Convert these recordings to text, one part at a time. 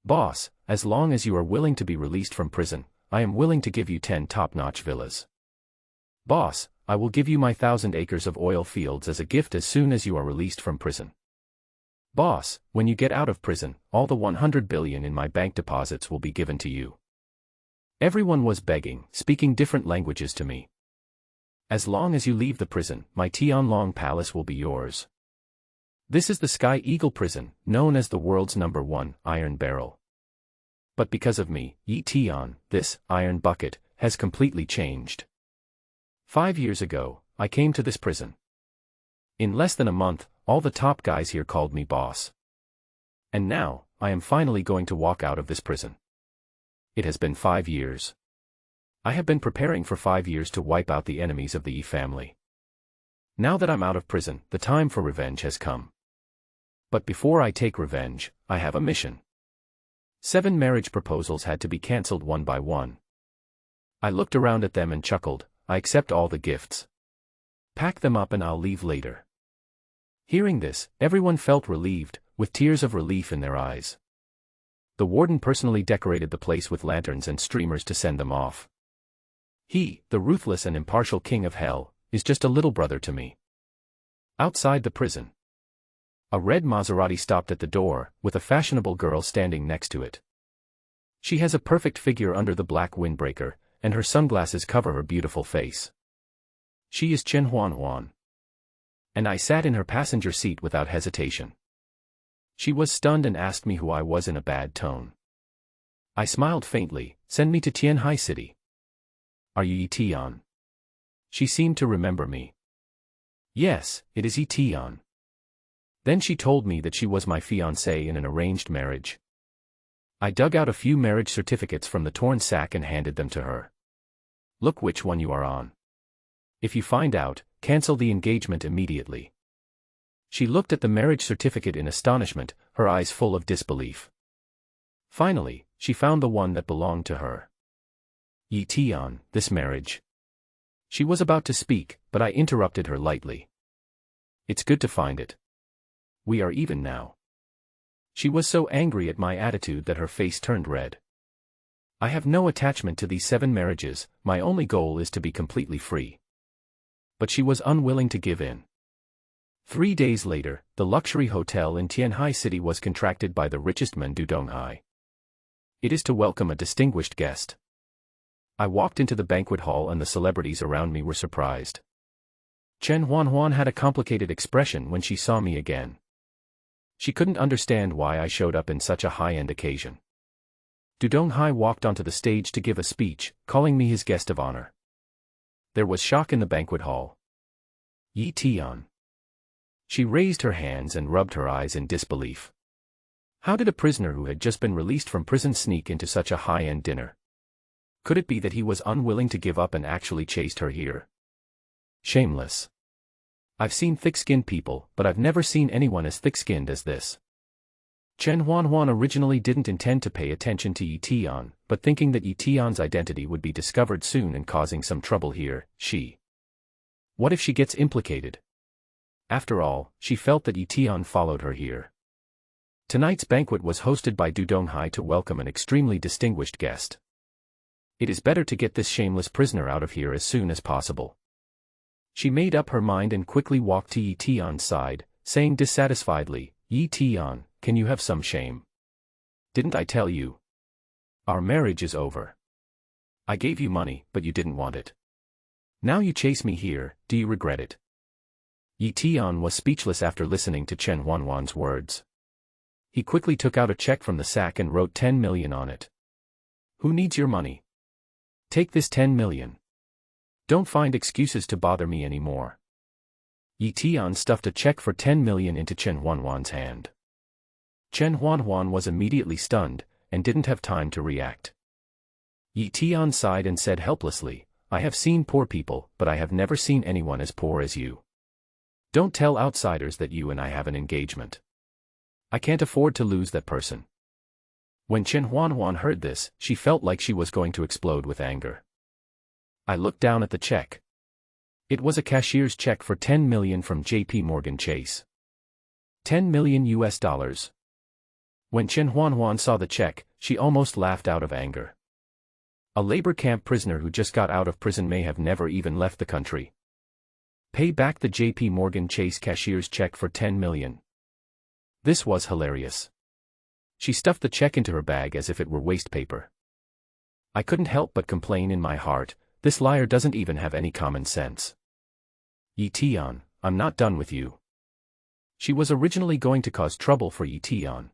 Boss, as long as you are willing to be released from prison, I am willing to give you 10 top-notch villas. Boss, I will give you my 1,000 acres of oil fields as a gift as soon as you are released from prison. Boss, when you get out of prison, all the 100 billion in my bank deposits will be given to you. Everyone was begging, speaking different languages to me. As long as you leave the prison, my Tianlong palace will be yours. This is the Sky Eagle prison, known as the world's #1 iron barrel. But because of me, Eton, this iron bucket, has completely changed. 5 years ago, I came to this prison. In less than a month, all the top guys here called me boss. And now, I am finally going to walk out of this prison. It has been 5 years. I have been preparing for 5 years to wipe out the enemies of the Yi family. Now that I'm out of prison, the time for revenge has come. But before I take revenge, I have a mission. 7 marriage proposals had to be cancelled one by one. I looked around at them and chuckled. I accept all the gifts. Pack them up and I'll leave later. Hearing this, everyone felt relieved, with tears of relief in their eyes. The warden personally decorated the place with lanterns and streamers to send them off. He, the ruthless and impartial king of hell, is just a little brother to me. Outside the prison, a red Maserati stopped at the door, with a fashionable girl standing next to it. She has a perfect figure under the black windbreaker, and her sunglasses cover her beautiful face. She is Chen Juanjuan. And I sat in her passenger seat without hesitation. She was stunned and asked me who I was in a bad tone. I smiled faintly. Send me to Tianhai City. Are you Eton? She seemed to remember me. Yes, it is Eton. Then she told me that she was my fiancée in an arranged marriage. I dug out a few marriage certificates from the torn sack and handed them to her. Look which one you are on. If you find out, cancel the engagement immediately. She looked at the marriage certificate in astonishment, her eyes full of disbelief. Finally, she found the one that belonged to her. Eton, this marriage. She was about to speak, but I interrupted her lightly. It's good to find it. We are even now. She was so angry at my attitude that her face turned red. I have no attachment to these 7 marriages, my only goal is to be completely free. But she was unwilling to give in. 3 days later, the luxury hotel in Tianhai City was contracted by the richest men du Donghai. It is to welcome a distinguished guest. I walked into the banquet hall and the celebrities around me were surprised. Chen Juanjuan had a complicated expression when she saw me again. She couldn't understand why I showed up in such a high-end occasion. Du Donghai walked onto the stage to give a speech, calling me his guest of honor. There was shock in the banquet hall. Eton. She raised her hands and rubbed her eyes in disbelief. How did a prisoner who had just been released from prison sneak into such a high-end dinner? Could it be that he was unwilling to give up and actually chased her here? Shameless. I've seen thick-skinned people, but I've never seen anyone as thick-skinned as this. Chen Juanjuan originally didn't intend to pay attention to Eton, but thinking that Eton's identity would be discovered soon and causing some trouble here, what if she gets implicated? After all, she felt that Eton followed her here. Tonight's banquet was hosted by Du Donghai to welcome an extremely distinguished guest. It is better to get this shameless prisoner out of here as soon as possible. She made up her mind and quickly walked to Eton's side, saying dissatisfiedly, Eton, can you have some shame? Didn't I tell you? Our marriage is over. I gave you money, but you didn't want it. Now you chase me here, do you regret it? Eton was speechless after listening to Chen Juanjuan's words. He quickly took out a check from the sack and wrote 10 million on it. Who needs your money? Take this 10 million. Don't find excuses to bother me anymore. Eton stuffed a check for 10 million into Chen Juanjuan's hand. Chen Juanjuan was immediately stunned, and didn't have time to react. Eton sighed and said helplessly, I have seen poor people, but I have never seen anyone as poor as you. Don't tell outsiders that you and I have an engagement. I can't afford to lose that person. When Chen Juanjuan heard this, she felt like she was going to explode with anger. I looked down at the check. It was a cashier's check for 10 million from J.P. Morgan Chase. $10 million. When Chen Juanjuan saw the check, she almost laughed out of anger. A labor camp prisoner who just got out of prison may have never even left the country. Pay back the JP Morgan Chase cashier's check for 10 million. This was hilarious. She stuffed the check into her bag as if it were waste paper. I couldn't help but complain in my heart, this liar doesn't even have any common sense. Eton, I'm not done with you. She was originally going to cause trouble for Eton.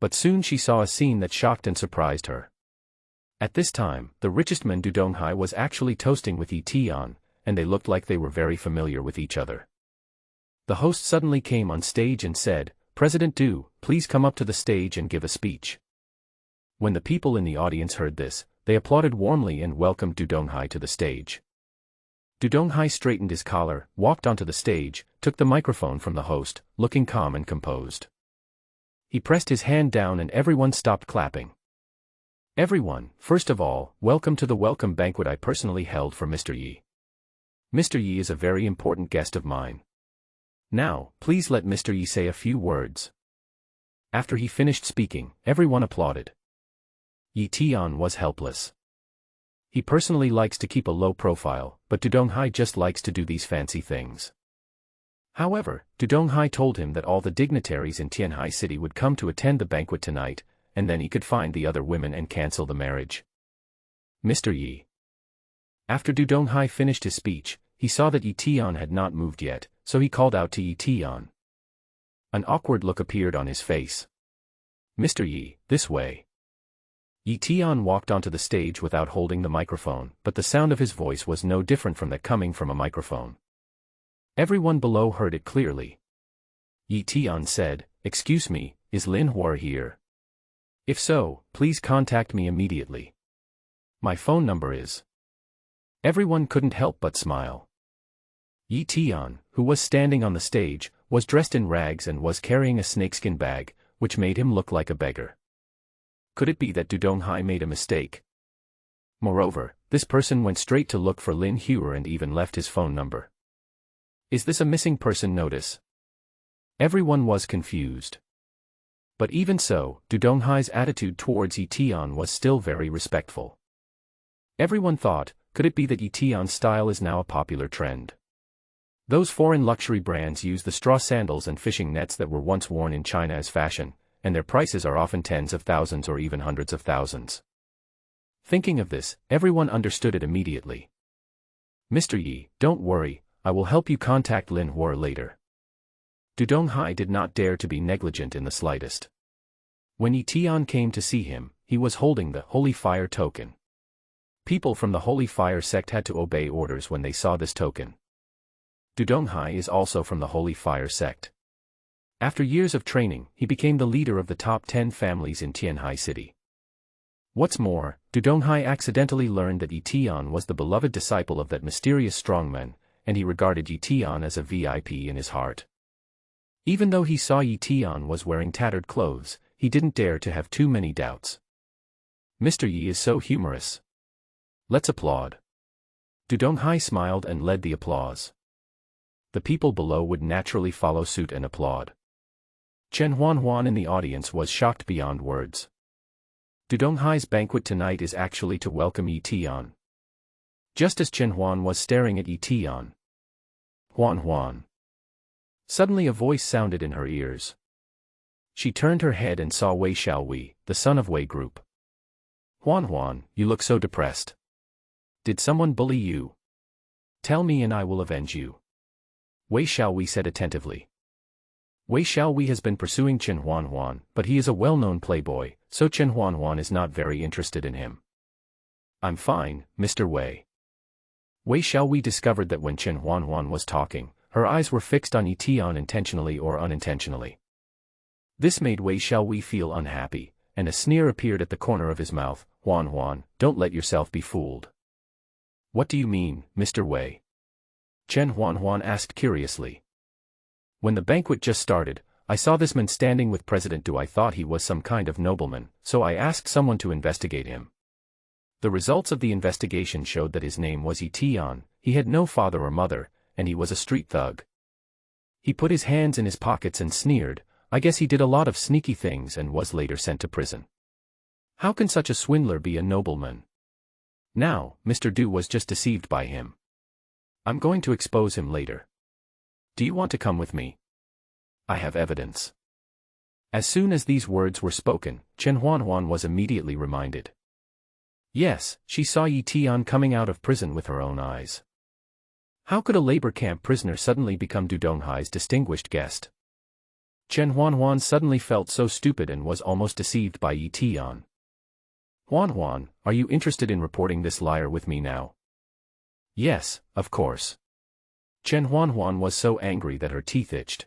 But soon she saw a scene that shocked and surprised her. At this time, the richest man Donghai was actually toasting with Eton, and they looked like they were very familiar with each other. The host suddenly came on stage and said, "President Du, please come up to the stage and give a speech." When the people in the audience heard this, they applauded warmly and welcomed Donghai to the stage. Donghai straightened his collar, walked onto the stage, took the microphone from the host, looking calm and composed. He pressed his hand down and everyone stopped clapping. "Everyone, first of all, welcome to the welcome banquet I personally held for Mr. Yi. Mr. Yi is a very important guest of mine. Now, please let Mr. Yi say a few words." After he finished speaking, everyone applauded. Eton was helpless. He personally likes to keep a low profile, but Donghai just likes to do these fancy things. However, Donghai told him that all the dignitaries in Tianhai City would come to attend the banquet tonight, and then he could find the other women and cancel the marriage. Mr. Yi. After Donghai finished his speech, he saw that Eton had not moved yet, so he called out to Eton. An awkward look appeared on his face. "Mr. Yi, this way." Eton walked onto the stage without holding the microphone, but the sound of his voice was no different from that coming from a microphone. Everyone below heard it clearly. Eton said, "Excuse me, is Lin Hua here? If so, please contact me immediately. My phone number is..." Everyone couldn't help but smile. Eton, who was standing on the stage, was dressed in rags and was carrying a snakeskin bag, which made him look like a beggar. Could it be that Donghai made a mistake? Moreover, this person went straight to look for Lin Hua and even left his phone number. Is this a missing person notice? Everyone was confused. But even so, Donghai's attitude towards Eton was still very respectful. Everyone thought, could it be that Eton's style is now a popular trend? Those foreign luxury brands use the straw sandals and fishing nets that were once worn in China as fashion, and their prices are often tens of thousands or even hundreds of thousands. Thinking of this, everyone understood it immediately. "Mr. Yi, don't worry, I will help you contact Lin Hua later." Donghai did not dare to be negligent in the slightest. When Eton came to see him, he was holding the Holy Fire token. People from the Holy Fire sect had to obey orders when they saw this token. Donghai is also from the Holy Fire sect. After years of training, he became the leader of the top 10 families in Tianhai City. What's more, Donghai accidentally learned that Eton was the beloved disciple of that mysterious strongman, and he regarded Eton as a VIP in his heart. Even though he saw Eton was wearing tattered clothes, he didn't dare to have too many doubts. "Mr. Yi is so humorous. Let's applaud." Donghai smiled and led the applause. The people below would naturally follow suit and applaud. Chen Juanjuan in the audience was shocked beyond words. Donghai's banquet tonight is actually to welcome Eton. Just as Chen Juan was staring at Eton. "Juanjuan." Suddenly a voice sounded in her ears. She turned her head and saw Wei Xiaowei, the son of Wei Group. "Juanjuan, you look so depressed. Did someone bully you? Tell me and I will avenge you." Wei Xiaowei said attentively. Wei Xiaowei has been pursuing Chen Juanjuan, but he is a well-known playboy, so Chen Juanjuan is not very interested in him. "I'm fine, Mr. Wei." Wei Xiaowei discovered that when Chen Juanjuan was talking, her eyes were fixed on Eton intentionally or unintentionally. This made Wei Xiaowei feel unhappy, and a sneer appeared at the corner of his mouth. "Juanjuan, don't let yourself be fooled." "What do you mean, Mr. Wei?" Chen Juanjuan asked curiously. "When the banquet just started, I saw this man standing with President Du. I thought he was some kind of nobleman, so I asked someone to investigate him. The results of the investigation showed that his name was Eton, he had no father or mother, and he was a street thug. He put his hands in his pockets and sneered, I guess he did a lot of sneaky things and was later sent to prison. How can such a swindler be a nobleman? Now, Mr. Du was just deceived by him. I'm going to expose him later. Do you want to come with me? I have evidence. As soon as these words were spoken, Chen Juanjuan was immediately reminded. Yes, she saw Eton coming out of prison with her own eyes. How could a labor camp prisoner suddenly become Donghai's distinguished guest? Chen Juanjuan suddenly felt so stupid and was almost deceived by Eton. Juanjuan, are you interested in reporting this liar with me now? Yes, of course. Chen Juanjuan was so angry that her teeth itched.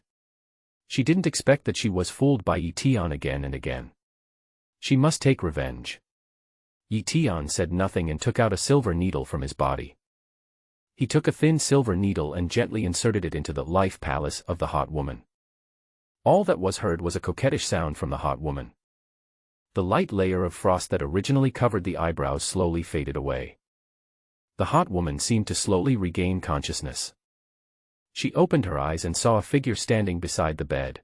She didn't expect that she was fooled by Eton again and again. She must take revenge. Eton said nothing and took out a silver needle from his body. He took a thin silver needle and gently inserted it into the life palace of the hot woman. All that was heard was a coquettish sound from the hot woman. The light layer of frost that originally covered the eyebrows slowly faded away. The hot woman seemed to slowly regain consciousness. She opened her eyes and saw a figure standing beside the bed.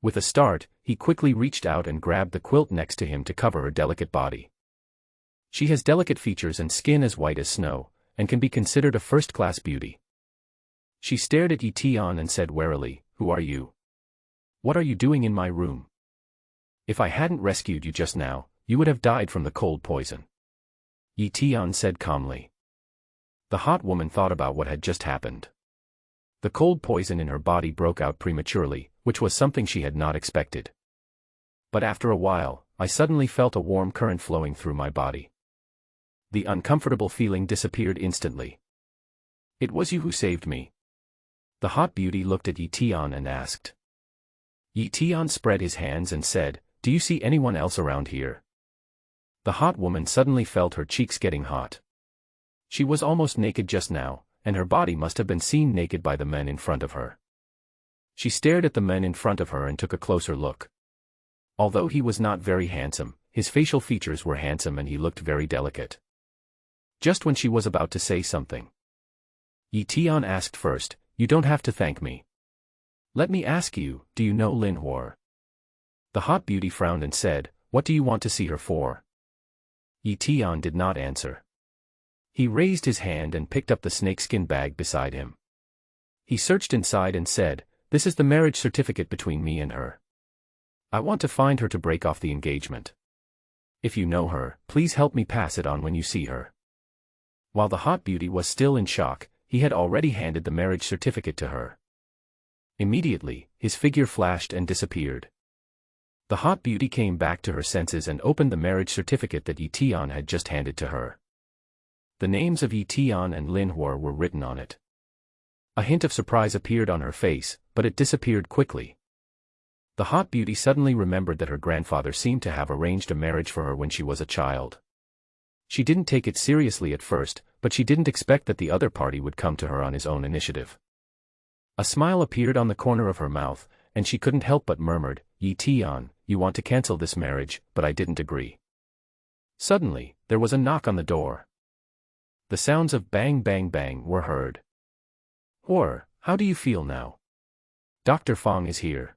With a start, he quickly reached out and grabbed the quilt next to him to cover her delicate body. She has delicate features and skin as white as snow, and can be considered a first-class beauty. She stared at Eton and said warily, "Who are you? What are you doing in my room? If I hadn't rescued you just now, you would have died from the cold poison." Eton said calmly. The hot woman thought about what had just happened. The cold poison in her body broke out prematurely, which was something she had not expected. But after a while, I suddenly felt a warm current flowing through my body. The uncomfortable feeling disappeared instantly. It was you who saved me. The hot beauty looked at Eton and asked. Eton spread his hands and said, "Do you see anyone else around here?" The hot woman suddenly felt her cheeks getting hot. She was almost naked just now, and her body must have been seen naked by the men in front of her. She stared at the men in front of her and took a closer look. Although he was not very handsome, his facial features were handsome and he looked very delicate. Just when she was about to say something, Eton asked first, "You don't have to thank me. Let me ask you, do you know Lin Hua?" The hot beauty frowned and said, "What do you want to see her for?" Eton did not answer. He raised his hand and picked up the snakeskin bag beside him. He searched inside and said, "This is the marriage certificate between me and her. I want to find her to break off the engagement. If you know her, please help me pass it on when you see her." While the hot beauty was still in shock, he had already handed the marriage certificate to her. Immediately, his figure flashed and disappeared. The hot beauty came back to her senses and opened the marriage certificate that Eton had just handed to her. The names of Eton and Lin Hua were written on it. A hint of surprise appeared on her face, but it disappeared quickly. The hot beauty suddenly remembered that her grandfather seemed to have arranged a marriage for her when she was a child. She didn't take it seriously at first, but she didn't expect that the other party would come to her on his own initiative. A smile appeared on the corner of her mouth, and she couldn't help but murmured, "Eton, you want to cancel this marriage, but I didn't agree." Suddenly, there was a knock on the door. The sounds of bang bang bang were heard. "Hua, how do you feel now? Dr. Fong is here."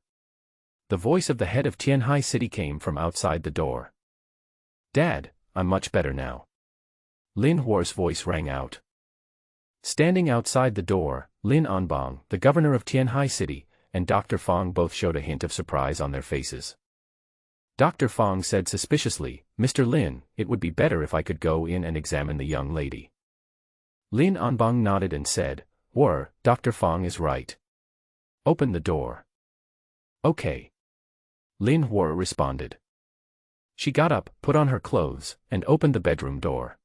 The voice of the head of Tianhai City came from outside the door. "Dad, I'm much better now." Lin Hua's voice rang out. Standing outside the door, Lin Anbang, the governor of Tianhai City, and Dr. Fong both showed a hint of surprise on their faces. Dr. Fong said suspiciously, "Mr. Lin, it would be better if I could go in and examine the young lady." Lin Anbang nodded and said, "Hua, Dr. Fong is right. Open the door." "Okay." Lin Hua responded. She got up, put on her clothes, and opened the bedroom door.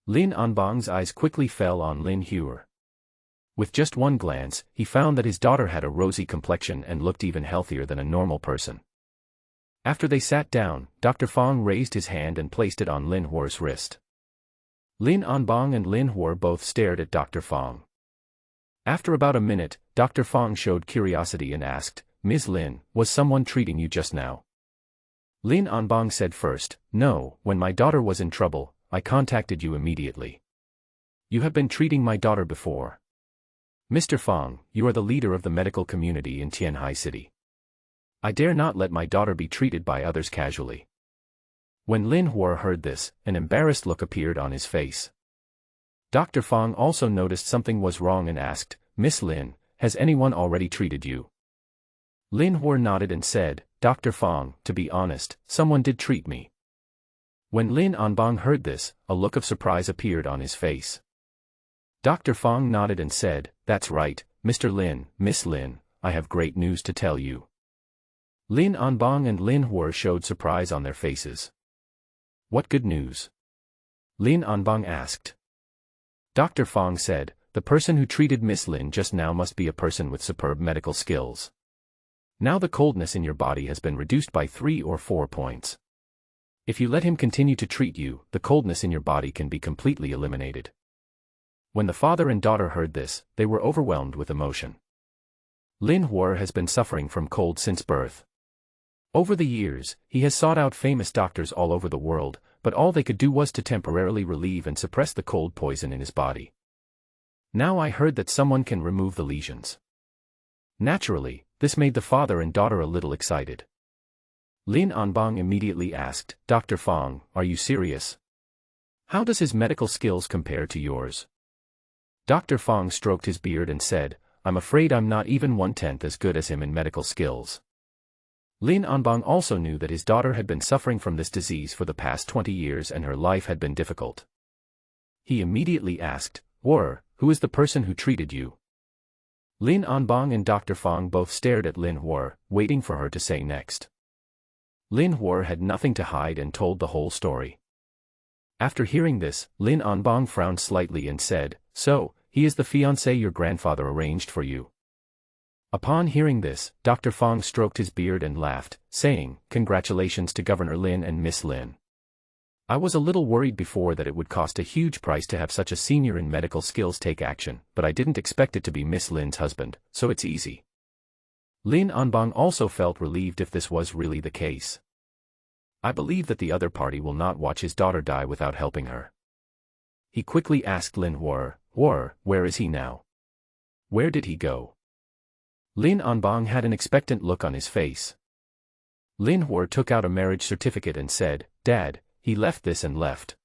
Lin Anbang's eyes quickly fell on Lin Hua. With just one glance, he found that his daughter had a rosy complexion and looked even healthier than a normal person. After they sat down, Dr. Fong raised his hand and placed it on Lin Hua's wrist. Lin Anbang and Lin Hua both stared at Dr. Fong. After about a minute, Dr. Fong showed curiosity and asked, "Ms. Lin, was someone treating you just now?" Lin Anbang said first, "No, when my daughter was in trouble, I contacted you immediately. You have been treating my daughter before. Mr. Fong, you are the leader of the medical community in Tianhai City. I dare not let my daughter be treated by others casually. When Lin Hua heard this, an embarrassed look appeared on his face. Dr. Fong also noticed something was wrong and asked, Miss Lin, has anyone already treated you? Lin Hua nodded and said, Dr. Fong, to be honest, someone did treat me. When Lin Anbang heard this, a look of surprise appeared on his face. Dr. Fong nodded and said, That's right, Mr. Lin, Miss Lin, I have great news to tell you. Lin Anbang and Lin Hua showed surprise on their faces. What good news? Lin Anbang asked. Dr. Fong said, the person who treated Miss Lin just now must be a person with superb medical skills. Now the coldness in your body has been reduced by 3 or 4 points. If you let him continue to treat you, the coldness in your body can be completely eliminated. When the father and daughter heard this, they were overwhelmed with emotion. Lin Hua has been suffering from cold since birth. Over the years, he has sought out famous doctors all over the world, but all they could do was to temporarily relieve and suppress the cold poison in his body. Now I heard that someone can remove the lesions. Naturally, this made the father and daughter a little excited. Lin Anbang immediately asked, Dr. Fong, are you serious? How does his medical skills compare to yours? Dr. Fong stroked his beard and said, I'm afraid I'm not even 1/10 as good as him in medical skills. Lin Anbang also knew that his daughter had been suffering from this disease for the past 20 years and her life had been difficult. He immediately asked, who is the person who treated you? Lin Anbang and Dr. Fong both stared at Lin Hua, waiting for her to say next. Lin Hua had nothing to hide and told the whole story. After hearing this, Lin Anbang frowned slightly and said, So, he is the fiancé your grandfather arranged for you. Upon hearing this, Dr. Fong stroked his beard and laughed, saying, Congratulations to Governor Lin and Miss Lin. I was a little worried before that it would cost a huge price to have such a senior in medical skills take action, but I didn't expect it to be Miss Lin's husband, so it's easy. Lin Anbang also felt relieved if this was really the case. I believe that the other party will not watch his daughter die without helping her. He quickly asked Lin Hua, where is he now? Where did he go? Lin Anbang had an expectant look on his face. Lin Hua took out a marriage certificate and said, Dad, he left this and left.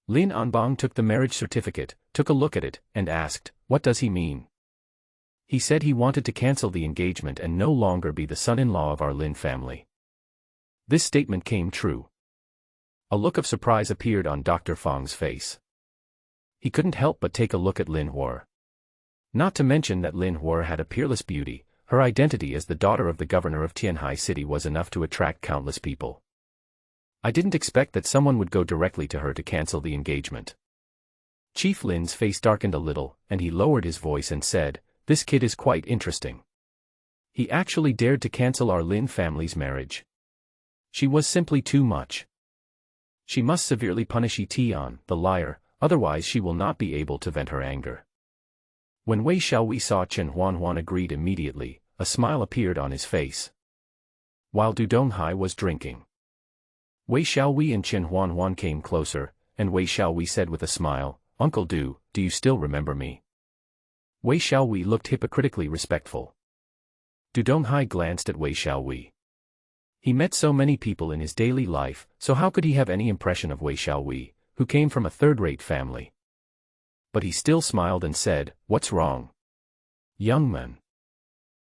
Lin Anbang took the marriage certificate, took a look at it, and asked, What does he mean? He said he wanted to cancel the engagement and no longer be the son-in-law of our Lin family. This statement came true. A look of surprise appeared on Dr. Fong's face. He couldn't help but take a look at Lin Hua. Not to mention that Lin Hua had a peerless beauty, her identity as the daughter of the governor of Tianhai City was enough to attract countless people. I didn't expect that someone would go directly to her to cancel the engagement. Chief Lin's face darkened a little, and he lowered his voice and said, This kid is quite interesting. He actually dared to cancel our Lin family's marriage. She was simply too much. She must severely punish Eton, the liar, otherwise she will not be able to vent her anger. When Wei Xiaowei saw Chen Juanjuan agreed immediately, a smile appeared on his face. While Donghai was drinking, Wei Xiaowei and Chen Juanjuan came closer, and Wei Xiaowei said with a smile, Uncle do you still remember me? Wei Xiaowei looked hypocritically respectful. Donghai glanced at Wei Xiaowei. He met so many people in his daily life, so how could he have any impression of Wei Xiaowei, who came from a third-rate family? But he still smiled and said, What's wrong? Young man.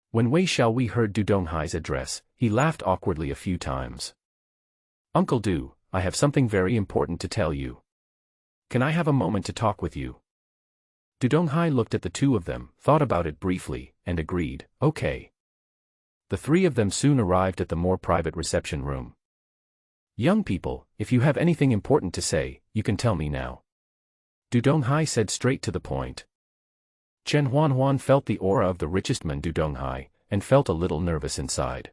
When Wei Xiaowei heard Donghai's address, he laughed awkwardly a few times. Uncle Du, I have something very important to tell you. Can I have a moment to talk with you? Donghai looked at the two of them, thought about it briefly, and agreed, okay. The three of them soon arrived at the more private reception room. Young people, if you have anything important to say, you can tell me now. Donghai said straight to the point. Chen Juanjuan felt the aura of the richest man Donghai, and felt a little nervous inside.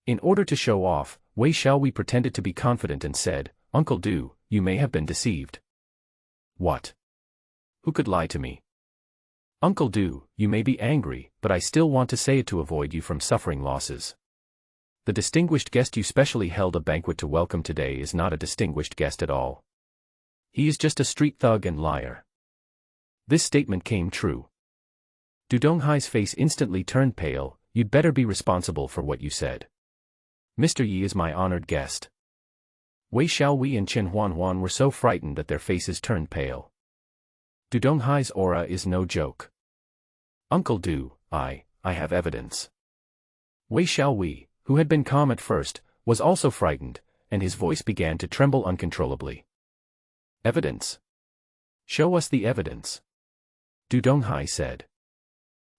In order to show off, Wei Xiaowei pretended to be confident and said, Uncle Du, you may have been deceived. What? Who could lie to me? Uncle Du, you may be angry, but I still want to say it to avoid you from suffering losses. The distinguished guest you specially held a banquet to welcome today is not a distinguished guest at all. He is just a street thug and liar. This statement came true. Donghai's face instantly turned pale, you'd better be responsible for what you said. Mr. Yi is my honored guest. Wei Xiaowei and Chen Juanjuan were so frightened that their faces turned pale. Donghai's aura is no joke. Uncle Du, I have evidence. Wei Xiaowei, who had been calm at first, was also frightened, and his voice began to tremble uncontrollably. Evidence? Show us the evidence. Donghai said.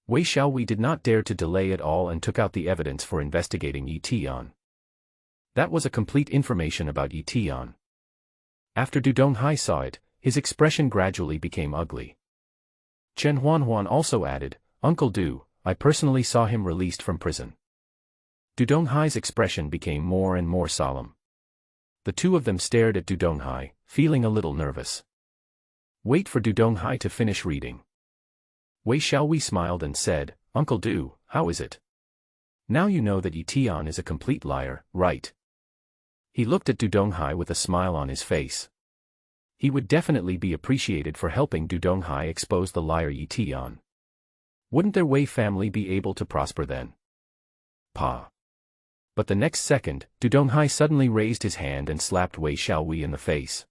Wei Xiaowei did not dare to delay at all and took out the evidence for investigating Eton. That was a complete information about Eton. After Donghai saw it, his expression gradually became ugly. Chen Juanjuan also added, Uncle Du, I personally saw him released from prison. Donghai's expression became more and more solemn. The two of them stared at Donghai, feeling a little nervous. Wait for Donghai to finish reading. Wei Xiaowei smiled and said, Uncle Du, how is it? Now you know that Eton is a complete liar, right? He looked at Donghai with a smile on his face. He would definitely be appreciated for helping Donghai expose the liar Eton. Wouldn't their Wei family be able to prosper then? Pa. But the next second, Donghai suddenly raised his hand and slapped Wei Xiaowei in the face.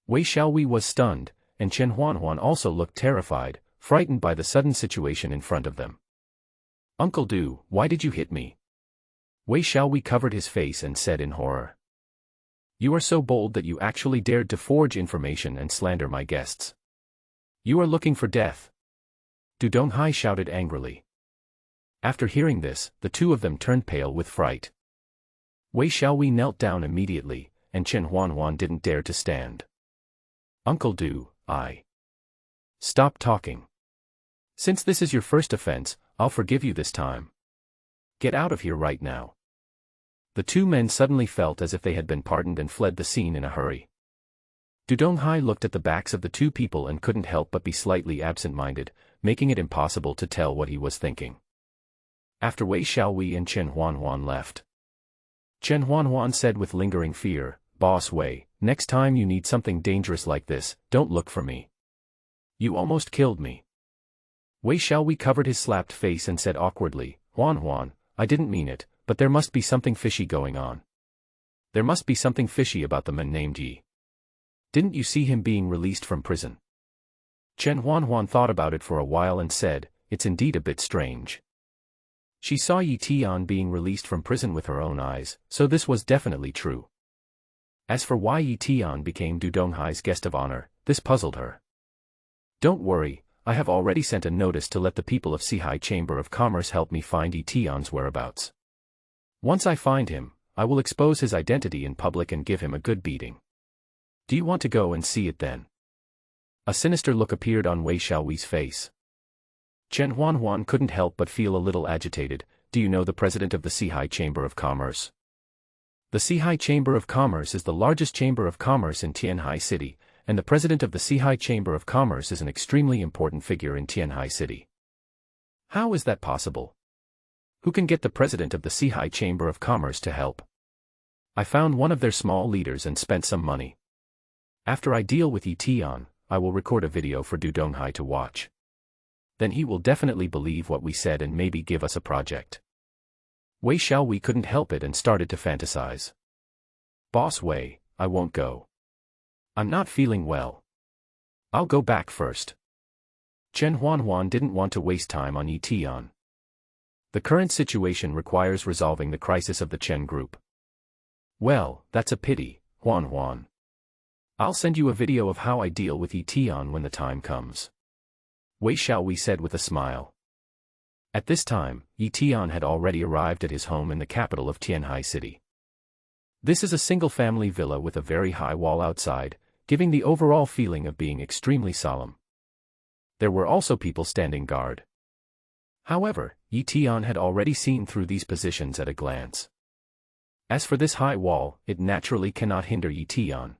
Wei Xiaowei was stunned, and Chen Juanjuan also looked terrified, frightened by the sudden situation in front of them. Uncle Du, why did you hit me? Wei Xiaowei covered his face and said in horror. You are so bold that you actually dared to forge information and slander my guests. You are looking for death. Donghai shouted angrily. After hearing this, the two of them turned pale with fright. Wei Xiaowei knelt down immediately, and Chen Juanjuan didn't dare to stand. Uncle Du, Stop talking. Since this is your first offense, I'll forgive you this time. Get out of here right now. The two men suddenly felt as if they had been pardoned and fled the scene in a hurry. Donghai looked at the backs of the two people and couldn't help but be slightly absent-minded, making it impossible to tell what he was thinking. After Wei Xiaowei and Chen Juanjuan left, Chen Juanjuan said with lingering fear, Boss Wei, next time you need something dangerous like this, don't look for me. You almost killed me. Wei Xiaowei covered his slapped face and said awkwardly, Juanjuan, I didn't mean it, but there must be something fishy going on. There must be something fishy about the man named Yi. Didn't you see him being released from prison? Chen Juanjuan thought about it for a while and said, it's indeed a bit strange. She saw Eton being released from prison with her own eyes, so this was definitely true. As for why Eton became Donghai's guest of honor, this puzzled her. Don't worry, I have already sent a notice to let the people of Sihai Chamber of Commerce help me find Eton's whereabouts. Once I find him, I will expose his identity in public and give him a good beating. Do you want to go and see it then? A sinister look appeared on Wei Xiaowei's face. Chen Juanjuan couldn't help but feel a little agitated. Do you know the president of the Sihai Chamber of Commerce? The Sihai Chamber of Commerce is the largest chamber of commerce in Tianhai City, and the president of the Sihai Chamber of Commerce is an extremely important figure in Tianhai City. How is that possible? Who can get the president of the Sihai Chamber of Commerce to help? I found one of their small leaders and spent some money. After I deal with Eton, I will record a video for Donghai to watch. Then he will definitely believe what we said and maybe give us a project. Wei Xiaowei couldn't help it and started to fantasize. Boss Wei, I won't go. I'm not feeling well. I'll go back first. Chen Juanjuan didn't want to waste time on Eton. The current situation requires resolving the crisis of the Chen group. Well, that's a pity, Juanjuan. I'll send you a video of how I deal with Eton when the time comes. Wei Xiaowei said with a smile. At this time, Eton had already arrived at his home in the capital of Tianhai City. This is a single-family villa with a very high wall outside, giving the overall feeling of being extremely solemn. There were also people standing guard. However, Eton had already seen through these positions at a glance. As for this high wall, it naturally cannot hinder Eton.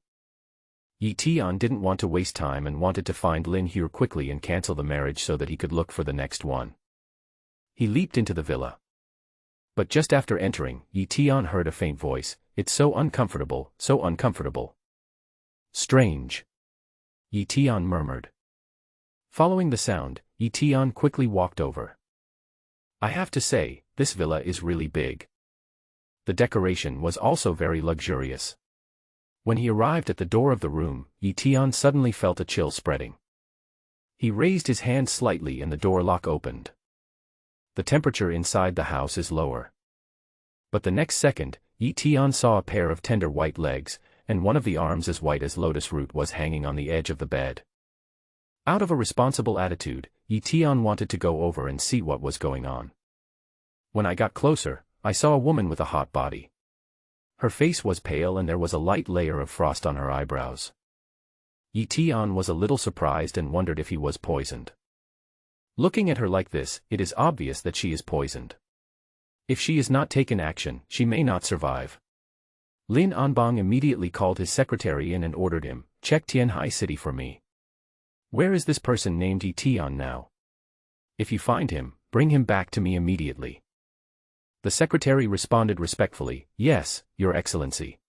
Eton didn't want to waste time and wanted to find Lin Hua quickly and cancel the marriage so that he could look for the next one. He leaped into the villa. But just after entering, Eton heard a faint voice, "It's so uncomfortable, so uncomfortable." "Strange," Eton murmured. Following the sound, Eton quickly walked over. I have to say, this villa is really big. The decoration was also very luxurious. When he arrived at the door of the room, Eton suddenly felt a chill spreading. He raised his hand slightly and the door lock opened. The temperature inside the house is lower. But the next second, Eton saw a pair of tender white legs, and one of the arms as white as lotus root was hanging on the edge of the bed. Out of a responsible attitude, Eton wanted to go over and see what was going on. When I got closer, I saw a woman with a hot body. Her face was pale and there was a light layer of frost on her eyebrows. Eton was a little surprised and wondered if he was poisoned. Looking at her like this, it is obvious that she is poisoned. If she is not taken action, she may not survive. Lin Anbang immediately called his secretary in and ordered him, "Check Tianhai City for me. Where is this person named Eton now? If you find him, bring him back to me immediately." The secretary responded respectfully, "Yes, Your Excellency."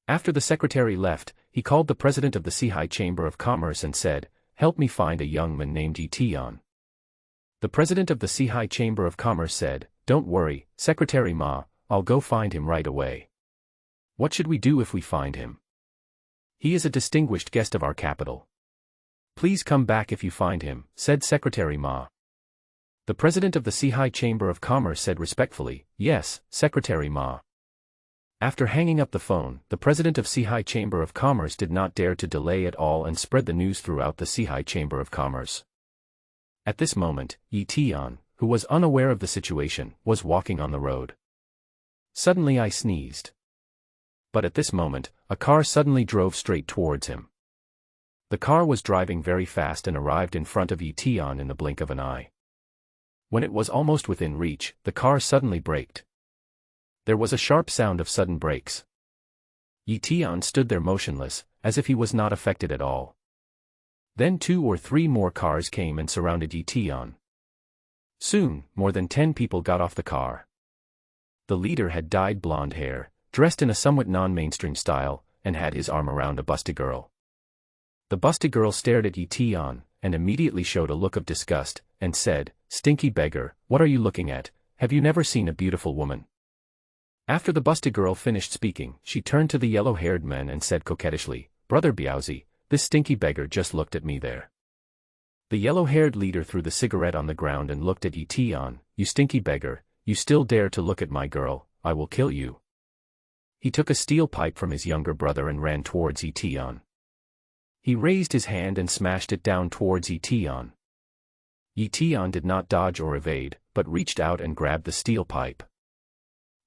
After the secretary left, he called the president of the Sihai Chamber of Commerce and said, "Help me find a young man named Eton." The president of the Sihai Chamber of Commerce said, "Don't worry, Secretary Ma, I'll go find him right away." "What should we do if we find him?" "He is a distinguished guest of our capital." "Please come back if you find him," said Secretary Ma. The president of the Sihai Chamber of Commerce said respectfully, "Yes, Secretary Ma." After hanging up the phone, the president of Sihai Chamber of Commerce did not dare to delay at all and spread the news throughout the Sihai Chamber of Commerce. At this moment, Eton, who was unaware of the situation, was walking on the road. Suddenly I sneezed. But at this moment, a car suddenly drove straight towards him. The car was driving very fast and arrived in front of Eton in the blink of an eye. When it was almost within reach, the car suddenly braked. There was a sharp sound of sudden brakes. Eton stood there motionless, as if he was not affected at all. Then 2 or 3 more cars came and surrounded Eton. Soon, more than 10 people got off the car. The leader had dyed blonde hair, dressed in a somewhat non-mainstream style, and had his arm around a busty girl. The busty girl stared at Eton, and immediately showed a look of disgust, and said, "Stinky beggar, what are you looking at? Have you never seen a beautiful woman?" After the busty girl finished speaking, she turned to the yellow-haired man and said coquettishly, "Brother Biaozi, this stinky beggar just looked at me there." The yellow-haired leader threw the cigarette on the ground and looked at Eton. "You stinky beggar, you still dare to look at my girl, I will kill you." He took a steel pipe from his younger brother and ran towards Eton. He raised his hand and smashed it down towards Eton. Eton did not dodge or evade, but reached out and grabbed the steel pipe.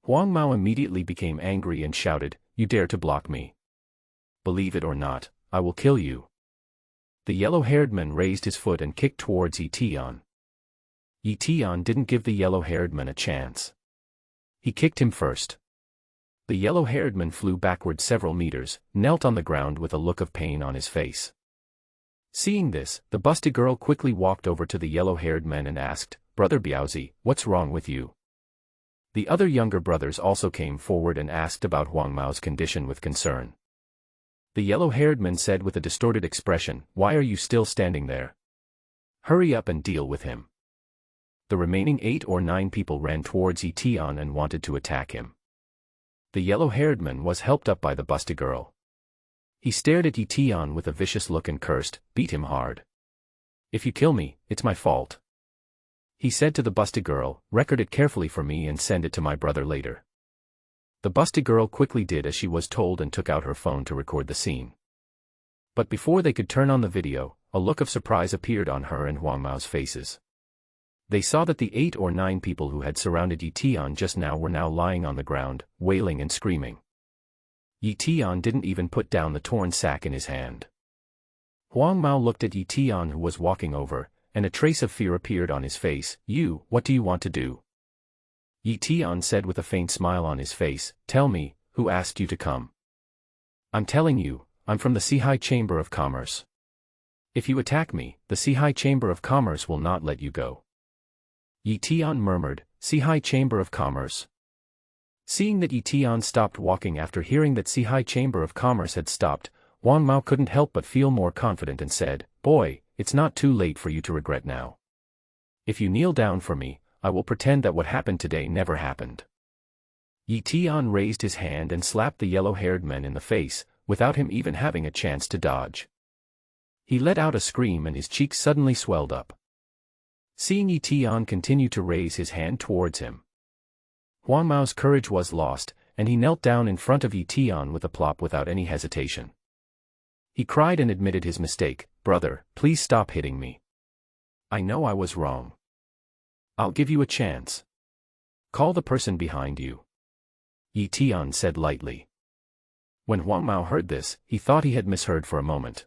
Huang Mao immediately became angry and shouted, "You dare to block me? Believe it or not, I will kill you." The yellow-haired man raised his foot and kicked towards Eton. Eton didn't give the yellow-haired man a chance. He kicked him first. The yellow-haired man flew backward several meters, knelt on the ground with a look of pain on his face. Seeing this, the busty girl quickly walked over to the yellow-haired man and asked, "Brother Biaozi, what's wrong with you?" The other younger brothers also came forward and asked about Huang Mao's condition with concern. The yellow-haired man said with a distorted expression, "Why are you still standing there? Hurry up and deal with him." The remaining 8 or 9 people ran towards Eton and wanted to attack him. The yellow-haired man was helped up by the busty girl. He stared at Eton with a vicious look and cursed, "Beat him hard. If you kill me, it's my fault." He said to the busty girl, "Record it carefully for me and send it to my brother later." The busty girl quickly did as she was told and took out her phone to record the scene. But before they could turn on the video, a look of surprise appeared on her and Huang Mao's faces. They saw that the 8 or 9 people who had surrounded Eton just now were now lying on the ground, wailing and screaming. Eton didn't even put down the torn sack in his hand. Huang Mao looked at Eton who was walking over, and a trace of fear appeared on his face. "You, what do you want to do?" Eton said with a faint smile on his face, "Tell me, who asked you to come?" "I'm telling you, I'm from the Sihai Chamber of Commerce. If you attack me, the Sihai Chamber of Commerce will not let you go." Eton murmured, "Sihai Chamber of Commerce." Seeing that Eton stopped walking after hearing that Sihai Chamber of Commerce had stopped, Huang Mao couldn't help but feel more confident and said, "Boy, it's not too late for you to regret now. If you kneel down for me, I will pretend that what happened today never happened. Eton raised his hand and slapped the yellow-haired man in the face, without him even having a chance to dodge. He let out a scream and his cheeks suddenly swelled up. Seeing Eton continue to raise his hand towards him, Huang Mao's courage was lost, and he knelt down in front of Eton with a plop without any hesitation. He cried and admitted his mistake. "Brother, please stop hitting me. I know I was wrong. I'll give you a chance. Call the person behind you," Eton said lightly. When Huang Mao heard this, he thought he had misheard for a moment.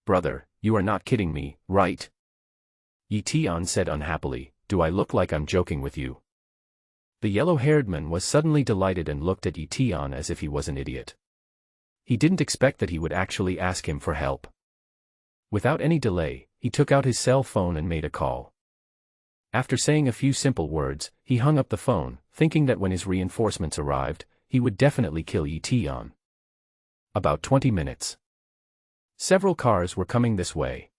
"Brother, you are not kidding me, right?" Eton said unhappily. "Do I look like I'm joking with you?" The yellow-haired man was suddenly delighted and looked at Eton as if he was an idiot. He didn't expect that he would actually ask him for help. Without any delay, he took out his cell phone and made a call. After saying a few simple words, he hung up the phone, thinking that when his reinforcements arrived, he would definitely kill Eton. About 20 minutes. Several cars were coming this way.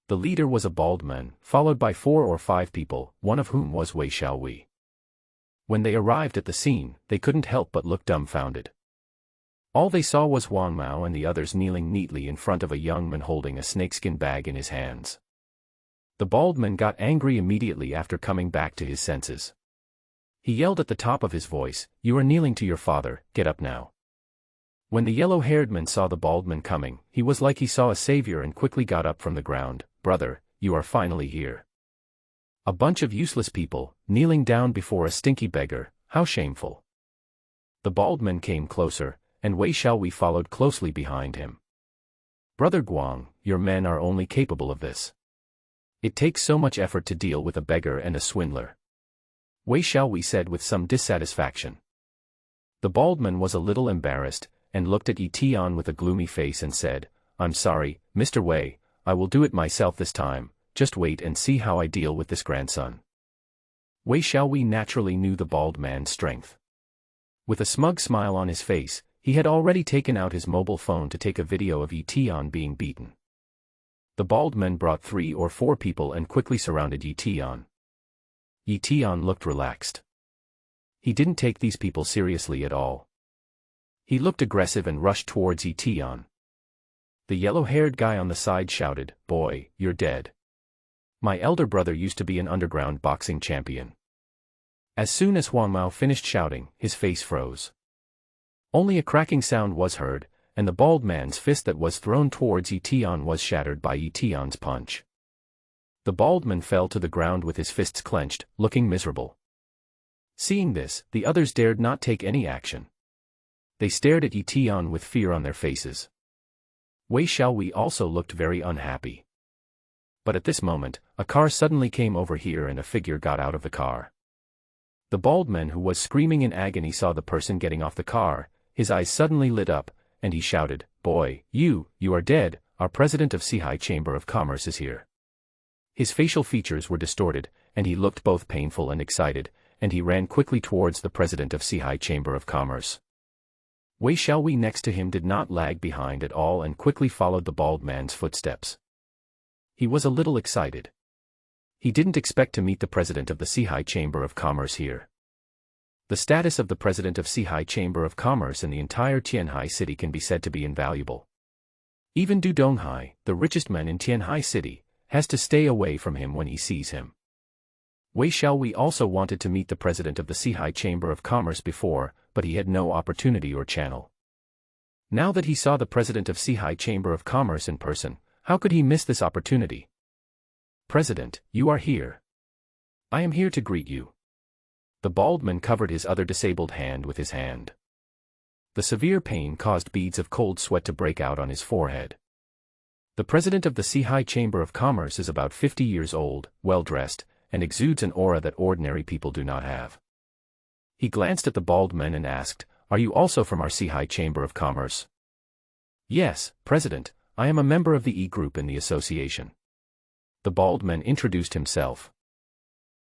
The leader was a bald man, followed by 4 or 5 people, one of whom was Wei Xiaowei. When they arrived at the scene, they couldn't help but look dumbfounded. All they saw was Huang Mao and the others kneeling neatly in front of a young man holding a snakeskin bag in his hands. The bald man got angry immediately after coming back to his senses. He yelled at the top of his voice, "You are kneeling to your father, get up now." When the yellow-haired man saw the bald man coming, he was like he saw a savior and quickly got up from the ground. "Brother, you are finally here. A bunch of useless people, kneeling down before a stinky beggar, how shameful." The bald man came closer, and Wei Xiaowei followed closely behind him. "Brother Guang, your men are only capable of this. It takes so much effort to deal with a beggar and a swindler," Wei Xiaowei said with some dissatisfaction. The bald man was a little embarrassed, and looked at Eton with a gloomy face and said, "I'm sorry, Mr. Wei, I will do it myself this time, just wait and see how I deal with this grandson." Wei Xiaowei naturally knew the bald man's strength. With a smug smile on his face, he had already taken out his mobile phone to take a video of Eton being beaten. The bald man brought 3 or 4 people and quickly surrounded Eton. Eton looked relaxed. He didn't take these people seriously at all. He looked aggressive and rushed towards Eton. The yellow-haired guy on the side shouted, "Boy, you're dead. My elder brother used to be an underground boxing champion." As soon as Huang Mao finished shouting, his face froze. Only a cracking sound was heard, and the bald man's fist that was thrown towards Eton was shattered by Eton's punch. The bald man fell to the ground with his fists clenched, looking miserable. Seeing this, the others dared not take any action. They stared at Eton with fear on their faces. Wei Xiaowei also looked very unhappy. But at this moment, a car suddenly came over here and a figure got out of the car. The bald man who was screaming in agony saw the person getting off the car. His eyes suddenly lit up, and he shouted, "Boy, you are dead, our president of Sihai Chamber of Commerce is here." His facial features were distorted, and he looked both painful and excited, and he ran quickly towards the president of Sihai Chamber of Commerce. Wei Xiaowei next to him did not lag behind at all and quickly followed the bald man's footsteps. He was a little excited. He didn't expect to meet the president of the Sihai Chamber of Commerce here. The status of the president of Sihai Chamber of Commerce in the entire Tianhai city can be said to be invaluable. Even Du Donghai, the richest man in Tianhai city, has to stay away from him when he sees him. Wei Xiaowei also wanted to meet the president of the Sihai Chamber of Commerce before, but he had no opportunity or channel. Now that he saw the president of Sihai Chamber of Commerce in person, how could he miss this opportunity? "President, you are here. I am here to greet you." The bald man covered his other disabled hand with his hand. The severe pain caused beads of cold sweat to break out on his forehead. The president of the Sihai Chamber of Commerce is about 50 years old, well-dressed, and exudes an aura that ordinary people do not have. He glanced at the bald man and asked, "Are you also from our Sihai Chamber of Commerce?" "Yes, President, I am a member of the E group in the association." The bald man introduced himself.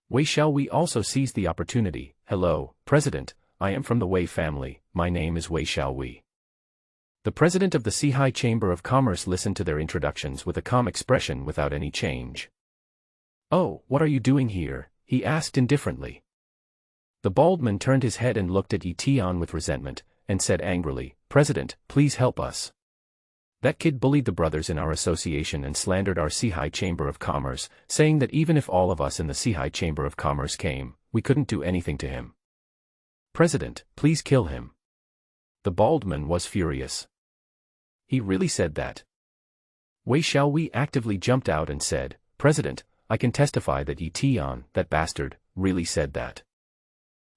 Wei Xiaowei also seized the opportunity. "Hello, President, I am from the Wei family, my name is Wei Xiaowei." The president of the Sihai Chamber of Commerce listened to their introductions with a calm expression without any change. "Oh, what are you doing here?" he asked indifferently. The bald man turned his head and looked at Eton with resentment, and said angrily, "President, please help us. That kid bullied the brothers in our association and slandered our Sihai Chamber of Commerce, saying that even if all of us in the Sihai Chamber of Commerce came, we couldn't do anything to him. President, please kill him." The bald man was furious. He really said that? Wei Xiaowei actively jumped out and said, "President, I can testify that Eton, that bastard, really said that."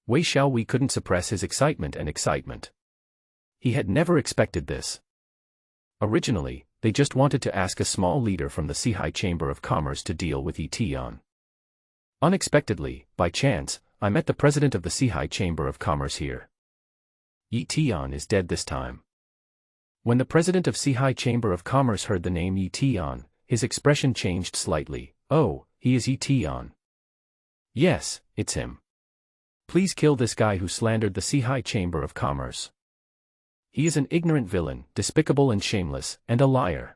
Wei Xiaowei couldn't suppress his excitement. He had never expected this. Originally, they just wanted to ask a small leader from the Sihai Chamber of Commerce to deal with Eton. Unexpectedly, by chance, I met the president of the Sihai Chamber of Commerce here. Eton is dead this time. When the president of Sihai Chamber of Commerce heard the name Eton, his expression changed slightly. "Oh, he is Eton. Yes, it's him. Please kill this guy who slandered the Sihai Chamber of Commerce. He is an ignorant villain, despicable and shameless, and a liar."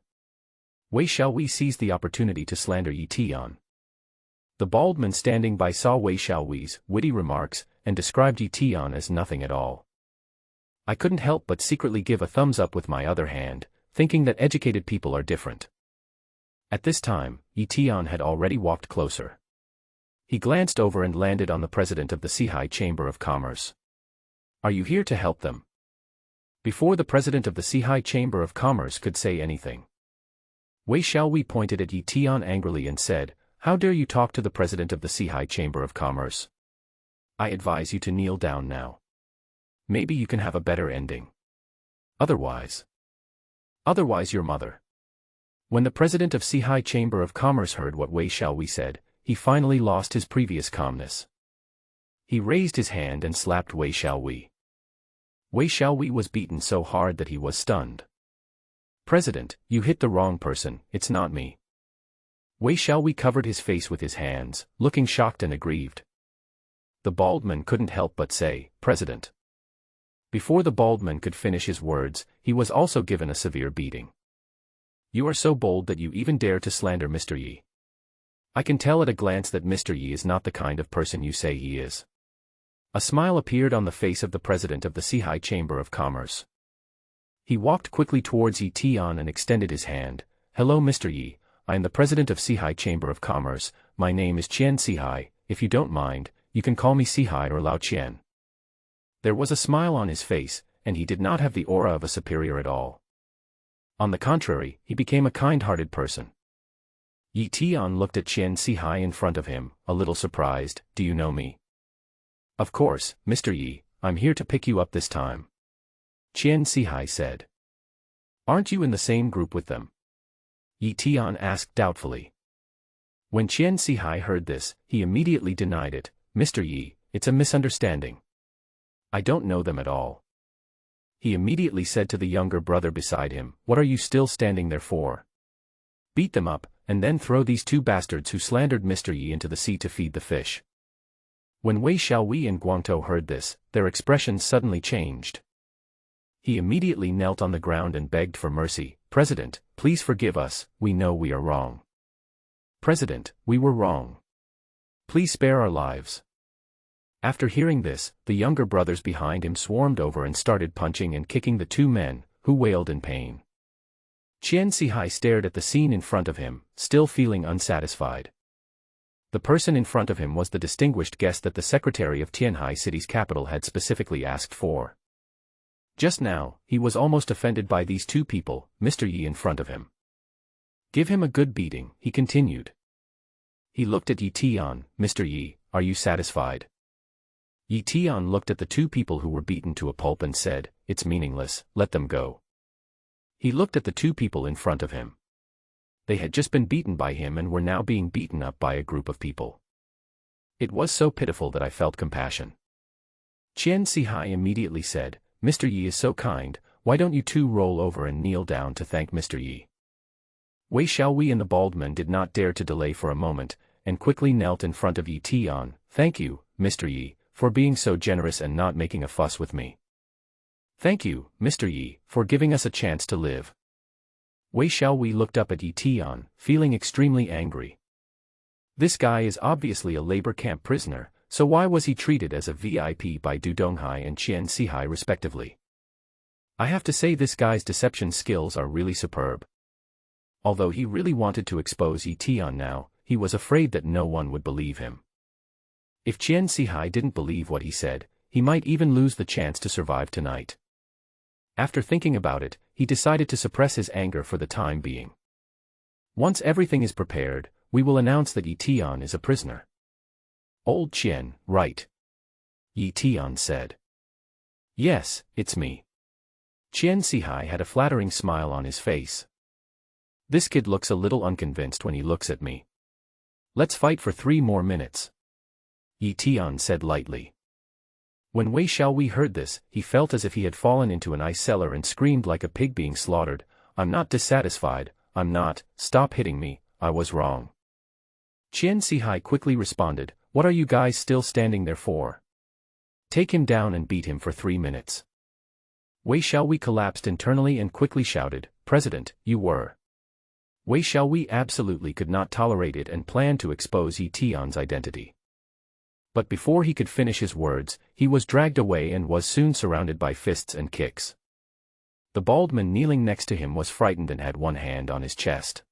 Wei Xiaowei seized the opportunity to slander Eton. The bald man standing by saw Wei Xiaowei's witty remarks, and described Eton as nothing at all. I couldn't help but secretly give a thumbs up with my other hand, thinking that educated people are different. At this time, Eton had already walked closer. He glanced over and landed on the president of the Sihai Chamber of Commerce. "Are you here to help them?" Before the president of the Sihai Chamber of Commerce could say anything, Wei Xiaowei pointed at Eton angrily and said, "How dare you talk to the president of the Sihai Chamber of Commerce? I advise you to kneel down now. Maybe you can have a better ending. Otherwise your mother." When the president of Sihai Chamber of Commerce heard what Wei Xiaowei said, he finally lost his previous calmness. He raised his hand and slapped Wei Xiaowei. Wei Xiaowei was beaten so hard that he was stunned. "President, you hit the wrong person, it's not me." Wei Xiaowei covered his face with his hands, looking shocked and aggrieved. The bald man couldn't help but say, "President." Before the bald man could finish his words, he was also given a severe beating. "You are so bold that you even dare to slander Mr. Yi. I can tell at a glance that Mr. Yi is not the kind of person you say he is." A smile appeared on the face of the president of the Sihai Chamber of Commerce. He walked quickly towards Eton and extended his hand. "Hello Mr. Yi, I am the president of Sihai Chamber of Commerce, my name is Chen Seahawk, if you don't mind, you can call me Seahai or Lao Qian." There was a smile on his face, and he did not have the aura of a superior at all. On the contrary, he became a kind-hearted person. Eton looked at Chen Seahawk in front of him, a little surprised. "Do you know me?" "Of course, Mr. Yi, I'm here to pick you up this time," Chen Seahawk said. "Aren't you in the same group with them?" Eton asked doubtfully. When Chen Seahawk heard this, he immediately denied it. "Mr. Yi, it's a misunderstanding. I don't know them at all." He immediately said to the younger brother beside him, "What are you still standing there for? Beat them up, and then throw these two bastards who slandered Mr. Yi into the sea to feed the fish." When Wei Xiaowei and Guangtou heard this, their expressions suddenly changed. He immediately knelt on the ground and begged for mercy. "President, please forgive us, we know we are wrong. President, we were wrong. Please spare our lives." After hearing this, the younger brothers behind him swarmed over and started punching and kicking the two men, who wailed in pain. Chen Seahawk stared at the scene in front of him, still feeling unsatisfied. The person in front of him was the distinguished guest that the secretary of Tianhai City's capital had specifically asked for. Just now, he was almost offended by these two people, Mr. Yi in front of him. "Give him a good beating," he continued. He looked at Eton. "Mr. Yi, are you satisfied?" Eton looked at the two people who were beaten to a pulp and said, "It's meaningless, let them go." He looked at the two people in front of him. They had just been beaten by him and were now being beaten up by a group of people. It was so pitiful that I felt compassion. Chen Seahawk immediately said, "Mr. Yi is so kind, why don't you two roll over and kneel down to thank Mr. Yi?" Wei Xiaowei and the bald man did not dare to delay for a moment, and quickly knelt in front of Eton. "Thank you, Mr. Yi, for being so generous and not making a fuss with me. Thank you, Mr. Yi, for giving us a chance to live." Wei Xiaowei looked up at Eton, feeling extremely angry. This guy is obviously a labor camp prisoner, so why was he treated as a VIP by Donghai and Chen Seahawk respectively? I have to say this guy's deception skills are really superb. Although he really wanted to expose Eton now, he was afraid that no one would believe him. If Chen Seahawk didn't believe what he said, he might even lose the chance to survive tonight. After thinking about it, he decided to suppress his anger for the time being. Once everything is prepared, we will announce that Eton is a prisoner. Old Chen, right? Eton said. Yes, it's me. Chen Seahawk had a flattering smile on his face. This kid looks a little unconvinced when he looks at me. Let's fight for 3 more minutes. Eton said lightly. When Wei Xiaowei heard this, he felt as if he had fallen into an ice cellar and screamed like a pig being slaughtered, I'm not dissatisfied, I'm not, stop hitting me, I was wrong. Chen Seahawk quickly responded, what are you guys still standing there for? Take him down and beat him for 3 minutes. Wei Xiaowei collapsed internally and quickly shouted, President, you were. Wei Xiaowei absolutely could not tolerate it and planned to expose Eton's identity. But before he could finish his words, he was dragged away and was soon surrounded by fists and kicks. The bald man kneeling next to him was frightened and had one hand on his chest.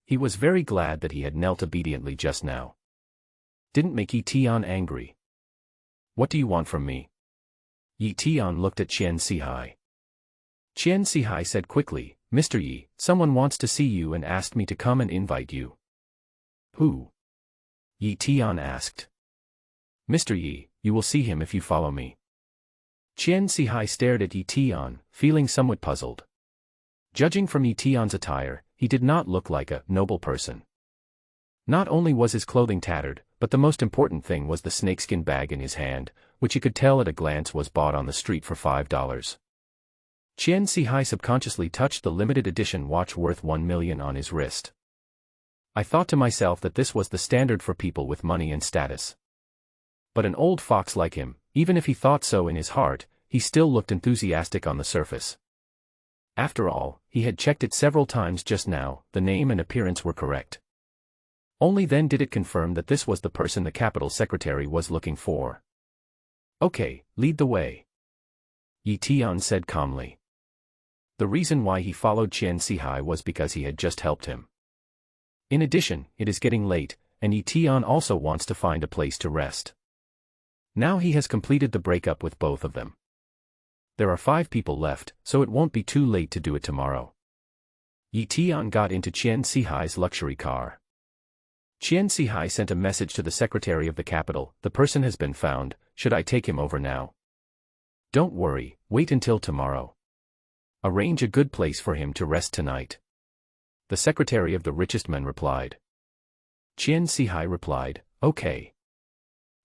He was very glad that he had knelt obediently just now. Didn't make Eton angry. What do you want from me? Eton looked at Chen Seahawk. Chen Seahawk said quickly, Mr. Yi, someone wants to see you and asked me to come and invite you. Who? Eton asked. Mr. Yi, you will see him if you follow me. Chen Seahawk stared at Eton, feeling somewhat puzzled. Judging from Eton's attire, he did not look like a noble person. Not only was his clothing tattered, but the most important thing was the snakeskin bag in his hand, which he could tell at a glance was bought on the street for $5. Chen Seahawk subconsciously touched the limited edition watch worth 1 million on his wrist. I thought to myself that this was the standard for people with money and status. But an old fox like him, even if he thought so in his heart, he still looked enthusiastic on the surface. After all, he had checked it several times just now, the name and appearance were correct. Only then did it confirm that this was the person the capital secretary was looking for. Okay, lead the way. Eton said calmly. The reason why he followed Chen Seahawk was because he had just helped him. In addition, it is getting late, and Eton also wants to find a place to rest. Now he has completed the breakup with both of them. There are 5 people left, so it won't be too late to do it tomorrow. Eton got into Chen Seahawk's luxury car. Chen Seahawk sent a message to the secretary of the capital, the person has been found, should I take him over now? Don't worry, wait until tomorrow. Arrange a good place for him to rest tonight. The secretary of the richest man replied. Chen Seahawk replied, okay.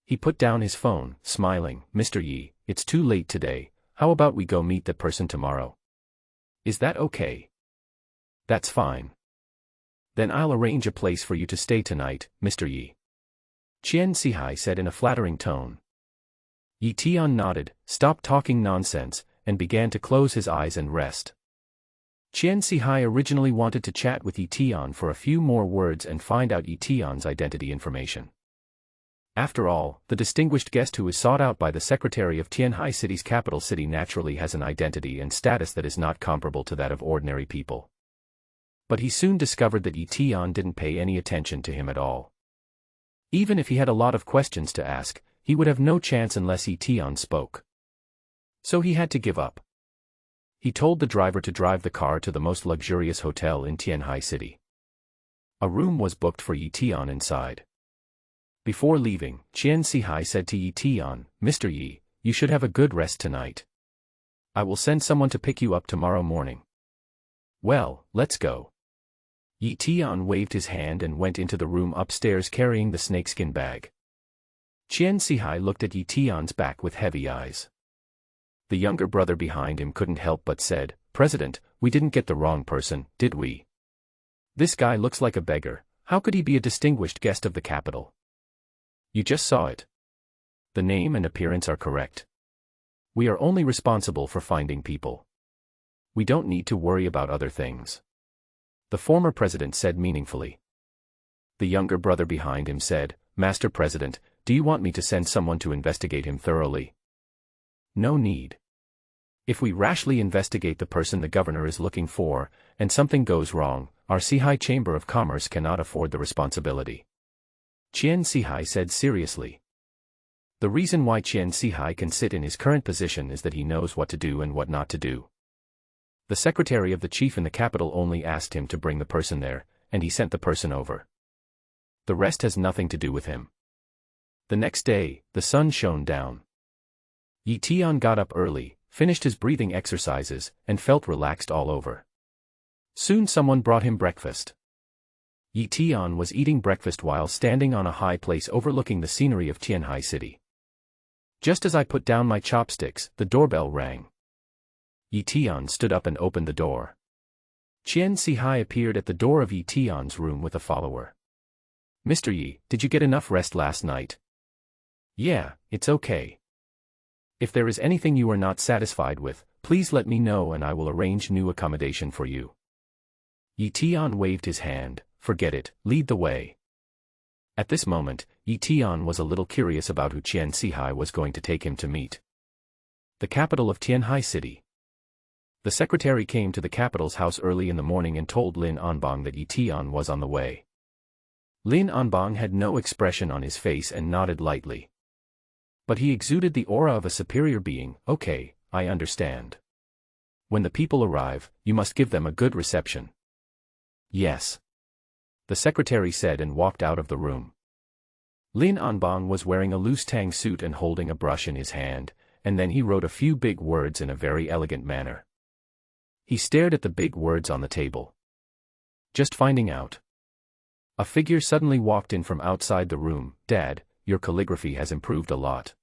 He put down his phone, smiling, Mr. Yi, it's too late today, how about we go meet that person tomorrow? Is that okay? That's fine. Then I'll arrange a place for you to stay tonight, Mr. Yi. Chen Seahawk said in a flattering tone. Eton nodded, stopped talking nonsense, and began to close his eyes and rest. Chen Seahawk originally wanted to chat with Eton for a few more words and find out Eton's identity information. After all, the distinguished guest who is sought out by the secretary of Tianhai City's capital city naturally has an identity and status that is not comparable to that of ordinary people. But he soon discovered that Eton didn't pay any attention to him at all. Even if he had a lot of questions to ask, he would have no chance unless Eton spoke. So he had to give up. He told the driver to drive the car to the most luxurious hotel in Tianhai City. A room was booked for Eton inside. Before leaving, Chen Seahawk said to Eton, Mr. Yi, you should have a good rest tonight. I will send someone to pick you up tomorrow morning. Well, let's go. Eton waved his hand and went into the room upstairs carrying the snakeskin bag. Chen Seahawk looked at Eton's back with heavy eyes. The younger brother behind him couldn't help but said, President, we didn't get the wrong person, did we? This guy looks like a beggar, how could he be a distinguished guest of the capital? You just saw it. The name and appearance are correct. We are only responsible for finding people. We don't need to worry about other things. The former president said meaningfully. The younger brother behind him said, Master President, do you want me to send someone to investigate him thoroughly? No need. If we rashly investigate the person the governor is looking for, and something goes wrong, our Sihai Chamber of Commerce cannot afford the responsibility. Chen Seahawk said seriously. The reason why Chen Seahawk can sit in his current position is that he knows what to do and what not to do. The secretary of the chief in the capital only asked him to bring the person there, and he sent the person over. The rest has nothing to do with him. The next day, the sun shone down. Eton got up early, finished his breathing exercises, and felt relaxed all over. Soon someone brought him breakfast. Eton was eating breakfast while standing on a high place overlooking the scenery of Tianhai City. Just as I put down my chopsticks, the doorbell rang. Eton stood up and opened the door. Chen Seahawk appeared at the door of Eton's room with a follower. Mr. Yi, did you get enough rest last night? Yeah, it's okay. If there is anything you are not satisfied with, please let me know and I will arrange new accommodation for you. Eton waved his hand. Forget it, lead the way. At this moment, Eton was a little curious about who Chen Seahawk was going to take him to meet. The capital of Tianhai City. The secretary came to the capital's house early in the morning and told Lin Anbang that Eton was on the way. Lin Anbang had no expression on his face and nodded lightly. But he exuded the aura of a superior being. Okay, I understand. When the people arrive, you must give them a good reception. Yes. The secretary said and walked out of the room. Lin Anbang was wearing a loose tang suit and holding a brush in his hand, and then he wrote a few big words in a very elegant manner. He stared at the big words on the table. Just finding out. A figure suddenly walked in from outside the room. Dad, your calligraphy has improved a lot.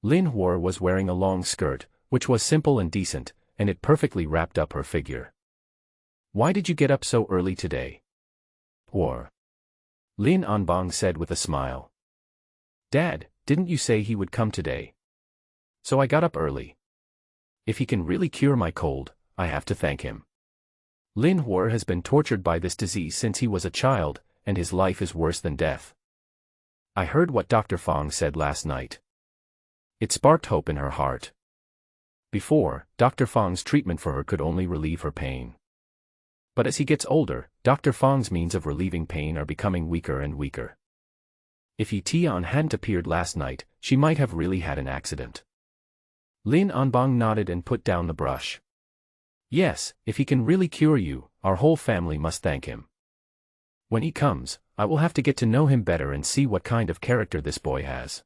Lin Hua was wearing a long skirt, which was simple and decent, and it perfectly wrapped up her figure. Why did you get up so early today? Hua. Lin Anbang said with a smile. Dad, didn't you say he would come today? So I got up early. If he can really cure my cold, I have to thank him. Lin Hua has been tortured by this disease since he was a child, and his life is worse than death. I heard what Dr. Fong said last night. It sparked hope in her heart. Before, Dr. Fong's treatment for her could only relieve her pain. But as he gets older, Dr. Fong's means of relieving pain are becoming weaker and weaker. If Eton hadn't appeared last night, she might have really had an accident. Lin Anbang nodded and put down the brush. Yes, if he can really cure you, our whole family must thank him. When he comes, I will have to get to know him better and see what kind of character this boy has.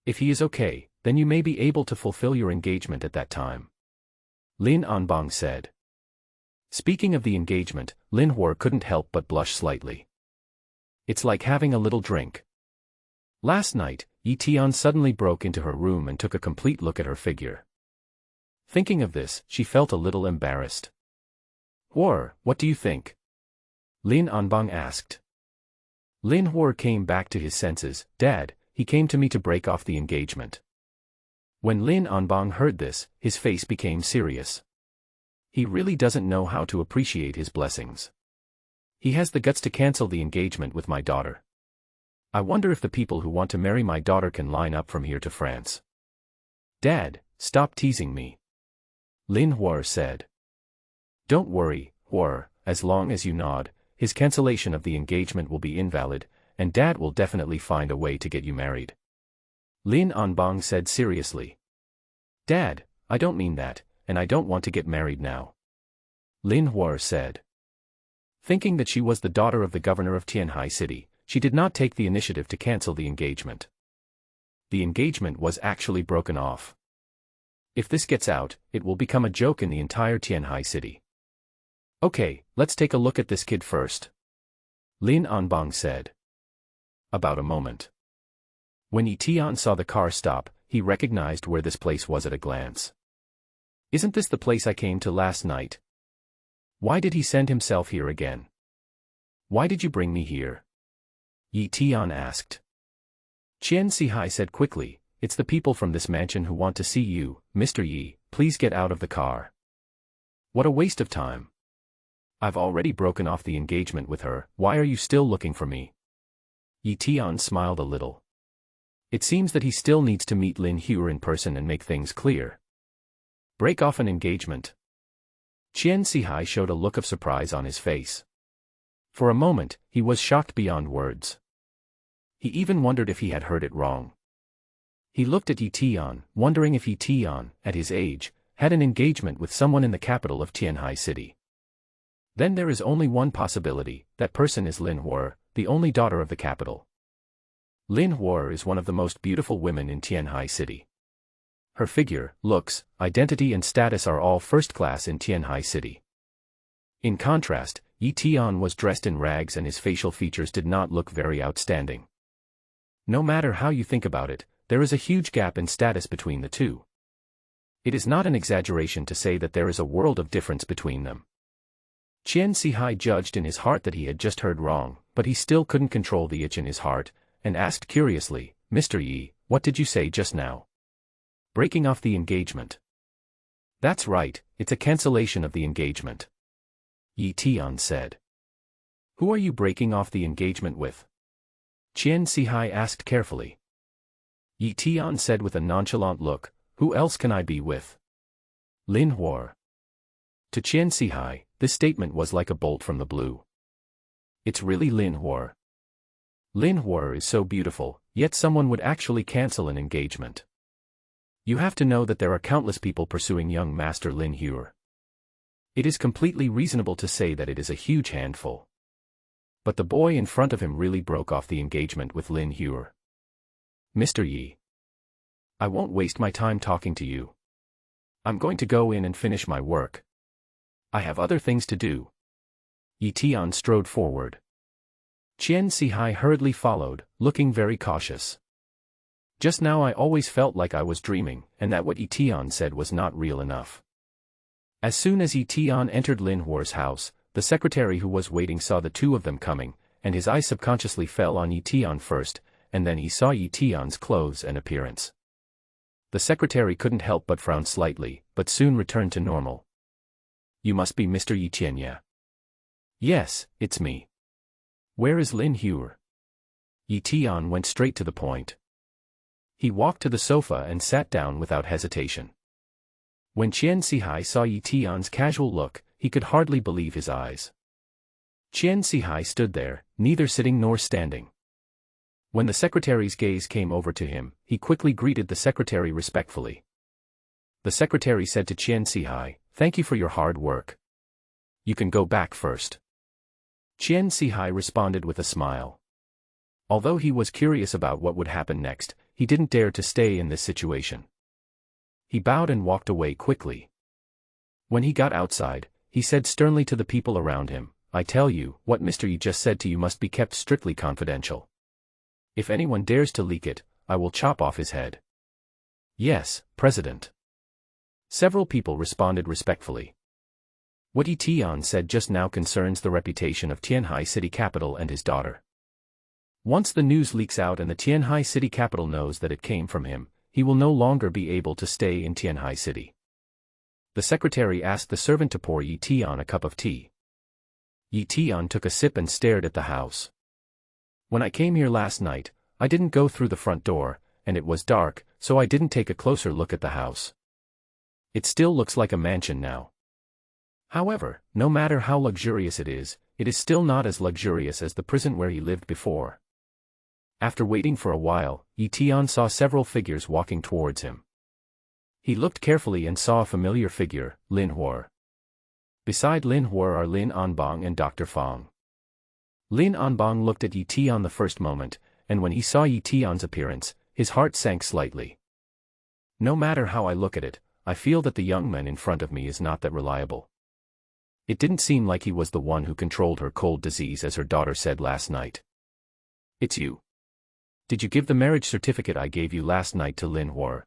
If he is okay, then you may be able to fulfill your engagement at that time. Lin Anbang said. Speaking of the engagement, Lin Hua couldn't help but blush slightly. It's like having a little drink. Last night, Eton suddenly broke into her room and took a complete look at her figure. Thinking of this, she felt a little embarrassed. Hua, what do you think? Lin Anbang asked. Lin Hua came back to his senses. Dad, he came to me to break off the engagement. When Lin Anbang heard this, his face became serious. He really doesn't know how to appreciate his blessings. He has the guts to cancel the engagement with my daughter. I wonder if the people who want to marry my daughter can line up from here to France. Dad, stop teasing me. Lin Hua said. Don't worry, Hua, as long as you nod, his cancellation of the engagement will be invalid, and Dad will definitely find a way to get you married. Lin Anbang said seriously. Dad, I don't mean that, and I don't want to get married now. Lin Hua said. Thinking that she was the daughter of the governor of Tianhai City, she did not take the initiative to cancel the engagement. The engagement was actually broken off. If this gets out, it will become a joke in the entire Tianhai City. Okay, let's take a look at this kid first. Lin Anbang said. About a moment. When Eton saw the car stop, he recognized where this place was at a glance. Isn't this the place I came to last night? Why did he send himself here again? Why did you bring me here? Eton asked. Chen Seahawk said quickly, It's the people from this mansion who want to see you, Mr. Yi, please get out of the car. What a waste of time. I've already broken off the engagement with her, why are you still looking for me? Eton smiled a little. It seems that he still needs to meet Lin Hua in person and make things clear. Break off an engagement. Chen Seahawk showed a look of surprise on his face. For a moment, he was shocked beyond words. He even wondered if he had heard it wrong. He looked at Eton, wondering if Eton, at his age, had an engagement with someone in the capital of Tianhai City. Then there is only one possibility, that person is Lin Hua, the only daughter of the capital. Lin Hua is one of the most beautiful women in Tianhai City. Her figure, looks, identity and status are all first class in Tianhai City. In contrast, Eton was dressed in rags and his facial features did not look very outstanding. No matter how you think about it, there is a huge gap in status between the two. It is not an exaggeration to say that there is a world of difference between them. Chen Seahawk judged in his heart that he had just heard wrong, but he still couldn't control the itch in his heart, and asked curiously, Mr. Yi, what did you say just now? Breaking off the engagement. That's right, it's a cancellation of the engagement. Eton said. Who are you breaking off the engagement with? Chen Seahawk asked carefully. Eton said with a nonchalant look, who else can I be with? Lin Hua. To Chen Seahawk, this statement was like a bolt from the blue. It's really Lin Hua. Lin Hua is so beautiful, yet someone would actually cancel an engagement. You have to know that there are countless people pursuing young Master Lin Hua. It is completely reasonable to say that it is a huge handful. But the boy in front of him really broke off the engagement with Lin Hua. Mr. Yi. I won't waste my time talking to you. I'm going to go in and finish my work. I have other things to do. Eton strode forward. Chen Seahawk hurriedly followed, looking very cautious. Just now I always felt like I was dreaming, and that what Eton said was not real enough. As soon as Eton entered Lin Hua's house, the secretary who was waiting saw the two of them coming, and his eyes subconsciously fell on Eton first, and then he saw Eton's clothes and appearance. The secretary couldn't help but frown slightly, but soon returned to normal. You must be Mr. Yi Qianya. Yes, it's me. Where is Lin Hua? Eton went straight to the point. He walked to the sofa and sat down without hesitation. When Chen Seahawk saw Eton's casual look, he could hardly believe his eyes. Chen Seahawk stood there, neither sitting nor standing. When the secretary's gaze came over to him, he quickly greeted the secretary respectfully. The secretary said to Chen Seahawk, "Thank you for your hard work. You can go back first." Chen Seahawk responded with a smile. Although he was curious about what would happen next, he didn't dare to stay in this situation. He bowed and walked away quickly. When he got outside, he said sternly to the people around him, "I tell you, what Mr. Yi just said to you must be kept strictly confidential. If anyone dares to leak it, I will chop off his head." "Yes, President." Several people responded respectfully. What Eton said just now concerns the reputation of Tianhai City Capital and his daughter. Once the news leaks out and the Tianhai City Capital knows that it came from him, he will no longer be able to stay in Tianhai City. The secretary asked the servant to pour Eton a cup of tea. Eton took a sip and stared at the house. "When I came here last night, I didn't go through the front door, and it was dark, so I didn't take a closer look at the house. It still looks like a mansion now. However, no matter how luxurious it is still not as luxurious as the prison where he lived before." After waiting for a while, Eton saw several figures walking towards him. He looked carefully and saw a familiar figure, Lin Hua. Beside Lin Hua are Lin Anbang and Dr. Fong. Lin Anbang looked at Eton the first moment, and when he saw Eton's appearance, his heart sank slightly. No matter how I look at it, I feel that the young man in front of me is not that reliable. It didn't seem like he was the one who controlled her cold disease as her daughter said last night. "It's you. Did you give the marriage certificate I gave you last night to Lin Hua?"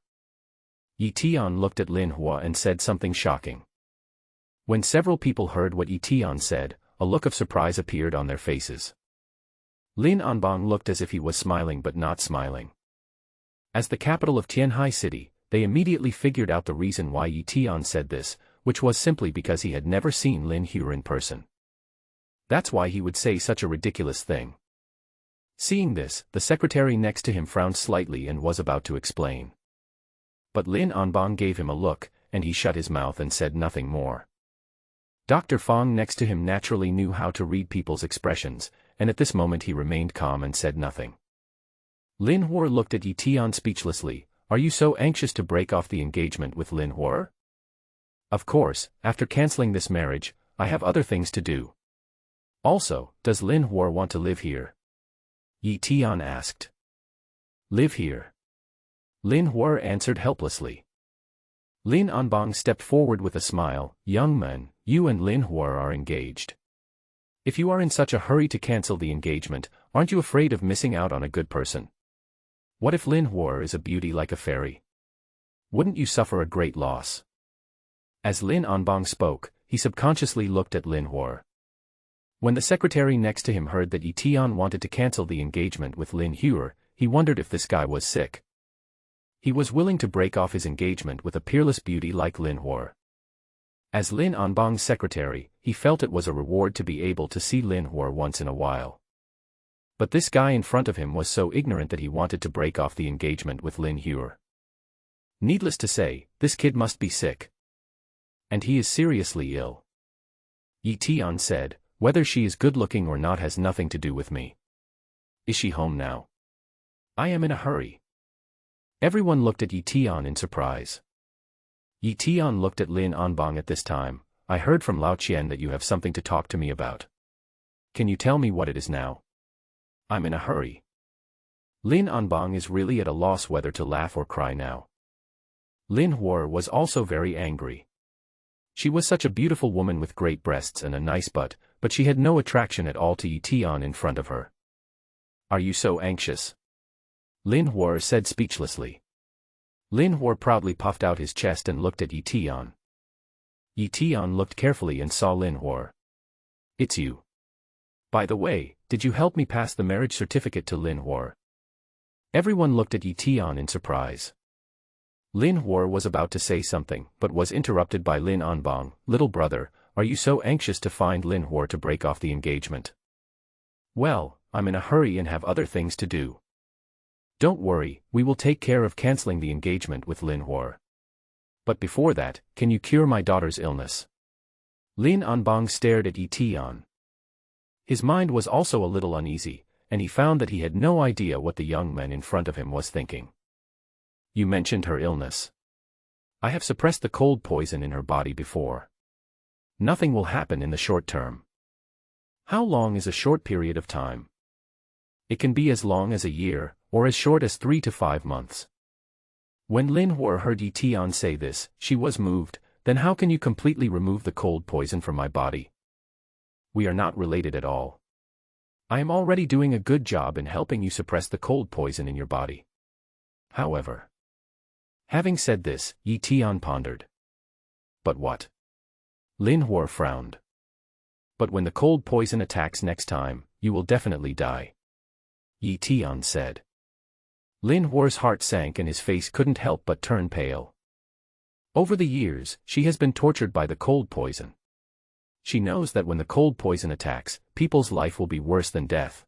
Eton looked at Lin Hua and said something shocking. When several people heard what Eton said, a look of surprise appeared on their faces. Lin Anbang looked as if he was smiling but not smiling. As the capital of Tianhai City, they immediately figured out the reason why Eton said this, which was simply because he had never seen Lin Hua in person. That's why he would say such a ridiculous thing. Seeing this, the secretary next to him frowned slightly and was about to explain. But Lin Anbang gave him a look, and he shut his mouth and said nothing more. Dr. Fong next to him naturally knew how to read people's expressions, and at this moment he remained calm and said nothing. Lin Hua looked at Eton speechlessly. Are you so anxious to break off the engagement with Lin Hua? Of course, after cancelling this marriage, I have other things to do. Also, does Lin Hua want to live here? Eton asked. Live here? Lin Hua answered helplessly. Lin Anbang stepped forward with a smile. Young man, you and Lin Hua are engaged. If you are in such a hurry to cancel the engagement, aren't you afraid of missing out on a good person? What if Lin Hua is a beauty like a fairy? Wouldn't you suffer a great loss? As Lin Anbang spoke, he subconsciously looked at Lin Hua. When the secretary next to him heard that Eton wanted to cancel the engagement with Lin Hua, he wondered if this guy was sick. He was willing to break off his engagement with a peerless beauty like Lin Hua. As Lin Anbang's secretary, he felt it was a reward to be able to see Lin Hua once in a while. But this guy in front of him was so ignorant that he wanted to break off the engagement with Lin Hua. Needless to say, this kid must be sick. And he is seriously ill. Eton said, whether she is good-looking or not has nothing to do with me. Is she home now? I am in a hurry. Everyone looked at Eton in surprise. Eton looked at Lin Anbang at this time. I heard from Lao Qian that you have something to talk to me about. Can you tell me what it is now? I'm in a hurry. Lin Anbang is really at a loss whether to laugh or cry now. Lin Hua was also very angry. She was such a beautiful woman with great breasts and a nice butt, but she had no attraction at all to Eton in front of her. Are you so anxious? Lin Hua said speechlessly. Lin Hua proudly puffed out his chest and looked at Eton. Eton looked carefully and saw Lin Hua. It's you. By the way, did you help me pass the marriage certificate to Lin Hua? Everyone looked at Eton in surprise. Lin Hua was about to say something, but was interrupted by Lin Anbang. Little brother, are you so anxious to find Lin Hua to break off the engagement? Well, I'm in a hurry and have other things to do. Don't worry, we will take care of cancelling the engagement with Lin Hua. But before that, can you cure my daughter's illness? Lin Anbang stared at Eton. His mind was also a little uneasy, and he found that he had no idea what the young man in front of him was thinking. You mentioned her illness. I have suppressed the cold poison in her body before. Nothing will happen in the short term. How long is a short period of time? It can be as long as a year, or as short as 3 to 5 months. When Lin Hua heard Eton say this, she was moved. Then how can you completely remove the cold poison from my body? We are not related at all. I am already doing a good job in helping you suppress the cold poison in your body. However. Having said this, Eton pondered. But what? Lin Hua frowned. But when the cold poison attacks next time, you will definitely die. Eton said. Lin Hua's heart sank and his face couldn't help but turn pale. Over the years, she has been tortured by the cold poison. She knows that when the cold poison attacks, people's life will be worse than death.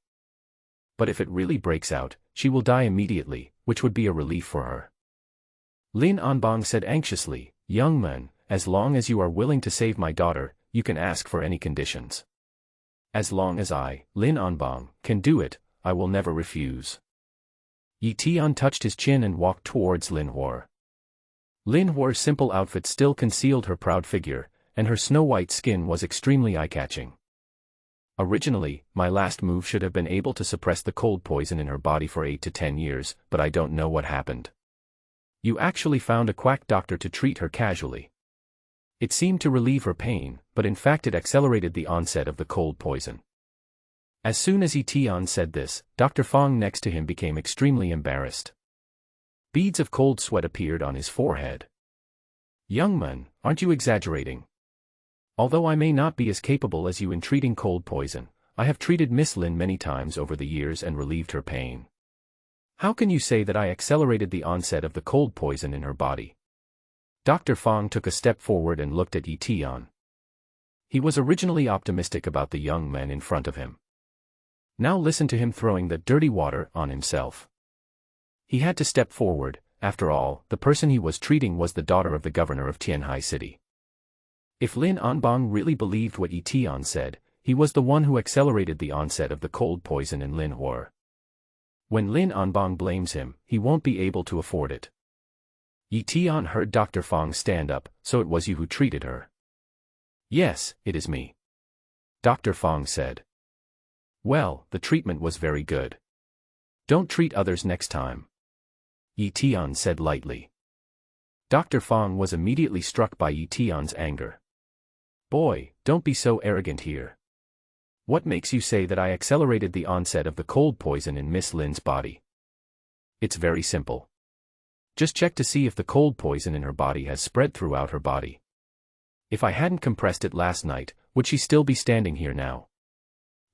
But if it really breaks out, she will die immediately, which would be a relief for her. Lin Anbang said anxiously, young man, as long as you are willing to save my daughter, you can ask for any conditions. As long as I, Lin Anbang, can do it, I will never refuse. Eton touched his chin and walked towards Lin Hua. Lin Hua's simple outfit still concealed her proud figure, and her snow-white skin was extremely eye-catching. Originally, my last move should have been able to suppress the cold poison in her body for 8 to 10 years, but I don't know what happened. You actually found a quack doctor to treat her casually. It seemed to relieve her pain, but in fact it accelerated the onset of the cold poison. As soon as Eton said this, Dr. Fong next to him became extremely embarrassed. Beads of cold sweat appeared on his forehead. Young man, aren't you exaggerating? Although I may not be as capable as you in treating cold poison, I have treated Miss Lin many times over the years and relieved her pain. How can you say that I accelerated the onset of the cold poison in her body? Dr. Fong took a step forward and looked at Eton. He was originally optimistic about the young men in front of him. Now listen to him throwing the dirty water on himself. He had to step forward. After all, the person he was treating was the daughter of the governor of Tianhai City. If Lin Anbang really believed what Eton said, he was the one who accelerated the onset of the cold poison in Lin Hua. When Lin Anbang blames him, he won't be able to afford it. Eton heard Dr. Fong stand up. So it was you who treated her? Yes, it is me. Dr. Fong said. Well, the treatment was very good. Don't treat others next time. Eton said lightly. Dr. Fong was immediately struck by Eton's anger. Boy, don't be so arrogant here. What makes you say that I accelerated the onset of the cold poison in Miss Lin's body? It's very simple. Just check to see if the cold poison in her body has spread throughout her body. If I hadn't compressed it last night, would she still be standing here now?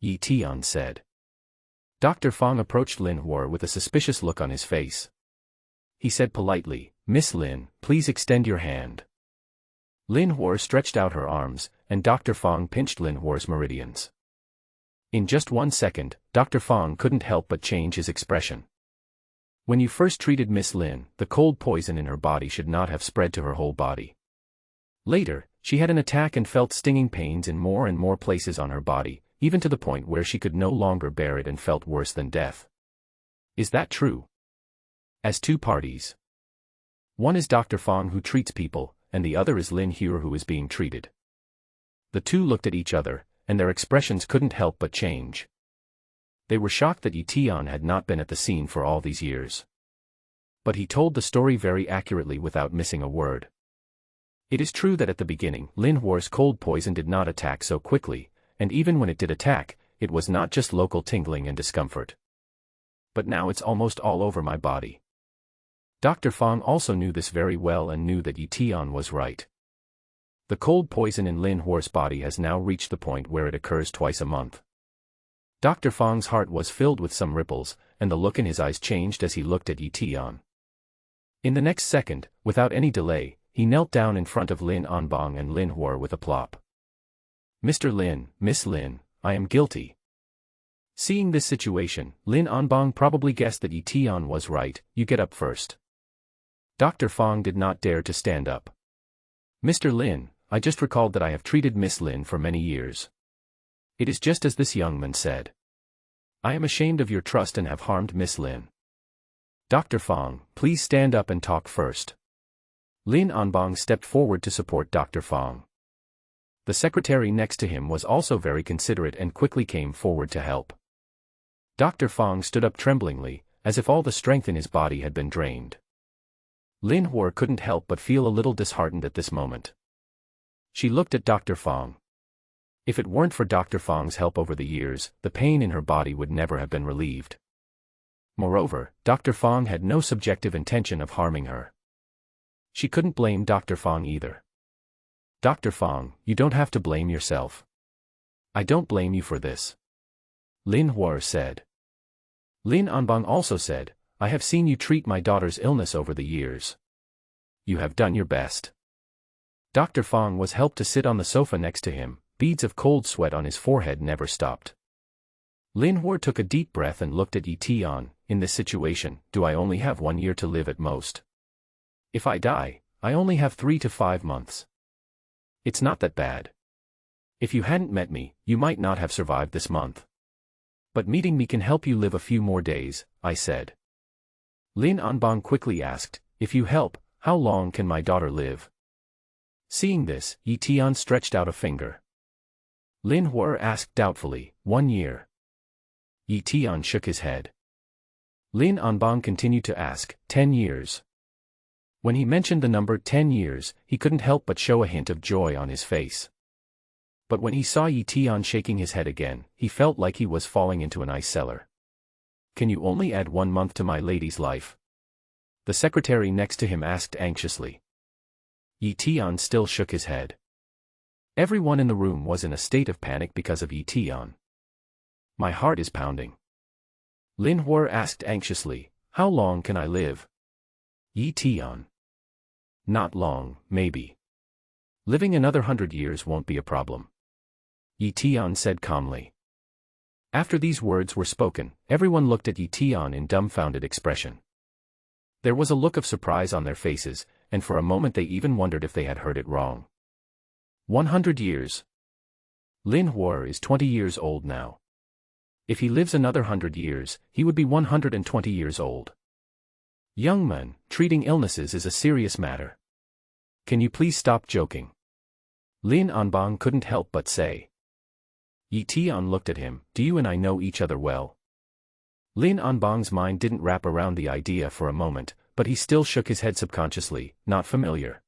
Eton said. Dr. Fong approached Lin Hua with a suspicious look on his face. He said politely, Miss Lin, please extend your hand. Lin Hua stretched out her arms, and Dr. Fong pinched Lin Hua's meridians. In just 1 second, Dr. Fong couldn't help but change his expression. When you first treated Miss Lin, the cold poison in her body should not have spread to her whole body. Later, she had an attack and felt stinging pains in more and more places on her body, even to the point where she could no longer bear it and felt worse than death. Is that true? As two parties. One is Dr. Fong who treats people, and the other is Lin Hua who is being treated. The two looked at each other, and their expressions couldn't help but change. They were shocked that Eton had not been at the scene for all these years. But he told the story very accurately without missing a word. It is true that at the beginning, Lin Hua's cold poison did not attack so quickly, and even when it did attack, it was not just local tingling and discomfort. But now it's almost all over my body. Dr. Fong also knew this very well and knew that Eton was right. The cold poison in Lin Hua's body has now reached the point where it occurs twice a month. Dr. Fong's heart was filled with some ripples, and the look in his eyes changed as he looked at Eton. In the next second, without any delay, he knelt down in front of Lin Anbang and Lin Hua with a plop. Mr. Lin, Miss Lin, I am guilty. Seeing this situation, Lin Anbang probably guessed that Eton was right. You get up first. Dr. Fong did not dare to stand up. Mr. Lin, I just recalled that I have treated Miss Lin for many years. It is just as this young man said. I am ashamed of your trust and have harmed Miss Lin. Dr. Fong, please stand up and talk first. Lin Anbang stepped forward to support Dr. Fong. The secretary next to him was also very considerate and quickly came forward to help. Dr. Fong stood up tremblingly, as if all the strength in his body had been drained. Lin Hua couldn't help but feel a little disheartened at this moment. She looked at Dr. Fong. If it weren't for Dr. Fong's help over the years, the pain in her body would never have been relieved. Moreover, Dr. Fong had no subjective intention of harming her. She couldn't blame Dr. Fong either. Dr. Fong, you don't have to blame yourself. I don't blame you for this. Lin Hua said. Lin Anbang also said, I have seen you treat my daughter's illness over the years. You have done your best. Dr. Fong was helped to sit on the sofa next to him. Beads of cold sweat on his forehead never stopped. Lin Hua took a deep breath and looked at Eton. In this situation, do I only have 1 year to live at most? If I die, I only have 3 to 5 months. It's not that bad. If you hadn't met me, you might not have survived this month. But meeting me can help you live a few more days, I said. Lin Anbang quickly asked, if you help, how long can my daughter live? Seeing this, Eton stretched out a finger. Lin Hua asked doubtfully, 1 year. Eton shook his head. Lin Anbang continued to ask, 10 years. When he mentioned the number 10 years, he couldn't help but show a hint of joy on his face. But when he saw Eton shaking his head again, he felt like he was falling into an ice cellar. Can you only add 1 month to my lady's life? The secretary next to him asked anxiously. Eton still shook his head. Everyone in the room was in a state of panic because of Eton. My heart is pounding. Lin Hua asked anxiously, how long can I live? Eton. Not long, maybe. Living another 100 years won't be a problem. Eton said calmly. After these words were spoken, everyone looked at Eton in dumbfounded expression. There was a look of surprise on their faces, and for a moment they even wondered if they had heard it wrong. 100 years. Lin Hua is 20 years old now. If he lives another 100 years, he would be 120 years old. Young man, treating illnesses is a serious matter. Can you please stop joking? Lin Anbang couldn't help but say. Eton looked at him. Do you and I know each other well? Lin Anbang's mind didn't wrap around the idea for a moment, but he still shook his head subconsciously. Not familiar.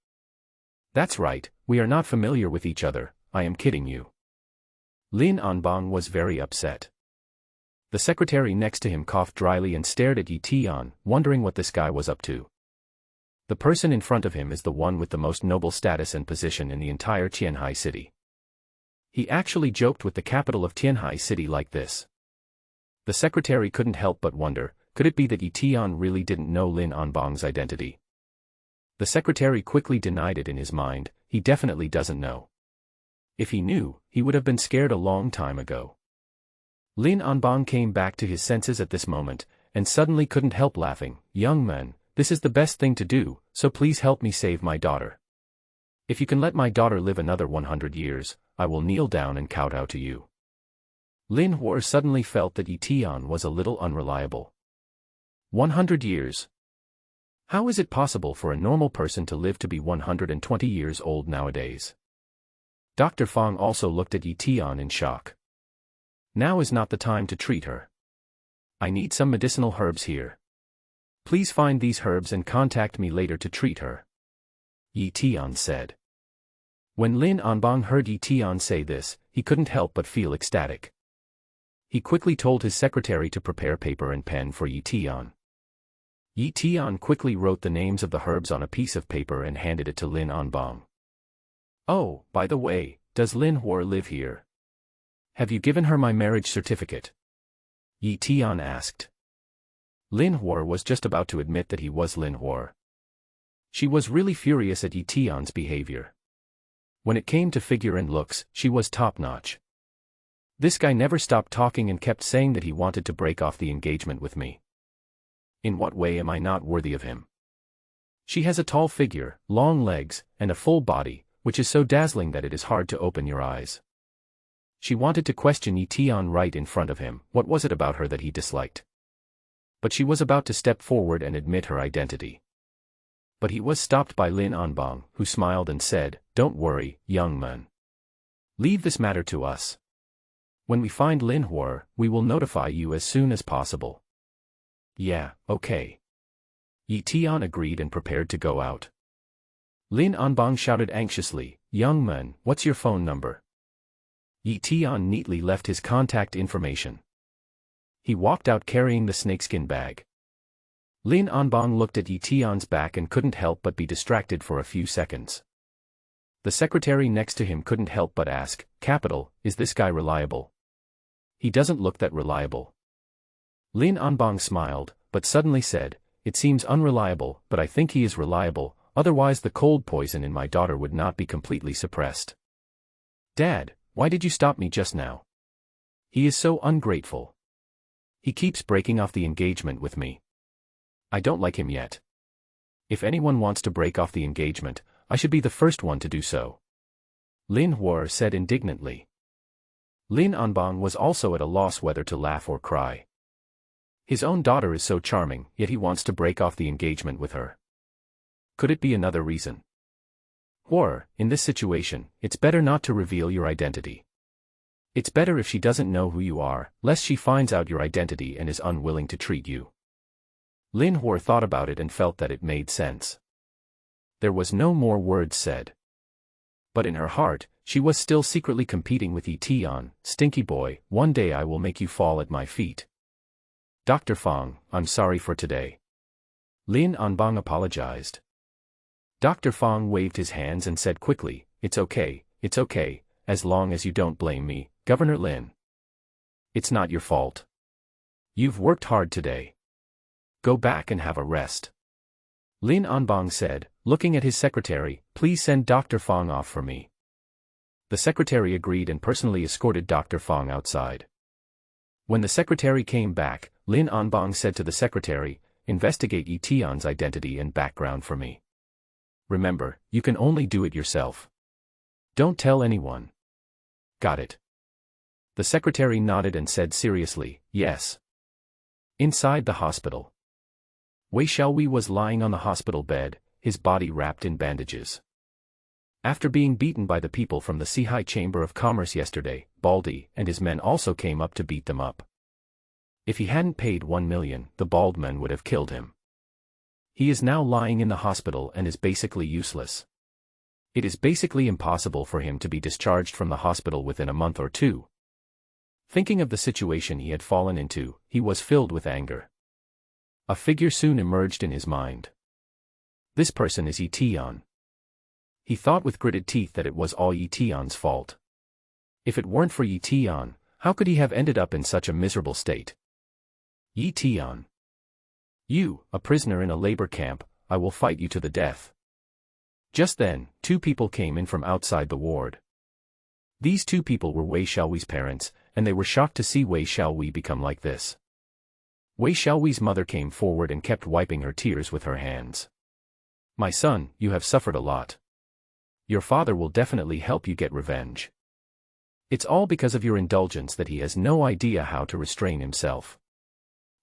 That's right, we are not familiar with each other, I am kidding you. Lin Anbang was very upset. The secretary next to him coughed dryly and stared at Eton, wondering what this guy was up to. The person in front of him is the one with the most noble status and position in the entire Tianhai city. He actually joked with the capital of Tianhai city like this. The secretary couldn't help but wonder, could it be that Eton really didn't know Lin Anbang's identity? The secretary quickly denied it in his mind, he definitely doesn't know. If he knew, he would have been scared a long time ago. Lin Anbang came back to his senses at this moment, and suddenly couldn't help laughing. Young man, this is the best thing to do, so please help me save my daughter. If you can let my daughter live another 100 years, I will kneel down and kowtow to you. Lin Hua suddenly felt that Eton was a little unreliable. 100 years. How is it possible for a normal person to live to be 120 years old nowadays? Dr. Fong also looked at Eton in shock. Now is not the time to treat her. I need some medicinal herbs here. Please find these herbs and contact me later to treat her. Eton said. When Lin Anbang heard Eton say this, he couldn't help but feel ecstatic. He quickly told his secretary to prepare paper and pen for Eton. Eton quickly wrote the names of the herbs on a piece of paper and handed it to Lin Anbang. Oh, by the way, does Lin Hua live here? Have you given her my marriage certificate? Eton asked. Lin Hua was just about to admit that he was Lin Hua. She was really furious at Eton's behavior. When it came to figure and looks, she was top-notch. This guy never stopped talking and kept saying that he wanted to break off the engagement with me. In what way am I not worthy of him? She has a tall figure, long legs, and a full body, which is so dazzling that it is hard to open your eyes. She wanted to question Eton right in front of him. What was it about her that he disliked? But she was about to step forward and admit her identity. But he was stopped by Lin Anbang, who smiled and said, "Don't worry, young man. Leave this matter to us. When we find Lin Hua, we will notify you as soon as possible." Yeah, okay. Eton agreed and prepared to go out. Lin Anbang shouted anxiously, "Young man, what's your phone number?" Eton neatly left his contact information. He walked out carrying the snakeskin bag. Lin Anbang looked at Eton's back and couldn't help but be distracted for a few seconds. The secretary next to him couldn't help but ask, "Capital, is this guy reliable?" "He doesn't look that reliable." Lin Anbang smiled, but suddenly said, "It seems unreliable, but I think he is reliable, otherwise the cold poison in my daughter would not be completely suppressed." "Dad, why did you stop me just now? He is so ungrateful. He keeps breaking off the engagement with me. I don't like him yet. If anyone wants to break off the engagement, I should be the first one to do so." Lin Hua said indignantly. Lin Anbang was also at a loss whether to laugh or cry. His own daughter is so charming, yet he wants to break off the engagement with her. Could it be another reason? Hua, in this situation, it's better not to reveal your identity. It's better if she doesn't know who you are, lest she finds out your identity and is unwilling to treat you. Lin Hua thought about it and felt that it made sense. There was no more words said. But in her heart, she was still secretly competing with Eton. "Stinky boy, one day I will make you fall at my feet." "Dr. Fong, I'm sorry for today." Lin Anbang apologized. Dr. Fong waved his hands and said quickly, it's okay, as long as you don't blame me, Governor Lin. It's not your fault. You've worked hard today. Go back and have a rest." Lin Anbang said, looking at his secretary, "Please send Dr. Fong off for me." The secretary agreed and personally escorted Dr. Fong outside. When the secretary came back, Lin Anbang said to the secretary, "Investigate Eton's identity and background for me. Remember, you can only do it yourself. Don't tell anyone." "Got it." The secretary nodded and said seriously, "Yes." Inside the hospital, Wei Xiaowei was lying on the hospital bed, his body wrapped in bandages. After being beaten by the people from the Sihai Chamber of Commerce yesterday, Baldy and his men also came up to beat them up. If he hadn't paid 1 million, the bald men would have killed him. He is now lying in the hospital and is basically useless. It is basically impossible for him to be discharged from the hospital within a month or two. Thinking of the situation he had fallen into, he was filled with anger. A figure soon emerged in his mind. This person is Eton. He thought with gritted teeth that it was all Eton's fault. If it weren't for Eton, how could he have ended up in such a miserable state? Eton. You, a prisoner in a labor camp, I will fight you to the death. Just then, 2 people came in from outside the ward. These 2 people were Wei Xiaowei's parents, and they were shocked to see Wei Xiaowei become like this. Wei Xiaowei's mother came forward and kept wiping her tears with her hands. "My son, you have suffered a lot. Your father will definitely help you get revenge. It's all because of your indulgence that he has no idea how to restrain himself.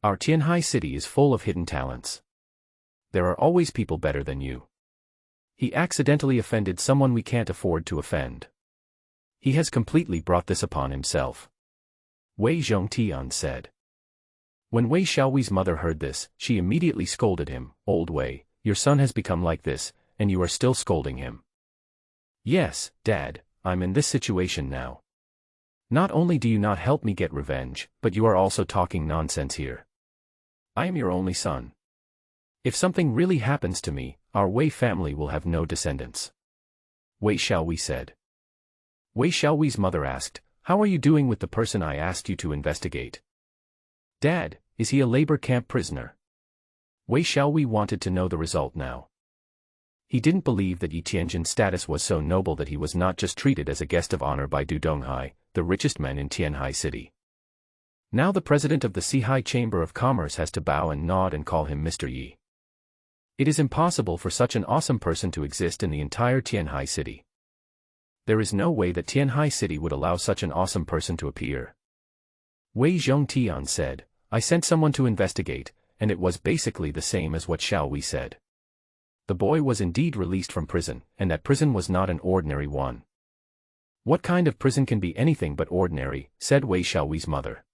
Our Tianhai city is full of hidden talents. There are always people better than you. He accidentally offended someone we can't afford to offend. He has completely brought this upon himself," Wei Zhongtian said. When Wei Xiaowei's mother heard this, she immediately scolded him, "Old Wei, your son has become like this, and you are still scolding him." "Yes, Dad, I'm in this situation now. Not only do you not help me get revenge, but you are also talking nonsense here. I am your only son. If something really happens to me, our Wei family will have no descendants," Wei Xiaowei said. Wei Xiaowei's mother asked, "How are you doing with the person I asked you to investigate?" "Dad, is he a labor camp prisoner?" Wei Xiaowei wanted to know the result now. He didn't believe that Yi Tianjin's status was so noble that he was not just treated as a guest of honor by Donghai, the richest man in Tianhai City. Now the president of the Sihai Chamber of Commerce has to bow and nod and call him Mr. Yi. It is impossible for such an awesome person to exist in the entire Tianhai City. There is no way that Tianhai City would allow such an awesome person to appear. Wei Zhongtian said, "I sent someone to investigate, and it was basically the same as what Xiaowei said. The boy was indeed released from prison, and that prison was not an ordinary one." "What kind of prison can be anything but ordinary?" said Wei Xiaowei's mother.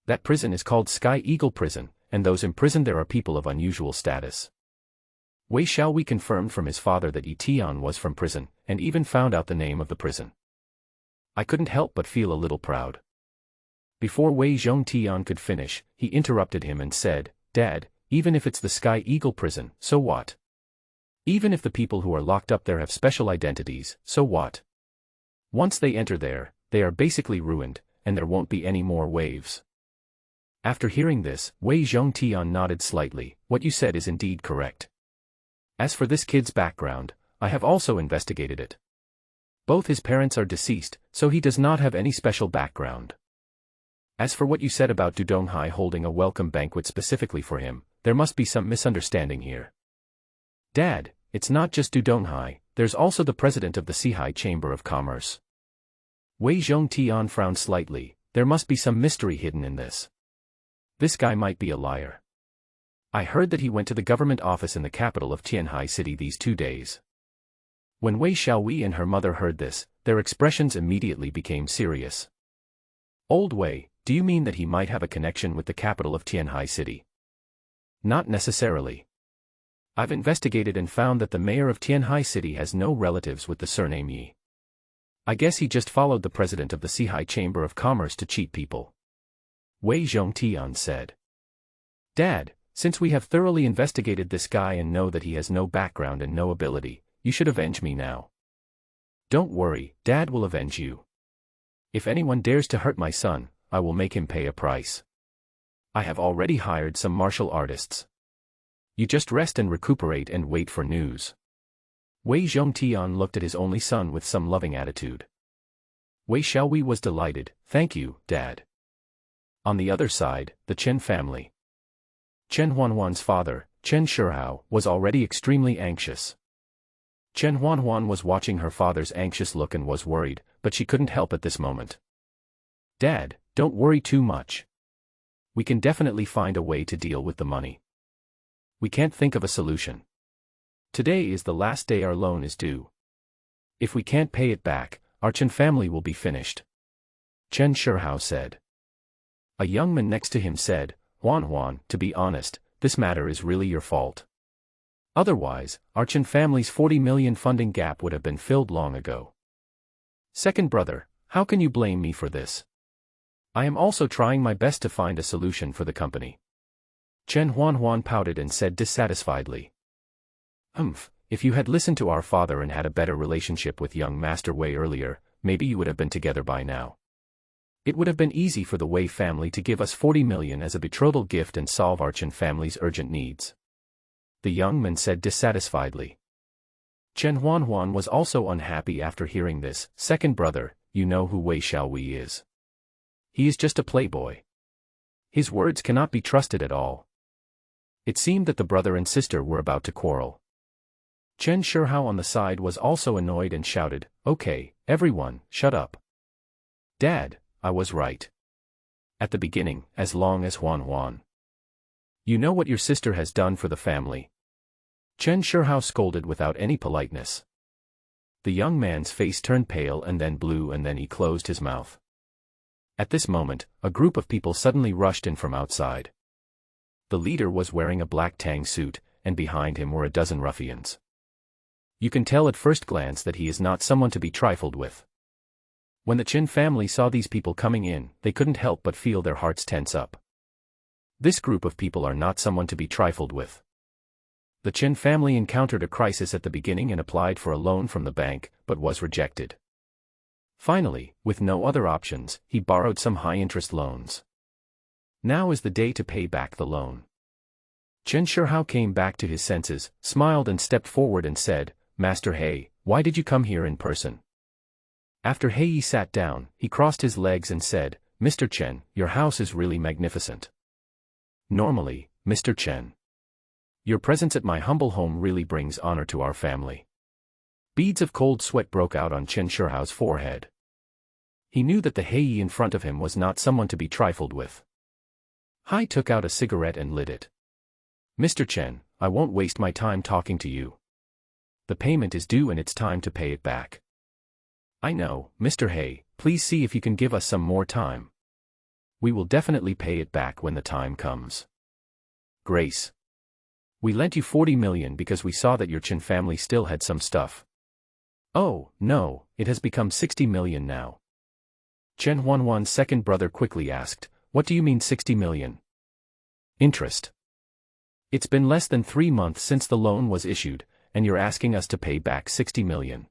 "That prison is called Sky Eagle Prison, and those imprisoned there are people of unusual status." Wei Xiaowei confirmed from his father that Eton was from prison, and even found out the name of the prison. "I couldn't help but feel a little proud." Before Wei Zhongtian could finish, he interrupted him and said, "Dad, even if it's the Sky Eagle Prison, so what? Even if the people who are locked up there have special identities, so what? Once they enter there, they are basically ruined, and there won't be any more waves." After hearing this, Wei Zhongtian nodded slightly. "What you said is indeed correct. As for this kid's background, I have also investigated it. Both his parents are deceased, so he does not have any special background. As for what you said about Donghai holding a welcome banquet specifically for him, there must be some misunderstanding here. Dad, it's not just Donghai, there's also the president of the Sihai Chamber of Commerce." Wei Zhongtian frowned slightly. There must be some mystery hidden in this. This guy might be a liar. I heard that he went to the government office in the capital of Tianhai City these 2 days. When Wei Xiaowei and her mother heard this, their expressions immediately became serious. "Old Wei, do you mean that he might have a connection with the capital of Tianhai City?" "Not necessarily. I've investigated and found that the mayor of Tianhai City has no relatives with the surname Yi. I guess he just followed the president of the Sihai Chamber of Commerce to cheat people," Wei Zhongtian said. "Dad, since we have thoroughly investigated this guy and know that he has no background and no ability, you should avenge me now." "Don't worry, Dad will avenge you. If anyone dares to hurt my son, I will make him pay a price. I have already hired some martial artists. You just rest and recuperate and wait for news." Wei Zhongtian looked at his only son with some loving attitude. Wei Xiaowei was delighted. Thank you, Dad. On the other side, the Chen family. Chen Juanjuan's father, Chen Seahawk, was already extremely anxious. Chen Juanjuan was watching her father's anxious look and was worried, but she couldn't help at this moment. Dad, don't worry too much. We can definitely find a way to deal with the money. We can't think of a solution. Today is the last day our loan is due. If we can't pay it back, our Chen family will be finished. Chen Seahawk said. A young man next to him said, Juanjuan, to be honest, this matter is really your fault. Otherwise, our Chen family's 40 million funding gap would have been filled long ago. Second brother, how can you blame me for this? I am also trying my best to find a solution for the company. Chen Juanjuan pouted and said dissatisfiedly. If you had listened to our father and had a better relationship with young Master Wei earlier, maybe you would have been together by now. It would have been easy for the Wei family to give us 40 million as a betrothal gift and solve our Chen family's urgent needs. The young man said dissatisfiedly. Chen Juanjuan was also unhappy after hearing this. Second brother, you know who Wei Xiaowei is. He is just a playboy. His words cannot be trusted at all. It seemed that the brother and sister were about to quarrel. Chen Seahawk on the side was also annoyed and shouted, Okay, everyone, shut up. Dad, I was right. At the beginning, as long as Juanjuan. You know what your sister has done for the family. Chen Seahawk scolded without any politeness. The young man's face turned pale and then blue and then he closed his mouth. At this moment, a group of people suddenly rushed in from outside. The leader was wearing a black tang suit, and behind him were a dozen ruffians. You can tell at first glance that he is not someone to be trifled with. When the Chen family saw these people coming in, they couldn't help but feel their hearts tense up. This group of people are not someone to be trifled with. The Chen family encountered a crisis at the beginning and applied for a loan from the bank, but was rejected. Finally, with no other options, he borrowed some high-interest loans. Now is the day to pay back the loan. Chen Seahawk came back to his senses, smiled and stepped forward and said, Master He, why did you come here in person? After He sat down, he crossed his legs and said, Mr. Chen, your house is really magnificent. Normally, Mr. Chen. Your presence at my humble home really brings honor to our family. Beads of cold sweat broke out on Chen Seahawk's forehead. He knew that the He in front of him was not someone to be trifled with. He took out a cigarette and lit it. Mr. Chen, I won't waste my time talking to you. The payment is due and it's time to pay it back. I know, Mr. He, please see if you can give us some more time. We will definitely pay it back when the time comes. Grace. We lent you 40 million because we saw that your Chen family still had some stuff. Oh, no, it has become 60 million now. Chen Juanjuan's second brother quickly asked, What do you mean 60 million? Interest. It's been less than 3 months since the loan was issued, and you're asking us to pay back 60 million.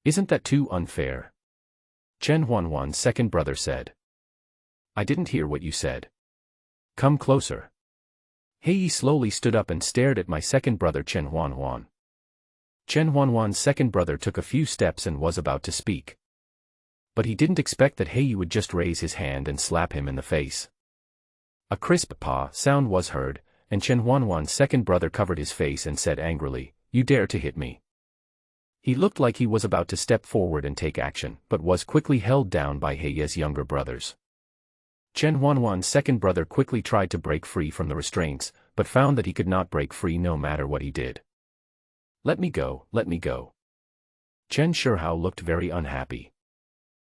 Isn't that too unfair? Chen Juanjuan's second brother said. I didn't hear what you said. Come closer. He slowly stood up and stared at my second brother Chen Juanjuan. Chen Juanjuan's second brother took a few steps and was about to speak. But he didn't expect that He would just raise his hand and slap him in the face. A crisp "pa" sound was heard, and Chen Juanjuan's second brother covered his face and said angrily, You dare to hit me. He looked like he was about to step forward and take action, but was quickly held down by He's younger brothers. Chen Juanjuan's second brother quickly tried to break free from the restraints, but found that he could not break free no matter what he did. Let me go, let me go. Chen Seahawk looked very unhappy.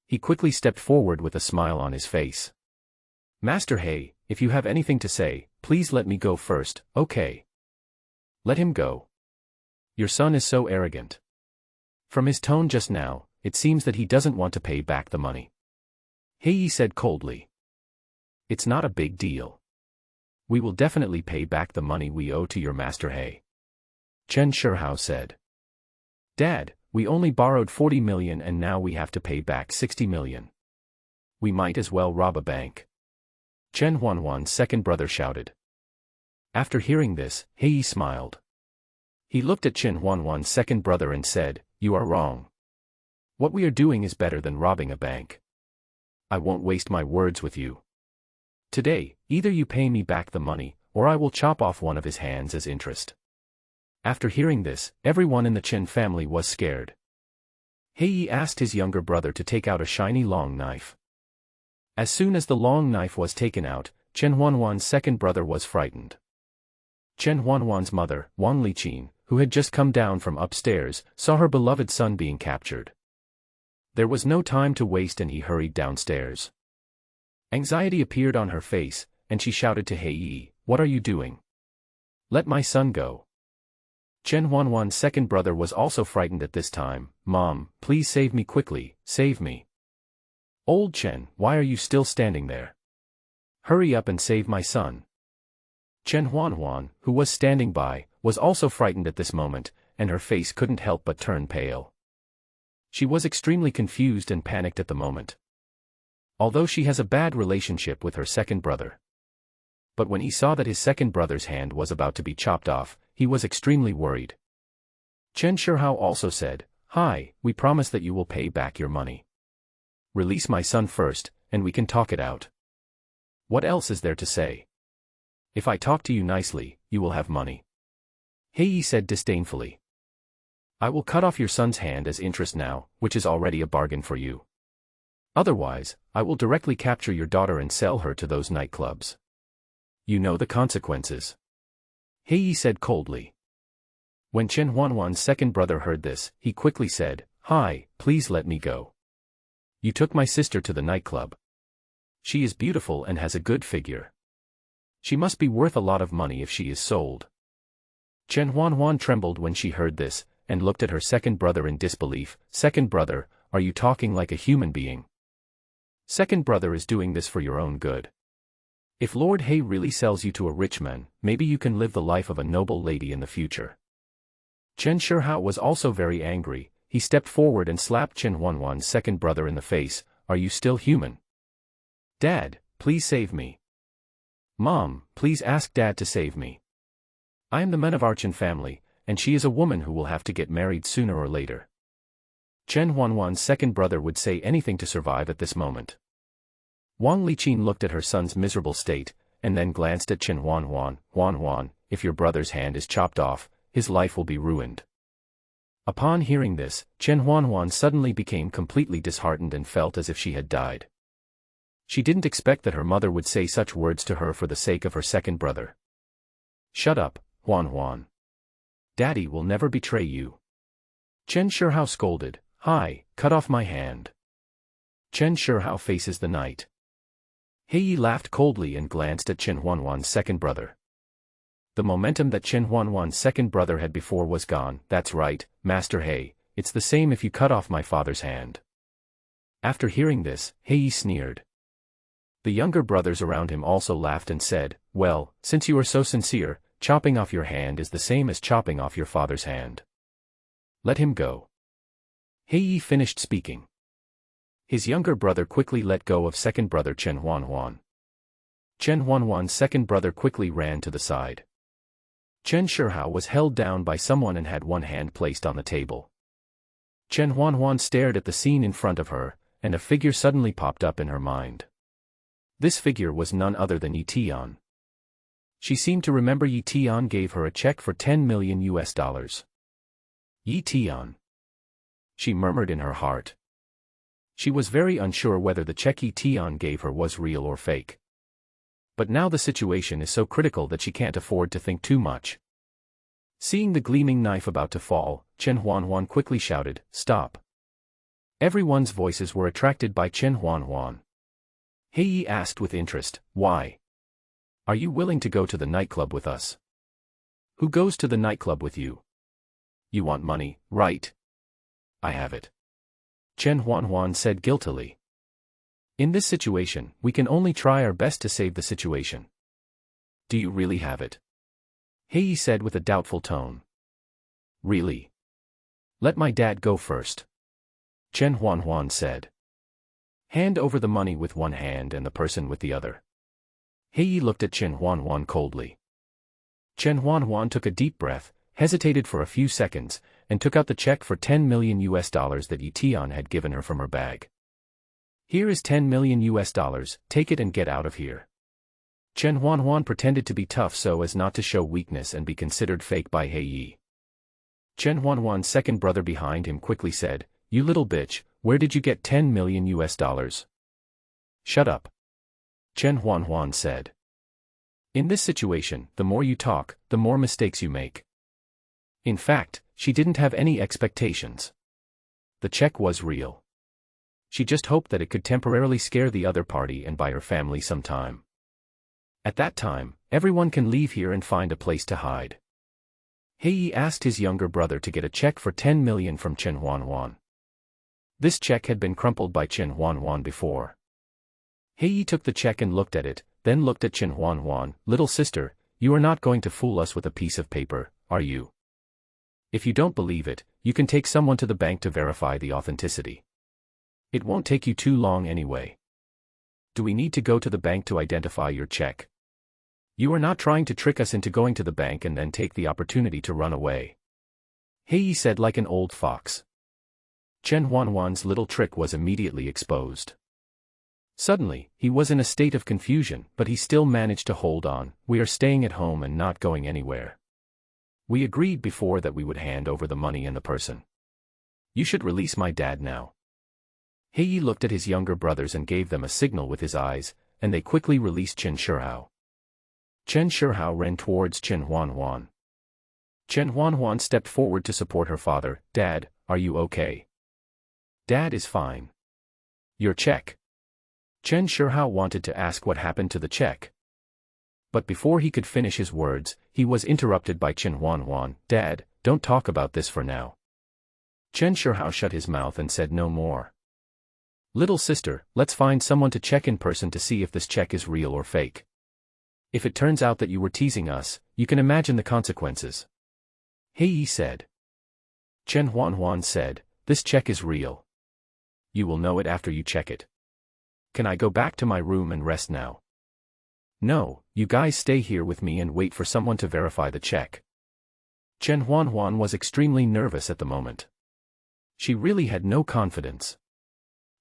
He quickly stepped forward with a smile on his face. Master He, if you have anything to say, please let me go first, okay? Let him go. Your son is so arrogant. From his tone just now, it seems that he doesn't want to pay back the money. He said coldly. It's not a big deal. We will definitely pay back the money we owe to your Master He. Chen Seahawk said. Dad, we only borrowed 40 million and now we have to pay back 60 million. We might as well rob a bank. Chen Juanjuan's second brother shouted. After hearing this, He smiled. He looked at Chen Juanjuan's second brother and said, You are wrong. What we are doing is better than robbing a bank. I won't waste my words with you. Today, either you pay me back the money, or I will chop off one of his hands as interest. After hearing this, everyone in the Chen family was scared. He asked his younger brother to take out a shiny long knife. As soon as the long knife was taken out, Chen Juanjuan's second brother was frightened. Chen Juanjuan's mother, Wang Liqin, who had just come down from upstairs, saw her beloved son being captured. There was no time to waste and he hurried downstairs. Anxiety appeared on her face, and she shouted to Hei, "What are you doing? Let my son go." Chen Juanjuan's second brother was also frightened at this time. "Mom, please save me quickly, save me. Old Chen, why are you still standing there? Hurry up and save my son." Chen Juanjuan, who was standing by, was also frightened at this moment, and her face couldn't help but turn pale. She was extremely confused and panicked at the moment. Although she has a bad relationship with her second brother. But when he saw that his second brother's hand was about to be chopped off, he was extremely worried. Chen Seahawk also said, "Hi, we promise that you will pay back your money. Release my son first, and we can talk it out. What else is there to say? If I talk to you nicely, you will have money." Hei said disdainfully. "I will cut off your son's hand as interest now, which is already a bargain for you. Otherwise, I will directly capture your daughter and sell her to those nightclubs. You know the consequences." Hei said coldly. When Chen Juanjuan's second brother heard this, he quickly said, "Hi, please let me go. You took my sister to the nightclub. She is beautiful and has a good figure. She must be worth a lot of money if she is sold." Chen Juanjuan trembled when she heard this, and looked at her second brother in disbelief. "Second brother, are you talking like a human being? Second brother is doing this for your own good. If Lord Hei really sells you to a rich man, maybe you can live the life of a noble lady in the future." Chen Seahawk was also very angry. He stepped forward and slapped Chen Juanjuan's second brother in the face. "Are you still human? Dad, please save me. Mom, please ask Dad to save me. I am the man of our Chen family, and she is a woman who will have to get married sooner or later." Chen Juanjuan's second brother would say anything to survive at this moment. Wang Liqin looked at her son's miserable state, and then glanced at Chen Juanjuan. "Juanjuan, if your brother's hand is chopped off, his life will be ruined." Upon hearing this, Chen Juanjuan suddenly became completely disheartened and felt as if she had died. She didn't expect that her mother would say such words to her for the sake of her second brother. "Shut up, Juanjuan. Daddy will never betray you." Chen Seahawk scolded. "Hi, cut off my hand." Chen Seahawk faces the night. Hei laughed coldly and glanced at Chen Juanjuan's second brother. The momentum that Chen Juanjuan's second brother had before was gone. "That's right, Master Hei, it's the same if you cut off my father's hand." After hearing this, Hei sneered. The younger brothers around him also laughed and said, "Well, since you are so sincere, chopping off your hand is the same as chopping off your father's hand. Let him go." Hei finished speaking. His younger brother quickly let go of second brother Chen Juanjuan. Chen Juanjuan's second brother quickly ran to the side. Chen Seahawk was held down by someone and had one hand placed on the table. Chen Juanjuan stared at the scene in front of her, and a figure suddenly popped up in her mind. This figure was none other than Eton. She seemed to remember Eton gave her a check for $10 million. Eton. She murmured in her heart. She was very unsure whether the check Eton gave her was real or fake. But now the situation is so critical that she can't afford to think too much. Seeing the gleaming knife about to fall, Chen Juanjuan quickly shouted, "Stop." Everyone's voices were attracted by Chen Juanjuan. Hei asked with interest, "Why? Are you willing to go to the nightclub with us?" "Who goes to the nightclub with you? You want money, right?" "I have it," Chen Juanjuan said guiltily. "In this situation, we can only try our best to save the situation." "Do you really have it?" Hei said with a doubtful tone. "Really? Let my dad go first," Chen Juanjuan said. "Hand over the money with one hand and the person with the other." Hei looked at Chen Juanjuan coldly. Chen Juanjuan took a deep breath, hesitated for a few seconds, and took out the check for $10 million that Eton had given her from her bag. Here is $10 million, take it and get out of here. Chen Juanjuan pretended to be tough so as not to show weakness and be considered fake by He. Chen Juanjuan's second brother behind him quickly said, "You little bitch, where did you get $10 million? Shut up." Chen Juanjuan said. In this situation, the more you talk, the more mistakes you make. In fact, she didn't have any expectations. The check was real. She just hoped that it could temporarily scare the other party and buy her family some time. At that time, everyone can leave here and find a place to hide. He asked his younger brother to get a check for $10 million from Chen Juanjuan. This check had been crumpled by Chen Juanjuan before. He took the check and looked at it, then looked at Chen Juanjuan. "Little sister, you are not going to fool us with a piece of paper, are you? If you don't believe it, you can take someone to the bank to verify the authenticity. It won't take you too long anyway. Do we need to go to the bank to identify your check? You are not trying to trick us into going to the bank and then take the opportunity to run away," He said like an old fox. Chen Juanjuan's little trick was immediately exposed. Suddenly, he was in a state of confusion, but he still managed to hold on. "We are staying at home and not going anywhere. We agreed before that we would hand over the money and the person. You should release my dad now." He looked at his younger brothers and gave them a signal with his eyes, and they quickly released Chen Seahawk. Chen Seahawk ran towards Chen Juanjuan. Chen Juanjuan stepped forward to support her father. "Dad, are you okay?" "Dad is fine." "Your check?" Chen Seahawk wanted to ask what happened to the check. But before he could finish his words, he was interrupted by Chen Juanjuan. "Dad, don't talk about this for now." Chen Seahawk shut his mouth and said no more. "Little sister, let's find someone to check in person to see if this check is real or fake. If it turns out that you were teasing us, you can imagine the consequences," He said. Chen Juanjuan said, "This check is real. You will know it after you check it. Can I go back to my room and rest now?" "No, you guys stay here with me and wait for someone to verify the check." Chen Juanjuan was extremely nervous at the moment. She really had no confidence.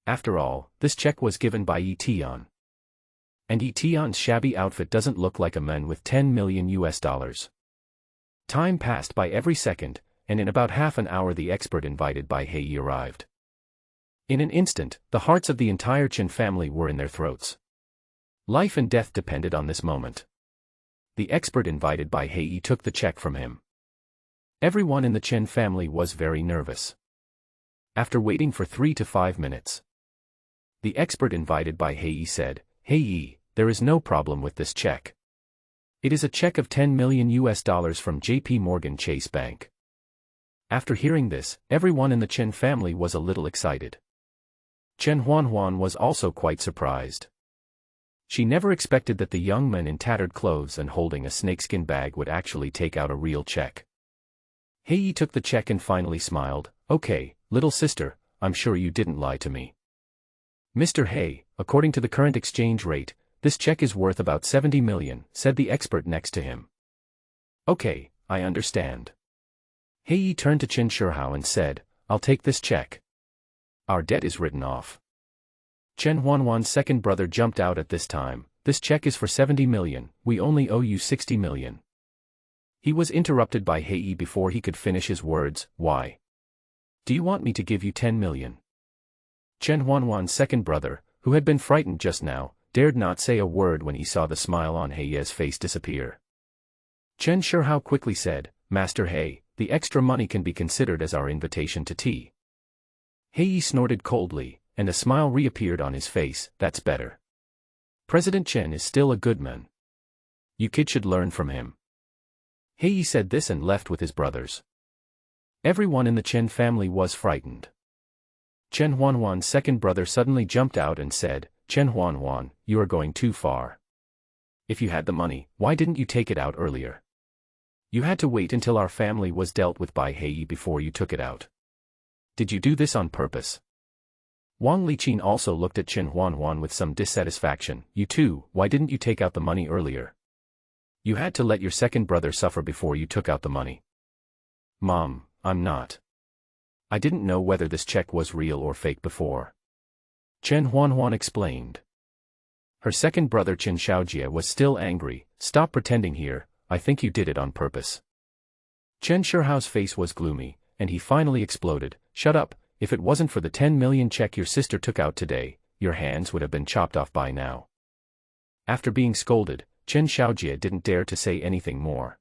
After all, this check was given by Eton. And Eton's shabby outfit doesn't look like a man with $10 million. Time passed by every second, and in about half an hour the expert invited by He arrived. In an instant, the hearts of the entire Chen family were in their throats. Life and death depended on this moment. The expert invited by He took the check from him. Everyone in the Chen family was very nervous. After waiting for 3 to 5 minutes, the expert invited by He said, "Hey, there is no problem with this check. It is a check of $10 million from JP Morgan Chase Bank." After hearing this, everyone in the Chen family was a little excited. Chen Juanjuan was also quite surprised. She never expected that the young man in tattered clothes and holding a snakeskin bag would actually take out a real check. He took the check and finally smiled. "Okay, little sister, I'm sure you didn't lie to me." "Mr. He, according to the current exchange rate, this check is worth about 70 million, said the expert next to him. "Okay, I understand." He turned to Chen Seahawk and said, "I'll take this check. Our debt is written off." Chen Juanjuan's second brother jumped out at this time. "This check is for 70 million, we only owe you 60 million. He was interrupted by He before he could finish his words. "Why? Do you want me to give you 10 million? Chen Juanjuan's second brother, who had been frightened just now, dared not say a word when he saw the smile on He's face disappear. Chen Seahawk quickly said, "Master He, the extra money can be considered as our invitation to tea." He snorted coldly, and a smile reappeared on his face. "That's better. President Chen is still a good man. You kids should learn from him." He said this and left with his brothers. Everyone in the Chen family was frightened. Chen Juanjuan's second brother suddenly jumped out and said, "Chen Juanjuan, you are going too far. If you had the money, why didn't you take it out earlier? You had to wait until our family was dealt with by He before you took it out. Did you do this on purpose?" Wang Liqin also looked at Chen Juanjuan with some dissatisfaction. "You too, why didn't you take out the money earlier? You had to let your second brother suffer before you took out the money." Mom, I'm not. I didn't know whether this check was real or fake before. Chen Juanjuan explained. Her second brother Chen Xiaojie was still angry. Stop pretending here, I think you did it on purpose. Chen Seahawk's face was gloomy, and he finally exploded. Shut up, if it wasn't for the 10 million check your sister took out today, your hands would have been chopped off by now. After being scolded, Chen Xiaojie didn't dare to say anything more.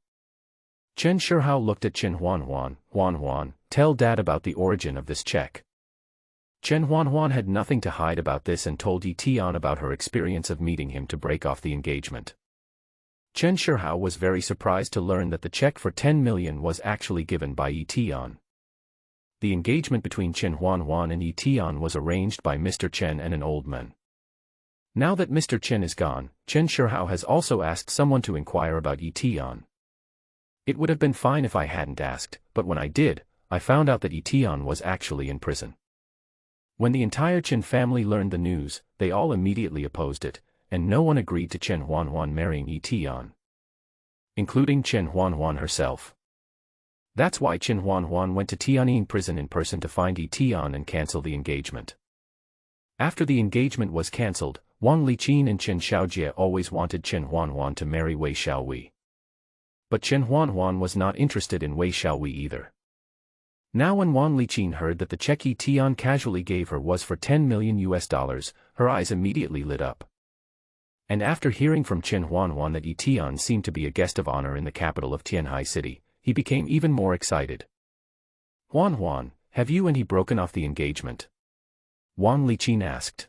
Chen Seahawk looked at Chen Juanjuan. Juanjuan, tell Dad about the origin of this check. Chen Juanjuan had nothing to hide about this and told Eton about her experience of meeting him to break off the engagement. Chen Seahawk was very surprised to learn that the check for 10 million was actually given by Eton. The engagement between Chen Juanjuan and Eton was arranged by Mr. Chen and an old man. Now that Mr. Chen is gone, Chen Seahawk has also asked someone to inquire about Eton. It would have been fine if I hadn't asked, but when I did, I found out that Eton was actually in prison. When the entire Chen family learned the news, they all immediately opposed it, and no one agreed to Chen Juanjuan marrying Eton, including Chen Juanjuan herself. That's why Chen Juanjuan went to Tianjin prison in person to find Eton and cancel the engagement. After the engagement was cancelled, Wang Liqin and Chen Xiaojie always wanted Chen Juanjuan to marry Wei Xiaowei. But Chen Juanjuan was not interested in Wei Xiaowei either. Now when Wang Liqin heard that the check Eton casually gave her was for $10 million, her eyes immediately lit up. And after hearing from Chen Juanjuan that Eton seemed to be a guest of honor in the capital of Donghai city, he became even more excited. Juanjuan, have you and he broken off the engagement? Wang Liqin asked.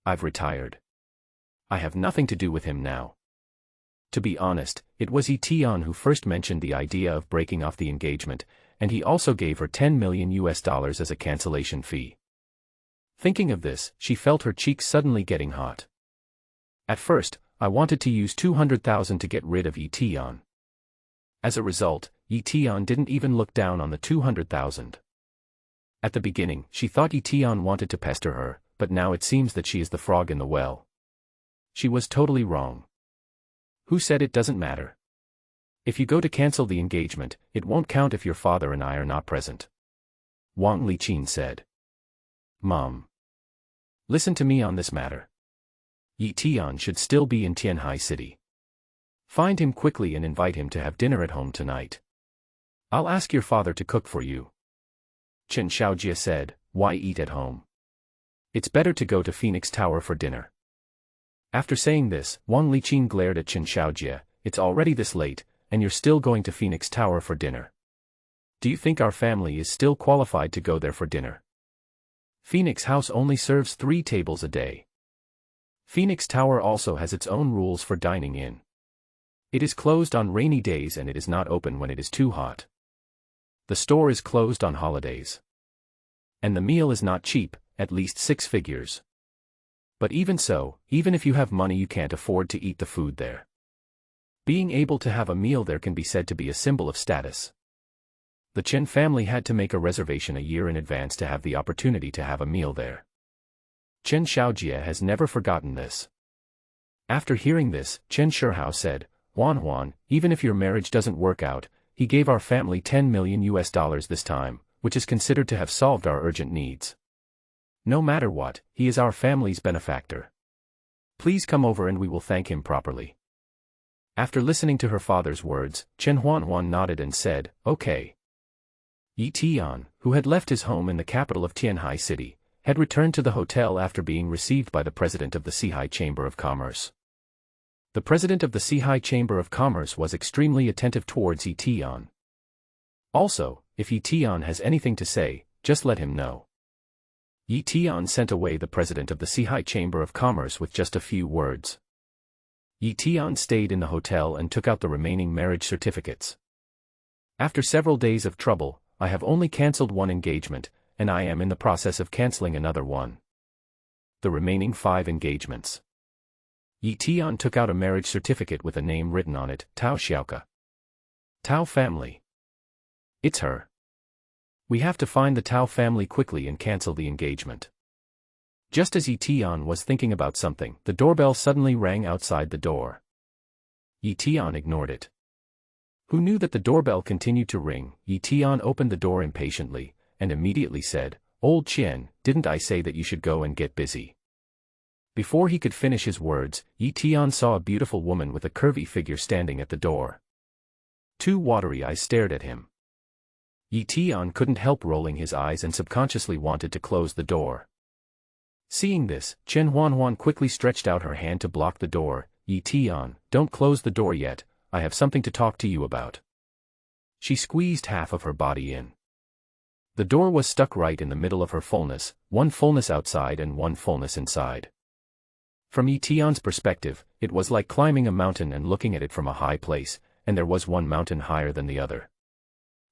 I've retired. I have nothing to do with him now. To be honest, it was Eton who first mentioned the idea of breaking off the engagement, and he also gave her $10 million as a cancellation fee. Thinking of this, she felt her cheeks suddenly getting hot. At first, I wanted to use 200,000 to get rid of Eton. As a result, Eton didn't even look down on the 200,000. At the beginning, she thought Eton wanted to pester her, but now it seems that she is the frog in the well. She was totally wrong. Who said it doesn't matter? If you go to cancel the engagement, it won't count if your father and I are not present. Wang Liqin said. Mom. Listen to me on this matter. Eton should still be in Donghai city. Find him quickly and invite him to have dinner at home tonight. I'll ask your father to cook for you. Chen Xiaojie said, why eat at home? It's better to go to Phoenix Tower for dinner. After saying this, Wang Liqin glared at Chen Xiaojie. It's already this late, and you're still going to Phoenix Tower for dinner. Do you think our family is still qualified to go there for dinner? Phoenix House only serves 3 tables a day. Phoenix Tower also has its own rules for dining in. It is closed on rainy days and it is not open when it is too hot. The store is closed on holidays. And the meal is not cheap, at least 6 figures. But even so, even if you have money you can't afford to eat the food there. Being able to have a meal there can be said to be a symbol of status. The Chen family had to make a reservation a year in advance to have the opportunity to have a meal there. Chen Xiaojie has never forgotten this. After hearing this, Chen Seahawk said, Juanjuan, even if your marriage doesn't work out, he gave our family $10 million this time, which is considered to have solved our urgent needs. No matter what, he is our family's benefactor. Please come over and we will thank him properly. After listening to her father's words, Chen Juanjuan nodded and said, okay. Eton, who had left his home in the capital of Donghai city, had returned to the hotel after being received by the president of the Shanghai Chamber of Commerce. The president of the Shanghai Chamber of Commerce was extremely attentive towards Eton. Also, if Eton has anything to say, just let him know. Eton sent away the president of the Shanghai Chamber of Commerce with just a few words. Eton stayed in the hotel and took out the remaining marriage certificates. After several days of trouble, I have only cancelled 1 engagement, and I am in the process of cancelling another one. The remaining 5 engagements. Eton took out a marriage certificate with a name written on it, Tao Xiaoka. Tao family. It's her. We have to find the Tao family quickly and cancel the engagement. Just as Eton was thinking about something, the doorbell suddenly rang outside the door. Eton ignored it. Who knew that the doorbell continued to ring? Eton opened the door impatiently, and immediately said, "Old Chen, didn't I say that you should go and get busy?" Before he could finish his words, Eton saw a beautiful woman with a curvy figure standing at the door. Two watery eyes stared at him. Eton couldn't help rolling his eyes and subconsciously wanted to close the door. Seeing this, Chen Juanjuan quickly stretched out her hand to block the door. "Eton, don't close the door yet, I have something to talk to you about." She squeezed half of her body in. The door was stuck right in the middle of her fullness, one fullness outside and one fullness inside. From Eton's perspective, it was like climbing a mountain and looking at it from a high place, and there was one mountain higher than the other.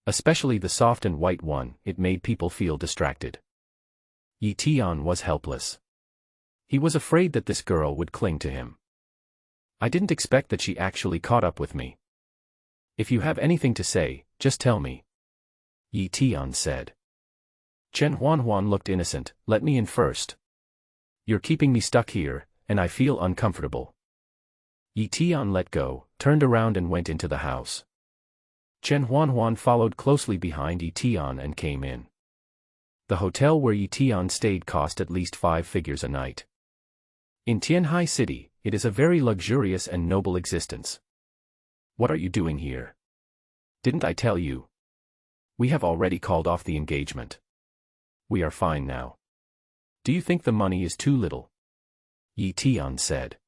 Especially the soft and white one, it made people feel distracted. Eton was helpless. He was afraid that this girl would cling to him. "I didn't expect that she actually caught up with me. If you have anything to say, just tell me," Eton said. Chen Juanjuan looked innocent. "Let me in first. You're keeping me stuck here, and I feel uncomfortable." Eton let go, turned around and went into the house. Chen Juanjuan followed closely behind Eton and came in. The hotel where Eton stayed cost at least 5 figures a night. In Donghai City, it is a very luxurious and noble existence. "What are you doing here? Didn't I tell you? We have already called off the engagement. We are fine now. Do you think the money is too little?" Eton said.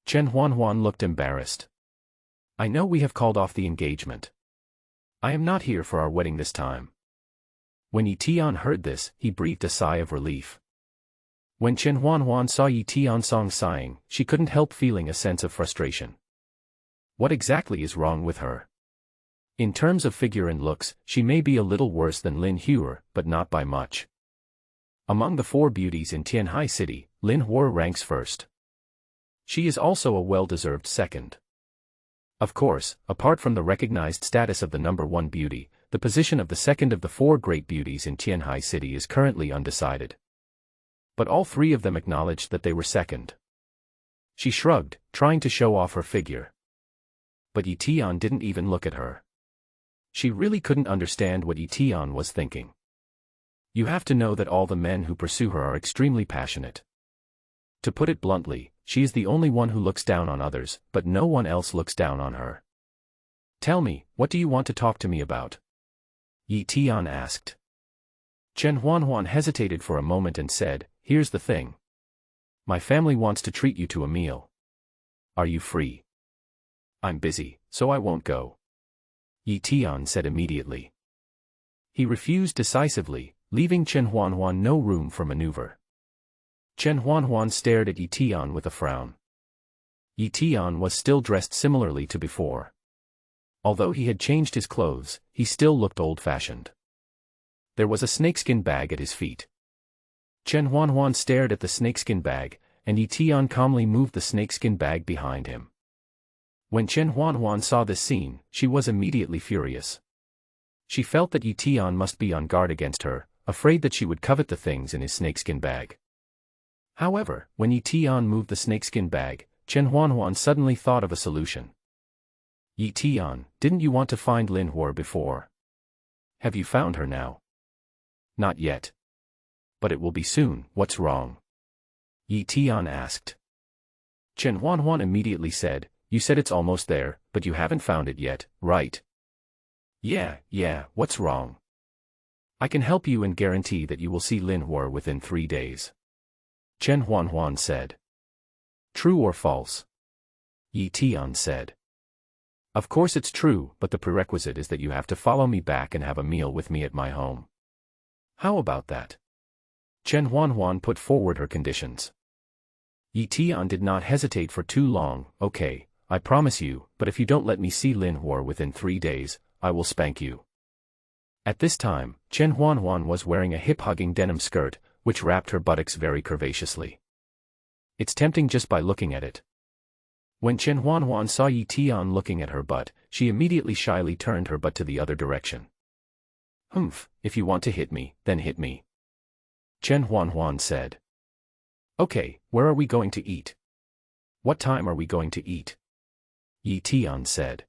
Chen Juanjuan looked embarrassed. "I know we have called off the engagement. I am not here for our wedding this time." When Eton heard this, he breathed a sigh of relief. When Chen Juanjuan saw Eton sighing, she couldn't help feeling a sense of frustration. What exactly is wrong with her? In terms of figure and looks, she may be a little worse than Lin Hua, but not by much. Among the 4 beauties in Donghai City, Lin Hua ranks first. She is also a well-deserved second. Of course, apart from the recognized status of the number 1 beauty, the position of the second of the 4 great beauties in Donghai City is currently undecided. But all 3 of them acknowledged that they were second. She shrugged, trying to show off her figure. But Eton didn't even look at her. She really couldn't understand what Eton was thinking. You have to know that all the men who pursue her are extremely passionate. To put it bluntly, she is the only one who looks down on others, but no one else looks down on her. "Tell me, what do you want to talk to me about?" Eton asked. Chen Juanjuan hesitated for a moment and said, "Here's the thing. My family wants to treat you to a meal. Are you free?" "I'm busy, so I won't go," Eton said immediately. He refused decisively, leaving Chen Juanjuan no room for maneuver. Chen Juanjuan stared at Eton with a frown. Eton was still dressed similarly to before. Although he had changed his clothes, he still looked old-fashioned. There was a snakeskin bag at his feet. Chen Juanjuan stared at the snakeskin bag, and Eton calmly moved the snakeskin bag behind him. When Chen Juanjuan saw this scene, she was immediately furious. She felt that Eton must be on guard against her, afraid that she would covet the things in his snakeskin bag. However, when Eton moved the snakeskin bag, Chen Juanjuan suddenly thought of a solution. "Eton, didn't you want to find Lin Hua before? Have you found her now?" "Not yet. But it will be soon. What's wrong?" Eton asked. Chen Juanjuan immediately said, "You said it's almost there, but you haven't found it yet, right?" Yeah, what's wrong?" "I can help you and guarantee that you will see Lin Hua within 3 days." Chen Juanjuan said. "True or false?" Eton said. "Of course it's true, but the prerequisite is that you have to follow me back and have a meal with me at my home. How about that?" Chen Juanjuan put forward her conditions. Eton did not hesitate for too long. "Okay, I promise you, but if you don't let me see Lin Hua within 3 days, I will spank you." At this time, Chen Juanjuan was wearing a hip-hugging denim skirt, which wrapped her buttocks very curvaceously. It's tempting just by looking at it. When Chen Juanjuan saw Eton looking at her butt, she immediately shyly turned her butt to the other direction. "Humph, if you want to hit me, then hit me," Chen Juanjuan said. "Okay, where are we going to eat? What time are we going to eat?" Eton said.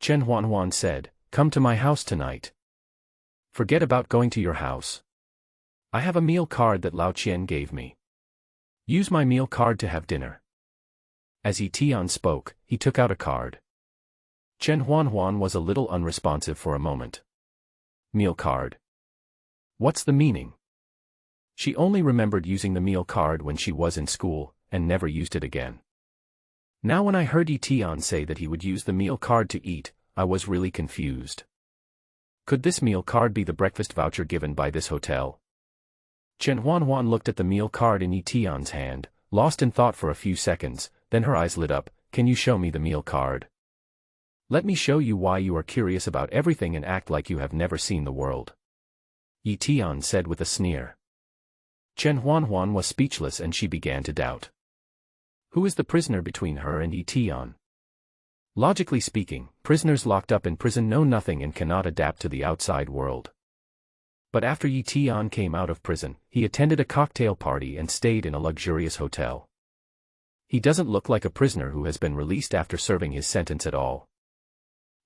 Chen Juanjuan said, "Come to my house tonight. Forget about going to your house. I have a meal card that Lao Qian gave me. Use my meal card to have dinner." As Eton spoke, he took out a card. Chen Juanjuan was a little unresponsive for a moment. Meal card. What's the meaning? She only remembered using the meal card when she was in school, and never used it again. Now when I heard Eton say that he would use the meal card to eat, I was really confused. Could this meal card be the breakfast voucher given by this hotel? Chen Juanjuan looked at the meal card in Eton's hand, lost in thought for a few seconds, then her eyes lit up. "Can you show me the meal card? Let me show you why you are curious about everything and act like you have never seen the world," Eton said with a sneer. Chen Juanjuan was speechless and she began to doubt. Who is the prisoner between her and Eton? Logically speaking, prisoners locked up in prison know nothing and cannot adapt to the outside world. But after Eton came out of prison, he attended a cocktail party and stayed in a luxurious hotel. He doesn't look like a prisoner who has been released after serving his sentence at all.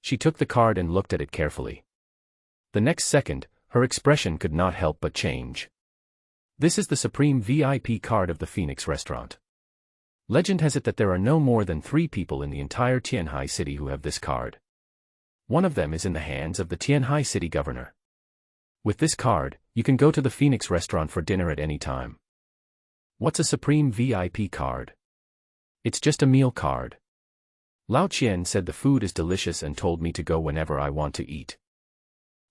She took the card and looked at it carefully. The next second, her expression could not help but change. This is the Supreme VIP card of the Phoenix restaurant. Legend has it that there are no more than 3 people in the entire Tianhai city who have this card. One of them is in the hands of the Tianhai city governor. With this card, you can go to the Phoenix restaurant for dinner at any time. What's a Supreme VIP card? It's just a meal card. Lao Qian said the food is delicious and told me to go whenever I want to eat.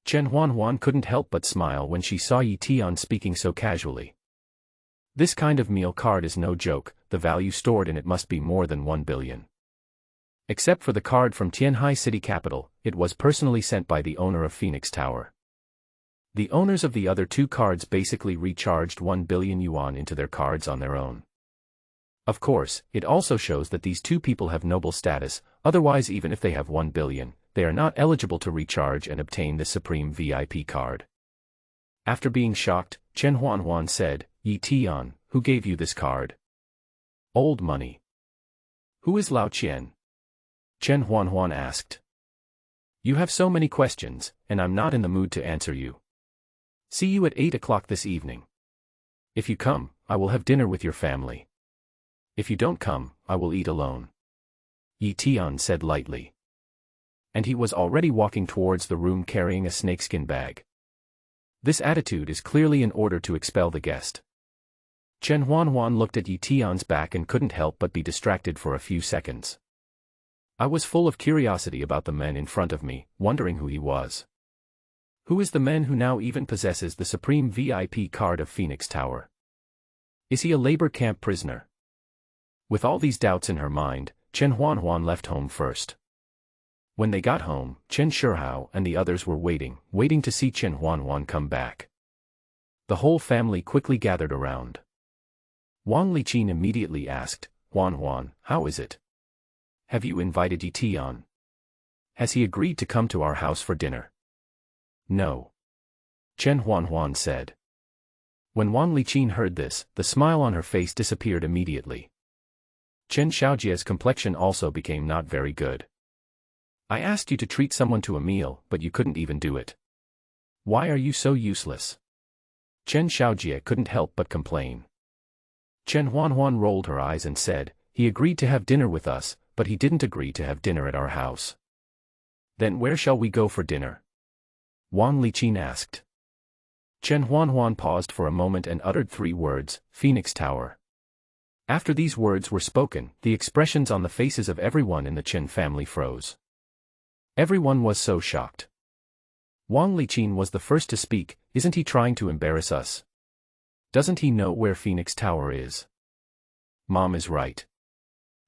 Chen Juanjuan couldn't help but smile when she saw Eton speaking so casually. This kind of meal card is no joke, the value stored in it must be more than 1 billion. Except for the card from Tianhai city capital, it was personally sent by the owner of Phoenix Tower. The owners of the other 2 cards basically recharged 1 billion yuan into their cards on their own. Of course, it also shows that these 2 people have noble status, otherwise even if they have 1 billion, they are not eligible to recharge and obtain this Supreme VIP card. After being shocked, Chen Juanjuan said, "Eton, who gave you this card?" "Old money." "Who is Lao Qian?" Chen Juanjuan asked. "You have so many questions, and I'm not in the mood to answer you. See you at 8 o'clock this evening. If you come, I will have dinner with your family. If you don't come, I will eat alone," Eton said lightly. And he was already walking towards the room carrying a snakeskin bag. This attitude is clearly in order to expel the guest. Chen Juanjuan looked at Eton's back and couldn't help but be distracted for a few seconds. I was full of curiosity about the man in front of me, wondering who he was. Who is the man who now even possesses the Supreme VIP card of Phoenix Tower? Is he a labor camp prisoner? With all these doubts in her mind, Chen Juanjuan left home first. When they got home, Chen Seahawk and the others were waiting to see Chen Juanjuan come back. The whole family quickly gathered around. Wang Liqin immediately asked, "Juanjuan, how is it? Have you invited Eton? Has he agreed to come to our house for dinner?" "No," Chen Juanjuan said. When Wang Liqin heard this, the smile on her face disappeared immediately. Chen Xiaojia's complexion also became not very good. "I asked you to treat someone to a meal, but you couldn't even do it. Why are you so useless?" Chen Xiaojia couldn't help but complain. Chen Juanjuan rolled her eyes and said, "He agreed to have dinner with us, but he didn't agree to have dinner at our house." "Then where shall we go for dinner?" Wang Liqin asked. Chen Juanjuan paused for a moment and uttered 3 words, "Phoenix Tower." After these words were spoken, the expressions on the faces of everyone in the Chen family froze. Everyone was so shocked. Wang Liqin was the first to speak. "Isn't he trying to embarrass us? Doesn't he know where Phoenix Tower is?" "Mom is right.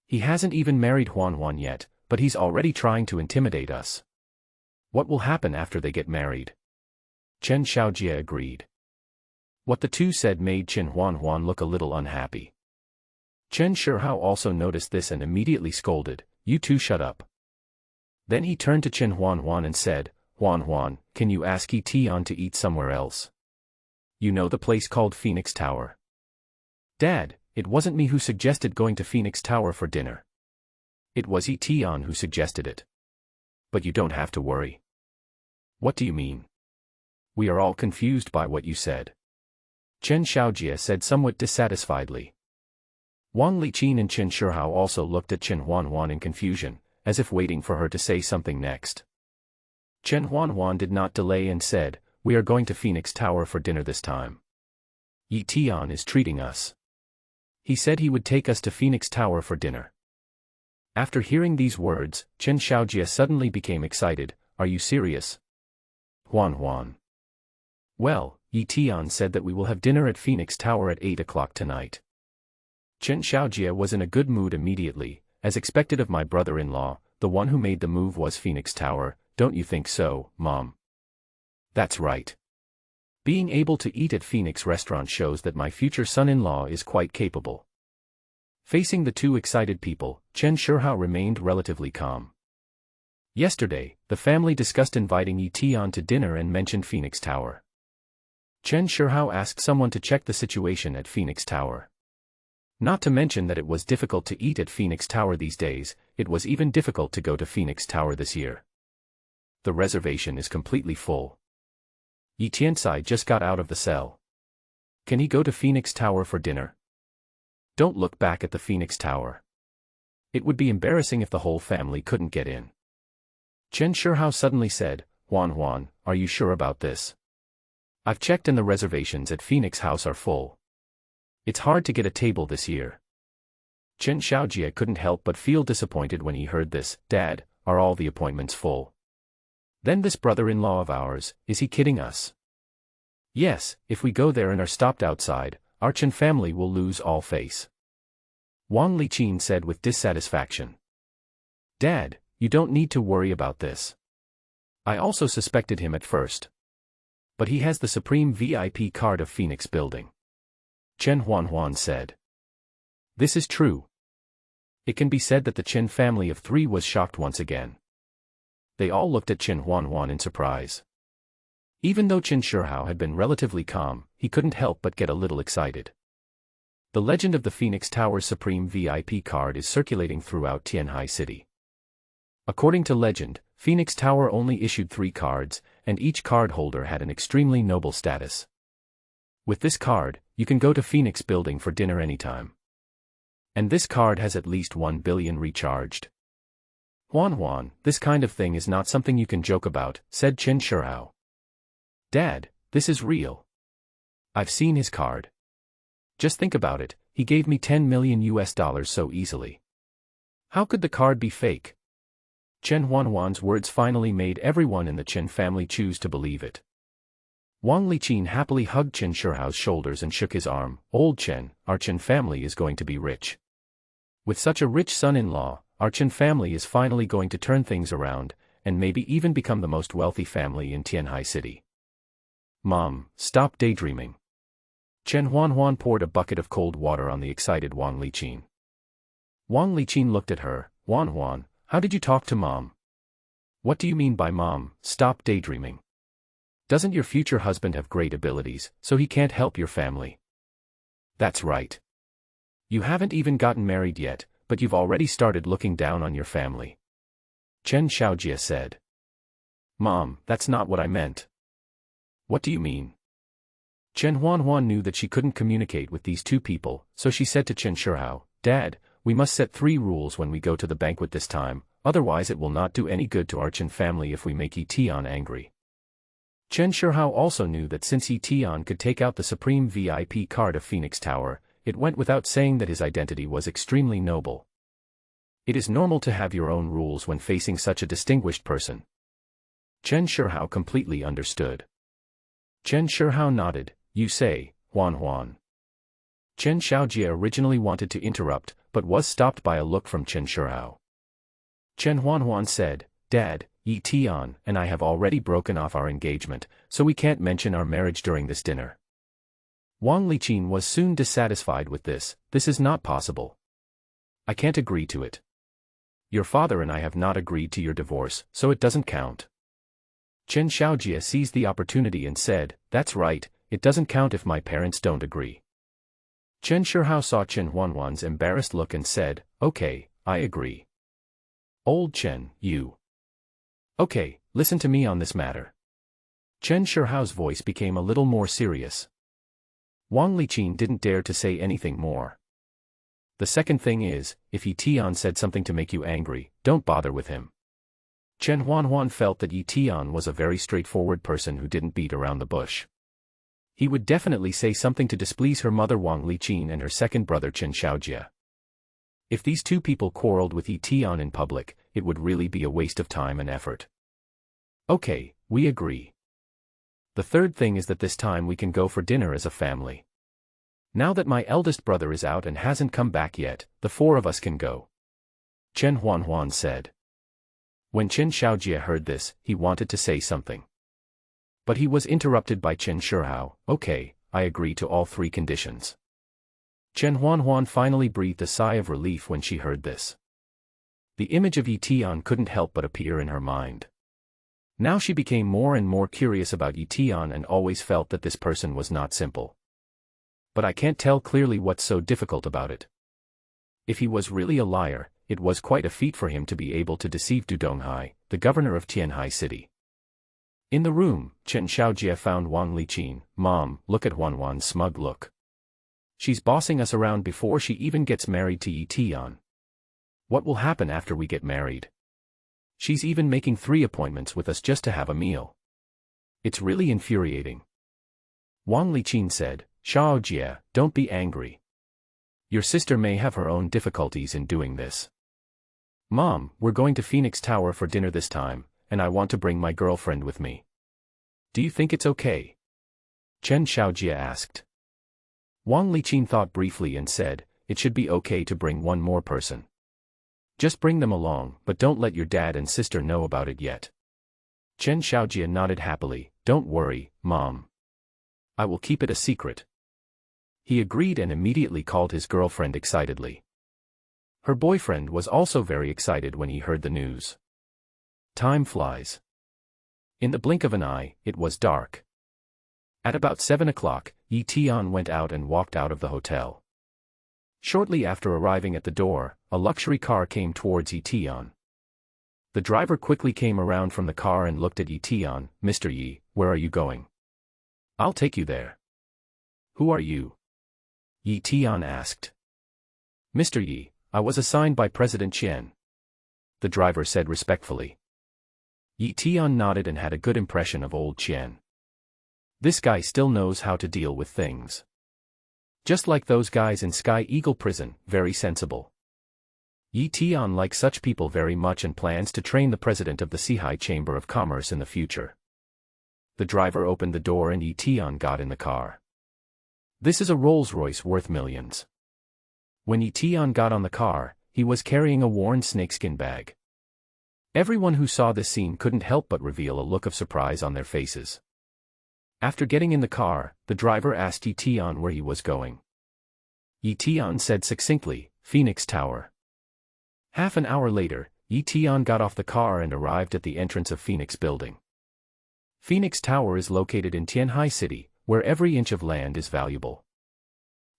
He hasn't even married Juanjuan yet, but he's already trying to intimidate us. What will happen after they get married?" Chen Xiaojia agreed. What the 2 said made Chen Juanjuan look a little unhappy. Chen Seahawk also noticed this and immediately scolded, "You 2 shut up." Then he turned to Chen Juanjuan and said, "Juanjuan, can you ask Eton to eat somewhere else? You know the place called Phoenix Tower?" "Dad, it wasn't me who suggested going to Phoenix Tower for dinner. It was Eton who suggested it." But you don't have to worry. What do you mean? We are all confused by what you said. Chen Xiaojie said somewhat dissatisfiedly. Wang Liqin and Chen Seahawk also looked at Chen Juanjuan in confusion, as if waiting for her to say something next. Chen Juanjuan did not delay and said, "We are going to Phoenix Tower for dinner this time. Eton is treating us. He said he would take us to Phoenix Tower for dinner." After hearing these words, Chen Xiaojie suddenly became excited. "Are you serious? Juanjuan?" "Well, Eton said that we will have dinner at Phoenix Tower at 8 o'clock tonight." Chen Xiaojie was in a good mood immediately. "As expected of my brother-in-law, the one who made the move was Phoenix Tower, don't you think so, Mom?" "That's right. Being able to eat at Phoenix restaurant shows that my future son-in-law is quite capable." Facing the two excited people, Chen Seahawk remained relatively calm. Yesterday, the family discussed inviting Eton to dinner and mentioned Phoenix Tower. Chen Seahawk asked someone to check the situation at Phoenix Tower. Not to mention that it was difficult to eat at Phoenix Tower these days, it was even difficult to go to Phoenix Tower this year. The reservation is completely full. Yi Tianxai just got out of the cell. Can he go to Phoenix Tower for dinner? Don't look back at the Phoenix Tower. It would be embarrassing if the whole family couldn't get in. Chen Seahawk suddenly said, "Juanjuan, are you sure about this? I've checked and the reservations at Phoenix House are full. It's hard to get a table this year." Chen Xiaojie couldn't help but feel disappointed when he heard this. "Dad, are all the appointments full? Then this brother-in-law of ours, is he kidding us?" "Yes, if we go there and are stopped outside, our Chen family will lose all face," Wang Liqin said with dissatisfaction. "Dad, you don't need to worry about this. I also suspected him at first. But he has the supreme VIP card of Phoenix Building," Chen Juanjuan said. "This is true." It can be said that the Chen family of three was shocked once again. They all looked at Chen Juanjuan in surprise. Even though Chen Seahawk had been relatively calm, he couldn't help but get a little excited. The legend of the Phoenix Tower's supreme VIP card is circulating throughout Donghai City. According to legend, Phoenix Tower only issued 3 cards, and each card holder had an extremely noble status. With this card, you can go to Phoenix Building for dinner anytime. And this card has at least 1 billion recharged. "Juanjuan, this kind of thing is not something you can joke about," said Chen Seahawk. "Dad, this is real. I've seen his card. Just think about it, he gave me $10 million so easily. How could the card be fake?" Chen Juanjuan's words finally made everyone in the Chen family choose to believe it. Wang Liqin happily hugged Chen Seahawk's shoulders and shook his arm. "Old Chen, our Chen family is going to be rich. With such a rich son-in-law, our Chen family is finally going to turn things around, and maybe even become the most wealthy family in Donghai City." "Mom, stop daydreaming." Chen Juanjuan poured a bucket of cold water on the excited Wang Liqin. Wang Liqin looked at her. "Juanjuan, how did you talk to Mom? What do you mean by Mom, stop daydreaming? Doesn't your future husband have great abilities, so he can't help your family?" "That's right. You haven't even gotten married yet, but you've already started looking down on your family," Chen Xiaojie said. "Mom, that's not what I meant." "What do you mean?" Chen Juanjuan knew that she couldn't communicate with these two people, so she said to Chen Seahawk, "Dad, we must set 3 rules when we go to the banquet this time, otherwise it will not do any good to our Chen family if we make Eton angry." Chen Seahawk also knew that since Eton could take out the supreme VIP card of Phoenix Tower, it went without saying that his identity was extremely noble. It is normal to have your own rules when facing such a distinguished person. Chen Seahawk completely understood. Chen Seahawk nodded. "You say, Juanjuan." Chen Xiaojie originally wanted to interrupt, but was stopped by a look from Chen Seahawk. Chen Juanjuan said, "Dad, Eton and I have already broken off our engagement, so we can't mention our marriage during this dinner." Wang Liqin was soon dissatisfied with this. "This is not possible. I can't agree to it. Your father and I have not agreed to your divorce, so it doesn't count." Chen Xiaojie seized the opportunity and said, "That's right, it doesn't count if my parents don't agree." Chen Seahawk saw Chen Juanjuan's embarrassed look and said, "Okay, I agree. Old Chen, you Okay, listen to me on this matter. Chen Seahawk's voice became a little more serious. Wang Liqin didn't dare to say anything more. The second thing is, if Eton said something to make you angry, don't bother with him. Chen Juanjuan felt that Eton was a very straightforward person who didn't beat around the bush. He would definitely say something to displease her mother Wang Liqin and her second brother Chen Xiaojia. If these two people quarreled with Eton in public, it would really be a waste of time and effort. Okay, we agree. The third thing is that this time we can go for dinner as a family. Now that my eldest brother is out and hasn't come back yet, the four of us can go. Chen Juanjuan said. When Chen Xiaojia heard this, he wanted to say something. But he was interrupted by Chen Seahawk. Okay, I agree to all three conditions. Chen Juanjuan finally breathed a sigh of relief when she heard this. The image of Eton couldn't help but appear in her mind. Now she became more and more curious about Eton and always felt that this person was not simple. But I can't tell clearly what's so difficult about it. If he was really a liar, it was quite a feat for him to be able to deceive Donghai, the governor of Tianhai City. In the room, Chen Xiaojia found Wang Liqin. Mom, look at Juanjuan's smug look. She's bossing us around before she even gets married to Eton. What will happen after we get married? She's even making 3 appointments with us just to have a meal. It's really infuriating. Wang Liqin said, Xiaojia, don't be angry. Your sister may have her own difficulties in doing this. Mom, we're going to Phoenix Tower for dinner this time, and I want to bring my girlfriend with me. Do you think it's okay? Chen Xiaojia asked. Wang Liqin thought briefly and said, it should be okay to bring one more person. Just bring them along, but don't let your dad and sister know about it yet. Chen Xiaojia nodded happily. Don't worry, Mom. I will keep it a secret. He agreed and immediately called his girlfriend excitedly. Her boyfriend was also very excited when he heard the news. Time flies. In the blink of an eye, it was dark. At about 7 o'clock, Eton went out and walked out of the hotel. Shortly after arriving at the door, a luxury car came towards Eton. The driver quickly came around from the car and looked at Eton. Mr. Yi, where are you going? I'll take you there. Who are you? Eton asked. Mr. Yi, I was assigned by President Chen. The driver said respectfully. Eton nodded and had a good impression of old Chen. This guy still knows how to deal with things. Just like those guys in Sky Eagle prison, very sensible. Eton likes such people very much and plans to train the president of the Sihai Chamber of Commerce in the future. The driver opened the door and Eton got in the car. This is a Rolls-Royce worth millions. When Eton got on the car, he was carrying a worn snakeskin bag. Everyone who saw this scene couldn't help but reveal a look of surprise on their faces. After getting in the car, the driver asked Eton where he was going. Eton said succinctly, Phoenix Tower. Half an hour later, Eton got off the car and arrived at the entrance of Phoenix Building. Phoenix Tower is located in Tianhai City, where every inch of land is valuable.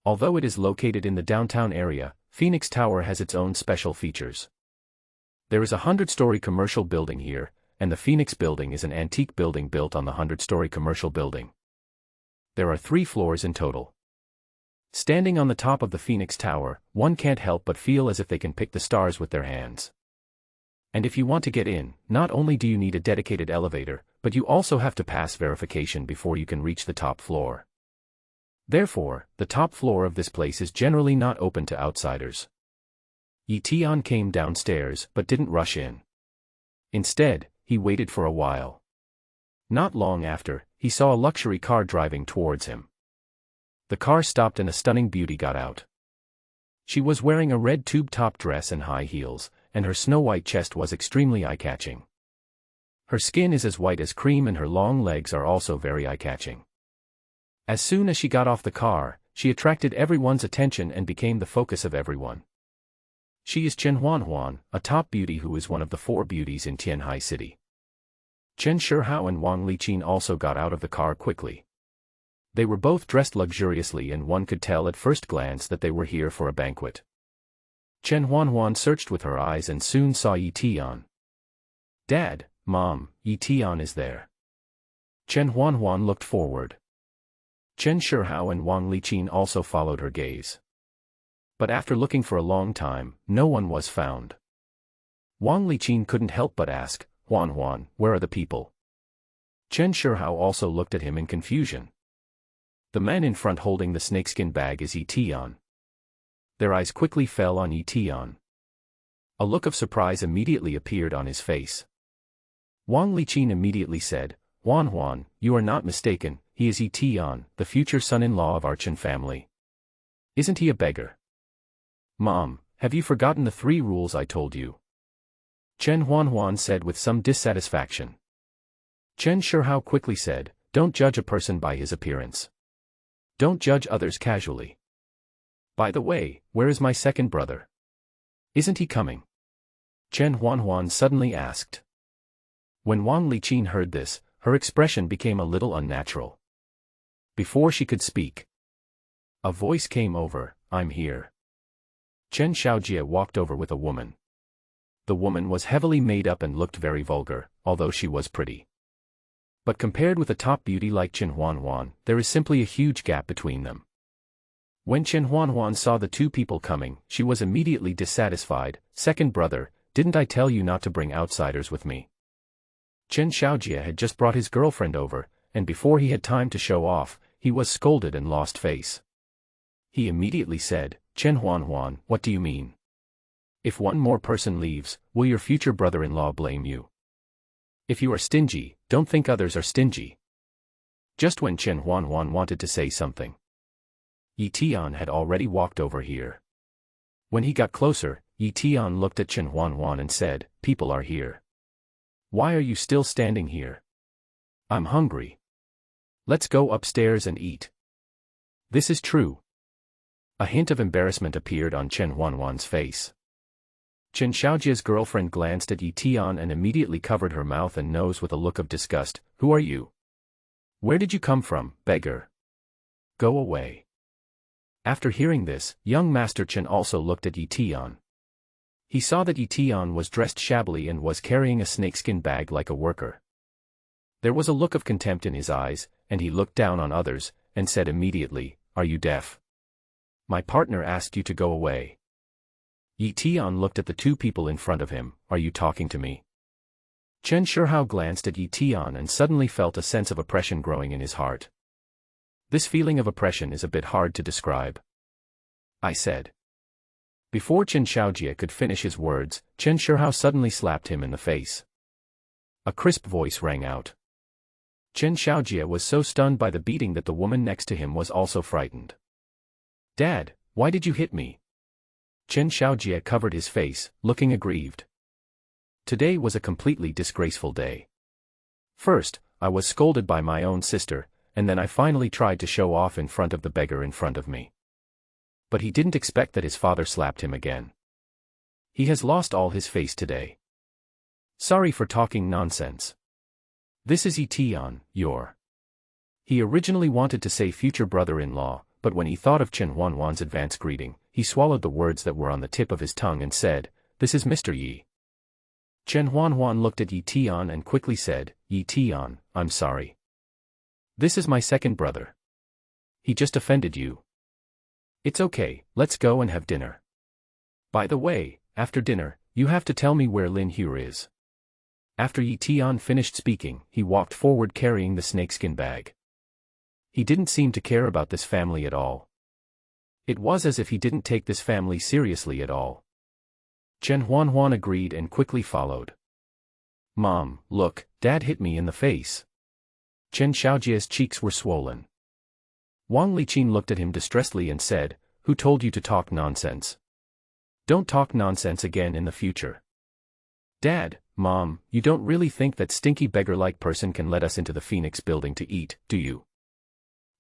Although it is located in the downtown area, Phoenix Tower has its own special features. There is a 100-story commercial building here, and the Phoenix Building is an antique building built on the 100-story commercial building. There are 3 floors in total. Standing on the top of the Phoenix Tower, one can't help but feel as if they can pick the stars with their hands. And if you want to get in, not only do you need a dedicated elevator, but you also have to pass verification before you can reach the top floor. Therefore, the top floor of this place is generally not open to outsiders. Eton came downstairs but didn't rush in. Instead, he waited for a while. Not long after, he saw a luxury car driving towards him. The car stopped and a stunning beauty got out. She was wearing a red tube-top dress and high heels, and her snow-white chest was extremely eye-catching. Her skin is as white as cream and her long legs are also very eye-catching. As soon as she got off the car, she attracted everyone's attention and became the focus of everyone. She is Chen Juanjuan, a top beauty who is one of the 4 beauties in Tianhai City. Chen Seahawk and Wang Liqin also got out of the car quickly. They were both dressed luxuriously and one could tell at first glance that they were here for a banquet. Chen Juanjuan searched with her eyes and soon saw Eton. Dad, Mom, Eton is there. Chen Juanjuan looked forward. Chen Seahawk and Wang Liqin also followed her gaze. But after looking for a long time, no one was found. Wang Liqin couldn't help but ask, Juanjuan, where are the people? Chen Seahawk also looked at him in confusion. The man in front holding the snakeskin bag is Eton. Their eyes quickly fell on Eton. A look of surprise immediately appeared on his face. Wang Liqin immediately said, Juanjuan, you are not mistaken, he is Eton, the future son-in-law of our Chen family. Isn't he a beggar? Mom, have you forgotten the 3 rules I told you? Chen Juanjuan said with some dissatisfaction. Chen Seahawk quickly said, don't judge a person by his appearance. Don't judge others casually. By the way, where is my second brother? Isn't he coming? Chen Juanjuan suddenly asked. When Wang Liqin heard this, her expression became a little unnatural. Before she could speak, a voice came over, I'm here. Chen Xiaojie walked over with a woman. The woman was heavily made up and looked very vulgar, although she was pretty. But compared with a top beauty like Chen Juanjuan, there is simply a huge gap between them. When Chen Juanjuan saw the 2 people coming, she was immediately dissatisfied. Second brother, didn't I tell you not to bring outsiders with me? Chen Xiaojie had just brought his girlfriend over, and before he had time to show off, he was scolded and lost face. He immediately said, Chen Juanjuan, what do you mean? If one more person leaves, will your future brother-in-law blame you? If you are stingy, don't think others are stingy. Just when Chen Juanjuan wanted to say something, Eton had already walked over here. When he got closer, Eton looked at Chen Juanjuan and said, people are here. Why are you still standing here? I'm hungry. Let's go upstairs and eat. This is true. A hint of embarrassment appeared on Chen Juanjuan's face. Chen Xiaojie's girlfriend glanced at Eton and immediately covered her mouth and nose with a look of disgust. Who are you? Where did you come from, beggar? Go away. After hearing this, young Master Chen also looked at Eton. He saw that Eton was dressed shabbily and was carrying a snakeskin bag like a worker. There was a look of contempt in his eyes, and he looked down on others, and said immediately, are you deaf? My partner asked you to go away. Eton looked at the 2 people in front of him, are you talking to me? Chen Seahawk glanced at Eton and suddenly felt a sense of oppression growing in his heart. This feeling of oppression is a bit hard to describe. I said. Before Chen Xiaojie could finish his words, Chen Seahawk suddenly slapped him in the face. A crisp voice rang out. Chen Xiaojie was so stunned by the beating that the woman next to him was also frightened. Dad, why did you hit me? Chen Xiaojie covered his face, looking aggrieved. Today was a completely disgraceful day. First, I was scolded by my own sister, and then I finally tried to show off in front of the beggar in front of me. But he didn't expect that his father slapped him again. He has lost all his face today. Sorry for talking nonsense. This is Eton, your. He originally wanted to say future brother-in-law, but when he thought of Chen Juanjuan's advance greeting, he swallowed the words that were on the tip of his tongue and said, this is Mr. Yi. Chen Juanjuan looked at Eton and quickly said, Eton, I'm sorry. This is my second brother. He just offended you. It's okay, let's go and have dinner. By the way, after dinner, you have to tell me where Lin Hua is. After Eton finished speaking, he walked forward carrying the snakeskin bag. He didn't seem to care about this family at all. It was as if he didn't take this family seriously at all. Chen Juanjuan agreed and quickly followed. Mom, look, Dad hit me in the face. Chen Xiaojie's cheeks were swollen. Wang Liqin looked at him distressedly and said, who told you to talk nonsense? Don't talk nonsense again in the future. Dad, Mom, you don't really think that stinky beggar-like person can let us into the Phoenix building to eat, do you?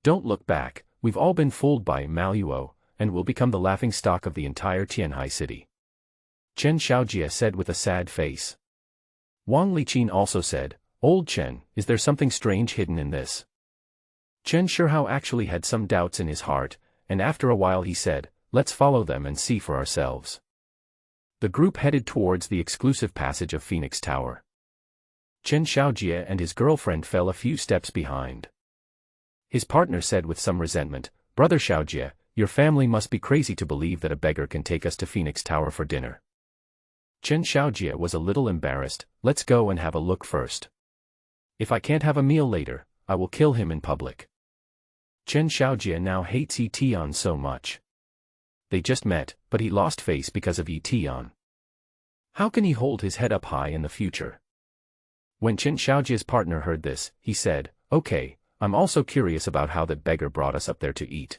Don't look back, we've all been fooled by Maluo, and will become the laughingstock of the entire Tianhai city. Chen Xiaojie said with a sad face. Wang Liqin also said, Old Chen, is there something strange hidden in this? Chen Seahawk actually had some doubts in his heart, and after a while he said, let's follow them and see for ourselves. The group headed towards the exclusive passage of Phoenix Tower. Chen Xiaojie and his girlfriend fell a few steps behind. His partner said with some resentment, "Brother Xiaojie, your family must be crazy to believe that a beggar can take us to Phoenix Tower for dinner." Chen Xiaojie was a little embarrassed. "Let's go and have a look first. If I can't have a meal later, I will kill him in public." Chen Xiaojie now hates Eton so much. They just met, but he lost face because of Eton. How can he hold his head up high in the future? When Chen Xiaojie's partner heard this, he said, "Okay, I'm also curious about how that beggar brought us up there to eat."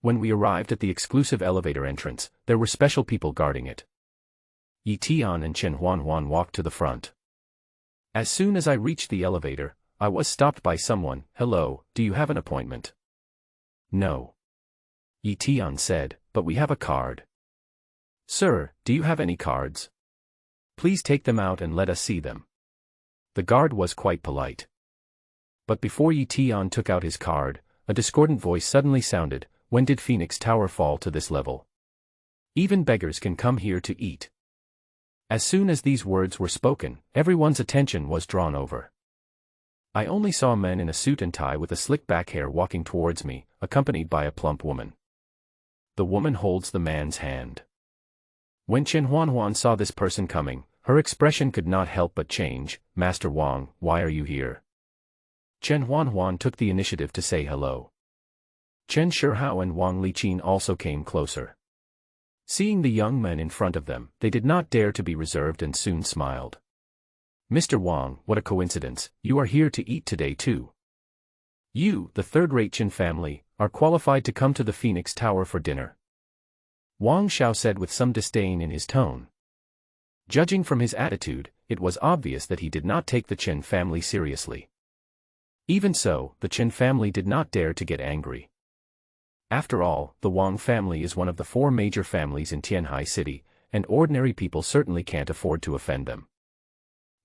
When we arrived at the exclusive elevator entrance, there were special people guarding it. Eton and Chen Juanjuan walked to the front. As soon as I reached the elevator, I was stopped by someone. "Hello, do you have an appointment?" "No." Eton said, "But we have a card." "Sir, do you have any cards? Please take them out and let us see them." The guard was quite polite. But before Eton took out his card, a discordant voice suddenly sounded, "When did Phoenix Tower fall to this level? Even beggars can come here to eat." As soon as these words were spoken, everyone's attention was drawn over. I only saw men in a suit and tie with a slick back hair walking towards me, accompanied by a plump woman. The woman holds the man's hand. When Chen Juanjuan saw this person coming, her expression could not help but change. "Master Wong, why are you here?" Chen Juanjuan took the initiative to say hello. Chen Seahawk and Wang Liqin also came closer. Seeing the young men in front of them, they did not dare to be reserved and soon smiled. "Mr. Wong, what a coincidence, you are here to eat today too. You, the third-rate Chen family, are qualified to come to the Phoenix Tower for dinner," Wang Shao said with some disdain in his tone. Judging from his attitude, it was obvious that he did not take the Chen family seriously. Even so, the Chen family did not dare to get angry. After all, the Wong family is one of the 4 major families in Donghai City, and ordinary people certainly can't afford to offend them.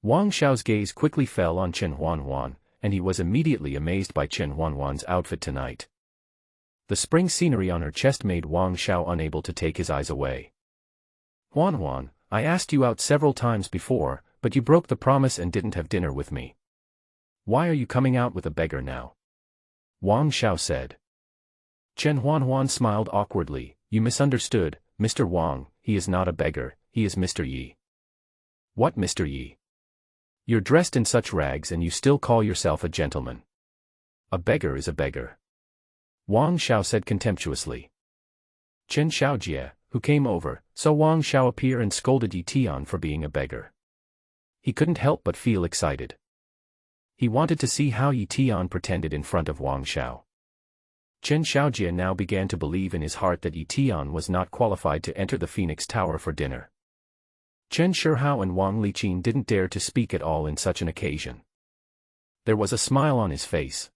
Wang Shao's gaze quickly fell on Chen Juanjuan, and he was immediately amazed by Chen Juanjuan's outfit tonight. The spring scenery on her chest made Wang Shao unable to take his eyes away. "Juanjuan, I asked you out several times before, but you broke the promise and didn't have dinner with me. Why are you coming out with a beggar now?" Wang Shao said. Chen Juanjuan smiled awkwardly. "You misunderstood, Mr. Wang, he is not a beggar, he is Mr. Yi." "What Mr. Yi? You're dressed in such rags and you still call yourself a gentleman. A beggar is a beggar," Wang Shao said contemptuously. Chen Xiaojie, who came over, saw Wang Shao appear and scolded Eton for being a beggar. He couldn't help but feel excited. He wanted to see how Eton pretended in front of Wang Shao. Chen Xiaojie now began to believe in his heart that Eton was not qualified to enter the Phoenix Tower for dinner. Chen Seahawk and Wang Liqin didn't dare to speak at all in such an occasion. There was a smile on his face.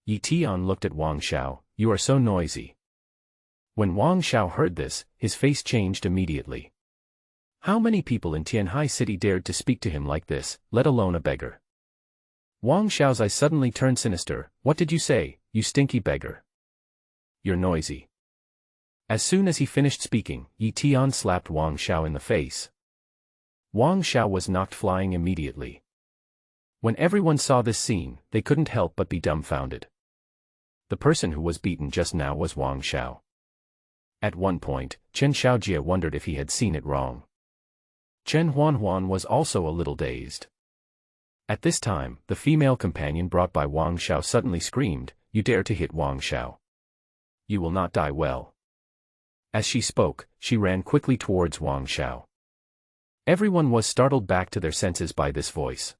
Eton looked at Wang Shao. "You are so noisy." When Wang Shao heard this, his face changed immediately. How many people in Donghai City dared to speak to him like this, let alone a beggar? Wang Shao's eyes suddenly turned sinister. "What did you say, you stinky beggar? You're noisy." As soon as he finished speaking, Eton slapped Wang Shao in the face. Wang Shao was knocked flying immediately. When everyone saw this scene, they couldn't help but be dumbfounded. The person who was beaten just now was Wang Shao. At one point, Chen Xiaojie wondered if he had seen it wrong. Chen Juanjuan was also a little dazed. At this time, the female companion brought by Wang Shao suddenly screamed, "You dare to hit Wang Shao? You will not die well." As she spoke, she ran quickly towards Wang Shao. Everyone was startled back to their senses by this voice.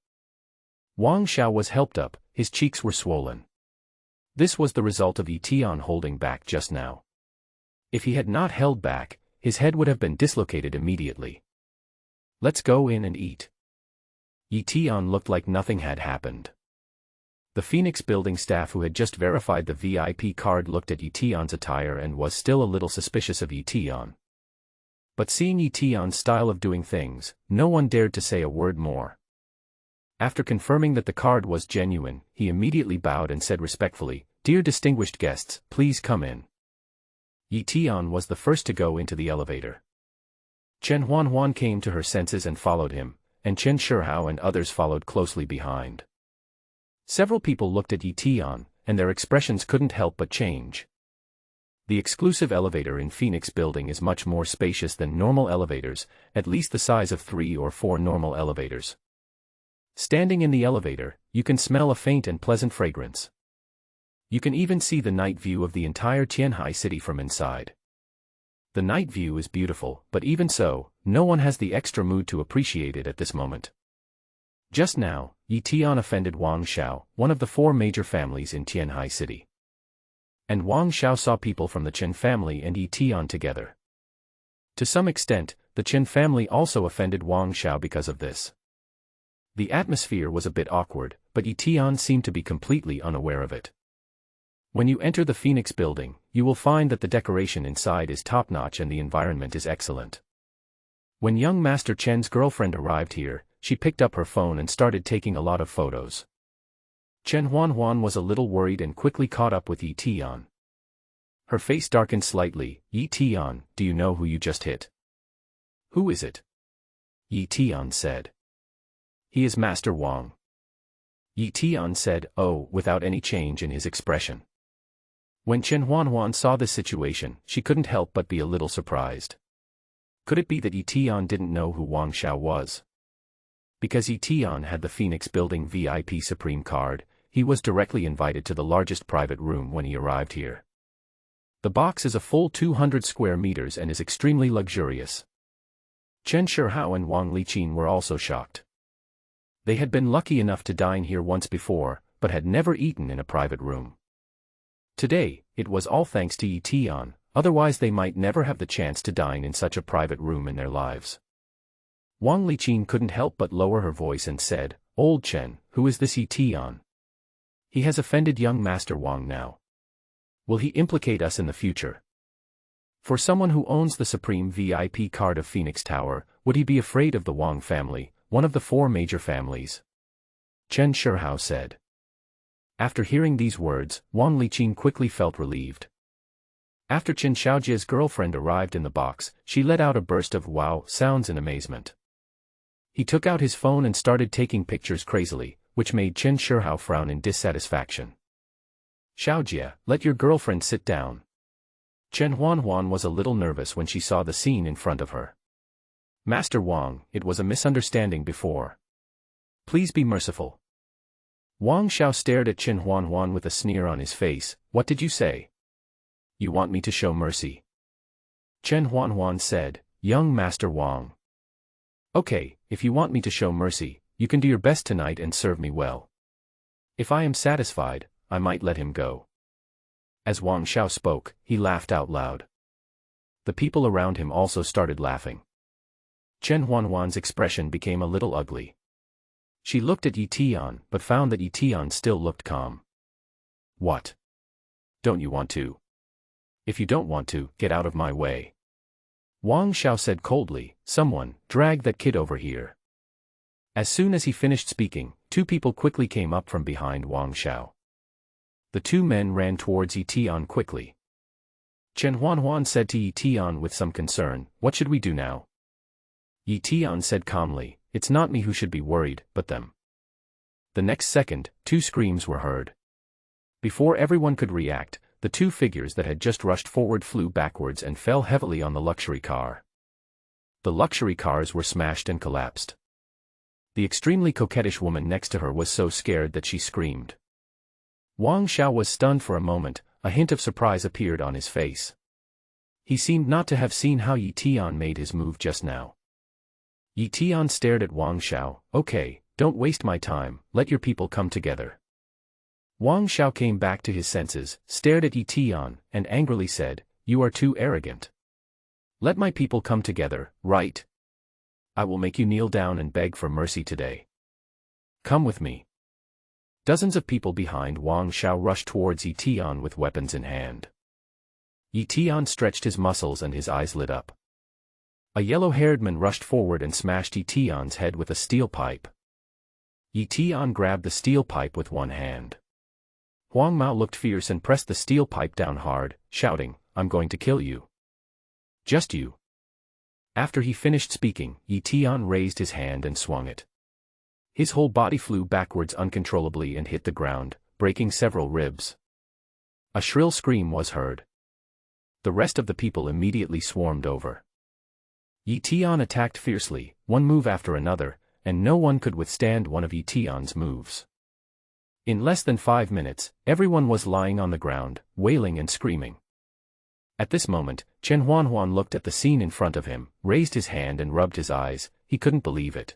Wang Shao was helped up, his cheeks were swollen. This was the result of Eton holding back just now. If he had not held back, his head would have been dislocated immediately. "Let's go in and eat." Eton looked like nothing had happened. The Phoenix building staff who had just verified the VIP card looked at Eton's attire and was still a little suspicious of Eton. But seeing Eton's style of doing things, no one dared to say a word more. After confirming that the card was genuine, he immediately bowed and said respectfully, "Dear distinguished guests, please come in." Eton was the first to go into the elevator. Chen Juanjuan came to her senses and followed him, and Chen Seahawk and others followed closely behind. Several people looked at Eton, and their expressions couldn't help but change. The exclusive elevator in Phoenix building is much more spacious than normal elevators, at least the size of 3 or 4 normal elevators. Standing in the elevator, you can smell a faint and pleasant fragrance. You can even see the night view of the entire Tianhai city from inside. The night view is beautiful, but even so, no one has the extra mood to appreciate it at this moment. Just now, Eton offended Wang Shao, one of the 4 major families in Tianhai city. And Wang Shao saw people from the Chen family and Eton together. To some extent, the Chen family also offended Wang Shao because of this. The atmosphere was a bit awkward, but Eton seemed to be completely unaware of it. When you enter the Phoenix building, you will find that the decoration inside is top-notch and the environment is excellent. When young Master Chen's girlfriend arrived here, she picked up her phone and started taking a lot of photos. Chen Juanjuan was a little worried and quickly caught up with Eton. Her face darkened slightly. Eton, do you know who you just hit? Who is it? Eton said. He is Master Wong. Eton said, oh, without any change in his expression. When Chen Juanjuan saw this situation, she couldn't help but be a little surprised. Could it be that Eton didn't know who Wang Shao was? Because Eton had the Phoenix Building VIP Supreme card, he was directly invited to the largest private room when he arrived here. The box is a full 200 square meters and is extremely luxurious. Chen Seahawk and Wang Liqin were also shocked. They had been lucky enough to dine here once before, but had never eaten in a private room. Today, it was all thanks to Eton, otherwise they might never have the chance to dine in such a private room in their lives. Wang Liqin couldn't help but lower her voice and said, Old Chen, who is this Eton? He has offended young Master Wang now. Will he implicate us in the future? For someone who owns the supreme VIP card of Phoenix Tower, would he be afraid of the Wang family, one of the 4 major families? Chen Seahawk said. After hearing these words, Wang Liqin quickly felt relieved. After Chen Xiaojia's girlfriend arrived in the box, she let out a burst of wow sounds in amazement. He took out his phone and started taking pictures crazily, which made Chen Seahawk frown in dissatisfaction. Xiaojia, let your girlfriend sit down. Chen Juanjuan was a little nervous when she saw the scene in front of her. Master Wang, it was a misunderstanding before. Please be merciful. Wang Shao stared at Chen Juanjuan with a sneer on his face. What did you say? You want me to show mercy? Chen Juanjuan said, Young Master Wang. Okay, if you want me to show mercy, you can do your best tonight and serve me well. If I am satisfied, I might let him go. As Wang Shao spoke, he laughed out loud. The people around him also started laughing. Chen Juanjuan's expression became a little ugly. She looked at Eton, but found that Eton still looked calm. What? Don't you want to? If you don't want to, get out of my way. Wang Shao said coldly, Someone, drag that kid over here. As soon as he finished speaking, 2 people quickly came up from behind Wang Shao. The 2 men ran towards Eton quickly. Chen Juanjuan said to Eton with some concern, What should we do now? Eton said calmly, It's not me who should be worried, but them. The next second, 2 screams were heard. Before everyone could react, the 2 figures that had just rushed forward flew backwards and fell heavily on the luxury car. The luxury cars were smashed and collapsed. The extremely coquettish woman next to her was so scared that she screamed. Wang Shao was stunned for a moment, a hint of surprise appeared on his face. He seemed not to have seen how Eton made his move just now. Eton stared at Wang Shao, Okay, don't waste my time, let your people come together. Wang Shao came back to his senses, stared at Eton, and angrily said, You are too arrogant. Let my people come together, right? I will make you kneel down and beg for mercy today. Come with me. Dozens of people behind Wang Shao rushed towards Eton with weapons in hand. Eton stretched his muscles and his eyes lit up. A yellow-haired man rushed forward and smashed Eton's head with a steel pipe. Eton grabbed the steel pipe with one hand. Huang Mao looked fierce and pressed the steel pipe down hard, shouting, I'm going to kill you. Just you. After he finished speaking, Eton raised his hand and swung it. His whole body flew backwards uncontrollably and hit the ground, breaking several ribs. A shrill scream was heard. The rest of the people immediately swarmed over. Eton attacked fiercely, one move after another, and no one could withstand one of Eton's moves. In less than 5 minutes, everyone was lying on the ground, wailing and screaming. At this moment, Chen Juanjuan looked at the scene in front of him, raised his hand and rubbed his eyes. He couldn't believe it.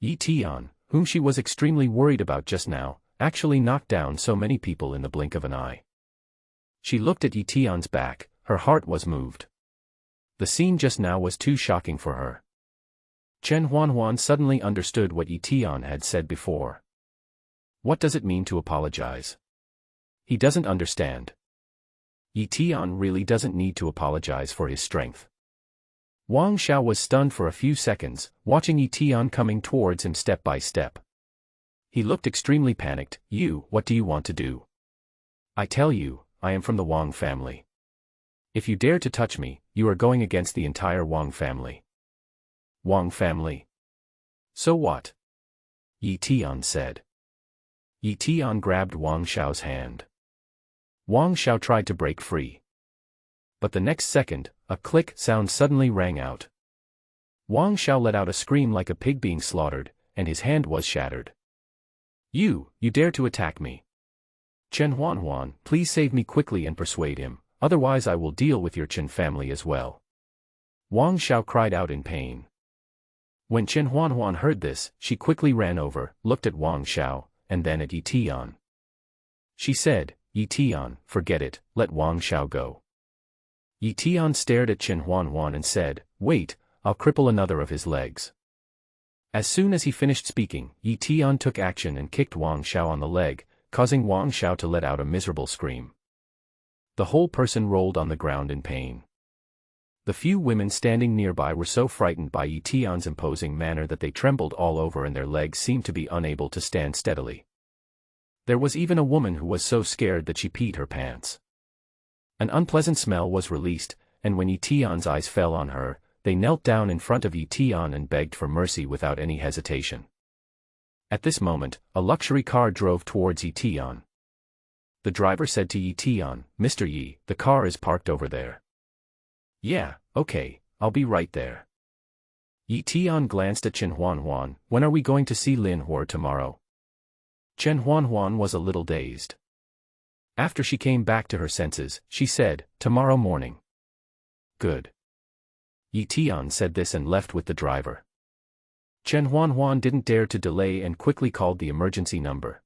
Eton, whom she was extremely worried about just now, actually knocked down so many people in the blink of an eye. She looked at Eton's back, her heart was moved. The scene just now was too shocking for her. Chen Juanjuan suddenly understood what Eton had said before. What does it mean to apologize? He doesn't understand. Eton really doesn't need to apologize for his strength. Wang Sha was stunned for a few seconds, watching Eton coming towards him step by step. He looked extremely panicked. What do you want to do? I tell you, I am from the Wong family. If you dare to touch me, you are going against the entire Wong family. Wong family? So what? Eton said. Eton grabbed Wang Shao's hand. Wang Shao tried to break free. But the next second, a click sound suddenly rang out. Wang Shao let out a scream like a pig being slaughtered, and his hand was shattered. You dare to attack me? Chen Juanjuan, please save me quickly and persuade him, otherwise I will deal with your Chen family as well. Wang Shao cried out in pain. When Chen Juanjuan heard this, she quickly ran over, looked at Wang Shao, and then at Eton. She said, Eton, forget it, let Wang Shao go. Eton stared at Chen Juanjuan and said, wait, I'll cripple another of his legs. As soon as he finished speaking, Eton took action and kicked Wang Shao on the leg, causing Wang Shao to let out a miserable scream. The whole person rolled on the ground in pain. The few women standing nearby were so frightened by Eton's imposing manner that they trembled all over and their legs seemed to be unable to stand steadily. There was even a woman who was so scared that she peed her pants. An unpleasant smell was released, and when Eton's eyes fell on her, they knelt down in front of Eton and begged for mercy without any hesitation. At this moment, a luxury car drove towards Eton. The driver said to Eton, Mr. Yi, the car is parked over there. Yeah, okay, I'll be right there. Eton glanced at Chen Juanjuan, when are we going to see Lin Hua tomorrow? Chen Juanjuan was a little dazed. After she came back to her senses, she said, tomorrow morning. Good. Eton said this and left with the driver. Chen Juanjuan didn't dare to delay and quickly called the emergency number.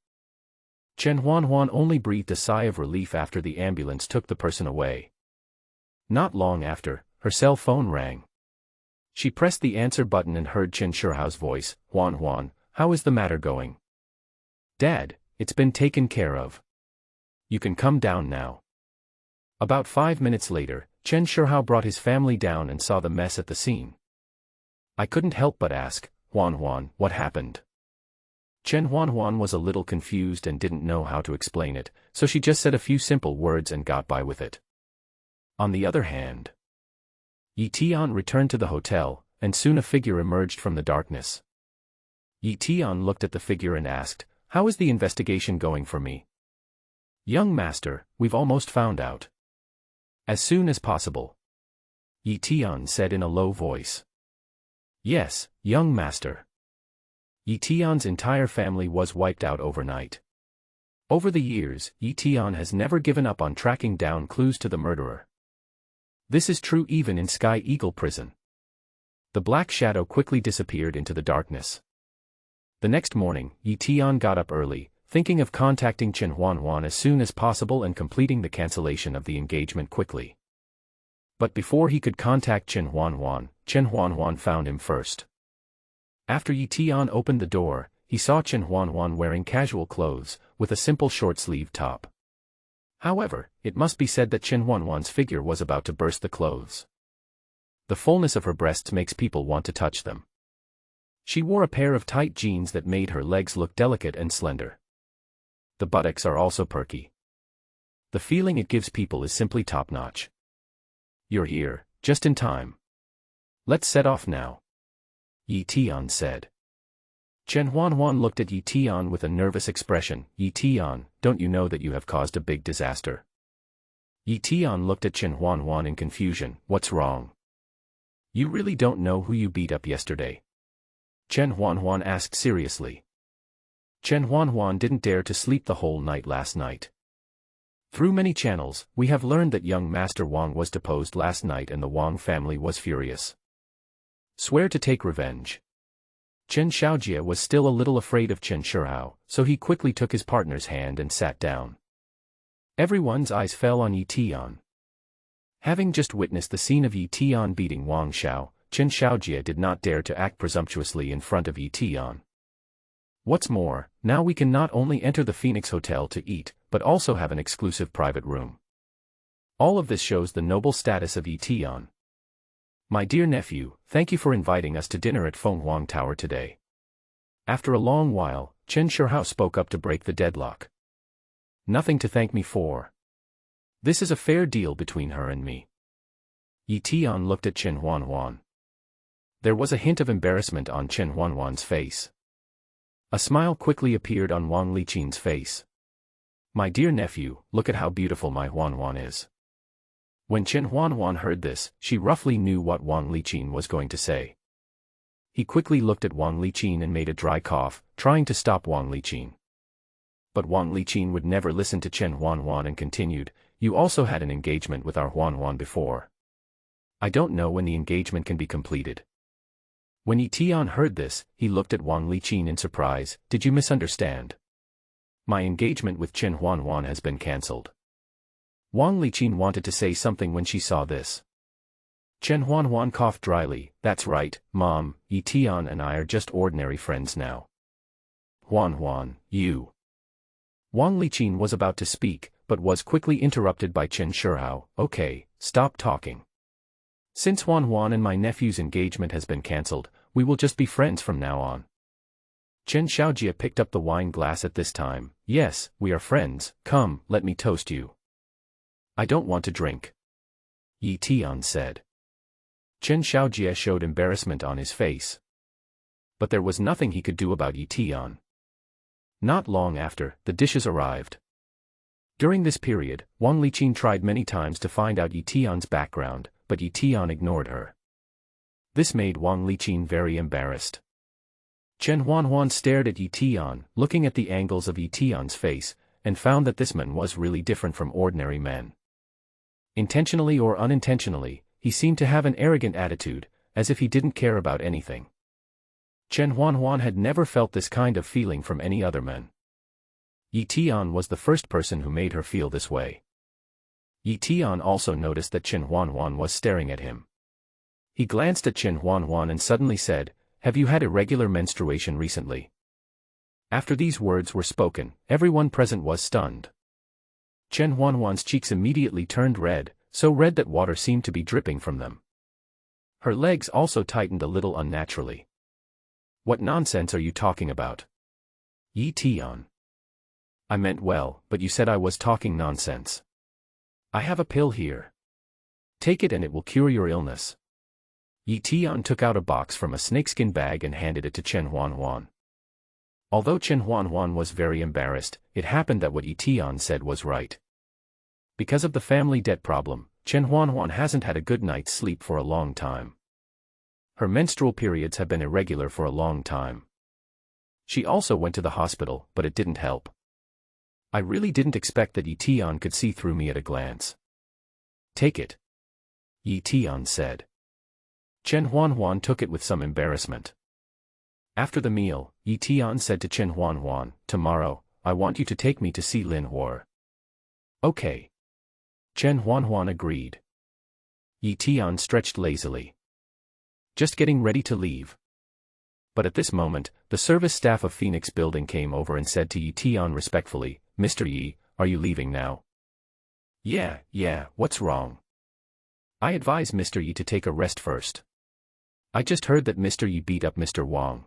Chen Juanjuan only breathed a sigh of relief after the ambulance took the person away. Not long after, her cell phone rang. She pressed the answer button and heard Chen Seahawk's voice, Juanjuan, how is the matter going? Dad, it's been taken care of. You can come down now. About 5 minutes later, Chen Seahawk brought his family down and saw the mess at the scene. I couldn't help but ask, Juanjuan, what happened? Chen Juanjuan was a little confused and didn't know how to explain it, so she just said a few simple words and got by with it. On the other hand, Eton returned to the hotel, and soon a figure emerged from the darkness. Eton looked at the figure and asked, how is the investigation going for me? Young master, we've almost found out. As soon as possible. Eton said in a low voice. Yes, young master. Eton's entire family was wiped out overnight. Over the years, Eton has never given up on tracking down clues to the murderer. This is true even in Sky Eagle prison. The black shadow quickly disappeared into the darkness. The next morning, Eton got up early, thinking of contacting Chen Juanjuan as soon as possible and completing the cancellation of the engagement quickly. But before he could contact Chen Juanjuan found him first. After Eton opened the door, he saw Chen Juanjuan wearing casual clothes, with a simple short-sleeved top. However, it must be said that Chen Juanjuan's figure was about to burst the clothes. The fullness of her breasts makes people want to touch them. She wore a pair of tight jeans that made her legs look delicate and slender. The buttocks are also perky. The feeling it gives people is simply top-notch. You're here, just in time. Let's set off now, Eton said. Chen Juanjuan looked at Eton with a nervous expression. Eton, don't you know that you have caused a big disaster? Eton looked at Chen Juanjuan in confusion. What's wrong? You really don't know who you beat up yesterday? Chen Juanjuan asked seriously. Chen Juanjuan didn't dare to sleep the whole night last night. Through many channels, we have learned that young Master Wong was deposed last night and the Wong family was furious. Swear to take revenge. Chen Xiaojie was still a little afraid of Chen Seahawk, so he quickly took his partner's hand and sat down. Everyone's eyes fell on Eton. Having just witnessed the scene of Eton beating Wang Sha, Chen Xiaojie did not dare to act presumptuously in front of Eton. What's more, now we can not only enter the Phoenix Hotel to eat, but also have an exclusive private room. All of this shows the noble status of Eton. My dear nephew, thank you for inviting us to dinner at Fong Wang Tower today. After a long while, Chen Seahawk spoke up to break the deadlock. Nothing to thank me for. This is a fair deal between her and me. Eton looked at Chen Juanjuan. There was a hint of embarrassment on Chen Juanjuan's face. A smile quickly appeared on Wang Liqin's face. My dear nephew, look at how beautiful my Juanjuan is. When Chen Juanjuan heard this, she roughly knew what Wang Liqin was going to say. He quickly looked at Wang Liqin and made a dry cough, trying to stop Wang Liqin. But Wang Liqin would never listen to Chen Juanjuan and continued, you also had an engagement with our Juanjuan before. I don't know when the engagement can be completed. When Eton heard this, he looked at Wang Liqin in surprise. Did you misunderstand? My engagement with Chen Juanjuan has been cancelled. Wang Liqin wanted to say something when she saw this. Chen Juanjuan coughed dryly. That's right, Mom, Eton and I are just ordinary friends now. Juanjuan, you. Wang Liqin was about to speak, but was quickly interrupted by Chen Seahawk. Okay, stop talking. Since Juanjuan and my nephew's engagement has been cancelled, we will just be friends from now on. Chen Xiaojie picked up the wine glass at this time. Yes, we are friends. Come, let me toast you. I don't want to drink, Eton said. Chen Xiaojie showed embarrassment on his face. But there was nothing he could do about Eton. Not long after, the dishes arrived. During this period, Wang Liqin tried many times to find out Eton's background, but Eton ignored her. This made Wang Liqin very embarrassed. Chen Juanjuan stared at Eton, looking at the angles of Eton's face, and found that this man was really different from ordinary men. Intentionally or unintentionally, he seemed to have an arrogant attitude, as if he didn't care about anything. Chen Juanjuan had never felt this kind of feeling from any other man. Eton was the first person who made her feel this way. Eton also noticed that Chen Juanjuan was staring at him. He glanced at Chen Juanjuan and suddenly said, have you had irregular menstruation recently? After these words were spoken, everyone present was stunned. Chen Juanjuan's cheeks immediately turned red, so red that water seemed to be dripping from them. Her legs also tightened a little unnaturally. What nonsense are you talking about? Eton. I meant well, but you said I was talking nonsense. I have a pill here. Take it and it will cure your illness. Eton took out a box from a snakeskin bag and handed it to Chen Juanjuan. Although Chen Juanjuan was very embarrassed, it happened that what Eton said was right. Because of the family debt problem, Chen Juanjuan hasn't had a good night's sleep for a long time. Her menstrual periods have been irregular for a long time. She also went to the hospital, but it didn't help. I really didn't expect that Eton could see through me at a glance. Take it, Eton said. Chen Juanjuan took it with some embarrassment. After the meal, Eton said to Chen Juanjuan, tomorrow, I want you to take me to see Lin Hua. Okay. Chen Juanjuan agreed. Eton stretched lazily. Just getting ready to leave. But at this moment, the service staff of Phoenix Building came over and said to Eton respectfully, Mr. Yi, are you leaving now? Yeah, what's wrong? I advise Mr. Yi to take a rest first. I just heard that Mr. Yi beat up Mr. Wong.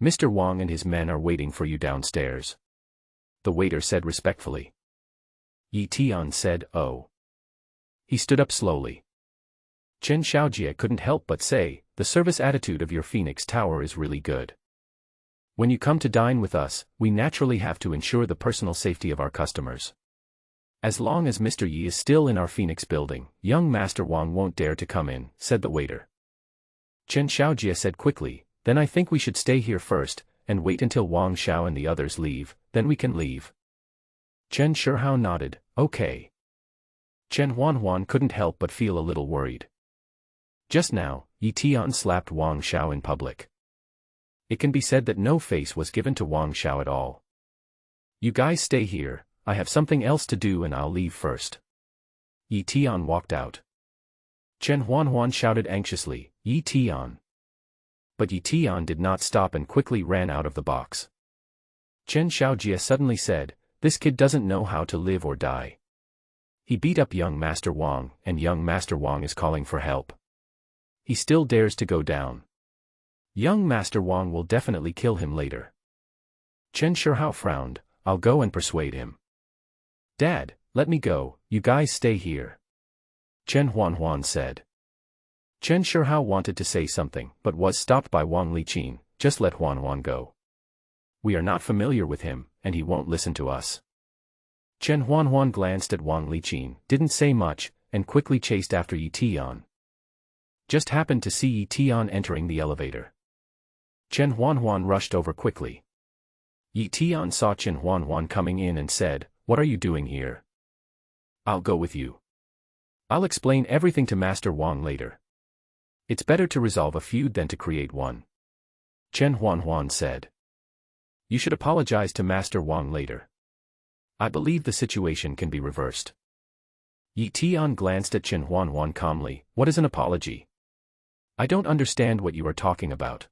Mr. Wong and his men are waiting for you downstairs. The waiter said respectfully. Eton said, oh. He stood up slowly. Chen Xiaojie couldn't help but say, the service attitude of your Phoenix Tower is really good. When you come to dine with us, we naturally have to ensure the personal safety of our customers. As long as Mr. Yi is still in our Phoenix building, young Master Wong won't dare to come in, said the waiter. Chen Xiaojie said quickly, then I think we should stay here first, and wait until Wang Shao and the others leave, then we can leave. Chen Seahawk nodded, okay. Chen Juanjuan couldn't help but feel a little worried. Just now, Eton slapped Wang Shao in public. It can be said that no face was given to Wang Shao at all. You guys stay here, I have something else to do and I'll leave first. Eton walked out. Chen Juanjuan shouted anxiously, Eton. But Eton did not stop and quickly ran out of the box. Chen Xiaojie suddenly said, this kid doesn't know how to live or die. He beat up young Master Wong, and young Master Wong is calling for help. He still dares to go down. Young Master Wong will definitely kill him later. Chen Seahawk frowned, I'll go and persuade him. Dad, let me go, you guys stay here. Chen Juanjuan said. Chen Seahawk wanted to say something, but was stopped by Wang Liqin, just let Juanjuan go. We are not familiar with him, and he won't listen to us. Chen Juanjuan glanced at Wang Liqin, didn't say much, and quickly chased after Eton. Just happened to see Eton entering the elevator. Chen Juanjuan rushed over quickly. Eton saw Chen Juanjuan coming in and said, what are you doing here? I'll go with you. I'll explain everything to Master Wong later. It's better to resolve a feud than to create one. Chen Juanjuan said. You should apologize to Master Wong later. I believe the situation can be reversed. Eton glanced at Chen Juanjuan calmly, what is an apology? I don't understand what you are talking about.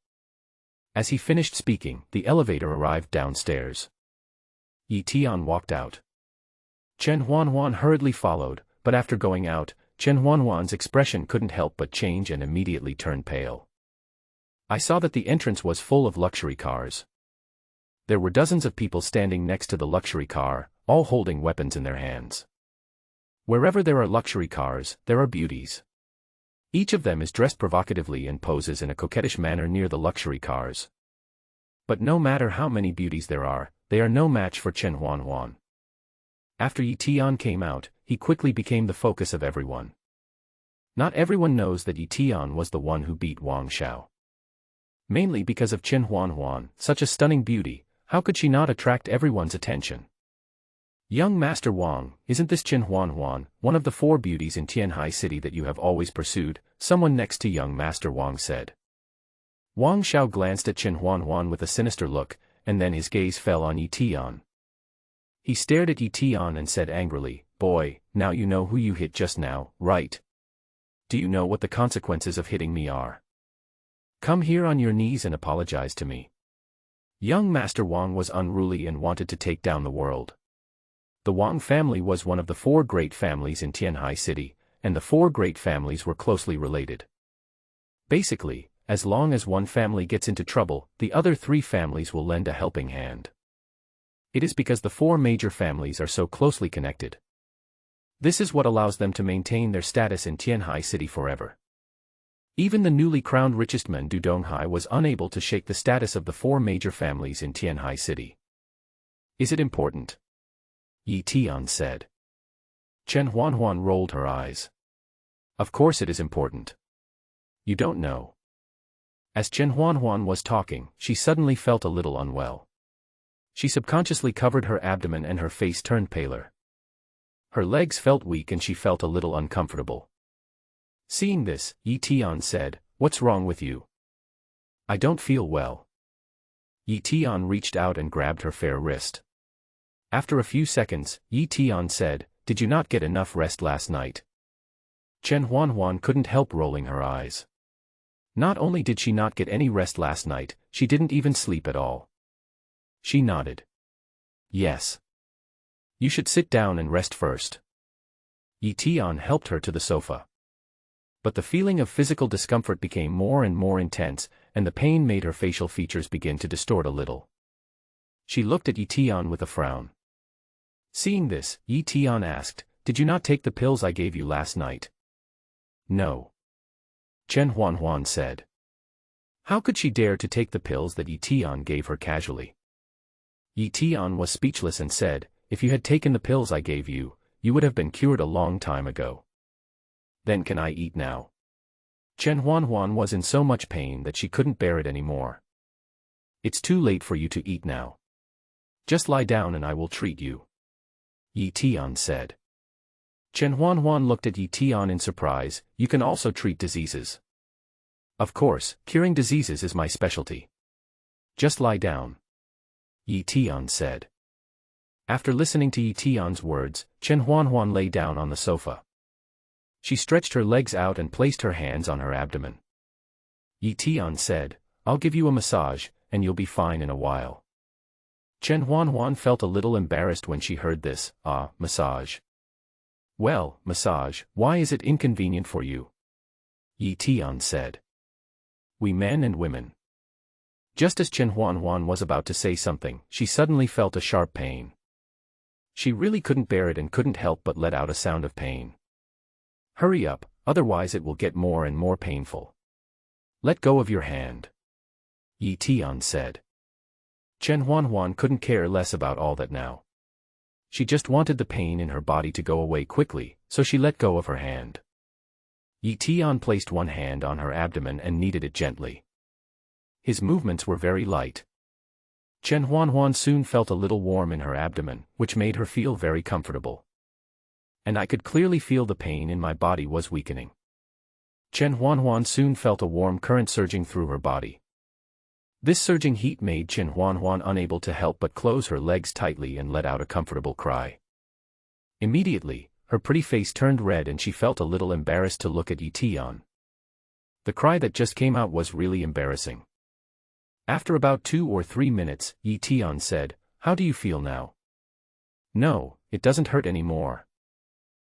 As he finished speaking, the elevator arrived downstairs. Eton walked out. Chen Juanjuan hurriedly followed, but after going out, Chen Juanjuan's expression couldn't help but change and immediately turned pale. I saw that the entrance was full of luxury cars. There were dozens of people standing next to the luxury car, all holding weapons in their hands. Wherever there are luxury cars, there are beauties. Each of them is dressed provocatively and poses in a coquettish manner near the luxury cars. But no matter how many beauties there are, they are no match for Chen Juanjuan. After Eton came out, he quickly became the focus of everyone. Not everyone knows that Eton was the one who beat Wang Shao. Mainly because of Chen Juanjuan, such a stunning beauty, how could she not attract everyone's attention? Young Master Wong, isn't this Chen Juanjuan, one of the 4 beauties in Tianhai City that you have always pursued? Someone next to young Master Wong said. Wang Shao glanced at Chen Juanjuan with a sinister look, and then his gaze fell on Eton. He stared at Eton and said angrily, boy, now you know who you hit just now, right? Do you know what the consequences of hitting me are? Come here on your knees and apologize to me. Young Master Wong was unruly and wanted to take down the world. The Wong family was one of the 4 great families in Tianhai City, and the 4 great families were closely related. Basically, as long as one family gets into trouble, the other 3 families will lend a helping hand. It is because the 4 major families are so closely connected. This is what allows them to maintain their status in Tianhai City forever. Even the newly crowned richest man Du Donghai was unable to shake the status of the 4 major families in Tianhai City. Is it important? Eton said. Chen Juanjuan rolled her eyes. Of course it is important. You don't know. As Chen Juanjuan was talking, she suddenly felt a little unwell. She subconsciously covered her abdomen and her face turned paler. Her legs felt weak and she felt a little uncomfortable. Seeing this, Eton said, what's wrong with you? I don't feel well. Eton reached out and grabbed her fair wrist. After a few seconds, Eton said, did you not get enough rest last night? Chen Juanjuan couldn't help rolling her eyes. Not only did she not get any rest last night, she didn't even sleep at all. She nodded. Yes. You should sit down and rest first. Eton helped her to the sofa. But the feeling of physical discomfort became more and more intense, and the pain made her facial features begin to distort a little. She looked at Eton with a frown. Seeing this, Eton asked, did you not take the pills I gave you last night? No. Chen Juanjuan said. How could she dare to take the pills that Eton gave her casually? Eton was speechless and said, if you had taken the pills I gave you, you would have been cured a long time ago. Then can I eat now? Chen Juanjuan was in so much pain that she couldn't bear it anymore. It's too late for you to eat now. Just lie down and I will treat you. Eton said. Chen Juanjuan looked at Eton in surprise. You can also treat diseases. Of course, curing diseases is my specialty. Just lie down. Eton said. After listening to Eton's words, Chen Juanjuan lay down on the sofa. She stretched her legs out and placed her hands on her abdomen. Eton said, I'll give you a massage, and you'll be fine in a while. Chen Juanjuan felt a little embarrassed when she heard this. Massage. Well, massage, why is it inconvenient for you? Eton said. We men and women. Just as Chen Juanjuan was about to say something, she suddenly felt a sharp pain. She really couldn't bear it and couldn't help but let out a sound of pain. Hurry up, otherwise it will get more and more painful. Let go of your hand. Eton said. Chen Juanjuan couldn't care less about all that now. She just wanted the pain in her body to go away quickly, so she let go of her hand. Eton placed one hand on her abdomen and kneaded it gently. His movements were very light. Chen Juanjuan soon felt a little warm in her abdomen, which made her feel very comfortable. And I could clearly feel the pain in my body was weakening. Chen Juanjuan soon felt a warm current surging through her body. This surging heat made Chen Juanjuan unable to help but close her legs tightly and let out a comfortable cry. Immediately, her pretty face turned red and she felt a little embarrassed to look at Eton. The cry that just came out was really embarrassing. After about 2 or 3 minutes, Eton said, How do you feel now? No, it doesn't hurt anymore.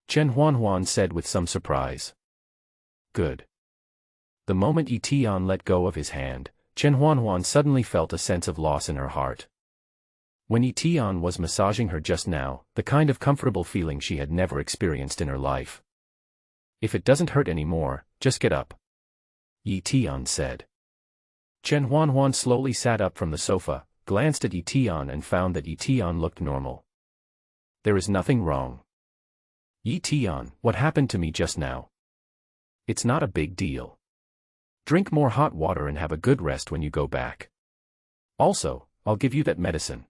Chen Juanjuan said with some surprise. Good. The moment Eton let go of his hand, Chen Juanjuan suddenly felt a sense of loss in her heart. When Eton was massaging her just now, the kind of comfortable feeling she had never experienced in her life. If it doesn't hurt anymore, just get up. Eton said. Chen Juanjuan slowly sat up from the sofa, glanced at Eton and found that Eton looked normal. There is nothing wrong. Eton, what happened to me just now? It's not a big deal. Drink more hot water and have a good rest when you go back. Also, I'll give you that medicine.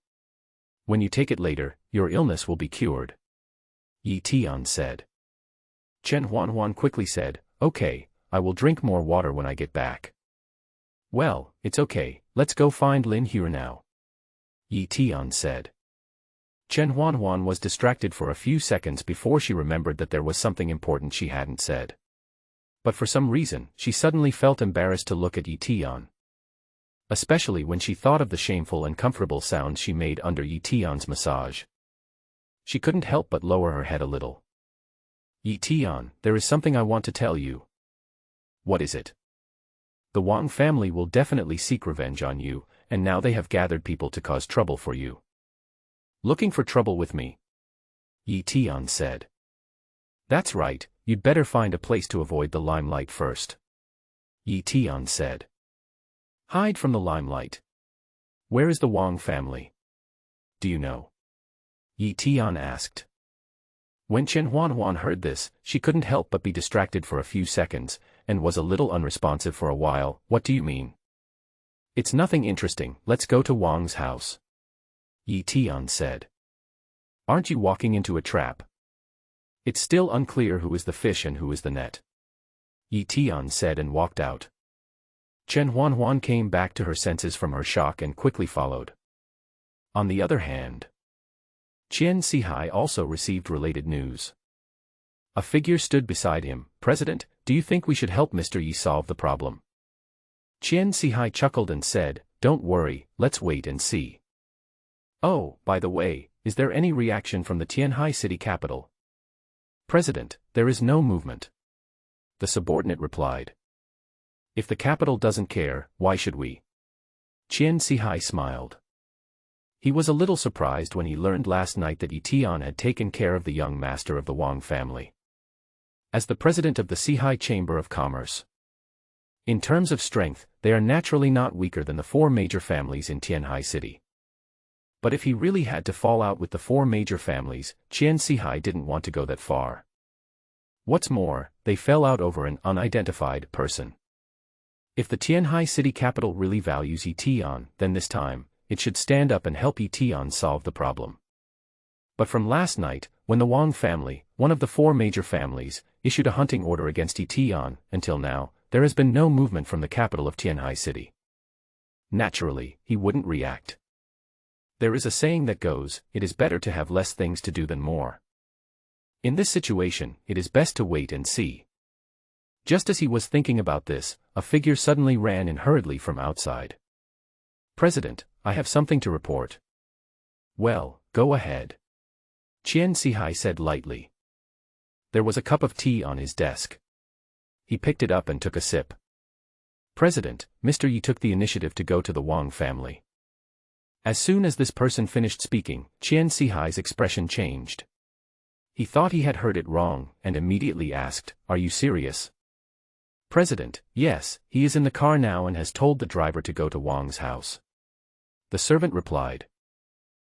When you take it later, your illness will be cured. Eton said. Chen Juanjuan quickly said, Okay, I will drink more water when I get back. Well, it's okay, let's go find Lin Hua now. Eton said. Chen Juanjuan was distracted for a few seconds before she remembered that there was something important she hadn't said. But for some reason, she suddenly felt embarrassed to look at Eton. Especially when she thought of the shameful and comfortable sounds she made under Eton's massage. She couldn't help but lower her head a little. Eton, there is something I want to tell you. What is it? The Wong family will definitely seek revenge on you, and now they have gathered people to cause trouble for you. Looking for trouble with me? Eton said. That's right, you'd better find a place to avoid the limelight first. Eton said. Hide from the limelight. Where is the Wong family? Do you know? Eton asked. When Chen Juanjuan heard this, she couldn't help but be distracted for a few seconds, and was a little unresponsive for a while. What do you mean? It's nothing interesting, let's go to Wong's house. Eton said. Aren't you walking into a trap? It's still unclear who is the fish and who is the net. Eton said and walked out. Chen Juanjuan came back to her senses from her shock and quickly followed. On the other hand, Chen Seahawk also received related news. A figure stood beside him. President, do you think we should help Mr. Yi solve the problem? Chen Seahawk chuckled and said, Don't worry, let's wait and see. Oh, by the way, is there any reaction from the Tianhai city capital? President, there is no movement. The subordinate replied. If the capital doesn't care, why should we? Chen Seahawk smiled. He was a little surprised when he learned last night that Eton had taken care of the young master of the Wong family. As the president of the Seahawk Chamber of Commerce, In terms of strength, they are naturally not weaker than the four major families in Tianhai City. But if he really had to fall out with the four major families, Chen Seahawk didn't want to go that far. What's more, they fell out over an unidentified person. If the Tianhai City capital really values Eton, then this time, it should stand up and help Eton solve the problem. But from last night, when the Wong family, one of the four major families, issued a hunting order against Eton, until now, there has been no movement from the capital of Tianhai City. Naturally, he wouldn't react. There is a saying that goes, it is better to have less things to do than more. In this situation, it is best to wait and see. Just as he was thinking about this, a figure suddenly ran in hurriedly from outside. "President, I have something to report." "Well, go ahead," Chen Seahawk said lightly. There was a cup of tea on his desk. He picked it up and took a sip. "President, Mr. Yi took the initiative to go to the Wong family." As soon as this person finished speaking, Chen Seahawk's expression changed. He thought he had heard it wrong, and immediately asked, "Are you serious?" "President, yes, he is in the car now and has told the driver to go to Wong's house," the servant replied.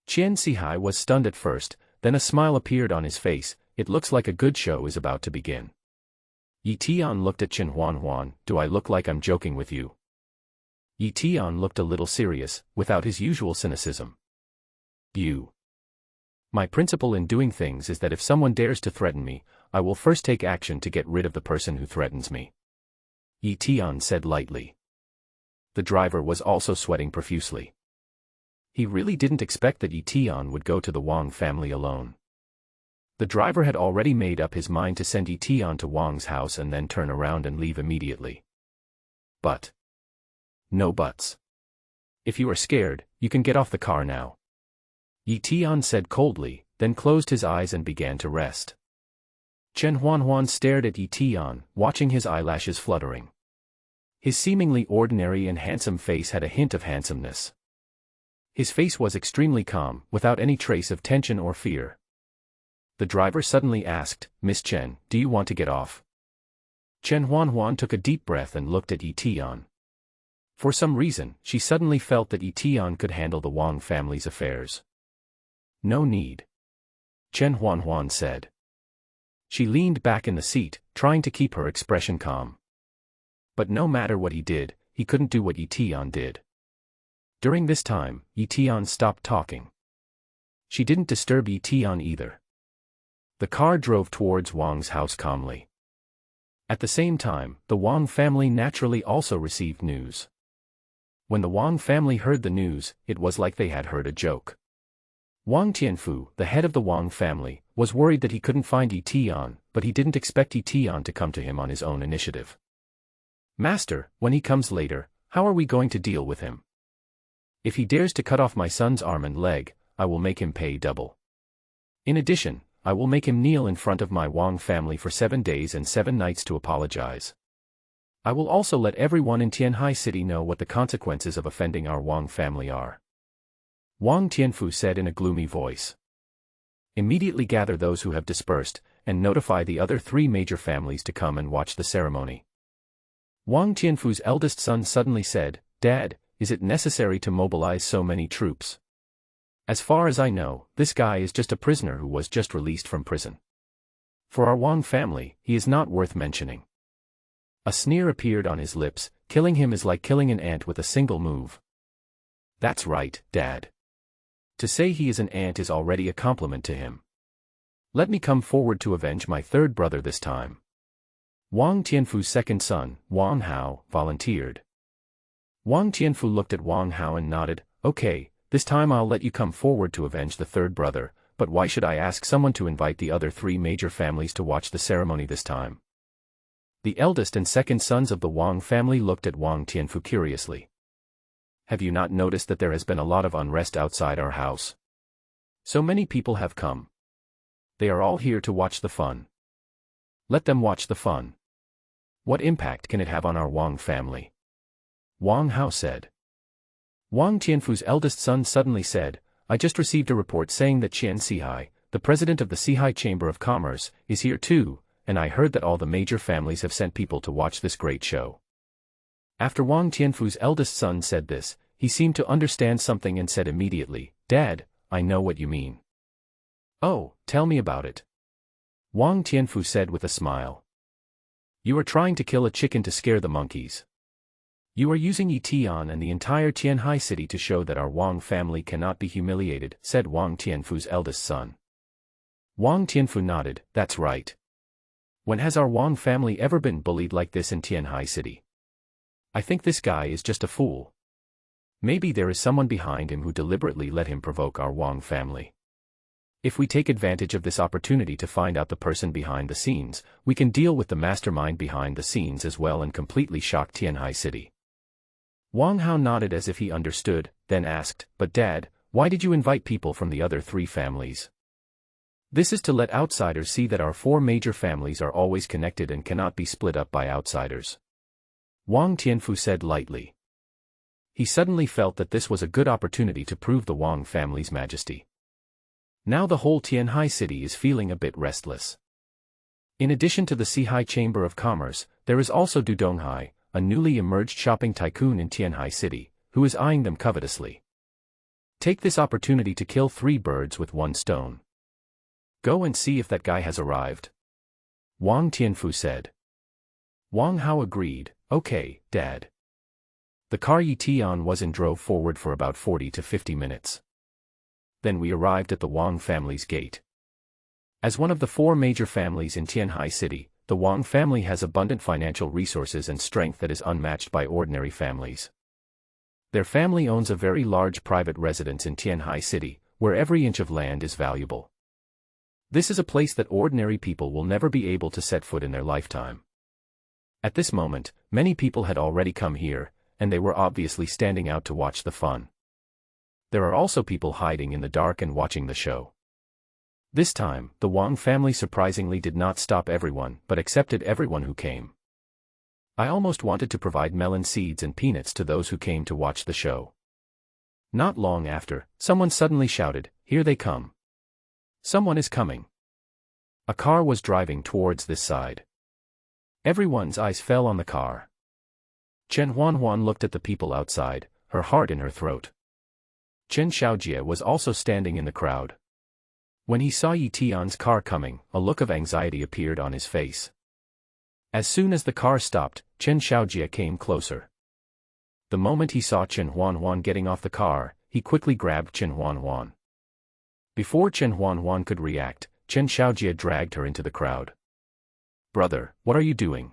Chen Seahawk was stunned at first, then a smile appeared on his face. "It looks like a good show is about to begin." Eton looked at Chen Juanjuan. "Do I look like I'm joking with you?" Eton looked a little serious, without his usual cynicism. My principle in doing things is that if someone dares to threaten me, I will first take action to get rid of the person who threatens me," Eton said lightly. The driver was also sweating profusely. He really didn't expect that Eton would go to the Wong family alone. The driver had already made up his mind to send Eton to Wong's house and then turn around and leave immediately. But no buts. "If you are scared, you can get off the car now," Eton said coldly, then closed his eyes and began to rest. Chen Juanjuan stared at Eton, watching his eyelashes fluttering. His seemingly ordinary and handsome face had a hint of handsomeness. His face was extremely calm, without any trace of tension or fear. The driver suddenly asked, "Miss Chen, do you want to get off?" Chen Juanjuan took a deep breath and looked at Eton. For some reason, she suddenly felt that Eton could handle the Wong family's affairs. "No need," Chen Juanjuan said. She leaned back in the seat, trying to keep her expression calm. But no matter what he did, he couldn't do what Eton did. During this time, Eton stopped talking. She didn't disturb Eton either. The car drove towards Wong's house calmly. At the same time, the Wong family naturally also received news. When the Wong family heard the news, it was like they had heard a joke. Wong Tianfu, the head of the Wong family, was worried that he couldn't find Eton, but he didn't expect Eton to come to him on his own initiative. "Master, when he comes later, how are we going to deal with him? If he dares to cut off my son's arm and leg, I will make him pay double. In addition, I will make him kneel in front of my Wong family for 7 days and 7 nights to apologize. I will also let everyone in Tianhai City know what the consequences of offending our Wong family are," Wong Tianfu said in a gloomy voice. "Immediately gather those who have dispersed, and notify the other 3 major families to come and watch the ceremony." Wong Tianfu's eldest son suddenly said, "Dad, is it necessary to mobilize so many troops? As far as I know, this guy is just a prisoner who was just released from prison. For our Wong family, he is not worth mentioning." A sneer appeared on his lips. "Killing him is like killing an ant with a single move." "That's right, Dad. To say he is an ant is already a compliment to him. Let me come forward to avenge my third brother this time." Wong Tianfu's second son, Wong Hao, volunteered. Wong Tianfu looked at Wong Hao and nodded. "Okay, this time I'll let you come forward to avenge the third brother, but why should I ask someone to invite the other 3 major families to watch the ceremony this time?" The eldest and second sons of the Wong family looked at Wong Tianfu curiously. "Have you not noticed that there has been a lot of unrest outside our house? So many people have come. They are all here to watch the fun. Let them watch the fun. What impact can it have on our Wong family?" Wong Hao said. Wong Tianfu's eldest son suddenly said, "I just received a report saying that Chen Seahawk, the president of the Seahai Chamber of Commerce, is here too, and I heard that all the major families have sent people to watch this great show." After Wong Tianfu's eldest son said this, he seemed to understand something and said immediately, "Dad, I know what you mean." "Oh, tell me about it." Wong Tianfu said with a smile. "You are trying to kill a chicken to scare the monkeys. You are using Eton and the entire Tianhai city to show that our Wong family cannot be humiliated," said Wong Tianfu's eldest son. Wong Tianfu nodded, "That's right. When has our Wong family ever been bullied like this in Tianhai city? I think this guy is just a fool. Maybe there is someone behind him who deliberately let him provoke our Wong family. If we take advantage of this opportunity to find out the person behind the scenes, we can deal with the mastermind behind the scenes as well and completely shock Tianhai city." Wang Hao nodded as if he understood, then asked, "But Dad, why did you invite people from the other three families?" "This is to let outsiders see that our four major families are always connected and cannot be split up by outsiders," Wong Tianfu said lightly. He suddenly felt that this was a good opportunity to prove the Wong family's majesty. Now the whole Tianhai city is feeling a bit restless. In addition to the Sihai Chamber of Commerce, there is also Donghai, a newly emerged shopping tycoon in Tianhai city, who is eyeing them covetously. Take this opportunity to kill 3 birds with 1 stone. Go and see if that guy has arrived," Wong Tianfu said. Wang Hao agreed, "Okay, Dad." The car Eton was and drove forward for about 40 to 50 minutes. Then we arrived at the Wong family's gate. As one of the 4 major families in Tianhai city, the Wong family has abundant financial resources and strength that is unmatched by ordinary families. Their family owns a very large private residence in Tianhai city, where every inch of land is valuable. This is a place that ordinary people will never be able to set foot in their lifetime. At this moment, many people had already come here, and they were obviously standing out to watch the fun. There are also people hiding in the dark and watching the show. This time, the Wong family surprisingly did not stop everyone but accepted everyone who came. I almost wanted to provide melon seeds and peanuts to those who came to watch the show. Not long after, someone suddenly shouted, "Here they come. Someone is coming." A car was driving towards this side. Everyone's eyes fell on the car. Chen Juanjuan looked at the people outside, her heart in her throat. Chen Shaojie was also standing in the crowd. When he saw Eton's car coming, a look of anxiety appeared on his face. As soon as the car stopped, Chen Shaojie came closer. The moment he saw Chen Juanjuan getting off the car, he quickly grabbed Chen Juanjuan. Before Chen Juanjuan could react, Chen Shaojie dragged her into the crowd. "Brother, what are you doing?"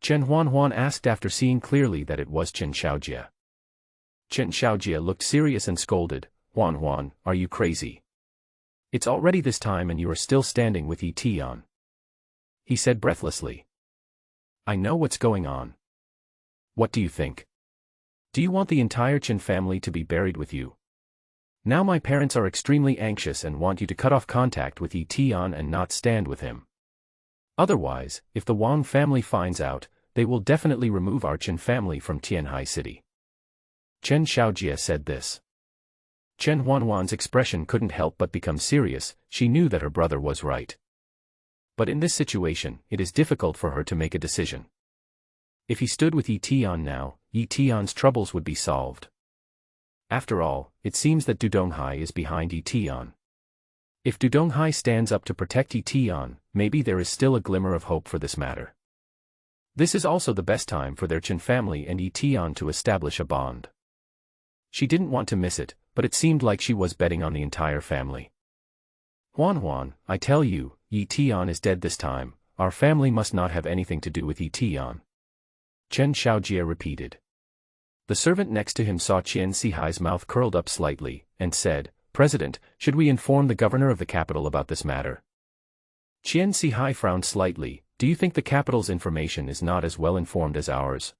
Chen Juanjuan asked after seeing clearly that it was Chen Shaojie. Chen Shaojie looked serious and scolded, "Juanjuan, are you crazy? It's already this time and you are still standing with Eton," he said breathlessly. "I know what's going on. What do you think? Do you want the entire Chen family to be buried with you? Now my parents are extremely anxious and want you to cut off contact with Eton and not stand with him. Otherwise, if the Wong family finds out, they will definitely remove our Chen family from Tianhai city." Chen Shaojie said this. Chen Juanjuan's expression couldn't help but become serious. She knew that her brother was right. But in this situation, it is difficult for her to make a decision. If he stood with Eton now, Eton's troubles would be solved. After all, it seems that Donghai is behind Eton. If Donghai stands up to protect Eton, maybe there is still a glimmer of hope for this matter. This is also the best time for their Chen family and Eton to establish a bond. She didn't want to miss it, but it seemed like she was betting on the entire family. "Juanjuan, I tell you, Eton is dead this time. Our family must not have anything to do with Eton," Chen Shaojie repeated. The servant next to him saw Chen Seahawk's mouth curled up slightly, and said, "President, should we inform the governor of the capital about this matter?" Chen Seahawk frowned slightly. "Do you think the capital's information is not as well informed as ours?"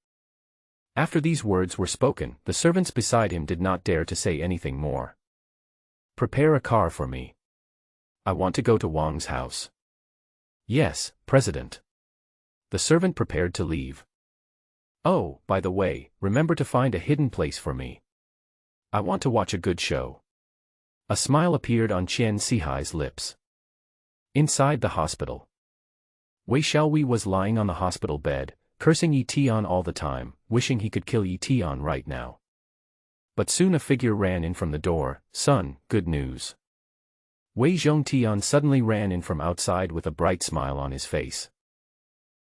After these words were spoken, the servants beside him did not dare to say anything more. "Prepare a car for me. I want to go to Wang's house." "Yes, President." The servant prepared to leave. "Oh, by the way, remember to find a hidden place for me. I want to watch a good show." A smile appeared on Chen Seahawk's lips. Inside the hospital, Wei Xiaowei was lying on the hospital bed, cursing Eton all the time, wishing he could kill Eton right now. But soon a figure ran in from the door. "Son, good news." Wei Zhongtian suddenly ran in from outside with a bright smile on his face.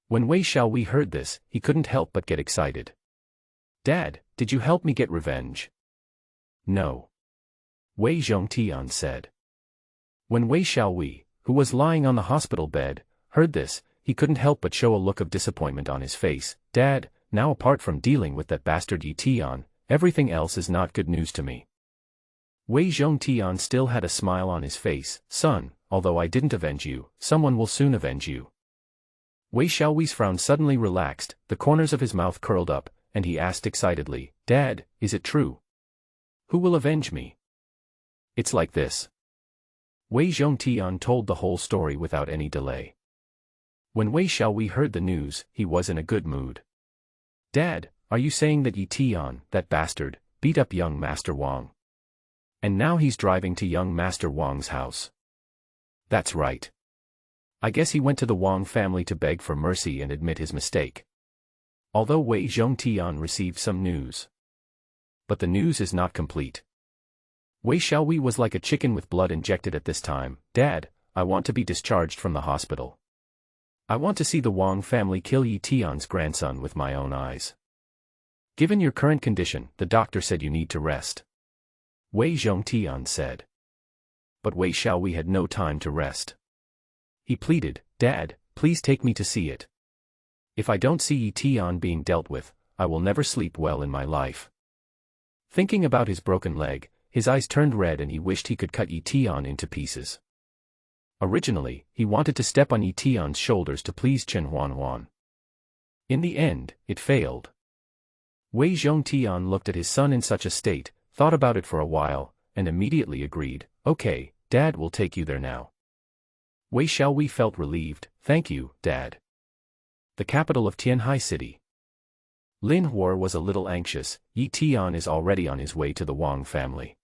When Wei Xiaowei heard this, he couldn't help but get excited. "Dad, did you help me get revenge?" "No," Wei Zhongtian said. When Wei Xiaowei, who was lying on the hospital bed, heard this, he couldn't help but show a look of disappointment on his face. "Dad, now apart from dealing with that bastard Eton, everything else is not good news to me." Wei Zhongtian still had a smile on his face. "Son, although I didn't avenge you, someone will soon avenge you." Wei Xiaowei's frown suddenly relaxed, the corners of his mouth curled up, and he asked excitedly, "Dad, is it true? Who will avenge me?" "It's like this." Wei Zhongtian told the whole story without any delay. When Wei Xiaowei heard the news, he was in a good mood. "Dad, are you saying that Eton, that bastard, beat up young Master Wong? And now he's driving to young Master Wong's house?" "That's right. I guess he went to the Wong family to beg for mercy and admit his mistake." Although Wei Zhongtian received some news. But the news is not complete. Wei Xiaowei was like a chicken with blood injected at this time. "Dad, I want to be discharged from the hospital. I want to see the Wong family kill Eton's grandson with my own eyes. Given your current condition, the doctor said you need to rest," Wei Zhongtian said. But Wei Xiaowei had no time to rest. He pleaded, "Dad, please take me to see it. If I don't see Eton being dealt with, I will never sleep well in my life." Thinking about his broken leg, his eyes turned red and he wished he could cut Eton into pieces. Originally, he wanted to step on Eton's shoulders to please Chen Juanjuan. In the end, it failed. Wei Zhongtian looked at his son in such a state, thought about it for a while, and immediately agreed, "Okay, Dad will take you there now." Wei Xiaowei felt relieved. "Thank you, Dad." The capital of Tianhai City. Lin Hua was a little anxious. Eton is already on his way to the Wong family.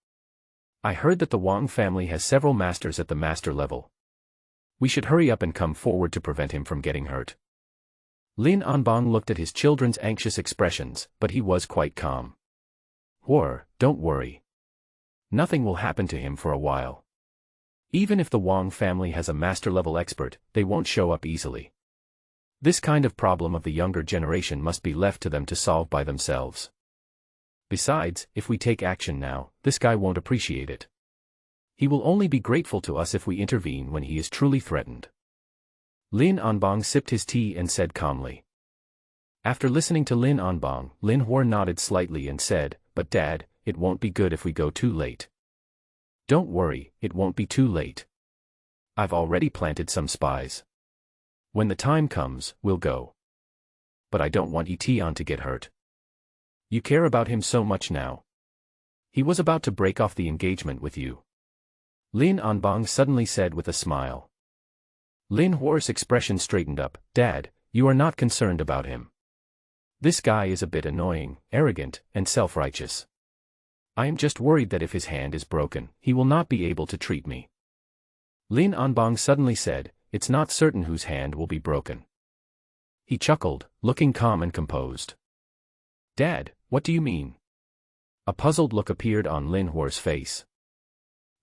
"I heard that the Wong family has several masters at the master level. We should hurry up and come forward to prevent him from getting hurt." Lin Anbang looked at his children's anxious expressions, but he was quite calm. "Hua, don't worry. Nothing will happen to him for a while. Even if the Wong family has a master-level expert, they won't show up easily. This kind of problem of the younger generation must be left to them to solve by themselves. Besides, if we take action now, this guy won't appreciate it. He will only be grateful to us if we intervene when he is truly threatened." Lin Anbang sipped his tea and said calmly. After listening to Lin Anbang, Lin Hua nodded slightly and said, "But Dad, it won't be good if we go too late." "Don't worry, it won't be too late. I've already planted some spies. When the time comes, we'll go. But I don't want Eton to get hurt. You care about him so much now. He was about to break off the engagement with you," Lin Anbang suddenly said with a smile. Lin Hua's expression straightened up. "Dad, you are not concerned about him. This guy is a bit annoying, arrogant, and self-righteous. I am just worried that if his hand is broken, he will not be able to treat me." Lin Anbang suddenly said, "It's not certain whose hand will be broken." He chuckled, looking calm and composed. "Dad, what do you mean?" A puzzled look appeared on Lin Hua's face.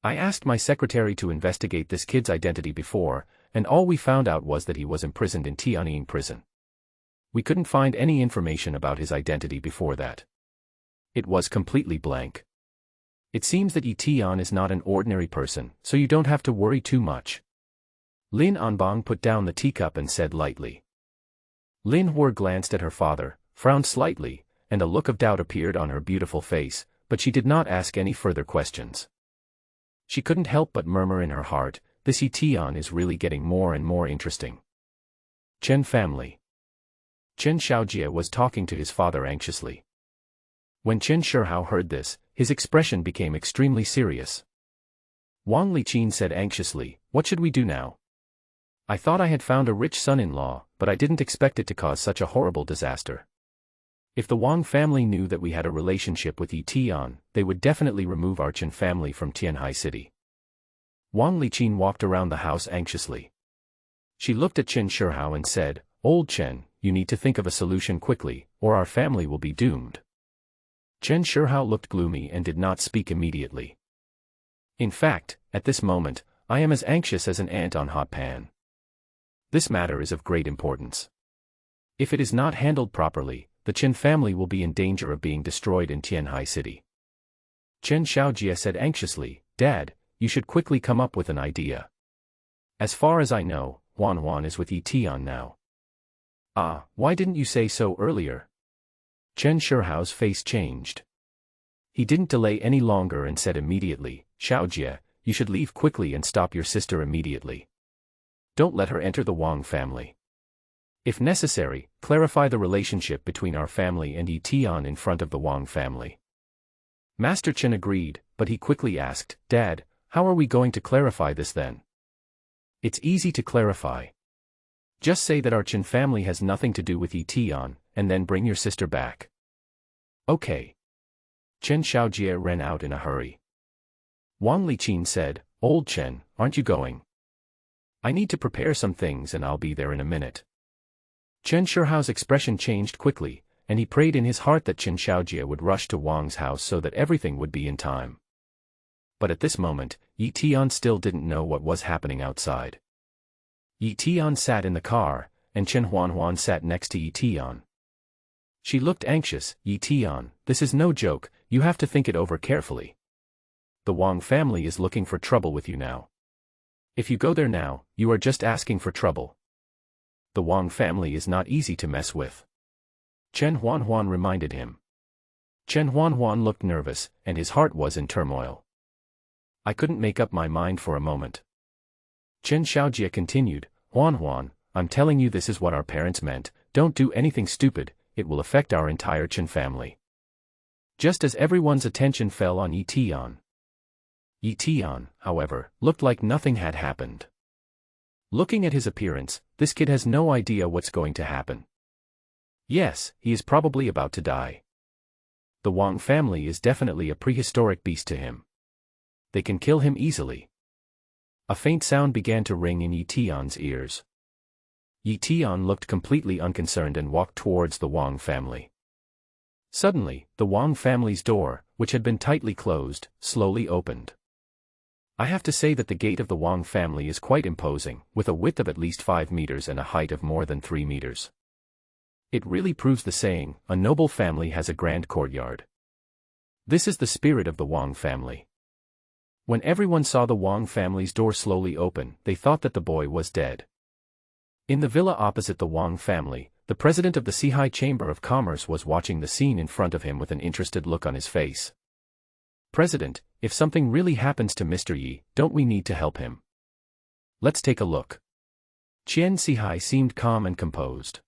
"I asked my secretary to investigate this kid's identity before, and all we found out was that he was imprisoned in Tianying prison. We couldn't find any information about his identity before that. It was completely blank. It seems that Eton is not an ordinary person, so you don't have to worry too much." Lin Anbang put down the teacup and said lightly. Lin Hua glanced at her father, frowned slightly, and a look of doubt appeared on her beautiful face, but she did not ask any further questions. She couldn't help but murmur in her heart, "This Eton is really getting more and more interesting." Chen family. Chen Xiaojie was talking to his father anxiously. When Chen Seahawk heard this, his expression became extremely serious. Wang Liqin said anxiously, "What should we do now? I thought I had found a rich son-in-law, but I didn't expect it to cause such a horrible disaster. If the Wong family knew that we had a relationship with Eton, they would definitely remove our Chen family from Tianhai City." Wang Liqin walked around the house anxiously. She looked at Chen Seahawk and said, "Old Chen, you need to think of a solution quickly, or our family will be doomed. Chen Seahawk looked gloomy and did not speak immediately. In fact, at this moment, I am as anxious as an ant on hot pan. This matter is of great importance. If it is not handled properly, the Chen family will be in danger of being destroyed in Tianhai City. Chen Xiaojie said anxiously, Dad, you should quickly come up with an idea. As far as I know, Juanjuan is with Eton now. Ah, why didn't you say so earlier? Chen Seahawk's face changed. He didn't delay any longer and said immediately, Xiaojie, you should leave quickly and stop your sister immediately. Don't let her enter the Wong family. If necessary, clarify the relationship between our family and Eton in front of the Wong family. Master Chen agreed, but he quickly asked, Dad, how are we going to clarify this then? It's easy to clarify. Just say that our Chen family has nothing to do with Eton, and then bring your sister back. Okay. Chen Xiaojie ran out in a hurry. Wang Liqin said, Old Chen, aren't you going? I need to prepare some things and I'll be there in a minute. Chen Seahawk's expression changed quickly, and he prayed in his heart that Chen Xiaojie would rush to Wang's house so that everything would be in time. But at this moment, Eton still didn't know what was happening outside. Eton sat in the car, and Chen Juanjuan sat next to Eton. She looked anxious. Eton, this is no joke, you have to think it over carefully. The Wong family is looking for trouble with you now. If you go there now, you are just asking for trouble. The Wong family is not easy to mess with. Chen Juanjuan reminded him. Chen Juanjuan looked nervous, and his heart was in turmoil. I couldn't make up my mind for a moment. Chen Xiaojie continued, Juanjuan, I'm telling you this is what our parents meant, don't do anything stupid, it will affect our entire Chen family. Just as everyone's attention fell on Eton. Eton, however, looked like nothing had happened. Looking at his appearance, this kid has no idea what's going to happen. Yes, he is probably about to die. The Wong family is definitely a prehistoric beast to him. They can kill him easily. A faint sound began to ring in Eton's ears. Eton looked completely unconcerned and walked towards the Wong family. Suddenly, the Wong family's door, which had been tightly closed, slowly opened. I have to say that the gate of the Wong family is quite imposing, with a width of at least 5 meters and a height of more than 3 meters. It really proves the saying, a noble family has a grand courtyard. This is the spirit of the Wong family. When everyone saw the Wong family's door slowly open, they thought that the boy was dead. In the villa opposite the Wong family, the president of the Sihai Chamber of Commerce was watching the scene in front of him with an interested look on his face. President, if something really happens to Mr. Yi, don't we need to help him? Let's take a look. Chen Seahawk seemed calm and composed.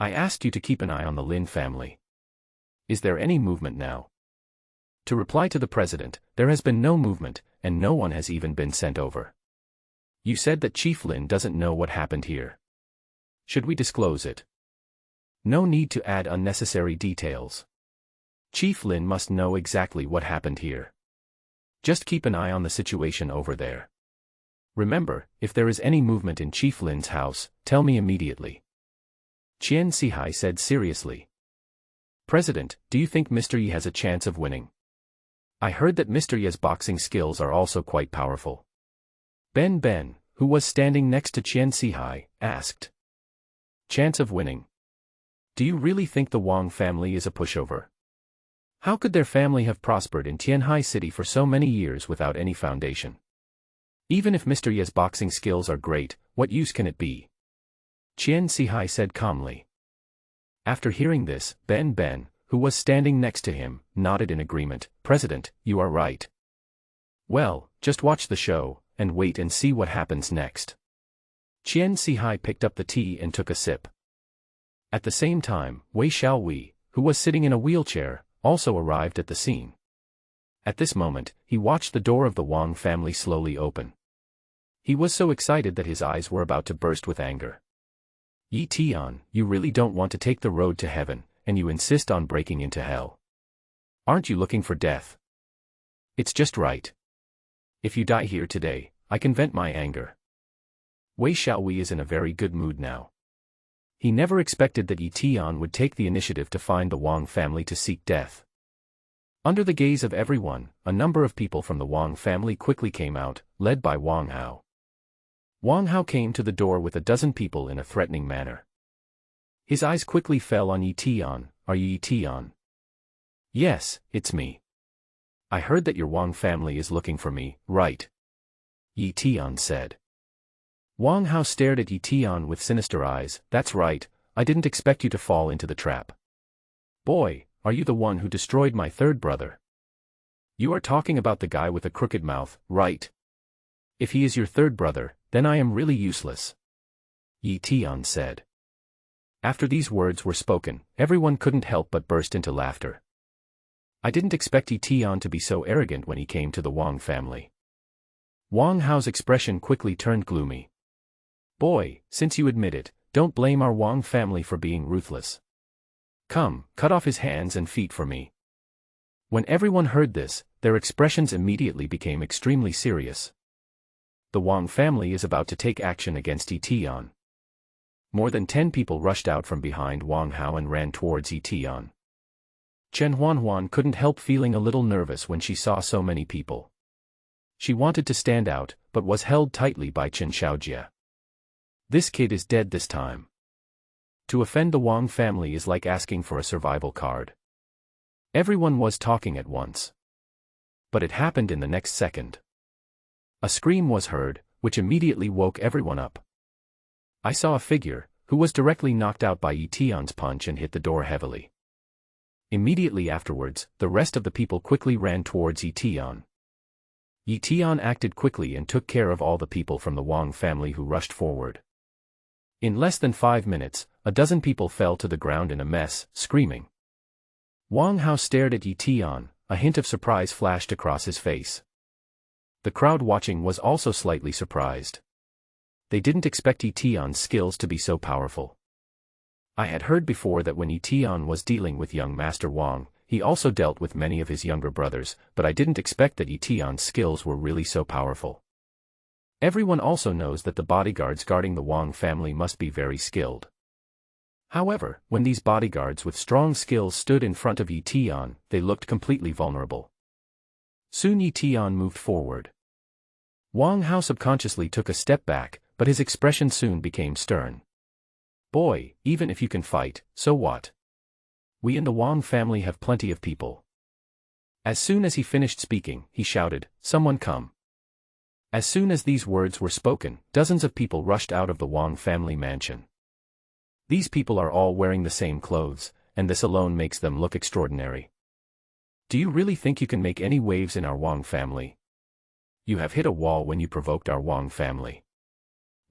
I asked you to keep an eye on the Lin family. Is there any movement now? To reply to the president, there has been no movement, and no one has even been sent over. You said that Chief Lin doesn't know what happened here. Should we disclose it? No need to add unnecessary details. Chief Lin must know exactly what happened here. Just keep an eye on the situation over there. Remember, if there is any movement in Chief Lin's house, tell me immediately. Chen Seahawk said seriously. President, do you think Mr. Yi has a chance of winning? I heard that Mr. Yi's boxing skills are also quite powerful. Ben, who was standing next to Chen Seahawk, asked. Chance of winning? Do you really think the Wong family is a pushover? How could their family have prospered in Tianhai City for so many years without any foundation? Even if Mr. Yi's boxing skills are great, what use can it be? Chen Seahawk said calmly. After hearing this, Ben, who was standing next to him, nodded in agreement. President, you are right. Well, just watch the show, and wait and see what happens next. Chen Seahawk picked up the tea and took a sip. At the same time, Wei Xiaowei, who was sitting in a wheelchair, also arrived at the scene. At this moment, he watched the door of the Wong family slowly open. He was so excited that his eyes were about to burst with anger. Eton, you really don't want to take the road to heaven, and you insist on breaking into hell. Aren't you looking for death? It's just right. If you die here today, I can vent my anger. Wei Xiaowei is in a very good mood now. He never expected that Eton would take the initiative to find the Wong family to seek death. Under the gaze of everyone, a number of people from the Wong family quickly came out, led by Wang Hao. Wang Hao came to the door with a dozen people in a threatening manner. His eyes quickly fell on Eton. Are you Eton? Yes, it's me. I heard that your Wong family is looking for me, right? Eton said. Wang Hao stared at Eton with sinister eyes. That's right, I didn't expect you to fall into the trap. Boy, are you the one who destroyed my third brother? You are talking about the guy with a crooked mouth, right? If he is your third brother, then I am really useless. Eton said. After these words were spoken, everyone couldn't help but burst into laughter. I didn't expect Eton to be so arrogant when he came to the Wong family. Wang Hao's expression quickly turned gloomy. Boy, since you admit it, don't blame our Wong family for being ruthless. Come, cut off his hands and feet for me. When everyone heard this, their expressions immediately became extremely serious. The Wong family is about to take action against Eton. More than 10 people rushed out from behind Wang Hao and ran towards Eton. Chen Juanjuan couldn't help feeling a little nervous when she saw so many people. She wanted to stand out, but was held tightly by Chen Xiaojia. This kid is dead this time. To offend the Wong family is like asking for a survival card. Everyone was talking at once. But it happened in the next second. A scream was heard, which immediately woke everyone up. I saw a figure, who was directly knocked out by Eton's punch and hit the door heavily. Immediately afterwards, the rest of the people quickly ran towards Eton. Eton acted quickly and took care of all the people from the Wong family who rushed forward. In less than 5 minutes, a dozen people fell to the ground in a mess, screaming. Wang Hao stared at Eton, a hint of surprise flashed across his face. The crowd watching was also slightly surprised. They didn't expect Eton's skills to be so powerful. I had heard before that when Eton was dealing with young Master Wong, he also dealt with many of his younger brothers, but I didn't expect that Eton's skills were really so powerful. Everyone also knows that the bodyguards guarding the Wong family must be very skilled. However, when these bodyguards with strong skills stood in front of Eton, they looked completely vulnerable. Soon Eton moved forward. Wang Hao subconsciously took a step back, but his expression soon became stern. Boy, even if you can fight, so what? We in the Wong family have plenty of people. As soon as he finished speaking, he shouted, "Someone come." As soon as these words were spoken, dozens of people rushed out of the Wong family mansion. These people are all wearing the same clothes, and this alone makes them look extraordinary. Do you really think you can make any waves in our Wong family? You have hit a wall when you provoked our Wong family.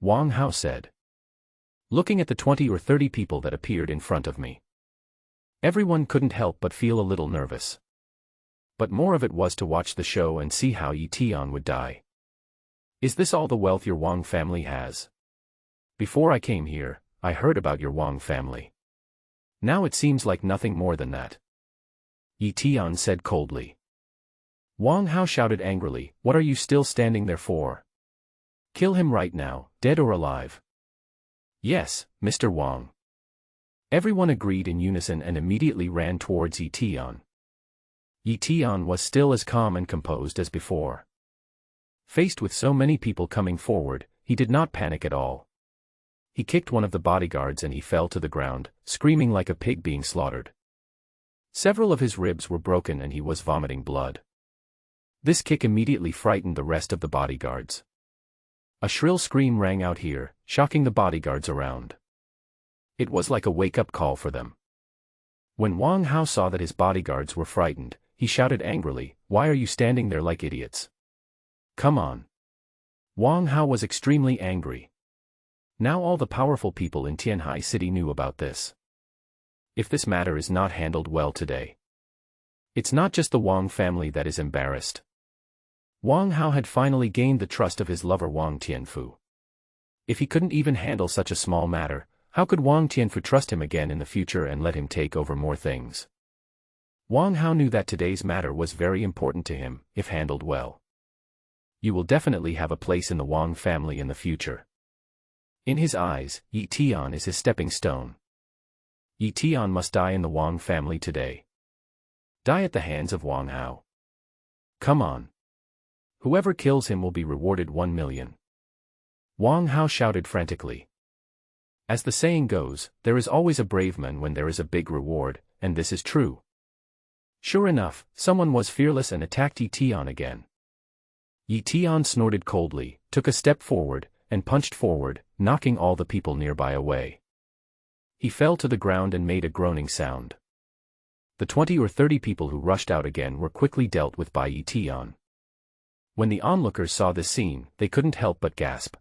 Wang Hao said, looking at the 20 or 30 people that appeared in front of me. Everyone couldn't help but feel a little nervous. But more of it was to watch the show and see how Eton would die. Is this all the wealth your Wong family has? Before I came here, I heard about your Wong family. Now it seems like nothing more than that. Eton said coldly. Wang Hao shouted angrily, "What are you still standing there for? Kill him right now, dead or alive." Yes, Mr. Wang. Everyone agreed in unison and immediately ran towards Eton. Eton was still as calm and composed as before. Faced with so many people coming forward, he did not panic at all. He kicked one of the bodyguards and he fell to the ground, screaming like a pig being slaughtered. Several of his ribs were broken and he was vomiting blood. This kick immediately frightened the rest of the bodyguards. A shrill scream rang out here, shocking the bodyguards around. It was like a wake-up call for them. When Wang Hao saw that his bodyguards were frightened, he shouted angrily, "Why are you standing there like idiots? Come on." Wang Hao was extremely angry. Now all the powerful people in Tianhai City knew about this. If this matter is not handled well today, it's not just the Wong family that is embarrassed. Wang Hao had finally gained the trust of his lover Wong Tianfu. If he couldn't even handle such a small matter, how could Wong Tianfu trust him again in the future and let him take over more things? Wang Hao knew that today's matter was very important to him, if handled well. You will definitely have a place in the Wong family in the future. In his eyes, Eton is his stepping stone. Eton must die in the Wong family today. Die at the hands of Wang Hao. Come on. Whoever kills him will be rewarded 1 million. Wang Hao shouted frantically. As the saying goes, there is always a brave man when there is a big reward, and this is true. Sure enough, someone was fearless and attacked Eton again. Eton snorted coldly, took a step forward, and punched forward, knocking all the people nearby away. He fell to the ground and made a groaning sound. The 20 or 30 people who rushed out again were quickly dealt with by Eton. When the onlookers saw this scene, they couldn't help but gasp.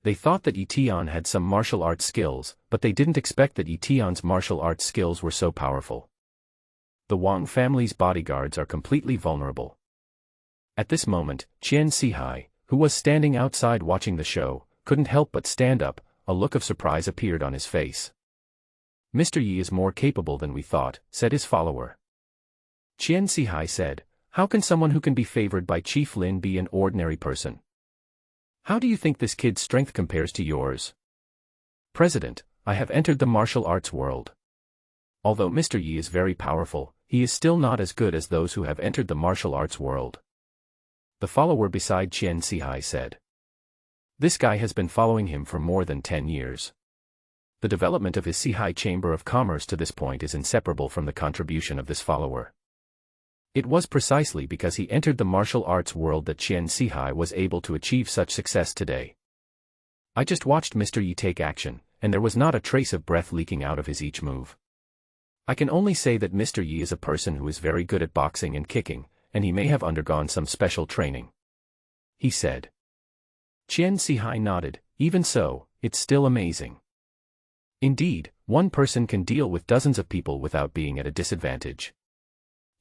They thought that Eton had some martial arts skills, but they didn't expect that Eton's martial arts skills were so powerful. The Wong family's bodyguards are completely vulnerable. At this moment, Chen Seahawk, who was standing outside watching the show, couldn't help but stand up. A look of surprise appeared on his face. Mr. Yi is more capable than we thought, said his follower. Chen Seahawk said, how can someone who can be favored by Chief Lin be an ordinary person? How do you think this kid's strength compares to yours? President, I have entered the martial arts world. Although Mr. Yi is very powerful, he is still not as good as those who have entered the martial arts world. The follower beside Chen Seahawk said. This guy has been following him for more than 10 years. The development of his Seahawk Chamber of Commerce to this point is inseparable from the contribution of this follower. It was precisely because he entered the martial arts world that Chen Seahawk was able to achieve such success today. I just watched Mr. Yi take action, and there was not a trace of breath leaking out of his each move. I can only say that Mr. Yi is a person who is very good at boxing and kicking, and he may have undergone some special training. He said. Chen Seahawk nodded, even so, it's still amazing. Indeed, one person can deal with dozens of people without being at a disadvantage.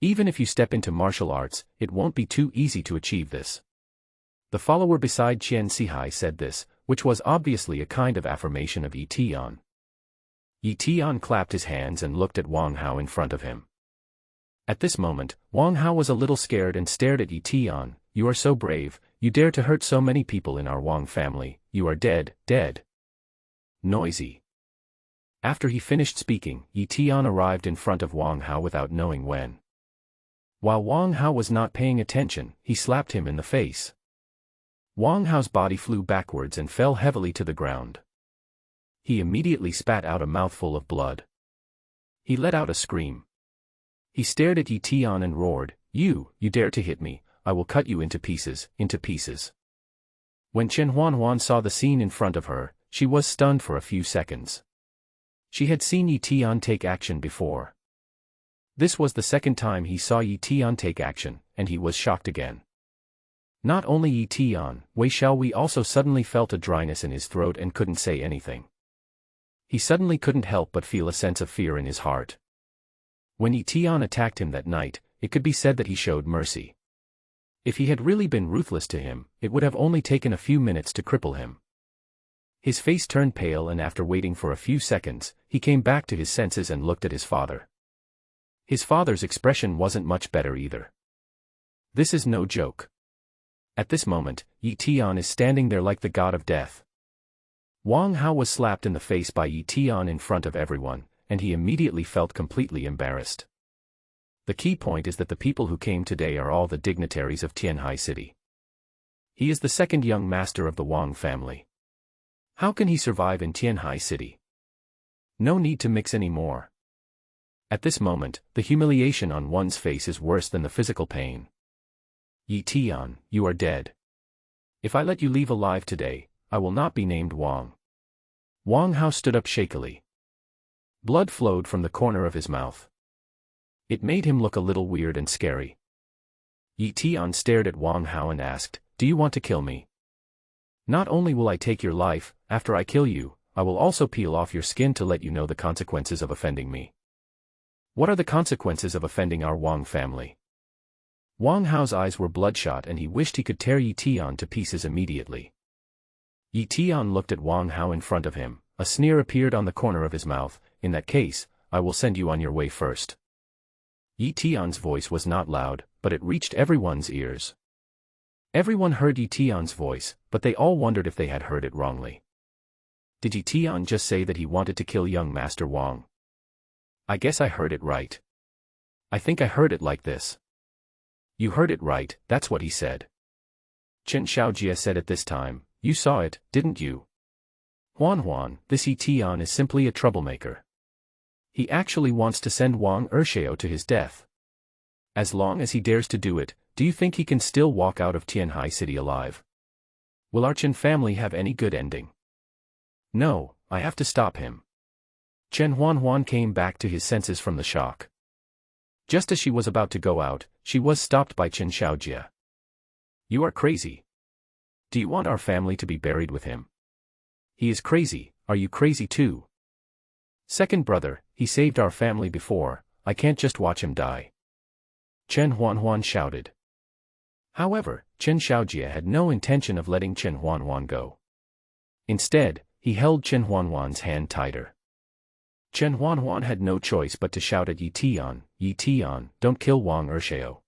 Even if you step into martial arts, it won't be too easy to achieve this. The follower beside Chen Seahawk said this, which was obviously a kind of affirmation of Eton. Eton clapped his hands and looked at Wang Hao in front of him. At this moment, Wang Hao was a little scared and stared at Eton. You are so brave, you dare to hurt so many people in our Wong family, you are dead, dead. Noisy. After he finished speaking, Eton arrived in front of Wang Hao without knowing when. While Wang Hao was not paying attention, he slapped him in the face. Wang Hao's body flew backwards and fell heavily to the ground. He immediately spat out a mouthful of blood. He let out a scream. He stared at Eton and roared, you dare to hit me, I will cut you into pieces, into pieces. When Chen Juanjuan saw the scene in front of her, she was stunned for a few seconds. She had seen Eton take action before. This was the second time he saw Eton take action, and he was shocked again. Not only Eton, Wei Xiaowei also suddenly felt a dryness in his throat and couldn't say anything. He suddenly couldn't help but feel a sense of fear in his heart. When Eton attacked him that night, it could be said that he showed mercy. If he had really been ruthless to him, it would have only taken a few minutes to cripple him. His face turned pale, and after waiting for a few seconds, he came back to his senses and looked at his father. His father's expression wasn't much better either. This is no joke. At this moment, Eton is standing there like the god of death. Wang Hao was slapped in the face by Eton in front of everyone, and he immediately felt completely embarrassed. The key point is that the people who came today are all the dignitaries of Tianhai City. He is the second young master of the Wong family. How can he survive in Tianhai City? No need to mix any more. At this moment, the humiliation on one's face is worse than the physical pain. Eton, you are dead. If I let you leave alive today, I will not be named Wong. Wang Hao stood up shakily. Blood flowed from the corner of his mouth. It made him look a little weird and scary. Eton stared at Wang Hao and asked, do you want to kill me? Not only will I take your life, after I kill you, I will also peel off your skin to let you know the consequences of offending me. What are the consequences of offending our Wong family? Wang Hao's eyes were bloodshot and he wished he could tear Eton to pieces immediately. Eton looked at Wang Hao in front of him, a sneer appeared on the corner of his mouth, in that case, I will send you on your way first. Eton's voice was not loud, but it reached everyone's ears. Everyone heard Eton's voice, but they all wondered if they had heard it wrongly. Did Yi Tian just say that he wanted to kill young Master Wong? I guess I heard it right. I think I heard it like this. You heard it right, that's what he said. Chen Xiaojia said at this time, you saw it, didn't you? Juanjuan, this Yi Tian is simply a troublemaker. He actually wants to send Wang Ershao to his death. As long as he dares to do it, do you think he can still walk out of Tianhai City alive? Will our Chen family have any good ending? No, I have to stop him. Chen Juanjuan came back to his senses from the shock. Just as she was about to go out, she was stopped by Chen Xiaojia. You are crazy. Do you want our family to be buried with him? He is crazy, are you crazy too? Second brother, he saved our family before, I can't just watch him die. Chen Juanjuan shouted. However, Chen Xiaojia had no intention of letting Chen Juanjuan go. Instead, he held Chen Juanjuan's hand tighter. Chen Juanjuan had no choice but to shout at Yi Tian, don't kill Wang Ershao.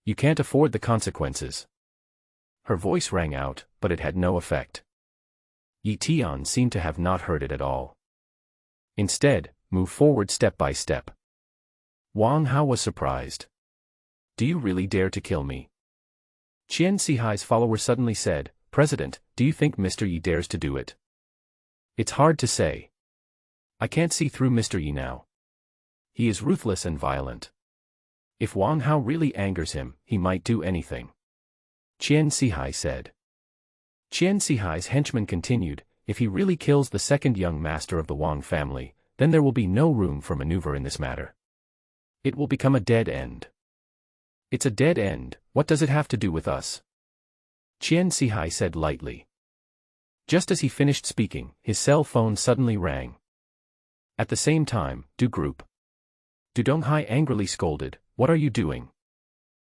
You can't afford the consequences. Her voice rang out, but it had no effect. Yi Tian seemed to have not heard it at all. Instead, move forward step by step. Wang Hao was surprised. Do you really dare to kill me? Chen Seahawk's follower suddenly said, President, do you think Mr. Yi dares to do it? It's hard to say. I can't see through Mr. Yi now. He is ruthless and violent. If Wang Hao really angers him, he might do anything. Chen Seahawk said. Chen Seahawk's henchman continued, if he really kills the second young master of the Wong family, then there will be no room for maneuver in this matter. It will become a dead end. It's a dead end, what does it have to do with us? Chen Seahawk said lightly. Just as he finished speaking, his cell phone suddenly rang. At the same time, Group. Donghai angrily scolded, what are you doing?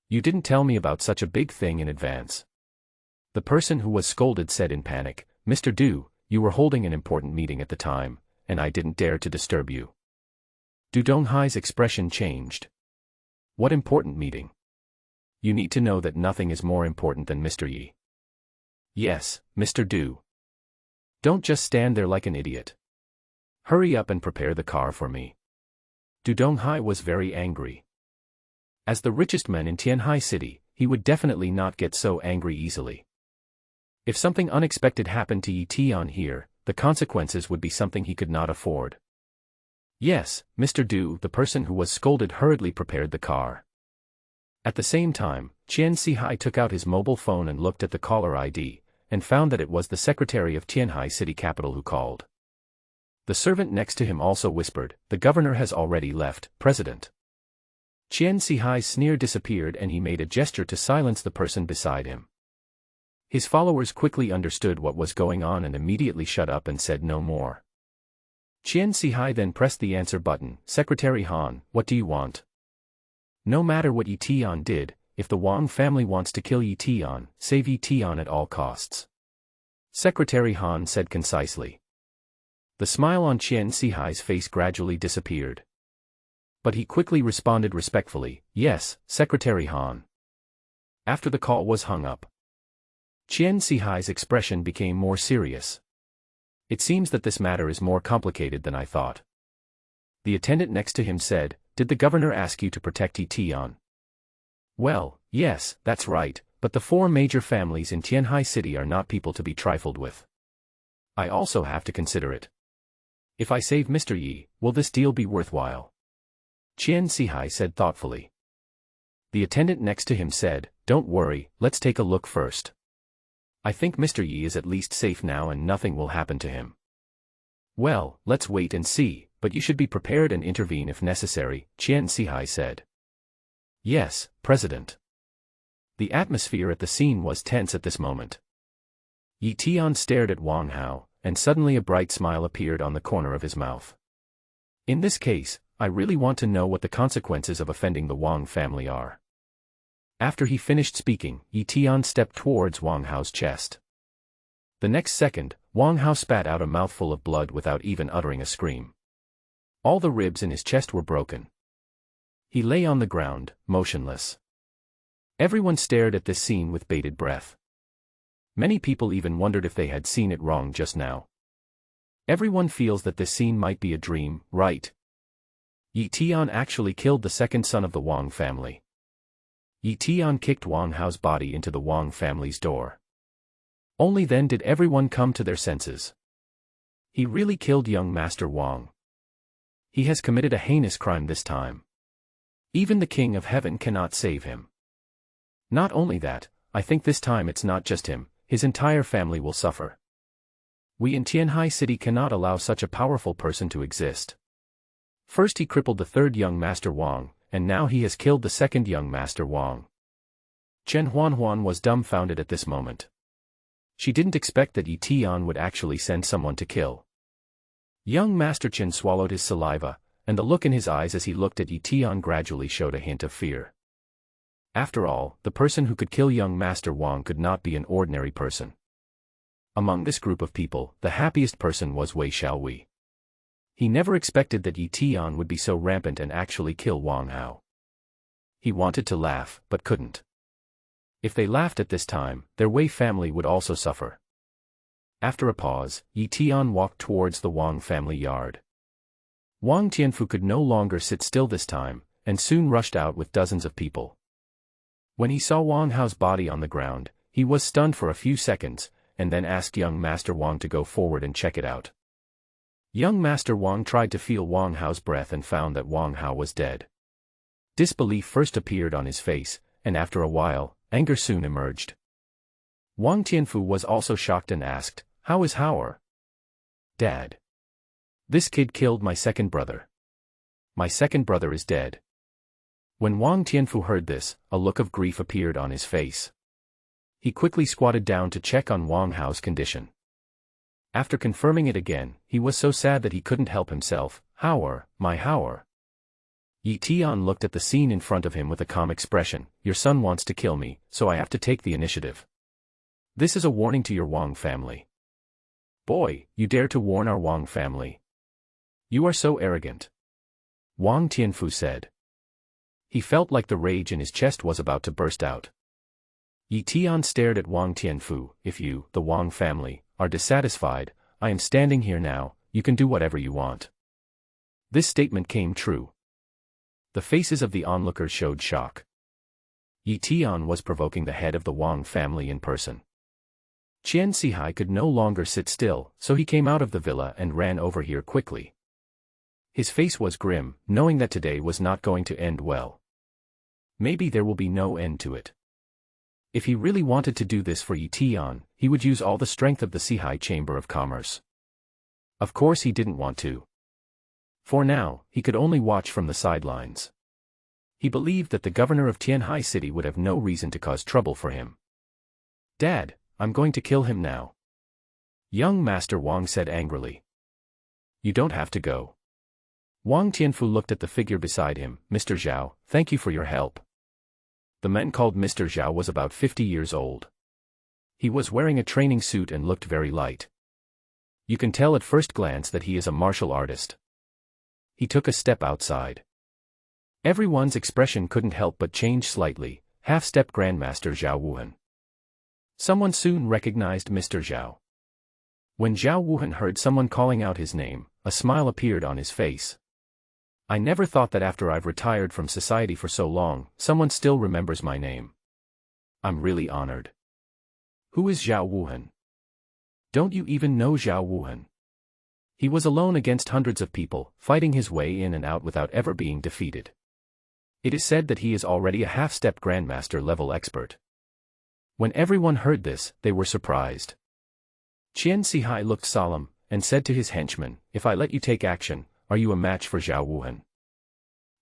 You didn't tell me about such a big thing in advance. The person who was scolded said in panic, Mr. Du, you were holding an important meeting at the time, and I didn't dare to disturb you. Donghai's expression changed. What important meeting? You need to know that nothing is more important than Mr. Yi. Yes, Mr. Du. Don't just stand there like an idiot. Hurry up and prepare the car for me. Donghai was very angry. As the richest man in Tianhai City, he would definitely not get so angry easily. If something unexpected happened to Yi Tian here, the consequences would be something he could not afford. Yes, Mr. Du, the person who was scolded hurriedly prepared the car. At the same time, Chen Seahawk took out his mobile phone and looked at the caller ID, and found that it was the secretary of Tianhai City Capital who called. The servant next to him also whispered, the governor has already left, President. Chen Seahawk's sneer disappeared and he made a gesture to silence the person beside him. His followers quickly understood what was going on and immediately shut up and said no more. Chen Seahawk then pressed the answer button, Secretary Han, what do you want? No matter what Yi Tian did, if the Wong family wants to kill Yi Tian, save Yi Tian at all costs. Secretary Han said concisely. The smile on Chen Seahawk's face gradually disappeared. But he quickly responded respectfully, yes, Secretary Han. After the call was hung up, Chen Seahawk's expression became more serious. It seems that this matter is more complicated than I thought. The attendant next to him said, did the governor ask you to protect Yi Tian? Well, yes, that's right, but the four major families in Tianhai City are not people to be trifled with. I also have to consider it. If I save Mr. Yi, will this deal be worthwhile? Chen Seahawk said thoughtfully. The attendant next to him said, don't worry, let's take a look first. I think Mr. Yi is at least safe now and nothing will happen to him. Well, let's wait and see, but you should be prepared and intervene if necessary, Chen Seahawk said. Yes, President. The atmosphere at the scene was tense at this moment. Yi Tian stared at Wang Hao, and suddenly a bright smile appeared on the corner of his mouth. In this case, I really want to know what the consequences of offending the Wong family are. After he finished speaking, Yi Tian stepped towards Wang Hao's chest. The next second, Wang Hao spat out a mouthful of blood without even uttering a scream. All the ribs in his chest were broken. He lay on the ground, motionless. Everyone stared at this scene with bated breath. Many people even wondered if they had seen it wrong just now. Everyone feels that this scene might be a dream, right? Eton actually killed the second son of the Wong family. Eton kicked Wang Hao's body into the Wong family's door. Only then did everyone come to their senses. He really killed young Master Wong. He has committed a heinous crime this time. Even the King of Heaven cannot save him. Not only that, I think this time it's not just him, his entire family will suffer. We in Tianhai City cannot allow such a powerful person to exist. First he crippled the third young Master Wong, and now he has killed the second young Master Wong. Chen Juanjuan was dumbfounded at this moment. She didn't expect that Eton would actually send someone to kill. Young Master Chen swallowed his saliva, and the look in his eyes as he looked at Eton gradually showed a hint of fear. After all, the person who could kill young Master Wong could not be an ordinary person. Among this group of people, the happiest person was Wei Xiaowei. He never expected that Eton would be so rampant and actually kill Wang Hao. He wanted to laugh, but couldn't. If they laughed at this time, their Wei family would also suffer. After a pause, Eton walked towards the Wong family yard. Wong Tianfu could no longer sit still this time, and soon rushed out with dozens of people. When he saw Wang Hao's body on the ground, he was stunned for a few seconds, and then asked young Master Wong to go forward and check it out. Young Master Wong tried to feel Wang Hao's breath and found that Wang Hao was dead. Disbelief first appeared on his face, and after a while, anger soon emerged. Wong Tianfu was also shocked and asked, "How is Hao?" "Dad. This kid killed my second brother. My second brother is dead." When Wong Tianfu heard this, a look of grief appeared on his face. He quickly squatted down to check on Wang Hao's condition. After confirming it again, he was so sad that he couldn't help himself. "Hao, my Hao." Eton looked at the scene in front of him with a calm expression. "Your son wants to kill me, so I have to take the initiative. This is a warning to your Wong family." "Boy, you dare to warn our Wong family? You are so arrogant," Wong Tianfu said. He felt like the rage in his chest was about to burst out. Eton stared at Wong Tianfu. "If you, the Wong family, are dissatisfied, I am standing here now, you can do whatever you want." This statement came true. The faces of the onlookers showed shock. Eton was provoking the head of the Wong family in person. Chen Seahawk could no longer sit still, so he came out of the villa and ran over here quickly. His face was grim, knowing that today was not going to end well. Maybe there will be no end to it. If he really wanted to do this for Eton, he would use all the strength of the Seahai Chamber of Commerce. Of course he didn't want to. For now, he could only watch from the sidelines. He believed that the governor of Tianhai City would have no reason to cause trouble for him. "Dad, I'm going to kill him now," young Master Wong said angrily. "You don't have to go." Wong Tianfu looked at the figure beside him. "Mr. Zhao, thank you for your help." The man called Mr. Zhao was about 50 years old. He was wearing a training suit and looked very light. You can tell at first glance that he is a martial artist. He took a step outside. Everyone's expression couldn't help but change slightly. Half-step Grandmaster Zhao Wuhan. Someone soon recognized Mr. Zhao. When Zhao Wuhan heard someone calling out his name, a smile appeared on his face. "I never thought that after I've retired from society for so long, someone still remembers my name. I'm really honored." "Who is Zhao Wuhan?" "Don't you even know Zhao Wuhan?" He was alone against hundreds of people, fighting his way in and out without ever being defeated. It is said that he is already a half-step Grandmaster level expert. When everyone heard this, they were surprised. Chen Seahawk looked solemn, and said to his henchman, "If I let you take action, are you a match for Zhao Wuhan?"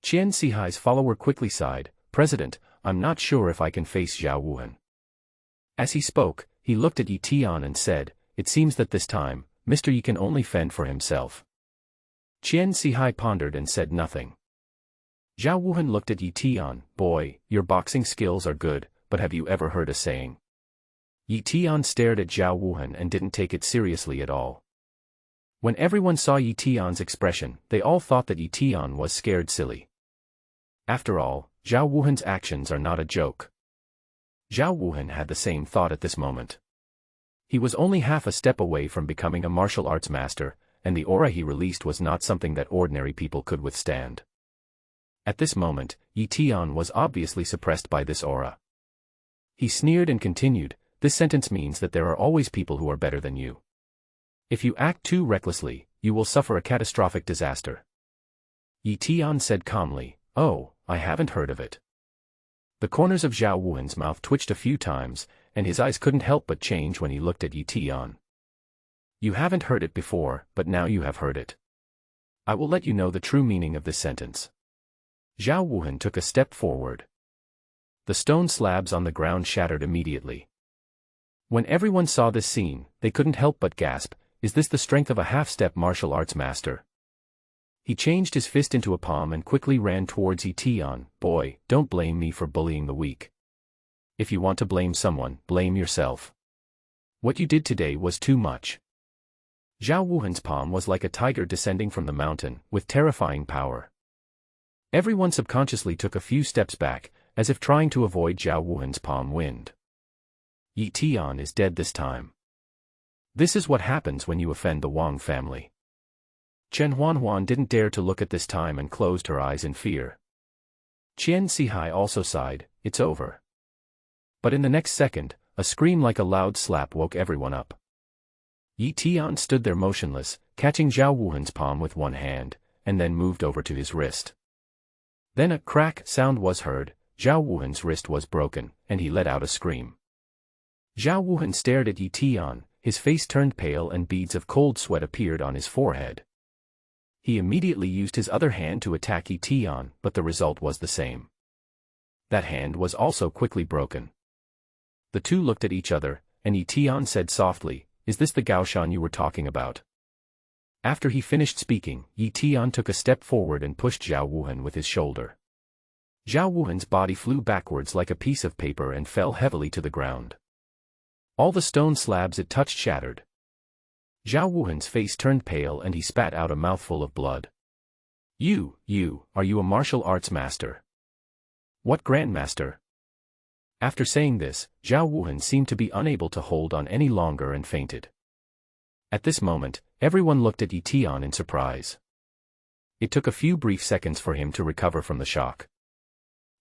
Chen Seahawk's follower quickly sighed, "President, I'm not sure if I can face Zhao Wuhan." As he spoke, he looked at Eton and said, "It seems that this time, Mr. Yi can only fend for himself." Chen Seahawk pondered and said nothing. Zhao Wuhan looked at Eton. "Boy, your boxing skills are good, but have you ever heard a saying?" Eton stared at Zhao Wuhan and didn't take it seriously at all. When everyone saw Eton's expression, they all thought that Eton was scared silly. After all, Zhao Wuhan's actions are not a joke. Zhao Wuhan had the same thought at this moment. He was only half a step away from becoming a martial arts master, and the aura he released was not something that ordinary people could withstand. At this moment, Eton was obviously suppressed by this aura. He sneered and continued, "This sentence means that there are always people who are better than you. If you act too recklessly, you will suffer a catastrophic disaster." Eton said calmly, "Oh, I haven't heard of it." The corners of Zhao Wuhan's mouth twitched a few times, and his eyes couldn't help but change when he looked at Eton. "You haven't heard it before, but now you have heard it. I will let you know the true meaning of this sentence." Zhao Wuhan took a step forward. The stone slabs on the ground shattered immediately. When everyone saw this scene, they couldn't help but gasp, "Is this the strength of a half-step martial arts master?" He changed his fist into a palm and quickly ran towards Eton. "Boy, don't blame me for bullying the weak. If you want to blame someone, blame yourself. What you did today was too much." Zhao Wuhan's palm was like a tiger descending from the mountain, with terrifying power. Everyone subconsciously took a few steps back, as if trying to avoid Zhao Wuhan's palm wind. Eton is dead this time. This is what happens when you offend the Wong family. Chen Juanjuan didn't dare to look at this time and closed her eyes in fear. Chen Seahawk also sighed, "It's over." But in the next second, a scream like a loud slap woke everyone up. Eton stood there motionless, catching Zhao Wuhan's palm with one hand, and then moved over to his wrist. Then a crack sound was heard, Zhao Wuhan's wrist was broken, and he let out a scream. Zhao Wuhan stared at Eton, his face turned pale and beads of cold sweat appeared on his forehead. He immediately used his other hand to attack Eton, but the result was the same. That hand was also quickly broken. The two looked at each other, and Eton said softly, "Is this the Gaoshan you were talking about?" After he finished speaking, Eton took a step forward and pushed Zhao Wuhan with his shoulder. Zhao Wuhan's body flew backwards like a piece of paper and fell heavily to the ground. All the stone slabs it touched shattered. Zhao Wuhan's face turned pale and he spat out a mouthful of blood. Are you a martial arts master?" "What Grandmaster?" After saying this, Zhao Wuhan seemed to be unable to hold on any longer and fainted. At this moment, everyone looked at Eton in surprise. It took a few brief seconds for him to recover from the shock.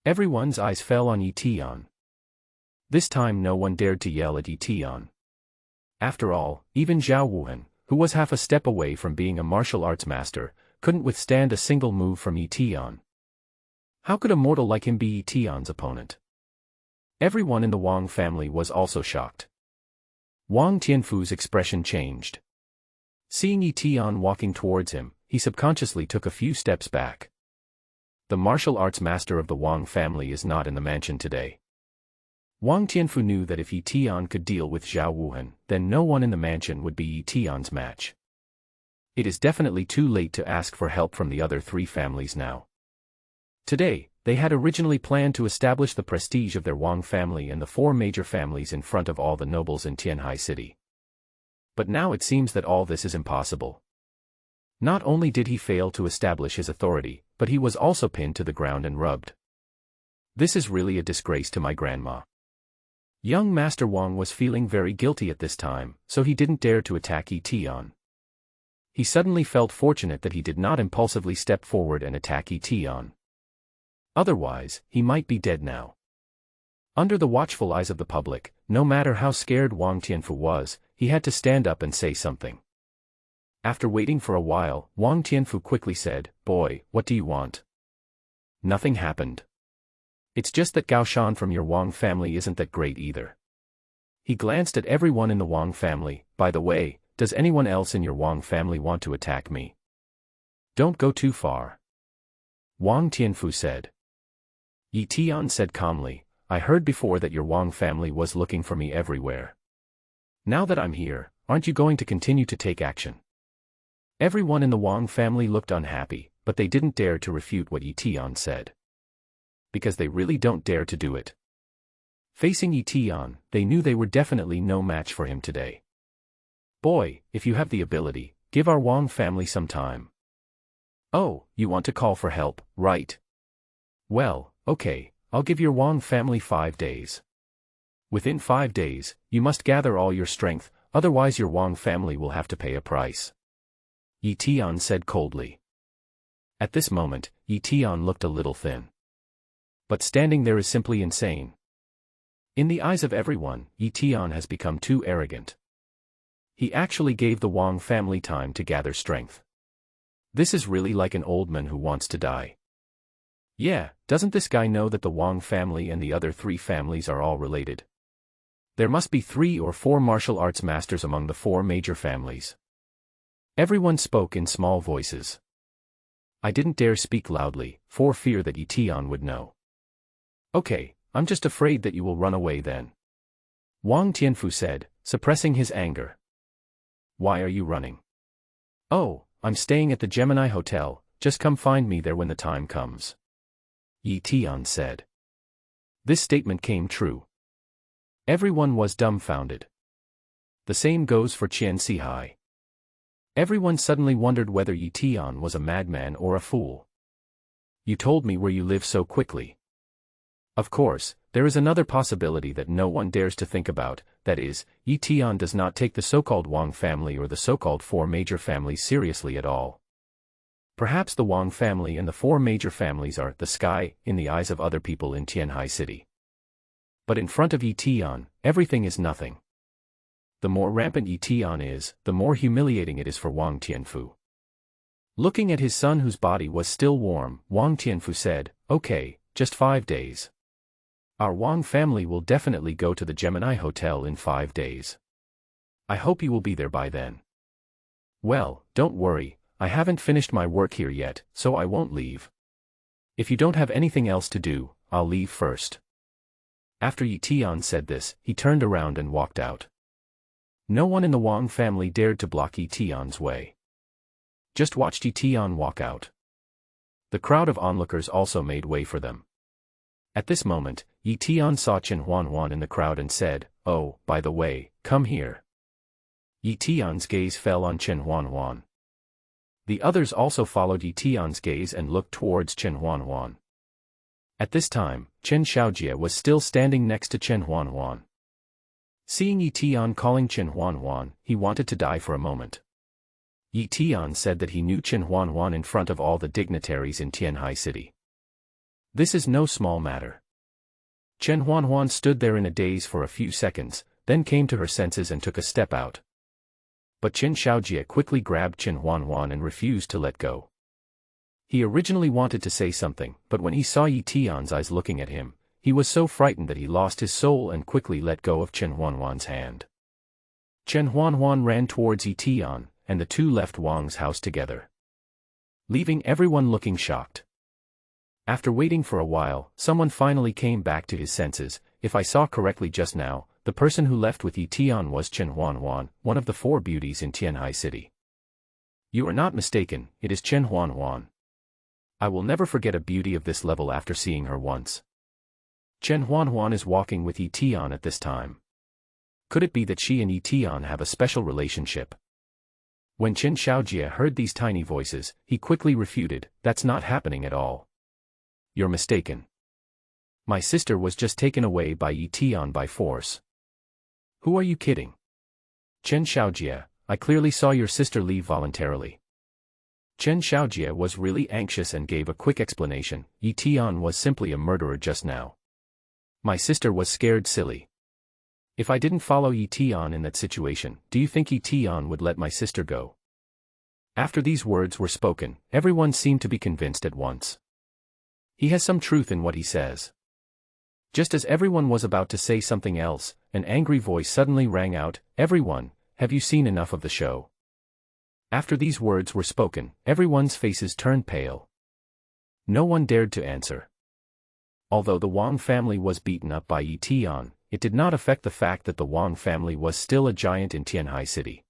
Everyone's eyes fell on Eton. This time no one dared to yell at Eton. After all, even Zhao Wuhan, who was half a step away from being a martial arts master, couldn't withstand a single move from Eton. How could a mortal like him be Eton's opponent? Everyone in the Wong family was also shocked. Wong Tianfu's expression changed. Seeing Eton walking towards him, he subconsciously took a few steps back. The martial arts master of the Wong family is not in the mansion today. Wong Tianfu knew that if Eton could deal with Zhao Wuhan, then no one in the mansion would be Eton's match. It is definitely too late to ask for help from the other three families now. Today, they had originally planned to establish the prestige of their Wong family and the four major families in front of all the nobles in Tianhai City. But now it seems that all this is impossible. Not only did he fail to establish his authority, but he was also pinned to the ground and rubbed. "This is really a disgrace to my grandma." Young Master Wong was feeling very guilty at this time, so he didn't dare to attack Eton. He suddenly felt fortunate that he did not impulsively step forward and attack Eton. Otherwise, he might be dead now. Under the watchful eyes of the public, no matter how scared Wong Tianfu was, he had to stand up and say something. After waiting for a while, Wong Tianfu quickly said, "Boy, what do you want?" "Nothing happened. It's just that Gaoshan from your Wong family isn't that great either." He glanced at everyone in the Wong family. "By the way, does anyone else in your Wong family want to attack me?" "Don't go too far," Wong Tianfu said. Eton said calmly, "I heard before that your Wong family was looking for me everywhere. Now that I'm here, aren't you going to continue to take action?" Everyone in the Wong family looked unhappy, but they didn't dare to refute what Eton said. Because they really don't dare to do it. Facing Eton, they knew they were definitely no match for him today. "Boy, if you have the ability, give our Wong family some time." "Oh, you want to call for help, right? Well, okay, I'll give your Wong family 5 days. Within 5 days, you must gather all your strength, otherwise your Wong family will have to pay a price." Eton said coldly. At this moment, Eton looked a little thin. But standing there is simply insane. In the eyes of everyone, Eton has become too arrogant. He actually gave the Wong family time to gather strength. This is really like an old man who wants to die. Yeah, doesn't this guy know that the Wong family and the other 3 families are all related? There must be 3 or 4 martial arts masters among the 4 major families. Everyone spoke in small voices. I didn't dare speak loudly, for fear that Eton would know. Okay, I'm just afraid that you will run away then. Wong Tianfu said, suppressing his anger. Why are you running? Oh, I'm staying at the Gemini Hotel, just come find me there when the time comes. Eton said. This statement came true. Everyone was dumbfounded. The same goes for Chen Seahawk. Everyone suddenly wondered whether Eton was a madman or a fool. You told me where you live so quickly. Of course, there is another possibility that no one dares to think about, that is, Eton does not take the so-called Wong family or the so-called 4 major families seriously at all. Perhaps the Wong family and the 4 major families are the sky in the eyes of other people in Tianhai City. But in front of Eton, everything is nothing. The more rampant Eton is, the more humiliating it is for Wong Tianfu. Looking at his son whose body was still warm, Wong Tianfu said, okay, just 5 days. Our Wong family will definitely go to the Gemini Hotel in 5 days. I hope you will be there by then. Well, don't worry, I haven't finished my work here yet, so I won't leave. If you don't have anything else to do, I'll leave first. After Eton said this, he turned around and walked out. No one in the Wong family dared to block Eton's way. Just watched Eton walk out. The crowd of onlookers also made way for them. At this moment, Eton saw Chen Juanjuan in the crowd and said, oh, by the way, come here. Eton's gaze fell on Chen Juanjuan. The others also followed Eton's gaze and looked towards Chen Juanjuan. At this time, Chen Xiaojie was still standing next to Chen Juanjuan. Seeing Eton calling Chen Juanjuan, he wanted to die for a moment. Eton said that he knew Chen Juanjuan in front of all the dignitaries in Tianhai City. This is no small matter. Chen Juanjuan stood there in a daze for a few seconds, then came to her senses and took a step out. But Chen Xiaojie quickly grabbed Chen Juanjuan and refused to let go. He originally wanted to say something, but when he saw Eton's eyes looking at him, he was so frightened that he lost his soul and quickly let go of Chen Juanjuan's hand. Chen Juanjuan ran towards Eton, and the 2 left Wang's house together, leaving everyone looking shocked. After waiting for a while, someone finally came back to his senses. If I saw correctly just now, the person who left with Eton was Chen Juanjuan, one of the 4 beauties in Tianhai City. You are not mistaken, it is Chen Juanjuan. I will never forget a beauty of this level after seeing her once. Chen Juanjuan is walking with Eton at this time. Could it be that she and Eton have a special relationship? When Chen Xiaojie heard these tiny voices, he quickly refuted, that's not happening at all. You're mistaken. My sister was just taken away by Eton by force. Who are you kidding? Chen Xiaojie, I clearly saw your sister leave voluntarily. Chen Xiaojie was really anxious and gave a quick explanation. Eton was simply a murderer just now. My sister was scared silly. If I didn't follow Eton in that situation, do you think Eton would let my sister go? After these words were spoken, everyone seemed to be convinced at once. He has some truth in what he says. Just as everyone was about to say something else, an angry voice suddenly rang out, everyone, have you seen enough of the show? After these words were spoken, everyone's faces turned pale. No one dared to answer. Although the Wong family was beaten up by Eton, it did not affect the fact that the Wong family was still a giant in Tianhai City.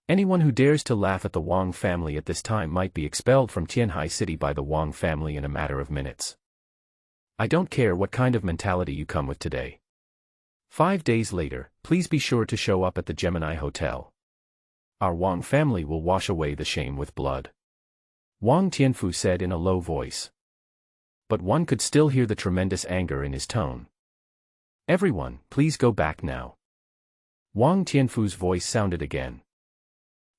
Anyone who dares to laugh at the Wong family at this time might be expelled from Tianhai City by the Wong family in a matter of minutes. I don't care what kind of mentality you come with today. 5 days later, please be sure to show up at the Gemini Hotel. Our Wong family will wash away the shame with blood. Wong Tianfu said in a low voice. But one could still hear the tremendous anger in his tone. Everyone, please go back now. Wong Tianfu's voice sounded again.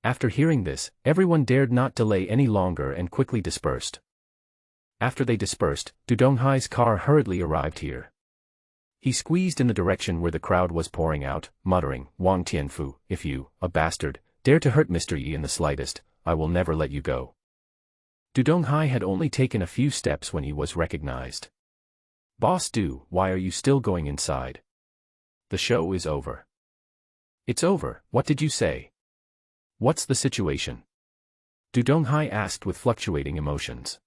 After hearing this, everyone dared not delay any longer and quickly dispersed. After they dispersed, Donghai's car hurriedly arrived here. He squeezed in the direction where the crowd was pouring out, muttering, "Wong Tianfu, if you, a bastard, dare to hurt Mr. Yi in the slightest, I will never let you go." Donghai had only taken a few steps when he was recognized. "Boss Du, why are you still going inside? The show is over." "It's over, what did you say? What's the situation?" Donghai asked with fluctuating emotions.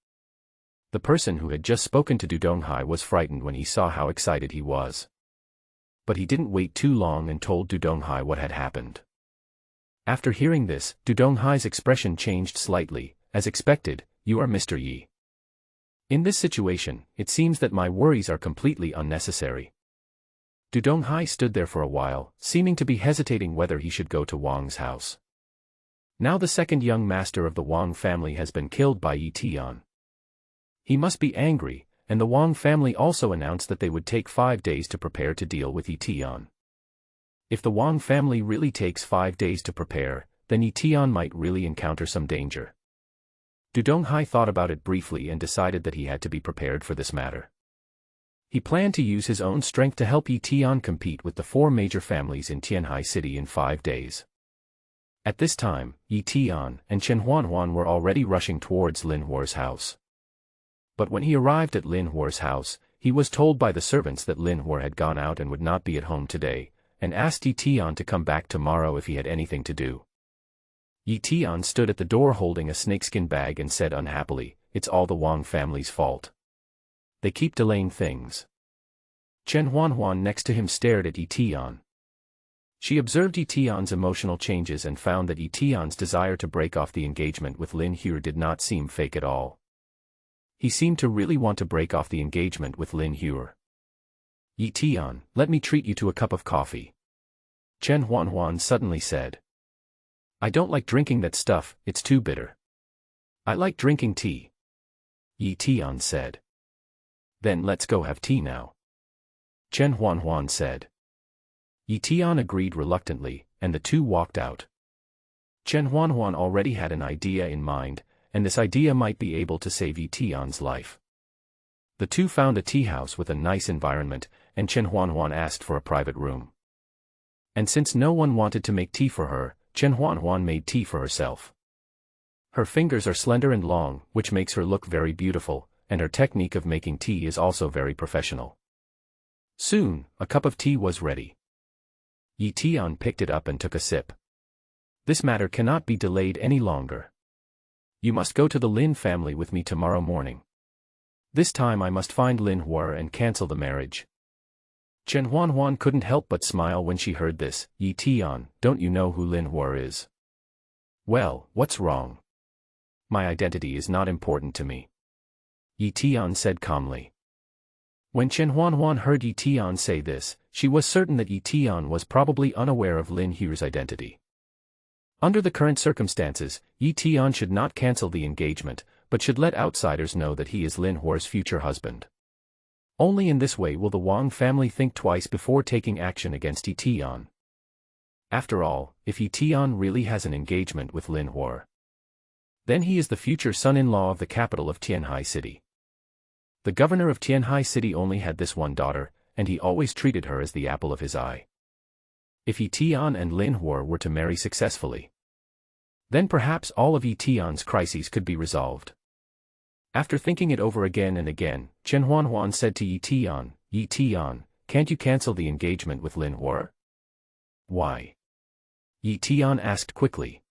The person who had just spoken to Donghai was frightened when he saw how excited he was. But he didn't wait too long and told Donghai what had happened. After hearing this, Donghai's expression changed slightly. "As expected, you are Mr. Yi. In this situation, it seems that my worries are completely unnecessary." Donghai stood there for a while, seeming to be hesitating whether he should go to Wang's house. Now the second young master of the Wang family has been killed by Eton. He must be angry, and the Wang family also announced that they would take 5 days to prepare to deal with Eton. If the Wang family really takes 5 days to prepare, then Eton might really encounter some danger. Donghai thought about it briefly and decided that he had to be prepared for this matter. He planned to use his own strength to help Eton compete with the 4 major families in Tianhai City in 5 days. At this time, Eton and Chen Juanjuan were already rushing towards Lin Hua's house. But when he arrived at Lin Hua's house, he was told by the servants that Lin Hua had gone out and would not be at home today, and asked Eton to come back tomorrow if he had anything to do. Eton stood at the door holding a snakeskin bag and said unhappily, "It's all the Wang family's fault. They keep delaying things." Chen Juanjuan next to him stared at Eton. She observed Eton's emotional changes and found that Eton's desire to break off the engagement with Lin Hua did not seem fake at all. He seemed to really want to break off the engagement with Lin Hua. "Eton, let me treat you to a cup of coffee," Chen Juanjuan suddenly said. "I don't like drinking that stuff, it's too bitter. I like drinking tea," Eton said. "Then let's go have tea now," Chen Juanjuan said. Eton agreed reluctantly, and the two walked out. Chen Juanjuan already had an idea in mind, and this idea might be able to save Eton's life. The two found a tea house with a nice environment, and Chen Juanjuan asked for a private room. And since no one wanted to make tea for her, Chen Juanjuan made tea for herself. Her fingers are slender and long, which makes her look very beautiful, and her technique of making tea is also very professional. Soon, a cup of tea was ready. Eton picked it up and took a sip. "This matter cannot be delayed any longer. You must go to the Lin family with me tomorrow morning. This time I must find Lin Hua and cancel the marriage." Chen Juanjuan couldn't help but smile when she heard this. "Eton, don't you know who Lin Hua is?" "Well, what's wrong? My identity is not important to me," Eton said calmly. When Chen Juanjuan heard Eton say this, she was certain that Eton was probably unaware of Lin Hua's identity. Under the current circumstances, Eton should not cancel the engagement, but should let outsiders know that he is Lin Hua's future husband. Only in this way will the Wang family think twice before taking action against Eton. After all, if Eton really has an engagement with Lin Hua, then he is the future son-in-law of the capital of Tianhai City. The governor of Tianhai City only had this one daughter, and he always treated her as the apple of his eye. If Eton and Lin Hua were to marry successfully, then perhaps all of Eton's crises could be resolved. After thinking it over again and again, Chen Juanjuan said to Eton, "Eton, can't you cancel the engagement with Lin Hua?" "Why?" Eton asked quickly.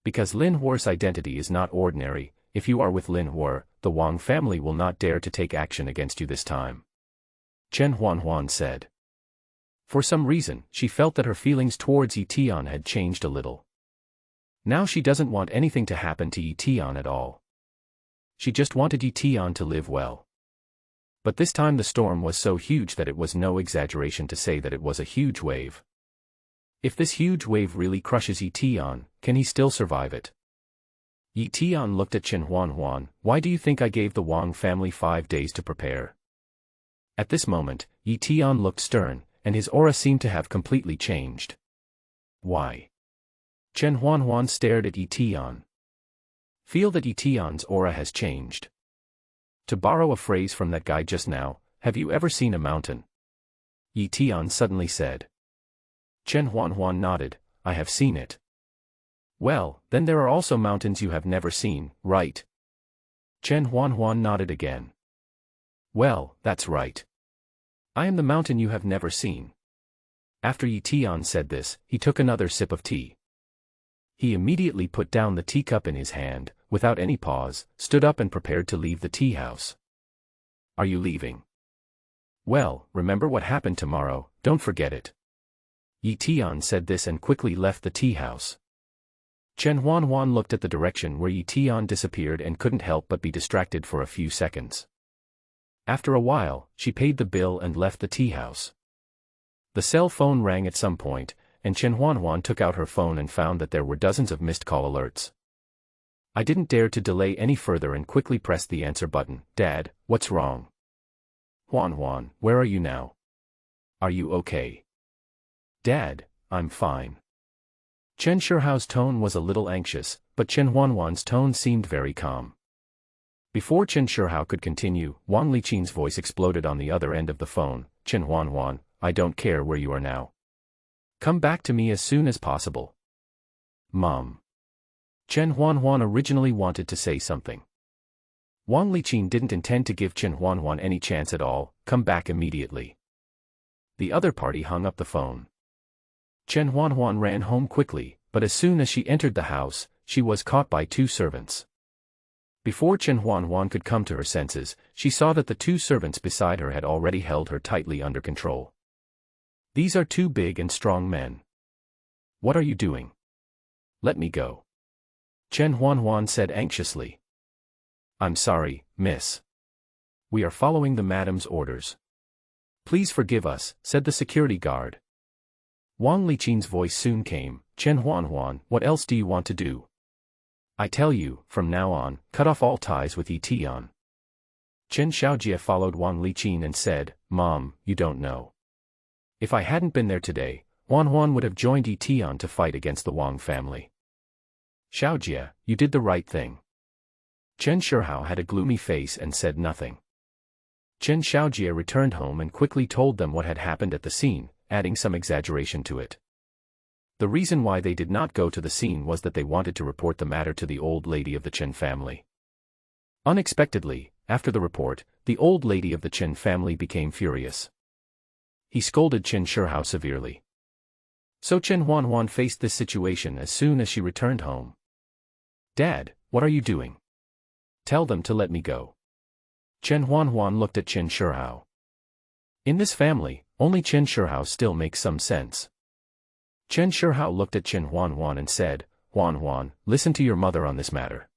"Because Lin Hua's identity is not ordinary. If you are with Lin Hua, the Wang family will not dare to take action against you this time," Chen Juanjuan said. For some reason, she felt that her feelings towards Eton had changed a little. Now she doesn't want anything to happen to Eton at all. She just wanted Eton to live well. But this time the storm was so huge that it was no exaggeration to say that it was a huge wave. If this huge wave really crushes Eton, can he still survive it? Eton looked at Chen Juanjuan. "Why do you think I gave the Wang family 5 days to prepare?" At this moment, Eton looked stern, and his aura seemed to have completely changed. "Why?" Chen Juanjuan stared at Eton. Feel that Eton's aura has changed. To borrow a phrase from that guy just now, have you ever seen a mountain? Eton suddenly said. Chen Juanjuan nodded, I have seen it. Well, then there are also mountains you have never seen, right? Chen Juanjuan nodded again. Well, that's right. I am the mountain you have never seen. After Eton said this, he took another sip of tea. He immediately put down the teacup in his hand, without any pause, stood up and prepared to leave the tea house. Are you leaving? Well, remember what happened tomorrow, don't forget it. Eton said this and quickly left the tea house. Chen Juanjuan looked at the direction where Eton disappeared and couldn't help but be distracted for a few seconds. After a while, she paid the bill and left the tea house. The cell phone rang at some point, and Chen Juanjuan took out her phone and found that there were dozens of missed call alerts. I didn't dare to delay any further and quickly pressed the answer button. Dad, what's wrong? Juanjuan, where are you now? Are you okay? Dad, I'm fine. Chen Seahawk's tone was a little anxious, but Chen Juanjuan's tone seemed very calm. Before Chen Seahawk could continue, Wang Liqin's voice exploded on the other end of the phone. Chen Juanjuan, I don't care where you are now. Come back to me as soon as possible. Mom. Chen Juanjuan originally wanted to say something. Wang Liqin didn't intend to give Chen Juanjuan any chance at all. Come back immediately. The other party hung up the phone. Chen Juanjuan ran home quickly, but as soon as she entered the house, she was caught by two servants. Before Chen Juanjuan could come to her senses, she saw that the two servants beside her had already held her tightly under control. These are two big and strong men. What are you doing? Let me go. Chen Juanjuan said anxiously. I'm sorry, miss. We are following the madam's orders. Please forgive us, said the security guard. Wang Liqin's voice soon came. Chen Juanjuan, what else do you want to do? I tell you, from now on, cut off all ties with Eton. Chen Xiaojie followed Wang Liqin and said, Mom, you don't know. If I hadn't been there today, Juanjuan would have joined Eton to fight against the Wong family. Xiaojie, you did the right thing. Chen Seahawk had a gloomy face and said nothing. Chen Xiaojie returned home and quickly told them what had happened at the scene, adding some exaggeration to it. The reason why they did not go to the scene was that they wanted to report the matter to the old lady of the Chen family. Unexpectedly, after the report, the old lady of the Chen family became furious. He scolded Chen Seahawk severely. So Chen Juanjuan faced this situation as soon as she returned home. Dad, what are you doing? Tell them to let me go. Chen Juanjuan looked at Chen Seahawk. In this family, only Chen Seahawk still makes some sense. Chen Seahawk looked at Chen Juanjuan and said, Juanjuan, listen to your mother on this matter.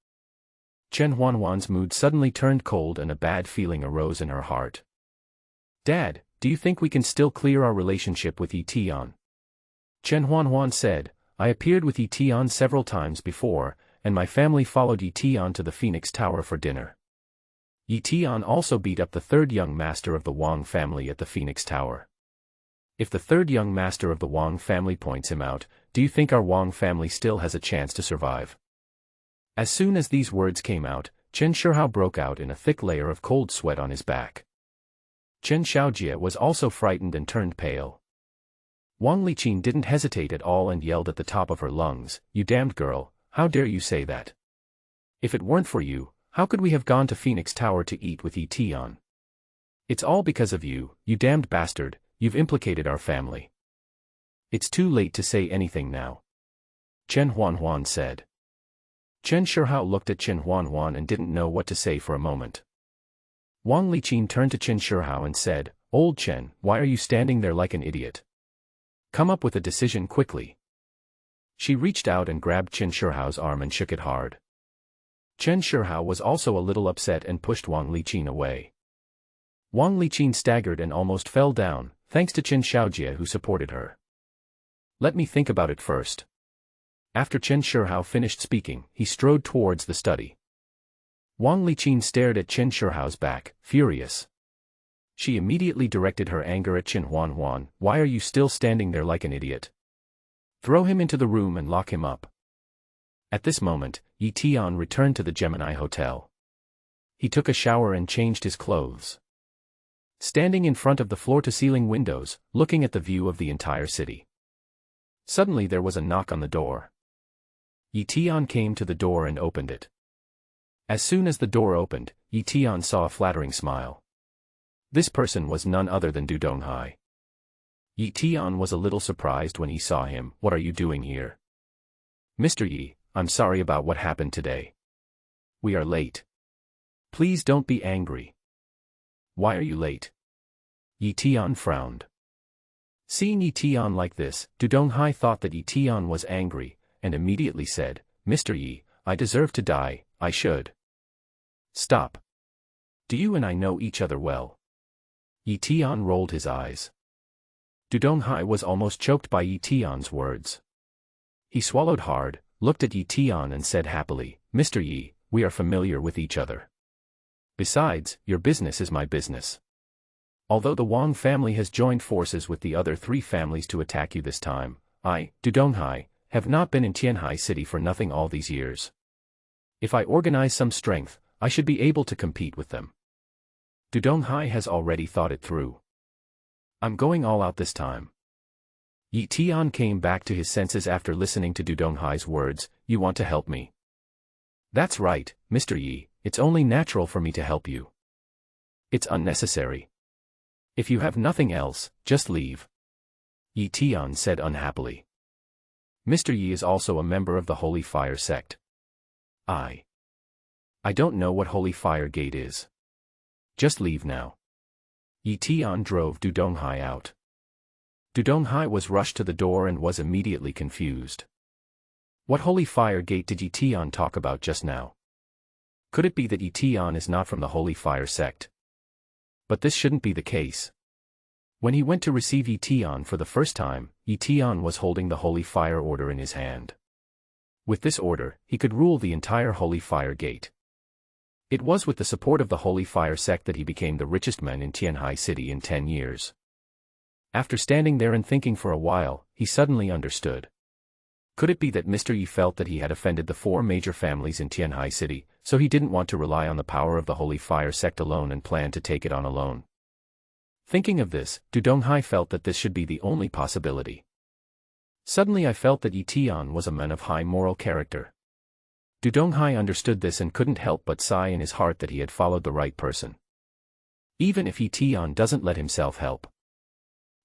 Chen Juanjuan's mood suddenly turned cold and a bad feeling arose in her heart. Dad, do you think we can still clear our relationship with Eton? Chen Juanjuan said, I appeared with Eton several times before, and my family followed Eton to the Phoenix Tower for dinner. Eton also beat up the third young master of the Wong family at the Phoenix Tower. If the third young master of the Wong family points him out, do you think our Wong family still has a chance to survive? As soon as these words came out, Chen Seahawk broke out in a thick layer of cold sweat on his back. Chen Xiaojie was also frightened and turned pale. Wang Liqin didn't hesitate at all and yelled at the top of her lungs, You damned girl, how dare you say that? If it weren't for you, how could we have gone to Phoenix Tower to eat with Eton? It's all because of you, you damned bastard, you've implicated our family. It's too late to say anything now. Chen Juanjuan said. Chen Seahawk looked at Chen Juanjuan and didn't know what to say for a moment. Wang Liqin turned to Chen Seahawk and said, Old Chen, why are you standing there like an idiot? Come up with a decision quickly. She reached out and grabbed Chen Seahawk's arm and shook it hard. Chen Seahawk was also a little upset and pushed Wang Liqin away. Wang Liqin staggered and almost fell down, thanks to Chen Xiaojie who supported her. Let me think about it first. After Chen Seahawk finished speaking, he strode towards the study. Wang Liqin stared at Chen Seahawk's back, furious. She immediately directed her anger at Chen Juanjuan, Why are you still standing there like an idiot? Throw him into the room and lock him up. At this moment, Eton returned to the Gemini Hotel. He took a shower and changed his clothes. Standing in front of the floor-to-ceiling windows, looking at the view of the entire city. Suddenly there was a knock on the door. Eton came to the door and opened it. As soon as the door opened, Eton saw a flattering smile. This person was none other than Donghai. Eton was a little surprised when he saw him. What are you doing here? Mr. Yi, I'm sorry about what happened today. We are late. Please don't be angry. Why are you late? Eton frowned. Seeing Eton like this, Donghai thought that Eton was angry, and immediately said, Mr. Yi, I deserve to die, I should. Stop. Do you and I know each other well? Eton rolled his eyes. Donghai was almost choked by Eton's words. He swallowed hard, looked at Eton and said happily, Mr. Yi, we are familiar with each other. Besides, your business is my business. Although the Wong family has joined forces with the other 3 families to attack you this time, I, Donghai, have not been in Tianhai City for nothing all these years. If I organize some strength, I should be able to compete with them. Donghai has already thought it through. I'm going all out this time. Eton came back to his senses after listening to Donghai's words. You want to help me? That's right, Mr. Yi, it's only natural for me to help you. It's unnecessary. If you have nothing else, just leave. Eton said unhappily. Mr. Yi is also a member of the Holy Fire sect. I don't know what Holy Fire Gate is. Just leave now. Eton drove Donghai out. Donghai was rushed to the door and was immediately confused. What Holy Fire Gate did Eton talk about just now? Could it be that Eton is not from the Holy Fire sect? But this shouldn't be the case. When he went to receive Eton for the first time, Eton was holding the Holy Fire Order in his hand. With this order, he could rule the entire Holy Fire Gate. It was with the support of the Holy Fire sect that he became the richest man in Tianhai City in 10 years. After standing there and thinking for a while, he suddenly understood. Could it be that Mr. Yi felt that he had offended the 4 major families in Tianhai City, so he didn't want to rely on the power of the Holy Fire sect alone and planned to take it on alone? Thinking of this, Donghai felt that this should be the only possibility. Suddenly I felt that Eton was a man of high moral character. Donghai understood this and couldn't help but sigh in his heart that he had followed the right person. Even if Eton doesn't let himself help.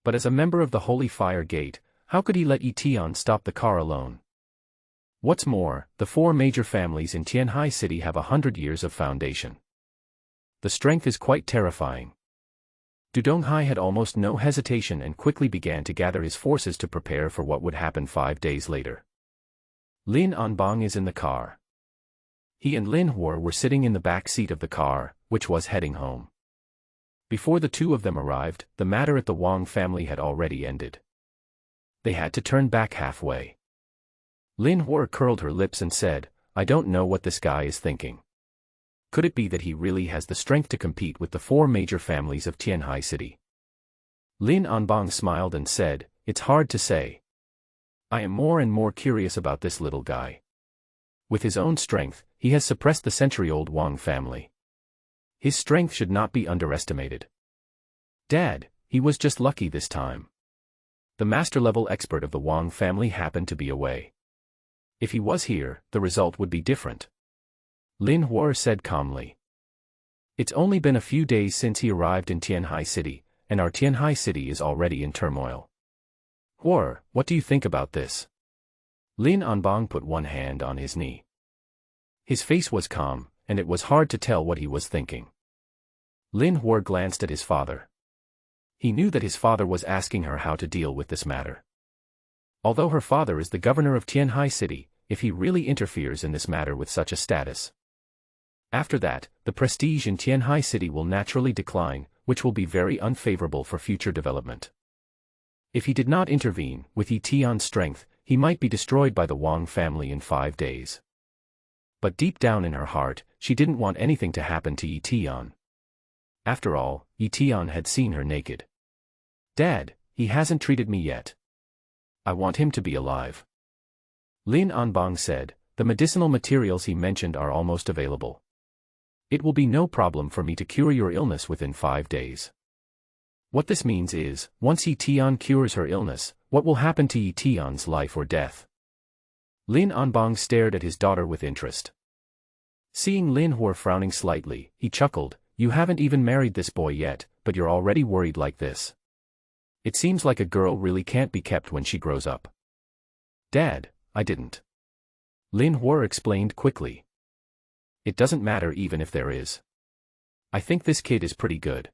But as a member of the Holy Fire Gate, how could he let Eton stop the car alone? What's more, the 4 major families in Tianhai City have 100 years of foundation. The strength is quite terrifying. Donghai had almost no hesitation and quickly began to gather his forces to prepare for what would happen 5 days later. Lin Hua is in the car. He and Lin Hua were sitting in the back seat of the car, which was heading home. Before the 2 of them arrived, the matter at the Wong family had already ended. They had to turn back halfway. Lin Hua curled her lips and said, I don't know what this guy is thinking. Could it be that he really has the strength to compete with the 4 major families of Tianhai City? Lin Hua smiled and said, it's hard to say. I am more and more curious about this little guy. With his own strength, he has suppressed the century-old Wong family. His strength should not be underestimated. Dad, he was just lucky this time. The master-level expert of the Wong family happened to be away. If he was here, the result would be different. Lin Hua said calmly. It's only been a few days since he arrived in Tianhai City, and our Tianhai City is already in turmoil. Hua, what do you think about this? Lin Hua put one hand on his knee. His face was calm, and it was hard to tell what he was thinking. Lin Hua glanced at his father. He knew that his father was asking her how to deal with this matter. Although her father is the governor of Tianhai City, if he really interferes in this matter with such a status. After that, the prestige in Tianhai City will naturally decline, which will be very unfavorable for future development. If he did not intervene, with Eton's strength, he might be destroyed by the Wong family in 5 days. But deep down in her heart, she didn't want anything to happen to Eton. After all, Eton had seen her naked. Dad, he hasn't treated me yet. I want him to be alive. Lin Anbang said, the medicinal materials he mentioned are almost available. It will be no problem for me to cure your illness within 5 days. What this means is, once Eton cures her illness, what will happen to Eton's life or death? Lin Anbang stared at his daughter with interest. Seeing Lin Hua frowning slightly, he chuckled, you haven't even married this boy yet, but you're already worried like this. It seems like a girl really can't be kept when she grows up. Dad, I didn't. Lin Hua explained quickly. It doesn't matter even if there is. I think this kid is pretty good.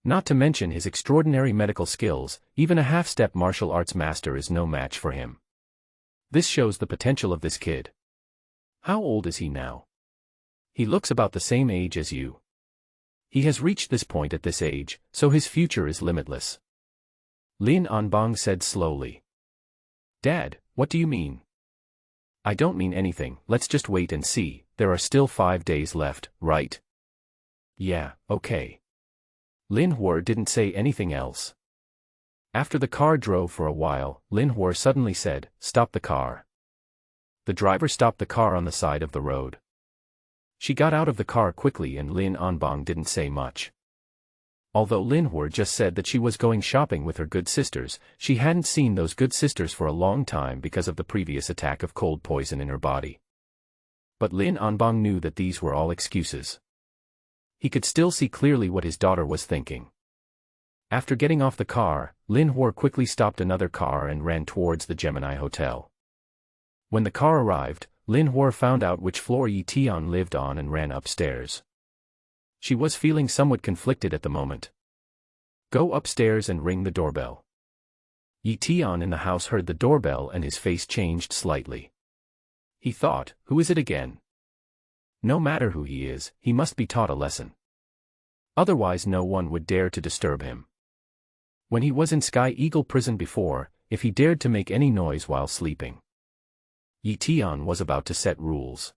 Not to mention his extraordinary medical skills, even a half-step martial arts master is no match for him. This shows the potential of this kid. How old is he now? He looks about the same age as you. He has reached this point at this age, so his future is limitless. Lin Anbang said slowly. Dad, what do you mean? I don't mean anything, let's just wait and see, there are still 5 days left, right? Yeah, okay. Lin Hua didn't say anything else. After the car drove for a while, Lin Hua suddenly said, stop the car. The driver stopped the car on the side of the road. She got out of the car quickly and Lin Anbang didn't say much. Although Lin Hua just said that she was going shopping with her good sisters, she hadn't seen those good sisters for a long time because of the previous attack of cold poison in her body. But Lin Anbang knew that these were all excuses. He could still see clearly what his daughter was thinking. After getting off the car, Lin Hua quickly stopped another car and ran towards the Gemini Hotel. When the car arrived, Lin Hua found out which floor Eton lived on and ran upstairs. She was feeling somewhat conflicted at the moment. Go upstairs and ring the doorbell. Eton in the house heard the doorbell and his face changed slightly. He thought, who is it again? No matter who he is, he must be taught a lesson. Otherwise no one would dare to disturb him. When he was in Sky Eagle prison before, if he dared to make any noise while sleeping, Eton was about to set rules.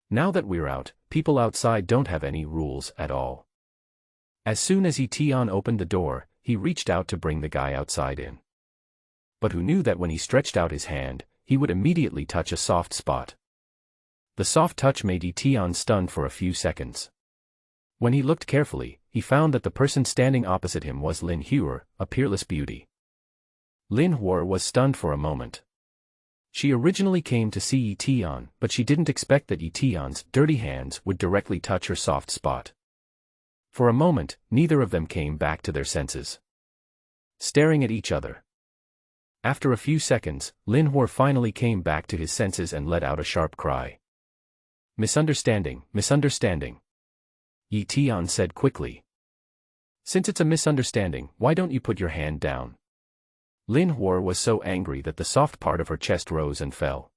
Now that we're out, people outside don't have any rules at all. As soon as Eton opened the door, he reached out to bring the guy outside in. But who knew that when he stretched out his hand, he would immediately touch a soft spot. The soft touch made Eton stunned for a few seconds. When he looked carefully, he found that the person standing opposite him was Lin Hua, a peerless beauty. Lin Hua was stunned for a moment. She originally came to see Eton, but she didn't expect that Eton's dirty hands would directly touch her soft spot. For a moment, neither of them came back to their senses, staring at each other. After a few seconds, Lin Hua finally came back to his senses and let out a sharp cry. Misunderstanding, misunderstanding. Eton said quickly. Since it's a misunderstanding, why don't you put your hand down? Lin Hua was so angry that the soft part of her chest rose and fell.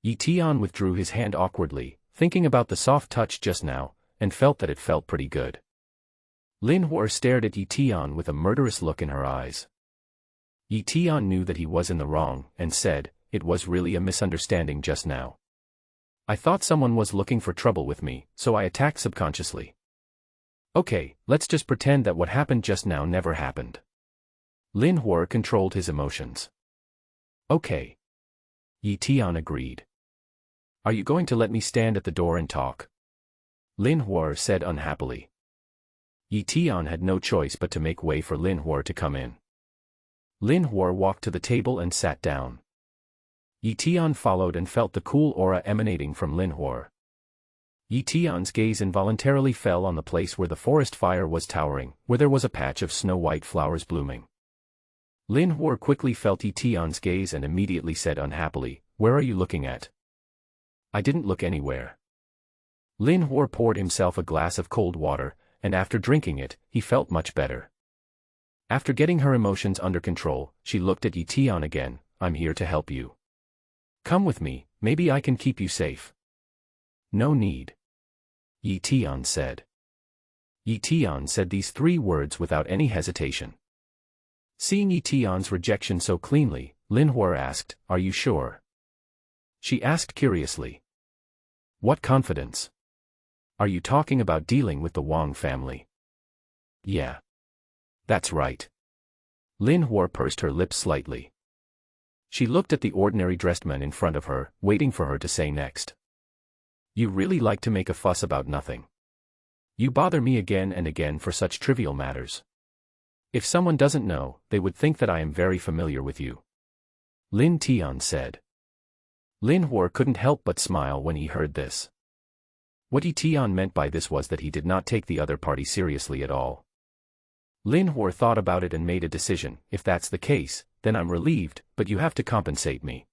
Eton withdrew his hand awkwardly, thinking about the soft touch just now, and felt that it felt pretty good. Lin Hua stared at Eton with a murderous look in her eyes. Eton knew that he was in the wrong, and said, it was really a misunderstanding just now. I thought someone was looking for trouble with me, so I attacked subconsciously. Okay, let's just pretend that what happened just now never happened. Lin Hua controlled his emotions. Okay. Eton agreed. Are you going to let me stand at the door and talk? Lin Hua said unhappily. Eton had no choice but to make way for Lin Hua to come in. Lin Hua walked to the table and sat down. Eton followed and felt the cool aura emanating from Lin Hua. Eton's gaze involuntarily fell on the place where the forest fire was towering, where there was a patch of snow-white flowers blooming. Lin Hua quickly felt Eton's gaze and immediately said unhappily, where are you looking at? I didn't look anywhere. Lin Hua poured himself a glass of cold water, and after drinking it, he felt much better. After getting her emotions under control, she looked at Eton again, I'm here to help you. Come with me, maybe I can keep you safe. No need. Eton said. Eton said these 3 words without any hesitation. Seeing Eton's rejection so cleanly, Lin Hua asked, are you sure? She asked curiously. What confidence? Are you talking about dealing with the Wong family? Yeah. That's right. Lin Hua pursed her lips slightly. She looked at the ordinary dressed man in front of her, waiting for her to say next. You really like to make a fuss about nothing. You bother me again and again for such trivial matters. If someone doesn't know, they would think that I am very familiar with you. Lin Tian said. Lin Hua couldn't help but smile when he heard this. What Tian meant by this was that he did not take the other party seriously at all. Lin Hua thought about it and made a decision. If that's the case, then I'm relieved, but you have to compensate me.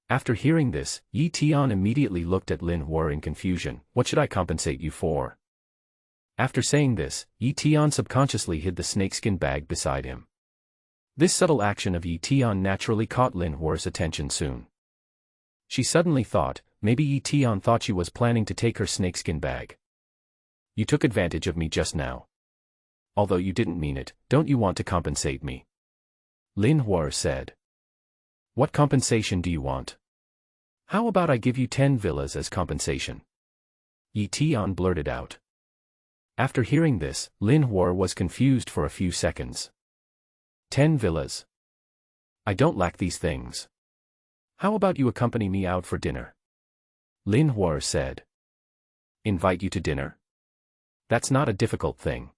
After hearing this, Tian immediately looked at Lin Hua in confusion. What should I compensate you for? After saying this, Tian subconsciously hid the snakeskin bag beside him. This subtle action of Tian naturally caught Lin Hua's attention soon. She suddenly thought, maybe Tian thought she was planning to take her snakeskin bag. You took advantage of me just now. Although you didn't mean it, don't you want to compensate me? Lin Hua said. What compensation do you want? How about I give you 10 villas as compensation? Tian blurted out. After hearing this, Lin Hua was confused for a few seconds. 10 villas. I don't lack these things. How about you accompany me out for dinner? Lin Hua said. Invite you to dinner? That's not a difficult thing.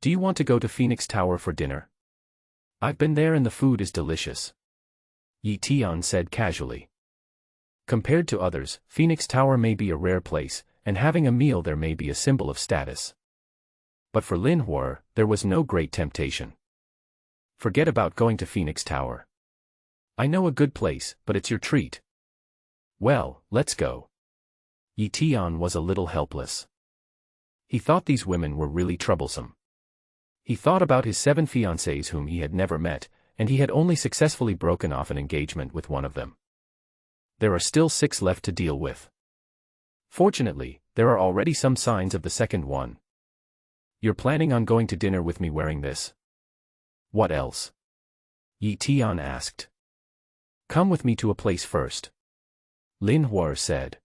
Do you want to go to Phoenix Tower for dinner? I've been there and the food is delicious. Tian said casually. Compared to others, Phoenix Tower may be a rare place, and having a meal there may be a symbol of status. But for Lin Hua, there was no great temptation. Forget about going to Phoenix Tower. I know a good place, but it's your treat. Well, let's go. Tian was a little helpless. He thought these women were really troublesome. He thought about his 7 fiancées whom he had never met, and he had only successfully broken off an engagement with one of them. There are still 6 left to deal with. Fortunately, there are already some signs of the second one. You're planning on going to dinner with me wearing this? What else? Tian asked. Come with me to a place first. Lin Hua said.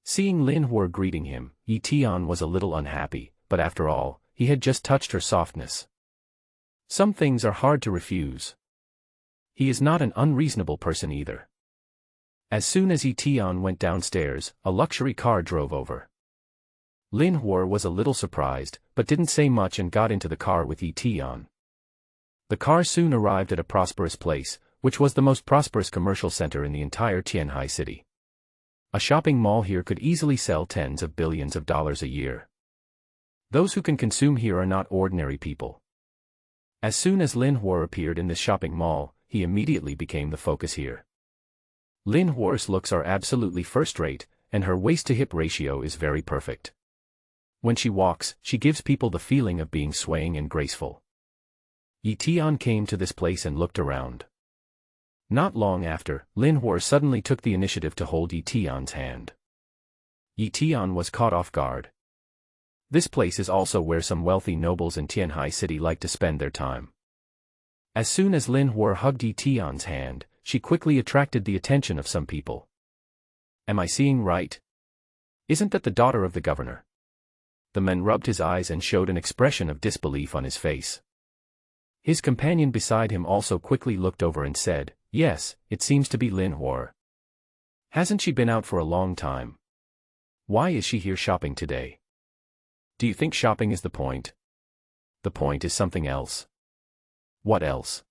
Seeing Lin Hua greeting him, Tian was a little unhappy, but after all, he had just touched her softness. Some things are hard to refuse. He is not an unreasonable person either. As soon as Tian went downstairs, a luxury car drove over. Lin Hua was a little surprised, but didn't say much and got into the car with Tian. The car soon arrived at a prosperous place, which was the most prosperous commercial center in the entire Tianhai city. A shopping mall here could easily sell tens of billions of dollars a year. Those who can consume here are not ordinary people. As soon as Lin Hua appeared in this shopping mall, he immediately became the focus here. Lin Hua's looks are absolutely first-rate, and her waist-to-hip ratio is very perfect. When she walks, she gives people the feeling of being swaying and graceful. Tian came to this place and looked around. Not long after, Lin Hua suddenly took the initiative to hold Tian's hand. Tian was caught off guard. This place is also where some wealthy nobles in Tianhai City like to spend their time. As soon as Lin Hua hugged Tian's hand, she quickly attracted the attention of some people. Am I seeing right? Isn't that the daughter of the governor? The man rubbed his eyes and showed an expression of disbelief on his face. His companion beside him also quickly looked over and said, Yes, it seems to be Lin Hua. Hasn't she been out for a long time? Why is she here shopping today? Do you think shopping is the point? The point is something else. What else?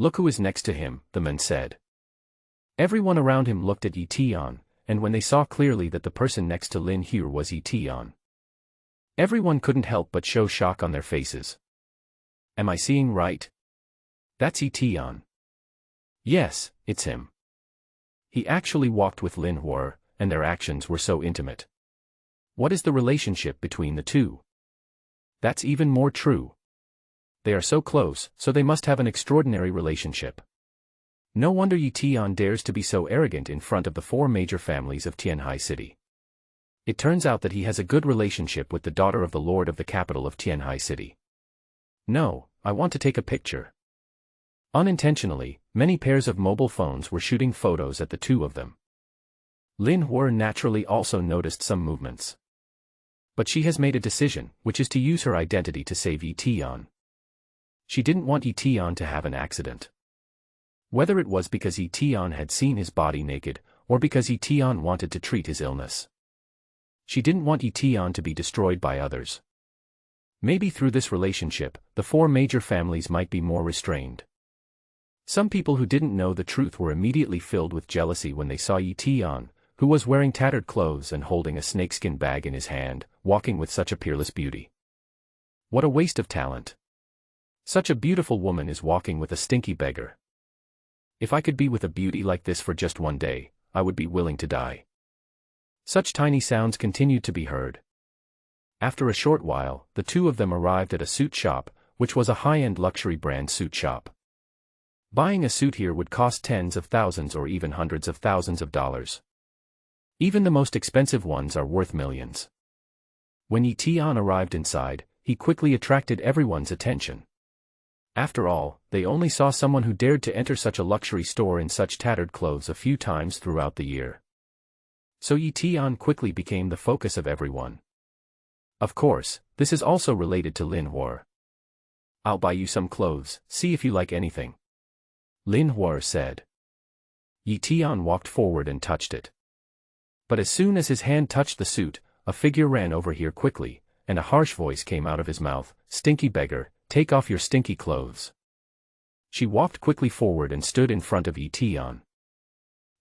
Look who is next to him, the man said. Everyone around him looked at Tian, and when they saw clearly that the person next to Lin Hua was Tian, everyone couldn't help but show shock on their faces. Am I seeing right? That's Tian. Yes, it's him. He actually walked with Lin Hua, and their actions were so intimate. What is the relationship between the two? That's even more true. They are so close, so they must have an extraordinary relationship. No wonder Tian dares to be so arrogant in front of the 4 major families of Tianhai City. It turns out that he has a good relationship with the daughter of the lord of the capital of Tianhai City. No, I want to take a picture. Unintentionally, many pairs of mobile phones were shooting photos at the two of them. Lin Hua naturally also noticed some movements. But she has made a decision, which is to use her identity to save Tian. She didn't want Tian to have an accident. Whether it was because Eton had seen his body naked, or because Eton wanted to treat his illness. She didn't want Eton to be destroyed by others. Maybe through this relationship, the four major families might be more restrained. Some people who didn't know the truth were immediately filled with jealousy when they saw Eton, who was wearing tattered clothes and holding a snakeskin bag in his hand, walking with such a peerless beauty. What a waste of talent. Such a beautiful woman is walking with a stinky beggar. If I could be with a beauty like this for just one day, I would be willing to die. Such tiny sounds continued to be heard. After a short while, the two of them arrived at a suit shop, which was a high-end luxury brand suit shop. Buying a suit here would cost tens of thousands or even hundreds of thousands of dollars. Even the most expensive ones are worth millions. When Eton arrived inside, he quickly attracted everyone's attention. After all, they only saw someone who dared to enter such a luxury store in such tattered clothes a few times throughout the year. So Eton quickly became the focus of everyone. Of course, this is also related to Lin Hua. I'll buy you some clothes, see if you like anything. Lin Hua said. Eton walked forward and touched it. But as soon as his hand touched the suit, a figure ran over here quickly, and a harsh voice came out of his mouth, "Stinky beggar, take off your stinky clothes." She walked quickly forward and stood in front of Eton.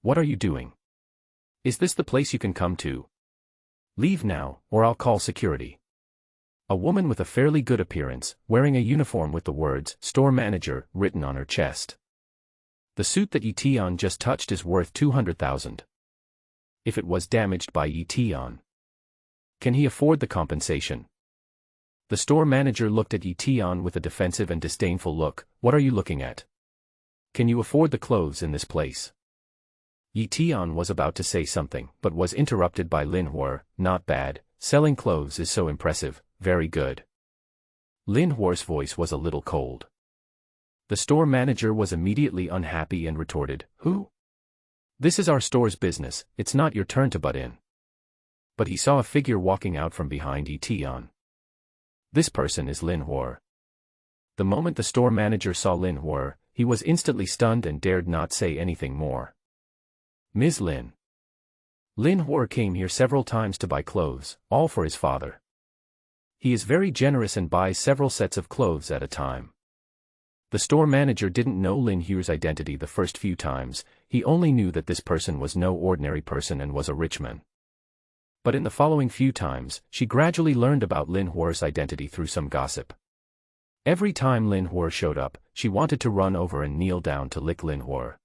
"What are you doing? Is this the place you can come to? Leave now, or I'll call security." A woman with a fairly good appearance, wearing a uniform with the words, "Store Manager," written on her chest. The suit that Eton just touched is worth 200,000. If it was damaged by Eton, can he afford the compensation? The store manager looked at Eton with a defensive and disdainful look. "What are you looking at? Can you afford the clothes in this place?" Eton was about to say something, but was interrupted by Lin Hua. "Not bad, selling clothes is so impressive, very good." Lin Hua's voice was a little cold. The store manager was immediately unhappy and retorted, "Who? This is our store's business, it's not your turn to butt in." But he saw a figure walking out from behind Eton. This person is Lin Hua. The moment the store manager saw Lin Hua, he was instantly stunned and dared not say anything more. "Ms. Lin. Lin Hua came here several times to buy clothes, all for his father. He is very generous and buys several sets of clothes at a time." The store manager didn't know Lin Hua's identity the first few times, he only knew that this person was no ordinary person and was a rich man. But in the following few times, she gradually learned about Lin Hua's identity through some gossip. Every time Lin Hua showed up, she wanted to run over and kneel down to lick Lin Hua.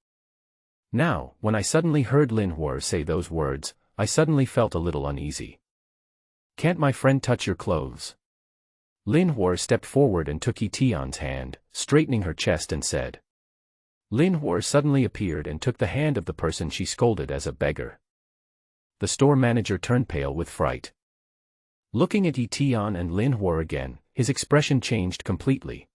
Now, when I suddenly heard Lin Hua say those words, I suddenly felt a little uneasy. "Can't my friend touch your clothes?" Lin Hua stepped forward and took Eton's hand, straightening her chest and said. Lin Hua suddenly appeared and took the hand of the person she scolded as a beggar. The store manager turned pale with fright. Looking at Eton and Lin Hua again, his expression changed completely.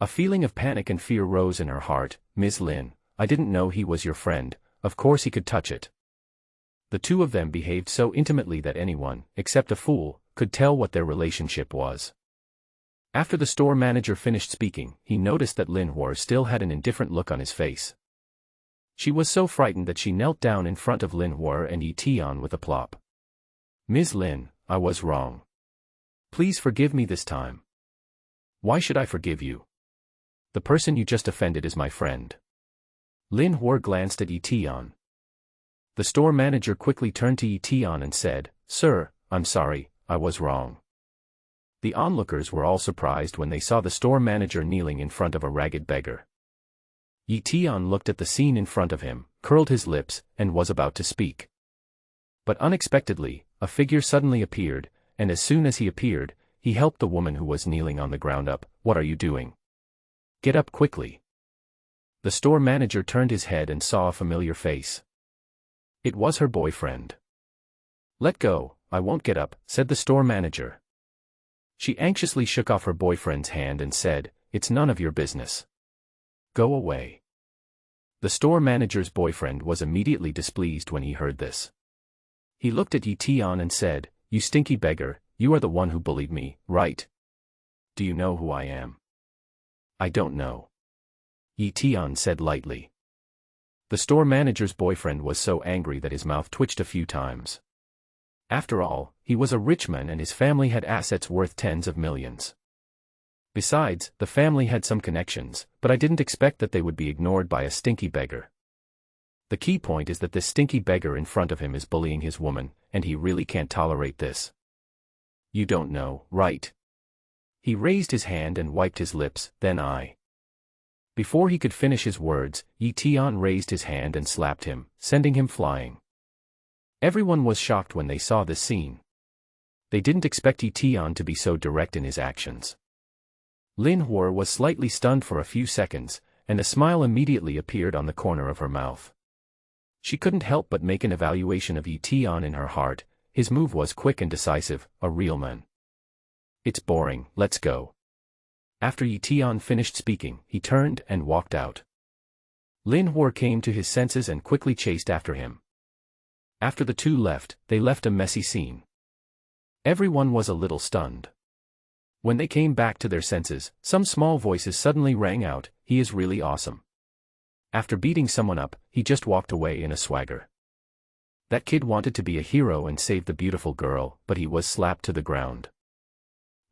A feeling of panic and fear rose in her heart. "Ms. Lin, I didn't know he was your friend, of course he could touch it." The two of them behaved so intimately that anyone, except a fool, could tell what their relationship was. After the store manager finished speaking, he noticed that Lin Hua still had an indifferent look on his face. She was so frightened that she knelt down in front of Lin Hua and Eton with a plop. "Ms. Lin, I was wrong. Please forgive me this time." "Why should I forgive you? The person you just offended is my friend." Lin Hua glanced at Eton. The store manager quickly turned to Eton and said, "Sir, I'm sorry, I was wrong." The onlookers were all surprised when they saw the store manager kneeling in front of a ragged beggar. Eton looked at the scene in front of him, curled his lips, and was about to speak. But unexpectedly, a figure suddenly appeared, and as soon as he appeared, he helped the woman who was kneeling on the ground up. "What are you doing? Get up quickly." The store manager turned his head and saw a familiar face. It was her boyfriend. "Let go, I won't get up," said the store manager. She anxiously shook off her boyfriend's hand and said, "It's none of your business. Go away." The store manager's boyfriend was immediately displeased when he heard this. He looked at Eton and said, "You stinky beggar, you are the one who bullied me, right? Do you know who I am?" "I don't know." Eton said lightly. The store manager's boyfriend was so angry that his mouth twitched a few times. After all, he was a rich man and his family had assets worth tens of millions. Besides, the family had some connections, but I didn't expect that they would be ignored by a stinky beggar. The key point is that this stinky beggar in front of him is bullying his woman, and he really can't tolerate this. You don't know, right? He raised his hand and wiped his lips, then I. Before he could finish his words, Eton raised his hand and slapped him, sending him flying. Everyone was shocked when they saw this scene. They didn't expect Eton to be so direct in his actions. Lin Hua was slightly stunned for a few seconds, and a smile immediately appeared on the corner of her mouth. She couldn't help but make an evaluation of Eton in her heart. His move was quick and decisive, a real man. It's boring, let's go. After Eton finished speaking, he turned and walked out. Lin Hua came to his senses and quickly chased after him. After the two left, they left a messy scene. Everyone was a little stunned. When they came back to their senses, some small voices suddenly rang out, "He is really awesome." After beating someone up, he just walked away in a swagger. That kid wanted to be a hero and save the beautiful girl, but he was slapped to the ground.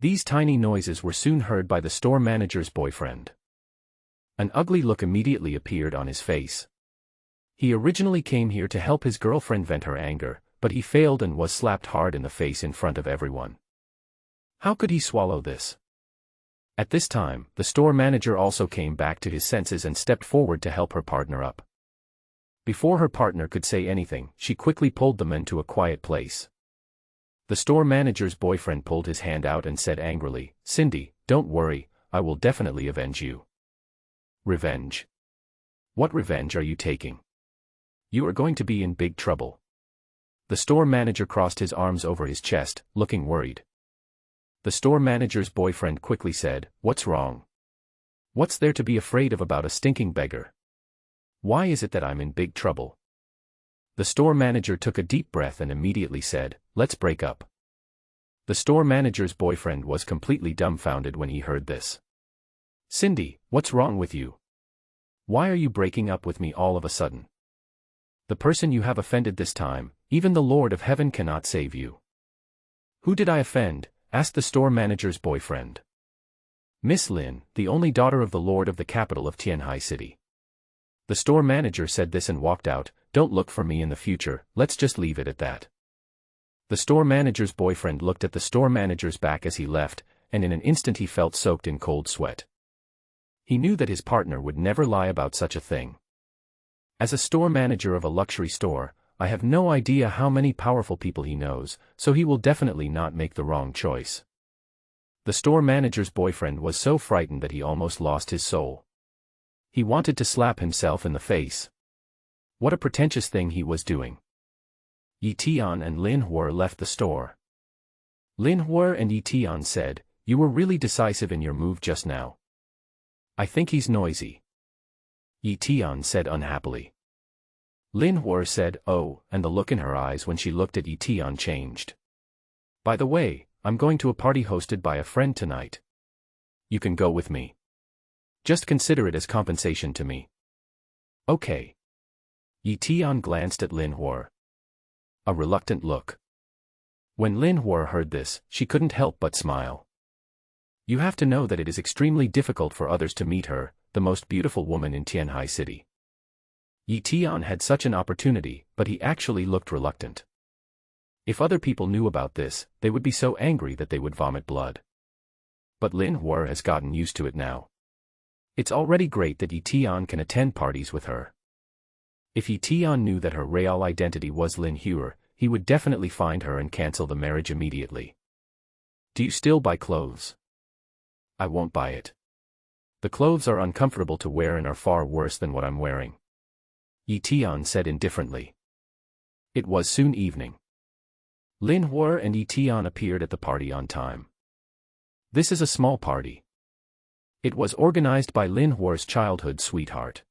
These tiny noises were soon heard by the store manager's boyfriend. An ugly look immediately appeared on his face. He originally came here to help his girlfriend vent her anger, but he failed and was slapped hard in the face in front of everyone. How could he swallow this? At this time, the store manager also came back to his senses and stepped forward to help her partner up. Before her partner could say anything, she quickly pulled the men to a quiet place. The store manager's boyfriend pulled his hand out and said angrily, "Cindy, don't worry, I will definitely avenge you." Revenge? What revenge are you taking? You are going to be in big trouble. The store manager crossed his arms over his chest, looking worried. The store manager's boyfriend quickly said, "What's wrong? What's there to be afraid of about a stinking beggar? Why is it that I'm in big trouble?" The store manager took a deep breath and immediately said, "Let's break up." The store manager's boyfriend was completely dumbfounded when he heard this. "Cindy, what's wrong with you? Why are you breaking up with me all of a sudden? The person you have offended this time, even the Lord of Heaven cannot save you." "Who did I offend?" asked the store manager's boyfriend. "Miss Lin, the only daughter of the Lord of the capital of Tianhai City." The store manager said this and walked out. "Don't look for me in the future, let's just leave it at that." The store manager's boyfriend looked at the store manager's back as he left, and in an instant he felt soaked in cold sweat. He knew that his partner would never lie about such a thing. As a store manager of a luxury store, I have no idea how many powerful people he knows, so he will definitely not make the wrong choice. The store manager's boyfriend was so frightened that he almost lost his soul. He wanted to slap himself in the face. What a pretentious thing he was doing. Eton and Lin Hua left the store. Lin Hua and Eton said, "You were really decisive in your move just now." "I think he's noisy," Eton said unhappily. Lin Hua said, "Oh," and the look in her eyes when she looked at Eton changed. "By the way, I'm going to a party hosted by a friend tonight. You can go with me. Just consider it as compensation to me." "Okay." Eton glanced at Lin Hua. A reluctant look. When Lin Hua heard this, she couldn't help but smile. You have to know that it is extremely difficult for others to meet her, the most beautiful woman in Tianhai City. Eton had such an opportunity, but he actually looked reluctant. If other people knew about this, they would be so angry that they would vomit blood. But Lin Hua has gotten used to it now. It's already great that Eton can attend parties with her. If Eton knew that her real identity was Lin Hua, he would definitely find her and cancel the marriage immediately. "Do you still buy clothes?" "I won't buy it. The clothes are uncomfortable to wear and are far worse than what I'm wearing," Eton said indifferently. It was soon evening. Lin Hua and Eton appeared at the party on time. This is a small party. It was organized by Lin Hua's childhood sweetheart.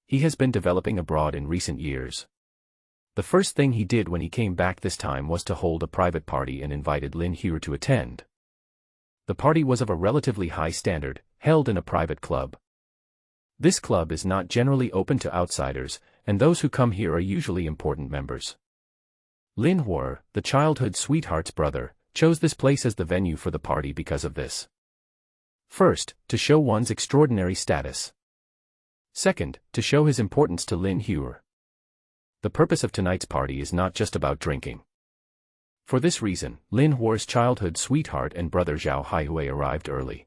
He has been developing abroad in recent years. The first thing he did when he came back this time was to hold a private party and invited Lin Hua to attend. The party was of a relatively high standard, held in a private club. This club is not generally open to outsiders, and those who come here are usually important members. Lin Hua, the childhood sweetheart's brother, chose this place as the venue for the party because of this. First, to show one's extraordinary status. Second, to show his importance to Lin Hua. The purpose of tonight's party is not just about drinking. For this reason, Lin Hua's childhood sweetheart and brother Zhao Haihui arrived early.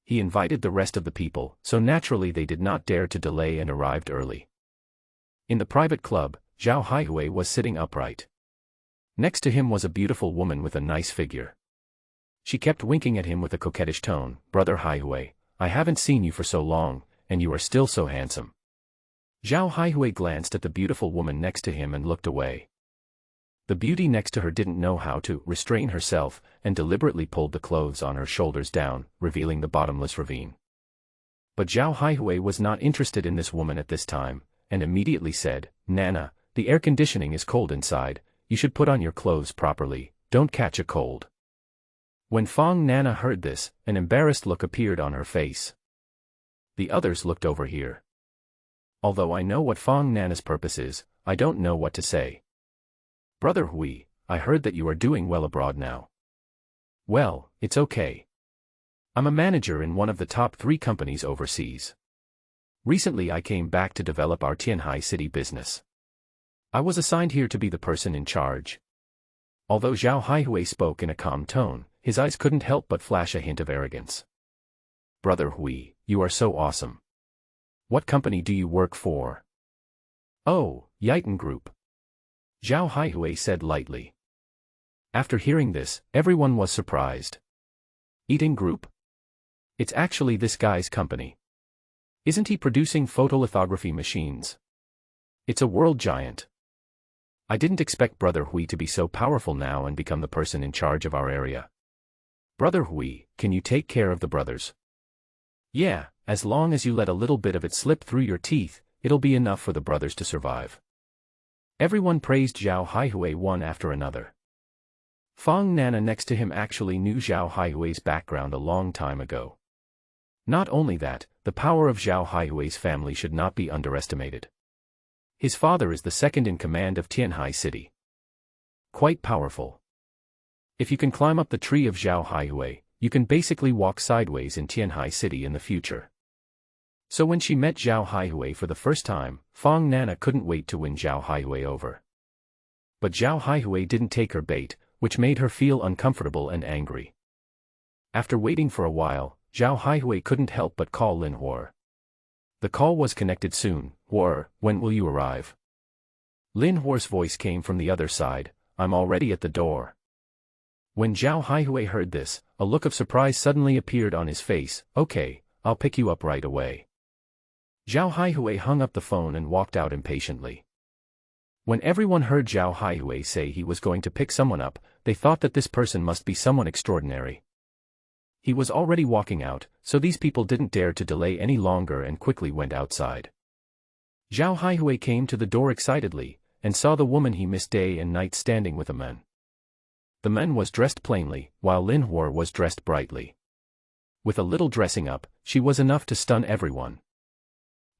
He invited the rest of the people, so naturally they did not dare to delay and arrived early. In the private club, Zhao Haihui was sitting upright. Next to him was a beautiful woman with a nice figure. She kept winking at him with a coquettish tone. "Brother Haihui, I haven't seen you for so long, and you are still so handsome." Zhao Haihui glanced at the beautiful woman next to him and looked away. The beauty next to her didn't know how to restrain herself and deliberately pulled the clothes on her shoulders down, revealing the bottomless ravine. But Zhao Haihui was not interested in this woman at this time, and immediately said, "Nana, the air conditioning is cold inside, you should put on your clothes properly, don't catch a cold." When Fong Nana heard this, an embarrassed look appeared on her face. The others looked over here. Although I know what Fong Nana's purpose is, I don't know what to say. "Brother Hui, I heard that you are doing well abroad now." "Well, it's okay. I'm a manager in one of the top 3 companies overseas. Recently I came back to develop our Donghai city business. I was assigned here to be the person in charge." Although Zhao Haihui spoke in a calm tone, his eyes couldn't help but flash a hint of arrogance. "Brother Hui, you are so awesome. What company do you work for?" "Oh, Eton Group," Zhao Haihui said lightly. After hearing this, everyone was surprised. "Eton Group? It's actually this guy's company. Isn't he producing photolithography machines? It's a world giant. I didn't expect Brother Hui to be so powerful now and become the person in charge of our area. Brother Hui, can you take care of the brothers?" "Yeah, as long as you let a little bit of it slip through your teeth, it'll be enough for the brothers to survive." Everyone praised Zhao Haihui one after another. Fong Nana next to him actually knew Zhao Haihui's background a long time ago. Not only that, the power of Zhao Haihui's family should not be underestimated. His father is the second in command of Donghai city. Quite powerful. If you can climb up the tree of Zhao Haihui, you can basically walk sideways in Donghai city in the future. So when she met Zhao Haihui for the first time, Fong Nana couldn't wait to win Zhao Haihui over. But Zhao Haihui didn't take her bait, which made her feel uncomfortable and angry. After waiting for a while, Zhao Haihui couldn't help but call Lin Hua. The call was connected soon. "Hua, when will you arrive?" Lin Hua's voice came from the other side, "I'm already at the door." When Zhao Haihui heard this, a look of surprise suddenly appeared on his face. "Okay, I'll pick you up right away." Zhao Haihui hung up the phone and walked out impatiently. When everyone heard Zhao Haihui say he was going to pick someone up, they thought that this person must be someone extraordinary. He was already walking out, so these people didn't dare to delay any longer and quickly went outside. Zhao Haihui came to the door excitedly, and saw the woman he missed day and night standing with a man. The man was dressed plainly, while Lin Hua was dressed brightly. With a little dressing up, she was enough to stun everyone.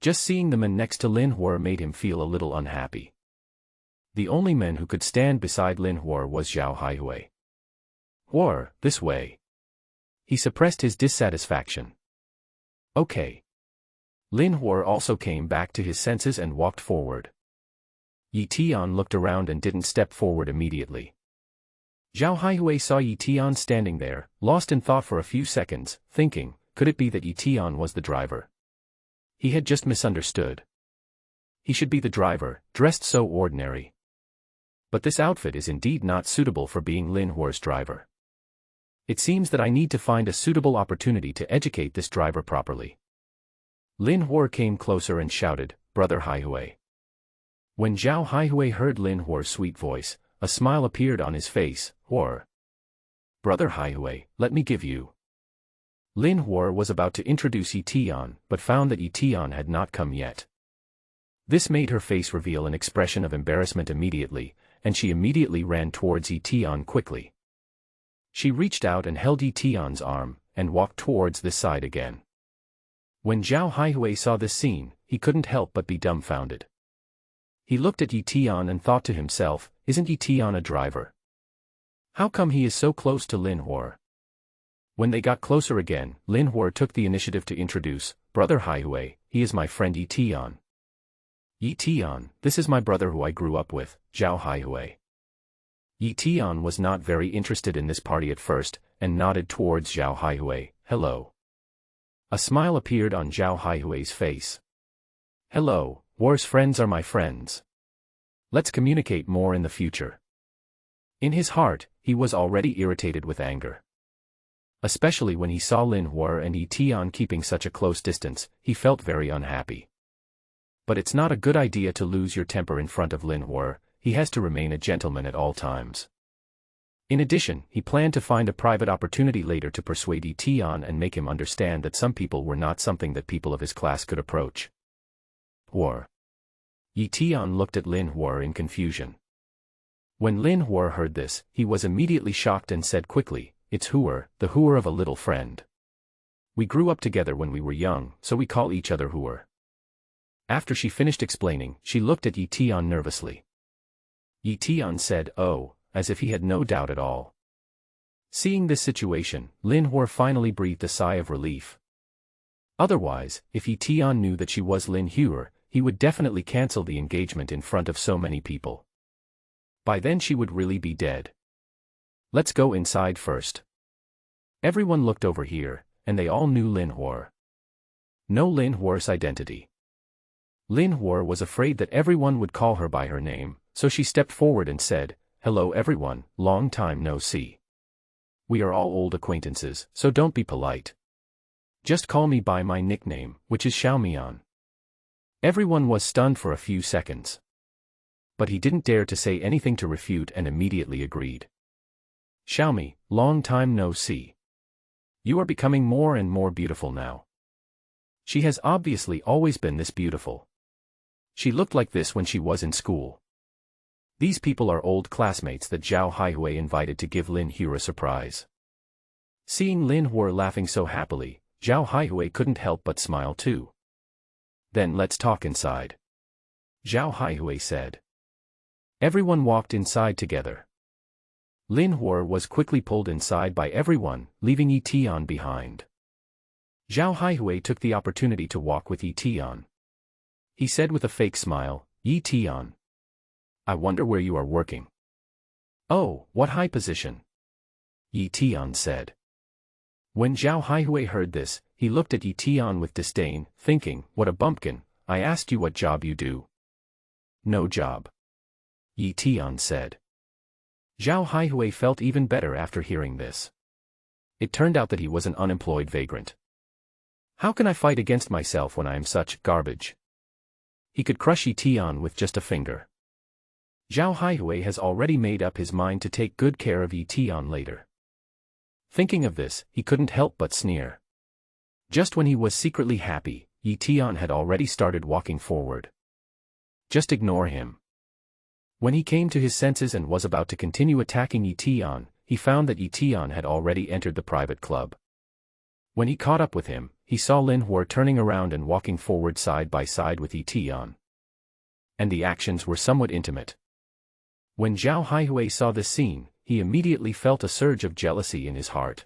Just seeing the man next to Lin Hua made him feel a little unhappy. The only man who could stand beside Lin Hua was Zhao Haihui. "Hua, this way." He suppressed his dissatisfaction. "Okay." Lin Hua also came back to his senses and walked forward. Eton looked around and didn't step forward immediately. Zhao Haihui saw Eton standing there, lost in thought for a few seconds, thinking, could it be that Eton was the driver? He had just misunderstood. He should be the driver, dressed so ordinary. But this outfit is indeed not suitable for being Lin Hua's driver. It seems that I need to find a suitable opportunity to educate this driver properly. Lin Hua came closer and shouted, "Brother Haihui." When Zhao Haihui heard Lin Hua's sweet voice, a smile appeared on his face. "Hua. Brother Haihui, let me give you." Lin Hua was about to introduce Eton, but found that Eton had not come yet. This made her face reveal an expression of embarrassment immediately, and she immediately ran towards Eton quickly. She reached out and held Eton's arm, and walked towards this side again. When Zhao Haihui saw this scene, he couldn't help but be dumbfounded. He looked at Eton and thought to himself, isn't Eton a driver? How come he is so close to Lin Hua? When they got closer again, Lin Hua took the initiative to introduce, Brother Haihui, he is my friend Eton. Eton, this is my brother who I grew up with, Zhao Haihui. Eton was not very interested in this party at first, and nodded towards Zhao Haihui, hello. A smile appeared on Zhao Haihui's face. Hello, War's friends are my friends. Let's communicate more in the future. In his heart, he was already irritated with anger. Especially when he saw Lin Hua and Eton keeping such a close distance, he felt very unhappy. But it's not a good idea to lose your temper in front of Lin Hua, he has to remain a gentleman at all times. In addition, he planned to find a private opportunity later to persuade Eton and make him understand that some people were not something that people of his class could approach. Hua. Eton looked at Lin Hua in confusion. When Lin Hua heard this, he was immediately shocked and said quickly, it's Hua, the Hua of a little friend. We grew up together when we were young, so we call each other Hua. After she finished explaining, she looked at Eton nervously. Eton said, oh, as if he had no doubt at all. Seeing this situation, Lin Hua finally breathed a sigh of relief. Otherwise, if Eton knew that she was Lin Hua, he would definitely cancel the engagement in front of so many people. By then she would really be dead. Let's go inside first. Everyone looked over here, and they all knew Lin Hua. Know Lin Hua's identity. Lin Hua was afraid that everyone would call her by her name, so she stepped forward and said, hello everyone, long time no see. We are all old acquaintances, so don't be polite. Just call me by my nickname, which is Xiaomian. Everyone was stunned for a few seconds. But he didn't dare to say anything to refute and immediately agreed. Xiaomi, long time no see. You are becoming more and more beautiful now. She has obviously always been this beautiful. She looked like this when she was in school. These people are old classmates that Zhao Haihui invited to give Lin Hua a surprise. Seeing Lin Hua laughing so happily, Zhao Haihui couldn't help but smile too. Then let's talk inside. Zhao Haihui said. Everyone walked inside together. Lin Hua was quickly pulled inside by everyone, leaving Eton behind. Zhao Haihui took the opportunity to walk with Eton. He said with a fake smile, Eton. I wonder where you are working. Oh, what high position. Eton said. When Zhao Haihui heard this, he looked at Eton with disdain, thinking, what a bumpkin, I asked you what job you do. No job. Eton said. Zhao Haihui felt even better after hearing this. It turned out that he was an unemployed vagrant. How can I fight against myself when I am such garbage? He could crush Eton with just a finger. Zhao Haihui has already made up his mind to take good care of Eton later. Thinking of this, he couldn't help but sneer. Just when he was secretly happy, Eton had already started walking forward. Just ignore him. When he came to his senses and was about to continue attacking Eton, he found that Eton had already entered the private club. When he caught up with him, he saw Lin Hua turning around and walking forward side by side with Eton. And the actions were somewhat intimate. When Zhao Haihui saw this scene, he immediately felt a surge of jealousy in his heart.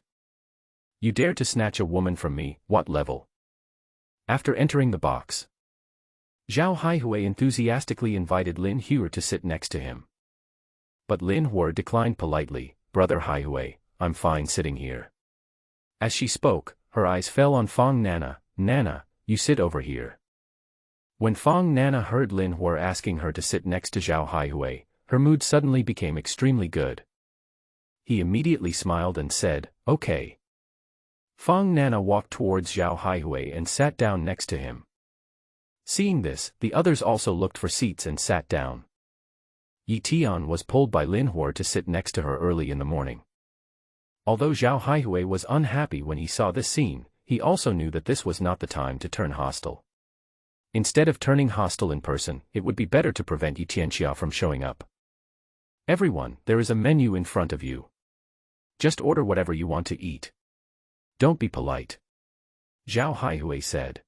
You dare to snatch a woman from me, what level? After entering the box, Zhao Haihui enthusiastically invited Lin Hua to sit next to him. But Lin Hua declined politely, Brother Haihui, I'm fine sitting here. As she spoke, her eyes fell on Fong Nana, Nana, you sit over here. When Fong Nana heard Lin Hua asking her to sit next to Zhao Haihui, her mood suddenly became extremely good. He immediately smiled and said, okay. Fong Nana walked towards Zhao Haihui and sat down next to him. Seeing this, the others also looked for seats and sat down. Eton was pulled by Lin Hua to sit next to her early in the morning. Although Zhao Haihui was unhappy when he saw this scene, he also knew that this was not the time to turn hostile. Instead of turning hostile in person, it would be better to prevent Tianxia from showing up. Everyone, there is a menu in front of you. Just order whatever you want to eat. Don't be polite. Zhao Haihui said.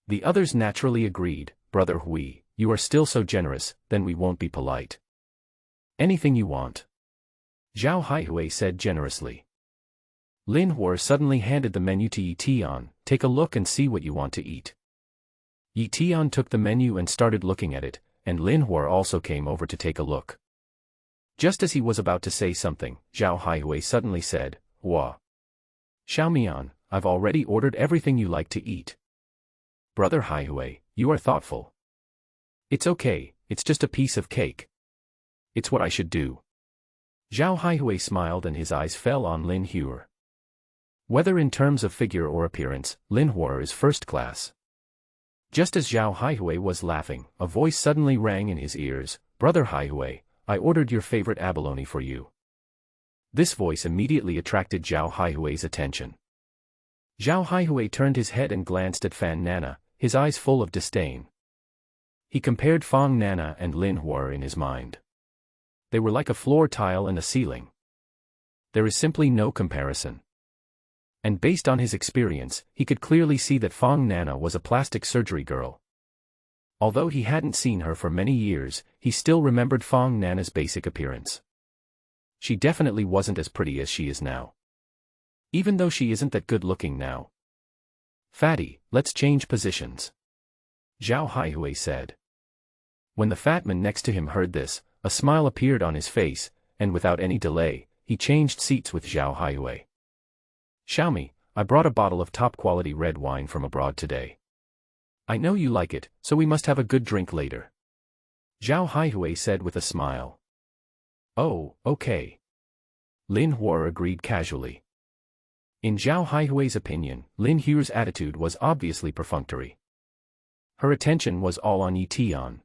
The others naturally agreed, Brother Hui, you are still so generous, then we won't be polite. Anything you want. Zhao Haihui said generously. Lin Hua suddenly handed the menu to Eton, take a look and see what you want to eat. Eton took the menu and started looking at it, and Lin Hua also came over to take a look. Just as he was about to say something, Zhao Haihui suddenly said, Hua. Xiaomian, I've already ordered everything you like to eat. Brother Haihui, you are thoughtful. It's okay, it's just a piece of cake. It's what I should do. Zhao Haihui smiled and his eyes fell on Lin Hua. Whether in terms of figure or appearance, Lin Hua is first class. Just as Zhao Haihui was laughing, a voice suddenly rang in his ears, Brother Haihui, I ordered your favorite abalone for you. This voice immediately attracted Zhao Haihui's attention. Zhao Haihui turned his head and glanced at Fan Nana, his eyes full of disdain. He compared Fong Nana and Lin Hua in his mind. They were like a floor tile and a ceiling. There is simply no comparison. And based on his experience, he could clearly see that Fong Nana was a plastic surgery girl. Although he hadn't seen her for many years, he still remembered Fong Nana's basic appearance. She definitely wasn't as pretty as she is now. Even though she isn't that good looking now. Fatty, let's change positions. Zhao Haihui said. When the fat man next to him heard this, a smile appeared on his face, and without any delay, he changed seats with Zhao Haihui. Xiaomi, I brought a bottle of top-quality red wine from abroad today. I know you like it, so we must have a good drink later. Zhao Haihui said with a smile. Oh, okay. Lin Hua agreed casually. In Zhao Haihui's opinion, Lin Hua's attitude was obviously perfunctory. Her attention was all on Eton.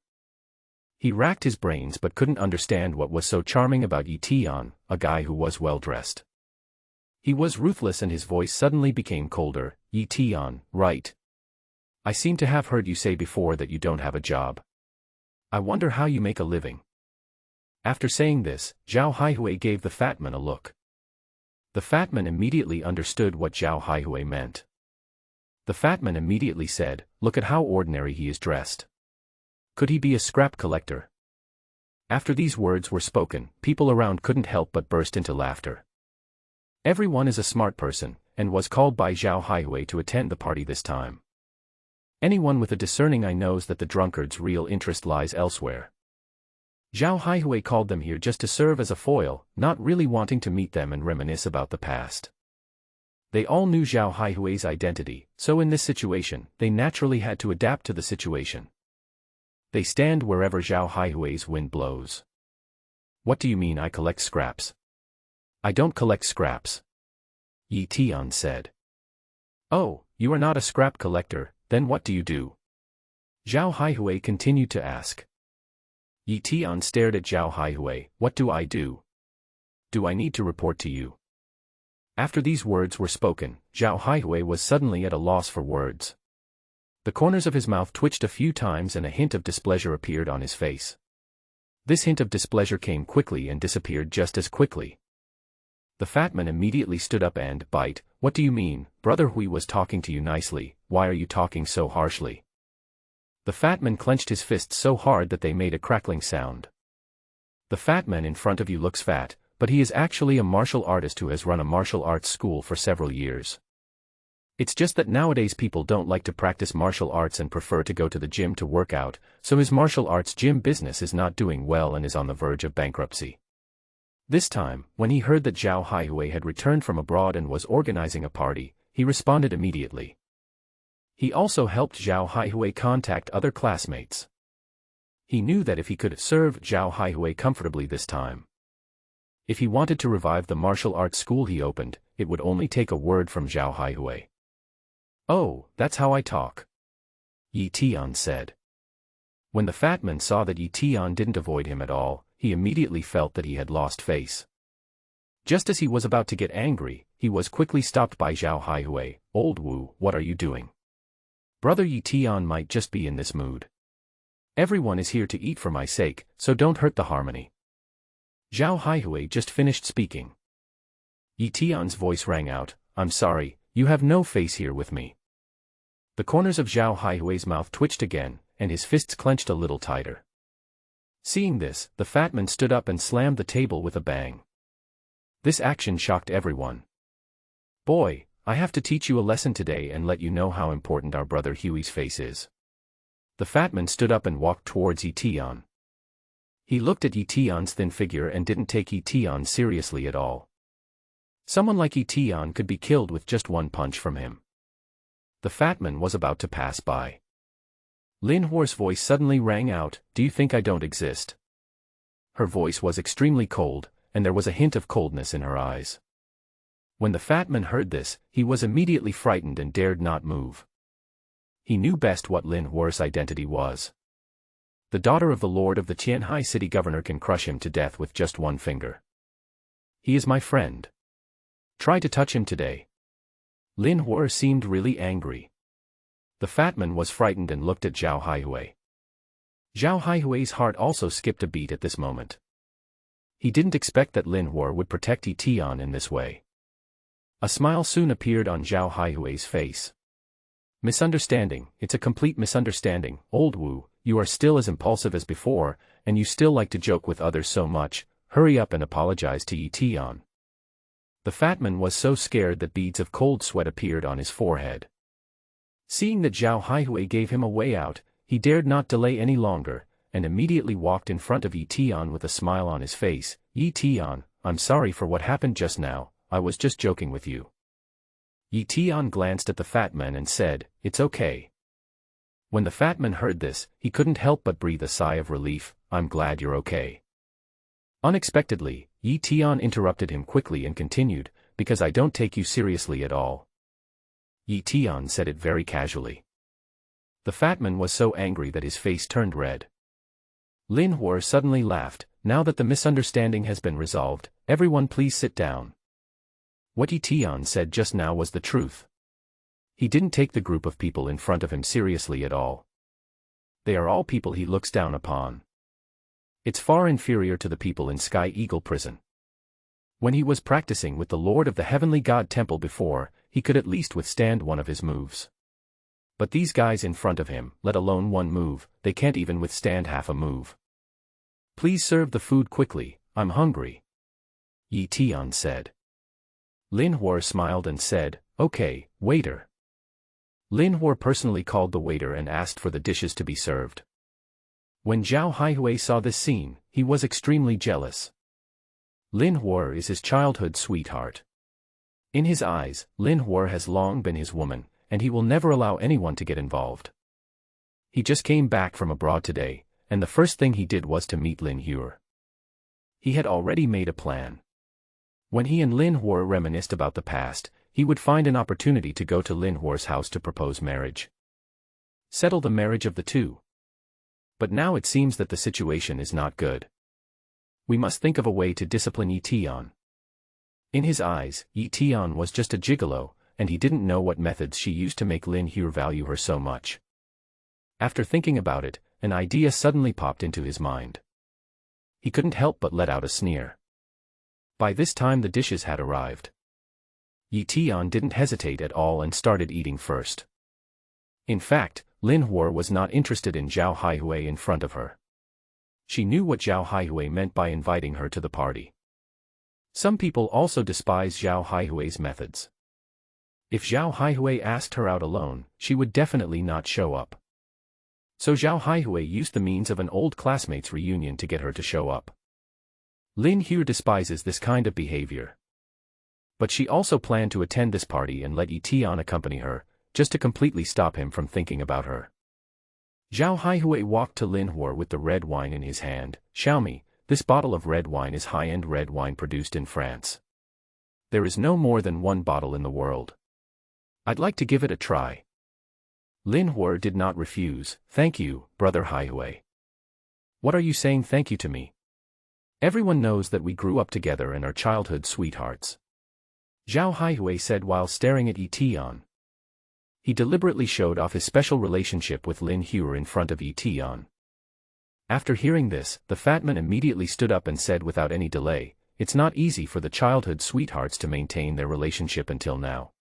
He racked his brains but couldn't understand what was so charming about Eton, a guy who was well-dressed. He was ruthless and his voice suddenly became colder, Eton, right? I seem to have heard you say before that you don't have a job. I wonder how you make a living. After saying this, Zhao Haihui gave the fat man a look. The fat man immediately understood what Zhao Haihui meant. The fat man immediately said, look at how ordinary he is dressed. Could he be a scrap collector? After these words were spoken, people around couldn't help but burst into laughter. Everyone is a smart person, and was called by Zhao Haihui to attend the party this time. Anyone with a discerning eye knows that the drunkard's real interest lies elsewhere. Zhao Haihui called them here just to serve as a foil, not really wanting to meet them and reminisce about the past. They all knew Zhao Haihui's identity, so in this situation, they naturally had to adapt to the situation. They stand wherever Zhao Haihui's wind blows. What do you mean I collect scraps? I don't collect scraps. Eton said. Oh, you are not a scrap collector, then what do you do? Zhao Haihui continued to ask. Eton stared at Zhao Haihui, what do I do? Do I need to report to you? After these words were spoken, Zhao Haihui was suddenly at a loss for words. The corners of his mouth twitched a few times and a hint of displeasure appeared on his face. This hint of displeasure came quickly and disappeared just as quickly. The fat man immediately stood up and, bite, what do you mean, Brother Hui was talking to you nicely, why are you talking so harshly? The fat man clenched his fists so hard that they made a crackling sound. The fat man in front of you looks fat, but he is actually a martial artist who has run a martial arts school for several years. It's just that nowadays people don't like to practice martial arts and prefer to go to the gym to work out, so his martial arts gym business is not doing well and is on the verge of bankruptcy. This time, when he heard that Zhao Haihui had returned from abroad and was organizing a party, he responded immediately. He also helped Zhao Haihui contact other classmates. He knew that if he could serve Zhao Haihui comfortably this time. If he wanted to revive the martial arts school he opened, it would only take a word from Zhao Haihui. Oh, that's how I talk. Eton said. When the fat man saw that Eton didn't avoid him at all, he immediately felt that he had lost face. Just as he was about to get angry, he was quickly stopped by Zhao Haihui. Old Wu, what are you doing? Brother Eton might just be in this mood. Everyone is here to eat for my sake, so don't hurt the harmony. Zhao Haihui just finished speaking. Eton's voice rang out, I'm sorry, you have no face here with me. The corners of Zhao Haihui's mouth twitched again, and his fists clenched a little tighter. Seeing this, the fat man stood up and slammed the table with a bang. This action shocked everyone. Boy, I have to teach you a lesson today and let you know how important our brother Huey's face is. The fat man stood up and walked towards Eton. He looked at Eton's thin figure and didn't take Eton seriously at all. Someone like Eton could be killed with just one punch from him. The fat man was about to pass by. Lin Hua's voice suddenly rang out, "Do you think I don't exist?" Her voice was extremely cold, and there was a hint of coldness in her eyes. When the fat man heard this, he was immediately frightened and dared not move. He knew best what Lin Hua's identity was. The daughter of the lord of the Qianhai city governor can crush him to death with just one finger. He is my friend. Try to touch him today. Lin Hua seemed really angry. The fat man was frightened and looked at Zhao Haihui. Zhao Haihui's heart also skipped a beat at this moment. He didn't expect that Lin Hua would protect Eton in this way. A smile soon appeared on Zhao Haihui's face. Misunderstanding, it's a complete misunderstanding, old Wu, you are still as impulsive as before, and you still like to joke with others so much, hurry up and apologize to Eton. The fat man was so scared that beads of cold sweat appeared on his forehead. Seeing that Zhao Haihui gave him a way out, he dared not delay any longer, and immediately walked in front of Eton with a smile on his face. "Eton, I'm sorry for what happened just now, I was just joking with you." Eton glanced at the fat man and said, "It's okay." When the fat man heard this, he couldn't help but breathe a sigh of relief, "I'm glad you're okay." Unexpectedly, Eton interrupted him quickly and continued, "Because I don't take you seriously at all." Eton said it very casually. The fat man was so angry that his face turned red. Lin Hua suddenly laughed, "Now that the misunderstanding has been resolved, everyone please sit down." What Eton said just now was the truth. He didn't take the group of people in front of him seriously at all. They are all people he looks down upon. It's far inferior to the people in Sky Eagle prison. When he was practicing with the Lord of the Heavenly God Temple before, he could at least withstand one of his moves. But these guys in front of him, let alone one move, they can't even withstand half a move. "Please serve the food quickly, I'm hungry," Eton said. Lin Hua smiled and said, "Okay, waiter." Lin Hua personally called the waiter and asked for the dishes to be served. When Zhao Haihui saw this scene, he was extremely jealous. Lin Hua is his childhood sweetheart. In his eyes, Lin Hua has long been his woman, and he will never allow anyone to get involved. He just came back from abroad today, and the first thing he did was to meet Lin Hua. He had already made a plan. When he and Lin Hua reminisced about the past, he would find an opportunity to go to Lin Hua's house to propose marriage. Settle the marriage of the two. But now it seems that the situation is not good. We must think of a way to discipline Eton. In his eyes, Eton was just a gigolo, and he didn't know what methods she used to make Lin Hua value her so much. After thinking about it, an idea suddenly popped into his mind. He couldn't help but let out a sneer. By this time the dishes had arrived. Eton didn't hesitate at all and started eating first. In fact, Lin Hua was not interested in Zhao Haihui in front of her. She knew what Zhao Haihui meant by inviting her to the party. Some people also despise Zhao Haihui's methods. If Zhao Haihui asked her out alone, she would definitely not show up. So Zhao Haihui used the means of an old classmates' reunion to get her to show up. Lin Hua despises this kind of behavior. But she also planned to attend this party and let Eton accompany her, just to completely stop him from thinking about her. Zhao Haihui walked to Lin Hua with the red wine in his hand. "Xiaomi, this bottle of red wine is high-end red wine produced in France. There is no more than one bottle in the world. I'd like to give it a try." Lin Hua did not refuse. "Thank you, brother Haihui." "What are you saying thank you to me? Everyone knows that we grew up together and are childhood sweethearts," Zhao Haihui said while staring at Eton. He deliberately showed off his special relationship with Lin Hua in front of Eton. After hearing this, the fat man immediately stood up and said without any delay, "It's not easy for the childhood sweethearts to maintain their relationship until now."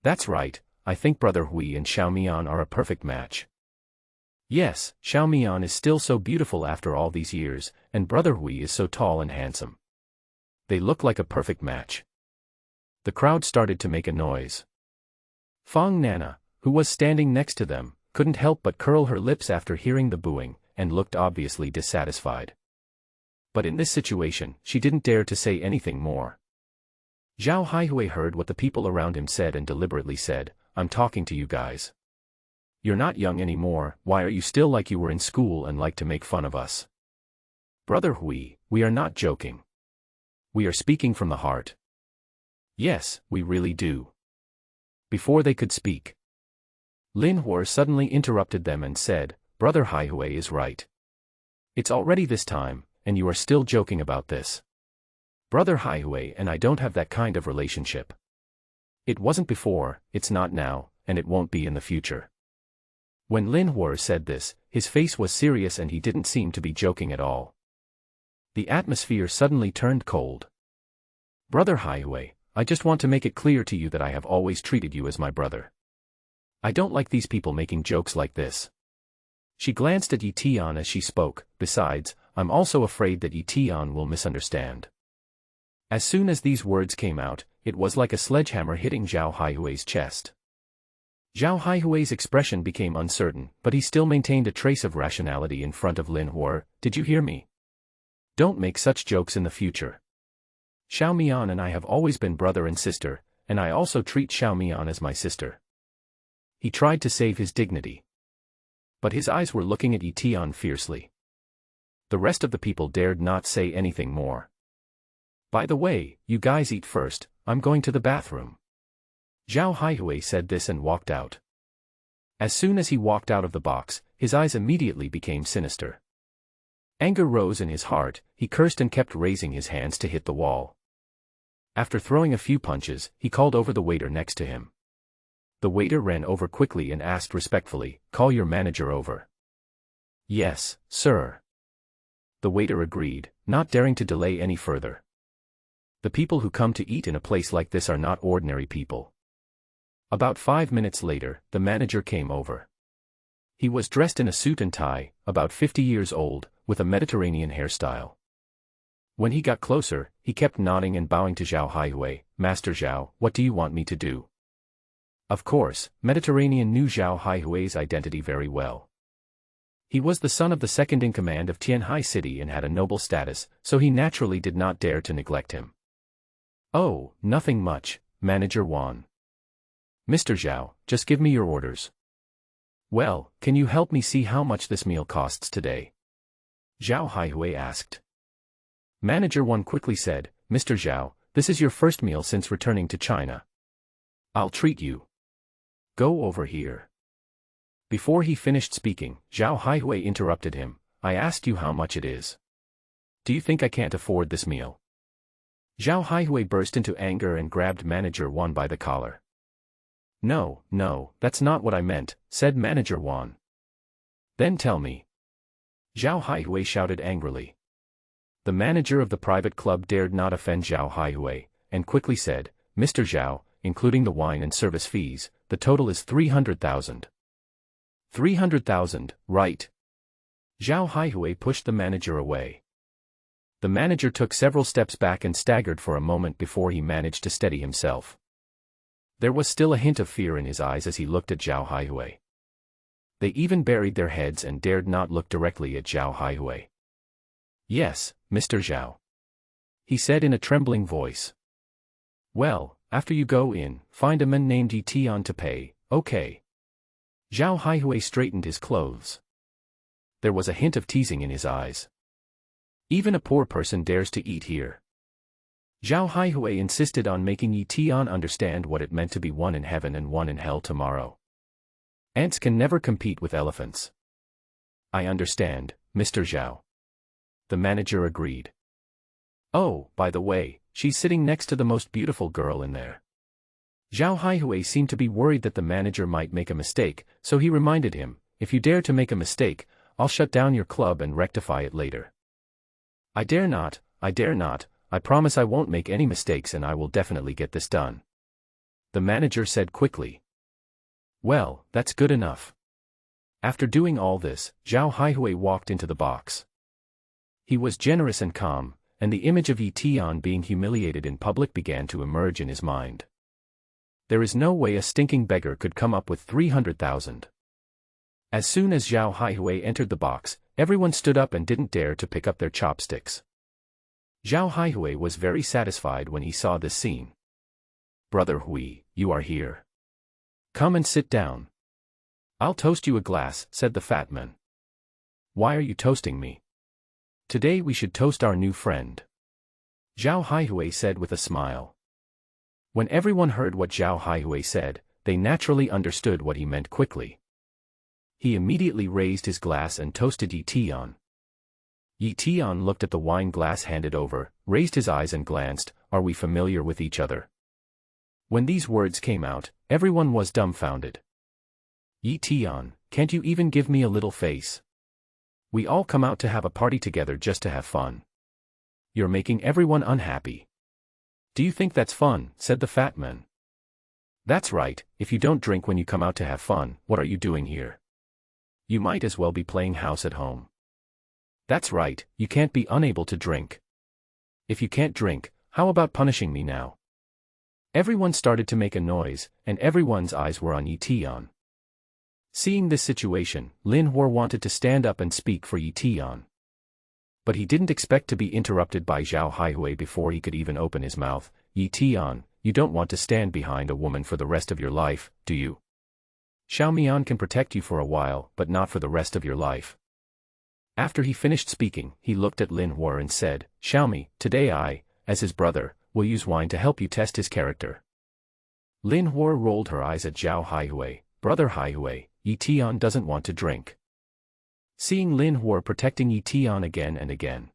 "That's right, I think Brother Hui and Xiao Mian are a perfect match. Yes, Xiao Mian is still so beautiful after all these years, and Brother Hui is so tall and handsome. They look like a perfect match. The crowd started to make a noise. Fong Nana, who was standing next to them, couldn't help but curl her lips after hearing the booing, and looked obviously dissatisfied. But in this situation, she didn't dare to say anything more. Zhao Haihui heard what the people around him said and deliberately said, "I'm talking to you guys. You're not young anymore, why are you still like you were in school and like to make fun of us? Brother Hui, we are not joking. We are speaking from the heart. Yes, we really do." Before they could speak, Lin Hua suddenly interrupted them and said, "Brother Haihui is right. It's already this time, and you are still joking about this. Brother Haihui and I don't have that kind of relationship. It wasn't before, it's not now, and it won't be in the future." When Lin Hua said this, his face was serious and he didn't seem to be joking at all. The atmosphere suddenly turned cold. "Brother Haihui, I just want to make it clear to you that I have always treated you as my brother. I don't like these people making jokes like this." She glanced at Eton as she spoke. "Besides, I'm also afraid that Eton will misunderstand." As soon as these words came out, it was like a sledgehammer hitting Zhao Haihui's chest. Zhao Haihui's expression became uncertain, but he still maintained a trace of rationality in front of Lin Hua. "Did you hear me? Don't make such jokes in the future. Xiao Mian and I have always been brother and sister, and I also treat Xiao Mian as my sister." He tried to save his dignity, but his eyes were looking at Eton fiercely. The rest of the people dared not say anything more. "By the way, you guys eat first, I'm going to the bathroom." Zhao Haihui said this and walked out. As soon as he walked out of the box, his eyes immediately became sinister. Anger rose in his heart, he cursed and kept raising his hands to hit the wall. After throwing a few punches, he called over the waiter next to him. The waiter ran over quickly and asked respectfully, "Call your manager over." "Yes, sir." The waiter agreed, not daring to delay any further. The people who come to eat in a place like this are not ordinary people. About 5 minutes later, the manager came over. He was dressed in a suit and tie, about 50 years old, with a Mediterranean hairstyle. When he got closer, he kept nodding and bowing to Zhao Haihui. "Master Zhao, what do you want me to do?" Of course, Mediterranean knew Zhao Haihui's identity very well. He was the son of the second-in-command of Tianhai City and had a noble status, so he naturally did not dare to neglect him. "Oh, nothing much, Manager Wan. Mr. Zhao, just give me your orders." "Well, can you help me see how much this meal costs today?" Zhao Haihui asked. Manager Wan quickly said, "Mr. Zhao, this is your first meal since returning to China. I'll treat you. Go over here." Before he finished speaking, Zhao Haihui interrupted him. "I asked you how much it is. Do you think I can't afford this meal?" Zhao Haihui burst into anger and grabbed Manager Wan by the collar. No, that's not what I meant," said Manager Wan. "Then tell me." Zhao Haihui shouted angrily. The manager of the private club dared not offend Zhao Haihui, and quickly said, "Mr. Zhao, including the wine and service fees, the total is 300,000. 300,000, right?" Zhao Haihui pushed the manager away. The manager took several steps back and staggered for a moment before he managed to steady himself. There was still a hint of fear in his eyes as he looked at Zhao Haihui. They even buried their heads and dared not look directly at Zhao Haihui. "Yes, Mr. Zhao," he said in a trembling voice. "Well, after you go in, find a man named Eton to pay, okay?" Zhao Haihui straightened his clothes. There was a hint of teasing in his eyes. "Even a poor person dares to eat here." Zhao Haihui insisted on making Eton understand what it meant to be one in heaven and one in hell tomorrow. Ants can never compete with elephants. "I understand, Mr. Zhao." The manager agreed. "Oh, by the way, she's sitting next to the most beautiful girl in there." Zhao Haihui seemed to be worried that the manager might make a mistake, so he reminded him, "If you dare to make a mistake, I'll shut down your club and rectify it later." I dare not, I promise I won't make any mistakes and I will definitely get this done," the manager said quickly. Well, that's good enough. After doing all this, Zhao Haihui walked into the box. He was generous and calm, and the image of Eton being humiliated in public began to emerge in his mind. There is no way a stinking beggar could come up with 300,000. As soon as Zhao Haihui entered the box, everyone stood up and didn't dare to pick up their chopsticks. Zhao Haihui was very satisfied when he saw this scene. Brother Hui, you are here. Come and sit down. I'll toast you a glass, said the fat man. Why are you toasting me? Today we should toast our new friend. Zhao Haihui said with a smile. When everyone heard what Zhao Haihui said, they naturally understood what he meant quickly. He immediately raised his glass and toasted Eton. Eton looked at the wine glass handed over, raised his eyes and glanced, "Are we familiar with each other?" When these words came out, everyone was dumbfounded. Eton, can't you even give me a little face? We all come out to have a party together just to have fun. You're making everyone unhappy. Do you think that's fun? Said the fat man. That's right, if you don't drink when you come out to have fun, what are you doing here? You might as well be playing house at home. That's right, you can't be unable to drink. If you can't drink, how about punishing me now? Everyone started to make a noise, and everyone's eyes were on Eton. Seeing this situation, Lin Hua wanted to stand up and speak for Eton. But he didn't expect to be interrupted by Zhao Haihui before he could even open his mouth. Eton, you don't want to stand behind a woman for the rest of your life, do you? Xiaomian can protect you for a while, but not for the rest of your life. After he finished speaking, he looked at Lin Hua and said, Xiaomi, today I, as his brother, will use wine to help you test his character. Lin Hua rolled her eyes at Zhao Haihui. Brother Haihui, Eton doesn't want to drink. Seeing Lin Hua protecting Eton again and again,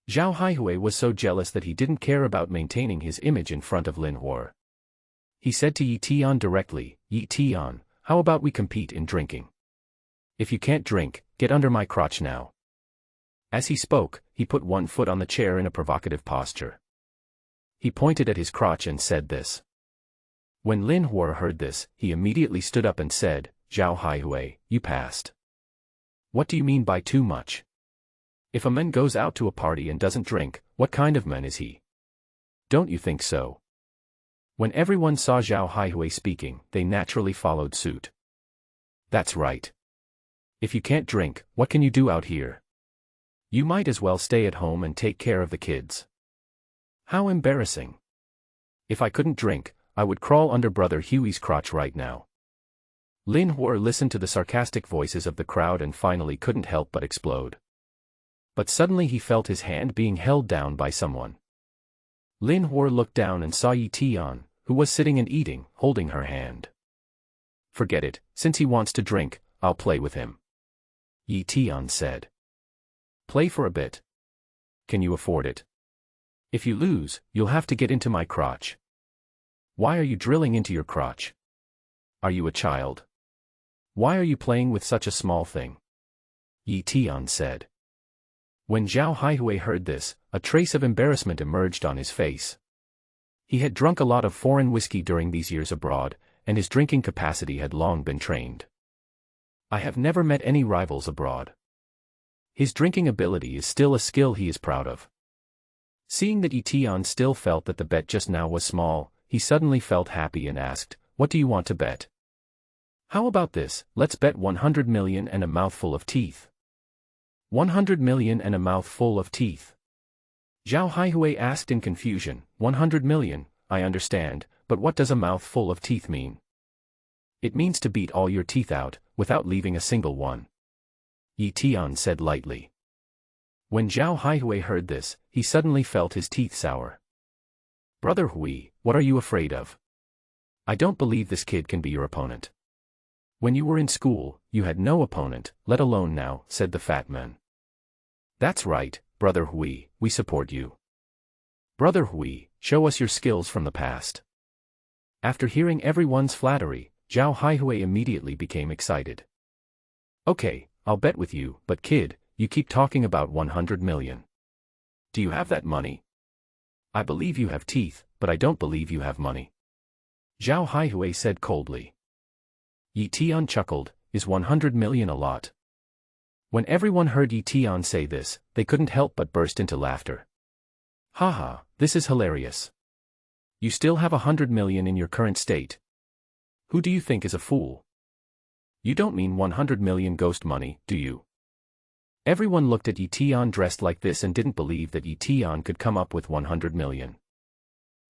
Zhao Haihui was so jealous that he didn't care about maintaining his image in front of Lin Hua. He said to Eton directly, Eton, how about we compete in drinking? If you can't drink, get under my crotch now. As he spoke, he put one foot on the chair in a provocative posture. He pointed at his crotch and said this. When Lin Hua heard this, he immediately stood up and said, Zhao Haihui, you passed. What do you mean by too much? If a man goes out to a party and doesn't drink, what kind of man is he? Don't you think so? When everyone saw Zhao Haihui speaking, they naturally followed suit. That's right. If you can't drink, what can you do out here? You might as well stay at home and take care of the kids. How embarrassing. If I couldn't drink, I would crawl under Brother Huey's crotch right now. Lin Hua listened to the sarcastic voices of the crowd and finally couldn't help but explode. But suddenly he felt his hand being held down by someone. Lin Hua looked down and saw Eton, who was sitting and eating, holding her hand. Forget it, since he wants to drink, I'll play with him. Eton said. Play for a bit. Can you afford it? If you lose, you'll have to get into my crotch. Why are you drilling into your crotch? Are you a child? Why are you playing with such a small thing? Eton said. When Zhao Haihui heard this, a trace of embarrassment emerged on his face. He had drunk a lot of foreign whiskey during these years abroad, and his drinking capacity had long been trained. I have never met any rivals abroad. His drinking ability is still a skill he is proud of. Seeing that Eton still felt that the bet just now was small, he suddenly felt happy and asked, What do you want to bet? How about this, let's bet 100 million and a mouthful of teeth. 100 million and a mouthful of teeth. Zhao Haihui asked in confusion, 100 million, I understand, but what does a mouthful of teeth mean? It means to beat all your teeth out, without leaving a single one. Eton said lightly. When Zhao Haihui heard this, he suddenly felt his teeth sour. Brother Hui, what are you afraid of? I don't believe this kid can be your opponent. When you were in school, you had no opponent, let alone now, said the fat man. That's right, Brother Hui, we support you. Brother Hui, show us your skills from the past. After hearing everyone's flattery, Zhao Haihui immediately became excited. Okay, I'll bet with you, but kid, you keep talking about 100 million. Do you have that money? I believe you have teeth, but I don't believe you have money. Zhao Haihui said coldly. Eton chuckled, is 100 million a lot? When everyone heard Eton say this, they couldn't help but burst into laughter. Haha, this is hilarious. You still have 100 million in your current state. Who do you think is a fool? You don't mean 100 million ghost money, do you? Everyone looked at Eton dressed like this and didn't believe that Eton could come up with 100 million.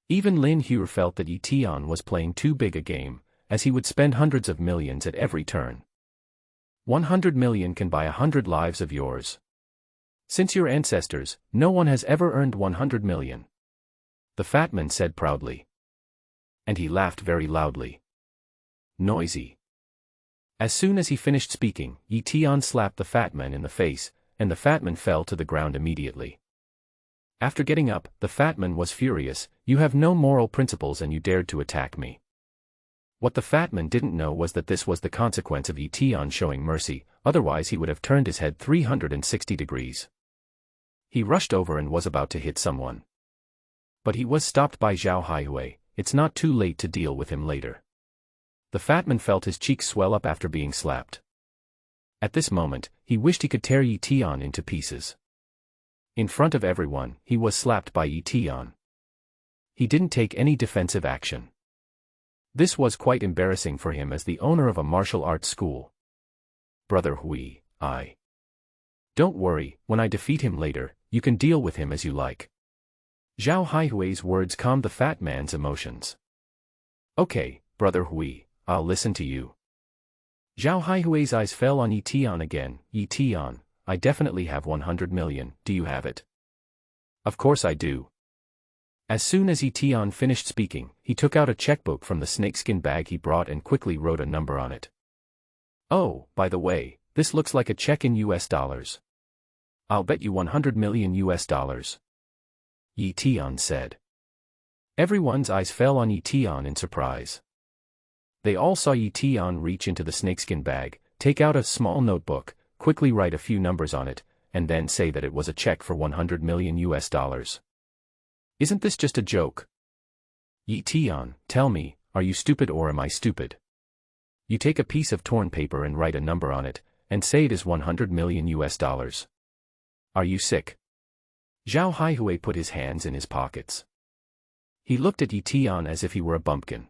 Even Lin Hua felt that Eton was playing too big a game, as he would spend hundreds of millions at every turn. 100 million can buy 100 lives of yours. Since your ancestors, no one has ever earned 100 million. The fat man said proudly. And he laughed very loudly. Noisy. As soon as he finished speaking, Eton slapped the fat man in the face, and the fat man fell to the ground immediately. After getting up, the fat man was furious. You have no moral principles and you dared to attack me. What the fat man didn't know was that this was the consequence of Eton showing mercy, otherwise he would have turned his head 360 degrees. He rushed over and was about to hit someone. But he was stopped by Zhao Haihui. It's not too late to deal with him later. The fat man felt his cheeks swell up after being slapped. At this moment, he wished he could tear Eton into pieces. In front of everyone, he was slapped by Eton. He didn't take any defensive action. This was quite embarrassing for him as the owner of a martial arts school. Brother Hui, Don't worry, when I defeat him later, you can deal with him as you like. Zhao Haihui's words calmed the fat man's emotions. Okay, Brother Hui, I'll listen to you. Zhao Haihui's eyes fell on Eton again. Eton, I definitely have 100 million, do you have it? Of course I do. As soon as Eton finished speaking, he took out a checkbook from the snakeskin bag he brought and quickly wrote a number on it. Oh, by the way, this looks like a check in US dollars. I'll bet you 100 million US dollars. Eton said. Everyone's eyes fell on Eton in surprise. They all saw Eton reach into the snakeskin bag, take out a small notebook, quickly write a few numbers on it, and then say that it was a check for 100 million US dollars. Isn't this just a joke? Eton, tell me, are you stupid or am I stupid? You take a piece of torn paper and write a number on it, and say it is 100 million US dollars. Are you sick? Zhao Haihui put his hands in his pockets. He looked at Eton as if he were a bumpkin.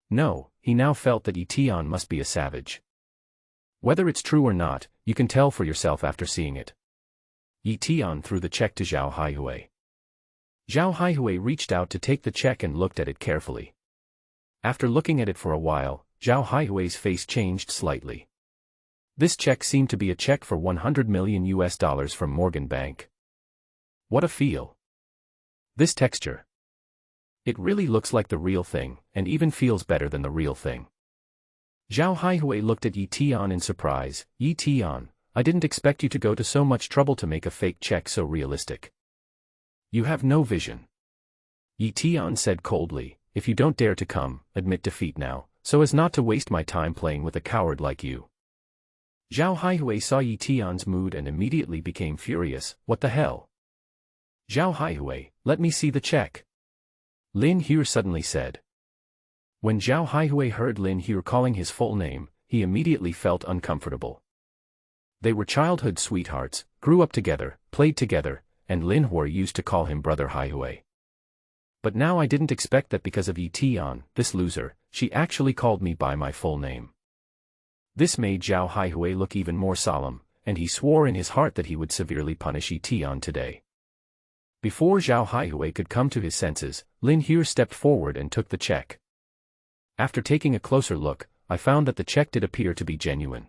No, he now felt that Eton must be a savage. Whether it's true or not, you can tell for yourself after seeing it. Eton threw the check to Zhao Haihui. Zhao Haihui reached out to take the check and looked at it carefully. After looking at it for a while, Zhao Haihui's face changed slightly. This check seemed to be a check for 100 million US dollars from Morgan Bank. What a feel. This texture. It really looks like the real thing, and even feels better than the real thing. Zhao Haihui looked at Eton in surprise. Eton, I didn't expect you to go to so much trouble to make a fake check so realistic. You have no vision. Eton said coldly, if you don't dare to come, admit defeat now, so as not to waste my time playing with a coward like you. Zhao Haihui saw Eton's mood and immediately became furious. What the hell? Zhao Haihui, let me see the check. Lin Hua suddenly said. When Zhao Haihui heard Lin Hua calling his full name, he immediately felt uncomfortable. They were childhood sweethearts, grew up together, played together, and Lin Hua used to call him Brother Haihui. But now I didn't expect that because of Eton, this loser, she actually called me by my full name. This made Zhao Haihui look even more solemn, and he swore in his heart that he would severely punish Eton today. Before Zhao Haihui could come to his senses, Lin Hua stepped forward and took the check. After taking a closer look, I found that the check did appear to be genuine.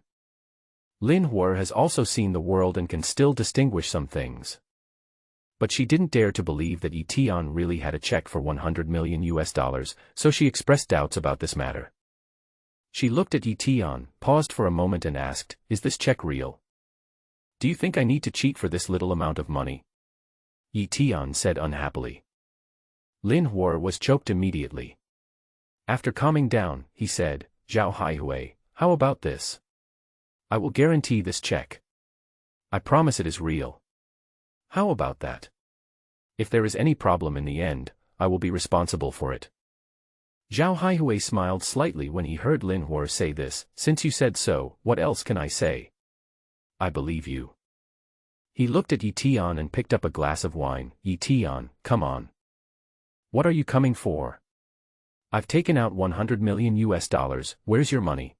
Lin Hua has also seen the world and can still distinguish some things. But she didn't dare to believe that Eton really had a check for 100 million US dollars, so she expressed doubts about this matter. She looked at Eton, paused for a moment and asked, is this check real? Do you think I need to cheat for this little amount of money? Eton said unhappily. Lin Hua was choked immediately. After calming down, he said, Zhao Haihui, how about this? I will guarantee this check. I promise it is real. How about that? If there is any problem in the end, I will be responsible for it. Zhao Haihui smiled slightly when he heard Lin Hua say this. Since you said so, what else can I say? I believe you. He looked at Eton and picked up a glass of wine. Eton, come on. What are you coming for? I've taken out $100 million. Where's your money?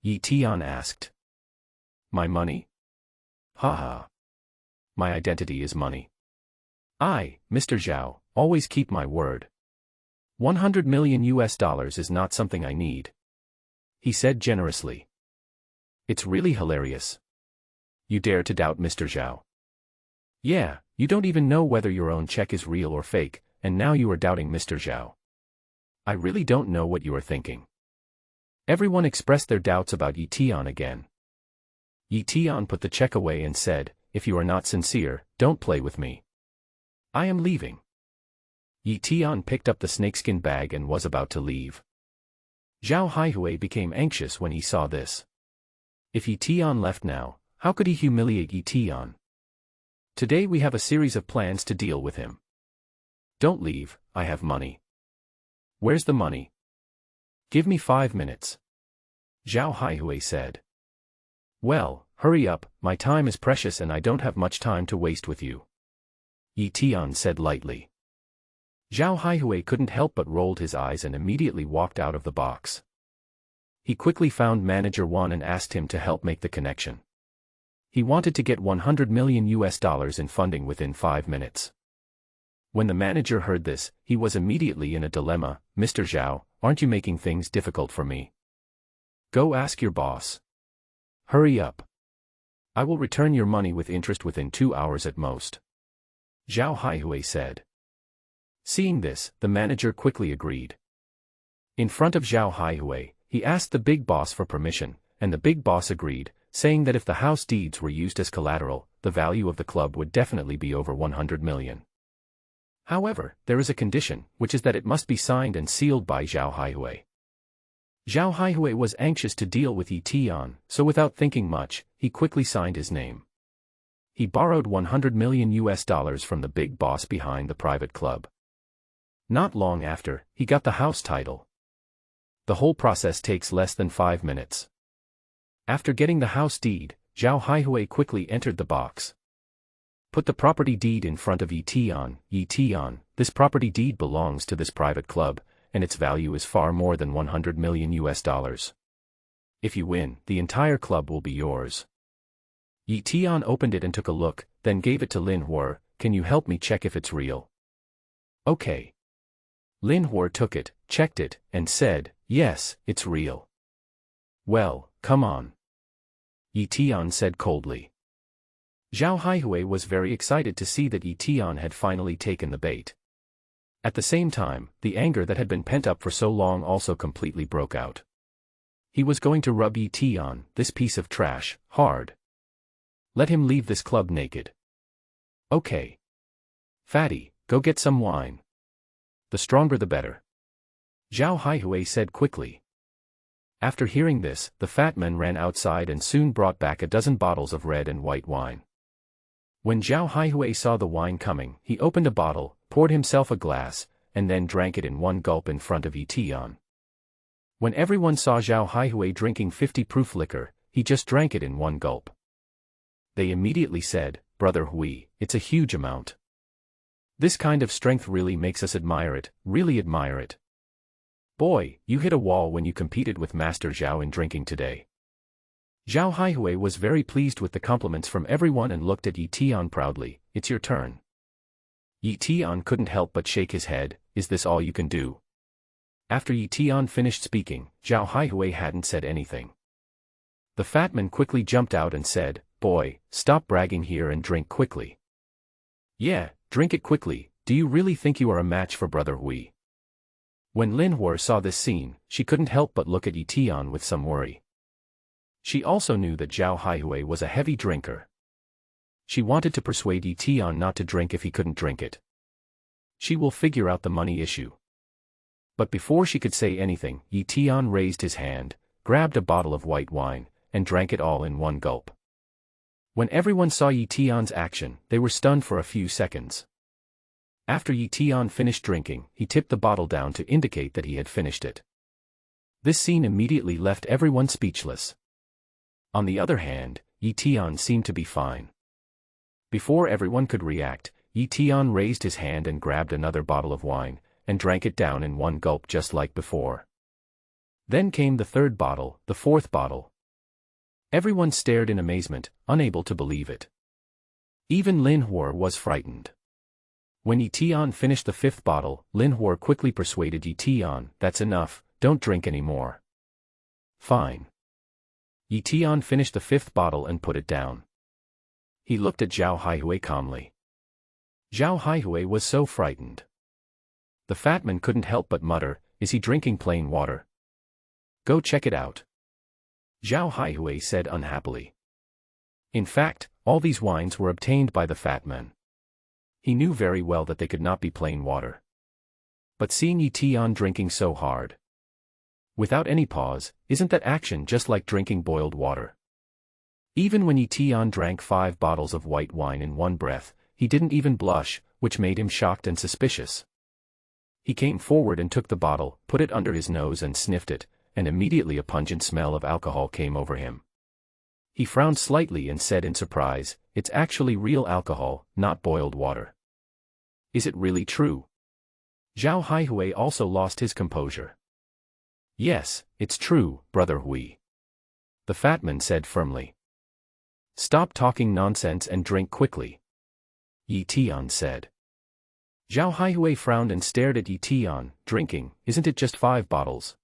Eton asked. My money? Haha. My identity is money. I, Mr. Zhao, always keep my word. $100 million is not something I need. He said generously. It's really hilarious. You dare to doubt Mr. Zhao? Yeah, you don't even know whether your own check is real or fake, and now you are doubting Mr. Zhao. I really don't know what you are thinking. Everyone expressed their doubts about Eton again. Eton put the check away and said, if you are not sincere, don't play with me. I am leaving. Eton picked up the snakeskin bag and was about to leave. Zhao Haihui became anxious when he saw this. If Eton left now, how could he humiliate Eton? Today we have a series of plans to deal with him. Don't leave, I have money. Where's the money? Give me 5 minutes. Zhao Haihui said. Well, hurry up, my time is precious and I don't have much time to waste with you. Eton said lightly. Zhao Haihui couldn't help but rolled his eyes and immediately walked out of the box. He quickly found Manager Wan and asked him to help make the connection. He wanted to get $100 million in funding within 5 minutes. When the manager heard this, he was immediately in a dilemma. Mr. Zhao, aren't you making things difficult for me? Go ask your boss. Hurry up. I will return your money with interest within 2 hours at most. Zhao Haihui said. Seeing this, the manager quickly agreed. In front of Zhao Haihui, he asked the big boss for permission, and the big boss agreed, saying that if the house deeds were used as collateral, the value of the club would definitely be over 100 million. However, there is a condition, which is that it must be signed and sealed by Zhao Haihui. Zhao Haihui was anxious to deal with Eton, so without thinking much, he quickly signed his name. He borrowed $100 million from the big boss behind the private club. Not long after, he got the house title. The whole process takes less than 5 minutes. After getting the house deed, Zhao Haihui quickly entered the box. Put the property deed in front of Eton. Eton, this property deed belongs to this private club, and its value is far more than $100 million. If you win, the entire club will be yours. Eton opened it and took a look, then gave it to Lin Hua. Can you help me check if it's real? Okay. Lin Hua took it, checked it, and said, yes, it's real. Well, come on. Eton said coldly. Zhao Haihui was very excited to see that Eton had finally taken the bait. At the same time, the anger that had been pent up for so long also completely broke out. He was going to rub Eton, this piece of trash, hard. Let him leave this club naked. Okay. Fatty, go get some wine. The stronger the better. Zhao Haihui said quickly. After hearing this, the fat man ran outside and soon brought back a dozen bottles of red and white wine. When Zhao Haihui saw the wine coming, he opened a bottle, poured himself a glass, and then drank it in one gulp in front of Eton. When everyone saw Zhao Haihui drinking 50-proof liquor, he just drank it in one gulp. They immediately said, Brother Hui, it's a huge amount. This kind of strength really makes us admire it, really admire it. Boy, you hit a wall when you competed with Master Zhao in drinking today. Zhao Haihui was very pleased with the compliments from everyone and looked at Eton proudly. It's your turn. Eton couldn't help but shake his head. Is this all you can do? After Eton finished speaking, Zhao Haihui hadn't said anything. The fat man quickly jumped out and said, Boy, stop bragging here and drink quickly. Yeah, drink it quickly. Do you really think you are a match for Brother Hui? When Lin Hua saw this scene, she couldn't help but look at Eton with some worry. She also knew that Zhao Haihui was a heavy drinker. She wanted to persuade Eton not to drink if he couldn't drink it. She will figure out the money issue. But before she could say anything, Eton raised his hand, grabbed a bottle of white wine, and drank it all in one gulp. When everyone saw Eton's action, they were stunned for a few seconds. After Yi Tian finished drinking, he tipped the bottle down to indicate that he had finished it. This scene immediately left everyone speechless. On the other hand, Yi Tian seemed to be fine. Before everyone could react, Yi Tian raised his hand and grabbed another bottle of wine, and drank it down in one gulp just like before. Then came the third bottle, the fourth bottle. Everyone stared in amazement, unable to believe it. Even Lin Hua was frightened. When Yi Tian finished the fifth bottle, Lin Hua quickly persuaded Yi Tian, "That's enough, don't drink anymore." "Fine." Yi Tian finished the fifth bottle and put it down. He looked at Zhao Haihui calmly. Zhao Haihui was so frightened. The fat man couldn't help but mutter, "Is he drinking plain water? Go check it out." Zhao Haihui said unhappily. In fact, all these wines were obtained by the fat man. He knew very well that they could not be plain water. But seeing Yi Tian drinking so hard, without any pause, isn't that action just like drinking boiled water? Even when Yi Tian drank 5 bottles of white wine in one breath, he didn't even blush, which made him shocked and suspicious. He came forward and took the bottle, put it under his nose and sniffed it, and immediately a pungent smell of alcohol came over him. He frowned slightly and said in surprise, "It's actually real alcohol, not boiled water. Is it really true?" Zhao Haihui also lost his composure. "Yes, it's true, Brother Hui," the fat man said firmly. "Stop talking nonsense and drink quickly," Yi Tian said. Zhao Haihui frowned and stared at Yi Tian, drinking, "Isn't it just 5 bottles?"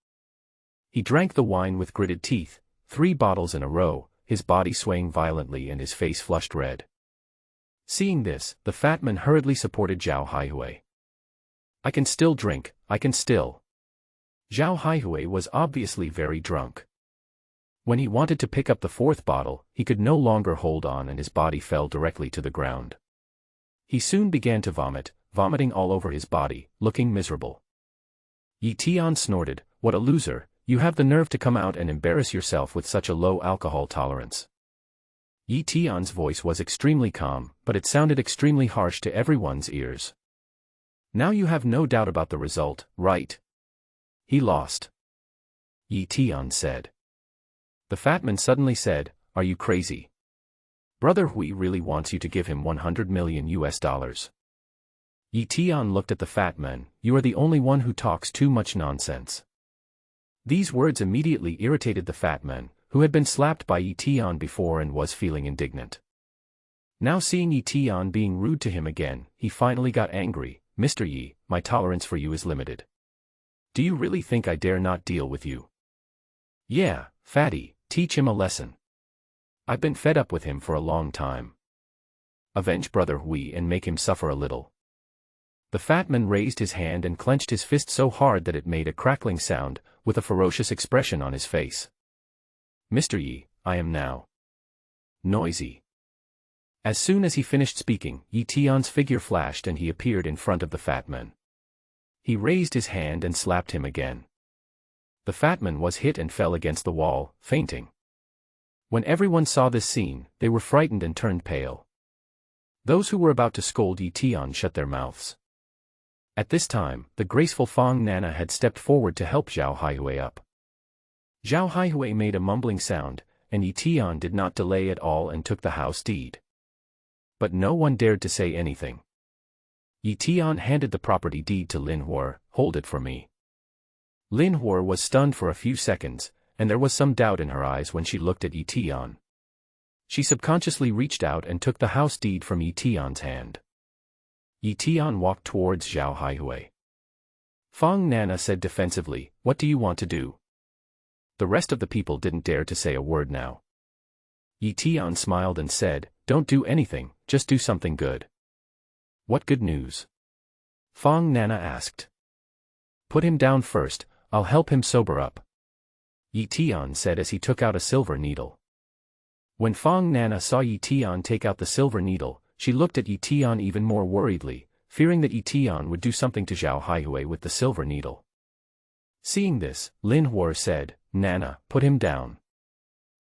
He drank the wine with gritted teeth, 3 bottles in a row, his body swaying violently and his face flushed red. Seeing this, the fat man hurriedly supported Zhao Haihui. "I can still drink, I can still." Zhao Haihui was obviously very drunk. When he wanted to pick up the 4th bottle, he could no longer hold on and his body fell directly to the ground. He soon began to vomit, vomiting all over his body, looking miserable. Yi Tian snorted, "What a loser, you have the nerve to come out and embarrass yourself with such a low alcohol tolerance." Yi Tian's voice was extremely calm, but it sounded extremely harsh to everyone's ears. "Now you have no doubt about the result, right? He lost," Yi Tian said. The fat man suddenly said, "Are you crazy? Brother Hui really wants you to give him $100 million. Yi Tian looked at the fat man, "You are the only one who talks too much nonsense." These words immediately irritated the fat man, who had been slapped by Yi Tian before and was feeling indignant. Now seeing Yi Tian being rude to him again, he finally got angry. "Mr. Yi, my tolerance for you is limited. Do you really think I dare not deal with you?" "Yeah, fatty, teach him a lesson. I've been fed up with him for a long time. Avenge Brother Hui and make him suffer a little." The fat man raised his hand and clenched his fist so hard that it made a crackling sound, with a ferocious expression on his face. "Mr. Yi, I am now noisy." As soon as he finished speaking, Yi Tian's figure flashed and he appeared in front of the fat man. He raised his hand and slapped him again. The fat man was hit and fell against the wall, fainting. When everyone saw this scene, they were frightened and turned pale. Those who were about to scold Yi Tian shut their mouths. At this time, the graceful Fong Nana had stepped forward to help Zhao Haihui up. Zhao Haihui made a mumbling sound, and Yi Tian did not delay at all and took the house deed. But no one dared to say anything. Yi Tian handed the property deed to Lin Hua, "Hold it for me." Lin Hua was stunned for a few seconds, and there was some doubt in her eyes when she looked at Yi Tian. She subconsciously reached out and took the house deed from Yi Tian's hand. Yi Tian walked towards Zhao Haihui. Fong Nana said defensively, "What do you want to do?" The rest of the people didn't dare to say a word now. Yi Tian smiled and said, "Don't do anything, just do something good." "What good news?" Fong Nana asked. "Put him down first, I'll help him sober up," Yi Tian said as he took out a silver needle. When Fong Nana saw Yi Tian take out the silver needle, she looked at Yi Tian even more worriedly, fearing that Yi Tian would do something to Zhao Haihui with the silver needle. Seeing this, Lin Hua said, "Nana, put him down.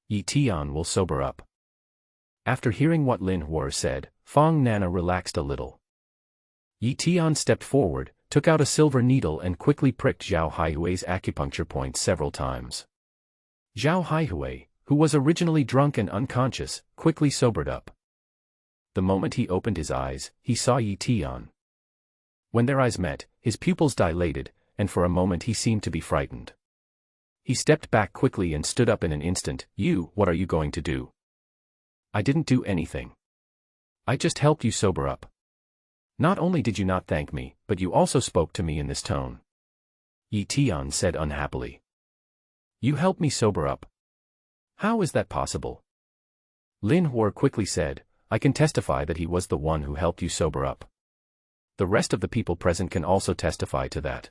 Yi Tian will sober up." After hearing what Lin Hua said, Fong Nana relaxed a little. Eton stepped forward, took out a silver needle and quickly pricked Zhao Haihui's acupuncture point several times. Zhao Haihui, who was originally drunk and unconscious, quickly sobered up. The moment he opened his eyes, he saw Eton. When their eyes met, his pupils dilated, and for a moment he seemed to be frightened. He stepped back quickly and stood up in an instant. What are you going to do? I didn't do anything. I just helped you sober up. Not only did you not thank me, but you also spoke to me in this tone. Eton said unhappily. You helped me sober up. How is that possible? Lin Hua quickly said, I can testify that he was the one who helped you sober up. The rest of the people present can also testify to that.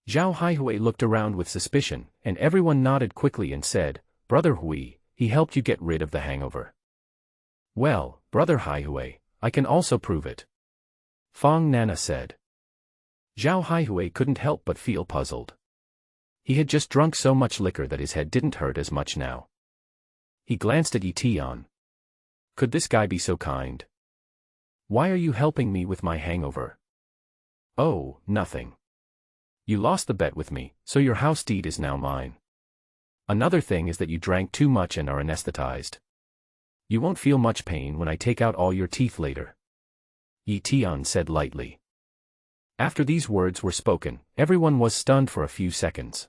Zhao Haihui looked around with suspicion, and everyone nodded quickly and said, Brother Hui, he helped you get rid of the hangover. Well, Brother Haihui, I can also prove it. Fong Nana said. Zhao Haihui couldn't help but feel puzzled. He had just drunk so much liquor that his head didn't hurt as much now. He glanced at Eton. Could this guy be so kind? Why are you helping me with my hangover? Oh, nothing. You lost the bet with me, so your house deed is now mine. Another thing is that you drank too much and are anesthetized. You won't feel much pain when I take out all your teeth later. Eton said lightly. After these words were spoken, everyone was stunned for a few seconds.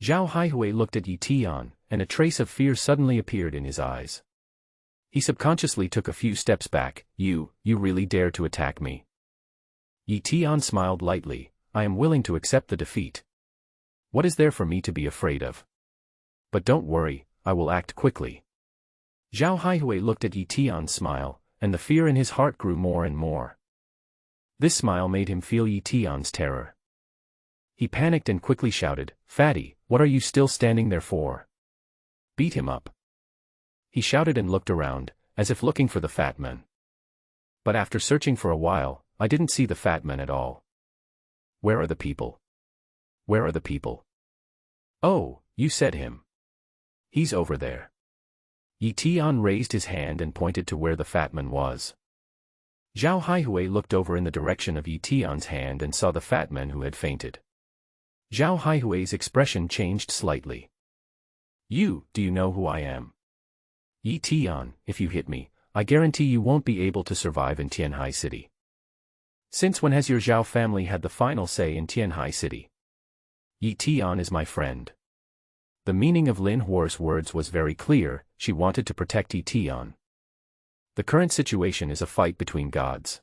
Zhao Haihui looked at Eton, and a trace of fear suddenly appeared in his eyes. He subconsciously took a few steps back. You really dare to attack me? Eton smiled lightly. I am willing to accept the defeat. What is there for me to be afraid of? But don't worry, I will act quickly. Zhao Haihui looked at Eton's smile, and the fear in his heart grew more and more. This smile made him feel Eton's terror. He panicked and quickly shouted, Fatty, what are you still standing there for? Beat him up. He shouted and looked around, as if looking for the fat man. But after searching for a while, I didn't see the fat man at all. Where are the people? Where are the people? Oh, you said him. He's over there. Eton raised his hand and pointed to where the fat man was. Zhao Haihui looked over in the direction of Eton's hand and saw the fat man who had fainted. Zhao Haihui's expression changed slightly. Do you know who I am? Eton, if you hit me, I guarantee you won't be able to survive in Tianhai City. Since when has your Zhao family had the final say in Tianhai City? Eton is my friend. The meaning of Lin Hua's words was very clear. She wanted to protect Eton. The current situation is a fight between gods.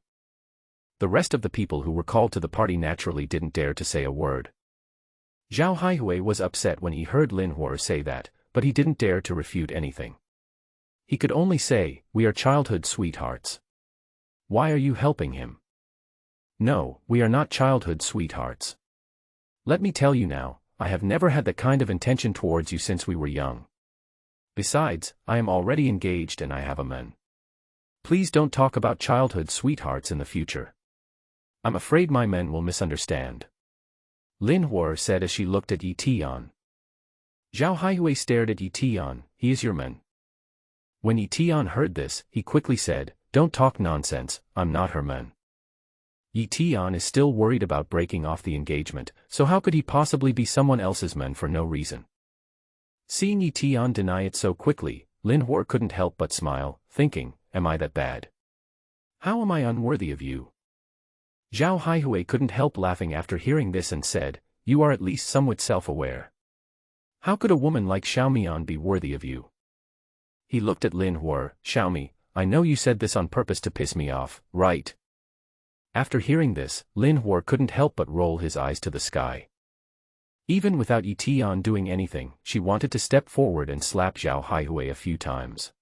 The rest of the people who were called to the party naturally didn't dare to say a word. Zhao Haihui was upset when he heard Lin Hua say that, but he didn't dare to refute anything. He could only say, we are childhood sweethearts. Why are you helping him? No, we are not childhood sweethearts. Let me tell you now, I have never had that kind of intention towards you since we were young. Besides, I am already engaged and I have a man. Please don't talk about childhood sweethearts in the future. I'm afraid my men will misunderstand. Lin Hua said as she looked at Eton. Zhao Haihui stared at Eton. He is your man. When Eton heard this, he quickly said, don't talk nonsense, I'm not her man. Eton is still worried about breaking off the engagement, so how could he possibly be someone else's man for no reason? Seeing Eton deny it so quickly, Lin Hua couldn't help but smile, thinking, am I that bad? How am I unworthy of you? Zhao Haihui couldn't help laughing after hearing this and said, you are at least somewhat self-aware. How could a woman like Xiaomian be worthy of you? He looked at Lin Hua. Xiaomi, I know you said this on purpose to piss me off, right? After hearing this, Lin Hua couldn't help but roll his eyes to the sky. Even without Eton doing anything, she wanted to step forward and slap Zhao Haihui a few times.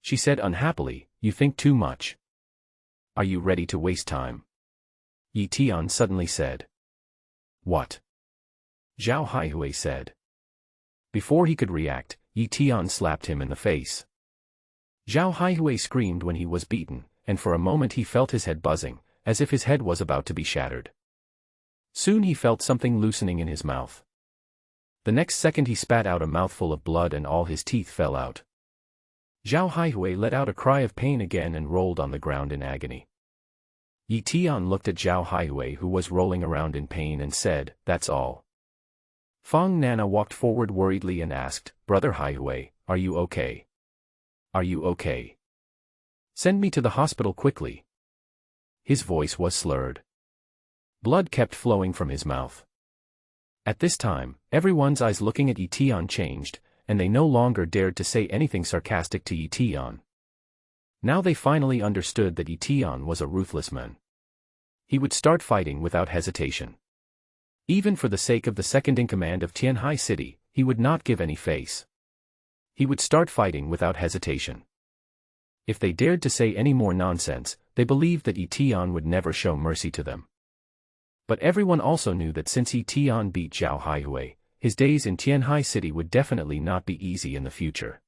She said unhappily, you think too much. Are you ready to waste time? Eton suddenly said. What? Zhao Haihui said. Before he could react, Eton slapped him in the face. Zhao Haihui screamed when he was beaten, and for a moment he felt his head buzzing, as if his head was about to be shattered. Soon he felt something loosening in his mouth. The next second he spat out a mouthful of blood and all his teeth fell out. Zhao Haihui let out a cry of pain again and rolled on the ground in agony. Eton looked at Zhao Haihui, who was rolling around in pain, and said, "That's all." Fong Nana walked forward worriedly and asked, "Brother Haihui, are you okay? Are you okay? Send me to the hospital quickly." His voice was slurred. Blood kept flowing from his mouth. At this time, everyone's eyes looking at Eton changed, and they no longer dared to say anything sarcastic to Eton. Now they finally understood that Eton was a ruthless man. He would start fighting without hesitation. Even for the sake of the second-in-command of Tianhai City, he would not give any face. He would start fighting without hesitation. If they dared to say any more nonsense, they believed that Eton would never show mercy to them. But everyone also knew that since Eton beat Zhao Haihui, his days in Tianhai City would definitely not be easy in the future.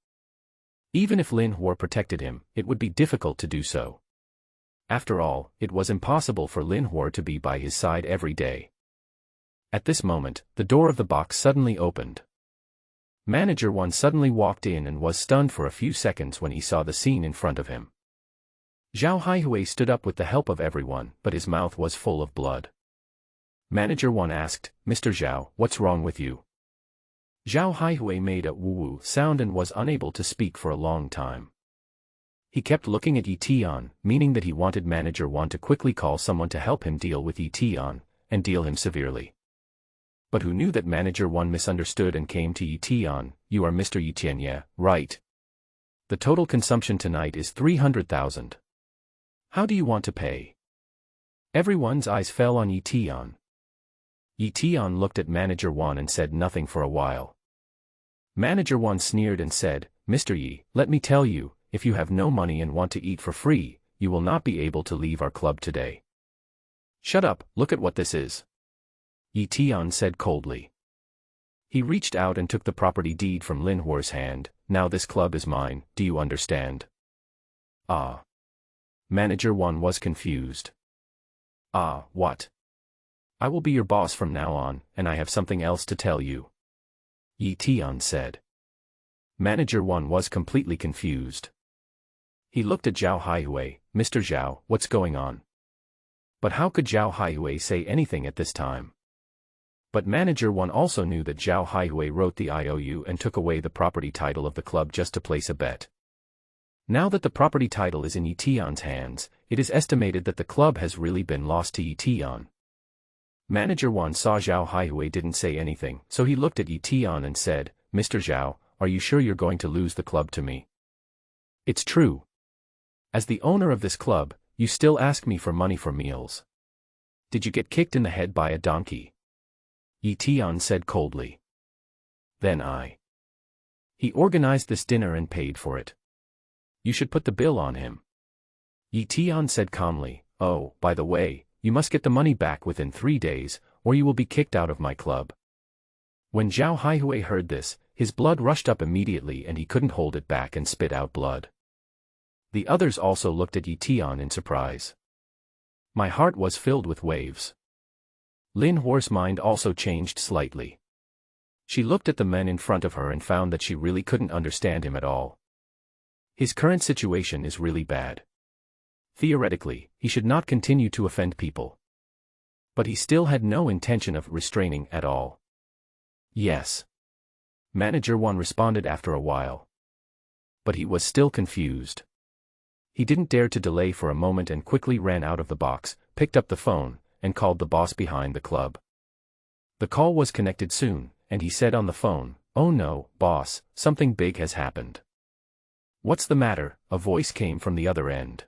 Even if Lin Hua protected him, it would be difficult to do so. After all, it was impossible for Lin Hua to be by his side every day. At this moment, the door of the box suddenly opened. Manager Wan suddenly walked in and was stunned for a few seconds when he saw the scene in front of him. Zhao Haihui stood up with the help of everyone, but his mouth was full of blood. Manager Wan asked, "Mr. Zhao, what's wrong with you?" Zhao Haihui made a woo-woo sound and was unable to speak for a long time. He kept looking at Eton, meaning that he wanted Manager Wan to quickly call someone to help him deal with Eton, and deal him severely. But who knew that Manager Wan misunderstood and came to Eton, "You are Mr. Eton, yeah, right? The total consumption tonight is 300,000. How do you want to pay?" Everyone's eyes fell on Eton. Eton looked at Manager Wan and said nothing for a while. Manager Wan sneered and said, "Mr. Yi, let me tell you, if you have no money and want to eat for free, you will not be able to leave our club today." "Shut up, look at what this is," Eton said coldly. He reached out and took the property deed from Lin Hua's hand. "Now this club is mine, do you understand?" "Ah." Manager Wan was confused. "Ah, what?" "I will be your boss from now on, and I have something else to tell you," Eton said. Manager Wan was completely confused. He looked at Zhao Haihui. "Mr. Zhao, what's going on?" But how could Zhao Haihui say anything at this time? But Manager Wan also knew that Zhao Haihui wrote the IOU and took away the property title of the club just to place a bet. Now that the property title is in Eton's hands, it is estimated that the club has really been lost to Eton. Manager Wan saw Zhao Haihui didn't say anything, so he looked at Eton and said, "Mr. Zhao, are you sure you're going to lose the club to me?" "It's true. As the owner of this club, you still ask me for money for meals. Did you get kicked in the head by a donkey?" Eton said coldly. "Then He organized this dinner and paid for it. You should put the bill on him." Eton said calmly, "Oh, by the way, you must get the money back within 3 days, or you will be kicked out of my club." When Zhao Haihui heard this, his blood rushed up immediately and he couldn't hold it back and spit out blood. The others also looked at Eton in surprise. My heart was filled with waves. Lin Hua's mind also changed slightly. She looked at the men in front of her and found that she really couldn't understand him at all. His current situation is really bad. Theoretically, he should not continue to offend people. But he still had no intention of restraining at all. "Yes." Manager Wan responded after a while. But he was still confused. He didn't dare to delay for a moment and quickly ran out of the box, picked up the phone, and called the boss behind the club. The call was connected soon, and he said on the phone, "Oh no, boss, something big has happened." "What's the matter?" a voice came from the other end.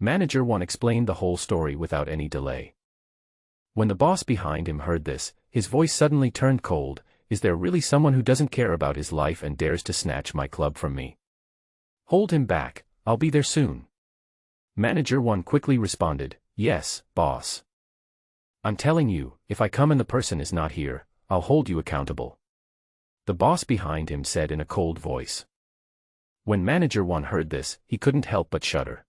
Manager Wan explained the whole story without any delay. When the boss behind him heard this, his voice suddenly turned cold. "Is there really someone who doesn't care about his life and dares to snatch my club from me? Hold him back, I'll be there soon." Manager Wan quickly responded, "Yes, boss. I'm telling you, if I come and the person is not here, I'll hold you accountable," the boss behind him said in a cold voice. When Manager Wan heard this, he couldn't help but shudder.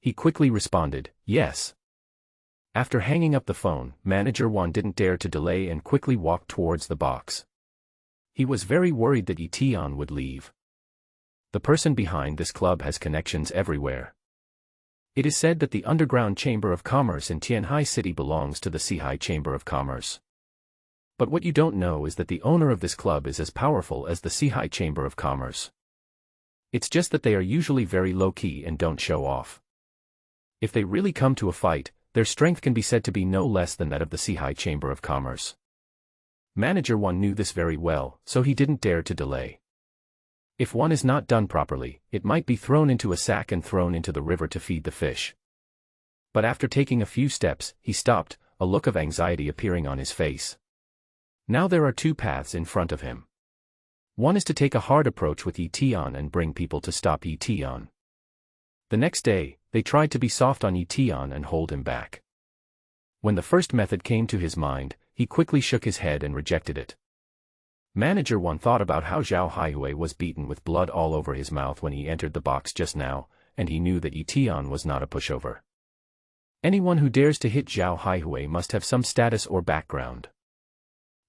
He quickly responded, "Yes." After hanging up the phone, Manager Wan didn't dare to delay and quickly walked towards the box. He was very worried that Eton would leave. The person behind this club has connections everywhere. It is said that the underground chamber of commerce in Tianhai City belongs to the Seahai Chamber of Commerce. But what you don't know is that the owner of this club is as powerful as the Seahai Chamber of Commerce. It's just that they are usually very low-key and don't show off. If they really come to a fight, their strength can be said to be no less than that of the Seahai Chamber of Commerce. Manager One knew this very well, so he didn't dare to delay. If one is not done properly, it might be thrown into a sack and thrown into the river to feed the fish. But after taking a few steps, he stopped, a look of anxiety appearing on his face. Now there are two paths in front of him. One is to take a hard approach with Eton and bring people to stop Eton. The next day, they tried to be soft on Eton and hold him back. When the first method came to his mind, he quickly shook his head and rejected it. Manager One thought about how Zhao Haihui was beaten with blood all over his mouth when he entered the box just now, and he knew that Eton was not a pushover. Anyone who dares to hit Zhao Haihui must have some status or background.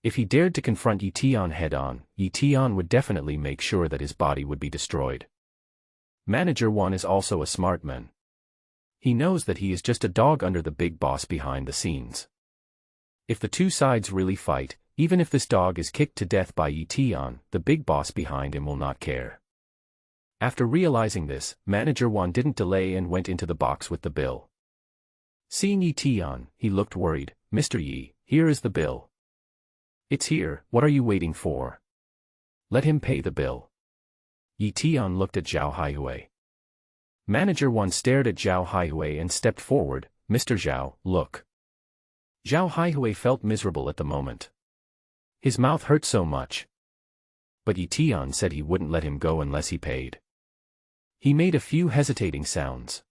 If he dared to confront Eton head-on, Eton would definitely make sure that his body would be destroyed. Manager One is also a smart man. He knows that he is just a dog under the big boss behind the scenes. If the two sides really fight, even if this dog is kicked to death by Eton, the big boss behind him will not care. After realizing this, Manager One didn't delay and went into the box with the bill. Seeing Eton, he looked worried. "Mr. Yi, here is the bill." "It's here, what are you waiting for? Let him pay the bill." Eton looked at Zhao Haihui. Manager One stared at Zhao Haihui and stepped forward. "Mr. Zhao, look." Zhao Haihui felt miserable at the moment. His mouth hurt so much. But Eton said he wouldn't let him go unless he paid. He made a few hesitating sounds.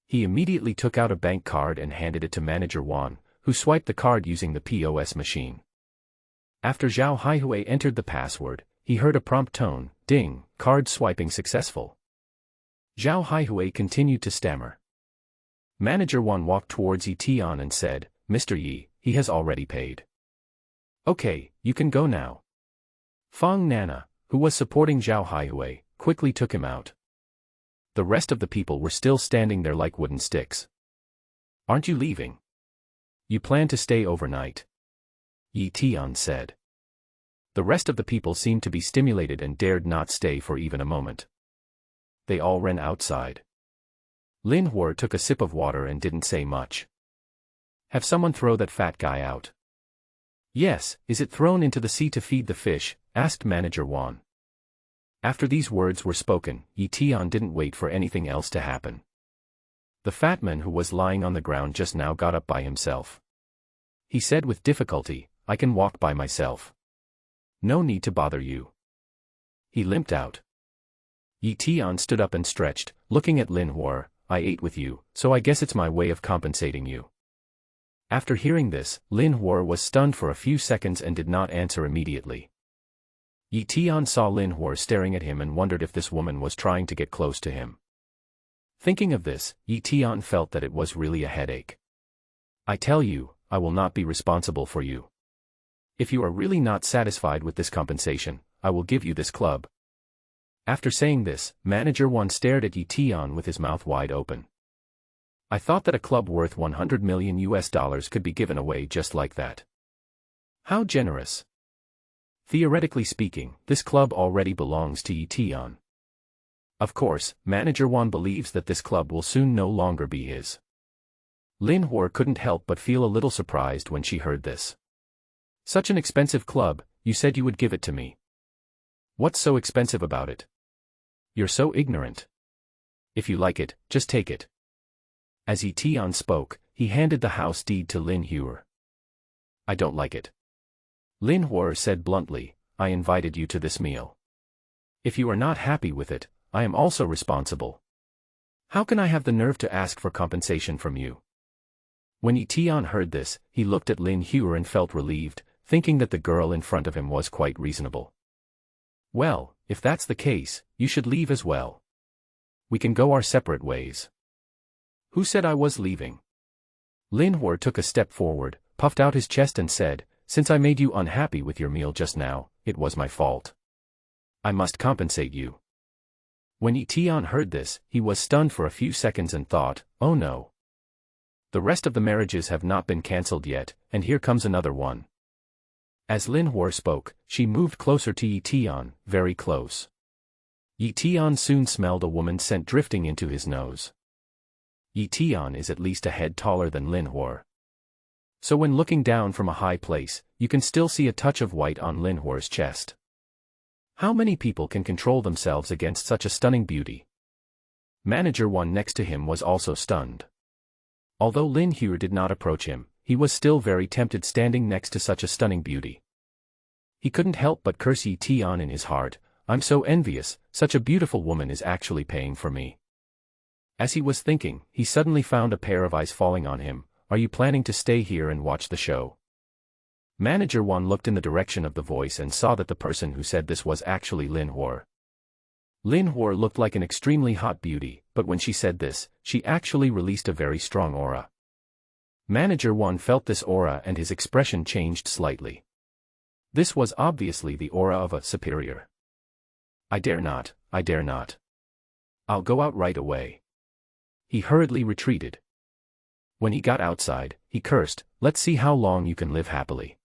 He immediately took out a bank card and handed it to Manager One, who swiped the card using the POS machine. After Zhao Haihui entered the password, he heard a prompt tone, "Ding, card swiping successful." Zhao Haihui continued to stammer. Manager One walked towards Eton and said, "Mr. Yi, he has already paid. Okay, you can go now." Fong Nana, who was supporting Zhao Haihui, quickly took him out. The rest of the people were still standing there like wooden sticks. "Aren't you leaving? You plan to stay overnight?" Eton said. The rest of the people seemed to be stimulated and dared not stay for even a moment. They all ran outside. Lin Hua took a sip of water and didn't say much. "Have someone throw that fat guy out." "Yes, is it thrown into the sea to feed the fish?" asked Manager One. After these words were spoken, Eton didn't wait for anything else to happen. The fat man who was lying on the ground just now got up by himself. He said with difficulty, "I can walk by myself. No need to bother you." He limped out. Eton stood up and stretched, looking at Lin Hua. "I ate with you, so I guess it's my way of compensating you." After hearing this, Lin Hua was stunned for a few seconds and did not answer immediately. Eton saw Lin Hua staring at him and wondered if this woman was trying to get close to him. Thinking of this, Eton felt that it was really a headache. "I tell you, I will not be responsible for you. If you are really not satisfied with this compensation, I will give you this club." After saying this, Manager One stared at Eton with his mouth wide open. "I thought that a club worth $100 million could be given away just like that. How generous." Theoretically speaking, this club already belongs to Eton. Of course, Manager One believes that this club will soon no longer be his. Lin Hua couldn't help but feel a little surprised when she heard this. "Such an expensive club, you said you would give it to me. What's so expensive about it? You're so ignorant. If you like it, just take it." As Eton spoke, he handed the house deed to Lin Hua. "I don't like it." Lin Hua said bluntly, "I invited you to this meal. If you are not happy with it, I am also responsible. How can I have the nerve to ask for compensation from you?" When Eton heard this, he looked at Lin Hua and felt relieved, thinking that the girl in front of him was quite reasonable. "Well, if that's the case, you should leave as well. We can go our separate ways." "Who said I was leaving?" Lin Hua took a step forward, puffed out his chest and said, "Since I made you unhappy with your meal just now, it was my fault. I must compensate you." When Eton heard this, he was stunned for a few seconds and thought, oh no. The rest of the marriages have not been cancelled yet, and here comes another one. As Lin Hua spoke, she moved closer to Eton, very close. Eton soon smelled a woman's scent drifting into his nose. Eton is at least a head taller than Lin Hua. So when looking down from a high place, you can still see a touch of white on Lin Hua's chest. How many people can control themselves against such a stunning beauty? Manager One next to him was also stunned. Although Lin Hua did not approach him, he was still very tempted standing next to such a stunning beauty. He couldn't help but curse Eton in his heart, I'm so envious, such a beautiful woman is actually paying for me. As he was thinking, he suddenly found a pair of eyes falling on him. Are you planning to stay here and watch the show? Manager One looked in the direction of the voice and saw that the person who said this was actually Lin Hua. Lin Hua looked like an extremely hot beauty, but when she said this, she actually released a very strong aura. Manager One felt this aura and his expression changed slightly. This was obviously the aura of a superior. I dare not, I dare not. I'll go out right away. He hurriedly retreated. When he got outside, he cursed, let's see how long you can live happily.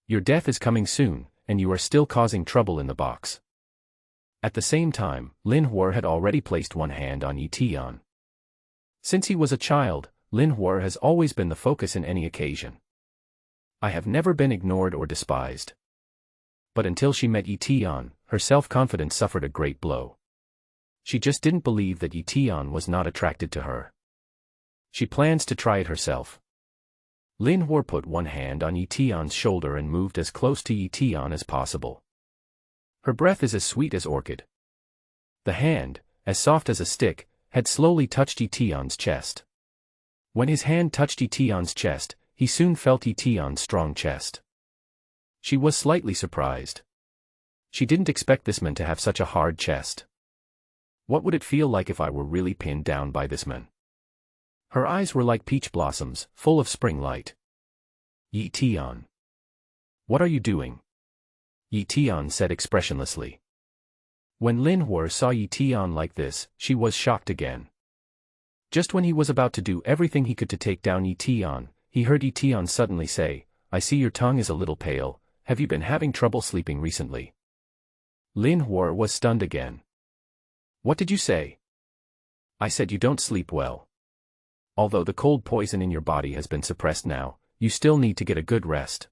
Your death is coming soon, and you are still causing trouble in the box. At the same time, Lin Hua had already placed one hand on Eton. Since he was a child, Lin Hua has always been the focus in any occasion. I have never been ignored or despised. But until she met Eton, her self-confidence suffered a great blow. She just didn't believe that Eton was not attracted to her. She plans to try it herself. Lin Hua put one hand on Eton's shoulder and moved as close to Eton as possible. Her breath is as sweet as orchid. The hand, as soft as a stick, had slowly touched Eton's chest. When his hand touched Eton's chest, he soon felt Eton's strong chest. She was slightly surprised. She didn't expect this man to have such a hard chest. What would it feel like if I were really pinned down by this man? Her eyes were like peach blossoms, full of spring light. Eton. What are you doing? Eton said expressionlessly. When Lin Hua saw Eton like this, she was shocked again. Just when he was about to do everything he could to take down Eton, he heard Eton suddenly say, I see your tongue is a little pale, have you been having trouble sleeping recently? Lin Hua was stunned again. What did you say? I said you don't sleep well. Although the cold poison in your body has been suppressed now, you still need to get a good rest.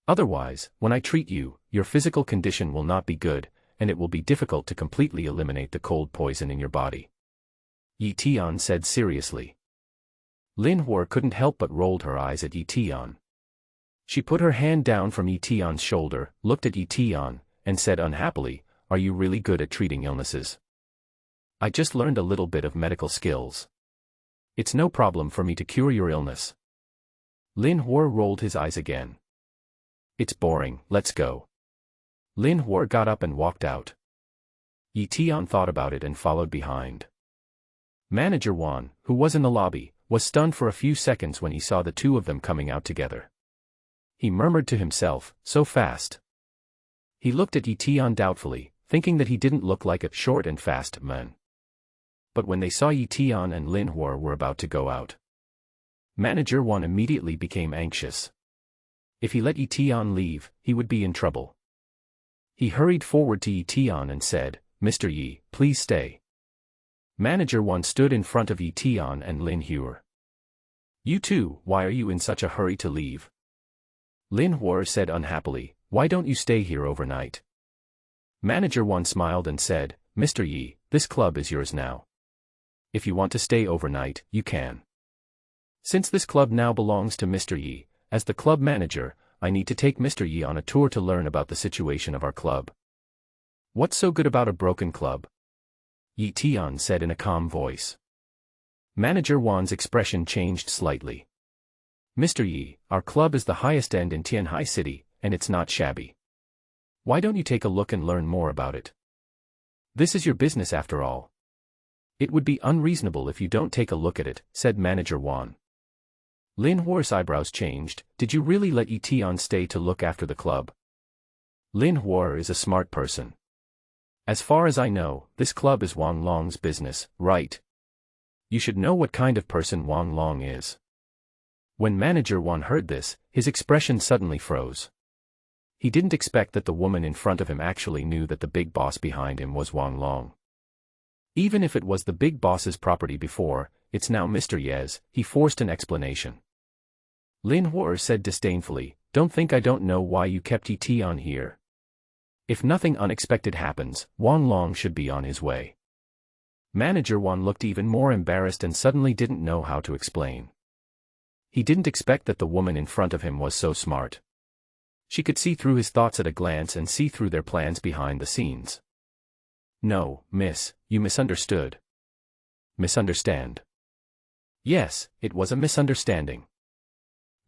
Otherwise, when I treat you, your physical condition will not be good, and it will be difficult to completely eliminate the cold poison in your body. Eton said seriously. Lin Hua couldn't help but rolled her eyes at Eton. She put her hand down from Eton's shoulder, looked at Eton, and said unhappily, are you really good at treating illnesses? I just learned a little bit of medical skills. It's no problem for me to cure your illness. Lin Hua rolled his eyes again. It's boring, let's go. Lin Hua got up and walked out. Eton thought about it and followed behind. Manager One, who was in the lobby, was stunned for a few seconds when he saw the two of them coming out together. He murmured to himself, so fast. He looked at Eton doubtfully, thinking that he didn't look like a short and fast man. But when they saw Eton and Lin Hua were about to go out, Manager One immediately became anxious. If he let Eton leave, he would be in trouble. He hurried forward to Eton and said, Mr. Yi, please stay. Manager One stood in front of Eton and Lin Hua. You two, why are you in such a hurry to leave? Lin Hua said unhappily, why don't you stay here overnight? Manager One smiled and said, Mr. Yi, this club is yours now. If you want to stay overnight, you can. Since this club now belongs to Mr. Yi, as the club manager, I need to take Mr. Yi on a tour to learn about the situation of our club. What's so good about a broken club? Eton said in a calm voice. Manager Wan's expression changed slightly. Mr. Yi, our club is the highest end in Tianhai City, and it's not shabby. Why don't you take a look and learn more about it? This is your business after all. It would be unreasonable if you don't take a look at it, said Manager Wan. Lin Hua's eyebrows changed. Did you really let Eton stay to look after the club? Lin Hua is a smart person. As far as I know, this club is Wong Long's business, right? You should know what kind of person Wong Long is. When Manager Wan heard this, his expression suddenly froze. He didn't expect that the woman in front of him actually knew that the big boss behind him was Wong Long. Even if it was the big boss's property before, it's now Mr. Yez, he forced an explanation. Lin Hua said disdainfully, "Don't think I don't know why you kept Eton here. If nothing unexpected happens, Wong Long should be on his way." Manager Wan looked even more embarrassed and suddenly didn't know how to explain. He didn't expect that the woman in front of him was so smart. She could see through his thoughts at a glance and see through their plans behind the scenes. "No, miss, you misunderstood." "Misunderstand?" "Yes, it was a misunderstanding."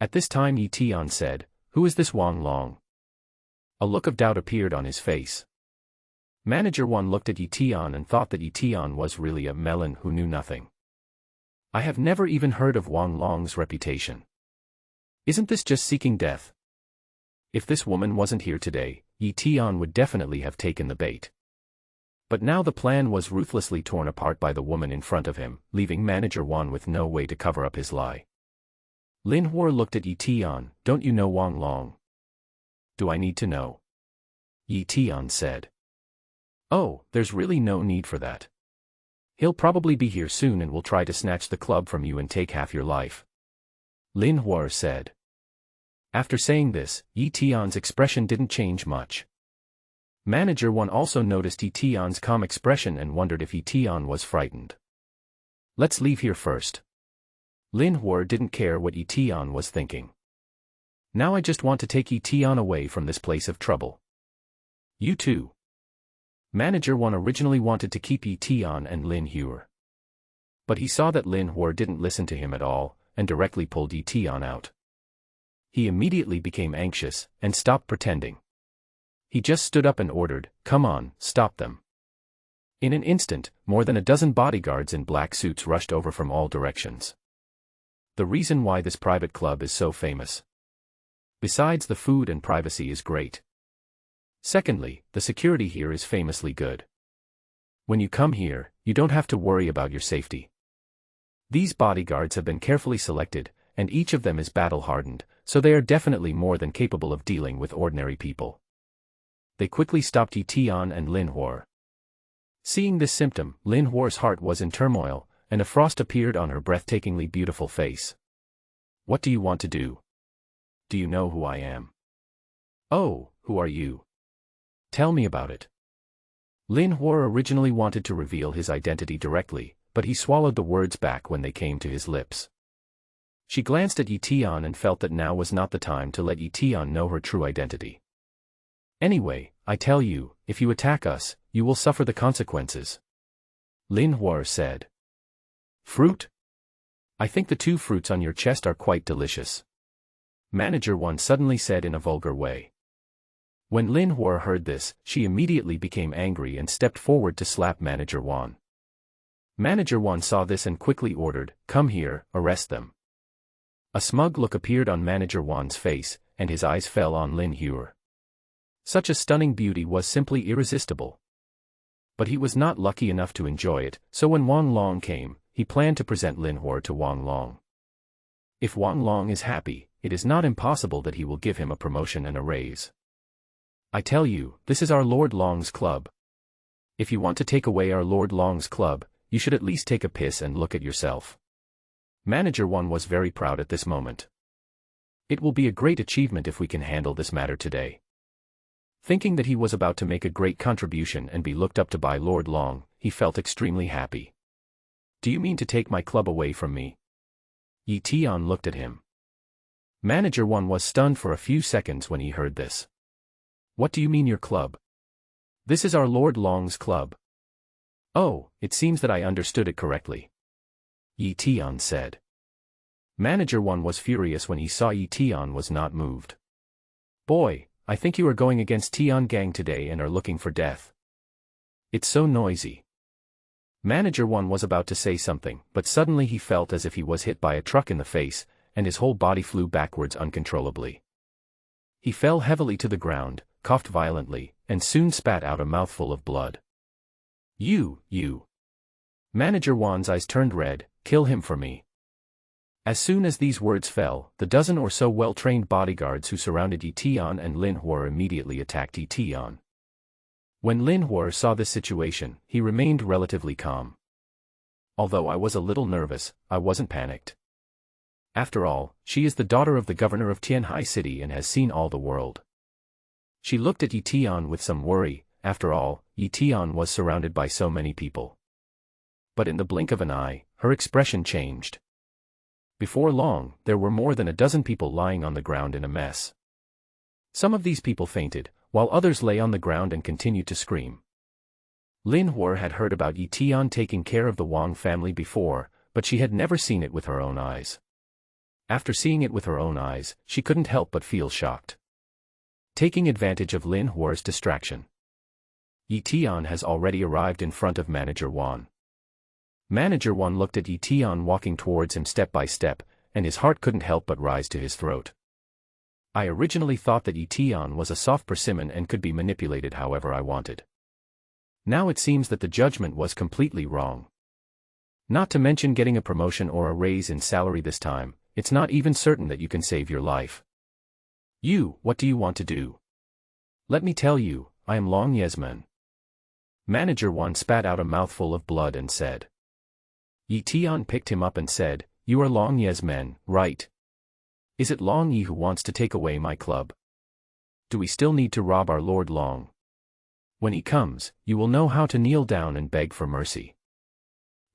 At this time Eton said, "Who is this Wong Long?" A look of doubt appeared on his face. Manager Wan looked at Eton and thought that Eton was really a melon who knew nothing. "I have never even heard of Wong Long's reputation. Isn't this just seeking death?" If this woman wasn't here today, Eton would definitely have taken the bait. But now the plan was ruthlessly torn apart by the woman in front of him, leaving Manager Wan with no way to cover up his lie. Lin Hua looked at Eton. "Don't you know Wong Long?" "Do I need to know?" Eton said. "Oh, there's really no need for that. He'll probably be here soon and will try to snatch the club from you and take half your life," Lin Hua said. After saying this, Eton's expression didn't change much. Manager Wan also noticed Eton's calm expression and wondered if Eton was frightened. "Let's leave here first." Lin Hua didn't care what Eton was thinking. "Now I just want to take Eton away from this place of trouble." "You too." Manager Wan originally wanted to keep Eton and Lin Hua. But he saw that Lin Hua didn't listen to him at all, and directly pulled Eton out. He immediately became anxious, and stopped pretending. He just stood up and ordered, "Come on, stop them." In an instant, more than a dozen bodyguards in black suits rushed over from all directions. The reason why this private club is so famous. Besides, the food and privacy is great. Secondly, the security here is famously good. When you come here, you don't have to worry about your safety. These bodyguards have been carefully selected, and each of them is battle-hardened, so they are definitely more than capable of dealing with ordinary people. They quickly stopped Eton and Lin Hua. Seeing this symptom, Lin Hua's heart was in turmoil, and a frost appeared on her breathtakingly beautiful face. "What do you want to do? Do you know who I am?" "Oh, who are you? Tell me about it." Lin Hua originally wanted to reveal his identity directly, but he swallowed the words back when they came to his lips. She glanced at Eton and felt that now was not the time to let Eton know her true identity. "Anyway, I tell you, if you attack us, you will suffer the consequences," Lin Hua said. "Fruit? I think the 2 fruits on your chest are quite delicious," Manager Wan suddenly said in a vulgar way. When Lin Hua heard this, she immediately became angry and stepped forward to slap Manager Wan. Manager Wan saw this and quickly ordered, "Come here, arrest them." A smug look appeared on Manager Wan's face, and his eyes fell on Lin Hua. Such a stunning beauty was simply irresistible. But he was not lucky enough to enjoy it, so when Wong Long came, he planned to present Lin Hua to Wong Long. If Wong Long is happy, it is not impossible that he will give him a promotion and a raise. "I tell you, this is our Lord Long's club. If you want to take away our Lord Long's club, you should at least take a piss and look at yourself." Manager Wan was very proud at this moment. "It will be a great achievement if we can handle this matter today." Thinking that he was about to make a great contribution and be looked up to by Lord Long, he felt extremely happy. "Do you mean to take my club away from me?" Eton looked at him. Manager Wan was stunned for a few seconds when he heard this. "What do you mean your club? This is our Lord Long's club." "Oh, it seems that I understood it correctly," Eton said. Manager Wan was furious when he saw Eton was not moved. "Boy, I think you are going against Tian gang today and are looking for death. It's so noisy." Manager Wan was about to say something, but suddenly he felt as if he was hit by a truck in the face, and his whole body flew backwards uncontrollably. He fell heavily to the ground, coughed violently, and soon spat out a mouthful of blood. You. Manager Wan's eyes turned red. Kill him for me. As soon as these words fell, the dozen or so well-trained bodyguards who surrounded Eton and Lin Hua immediately attacked Eton. When Lin Hua saw this situation, he remained relatively calm. Although I was a little nervous, I wasn't panicked. After all, she is the daughter of the governor of Tianhai City and has seen all the world. She looked at Eton with some worry. After all, Eton was surrounded by so many people. But in the blink of an eye, her expression changed. Before long, there were more than a dozen people lying on the ground in a mess. Some of these people fainted, while others lay on the ground and continued to scream. Lin Hua had heard about Eton taking care of the Wong family before, but she had never seen it with her own eyes. After seeing it with her own eyes, she couldn't help but feel shocked. Taking advantage of Lin Hua's distraction, Eton has already arrived in front of Manager Wan. Manager Wan looked at Eton walking towards him step by step, and his heart couldn't help but rise to his throat. I originally thought that Eton was a soft persimmon and could be manipulated however I wanted. Now it seems that the judgment was completely wrong. Not to mention getting a promotion or a raise in salary this time, it's not even certain that you can save your life. What do you want to do? Let me tell you, I am Long Yesman. Manager Wan spat out a mouthful of blood and said. Eton picked him up and said, You are Long Yesman, right? Is it Long Yi who wants to take away my club? Do we still need to rob our Lord Long? When he comes, you will know how to kneel down and beg for mercy.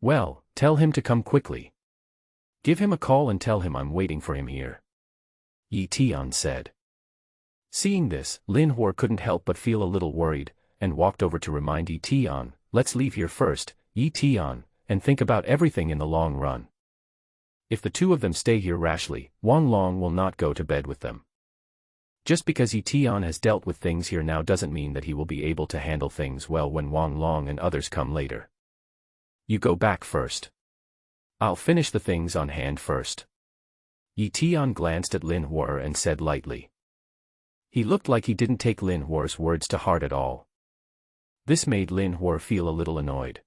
Well, tell him to come quickly. Give him a call and tell him I'm waiting for him here. Eton said. Seeing this, Lin Hua couldn't help but feel a little worried, and walked over to remind Eton, Let's leave here first, Eton, and think about everything in the long run. If the two of them stay here rashly, Wong Long will not go to bed with them. Just because Eton has dealt with things here now doesn't mean that he will be able to handle things well when Wong Long and others come later. You go back first. I'll finish the things on hand first. Eton glanced at Lin Hua and said lightly. He looked like he didn't take Lin Hua's words to heart at all. This made Lin Hua feel a little annoyed.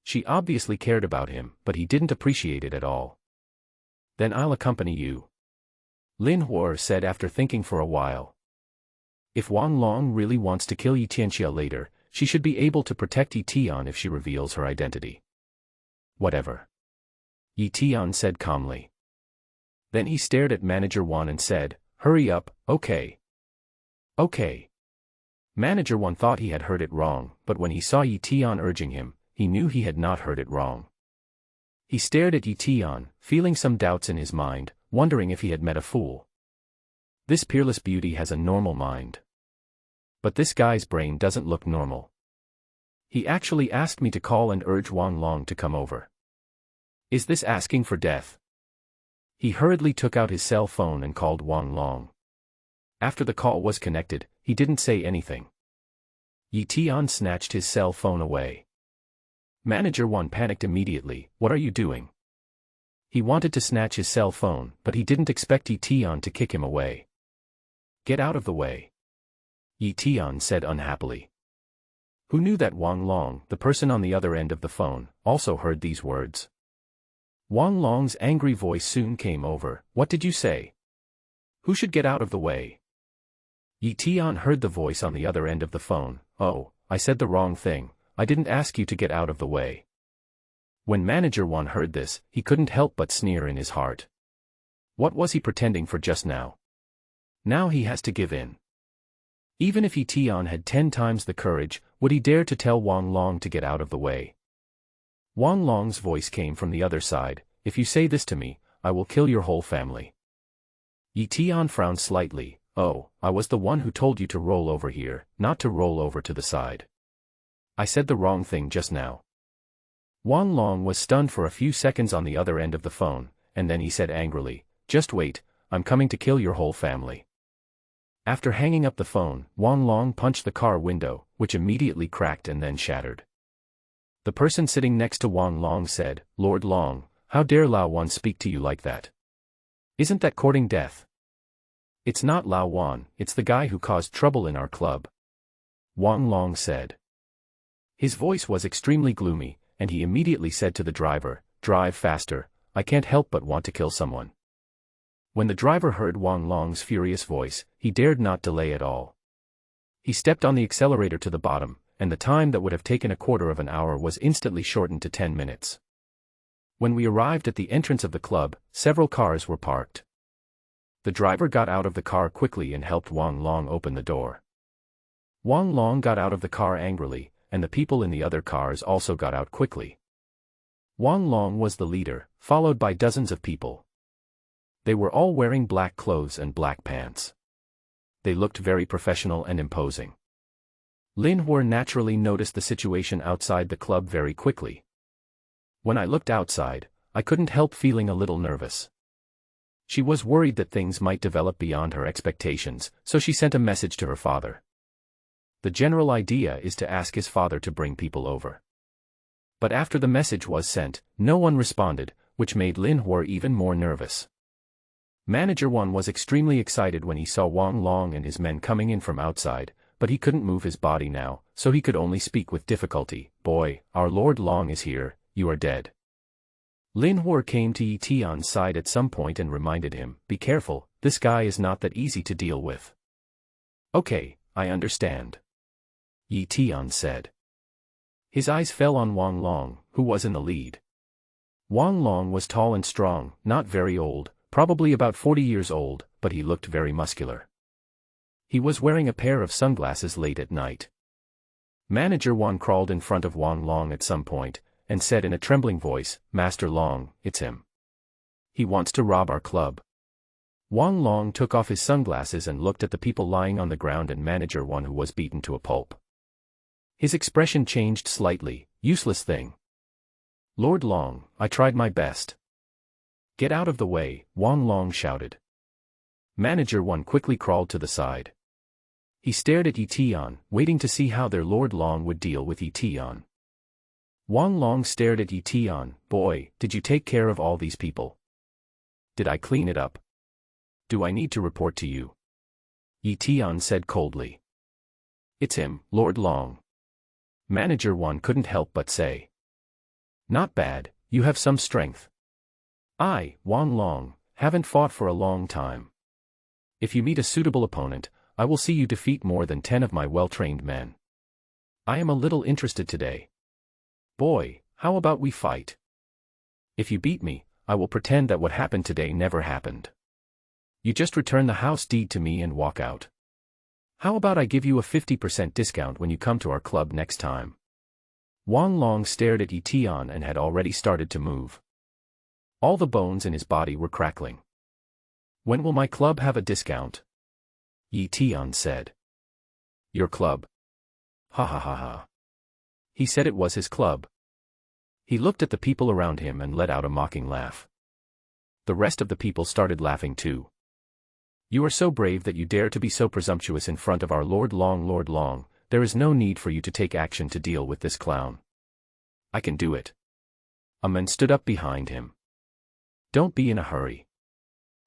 She obviously cared about him, but he didn't appreciate it at all. Then I'll accompany you. Lin Hua said after thinking for a while. If Wong Long really wants to kill Tianxia later, she should be able to protect Eton if she reveals her identity. Whatever. Eton said calmly. Then he stared at Manager Wan and said, Hurry up, okay. Okay. Manager Wan thought he had heard it wrong, but when he saw Eton urging him, he knew he had not heard it wrong. He stared at Eton, feeling some doubts in his mind, wondering if he had met a fool. This peerless beauty has a normal mind. But this guy's brain doesn't look normal. He actually asked me to call and urge Wong Long to come over. Is this asking for death? He hurriedly took out his cell phone and called Wong Long. After the call was connected, he didn't say anything. Eton snatched his cell phone away. Manager Wan panicked immediately. What are you doing? He wanted to snatch his cell phone, but he didn't expect Eton to kick him away. Get out of the way. Eton said unhappily. Who knew that Wong Long, the person on the other end of the phone, also heard these words? Wong Long's angry voice soon came over. What did you say? Who should get out of the way? Eton heard the voice on the other end of the phone. Oh, I said the wrong thing. I didn't ask you to get out of the way. When Manager Wan heard this, he couldn't help but sneer in his heart. What was he pretending for just now? Now he has to give in. Even if Eton had 10 times the courage, would he dare to tell Wong Long to get out of the way? Wong Long's voice came from the other side. If you say this to me, I will kill your whole family. Eton frowned slightly. Oh, I was the one who told you to roll over here, not to roll over to the side. I said the wrong thing just now. Wong Long was stunned for a few seconds on the other end of the phone, and then he said angrily, Just wait, I'm coming to kill your whole family. After hanging up the phone, Wong Long punched the car window, which immediately cracked and then shattered. The person sitting next to Wong Long said, Lord Long, how dare Lao Wan speak to you like that? Isn't that courting death? It's not Lao Wan, it's the guy who caused trouble in our club. Wong Long said. His voice was extremely gloomy, and he immediately said to the driver, "Drive faster, I can't help but want to kill someone." When the driver heard Wong Long's furious voice, he dared not delay at all. He stepped on the accelerator to the bottom, and the time that would have taken a quarter of an hour was instantly shortened to 10 minutes. When we arrived at the entrance of the club, several cars were parked. The driver got out of the car quickly and helped Wong Long open the door. Wong Long got out of the car angrily, and the people in the other cars also got out quickly. Wong Long was the leader, followed by dozens of people. They were all wearing black clothes and black pants. They looked very professional and imposing. Lin Hua naturally noticed the situation outside the club very quickly. When I looked outside, I couldn't help feeling a little nervous. She was worried that things might develop beyond her expectations, so she sent a message to her father. The general idea is to ask his father to bring people over. But after the message was sent, no one responded, which made Lin Hua even more nervous. Manager 1 was extremely excited when he saw Wong Long and his men coming in from outside, but he couldn't move his body now, so he could only speak with difficulty. "Boy, our Lord Long is here, you are dead." Lin Hua came to Eton's side at some point and reminded him, "Be careful, this guy is not that easy to deal with." "Okay, I understand," Eton said. His eyes fell on Wong Long, who was in the lead. Wong Long was tall and strong, not very old, probably about 40 years old, but he looked very muscular. He was wearing a pair of sunglasses late at night. Manager 1 crawled in front of Wong Long at some point, and said in a trembling voice, "Master Long, it's him. He wants to rob our club." Wong Long took off his sunglasses and looked at the people lying on the ground and Manager 1 who was beaten to a pulp. His expression changed slightly. "Useless thing. Lord Long, I tried my best." "Get out of the way," Wong Long shouted. Manager 1 quickly crawled to the side. He stared at Eton, waiting to see how their Lord Long would deal with Eton. Wong Long stared at Eton. "Boy, did you take care of all these people? Did I clean it up? Do I need to report to you?" Eton said coldly. "It's him, Lord Long." Manager 1 couldn't help but say. "Not bad, you have some strength. I, Wong Long, haven't fought for a long time. If you meet a suitable opponent, I will see you defeat more than 10 of my well-trained men. I am a little interested today. Boy, how about we fight? If you beat me, I will pretend that what happened today never happened. You just return the house deed to me and walk out. How about I give you a 50% discount when you come to our club next time?" Wong Long stared at Eton and had already started to move. All the bones in his body were crackling. "When will my club have a discount?" Eton said. "Your club? Ha ha ha ha." He said it was his club. He looked at the people around him and let out a mocking laugh. The rest of the people started laughing too. "You are so brave that you dare to be so presumptuous in front of our Lord Long. Lord Long, there is no need for you to take action to deal with this clown. I can do it." A man stood up behind him. "Don't be in a hurry.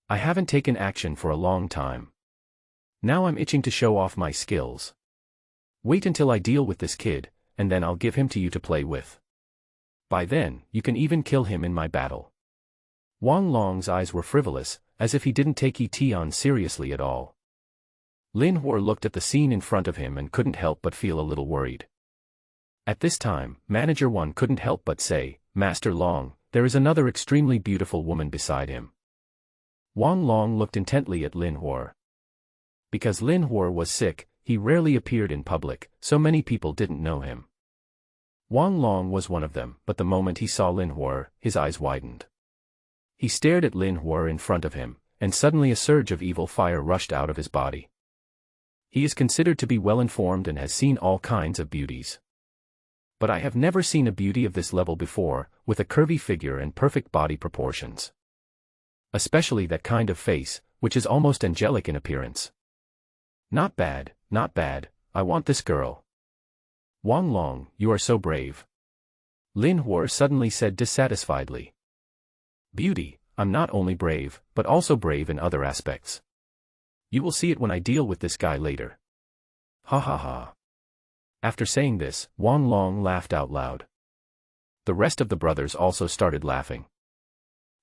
I haven't taken action for a long time. Now I'm itching to show off my skills. Wait until I deal with this kid, and then I'll give him to you to play with. By then, you can even kill him in my battle." Wong Long's eyes were frivolous, as if he didn't take Eton seriously at all. Lin Hua looked at the scene in front of him and couldn't help but feel a little worried. At this time, Manager 1 couldn't help but say, "Master Long, there is another extremely beautiful woman beside him." Wong Long looked intently at Lin Hua. Because Lin Hua was sick, he rarely appeared in public, so many people didn't know him. Wong Long was one of them, but the moment he saw Lin Hua, his eyes widened. He stared at Lin Hua in front of him, and suddenly a surge of evil fire rushed out of his body. He is considered to be well-informed and has seen all kinds of beauties. But I have never seen a beauty of this level before, with a curvy figure and perfect body proportions. Especially that kind of face, which is almost angelic in appearance. Not bad, I want this girl." "Wong Long, you are so brave," Lin Hua suddenly said dissatisfiedly. "Beauty, I'm not only brave, but also brave in other aspects. You will see it when I deal with this guy later." "Ha ha ha." After saying this, Wong Long laughed out loud. The rest of the brothers also started laughing.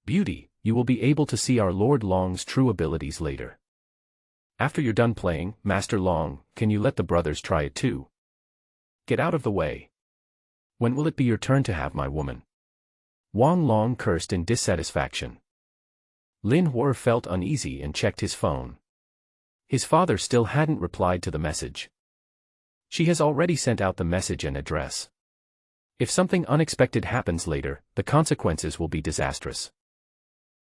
Beauty, you will be able to see our Lord Long's true abilities later. After you're done playing, Master Long, can you let the brothers try it too? Get out of the way. When will it be your turn to have my woman? Wong Long cursed in dissatisfaction. Lin Hua felt uneasy and checked his phone. His father still hadn't replied to the message. She has already sent out the message and address. If something unexpected happens later, the consequences will be disastrous.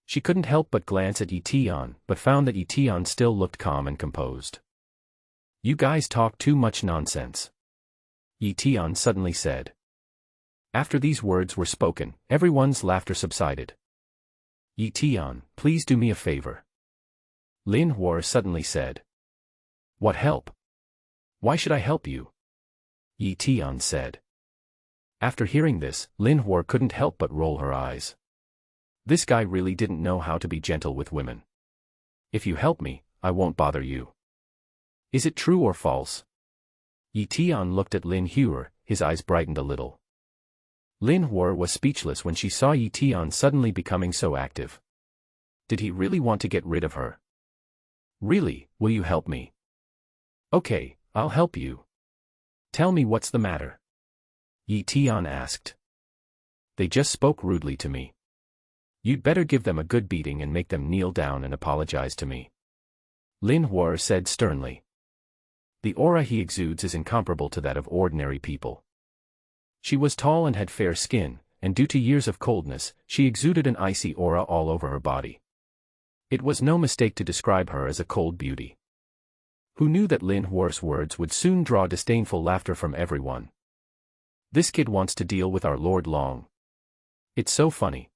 She couldn't help but glance at Eton, but found that Eton still looked calm and composed. You guys talk too much nonsense. Eton suddenly said. After these words were spoken, everyone's laughter subsided. Eton, please do me a favor. Lin Hua suddenly said. What help? Why should I help you? Eton said. After hearing this, Lin Hua couldn't help but roll her eyes. This guy really didn't know how to be gentle with women. If you help me, I won't bother you. Is it true or false? Eton looked at Lin Hua, his eyes brightened a little. Lin Hua was speechless when she saw Eton suddenly becoming so active. Did he really want to get rid of her? Really, will you help me? Okay, I'll help you. Tell me what's the matter? Eton asked. They just spoke rudely to me. You'd better give them a good beating and make them kneel down and apologize to me. Lin Hua said sternly. The aura he exudes is incomparable to that of ordinary people. She was tall and had fair skin, and due to years of coldness, she exuded an icy aura all over her body. It was no mistake to describe her as a cold beauty. Who knew that Lin Hua's words would soon draw disdainful laughter from everyone? This kid wants to deal with our Lord Long. It's so funny.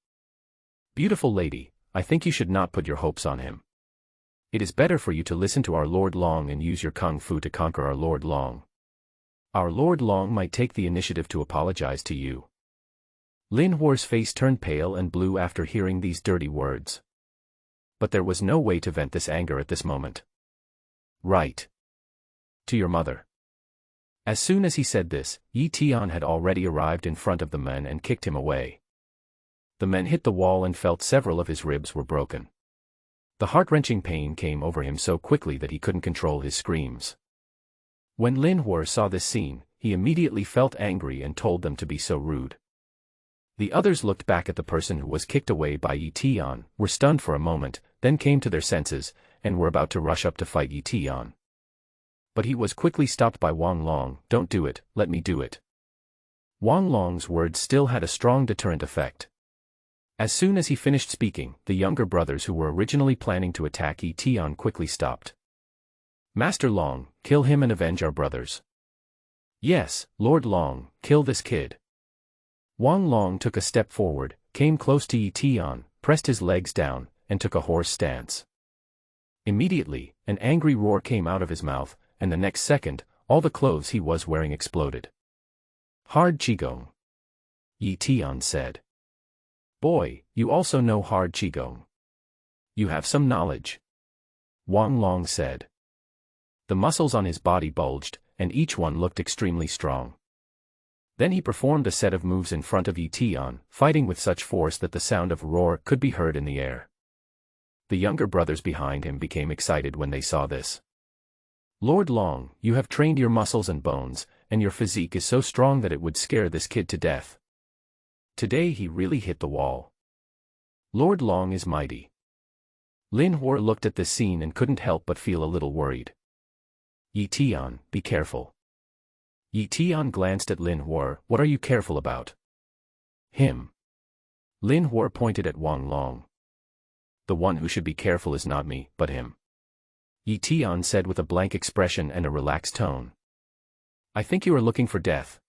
Beautiful lady, I think you should not put your hopes on him. It is better for you to listen to our Lord Long and use your kung fu to conquer our Lord Long. Our Lord Long might take the initiative to apologize to you. Lin Hua's face turned pale and blue after hearing these dirty words. But there was no way to vent this anger at this moment. Right. To your mother. As soon as he said this, Eton had already arrived in front of the men and kicked him away. The men hit the wall and felt several of his ribs were broken. The heart-wrenching pain came over him so quickly that he couldn't control his screams. When Lin Hua saw this scene, he immediately felt angry and told them to be so rude. The others looked back at the person who was kicked away by Eton, were stunned for a moment, then came to their senses, and were about to rush up to fight Eton. But he was quickly stopped by Wong Long. Don't do it, let me do it. Wong Long's words still had a strong deterrent effect. As soon as he finished speaking, the younger brothers who were originally planning to attack Eton quickly stopped. Master Long, kill him and avenge our brothers. Yes, Lord Long, kill this kid. Wong Long took a step forward, came close to Eton, pressed his legs down, and took a horse stance. Immediately, an angry roar came out of his mouth, and the next second, all the clothes he was wearing exploded. Hard Qigong. Eton said. Boy, you also know hard Qigong. You have some knowledge. Wong Long said. The muscles on his body bulged, and each one looked extremely strong. Then he performed a set of moves in front of Eton, fighting with such force that the sound of roar could be heard in the air. The younger brothers behind him became excited when they saw this. Lord Long, you have trained your muscles and bones, and your physique is so strong that it would scare this kid to death. Today he really hit the wall. Lord Long is mighty. Lin Hua looked at this scene and couldn't help but feel a little worried. Eton, be careful. Eton glanced at Lin Hua. What are you careful about? Him. Lin Hua pointed at Wong Long. The one who should be careful is not me, but him. Eton said with a blank expression and a relaxed tone. I think you are looking for death.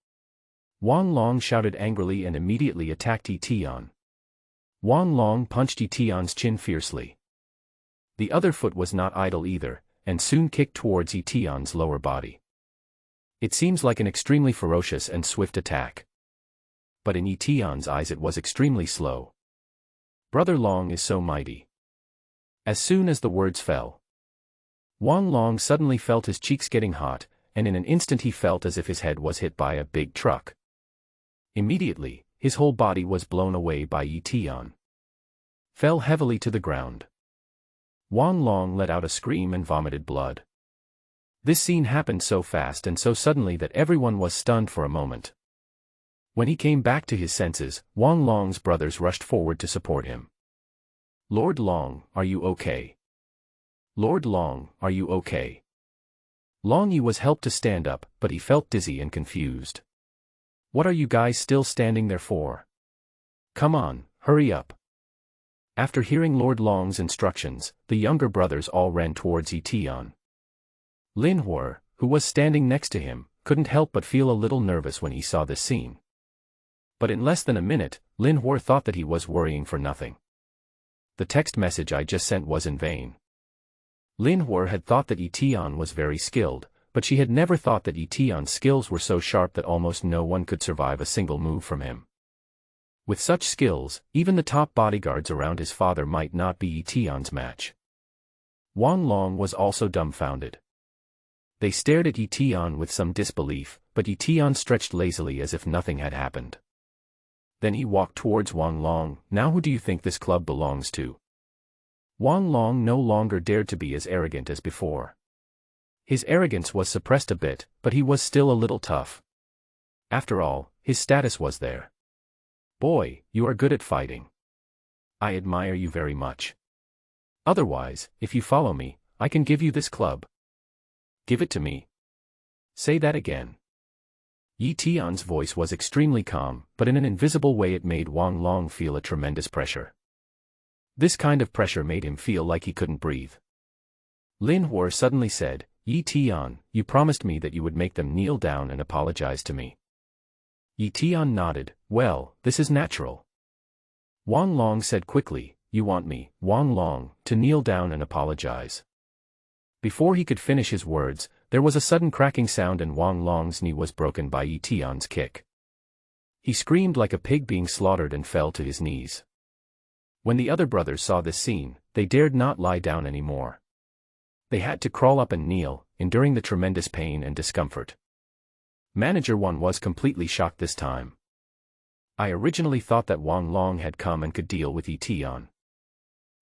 Wong Long shouted angrily and immediately attacked Eton. Wong Long punched Eton's chin fiercely. The other foot was not idle either, and soon kicked towards Eton's lower body. It seems like an extremely ferocious and swift attack. But in Eton's eyes it was extremely slow. Brother Long is so mighty. As soon as the words fell, Wong Long suddenly felt his cheeks getting hot, and in an instant he felt as if his head was hit by a big truck. Immediately, his whole body was blown away by Eton. Fell heavily to the ground. Wong Long let out a scream and vomited blood. This scene happened so fast and so suddenly that everyone was stunned for a moment. When he came back to his senses, Wong Long's brothers rushed forward to support him. "Lord Long, are you okay? Lord Long, are you okay?" Long Yi was helped to stand up, but he felt dizzy and confused. "What are you guys still standing there for? Come on, hurry up." After hearing Lord Long's instructions, the younger brothers all ran towards Eton. Lin Hua, who was standing next to him, couldn't help but feel a little nervous when he saw this scene. But in less than a minute, Lin Hua thought that he was worrying for nothing. The text message I just sent was in vain. Lin Hua had thought that Eton was very skilled, but she had never thought that Eton's skills were so sharp that almost no one could survive a single move from him. With such skills, even the top bodyguards around his father might not be Eton's match. Wong Long was also dumbfounded. They stared at Eton with some disbelief, but Eton stretched lazily as if nothing had happened. Then he walked towards Wong Long. "Now who do you think this club belongs to?" Wong Long no longer dared to be as arrogant as before. His arrogance was suppressed a bit, but he was still a little tough. After all, his status was there. "Boy, you are good at fighting. I admire you very much. Otherwise, if you follow me, I can give you this club." "Give it to me." "Say that again." Eton's voice was extremely calm, but in an invisible way it made Wong Long feel a tremendous pressure. This kind of pressure made him feel like he couldn't breathe. Lin Hua suddenly said, "Eton, you promised me that you would make them kneel down and apologize to me." Eton nodded. "Well, this is natural." Wong Long said quickly, "You want me, Wong Long, to kneel down and apologize?" Before he could finish his words, there was a sudden cracking sound and Wong Long's knee was broken by Eton's kick. He screamed like a pig being slaughtered and fell to his knees. When the other brothers saw this scene, they dared not lie down anymore. They had to crawl up and kneel, enduring the tremendous pain and discomfort. Manager 1 was completely shocked this time. "I originally thought that Wong Long had come and could deal with Eton.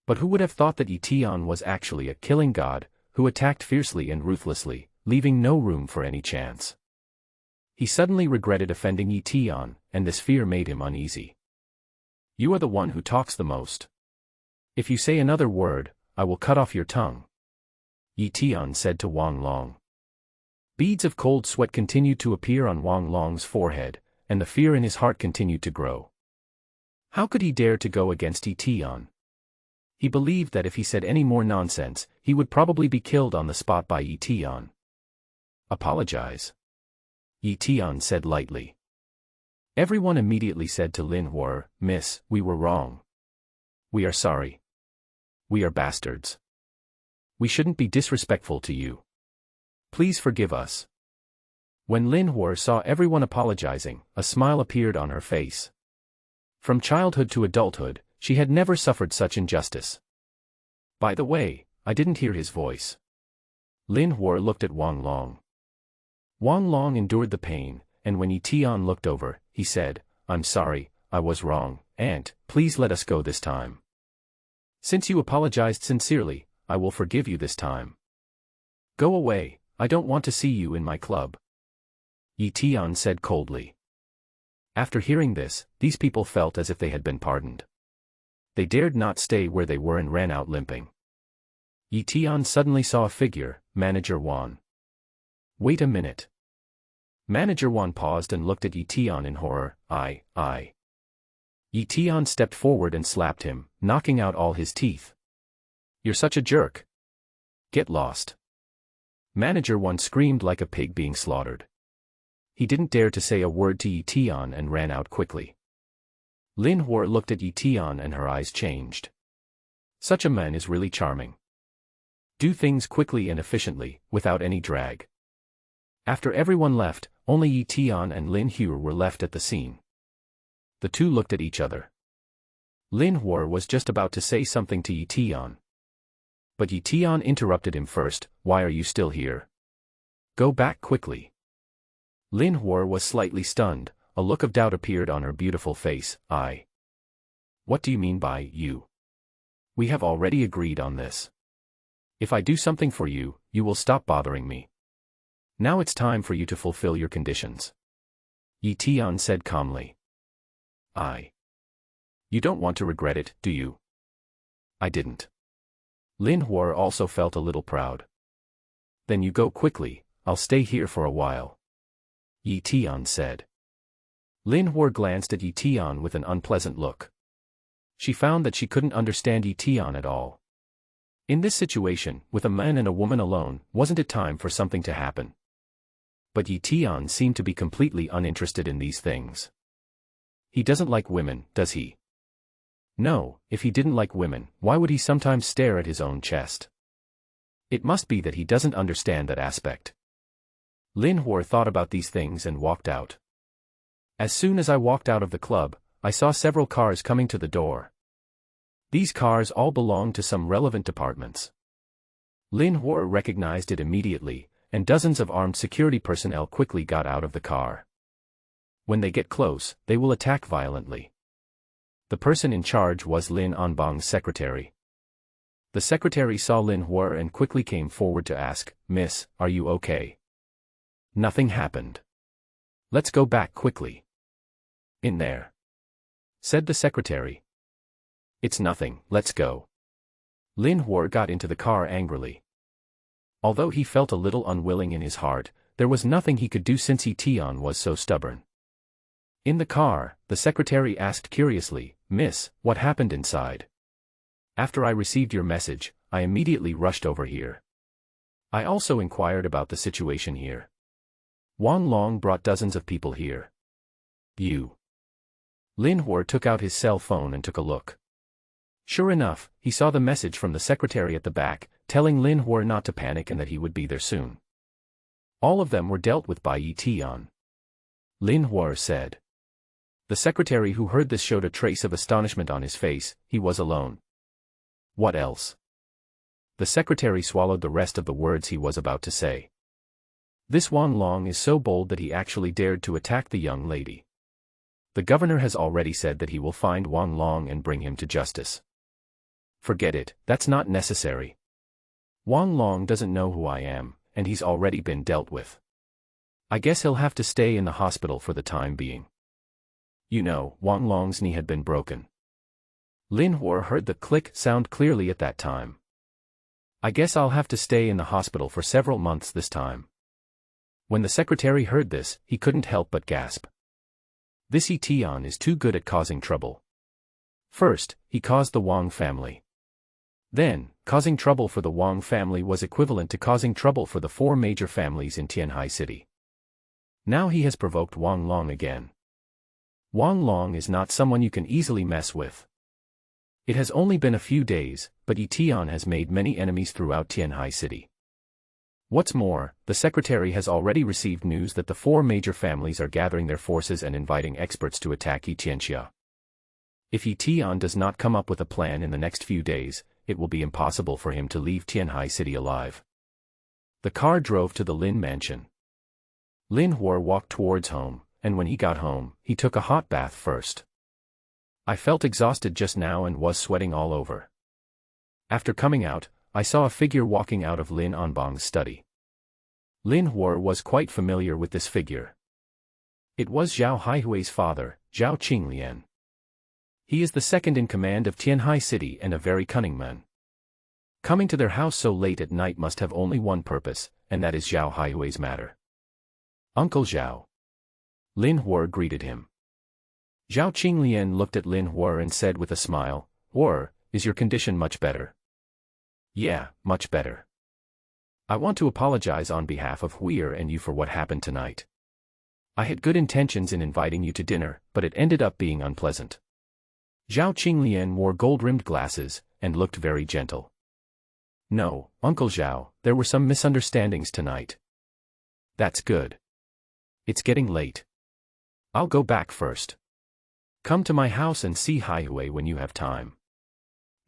But who would have thought that Eton was actually a killing god, who attacked fiercely and ruthlessly, leaving no room for any chance?" He suddenly regretted offending Eton, and this fear made him uneasy. "You are the one who talks the most. If you say another word, I will cut off your tongue," Eton said to Wong Long. Beads of cold sweat continued to appear on Wong Long's forehead, and the fear in his heart continued to grow. How could he dare to go against Eton? He believed that if he said any more nonsense, he would probably be killed on the spot by Eton. "Apologize," Eton said lightly. Everyone immediately said to Lin Hua, "Miss, we were wrong. We are sorry. We are bastards. We shouldn't be disrespectful to you. Please forgive us." When Lin Hua saw everyone apologizing, a smile appeared on her face. From childhood to adulthood, she had never suffered such injustice. "By the way, I didn't hear his voice." Lin Hua looked at Wong Long. Wong Long endured the pain, and when Eton looked over, he said, "I'm sorry, I was wrong, Aunt, please let us go this time. Since you apologized sincerely, I will forgive you this time. Go away, I don't want to see you in my club," Eton said coldly. After hearing this, these people felt as if they had been pardoned. They dared not stay where they were and ran out limping. Eton suddenly saw a figure, Manager 1. "Wait a minute." Manager 1 paused and looked at Eton in horror. I. Eton stepped forward and slapped him, knocking out all his teeth. "You're such a jerk. Get lost." Manager 1 screamed like a pig being slaughtered. He didn't dare to say a word to Eton and ran out quickly. Lin Hua looked at Eton and her eyes changed. Such a man is really charming. Do things quickly and efficiently, without any drag. After everyone left, only Eton and Lin Hua were left at the scene. The two looked at each other. Lin Hua was just about to say something to Eton. But Eton interrupted him first. "Why are you still here? Go back quickly. Lin Hua was slightly stunned, a look of doubt appeared on her beautiful face. What do you mean by you? We have already agreed on this. If I do something for you, you will stop bothering me. Now it's time for you to fulfill your conditions. Eton said calmly. You don't want to regret it, do you? I didn't. Lin Hua also felt a little proud. Then you go quickly, I'll stay here for a while. Eton said. Lin Hua glanced at Eton with an unpleasant look. She found that she couldn't understand Eton at all. In this situation, with a man and a woman alone, wasn't it time for something to happen? But Eton seemed to be completely uninterested in these things. He doesn't like women, does he? No, if he didn't like women, why would he sometimes stare at his own chest? It must be that he doesn't understand that aspect. Lin Hua thought about these things and walked out. As soon as I walked out of the club, I saw several cars coming to the door. These cars all belonged to some relevant departments. Lin Hua recognized it immediately, and dozens of armed security personnel quickly got out of the car. When they get close, they will attack violently. The person in charge was Lin Onbong's secretary. The secretary saw Lin Hua and quickly came forward to ask, "Miss, are you okay?" Nothing happened. Let's go back quickly. In there, said the secretary. It's nothing, let's go. Lin Hua got into the car angrily. Although he felt a little unwilling in his heart, there was nothing he could do since Eton was so stubborn. In the car, the secretary asked curiously, "Miss, what happened inside?" After I received your message, I immediately rushed over here. I also inquired about the situation here. Wong Long brought dozens of people here. You. Lin Hua took out his cell phone and took a look. Sure enough, he saw the message from the secretary at the back, telling Lin Hua not to panic and that he would be there soon. All of them were dealt with by Eton. Lin Hua said. The secretary who heard this showed a trace of astonishment on his face. He was alone. What else? The secretary swallowed the rest of the words he was about to say. This Wong Long is so bold that he actually dared to attack the young lady. The governor has already said that he will find Wong Long and bring him to justice. Forget it, that's not necessary. Wong Long doesn't know who I am, and he's already been dealt with. I guess he'll have to stay in the hospital for the time being. You know, Wong Long's knee had been broken. Lin Hua heard the click sound clearly at that time. I guess I'll have to stay in the hospital for several months this time. When the secretary heard this, he couldn't help but gasp. This Eton is too good at causing trouble. First, he caused the Wong family. Then, causing trouble for the Wong family was equivalent to causing trouble for the 4 major families in Tianhai City. Now he has provoked Wong Long again. Wong Long is not someone you can easily mess with. It has only been a few days, but Eton has made many enemies throughout Tianhai City. What's more, the secretary has already received news that the 4 major families are gathering their forces and inviting experts to attack Etianxia. If Eton does not come up with a plan in the next few days, it will be impossible for him to leave Tianhai City alive. The car drove to the Lin mansion. Lin Hua walked towards home, and when he got home, he took a hot bath first. I felt exhausted just now and was sweating all over. After coming out, I saw a figure walking out of Lin Onbong's study. Lin Hua was quite familiar with this figure. It was Zhao Haihui's father, Zhao Qinglian. He is the second in command of Tianhai City and a very cunning man. Coming to their house so late at night must have only one purpose, and that is Zhao Haihui's matter. Uncle Zhao. Lin Hua greeted him. Zhao Qinglian looked at Lin Hua and said with a smile, "Hua, is your condition much better?" "Yeah, much better. I want to apologize on behalf of Hua and you for what happened tonight. I had good intentions in inviting you to dinner, but it ended up being unpleasant." Zhao Qinglian wore gold-rimmed glasses, and looked very gentle. "No, Uncle Zhao, there were some misunderstandings tonight." "That's good. It's getting late. I'll go back first. Come to my house and see Haihui when you have time."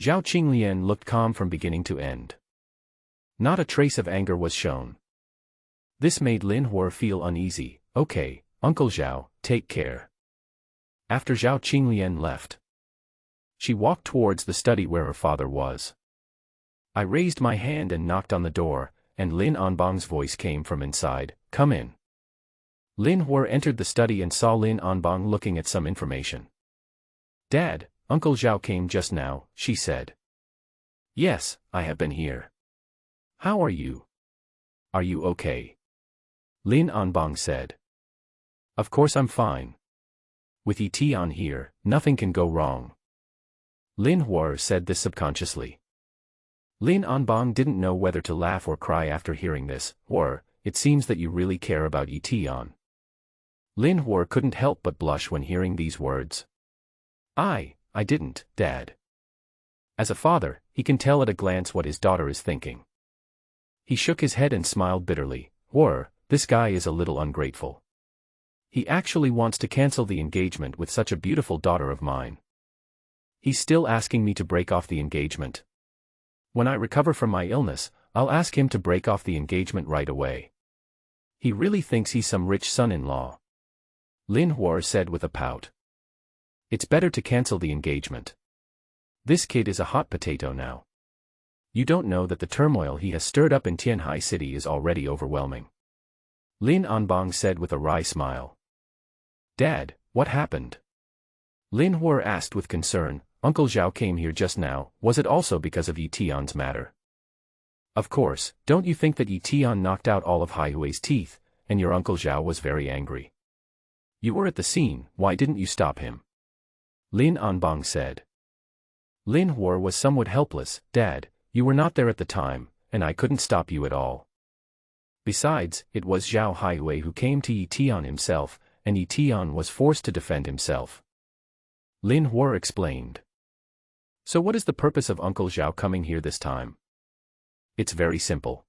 Zhao Qinglian looked calm from beginning to end. Not a trace of anger was shown. This made Lin Hua feel uneasy. Okay, Uncle Zhao, take care. After Zhao Qinglian left, she walked towards the study where her father was. I raised my hand and knocked on the door, and Lin Anbang's voice came from inside, "Come in." Lin Hua entered the study and saw Lin Anbang looking at some information. "Dad, Uncle Zhao came just now," she said. "Yes, I have been here. How are you? Are you okay?" Lin Anbang said. "Of course I'm fine. With Eton here, nothing can go wrong." Lin Hua said this subconsciously. Lin Anbang didn't know whether to laugh or cry after hearing this, or, "It seems that you really care about Eton." Lin Hua couldn't help but blush when hearing these words. I didn't, Dad." As a father, he can tell at a glance what his daughter is thinking. He shook his head and smiled bitterly. This guy is a little ungrateful. He actually wants to cancel the engagement with such a beautiful daughter of mine. He's still asking me to break off the engagement. When I recover from my illness, I'll ask him to break off the engagement right away. He really thinks he's some rich son-in-law. Lin Hua said with a pout. It's better to cancel the engagement. This kid is a hot potato now. You don't know that the turmoil he has stirred up in Tianhai City is already overwhelming. Lin Anbang said with a wry smile. Dad, what happened? Lin Hua asked with concern. Uncle Zhao came here just now. Was it also because of Eton's matter? Of course, don't you think that Eton knocked out all of Haihui's teeth, and your Uncle Zhao was very angry? You were at the scene, why didn't you stop him? Lin Anbang said. Lin Hua was somewhat helpless. Dad, you were not there at the time, and I couldn't stop you at all. Besides, it was Zhao Haihui who came to Eton himself, and Eton was forced to defend himself. Lin Hua explained. So what is the purpose of Uncle Zhao coming here this time? It's very simple.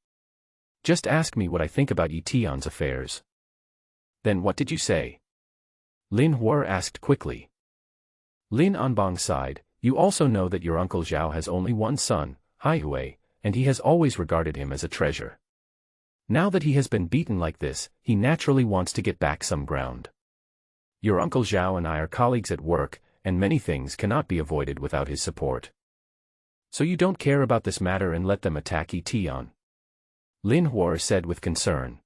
Just ask me what I think about Eton's affairs. Then what did you say? Lin Hua asked quickly. Lin Anbang sighed. You also know that your Uncle Zhao has only one son, Haihui, and he has always regarded him as a treasure. Now that he has been beaten like this, he naturally wants to get back some ground. Your Uncle Zhao and I are colleagues at work, and many things cannot be avoided without his support. So you don't care about this matter and let them attack Eton? Lin Hua said with concern.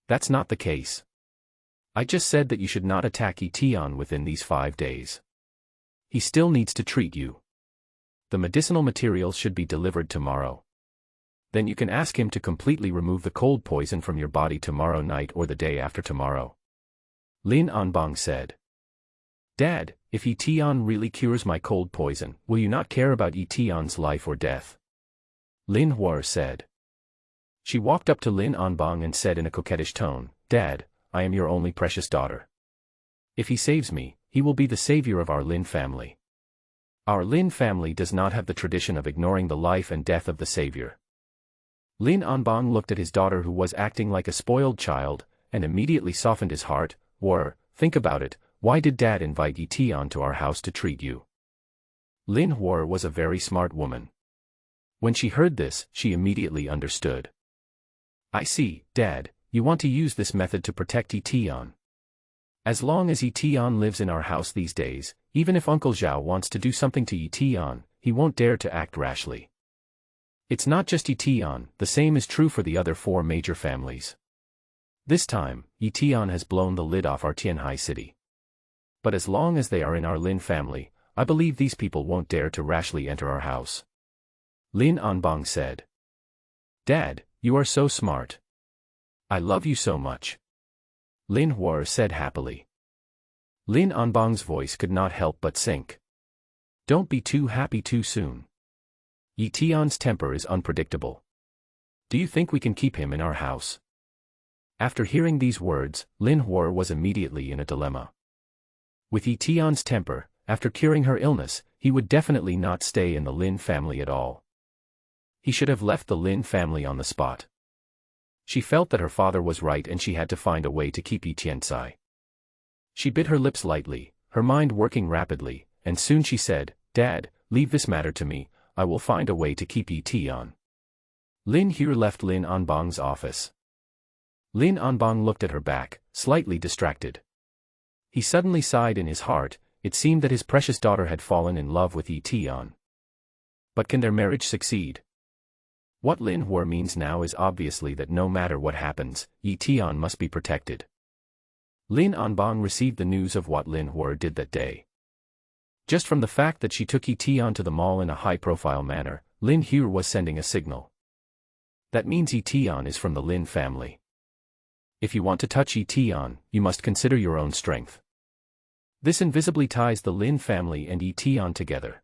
That's not the case. I just said that you should not attack Eton within these 5 days. He still needs to treat you. The medicinal materials should be delivered tomorrow. Then you can ask him to completely remove the cold poison from your body tomorrow night or the day after tomorrow. Lin Anbang said. Dad, if Eton really cures my cold poison, will you not care about Eton's life or death? Lin Hua said. She walked up to Lin Anbang and said in a coquettish tone, Dad, I am your only precious daughter. If he saves me, he will be the savior of our Lin family. Our Lin family does not have the tradition of ignoring the life and death of the savior. Lin Anbang looked at his daughter who was acting like a spoiled child, and immediately softened his heart. Think about it, why did Dad invite Eton to our house to treat you? Lin Hua was a very smart woman. When she heard this, she immediately understood. I see, Dad, you want to use this method to protect Eton. As long as Eton lives in our house these days, even if Uncle Zhao wants to do something to Eton, he won't dare to act rashly. It's not just Eton, the same is true for the other 4 major families. This time, Eton has blown the lid off our Tianhai city. But as long as they are in our Lin family, I believe these people won't dare to rashly enter our house. Lin Anbang said. Dad, you are so smart. I love you so much. Lin Hua said happily. Lin Anbang's voice could not help but sink. Don't be too happy too soon. Eton's temper is unpredictable. Do you think we can keep him in our house? After hearing these words, Lin Hua was immediately in a dilemma. With Eton's temper, after curing her illness, he would definitely not stay in the Lin family at all. He should have left the Lin family on the spot. She felt that her father was right and she had to find a way to keep Etiensai. She bit her lips lightly, her mind working rapidly, and soon she said, Dad, leave this matter to me, I will find a way to keep Eton. Lin Hua left Lin Anbang's office. Lin Anbang looked at her back, slightly distracted. He suddenly sighed in his heart. It seemed that his precious daughter had fallen in love with Eton. But can their marriage succeed? What Lin Hua means now is obviously that no matter what happens, Eton must be protected. Lin Anbang received the news of what Lin Hua did that day. Just from the fact that she took Eton to the mall in a high-profile manner, Lin Hua was sending a signal. That means Eton is from the Lin family. If you want to touch Eton, you must consider your own strength. This invisibly ties the Lin family and Eton together.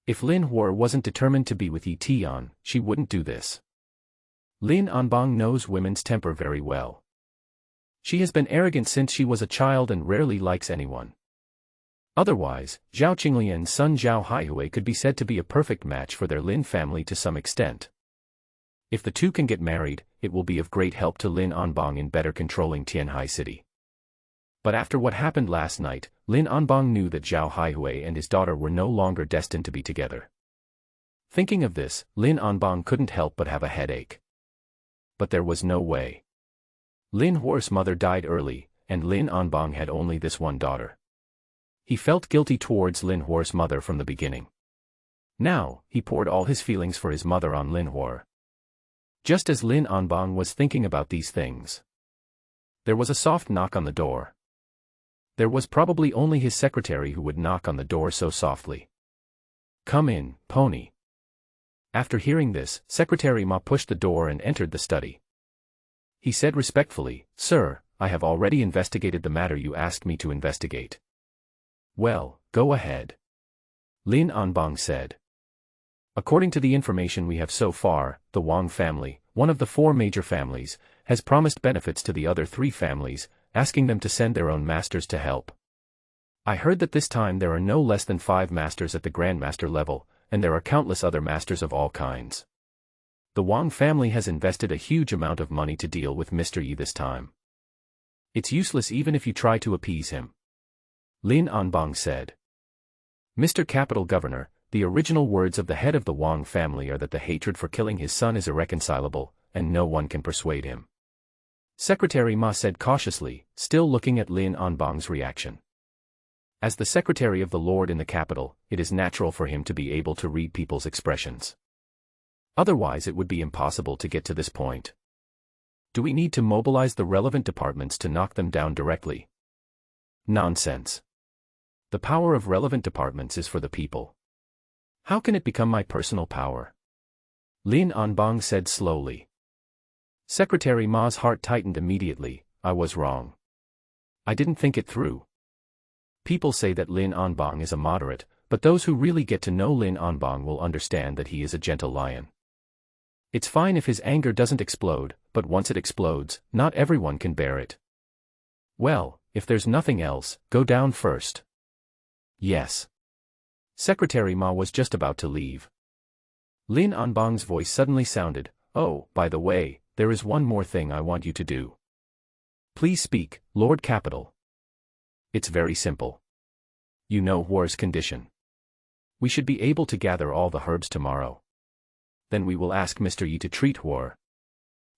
If Lin Hua wasn't determined to be with Eton, she wouldn't do this. Lin Anbang knows women's temper very well. She has been arrogant since she was a child and rarely likes anyone. Otherwise, Zhao Qinglian's son Zhao Haihue could be said to be a perfect match for their Lin family to some extent. If the two can get married, it will be of great help to Lin Anbang in better controlling Tianhai City. But after what happened last night, Lin Anbang knew that Zhao Haihue and his daughter were no longer destined to be together. Thinking of this, Lin Anbang couldn't help but have a headache. But there was no way. Lin Hua's mother died early, and Lin Anbang had only this one daughter. He felt guilty towards Lin Hua's mother from the beginning. Now, he poured all his feelings for his mother on Lin Hua. Just as Lin Anbang was thinking about these things, there was a soft knock on the door. There was probably only his secretary who would knock on the door so softly. "Come in, pony." After hearing this, Secretary Ma pushed the door and entered the study. He said respectfully, "Sir, I have already investigated the matter you asked me to investigate." "Well, go ahead," Lin Anbang said. "According to the information we have so far, the Wong family, one of the 4 major families, has promised benefits to the other 3 families, asking them to send their own masters to help. I heard that this time there are no less than 5 masters at the Grandmaster level, and there are countless other masters of all kinds. The Wong family has invested a huge amount of money to deal with Mr. Yi this time. It's useless even if you try to appease him," Lin Anbang said. "Mr. Capital Governor, the original words of the head of the Wong family are that the hatred for killing his son is irreconcilable, and no one can persuade him," Secretary Ma said cautiously, still looking at Lin Anbang's reaction. As the secretary of the Lord in the capital, it is natural for him to be able to read people's expressions. Otherwise it would be impossible to get to this point. Do we need to mobilize the relevant departments to knock them down directly? Nonsense. The power of relevant departments is for the people. How can it become my personal power? Lin Anbang said slowly. Secretary Ma's heart tightened immediately. I was wrong. I didn't think it through. People say that Lin Anbang is a moderate, but those who really get to know Lin Anbang will understand that he is a gentle lion. It's fine if his anger doesn't explode, but once it explodes, not everyone can bear it. Well, if there's nothing else, go down first. Yes. Secretary Ma was just about to leave. Lin Anbang's voice suddenly sounded, "Oh, by the way, there is one more thing I want you to do." "Please speak, Lord Capital." "It's very simple. You know Hua's condition. We should be able to gather all the herbs tomorrow. Then we will ask Mr. Yi to treat Hua.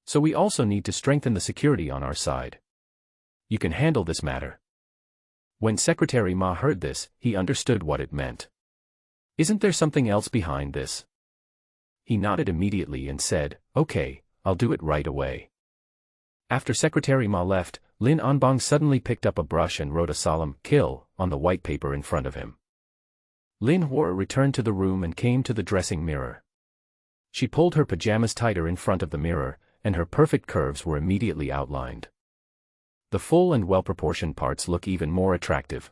So we also need to strengthen the security on our side. You can handle this matter." When Secretary Ma heard this, he understood what it meant. Isn't there something else behind this? He nodded immediately and said, "Okay, I'll do it right away." After Secretary Ma left, Lin Anbang suddenly picked up a brush and wrote a solemn "kill" on the white paper in front of him. Lin Hua returned to the room and came to the dressing mirror. She pulled her pajamas tighter in front of the mirror, and her perfect curves were immediately outlined. The full and well-proportioned parts look even more attractive.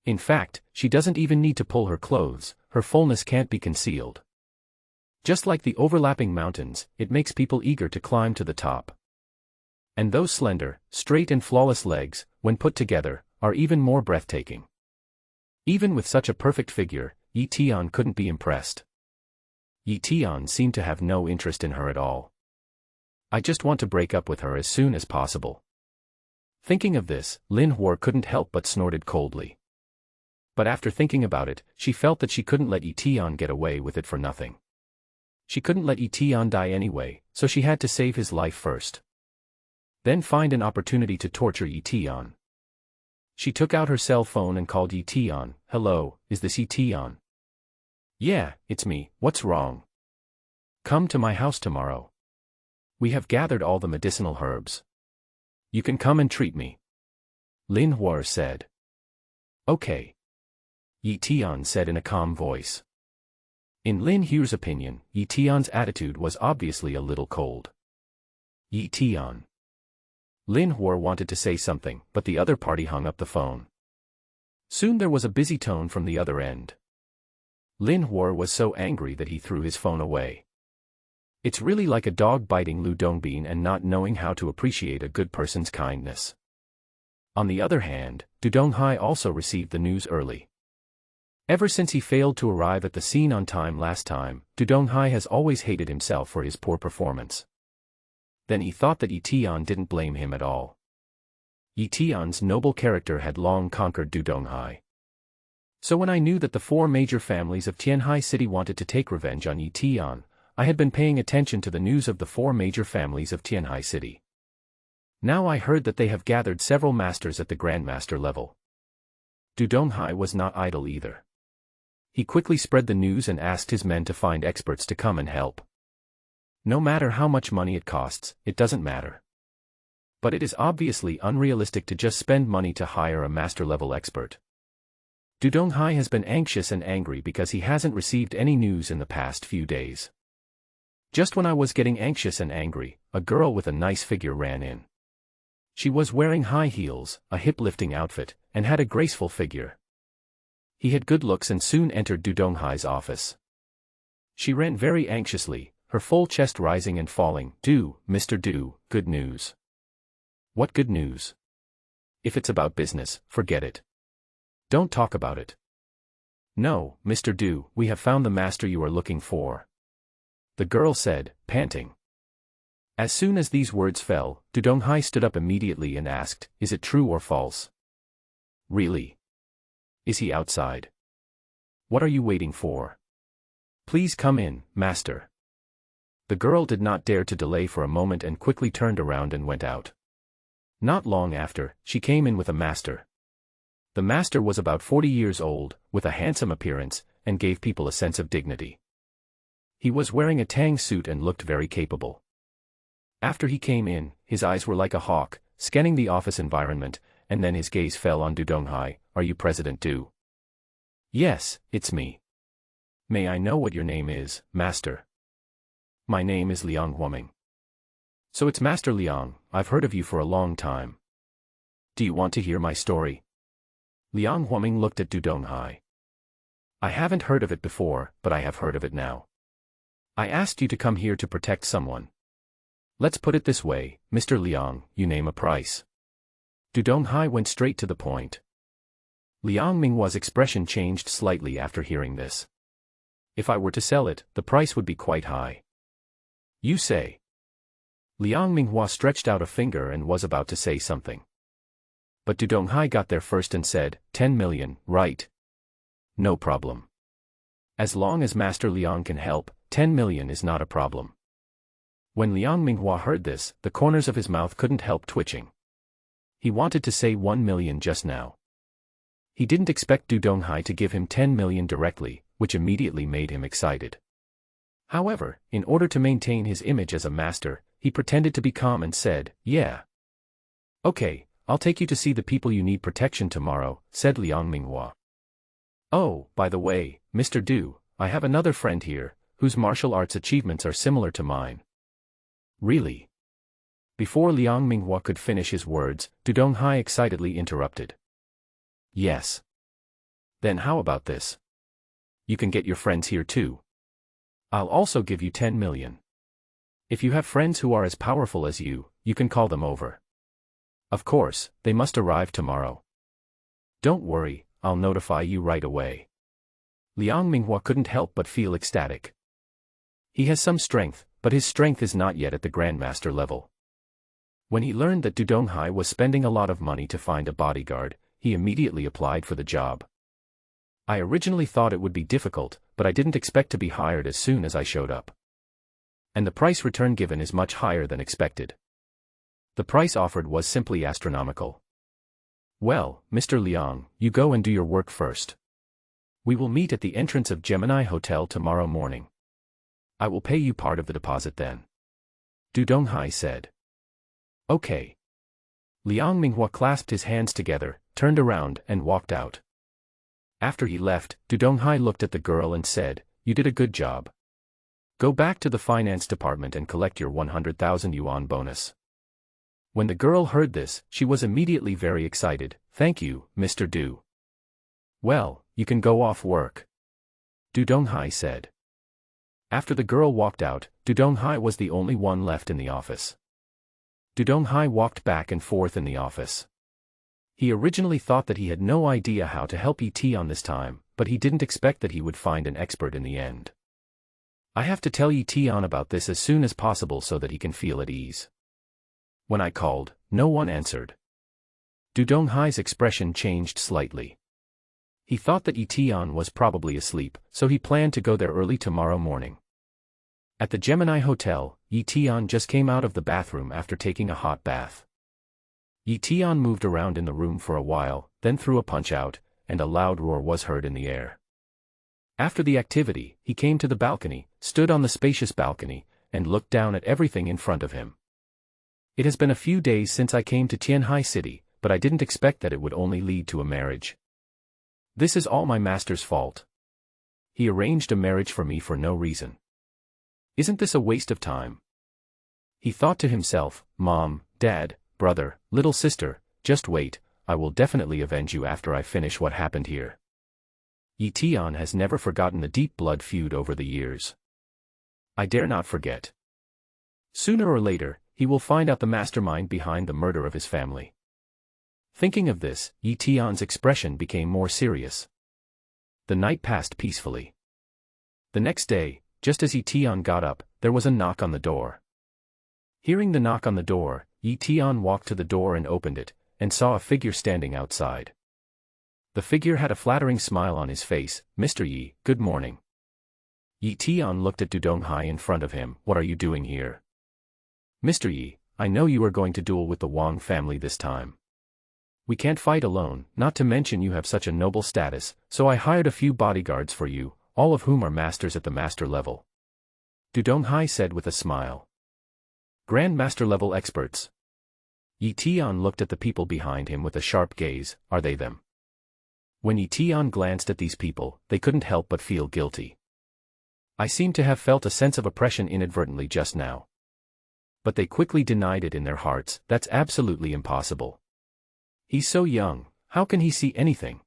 In fact, she doesn't even need to pull her clothes, her fullness can't be concealed. Just like the overlapping mountains, it makes people eager to climb to the top. And those slender, straight and flawless legs, when put together, are even more breathtaking. Even with such a perfect figure, Eton couldn't be impressed. Eton seemed to have no interest in her at all. "I just want to break up with her as soon as possible." Thinking of this, Lin Hua couldn't help but snorted coldly. But after thinking about it, she felt that she couldn't let Eton get away with it for nothing. She couldn't let Eton die anyway, so she had to save his life first. Then find an opportunity to torture Eton. She took out her cell phone and called Eton. Hello, is this Eton? Yeah, it's me, what's wrong? Come to my house tomorrow. We have gathered all the medicinal herbs. You can come and treat me. Lin Hua said. Okay. Eton said in a calm voice. In Lin Hua's opinion, Eton's attitude was obviously a little cold. Eton. Lin Hua wanted to say something, but the other party hung up the phone. Soon there was a busy tone from the other end. Lin Hua was so angry that he threw his phone away. It's really like a dog biting Lu Dongbin and not knowing how to appreciate a good person's kindness. On the other hand, Donghai also received the news early. Ever since he failed to arrive at the scene on time last time, Donghai has always hated himself for his poor performance. Then he thought that Eton didn't blame him at all. Eton's noble character had long conquered Donghai. So when I knew that the 4 major families of Tianhai City wanted to take revenge on Eton, I had been paying attention to the news of the 4 major families of Tianhai City. Now I heard that they have gathered several masters at the Grandmaster level. Donghai was not idle either. He quickly spread the news and asked his men to find experts to come and help. No matter how much money it costs, it doesn't matter. But it is obviously unrealistic to just spend money to hire a master-level expert. Donghai has been anxious and angry because he hasn't received any news in the past few days. Just when I was getting anxious and angry, a girl with a nice figure ran in. She was wearing high heels, a hip-lifting outfit, and had a graceful figure. He had good looks and soon entered Donghai's office. She ran very anxiously, her full chest rising and falling. Mr. Du, good news. What good news? If it's about business, forget it. Don't talk about it. No, Mr. Du, we have found the master you are looking for. The girl said, panting. As soon as these words fell, Donghai stood up immediately and asked, is it true or false? Really? Is he outside? What are you waiting for? Please come in, master. The girl did not dare to delay for a moment and quickly turned around and went out. Not long after, she came in with a master. The master was about 40 years old, with a handsome appearance, and gave people a sense of dignity. He was wearing a tang suit and looked very capable. After he came in, his eyes were like a hawk, scanning the office environment, and then his gaze fell on Donghai. Are you President Du? Yes, it's me. May I know what your name is, master? My name is Liang Huaming. So it's Master Liang, I've heard of you for a long time. Do you want to hear my story? Liang Huaming looked at Donghai. I haven't heard of it before, but I have heard of it now. I asked you to come here to protect someone. Let's put it this way, Mr. Liang, you name a price. Donghai went straight to the point. Liang Minghua's expression changed slightly after hearing this. If I were to sell it, the price would be quite high. You say. Liang Minghua stretched out a finger and was about to say something. But Donghai got there first and said, 10 million, right? No problem. As long as Master Liang can help, 10 million is not a problem. When Liang Minghua heard this, the corners of his mouth couldn't help twitching. He wanted to say 1 million just now. He didn't expect Donghai to give him 10 million directly, which immediately made him excited. However, in order to maintain his image as a master, he pretended to be calm and said, yeah. Okay, I'll take you to see the people you need protection tomorrow, said Liang Minghua. Oh, by the way, Mr. Du, I have another friend here, whose martial arts achievements are similar to mine. Really? Before Liang Minghua could finish his words, Donghai excitedly interrupted. Yes. Then how about this? You can get your friends here too. I'll also give you 10 million. If you have friends who are as powerful as you can call them over. Of course, they must arrive tomorrow. Don't worry, I'll notify you right away. Liang Minghua couldn't help but feel ecstatic. He has some strength, but his strength is not yet at the Grandmaster level. When he learned that Donghai was spending a lot of money to find a bodyguard, he immediately applied for the job. I originally thought it would be difficult, but I didn't expect to be hired as soon as I showed up. And the price return given is much higher than expected. The price offered was simply astronomical. Well, Mr. Liang, you go and do your work first. We will meet at the entrance of Gemini Hotel tomorrow morning. I will pay you part of the deposit then. Donghai said. Okay. Liang Minghua clasped his hands together, turned around and walked out. After he left, Donghai looked at the girl and said, "You did a good job. Go back to the finance department and collect your 100,000 yuan bonus." When the girl heard this, she was immediately very excited. "Thank you, Mr. Du." "Well, you can go off work," Donghai said. After the girl walked out, Donghai was the only one left in the office. Donghai walked back and forth in the office. He originally thought that he had no idea how to help Eton this time, but he didn't expect that he would find an expert in the end. I have to tell Eton about this as soon as possible so that he can feel at ease. When I called, no one answered. Donghai's expression changed slightly. He thought that Eton was probably asleep, so he planned to go there early tomorrow morning. At the Gemini Hotel, Eton just came out of the bathroom after taking a hot bath. Eton moved around in the room for a while, then threw a punch-out, and a loud roar was heard in the air. After the activity, he came to the balcony, stood on the spacious balcony, and looked down at everything in front of him. It has been a few days since I came to Tianhai City, but I didn't expect that it would only lead to a marriage. This is all my master's fault. He arranged a marriage for me for no reason. Isn't this a waste of time? He thought to himself, Mom, Dad, brother, little sister, just wait, I will definitely avenge you after I finish what happened here. Eton has never forgotten the deep blood feud over the years. I dare not forget. Sooner or later, he will find out the mastermind behind the murder of his family. Thinking of this, Eton's expression became more serious. The night passed peacefully. The next day, just as Eton got up, there was a knock on the door. Hearing the knock on the door, Eton walked to the door and opened it, and saw a figure standing outside. The figure had a flattering smile on his face. "Mr. Yi, good morning." Eton looked at Donghai in front of him. "What are you doing here?" "Mr. Yi, I know you are going to duel with the Wong family this time. We can't fight alone, not to mention you have such a noble status, so I hired a few bodyguards for you, all of whom are masters at the master level," Donghai said with a smile. "Grandmaster level experts." Eton looked at the people behind him with a sharp gaze. "Are they them?" When Eton glanced at these people, they couldn't help but feel guilty. "I seem to have felt a sense of oppression inadvertently just now." But they quickly denied it in their hearts. "That's absolutely impossible. He's so young, how can he see anything?"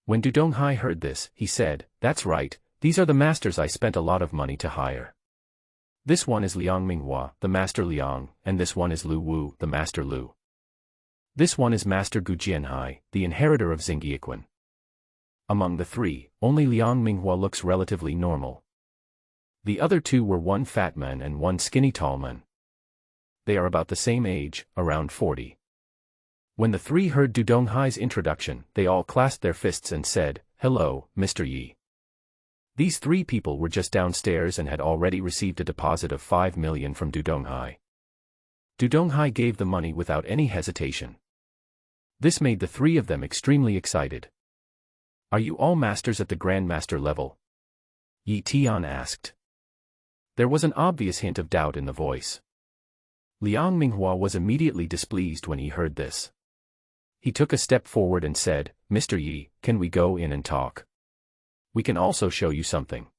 When Donghai heard this, he said, "That's right, these are the masters I spent a lot of money to hire. This one is Liang Minghua, the Master Liang, and this one is Lu Wu, the Master Lu. This one is Master Gu Jianhai, the inheritor of Xingyiquan. Among the three, only Liang Minghua looks relatively normal. The other two were one fat man and one skinny tall man. They are about the same age, around 40. When the three heard Donghai's introduction, they all clasped their fists and said, "Hello, Mr. Yi." These three people were just downstairs and had already received a deposit of 5 million from Donghai. Donghai gave the money without any hesitation. This made the three of them extremely excited. "Are you all masters at the Grandmaster level?" Eton asked. There was an obvious hint of doubt in the voice. Liang Minghua was immediately displeased when he heard this. He took a step forward and said, "Mr. Yi, can we go in and talk? We can also show you something."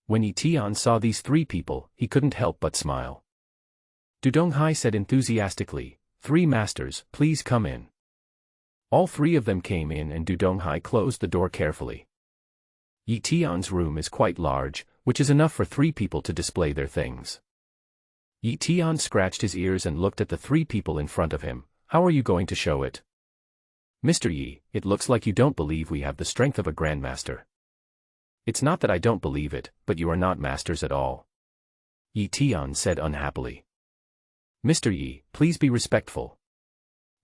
When Eton saw these three people, he couldn't help but smile. Donghai said enthusiastically, "Three masters, please come in." All three of them came in and Donghai closed the door carefully. Eton's room is quite large, which is enough for three people to display their things. Eton scratched his ears and looked at the three people in front of him. "How are you going to show it?" "Mr. Yi, it looks like you don't believe we have the strength of a grandmaster." "It's not that I don't believe it, but you are not masters at all," Eton said unhappily. "Mr. Yi, please be respectful.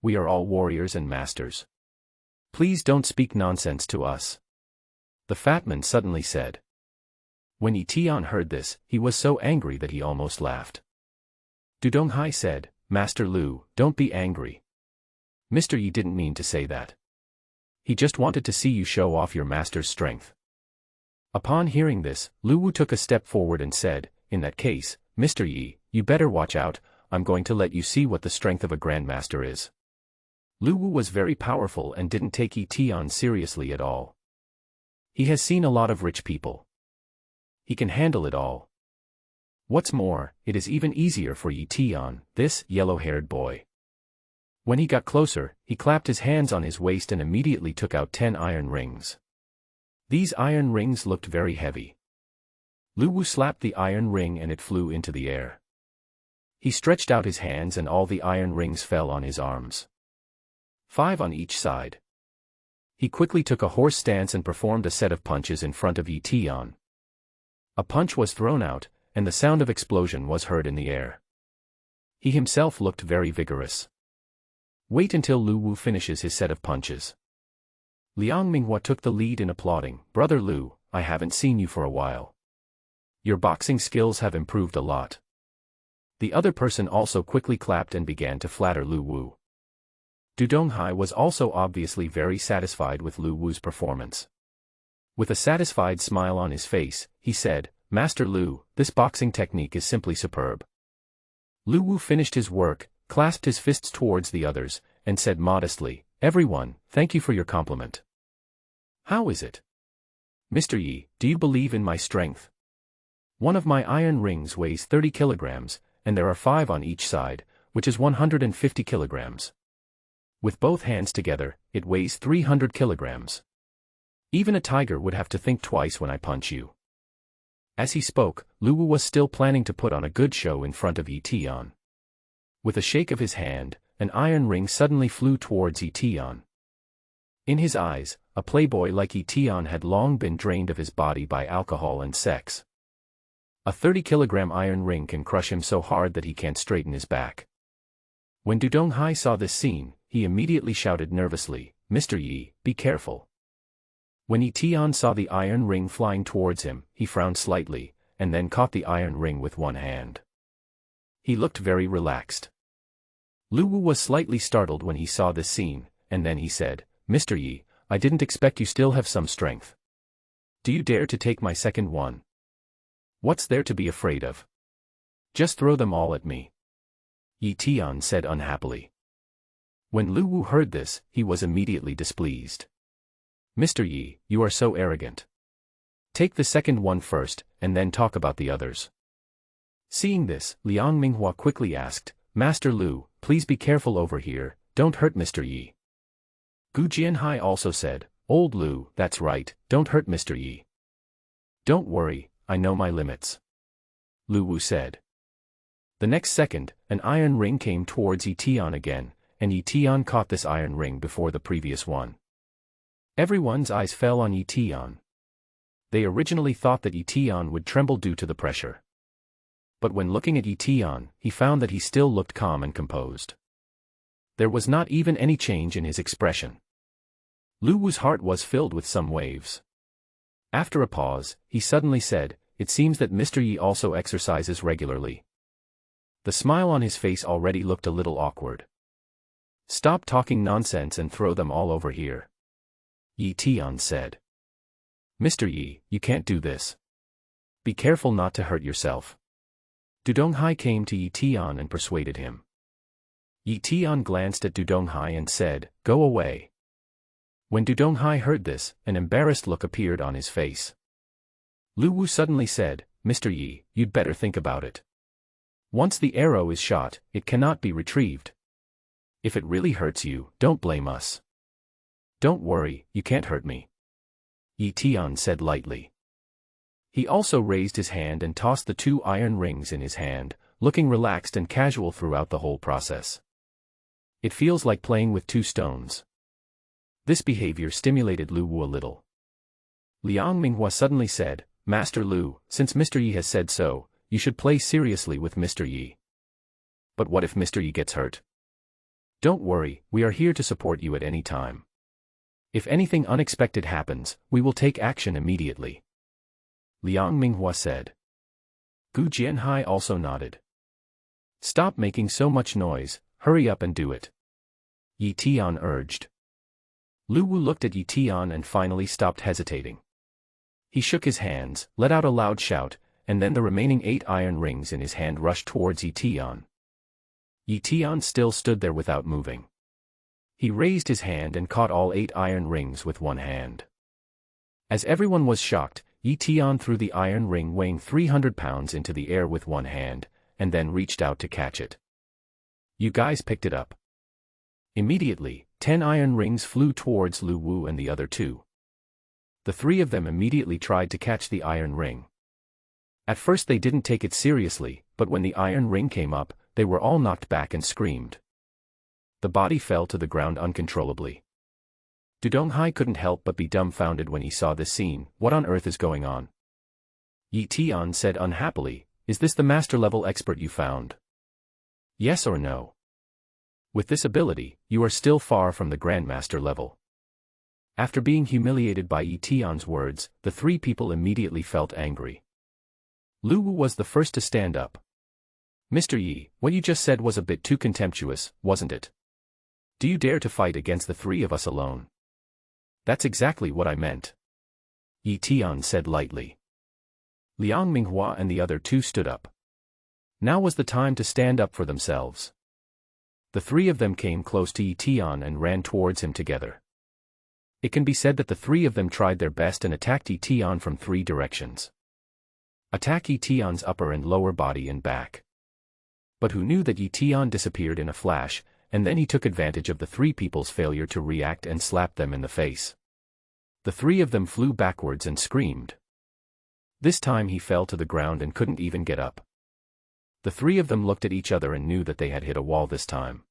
We are all warriors and masters. Please don't speak nonsense to us," the fat man suddenly said. When Eton heard this, he was so angry that he almost laughed. Donghai said, Master Lu, don't be angry. Mr. Yi didn't mean to say that. He just wanted to see you show off your master's strength. Upon hearing this, Lu Wu took a step forward and said, in that case, Mr. Yi, you better watch out, I'm going to let you see what the strength of a Grandmaster is. Lu Wu was very powerful and didn't take Eton seriously at all. He has seen a lot of rich people. He can handle it all. What's more, it is even easier for Eton, this yellow-haired boy. When he got closer, he clapped his hands on his waist and immediately took out 10 iron rings. These iron rings looked very heavy. Lu Wu slapped the iron ring and it flew into the air. He stretched out his hands and all the iron rings fell on his arms. 5 on each side. He quickly took a horse stance and performed a set of punches in front of Eton. A punch was thrown out, and the sound of explosion was heard in the air. He himself looked very vigorous. Wait until Lu Wu finishes his set of punches. Liang Minghua took the lead in applauding. Brother Lu, I haven't seen you for a while. Your boxing skills have improved a lot. The other person also quickly clapped and began to flatter Lu Wu. Donghai was also obviously very satisfied with Lu Wu's performance. With a satisfied smile on his face, he said, Master Lu, this boxing technique is simply superb. Lu Wu finished his work, clasped his fists towards the others, and said modestly, Everyone, thank you for your compliment. How is it? Mr. Yi, do you believe in my strength? One of my iron rings weighs 30 kilograms, and there are 5 on each side, which is 150 kilograms. With both hands together, it weighs 300 kilograms. Even a tiger would have to think twice when I punch you. As he spoke, Lu Wu was still planning to put on a good show in front of Eton. With a shake of his hand, an iron ring suddenly flew towards Eton. In his eyes, a playboy like Eton had long been drained of his body by alcohol and sex. A 30-kilogram iron ring can crush him so hard that he can't straighten his back. When Donghai saw this scene, he immediately shouted nervously, Mr. Yi, be careful. When Eton saw the iron ring flying towards him, he frowned slightly, and then caught the iron ring with one hand. He looked very relaxed. Lu Wu was slightly startled when he saw this scene, and then he said, Mr. Yi, I didn't expect you still have some strength. Do you dare to take my second one? What's there to be afraid of? Just throw them all at me. Eton said unhappily. When Lu Wu heard this, he was immediately displeased. Mr. Yi, you are so arrogant. Take the second one first, and then talk about the others. Seeing this, Liang Minghua quickly asked, Master Lu, please be careful over here, don't hurt Mr. Yi. Gu Jianhai also said, Old Lu, that's right, don't hurt Mr. Yi. Don't worry, I know my limits. Lu Wu said. The next second, an iron ring came towards Eton again, and Eton caught this iron ring before the previous one. Everyone's eyes fell on Eton. They originally thought that Eton would tremble due to the pressure. But when looking at Eton, he found that he still looked calm and composed. There was not even any change in his expression. Lu Wu's heart was filled with some waves. After a pause, he suddenly said, It seems that Mr. Yi also exercises regularly. The smile on his face already looked a little awkward. Stop talking nonsense and throw them all over here. Eton said. Mr. Yi, you can't do this. Be careful not to hurt yourself. Donghai came to Eton and persuaded him. Eton glanced at Donghai and said, Go away. When Donghai heard this, an embarrassed look appeared on his face. Lu Wu suddenly said, Mr. Yi, you'd better think about it. Once the arrow is shot, it cannot be retrieved. If it really hurts you, don't blame us. Don't worry, you can't hurt me. Eton said lightly. He also raised his hand and tossed the 2 iron rings in his hand, looking relaxed and casual throughout the whole process. It feels like playing with 2 stones. This behavior stimulated Lu Wu a little. Liang Minghua suddenly said, Master Lu, since Mr. Yi has said so, you should play seriously with Mr. Yi. But what if Mr. Yi gets hurt? Don't worry, we are here to support you at any time. If anything unexpected happens, we will take action immediately. Liang Minghua said. Gu Jianhai also nodded. Stop making so much noise, hurry up and do it. Eton urged. Lu Wu looked at Eton and finally stopped hesitating. He shook his hands, let out a loud shout, and then the remaining 8 iron rings in his hand rushed towards Eton. Eton still stood there without moving. He raised his hand and caught all 8 iron rings with one hand. As everyone was shocked, Eton threw the iron ring weighing 300 pounds into the air with one hand, and then reached out to catch it. You guys picked it up. Immediately, 10 iron rings flew towards Lu Wu and the other 2. The 3 of them immediately tried to catch the iron ring. At first they didn't take it seriously, but when the iron ring came up, they were all knocked back and screamed. The body fell to the ground uncontrollably. Donghai couldn't help but be dumbfounded when he saw this scene. What on earth is going on? Eton said unhappily, is this the master-level expert you found? Yes or no? With this ability, you are still far from the Grandmaster level. After being humiliated by Eton's words, the 3 people immediately felt angry. Lu Wu was the first to stand up. Mr. Yi, what you just said was a bit too contemptuous, wasn't it? Do you dare to fight against the 3 of us alone? That's exactly what I meant. Eton said lightly. Lin Hua and the other 2 stood up. Now was the time to stand up for themselves. The 3 of them came close to Eton and ran towards him together. It can be said that the 3 of them tried their best and attacked Eton from 3 directions. Attack Eton's upper and lower body and back. But who knew that Eton disappeared in a flash, and then he took advantage of the 3 people's failure to react and slapped them in the face. The 3 of them flew backwards and screamed. This time he fell to the ground and couldn't even get up. The 3 of them looked at each other and knew that they had hit a wall this time.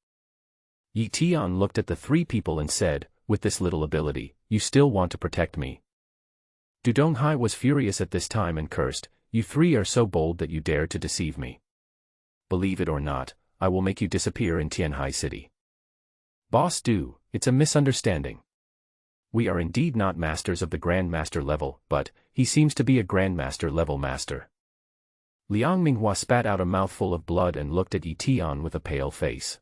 Eton looked at the 3 people and said, with this little ability, you still want to protect me? Donghai was furious at this time and cursed, you 3 are so bold that you dare to deceive me. Believe it or not, I will make you disappear in Tianhai City. Boss Du, it's a misunderstanding. We are indeed not masters of the Grandmaster level, but he seems to be a Grandmaster level master. Lin Hua spat out a mouthful of blood and looked at Eton with a pale face.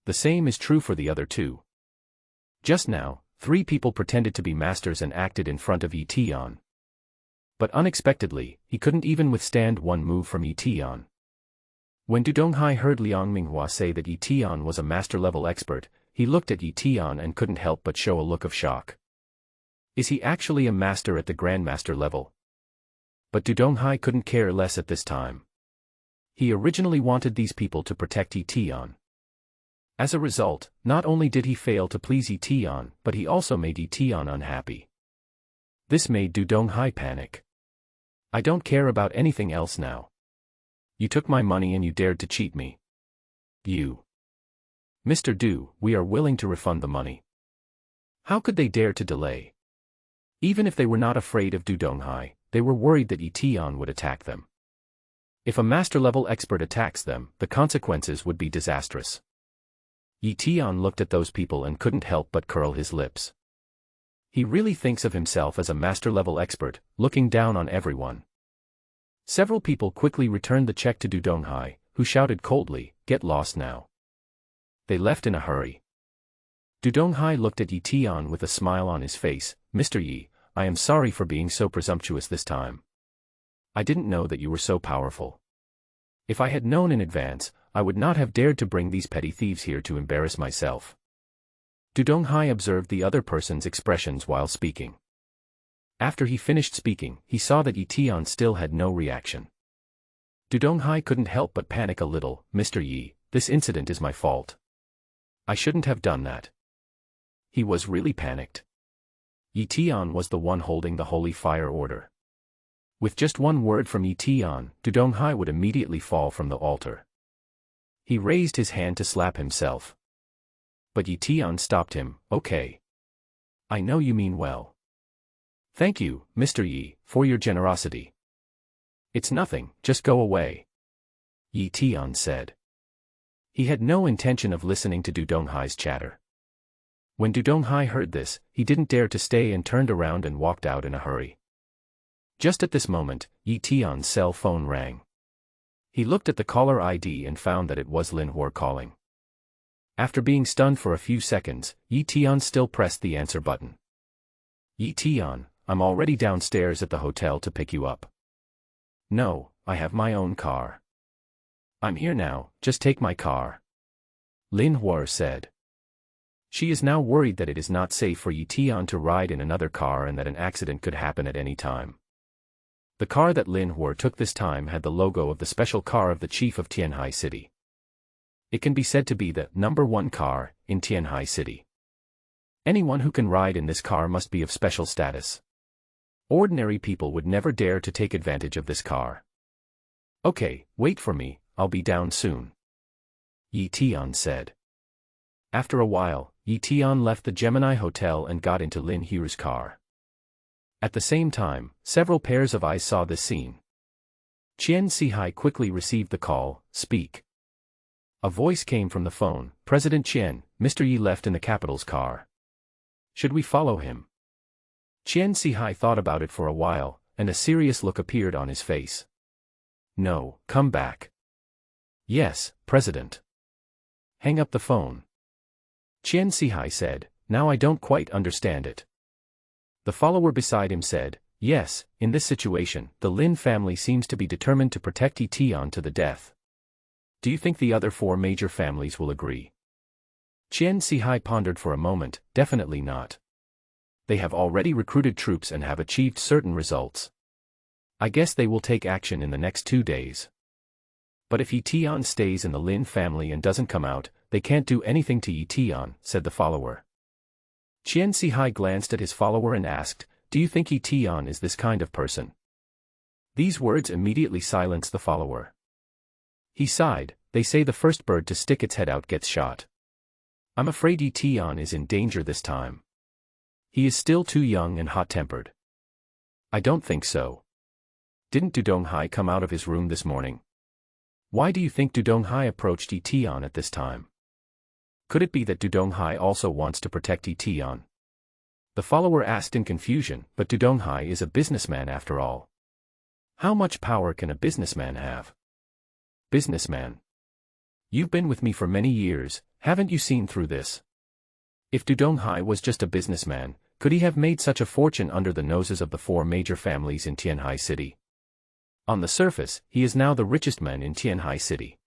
The same is true for the other 2. Just now, 3 people pretended to be masters and acted in front of Eton. But unexpectedly, he couldn't even withstand one move from Eton. When Donghai heard Lin Hua say that Eton was a master-level expert, he looked at Eton and couldn't help but show a look of shock. Is he actually a master at the Grandmaster level? But Donghai couldn't care less at this time. He originally wanted these people to protect Eton. As a result, not only did he fail to please Eton, but he also made Eton unhappy. This made Donghai panic. I don't care about anything else now. You took my money and you dared to cheat me. You. Mr. Du, we are willing to refund the money. How could they dare to delay? Even if they were not afraid of Donghai, they were worried that Eton would attack them. If a master-level expert attacks them, the consequences would be disastrous. Eton looked at those people and couldn't help but curl his lips. He really thinks of himself as a master-level expert, looking down on everyone. Several people quickly returned the check to Donghai, who shouted coldly, "Get lost now." They left in a hurry. Donghai looked at Eton with a smile on his face. Mr. Yi, I am sorry for being so presumptuous this time. I didn't know that you were so powerful. If I had known in advance, I would not have dared to bring these petty thieves here to embarrass myself. Donghai observed the other person's expressions while speaking. After he finished speaking, he saw that Eton still had no reaction. Donghai couldn't help but panic a little. Mr. Yi, this incident is my fault. I shouldn't have done that. He was really panicked. Eton was the one holding the Holy Fire Order. With just one word from Eton, Donghai would immediately fall from the altar. He raised his hand to slap himself. But Eton stopped him. Okay. I know you mean well. Thank you, Mr. Yi, for your generosity. It's nothing, just go away. Eton said. He had no intention of listening to Donghai's chatter. When Donghai heard this, he didn't dare to stay and turned around and walked out in a hurry. Just at this moment, Eton's cell phone rang. He looked at the caller ID and found that it was Lin Hua calling. After being stunned for a few seconds, Eton still pressed the answer button. Eton, I'm already downstairs at the hotel to pick you up. No, I have my own car. I'm here now, just take my car. Lin Hua said. She is now worried that it is not safe for Eton to ride in another car and that an accident could happen at any time. The car that Lin Hua took this time had the logo of the special car of the chief of Tianhai City. It can be said to be the #1 car in Tianhai City. Anyone who can ride in this car must be of special status. Ordinary people would never dare to take advantage of this car. Okay, wait for me, I'll be down soon. Eton said. After a while, Eton left the Gemini Hotel and got into Lin Hua's car. At the same time, several pairs of eyes saw this scene. Chen Seahawk quickly received the call, speak. A voice came from the phone, President Chen, Mr. Yi left in the capital's car. Should we follow him? Chen Seahawk thought about it for a while, and a serious look appeared on his face. No, come back. Yes, President. Hang up the phone. Chen Seahawk said, now I don't quite understand it. The follower beside him said, yes, in this situation, the Lin family seems to be determined to protect Eton to the death. Do you think the other 4 major families will agree? Chen Seahawk pondered for a moment, definitely not. They have already recruited troops and have achieved certain results. I guess they will take action in the next 2 days. But if Eton stays in the Lin family and doesn't come out, they can't do anything to Eton, said the follower. Chen Seahawk glanced at his follower and asked, do you think Eton is this kind of person? These words immediately silenced the follower. He sighed, they say the first bird to stick its head out gets shot. I'm afraid Eton is in danger this time. He is still too young and hot-tempered. I don't think so. Didn't Donghai come out of his room this morning? Why do you think Donghai approached Eton at this time? Could it be that Donghai also wants to protect Eton? The follower asked in confusion, but Donghai is a businessman after all. How much power can a businessman have? Businessman. You've been with me for many years, haven't you seen through this? If Donghai was just a businessman, could he have made such a fortune under the noses of the 4 major families in Tianhai City? On the surface, he is now the richest man in Tianhai City.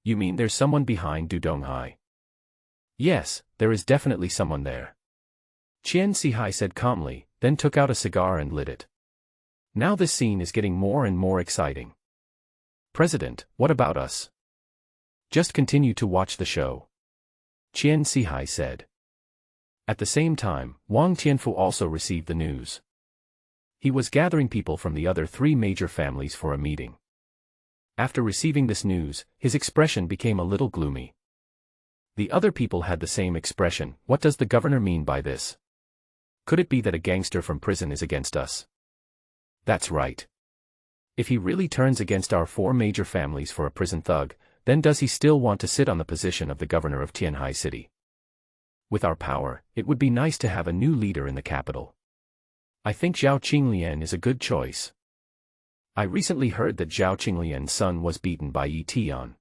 You mean there's someone behind Donghai? Yes, there is definitely someone there. Chen Seahawk said calmly, then took out a cigar and lit it. Now this scene is getting more and more exciting. President, what about us? Just continue to watch the show. Chen Seahawk said. At the same time, Wong Tianfu also received the news. He was gathering people from the other 3 major families for a meeting. After receiving this news, his expression became a little gloomy. The other people had the same expression. What does the governor mean by this? Could it be that a gangster from prison is against us? That's right. If he really turns against our 4 major families for a prison thug, then does he still want to sit on the position of the governor of Tianhai City? With our power, it would be nice to have a new leader in the capital. I think Zhao Qinglian is a good choice. I recently heard that Zhao Qinglian's son was beaten by Eton.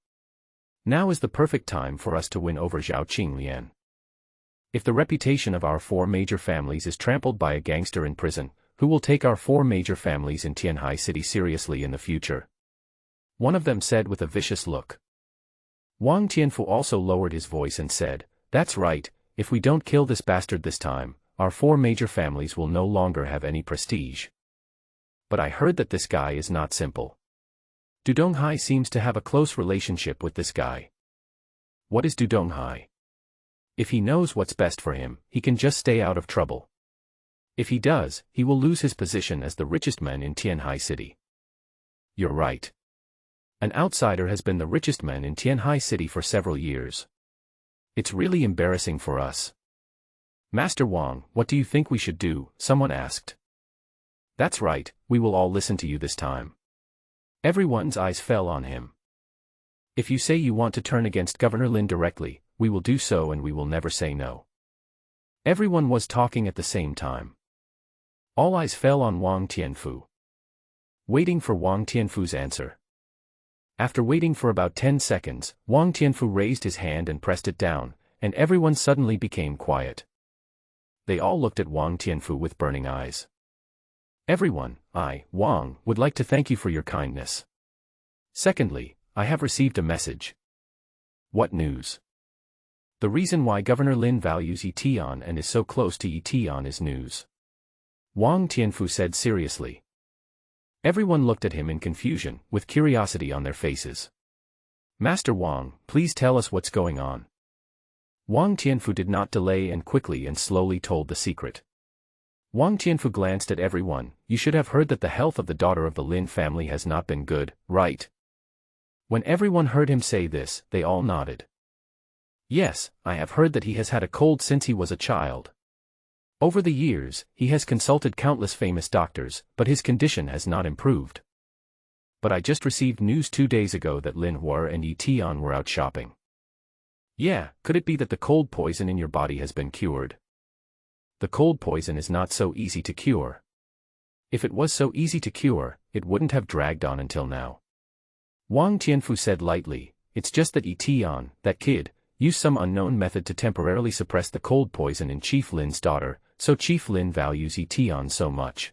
Now is the perfect time for us to win over Zhao Qinglian. If the reputation of our 4 major families is trampled by a gangster in prison, who will take our 4 major families in Tianhai City seriously in the future? One of them said with a vicious look. Wong Tianfu also lowered his voice and said, that's right, if we don't kill this bastard this time, our 4 major families will no longer have any prestige. But I heard that this guy is not simple. Donghai seems to have a close relationship with this guy. What is Donghai? If he knows what's best for him, he can just stay out of trouble. If he does, he will lose his position as the richest man in Tianhai City. You're right. An outsider has been the richest man in Tianhai City for several years. It's really embarrassing for us. Master Wang, what do you think we should do? Someone asked. That's right, we will all listen to you this time. Everyone's eyes fell on him. If you say you want to turn against Governor Lin directly, we will do so and we will never say no. Everyone was talking at the same time. All eyes fell on Wong Tianfu. Waiting for Wong Tianfu's answer. After waiting for about 10 seconds, Wong Tianfu raised his hand and pressed it down, and everyone suddenly became quiet. They all looked at Wong Tianfu with burning eyes. Everyone, I, Wong, would like to thank you for your kindness. Secondly, I have received a message. What news? The reason why Governor Lin values Eton and is so close to Eton is news. Wong Tianfu said seriously. Everyone looked at him in confusion, with curiosity on their faces. Master Wong, please tell us what's going on. Wong Tianfu did not delay and quickly and slowly told the secret. Wong Tianfu glanced at everyone. You should have heard that the health of the daughter of the Lin family has not been good, right? When everyone heard him say this, they all nodded. Yes, I have heard that he has had a cold since he was a child. Over the years, he has consulted countless famous doctors, but his condition has not improved. But I just received news 2 days ago that Lin Hua and Eton were out shopping. Yeah, could it be that the cold poison in your body has been cured? The cold poison is not so easy to cure. If it was so easy to cure, it wouldn't have dragged on until now. Wong Tianfu said lightly, it's just that Eton, that kid, used some unknown method to temporarily suppress the cold poison in Chief Lin's daughter, so Chief Lin values Eton so much.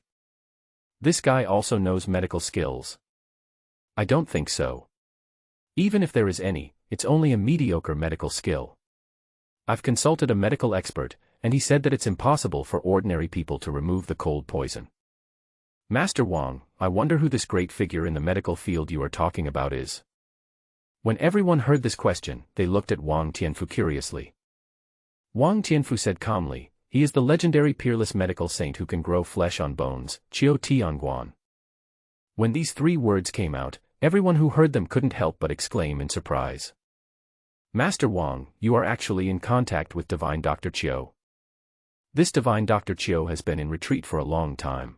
This guy also knows medical skills. I don't think so. Even if there is any, it's only a mediocre medical skill. I've consulted a medical expert, and he said that it's impossible for ordinary people to remove the cold poison. Master Wong, I wonder who this great figure in the medical field you are talking about is. When everyone heard this question, they looked at Wong Tianfu curiously. Wong Tianfu said calmly, he is the legendary peerless medical saint who can grow flesh on bones, Chio Tianguan. When these 3 words came out, everyone who heard them couldn't help but exclaim in surprise. Master Wong, you are actually in contact with Divine Dr. Chio. This Divine Dr. Chio has been in retreat for a long time.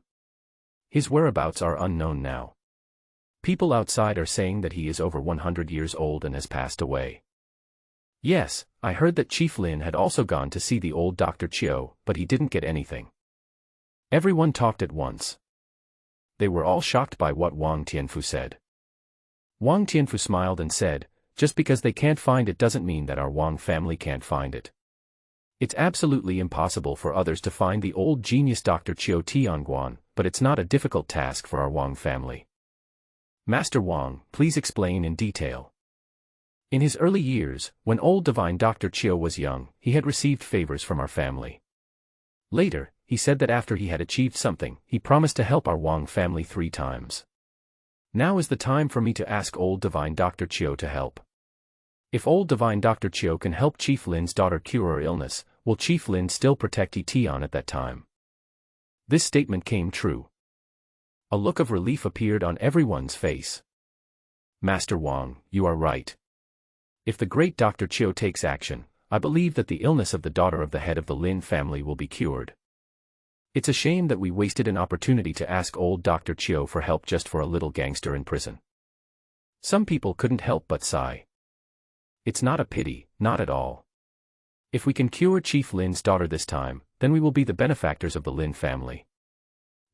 His whereabouts are unknown now. People outside are saying that he is over 100 years old and has passed away. Yes, I heard that Chief Lin had also gone to see the old Dr. Chio, but he didn't get anything. Everyone talked at once. They were all shocked by what Wong Tianfu said. Wong Tianfu smiled and said, just because they can't find it doesn't mean that our Wong family can't find it. It's absolutely impossible for others to find the old genius Dr. Chio Tianguan, but it's not a difficult task for our Wong family. Master Wong, please explain in detail. In his early years, when old divine Dr. Chio was young, he had received favors from our family. Later, he said that after he had achieved something, he promised to help our Wong family 3 times. Now is the time for me to ask old divine Dr. Chio to help. If old divine Dr. Chio can help Chief Lin's daughter cure her illness, will Chief Lin still protect Eton at that time? This statement came true. A look of relief appeared on everyone's face. Master Wong, you are right. If the great Dr. Chio takes action, I believe that the illness of the daughter of the head of the Lin family will be cured. It's a shame that we wasted an opportunity to ask old Dr. Chio for help just for a little gangster in prison. Some people couldn't help but sigh. It's not a pity, not at all. If we can cure Chief Lin's daughter this time, then we will be the benefactors of the Lin family.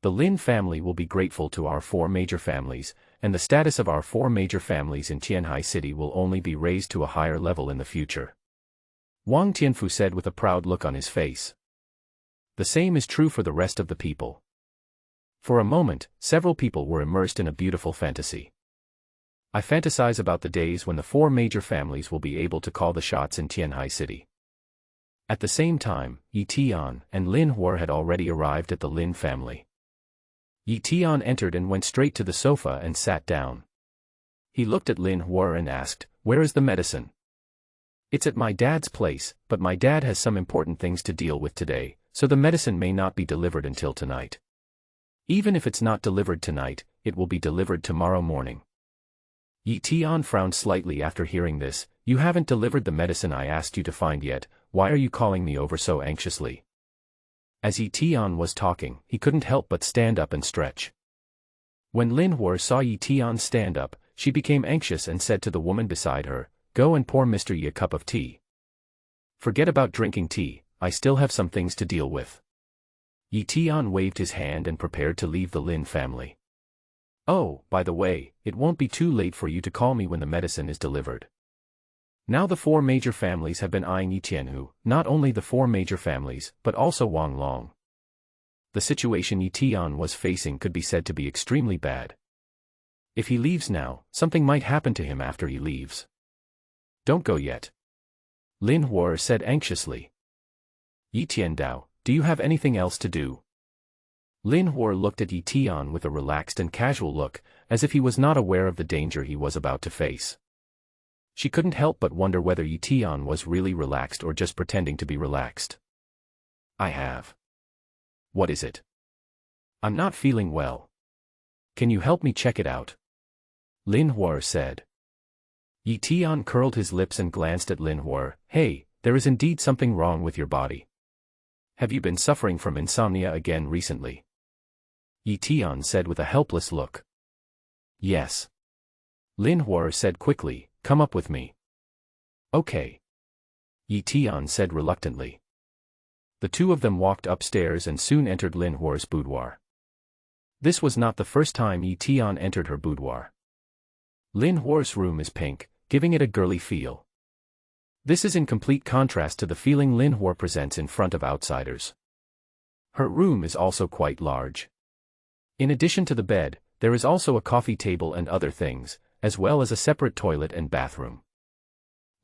The Lin family will be grateful to our 4 major families, and the status of our 4 major families in Tianhai City will only be raised to a higher level in the future. Wong Tianfu said with a proud look on his face. The same is true for the rest of the people. For a moment, several people were immersed in a beautiful fantasy. I fantasize about the days when the 4 major families will be able to call the shots in Tianhai City. At the same time, Eton and Lin Hua had already arrived at the Lin family. Eton entered and went straight to the sofa and sat down. He looked at Lin Hua and asked, "Where is the medicine?" "It's at my dad's place, but my dad has some important things to deal with today, so the medicine may not be delivered until tonight. Even if it's not delivered tonight, it will be delivered tomorrow morning." Eton frowned slightly after hearing this. "You haven't delivered the medicine I asked you to find yet, why are you calling me over so anxiously?" As Eton was talking, he couldn't help but stand up and stretch. When Lin Hua saw Eton stand up, she became anxious and said to the woman beside her, "Go and pour Mr. Yi a cup of tea." "Forget about drinking tea, I still have some things to deal with." Eton waved his hand and prepared to leave the Lin family. Oh, by the way, it won't be too late for you to call me when the medicine is delivered. Now the four major families have been eyeing Yi Tianhu, not only the four major families, but also Wong Long. The situation Eton was facing could be said to be extremely bad. If he leaves now, something might happen to him after he leaves. Don't go yet. Lin Hua said anxiously. Yi Tiandao, do you have anything else to do? Lin Hua looked at Eton with a relaxed and casual look, as if he was not aware of the danger he was about to face. She couldn't help but wonder whether Eton was really relaxed or just pretending to be relaxed. I have. What is it? I'm not feeling well. Can you help me check it out? Lin Hua said. Eton curled his lips and glanced at Lin Hua. Hey, there is indeed something wrong with your body. Have you been suffering from insomnia again recently? Eton said with a helpless look. Yes. Lin Hua said quickly, come up with me. Okay. Eton said reluctantly. The two of them walked upstairs and soon entered Lin Hua's boudoir. This was not the first time Eton entered her boudoir. Lin Hua's room is pink, giving it a girly feel. This is in complete contrast to the feeling Lin Hua presents in front of outsiders. Her room is also quite large. In addition to the bed, there is also a coffee table and other things, as well as a separate toilet and bathroom.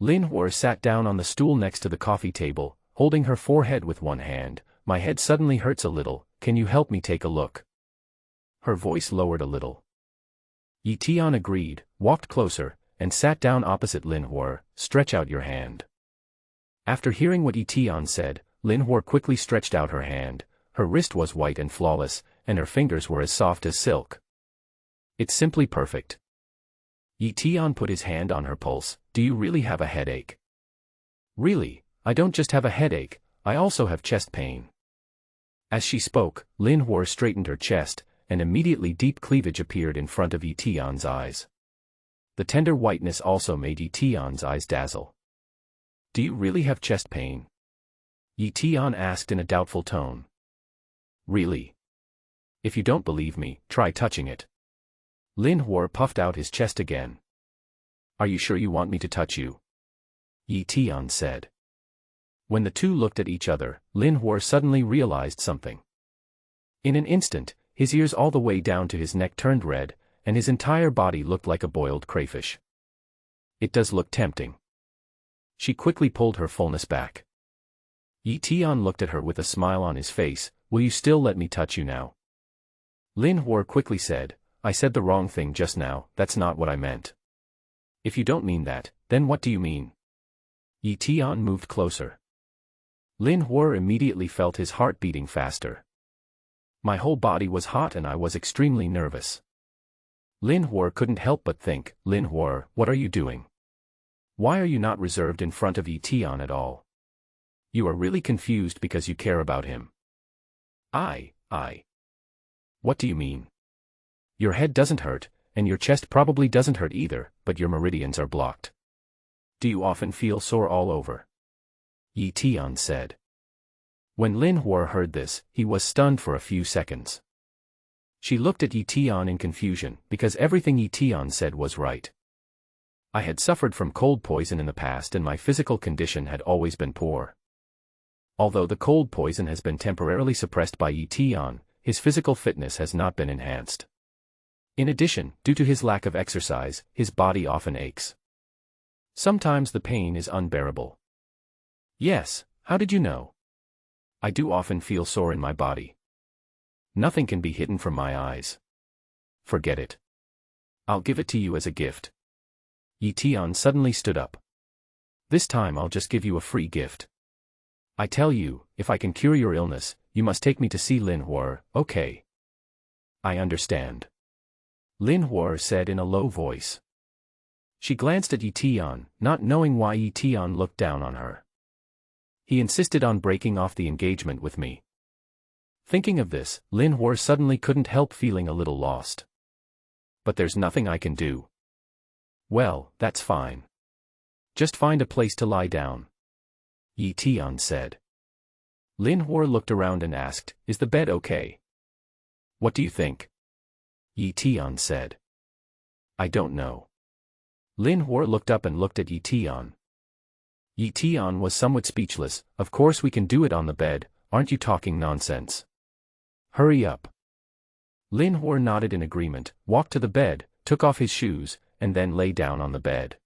Lin Hua sat down on the stool next to the coffee table, holding her forehead with one hand. My head suddenly hurts a little, can you help me take a look? Her voice lowered a little. Eton agreed, walked closer, and sat down opposite Lin Hua. Stretch out your hand. After hearing what Eton said, Lin Hua quickly stretched out her hand. Her wrist was white and flawless, and her fingers were as soft as silk. It's simply perfect. Eton put his hand on her pulse. Do you really have a headache? Really, I don't just have a headache, I also have chest pain. As she spoke, Lin Hua straightened her chest, and immediately deep cleavage appeared in front of Eton's eyes. The tender whiteness also made Eton's eyes dazzle. Do you really have chest pain? Eton asked in a doubtful tone. Really? If you don't believe me, try touching it. Lin Hua puffed out his chest again. Are you sure you want me to touch you? Eton said. When the two looked at each other, Lin Hua suddenly realized something. In an instant, his ears all the way down to his neck turned red, and his entire body looked like a boiled crayfish. It does look tempting. She quickly pulled her fullness back. Eton looked at her with a smile on his face. Will you still let me touch you now? Lin Hua quickly said, I said the wrong thing just now, that's not what I meant. If you don't mean that, then what do you mean? Eton moved closer. Lin Hua immediately felt his heart beating faster. My whole body was hot and I was extremely nervous. Lin Hua couldn't help but think, Lin Hua, what are you doing? Why are you not reserved in front of Eton at all? You are really confused because you care about him. What do you mean? Your head doesn't hurt, and your chest probably doesn't hurt either, but your meridians are blocked. Do you often feel sore all over? Eton said. When Lin Hua heard this, he was stunned for a few seconds. She looked at Eton in confusion, because everything Eton said was right. I had suffered from cold poison in the past and my physical condition had always been poor. Although the cold poison has been temporarily suppressed by Eton, his physical fitness has not been enhanced. In addition, due to his lack of exercise, his body often aches. Sometimes the pain is unbearable. Yes, how did you know? I do often feel sore in my body. Nothing can be hidden from my eyes. Forget it. I'll give it to you as a gift. Eton suddenly stood up. This time I'll just give you a free gift. I tell you, if I can cure your illness, you must take me to see Lin Hua, okay? I understand. Lin Hua said in a low voice. She glanced at Eton, not knowing why Eton looked down on her. He insisted on breaking off the engagement with me. Thinking of this, Lin Hua suddenly couldn't help feeling a little lost. But there's nothing I can do. Well, that's fine. Just find a place to lie down. Eton said. Lin Hua looked around and asked, is the bed okay? What do you think? Eton said. I don't know. Lin Hua looked up and looked at Eton. Eton was somewhat speechless. Of course we can do it on the bed, aren't you talking nonsense? Hurry up. Lin Hua nodded in agreement, walked to the bed, took off his shoes, and then lay down on the bed.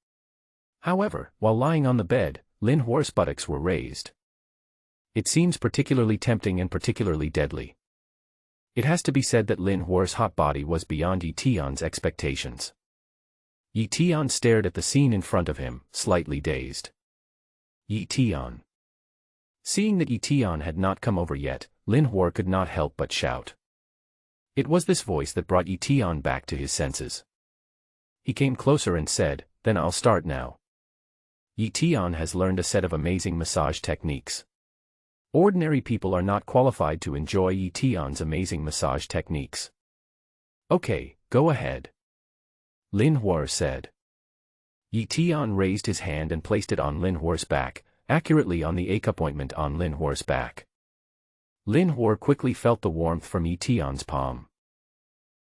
However, while lying on the bed, Lin Hua's buttocks were raised. It seems particularly tempting and particularly deadly. It has to be said that Lin Hua's hot body was beyond Eton's expectations. Eton stared at the scene in front of him, slightly dazed. Eton. Seeing that Eton had not come over yet, Lin Hua could not help but shout. It was this voice that brought Eton back to his senses. He came closer and said, "Then I'll start now." Eton has learned a set of amazing massage techniques. Ordinary people are not qualified to enjoy Eton's amazing massage techniques. Okay, go ahead. Lin Hua said. Eton raised his hand and placed it on Lin Hua's back, accurately on the acupointment on Lin Hua's back. Lin Hua quickly felt the warmth from Eton's palm.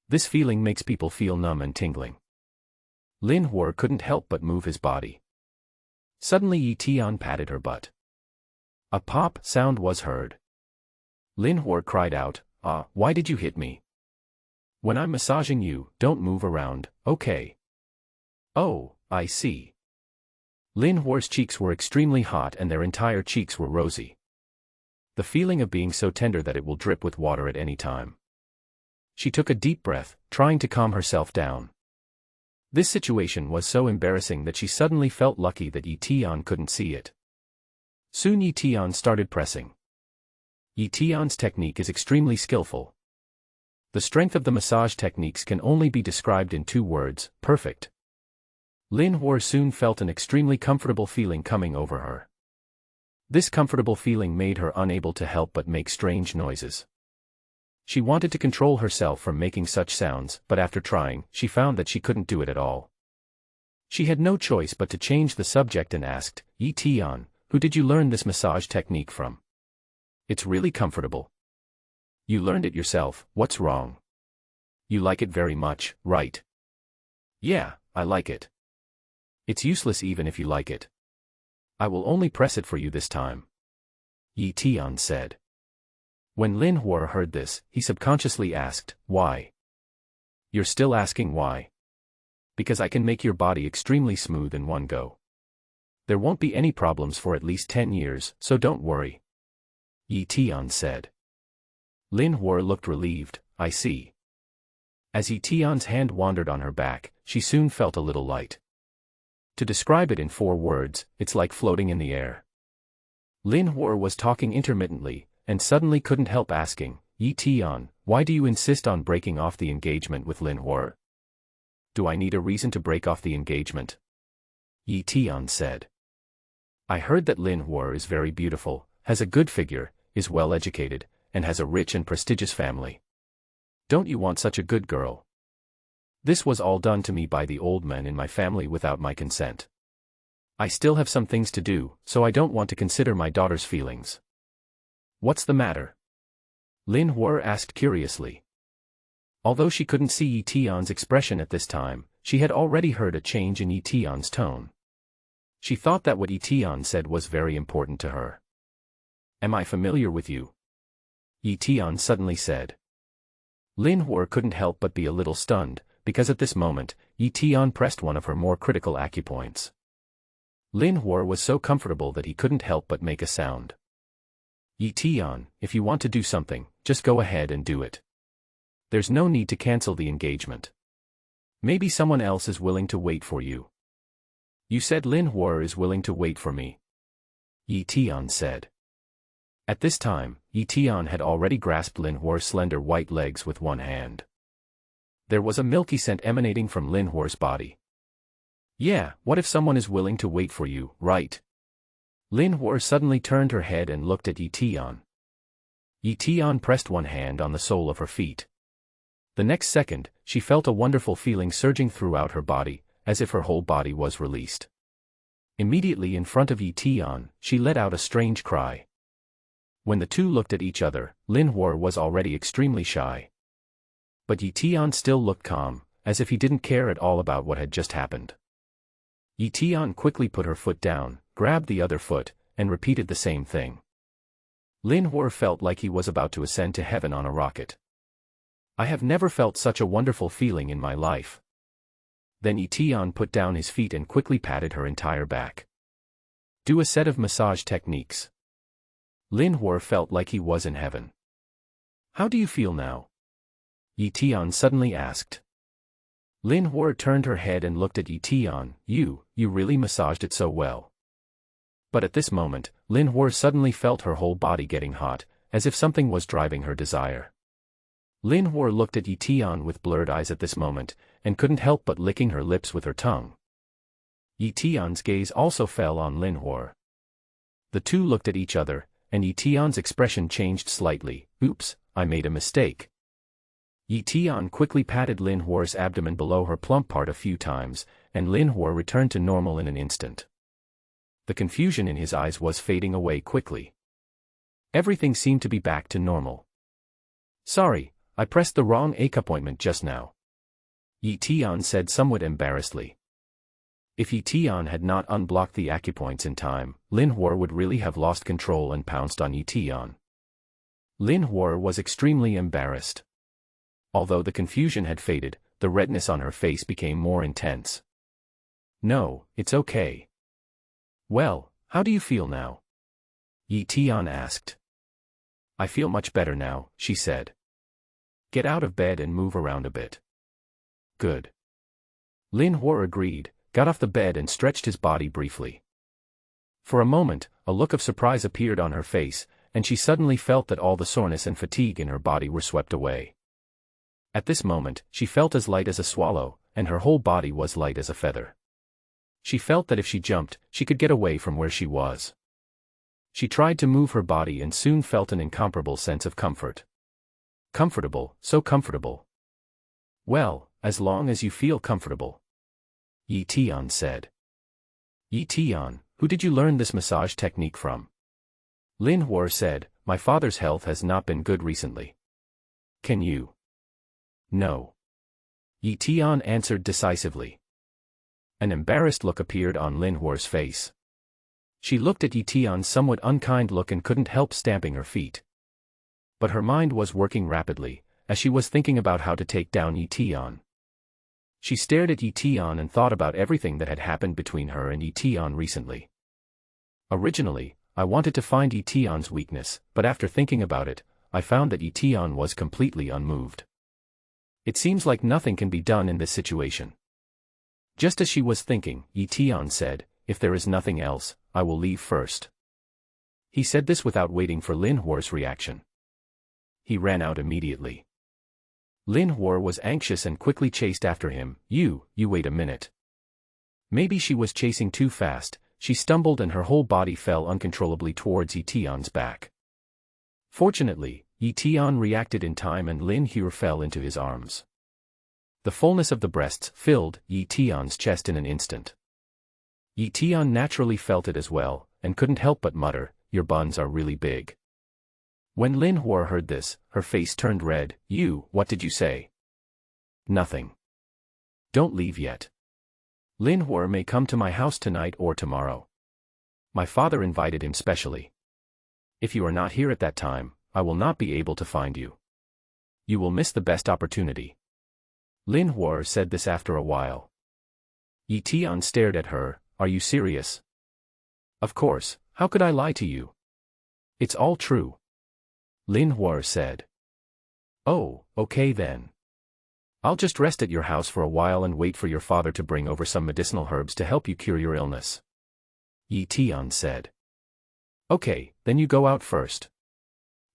This feeling makes people feel numb and tingling. Lin Hua couldn't help but move his body. Suddenly Eton patted her butt. A pop sound was heard. Lin Hua cried out, why did you hit me? When I'm massaging you, don't move around, okay? Oh, I see. Lin Hua's cheeks were extremely hot and their entire cheeks were rosy. The feeling of being so tender that it will drip with water at any time. She took a deep breath, trying to calm herself down. This situation was so embarrassing that she suddenly felt lucky that Eton couldn't see it. Soon Eton started pressing. Eton's technique is extremely skillful. The strength of the massage techniques can only be described in 2 words, perfect. Lin Hua soon felt an extremely comfortable feeling coming over her. This comfortable feeling made her unable to help but make strange noises. She wanted to control herself from making such sounds, but after trying, she found that she couldn't do it at all. She had no choice but to change the subject and asked, Eton, who did you learn this massage technique from? It's really comfortable. You learned it yourself, what's wrong? You like it very much, right? Yeah, I like it. It's useless even if you like it. I will only press it for you this time. Eton said. When Lin Hua heard this, he subconsciously asked, why? You're still asking why? Because I can make your body extremely smooth in one go. There won't be any problems for at least 10 years, so don't worry. Eton said. Lin Hua looked relieved, I see. As Eton's hand wandered on her back, she soon felt a little light. To describe it in 4 words, it's like floating in the air. Lin Hua was talking intermittently, and suddenly couldn't help asking, Eton, why do you insist on breaking off the engagement with Lin Hua? Do I need a reason to break off the engagement? Eton said. I heard that Lin Hua is very beautiful, has a good figure, is well educated, and has a rich and prestigious family. Don't you want such a good girl? This was all done to me by the old men in my family without my consent. I still have some things to do, so I don't want to consider my daughter's feelings. What's the matter? Lin Hua asked curiously. Although she couldn't see Eton's expression at this time, she had already heard a change in Eton's tone. She thought that what Eton said was very important to her. Am I familiar with you? Eton suddenly said. Lin Hua couldn't help but be a little stunned, because at this moment, Eton pressed one of her more critical acupoints. Lin Hua was so comfortable that he couldn't help but make a sound. Eton, if you want to do something, just go ahead and do it. There's no need to cancel the engagement. Maybe someone else is willing to wait for you. You said Lin Hua is willing to wait for me. Eton said. At this time, Eton had already grasped Lin Hua's slender white legs with one hand. There was a milky scent emanating from Lin Hua's body. Yeah, what if someone is willing to wait for you, right? Lin Hua suddenly turned her head and looked at Eton. Eton pressed one hand on the sole of her feet. The next second, she felt a wonderful feeling surging throughout her body, as if her whole body was released. Immediately in front of Eton, she let out a strange cry. When the two looked at each other, Lin Hua was already extremely shy. But Eton still looked calm, as if he didn't care at all about what had just happened. Eton quickly put her foot down, grabbed the other foot, and repeated the same thing. Lin Hua felt like he was about to ascend to heaven on a rocket. I have never felt such a wonderful feeling in my life. Then Eton put down his feet and quickly patted her entire back. Do a set of massage techniques. Lin Hua felt like he was in heaven. How do you feel now? Eton suddenly asked. Lin Hua turned her head and looked at Eton. You really massaged it so well. But at this moment, Lin Hua suddenly felt her whole body getting hot, as if something was driving her desire. Lin Hua looked at Eton with blurred eyes at this moment, and couldn't help but licking her lips with her tongue. Eton's gaze also fell on Lin Hua. The two looked at each other, and Eton's expression changed slightly. Oops, I made a mistake. Eton quickly patted Lin Hua's abdomen below her plump part a few times, and Lin Hua returned to normal in an instant. The confusion in his eyes was fading away quickly. Everything seemed to be back to normal. Sorry, I pressed the wrong appointment just now. Eton said somewhat embarrassedly. If Eton had not unblocked the acupoints in time, Lin Hua would really have lost control and pounced on Eton. Lin Hua was extremely embarrassed. Although the confusion had faded, the redness on her face became more intense. No, it's okay. Well, how do you feel now? Eton asked. I feel much better now, she said. Get out of bed and move around a bit. Good. Lin Hua agreed, got off the bed and stretched his body briefly. For a moment, a look of surprise appeared on her face, and she suddenly felt that all the soreness and fatigue in her body were swept away. At this moment, she felt as light as a swallow, and her whole body was light as a feather. She felt that if she jumped, she could get away from where she was. She tried to move her body and soon felt an incomparable sense of comfort. Comfortable, so comfortable. Well, as long as you feel comfortable. Eton said. Eton, who did you learn this massage technique from? Lin Hua said, my father's health has not been good recently. Can you? No. Eton answered decisively. An embarrassed look appeared on Lin Hua's face. She looked at Eton's somewhat unkind look and couldn't help stamping her feet. But her mind was working rapidly, as she was thinking about how to take down Eton. She stared at Eton and thought about everything that had happened between her and Eton recently. Originally, I wanted to find Eton's weakness, but after thinking about it, I found that Eton was completely unmoved. It seems like nothing can be done in this situation. Just as she was thinking, Eton said, if there is nothing else, I will leave first. He said this without waiting for Lin Hua's reaction. He ran out immediately. Lin Hua was anxious and quickly chased after him. You wait a minute. Maybe she was chasing too fast, she stumbled and her whole body fell uncontrollably towards Eton's back. Fortunately, Eton reacted in time and Lin Hua fell into his arms. The fullness of the breasts filled Eton's chest in an instant. Eton naturally felt it as well, and couldn't help but mutter, your buns are really big. When Lin Hua heard this, her face turned red. What did you say? Nothing. Don't leave yet. Lin Hua may come to my house tonight or tomorrow. My father invited him specially. If you are not here at that time, I will not be able to find you. You will miss the best opportunity. Lin Hua said this after a while. Eton stared at her. Are you serious? Of course, how could I lie to you? It's all true. Lin Hua said. Oh, okay then. I'll just rest at your house for a while and wait for your father to bring over some medicinal herbs to help you cure your illness. Eton said. Okay, then you go out first.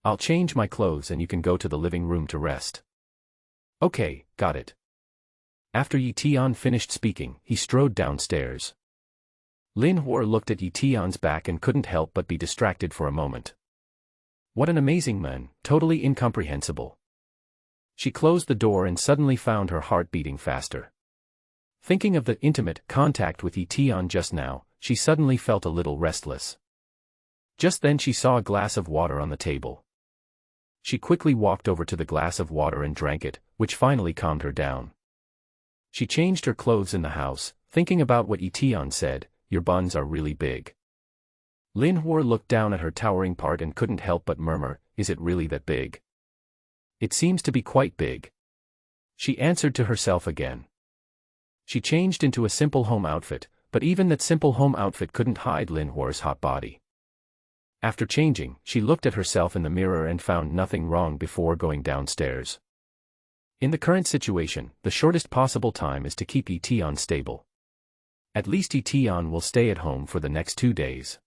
I'll change my clothes and you can go to the living room to rest. Okay, got it. After Eton finished speaking, he strode downstairs. Lin Hua looked at Eton's back and couldn't help but be distracted for a moment. What an amazing man, totally incomprehensible. She closed the door and suddenly found her heart beating faster. Thinking of the intimate contact with Eton just now, she suddenly felt a little restless. Just then she saw a glass of water on the table. She quickly walked over to the glass of water and drank it, which finally calmed her down. She changed her clothes in the house, thinking about what Eton said, "Your buns are really big." Lin Hua looked down at her towering part and couldn't help but murmur, "Is it really that big?" "It seems to be quite big," she answered to herself again. She changed into a simple home outfit, but even that simple home outfit couldn't hide Lin Hua's hot body. After changing, she looked at herself in the mirror and found nothing wrong before going downstairs. In the current situation, the shortest possible time is to keep Eton stable. At least Eton will stay at home for the next 2 days.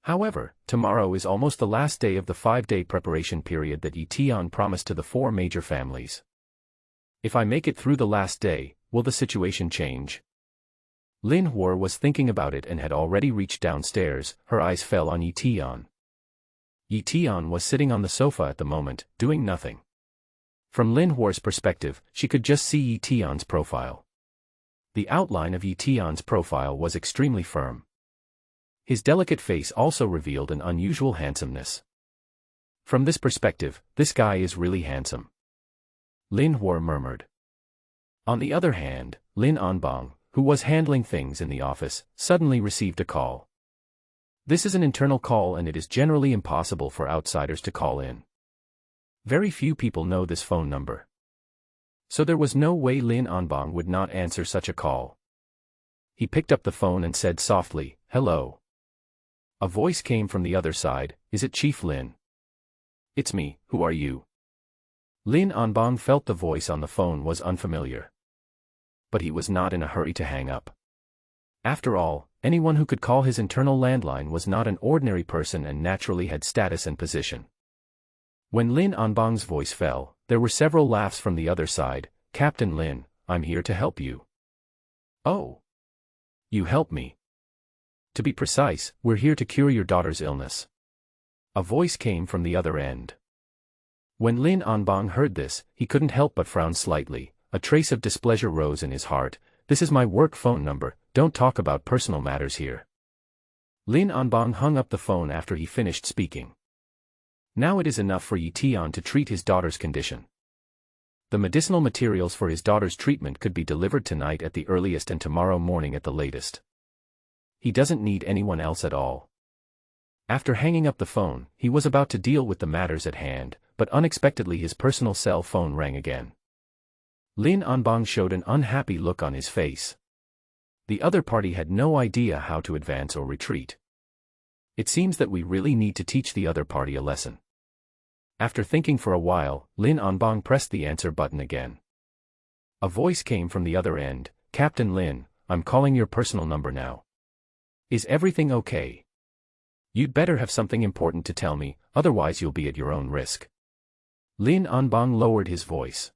However, tomorrow is almost the last day of the 5-day preparation period that Eton promised to the 4 major families. If I make it through the last day, will the situation change? Lin Hua was thinking about it and had already reached downstairs. Her eyes fell on Eton. Eton was sitting on the sofa at the moment, doing nothing. From Lin Hua's perspective, she could just see Eton's profile. The outline of Eton's profile was extremely firm. His delicate face also revealed an unusual handsomeness. From this perspective, this guy is really handsome, Lin Hua murmured. On the other hand, Lin Anbang, who was handling things in the office, suddenly received a call. This is an internal call and it is generally impossible for outsiders to call in. Very few people know this phone number. So there was no way Lin Anbang would not answer such a call. He picked up the phone and said softly, "Hello." A voice came from the other side, "Is it Chief Lin?" "It's me, who are you?" Lin Anbang felt the voice on the phone was unfamiliar. But he was not in a hurry to hang up. After all, anyone who could call his internal landline was not an ordinary person and naturally had status and position. When Lin Anbang's voice fell, there were several laughs from the other side. "Captain Lin, I'm here to help you." "Oh. You help me?" "To be precise, we're here to cure your daughter's illness." A voice came from the other end. When Lin Anbang heard this, he couldn't help but frown slightly. A trace of displeasure rose in his heart. "This is my work phone number, don't talk about personal matters here." Lin Anbang hung up the phone after he finished speaking. Now it is enough for Eton to treat his daughter's condition. The medicinal materials for his daughter's treatment could be delivered tonight at the earliest and tomorrow morning at the latest. He doesn't need anyone else at all. After hanging up the phone, he was about to deal with the matters at hand, but unexpectedly his personal cell phone rang again. Lin Anbang showed an unhappy look on his face. The other party had no idea how to advance or retreat. It seems that we really need to teach the other party a lesson. After thinking for a while, Lin Anbang pressed the answer button again. A voice came from the other end, "Captain Lin, I'm calling your personal number now. Is everything okay? You'd better have something important to tell me, otherwise you'll be at your own risk." Lin Anbang lowered his voice.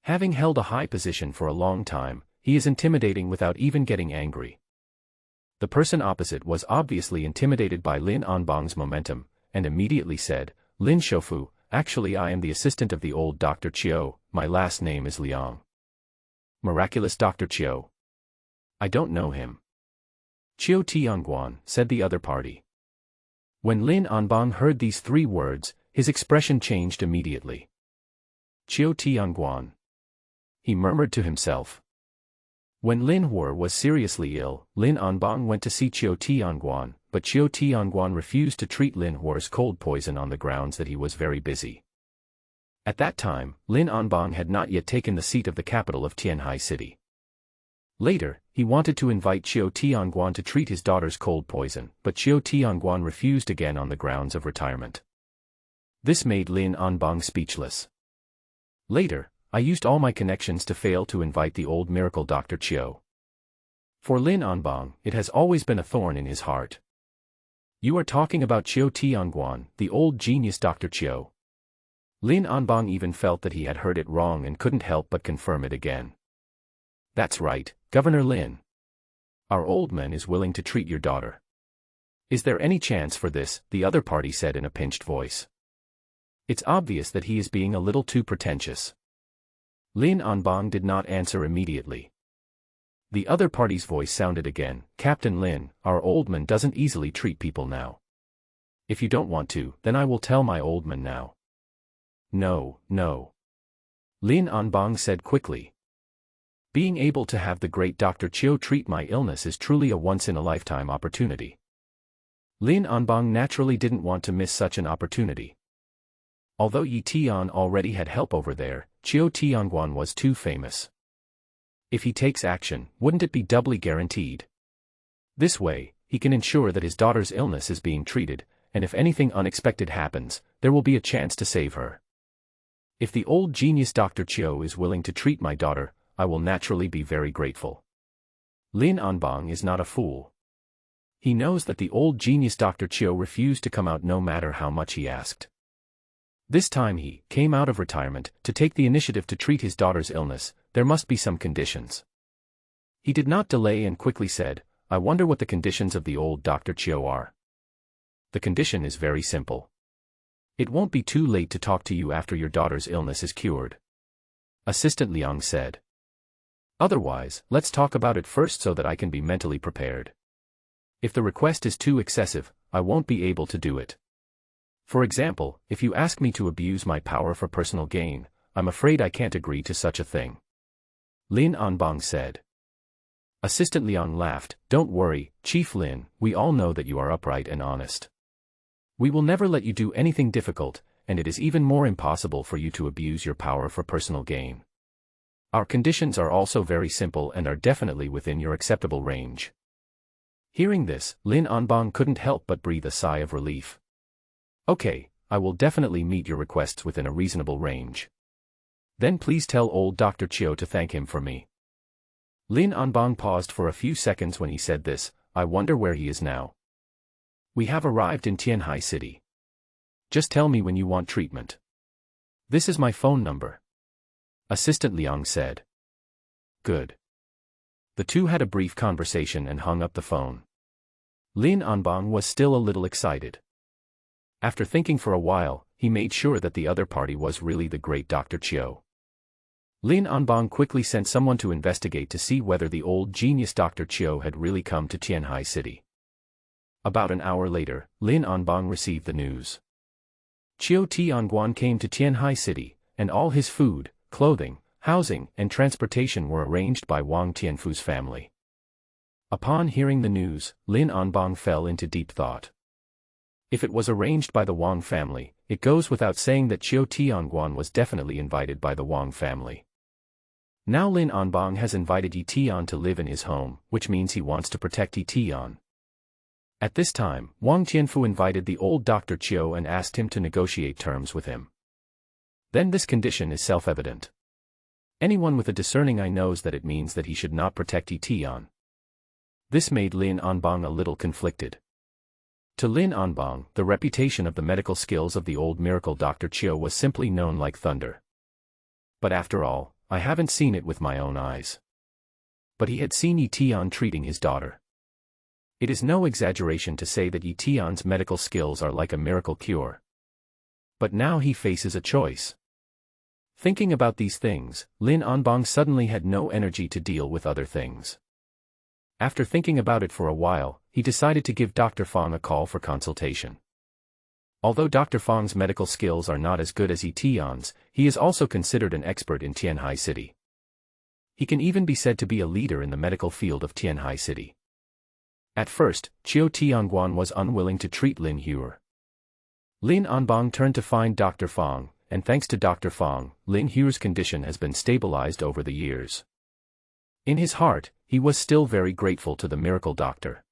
Having held a high position for a long time, he is intimidating without even getting angry. The person opposite was obviously intimidated by Lin Anbang's momentum, and immediately said, "Lin Shofu, actually I am the assistant of the old Dr. Chio, my last name is Liang." "Miraculous Dr. Chio? I don't know him." "Chio Tianguan," said the other party. When Lin Anbang heard these 3 words, his expression changed immediately. "Chio Tianguan," he murmured to himself. When Lin Hua was seriously ill, Lin Anbang went to see Chio Tianguan, but Chio Tianguan refused to treat Lin Hua's cold poison on the grounds that he was very busy. At that time, Lin Anbang had not yet taken the seat of the capital of Tianhai City. Later, he wanted to invite Chio Tianguan to treat his daughter's cold poison, but Chio Tianguan refused again on the grounds of retirement. This made Lin Anbang speechless. Later, I used all my connections to fail to invite the old miracle Dr. Chio. For Lin Anbang, it has always been a thorn in his heart. "You are talking about Chio Tianguan, the old genius Dr. Chio." Lin Anbang even felt that he had heard it wrong and couldn't help but confirm it again. "That's right, Governor Lin. Our old man is willing to treat your daughter." "Is there any chance for this?" the other party said in a pinched voice. It's obvious that he is being a little too pretentious. Lin Anbang did not answer immediately. The other party's voice sounded again, "Captain Lin, our old man doesn't easily treat people now. If you don't want to, then I will tell my old man now." no, no. Lin Anbang said quickly. Being able to have the great Dr. Chio treat my illness is truly a once-in-a-lifetime opportunity. Lin Anbang naturally didn't want to miss such an opportunity. Although Yi Tian already had help over there, Chio Tianguan was too famous. If he takes action, wouldn't it be doubly guaranteed? This way, he can ensure that his daughter's illness is being treated, and if anything unexpected happens, there will be a chance to save her. If the old genius Dr. Chio is willing to treat my daughter, I will naturally be very grateful. Lin Anbang is not a fool. He knows that the old genius Dr. Chio refused to come out no matter how much he asked. This time he came out of retirement to take the initiative to treat his daughter's illness. There must be some conditions. He did not delay and quickly said, I wonder what the conditions of the old Dr. Chio are. The condition is very simple. It won't be too late to talk to you after your daughter's illness is cured. Assistant Liang said. Otherwise, let's talk about it first so that I can be mentally prepared. If the request is too excessive, I won't be able to do it. For example, if you ask me to abuse my power for personal gain, I'm afraid I can't agree to such a thing. Lin Anbang said. Assistant Liang laughed, Don't worry, Chief Lin, we all know that you are upright and honest. We will never let you do anything difficult, and it is even more impossible for you to abuse your power for personal gain. Our conditions are also very simple and are definitely within your acceptable range. Hearing this, Lin Anbang couldn't help but breathe a sigh of relief. Okay, I will definitely meet your requests within a reasonable range. Then please tell old Dr. Chio to thank him for me. Lin Anbang paused for a few seconds when he said this. I wonder where he is now. We have arrived in Tianhai City. Just tell me when you want treatment. This is my phone number. Assistant Liang said. Good. The two had a brief conversation and hung up the phone. Lin Anbang was still a little excited. After thinking for a while, he made sure that the other party was really the great Dr. Chio. Lin Anbang quickly sent someone to investigate to see whether the old genius Dr. Chio had really come to Tianhai City. About an hour later, Lin Anbang received the news. Chio Tianguan came to Tianhai City, and all his food, clothing, housing, and transportation were arranged by Wong Tianfu's family. Upon hearing the news, Lin Anbang fell into deep thought. If it was arranged by the Wong family, it goes without saying that Chio Tianguan was definitely invited by the Wong family. Now Lin Anbang has invited Eton to live in his home, which means he wants to protect Eton. At this time, Wong Tianfu invited the old Dr. Chio and asked him to negotiate terms with him. Then this condition is self-evident. Anyone with a discerning eye knows that it means that he should not protect Eton. This made Lin Anbang a little conflicted. To Lin Anbang, the reputation of the medical skills of the old miracle Dr. Chio was simply known like thunder. But after all, I haven't seen it with my own eyes. But he had seen Eton treating his daughter. It is no exaggeration to say that Eton's medical skills are like a miracle cure. But now he faces a choice. Thinking about these things, Lin Anbang suddenly had no energy to deal with other things. After thinking about it for a while, he decided to give Dr. Fong a call for consultation. Although Dr. Fong's medical skills are not as good as Eton's, he is also considered an expert in Tianhai City. He can even be said to be a leader in the medical field of Tianhai City. At first, Chio Tianguan was unwilling to treat Lin Hua. Lin Anbang turned to find Dr. Fong, and thanks to Dr. Fong, Lin Hua's condition has been stabilized over the years. In his heart, he was still very grateful to the miracle doctor.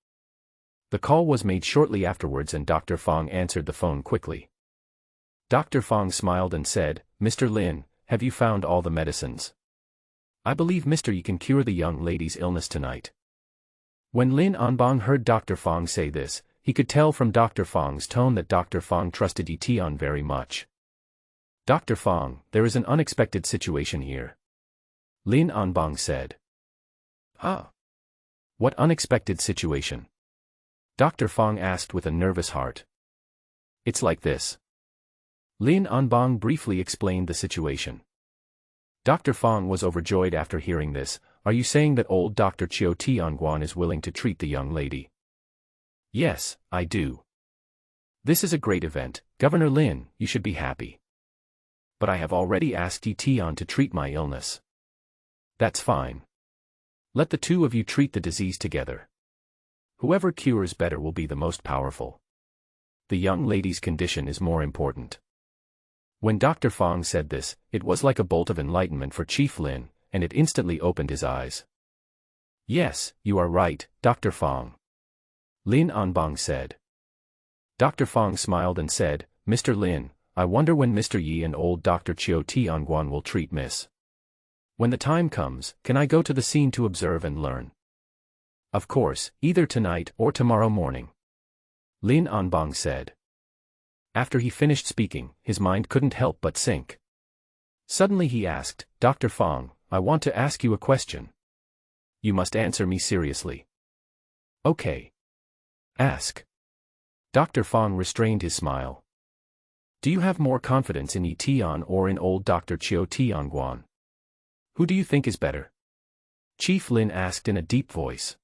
The call was made shortly afterwards and Dr. Fong answered the phone quickly. Dr. Fong smiled and said, Mr. Lin, have you found all the medicines? I believe Mr. Yi can cure the young lady's illness tonight. When Lin Anbang heard Dr. Fong say this, he could tell from Dr. Fong's tone that Dr. Fong trusted Eton very much. Dr. Fong, there is an unexpected situation here. Lin Anbang said. Ah. What unexpected situation? Dr. Fong asked with a nervous heart. It's like this. Lin Anbang briefly explained the situation. Dr. Fong was overjoyed after hearing this. Are you saying that old Dr. Chio Tianguan is willing to treat the young lady? Yes, I do. This is a great event, Governor Lin, you should be happy. but I have already asked Eton to treat my illness. That's fine. Let the two of you treat the disease together. Whoever cures better will be the most powerful. The young lady's condition is more important. When Dr. Fong said this, it was like a bolt of enlightenment for Chief Lin, and it instantly opened his eyes. Yes, you are right, Dr. Fong. Lin Anbang said. Dr. Fong smiled and said, Mr. Lin, I wonder when Mr. Yi and old Dr. Chio Tianguan will treat Miss. When the time comes, can I go to the scene to observe and learn? Of course, either tonight or tomorrow morning. Lin Anbang said. After he finished speaking, his mind couldn't help but sink. Suddenly he asked, Dr. Fong, I want to ask you a question. You must answer me seriously. Okay. Ask. Dr. Fong restrained his smile. Do you have more confidence in Eton or in old Dr. Chio Tianguan? Who do you think is better? Chief Lin asked in a deep voice.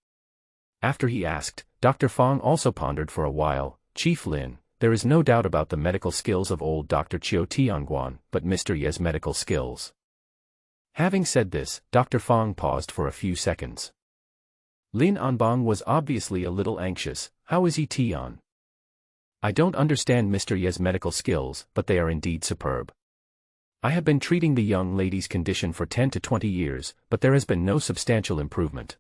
After he asked, Dr. Fong also pondered for a while. Chief Lin, there is no doubt about the medical skills of old Dr. Chio Tianguan, but Mr. Ye's medical skills. Having said this, Dr. Fong paused for a few seconds. Lin Anbang was obviously a little anxious. How is Eton? I don't understand Mr. Ye's medical skills, but they are indeed superb. I have been treating the young lady's condition for 10 to 20 years, but there has been no substantial improvement.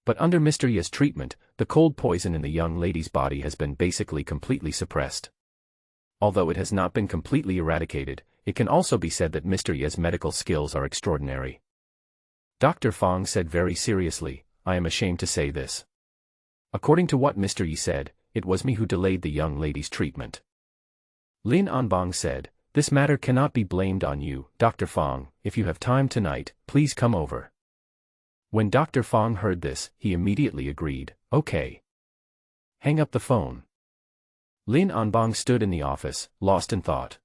But under Mr. Ye's treatment, the cold poison in the young lady's body has been basically completely suppressed. Although it has not been completely eradicated, it can also be said that Mr. Ye's medical skills are extraordinary. Dr. Fong said very seriously, I am ashamed to say this. According to what Mr. Yi said, it was me who delayed the young lady's treatment. Lin Anbang said, this matter cannot be blamed on you, Dr. Fong. If you have time tonight, please come over. When Dr. Fong heard this, he immediately agreed, okay. Hang up the phone. Lin Anbang stood in the office, lost in thought.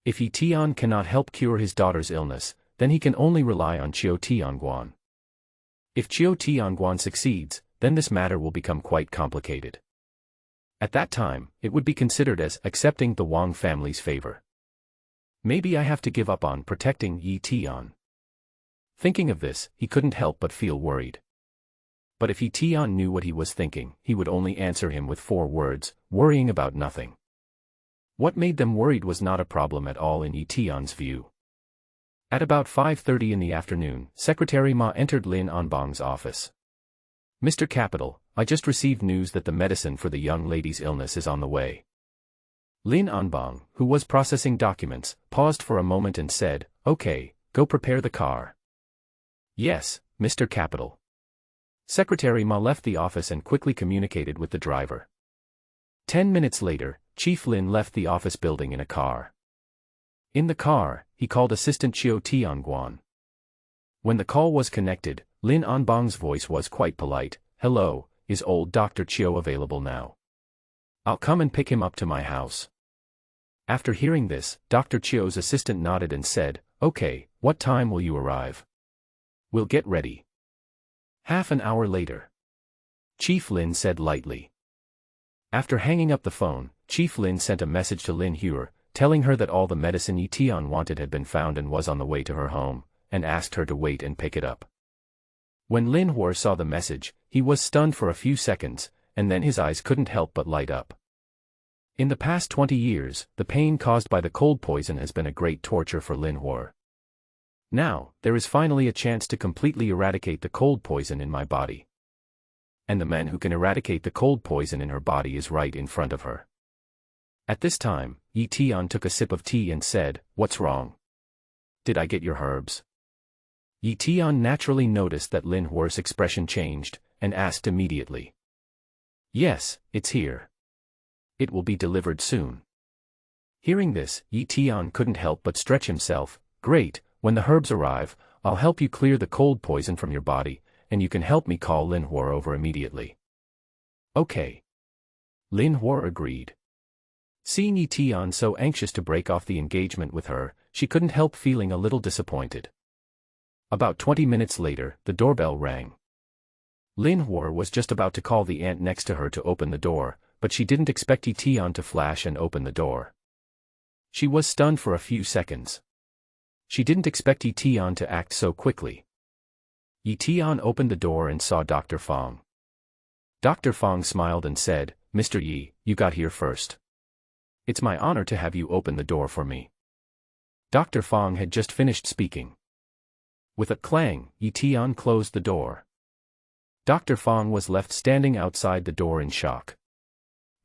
If Eton cannot help cure his daughter's illness, then he can only rely on Chio Tianguan. If Chio Tianguan succeeds, then this matter will become quite complicated. At that time, it would be considered as accepting the Wong family's favor. Maybe I have to give up on protecting Eton. Thinking of this, he couldn't help but feel worried. But if Eton knew what he was thinking, he would only answer him with 4 words, worrying about nothing. What made them worried was not a problem at all in Eton's view. At about 5:30 in the afternoon, Secretary Ma entered Lin Anbang's office. Mr. Capital, I just received news that the medicine for the young lady's illness is on the way. Lin Anbang, who was processing documents, paused for a moment and said, okay, go prepare the car. Yes, Mr. Capital. Secretary Ma left the office and quickly communicated with the driver. 10 minutes later, Chief Lin left the office building in a car. In the car, he called Assistant Chio Tianguan. When the call was connected, Lin Anbang's voice was quite polite. Hello, is old Dr. Chio available now? I'll come and pick him up to my house. After hearing this, Dr. Chio's assistant nodded and said, okay, what time will you arrive? We'll get ready. Half an hour later. Chief Lin said lightly. After hanging up the phone, Chief Lin sent a message to Lin Hua, telling her that all the medicine Eton wanted had been found and was on the way to her home, and asked her to wait and pick it up. When Lin Hua saw the message, he was stunned for a few seconds, and then his eyes couldn't help but light up. In the past 20 years, the pain caused by the cold poison has been a great torture for Lin Hua. Now, there is finally a chance to completely eradicate the cold poison in my body. And the man who can eradicate the cold poison in her body is right in front of her. At this time, Eton took a sip of tea and said, what's wrong? Did I get your herbs? Eton naturally noticed that Lin Hua's expression changed, and asked immediately. Yes, it's here. It will be delivered soon. Hearing this, Eton couldn't help but stretch himself. Great, when the herbs arrive, I'll help you clear the cold poison from your body, and you can help me call Lin Hua over immediately. Okay. Lin Hua agreed. Seeing Eton so anxious to break off the engagement with her, she couldn't help feeling a little disappointed. About 20 minutes later, the doorbell rang. Lin Hua was just about to call the aunt next to her to open the door, but she didn't expect Eton to flash and open the door. She was stunned for a few seconds. She didn't expect Eton to act so quickly. Eton opened the door and saw Dr. Fong. Dr. Fong smiled and said, "Mr. Yi, you got here first. It's my honor to have you open the door for me." Dr. Fong had just finished speaking. With a clang, Eton closed the door. Dr. Fong was left standing outside the door in shock.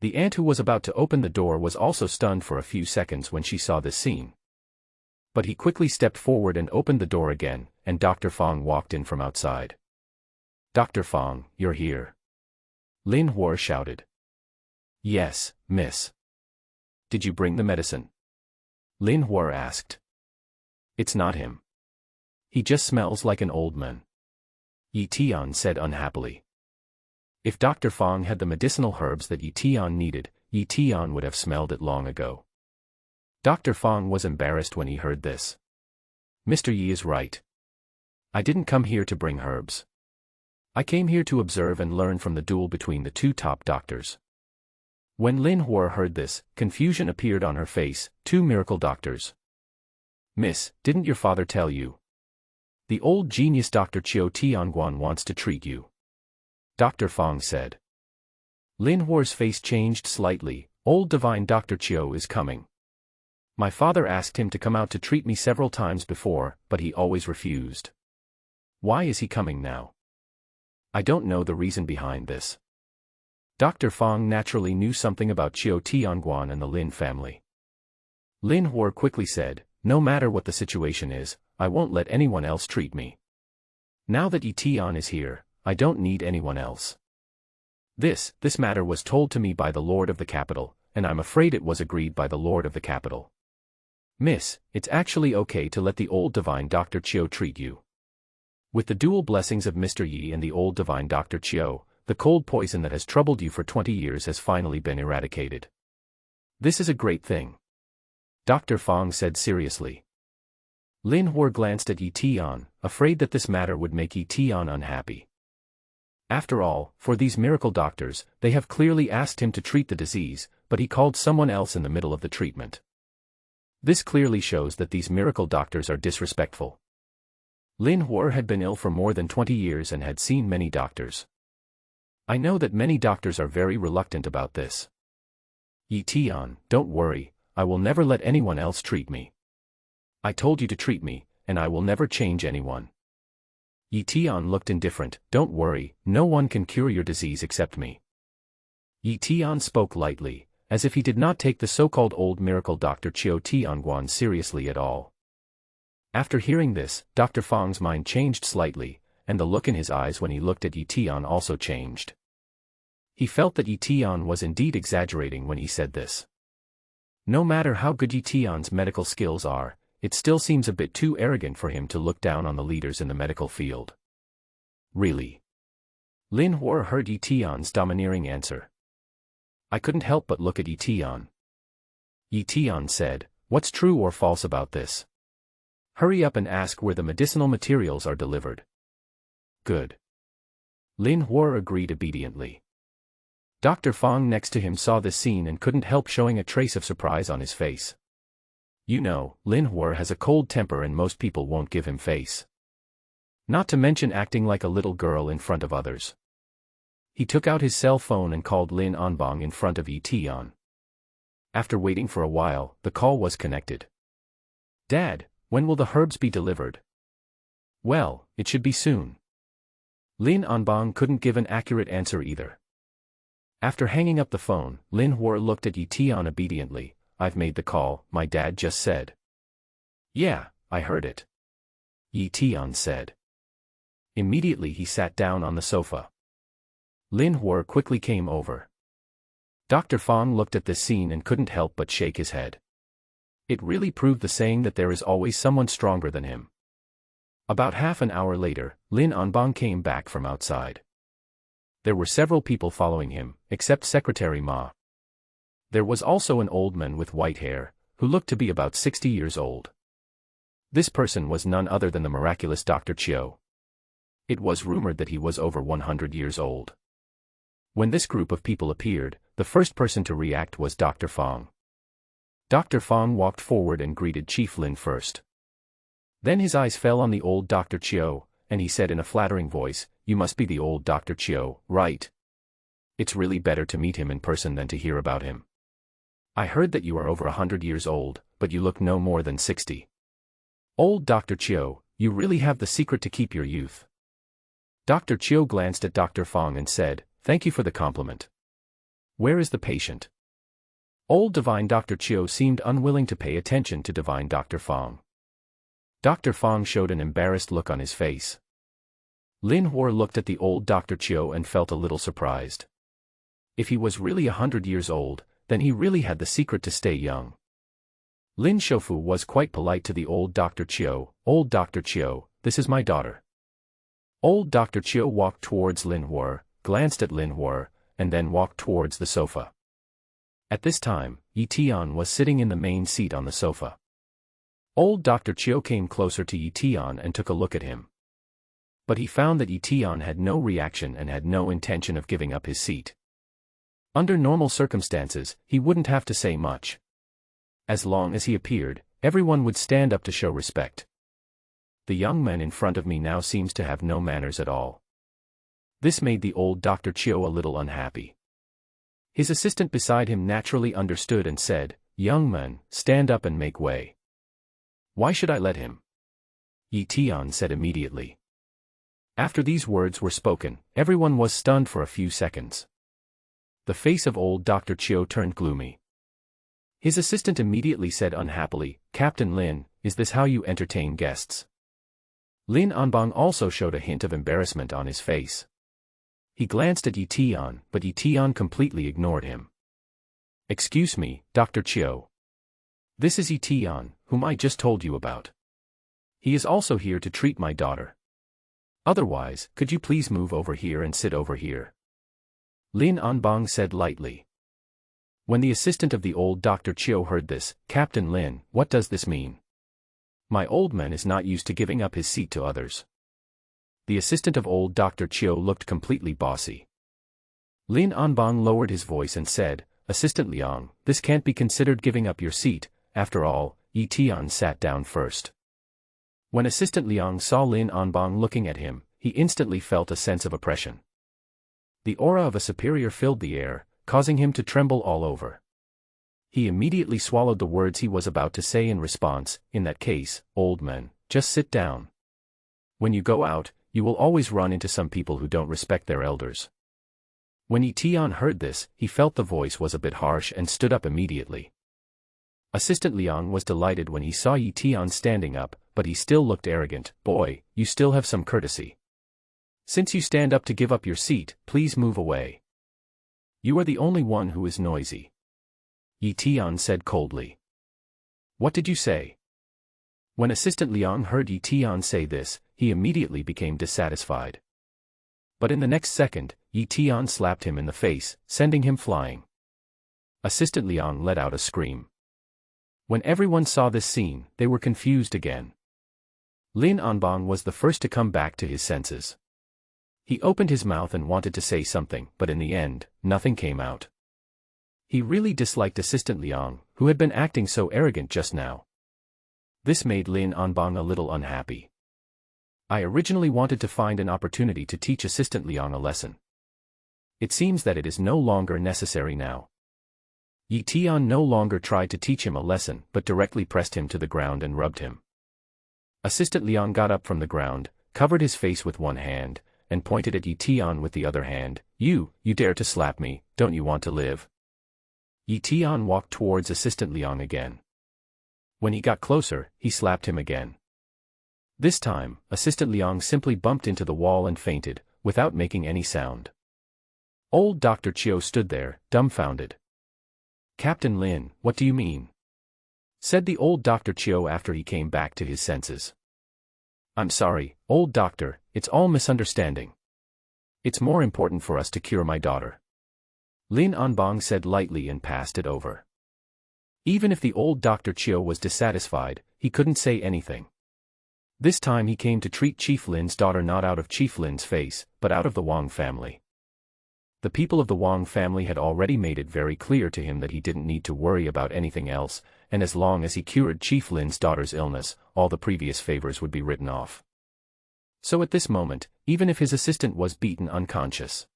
The aunt who was about to open the door was also stunned for a few seconds when she saw this scene. But he quickly stepped forward and opened the door again, and Dr. Fong walked in from outside. "Dr. Fong, you're here." Lin Hua shouted. "Yes, miss." "Did you bring the medicine?" Lin Hua asked. "It's not him. He just smells like an old man," Eton said unhappily. If Dr. Fong had the medicinal herbs that Eton needed, Eton would have smelled it long ago. Dr. Fong was embarrassed when he heard this. "Mr. Yi is right. I didn't come here to bring herbs. I came here to observe and learn from the duel between the two top doctors." When Lin Hua heard this, confusion appeared on her face. "Two miracle doctors. Miss, didn't your father tell you? The old genius Dr. Chio Tianguan wants to treat you," Dr. Fong said. Lin Hua's face changed slightly. "Old divine Dr. Chio is coming. My father asked him to come out to treat me several times before, but he always refused. Why is he coming now? I don't know the reason behind this." Dr. Fong naturally knew something about Chio Tianguan and the Lin family. Lin Hua quickly said, "No matter what the situation is, I won't let anyone else treat me. Now that Eton is here, I don't need anyone else. This matter was told to me by the Lord of the Capital, and I'm afraid it was agreed by the Lord of the Capital. Miss, it's actually okay to let the old divine Dr. Chio treat you. With the dual blessings of Mr. Yi and the old divine Dr. Chio, the cold poison that has troubled you for 20 years has finally been eradicated. This is a great thing," Dr. Fong said seriously. Lin Hua glanced at Eton, afraid that this matter would make Eton unhappy. After all, for these miracle doctors, they have clearly asked him to treat the disease, but he called someone else in the middle of the treatment. This clearly shows that these miracle doctors are disrespectful. Lin Hua had been ill for more than 20 years and had seen many doctors. I know that many doctors are very reluctant about this. "Eton, don't worry, I will never let anyone else treat me. I told you to treat me, and I will never change anyone." Eton looked indifferent. "Don't worry, no one can cure your disease except me." Eton spoke lightly, as if he did not take the so-called old miracle Dr. Chio Tianguan seriously at all. After hearing this, Dr. Fong's mind changed slightly, and the look in his eyes when he looked at Eton also changed. He felt that Eton was indeed exaggerating when he said this. No matter how good Eton's medical skills are, it still seems a bit too arrogant for him to look down on the leaders in the medical field. "Really?" Lin Hua heard Eton's domineering answer. "I couldn't help but look at Eton." Eton said, "What's true or false about this? Hurry up and ask where the medicinal materials are delivered." "Good." Lin Hua agreed obediently. Dr. Fong next to him saw this scene and couldn't help showing a trace of surprise on his face. You know, Lin Hua has a cold temper and most people won't give him face. Not to mention acting like a little girl in front of others. He took out his cell phone and called Lin Anbang in front of Eton. After waiting for a while, the call was connected. "Dad, when will the herbs be delivered?" "Well, it should be soon." Lin Anbang couldn't give an accurate answer either. After hanging up the phone, Lin Hua looked at Eton obediently. "I've made the call, my dad just said." "Yeah, I heard it," Eton said. Immediately he sat down on the sofa. Lin Hua quickly came over. Dr. Fong looked at this scene and couldn't help but shake his head. It really proved the saying that there is always someone stronger than him. About half an hour later, Lin Anbang came back from outside. There were several people following him, except Secretary Ma. There was also an old man with white hair, who looked to be about 60 years old. This person was none other than the miraculous Dr. Chio. It was rumored that he was over 100 years old. When this group of people appeared, the first person to react was Dr. Fong. Dr. Fong walked forward and greeted Chief Lin first. Then his eyes fell on the old Dr. Chio, and he said in a flattering voice, "You must be the old Dr. Chio, right? It's really better to meet him in person than to hear about him. I heard that you are over 100 years old, but you look no more than 60. Old Dr. Chio, you really have the secret to keep your youth." Dr. Chio glanced at Dr. Fong and said, "Thank you for the compliment. Where is the patient?" Old Divine Dr. Chio seemed unwilling to pay attention to Divine Dr. Fong. Dr. Fong showed an embarrassed look on his face. Lin Hua looked at the old Dr. Chio and felt a little surprised. If he was really 100 years old, then he really had the secret to stay young. Lin Shofu was quite polite to the old Dr. Chio. "Old Dr. Chio, this is my daughter." Old Dr. Chio walked towards Lin Hua, glanced at Lin Hua, and then walked towards the sofa. At this time, Eton was sitting in the main seat on the sofa. Old Dr. Chio came closer to Eton and took a look at him. But he found that Eton had no reaction and had no intention of giving up his seat. Under normal circumstances, he wouldn't have to say much. As long as he appeared, everyone would stand up to show respect. The young man in front of me now seems to have no manners at all. This made the old Dr. Chio a little unhappy. His assistant beside him naturally understood and said, "Young man, stand up and make way." "Why should I let him?" Eton said immediately. After these words were spoken, everyone was stunned for a few seconds. The face of old Dr. Chio turned gloomy. His assistant immediately said unhappily, "Captain Lin, is this how you entertain guests?" Lin Anbang also showed a hint of embarrassment on his face. He glanced at Eton, but Eton completely ignored him. "Excuse me, Dr. Chio. This is Eton, whom I just told you about. He is also here to treat my daughter. Otherwise, could you please move over here and sit over here?" Lin Anbang said lightly. When the assistant of the old Dr. Chio heard this, "Captain Lin, what does this mean? My old man is not used to giving up his seat to others." The assistant of old Dr. Chio looked completely bossy. Lin Anbang lowered his voice and said, "Assistant Liang, this can't be considered giving up your seat. After all, Eton sat down first." When Assistant Liang saw Lin Anbang looking at him, he instantly felt a sense of oppression. The aura of a superior filled the air, causing him to tremble all over. He immediately swallowed the words he was about to say in response. "In that case, old man, just sit down. When you go out, you will always run into some people who don't respect their elders." When Eton heard this, he felt the voice was a bit harsh and stood up immediately. Assistant Liang was delighted when he saw Eton standing up, but he still looked arrogant. "Boy, you still have some courtesy. Since you stand up to give up your seat, please move away. You are the only one who is noisy," Eton said coldly. "What did you say?" When Assistant Liang heard Eton say this, he immediately became dissatisfied. But in the next second, Eton slapped him in the face, sending him flying. Assistant Liang let out a scream. When everyone saw this scene, they were confused again. Lin Anbang was the first to come back to his senses. He opened his mouth and wanted to say something, but in the end, nothing came out. He really disliked Assistant Liang, who had been acting so arrogant just now. This made Lin Anbang a little unhappy. "I originally wanted to find an opportunity to teach Assistant Liang a lesson. It seems that it is no longer necessary now." Eton no longer tried to teach him a lesson but directly pressed him to the ground and rubbed him. Assistant Liang got up from the ground, covered his face with one hand, and pointed at Eton with the other hand. You dare to slap me, don't you want to live?" Eton walked towards Assistant Liang again. When he got closer, he slapped him again. This time, Assistant Liang simply bumped into the wall and fainted, without making any sound. Old Dr. Chio stood there, dumbfounded. "Captain Lin, what do you mean?" said the old Dr. Chio after he came back to his senses. "I'm sorry, old doctor, it's all misunderstanding. It's more important for us to cure my daughter," Lin Anbang said lightly and passed it over. Even if the old Dr. Chio was dissatisfied, he couldn't say anything. This time he came to treat Chief Lin's daughter not out of Chief Lin's face, but out of the Wong family. The people of the Wong family had already made it very clear to him that he didn't need to worry about anything else, and as long as he cured Chief Lin's daughter's illness, all the previous favors would be written off. So at this moment, even if his assistant was beaten unconscious,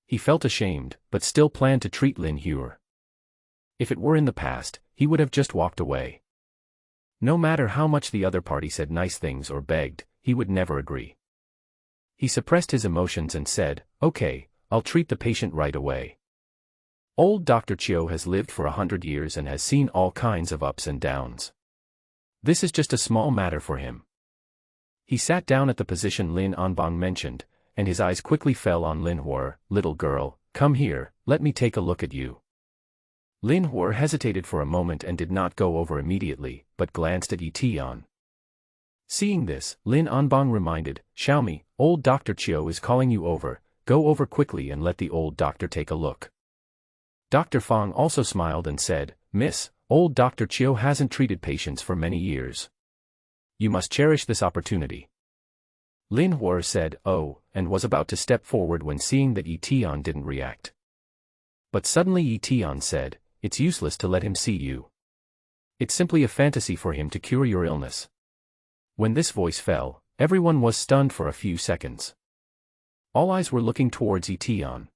he felt ashamed, but still planned to treat Lin Hua. If it were in the past, he would have just walked away. No matter how much the other party said nice things or begged, he would never agree. He suppressed his emotions and said, "Okay, I'll treat the patient right away." Old Dr. Chio has lived for 100 years and has seen all kinds of ups and downs. This is just a small matter for him. He sat down at the position Lin Hua mentioned, and his eyes quickly fell on Lin Hua. "Little girl, come here, let me take a look at you." Lin Hua hesitated for a moment and did not go over immediately, but glanced at Eton. Seeing this, Lin Hua reminded, "Xiaomi, old Dr. Chio is calling you over, go over quickly and let the old doctor take a look." Dr. Fong also smiled and said, "Miss, old Dr. Chio hasn't treated patients for many years. You must cherish this opportunity." Lin Hua said, "Oh," and was about to step forward when seeing that Eton didn't react. But suddenly Eton said, "It's useless to let him see you. It's simply a fantasy for him to cure your illness." When this voice fell, everyone was stunned for a few seconds. All eyes were looking towards Eton.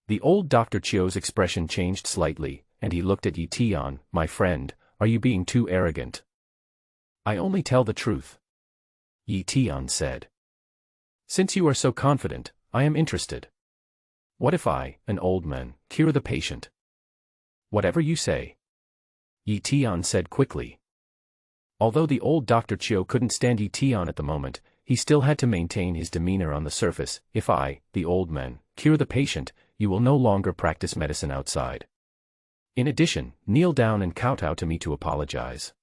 The old Dr. Chio's expression changed slightly, and he looked at Eton. "My friend, are you being too arrogant?" "I only tell the truth," Eton said. "Since you are so confident, I am interested. What if I, an old man, cure the patient?" "Whatever you say," Eton said quickly. Although the old Dr. Chio couldn't stand Eton at the moment, he still had to maintain his demeanor on the surface. "If I, the old man, cure the patient, you will no longer practice medicine outside. In addition, kneel down and kowtow to me to apologize.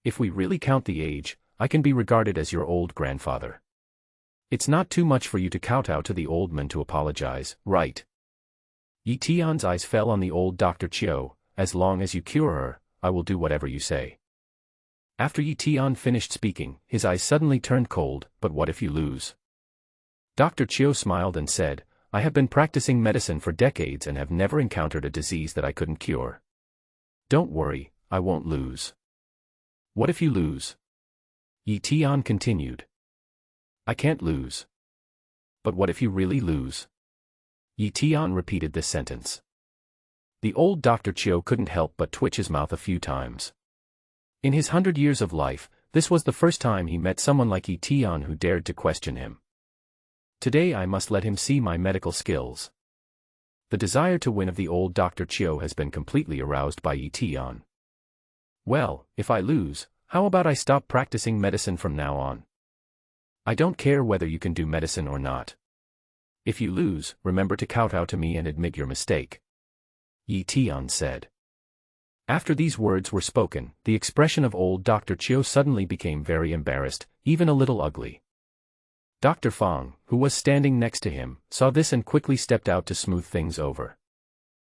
If we really count the age, I can be regarded as your old grandfather. It's not too much for you to kowtow to the old man to apologize, right?" Eton's eyes fell on the old Dr. Chio. "As long as you cure her, I will do whatever you say." After Eton finished speaking, his eyes suddenly turned cold. "But what if you lose?" Dr. Chio smiled and said, "I have been practicing medicine for decades and have never encountered a disease that I couldn't cure. Don't worry, I won't lose." "What if you lose?" Eton continued. "I can't lose." "But what if you really lose?" Eton repeated this sentence. The old Dr. Chio couldn't help but twitch his mouth a few times. In his 100 years of life, this was the first time he met someone like Eton who dared to question him. Today I must let him see my medical skills. The desire to win of the old Dr. Chio has been completely aroused by Eton. "Well, if I lose, how about I stop practicing medicine from now on? I don't care whether you can do medicine or not. If you lose, remember to kowtow to me and admit your mistake," Eton said. After these words were spoken, the expression of old Dr. Chio suddenly became very embarrassed, even a little ugly. Dr. Fong, who was standing next to him, saw this and quickly stepped out to smooth things over.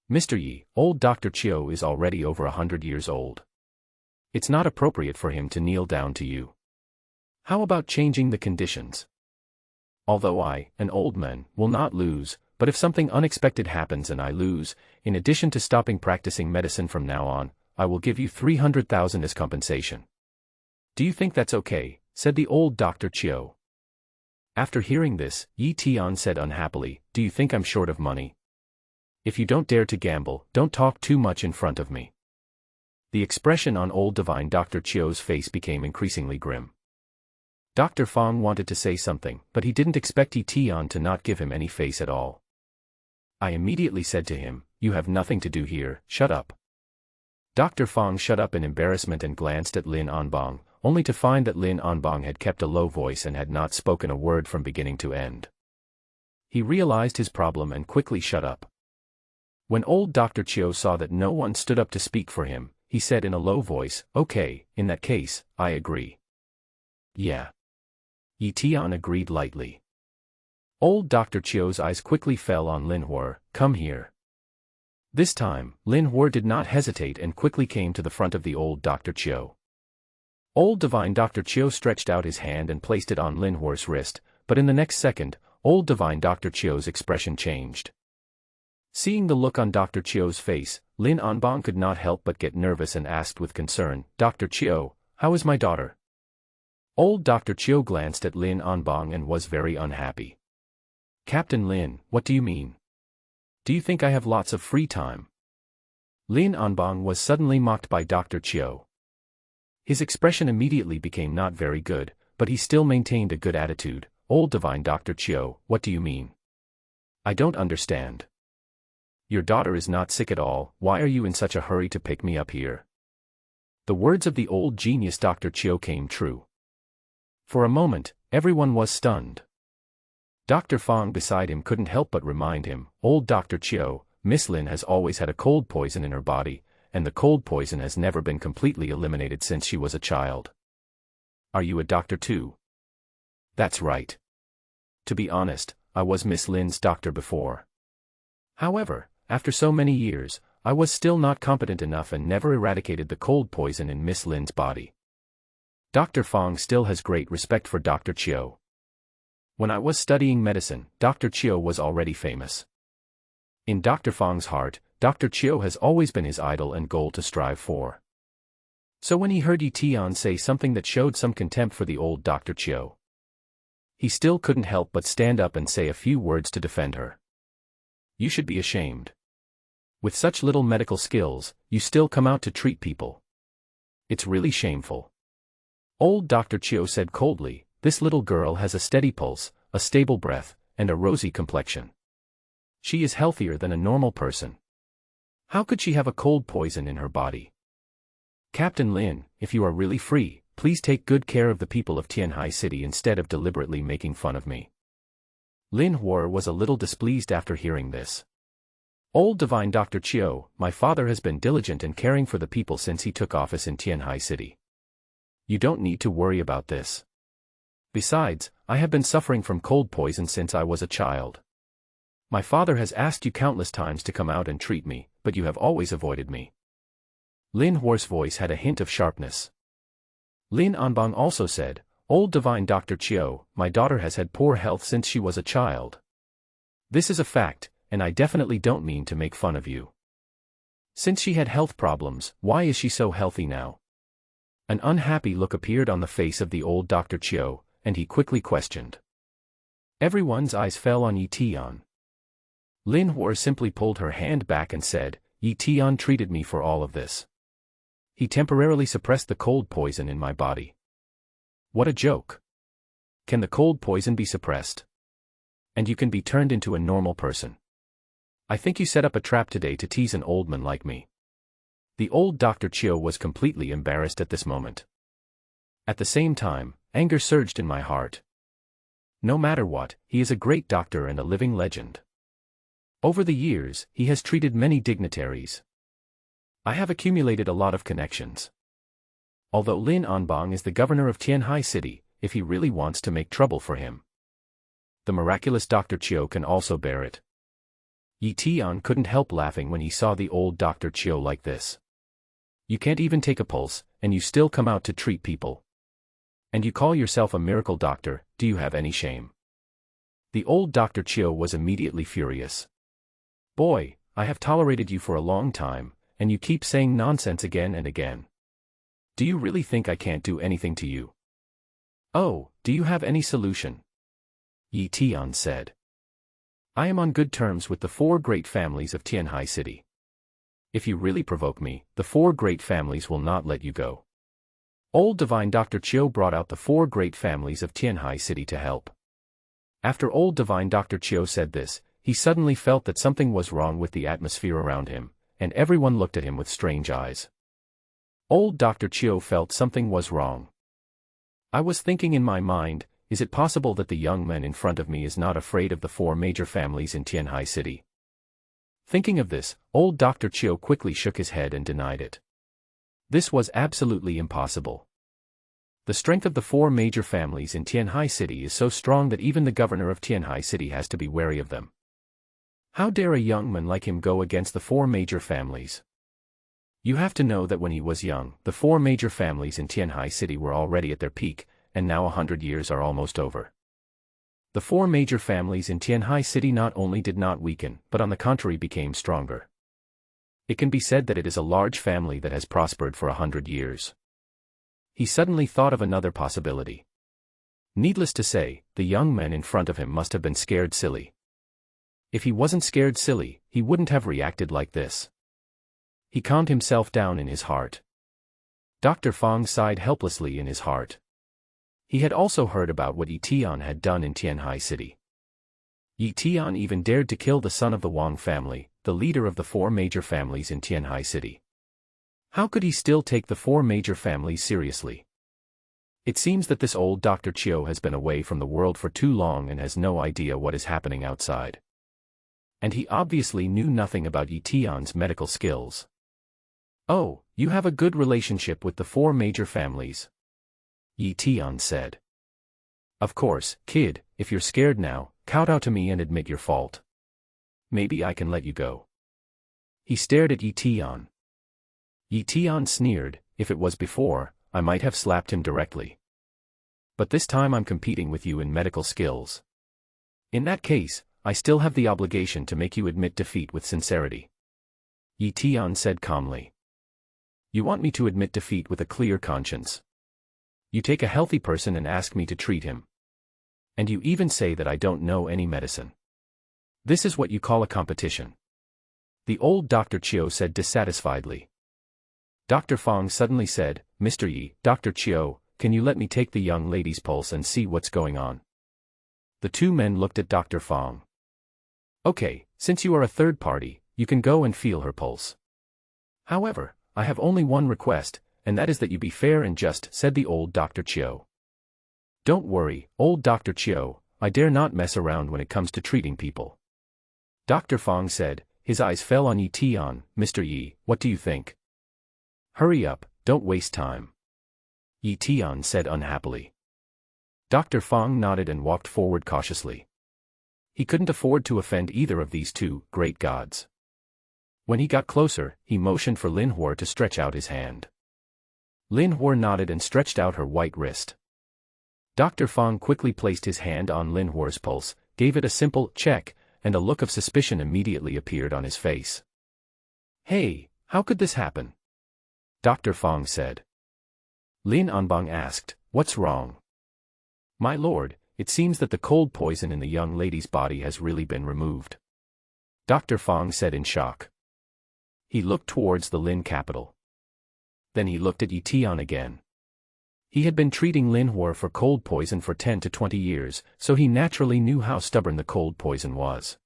"Mr. Yi, old Dr. Chio is already over 100 years old. It's not appropriate for him to kneel down to you. How about changing the conditions? Although I, an old man, will not lose, but if something unexpected happens and I lose, in addition to stopping practicing medicine from now on, I will give you 300,000 as compensation. Do you think that's okay?" said the old Dr. Chio. After hearing this, Eton said unhappily, "Do you think I'm short of money? If you don't dare to gamble, don't talk too much in front of me." The expression on old divine Dr. Chio's face became increasingly grim. Dr. Fong wanted to say something, but he didn't expect Eton to not give him any face at all. I immediately said to him, "You have nothing to do here, shut up." Dr. Fong shut up in embarrassment and glanced at Lin Hua, only to find that Lin Hua had kept a low voice and had not spoken a word from beginning to end. He realized his problem and quickly shut up. When old Dr. Chio saw that no one stood up to speak for him, he said in a low voice, "Okay, in that case, I agree." "Yeah." Eton agreed lightly. Old Dr. Chio's eyes quickly fell on Lin Hua. "Come here." This time, Lin Hua did not hesitate and quickly came to the front of the old Dr. Chio. Old divine Dr. Chio stretched out his hand and placed it on Lin Hua's wrist, but in the next second, old divine Dr. Chio's expression changed. Seeing the look on Dr. Chio's face, Lin Anbang could not help but get nervous and asked with concern, "Dr. Chio, how is my daughter?" Old Dr. Chio glanced at Lin Anbang and was very unhappy. "Captain Lin, what do you mean? Do you think I have lots of free time?" Lin Anbang was suddenly mocked by Dr. Chio. His expression immediately became not very good, but he still maintained a good attitude. "Old divine Dr. Chio, what do you mean? I don't understand. Your daughter is not sick at all, why are you in such a hurry to pick me up here?" The words of the old genius Dr. Chio came true. For a moment, everyone was stunned. Dr. Fong beside him couldn't help but remind him, "Old Dr. Chio, Miss Lin has always had a cold poison in her body, and the cold poison has never been completely eliminated since she was a child. Are you a doctor too?" "That's right. To be honest, I was Miss Lin's doctor before. However, after so many years, I was still not competent enough and never eradicated the cold poison in Miss Lin's body." Dr. Fong still has great respect for Dr. Chio. When I was studying medicine, Dr. Chio was already famous. In Dr. Fong's heart, Dr. Chio has always been his idol and goal to strive for. So when he heard Eton say something that showed some contempt for the old Dr. Chio, he still couldn't help but stand up and say a few words to defend her. "You should be ashamed. With such little medical skills, you still come out to treat people. It's really shameful." Old Dr. Chio said coldly, "This little girl has a steady pulse, a stable breath, and a rosy complexion. She is healthier than a normal person. How could she have a cold poison in her body? Captain Lin, if you are really free, please take good care of the people of Tianhai City instead of deliberately making fun of me." Lin Hua was a little displeased after hearing this. "Old divine Dr. Chio, my father has been diligent in caring for the people since he took office in Tianhai City. You don't need to worry about this. Besides, I have been suffering from cold poison since I was a child. My father has asked you countless times to come out and treat me, but you have always avoided me." Lin Hua's voice had a hint of sharpness. Lin Anbang also said, "Old divine Dr. Chio, my daughter has had poor health since she was a child. This is a fact, and I definitely don't mean to make fun of you. Since she had health problems, why is she so healthy now?" An unhappy look appeared on the face of the old Dr. Chio, and he quickly questioned. Everyone's eyes fell on Eton. Lin Hua simply pulled her hand back and said, "Eton treated me for all of this. He temporarily suppressed the cold poison in my body. What a joke. Can the cold poison be suppressed? And you can be turned into a normal person. I think you set up a trap today to tease an old man like me." The old Dr. Chio was completely embarrassed at this moment. At the same time, anger surged in my heart. No matter what, he is a great doctor and a living legend. Over the years, he has treated many dignitaries. I have accumulated a lot of connections. Although Lin Anbang is the governor of Tianhai City, if he really wants to make trouble for him, the miraculous Dr. Chio can also bear it." Eton couldn't help laughing when he saw the old Dr. Chio like this. "You can't even take a pulse, and you still come out to treat people. And you call yourself a miracle doctor, do you have any shame?" The old Dr. Chio was immediately furious. "Boy, I have tolerated you for a long time, and you keep saying nonsense again and again. Do you really think I can't do anything to you? Oh, do you have any solution?" Eton said. "I am on good terms with the 4 great families of Tianhai City. If you really provoke me, the 4 great families will not let you go." Old divine Dr. Chio brought out the 4 great families of Tianhai City to help. After old divine Dr. Chio said this, he suddenly felt that something was wrong with the atmosphere around him, and everyone looked at him with strange eyes. Old Dr. Chio felt something was wrong. I was thinking in my mind, is it possible that the young man in front of me is not afraid of the 4 major families in Tianhai City? Thinking of this, old Dr. Chio quickly shook his head and denied it. This was absolutely impossible. The strength of the 4 major families in Tianhai City is so strong that even the governor of Tianhai City has to be wary of them. How dare a young man like him go against the 4 major families? You have to know that when he was young, the 4 major families in Tianhai City were already at their peak, and now 100 years are almost over. The The four major families in Tianhai City not only did not weaken, but on the contrary became stronger. It can be said that it is a large family that has prospered for 100 years. He suddenly thought of another possibility. Needless to say, the young men in front of him must have been scared silly. If he wasn't scared silly, he wouldn't have reacted like this. He calmed himself down in his heart. Dr. Fong sighed helplessly in his heart. He had also heard about what Eton had done in Tianhai City. Eton even dared to kill the son of the Wong family, the leader of the four major families in Tianhai City. How could he still take the four major families seriously? It seems that this old Dr. Chio has been away from the world for too long and has no idea what is happening outside. And he obviously knew nothing about Eton's medical skills. Oh, you have a good relationship with the four major families, Eton said. Of course, kid, if you're scared now, kowtow to me and admit your fault. Maybe I can let you go. He stared at Eton. Eton sneered, if it was before, I might have slapped him directly. But this time I'm competing with you in medical skills. In that case, I still have the obligation to make you admit defeat with sincerity. Eton said calmly. You want me to admit defeat with a clear conscience. You take a healthy person and ask me to treat him. And you even say that I don't know any medicine. This is what you call a competition. The old Dr. Chio said dissatisfiedly. Dr. Fong suddenly said, Mr. Yi, Dr. Chio, can you let me take the young lady's pulse and see what's going on? The two men looked at Dr. Fong. Okay, since you are a third party, you can go and feel her pulse. However, I have only one request, and that is that you be fair and just, said the old Dr. Chio. Don't worry, old Dr. Chio, I dare not mess around when it comes to treating people. Dr. Fong said, his eyes fell on Eton. Mr. Yi, what do you think? Hurry up, don't waste time. Eton said unhappily. Dr. Fong nodded and walked forward cautiously. He couldn't afford to offend either of these two great gods. When he got closer, he motioned for Lin Hua to stretch out his hand. Lin Hua nodded and stretched out her white wrist. Dr. Fong quickly placed his hand on Lin Hua's pulse, gave it a simple check, and a look of suspicion immediately appeared on his face. Hey, how could this happen? Dr. Fong said. Lin Anbang asked, what's wrong? My lord, it seems that the cold poison in the young lady's body has really been removed. Dr. Fong said in shock. He looked towards the Lin capital. Then he looked at Eton again. He had been treating Lin Hua for cold poison for 10 to 20 years, so he naturally knew how stubborn the cold poison was.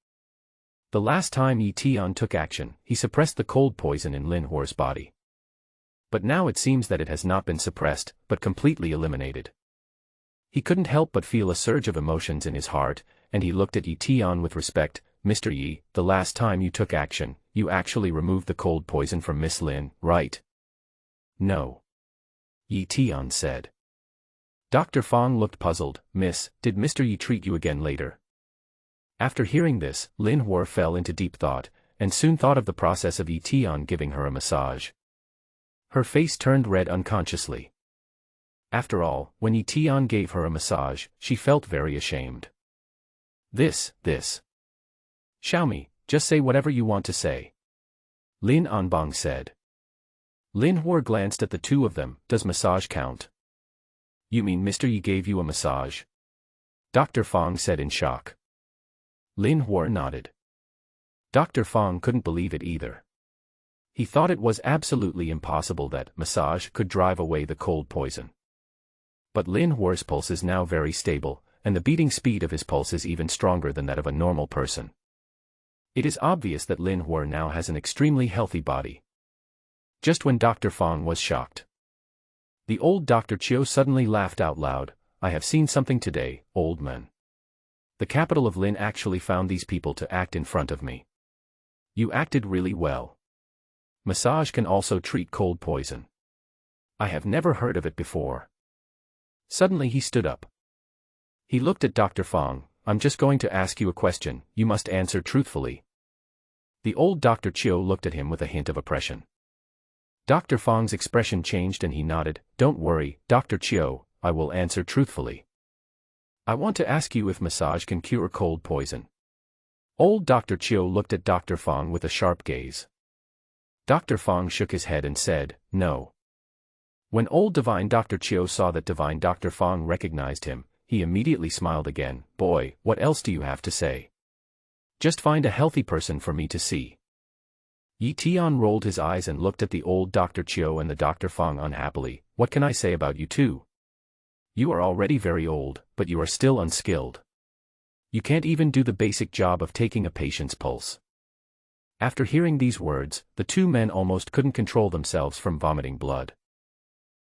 The last time Eton took action, he suppressed the cold poison in Lin Hua's body. But now it seems that it has not been suppressed, but completely eliminated. He couldn't help but feel a surge of emotions in his heart, and he looked at Eton with respect. Mr. Yi, the last time you took action, you actually removed the cold poison from Miss Lin, right? No. Eton said. Dr. Fong looked puzzled. Miss, did Mr. Yi treat you again later? After hearing this, Lin Hua fell into deep thought, and soon thought of the process of Eton giving her a massage. Her face turned red unconsciously. After all, when Eton gave her a massage, she felt very ashamed. This. Xiaomi, just say whatever you want to say. Lin Anbang said. Lin Hua glanced at the two of them. Does massage count? You mean Mr. Yi gave you a massage? Dr. Fong said in shock. Lin Hua nodded. Dr. Fong couldn't believe it either. He thought it was absolutely impossible that massage could drive away the cold poison. But Lin Hua's pulse is now very stable, and the beating speed of his pulse is even stronger than that of a normal person. It is obvious that Lin Hua now has an extremely healthy body. Just when Dr. Fong was shocked, the old Dr. Chio suddenly laughed out loud. I have seen something today, old man. The capital of Lin actually found these people to act in front of me. You acted really well. Massage can also treat cold poison. I have never heard of it before. Suddenly he stood up. He looked at Dr. Fong. I'm just going to ask you a question, you must answer truthfully. The old Dr. Chio looked at him with a hint of oppression. Dr. Fong's expression changed and he nodded. Don't worry, Dr. Chio, I will answer truthfully. I want to ask you if massage can cure cold poison. Old Dr. Chio looked at Dr. Fong with a sharp gaze. Dr. Fong shook his head and said, no. When old Divine Dr. Chio saw that Divine Dr. Fong recognized him, he immediately smiled again. Boy, what else do you have to say? Just find a healthy person for me to see. Eton rolled his eyes and looked at the old Dr. Chio and the Dr. Fong unhappily. What can I say about you two? You are already very old, but you are still unskilled. You can't even do the basic job of taking a patient's pulse. After hearing these words, the two men almost couldn't control themselves from vomiting blood.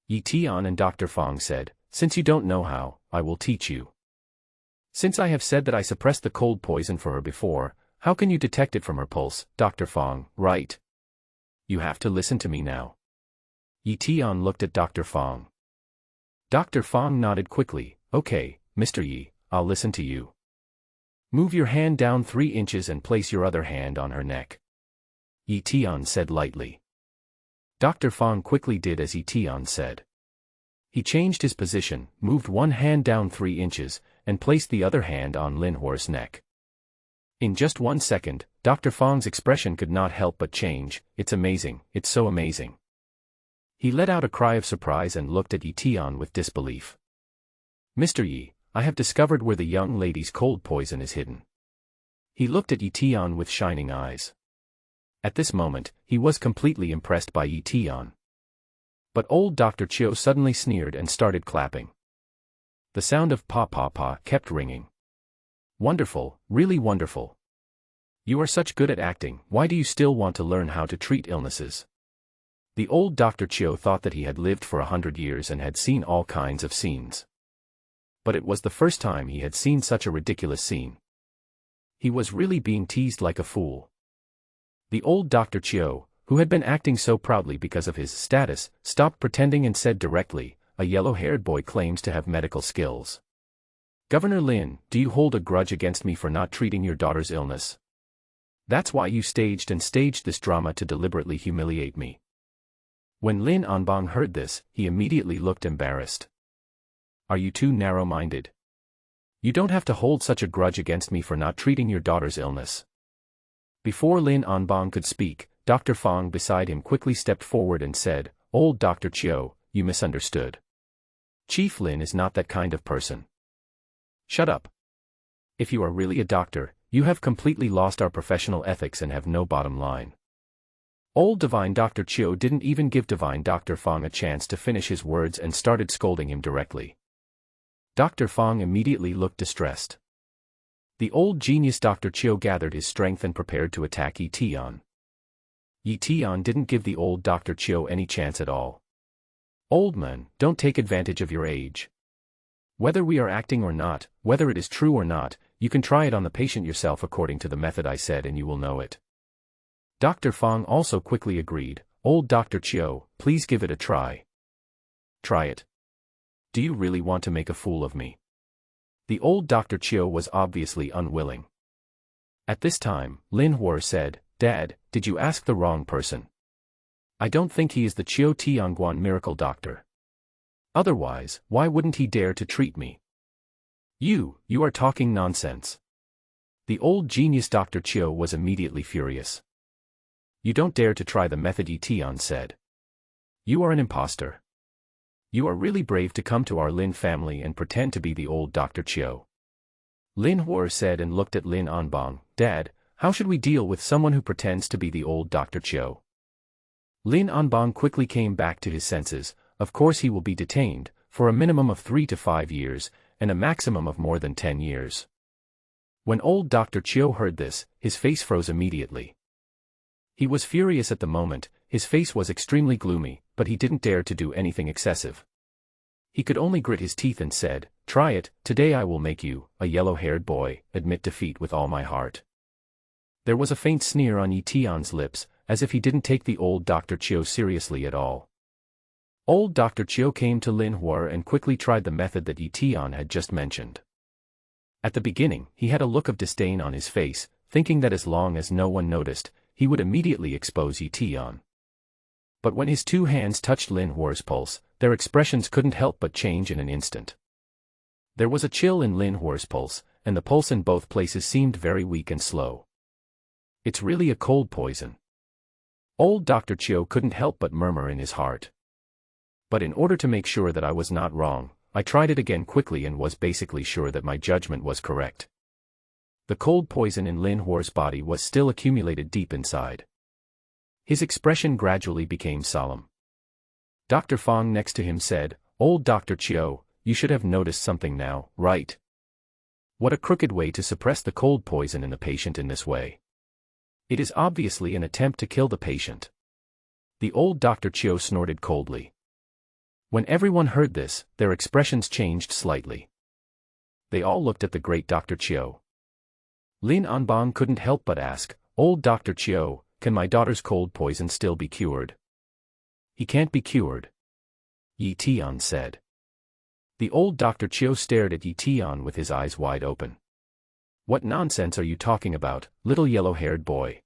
Eton and Dr. Fong said, since you don't know how, I will teach you. Since I have said that I suppressed the cold poison for her before, how can you detect it from her pulse, Dr. Fong, right? You have to listen to me now. Eton looked at Dr. Fong. Dr. Fong nodded quickly. Okay, Mr. Yi, I'll listen to you. Move your hand down 3 inches and place your other hand on her neck. Eton said lightly. Dr. Fong quickly did as Eton said. He changed his position, moved one hand down 3 inches, and placed the other hand on Lin Hua's neck. In just 1 second, Dr. Fong's expression could not help but change. It's amazing, it's so amazing. He let out a cry of surprise and looked at Eton with disbelief. Mr. Yi, I have discovered where the young lady's cold poison is hidden. He looked at Eton with shining eyes. At this moment, he was completely impressed by Eton. But old Dr. Chio suddenly sneered and started clapping. The sound of pa pa pa kept ringing. Wonderful, really wonderful. You are such good at acting, why do you still want to learn how to treat illnesses? The old Dr. Chio thought that he had lived for 100 years and had seen all kinds of scenes. But it was the first time he had seen such a ridiculous scene. He was really being teased like a fool. The old Dr. Chio, who had been acting so proudly because of his status, stopped pretending and said directly, a yellow-haired boy claims to have medical skills. Governor Lin, do you hold a grudge against me for not treating your daughter's illness? That's why you staged this drama to deliberately humiliate me. When Lin Anbang heard this, he immediately looked embarrassed. Are you too narrow-minded? You don't have to hold such a grudge against me for not treating your daughter's illness. Before Lin Anbang could speak, Dr. Fong beside him quickly stepped forward and said, Old Dr. Chio, you misunderstood. Chief Lin is not that kind of person. Shut up. If you are really a doctor, you have completely lost our professional ethics and have no bottom line. Old Divine Dr. Chio didn't even give Divine Dr. Fong a chance to finish his words and started scolding him directly. Dr. Fong immediately looked distressed. The old genius Dr. Chio gathered his strength and prepared to attack Eton. Eton didn't give the old Dr. Chio any chance at all. Old man, don't take advantage of your age. Whether we are acting or not, whether it is true or not, you can try it on the patient yourself according to the method I said and you will know it. Dr. Fong also quickly agreed, Old Dr. Chio, please give it a try. Try it. Do you really want to make a fool of me? The old Dr. Chio was obviously unwilling. At this time, Lin Hua said, Dad, did you ask the wrong person? I don't think he is the Chio Tianguan miracle doctor. Otherwise, why wouldn't he dare to treat me? You are talking nonsense. The old genius Dr. Chio was immediately furious. You don't dare to try the method, Eton said. You are an imposter. You are really brave to come to our Lin family and pretend to be the old Dr. Chio. Lin Hua said and looked at Lin Anbang, Dad, how should we deal with someone who pretends to be the old Dr. Chio? Lin Anbang quickly came back to his senses. Of course he will be detained, for a minimum of 3 to 5 years, and a maximum of more than 10 years. When old Dr. Chio heard this, his face froze immediately. He was furious at the moment, his face was extremely gloomy, but he didn't dare to do anything excessive. He could only grit his teeth and said, Try it, today I will make you, a yellow-haired boy, admit defeat with all my heart. There was a faint sneer on Eton's lips, as if he didn't take the old Dr. Chio seriously at all. Old Dr. Chio came to Lin Hua and quickly tried the method that Eton had just mentioned. At the beginning, he had a look of disdain on his face, thinking that as long as no one noticed, he would immediately expose Eton. But when his 2 hands touched Lin Hua's pulse, their expressions couldn't help but change in an instant. There was a chill in Lin Hua's pulse, and the pulse in both places seemed very weak and slow. It's really a cold poison. Old Dr. Chio couldn't help but murmur in his heart. But in order to make sure that I was not wrong, I tried it again quickly and was basically sure that my judgment was correct. The cold poison in Lin Hua's body was still accumulated deep inside. His expression gradually became solemn. Dr. Fong next to him said, "Old Dr. Chio, you should have noticed something now, right? What a crooked way to suppress the cold poison in the patient in this way. It is obviously an attempt to kill the patient." The old Dr. Chio snorted coldly. When everyone heard this, their expressions changed slightly. They all looked at the great Dr. Chio. Lin Anbang couldn't help but ask, "Old Dr. Chio, can my daughter's cold poison still be cured?" "He can't be cured," Yi Tian said. The old Dr. Chio stared at Yi Tian with his eyes wide open. "What nonsense are you talking about, little yellow-haired boy?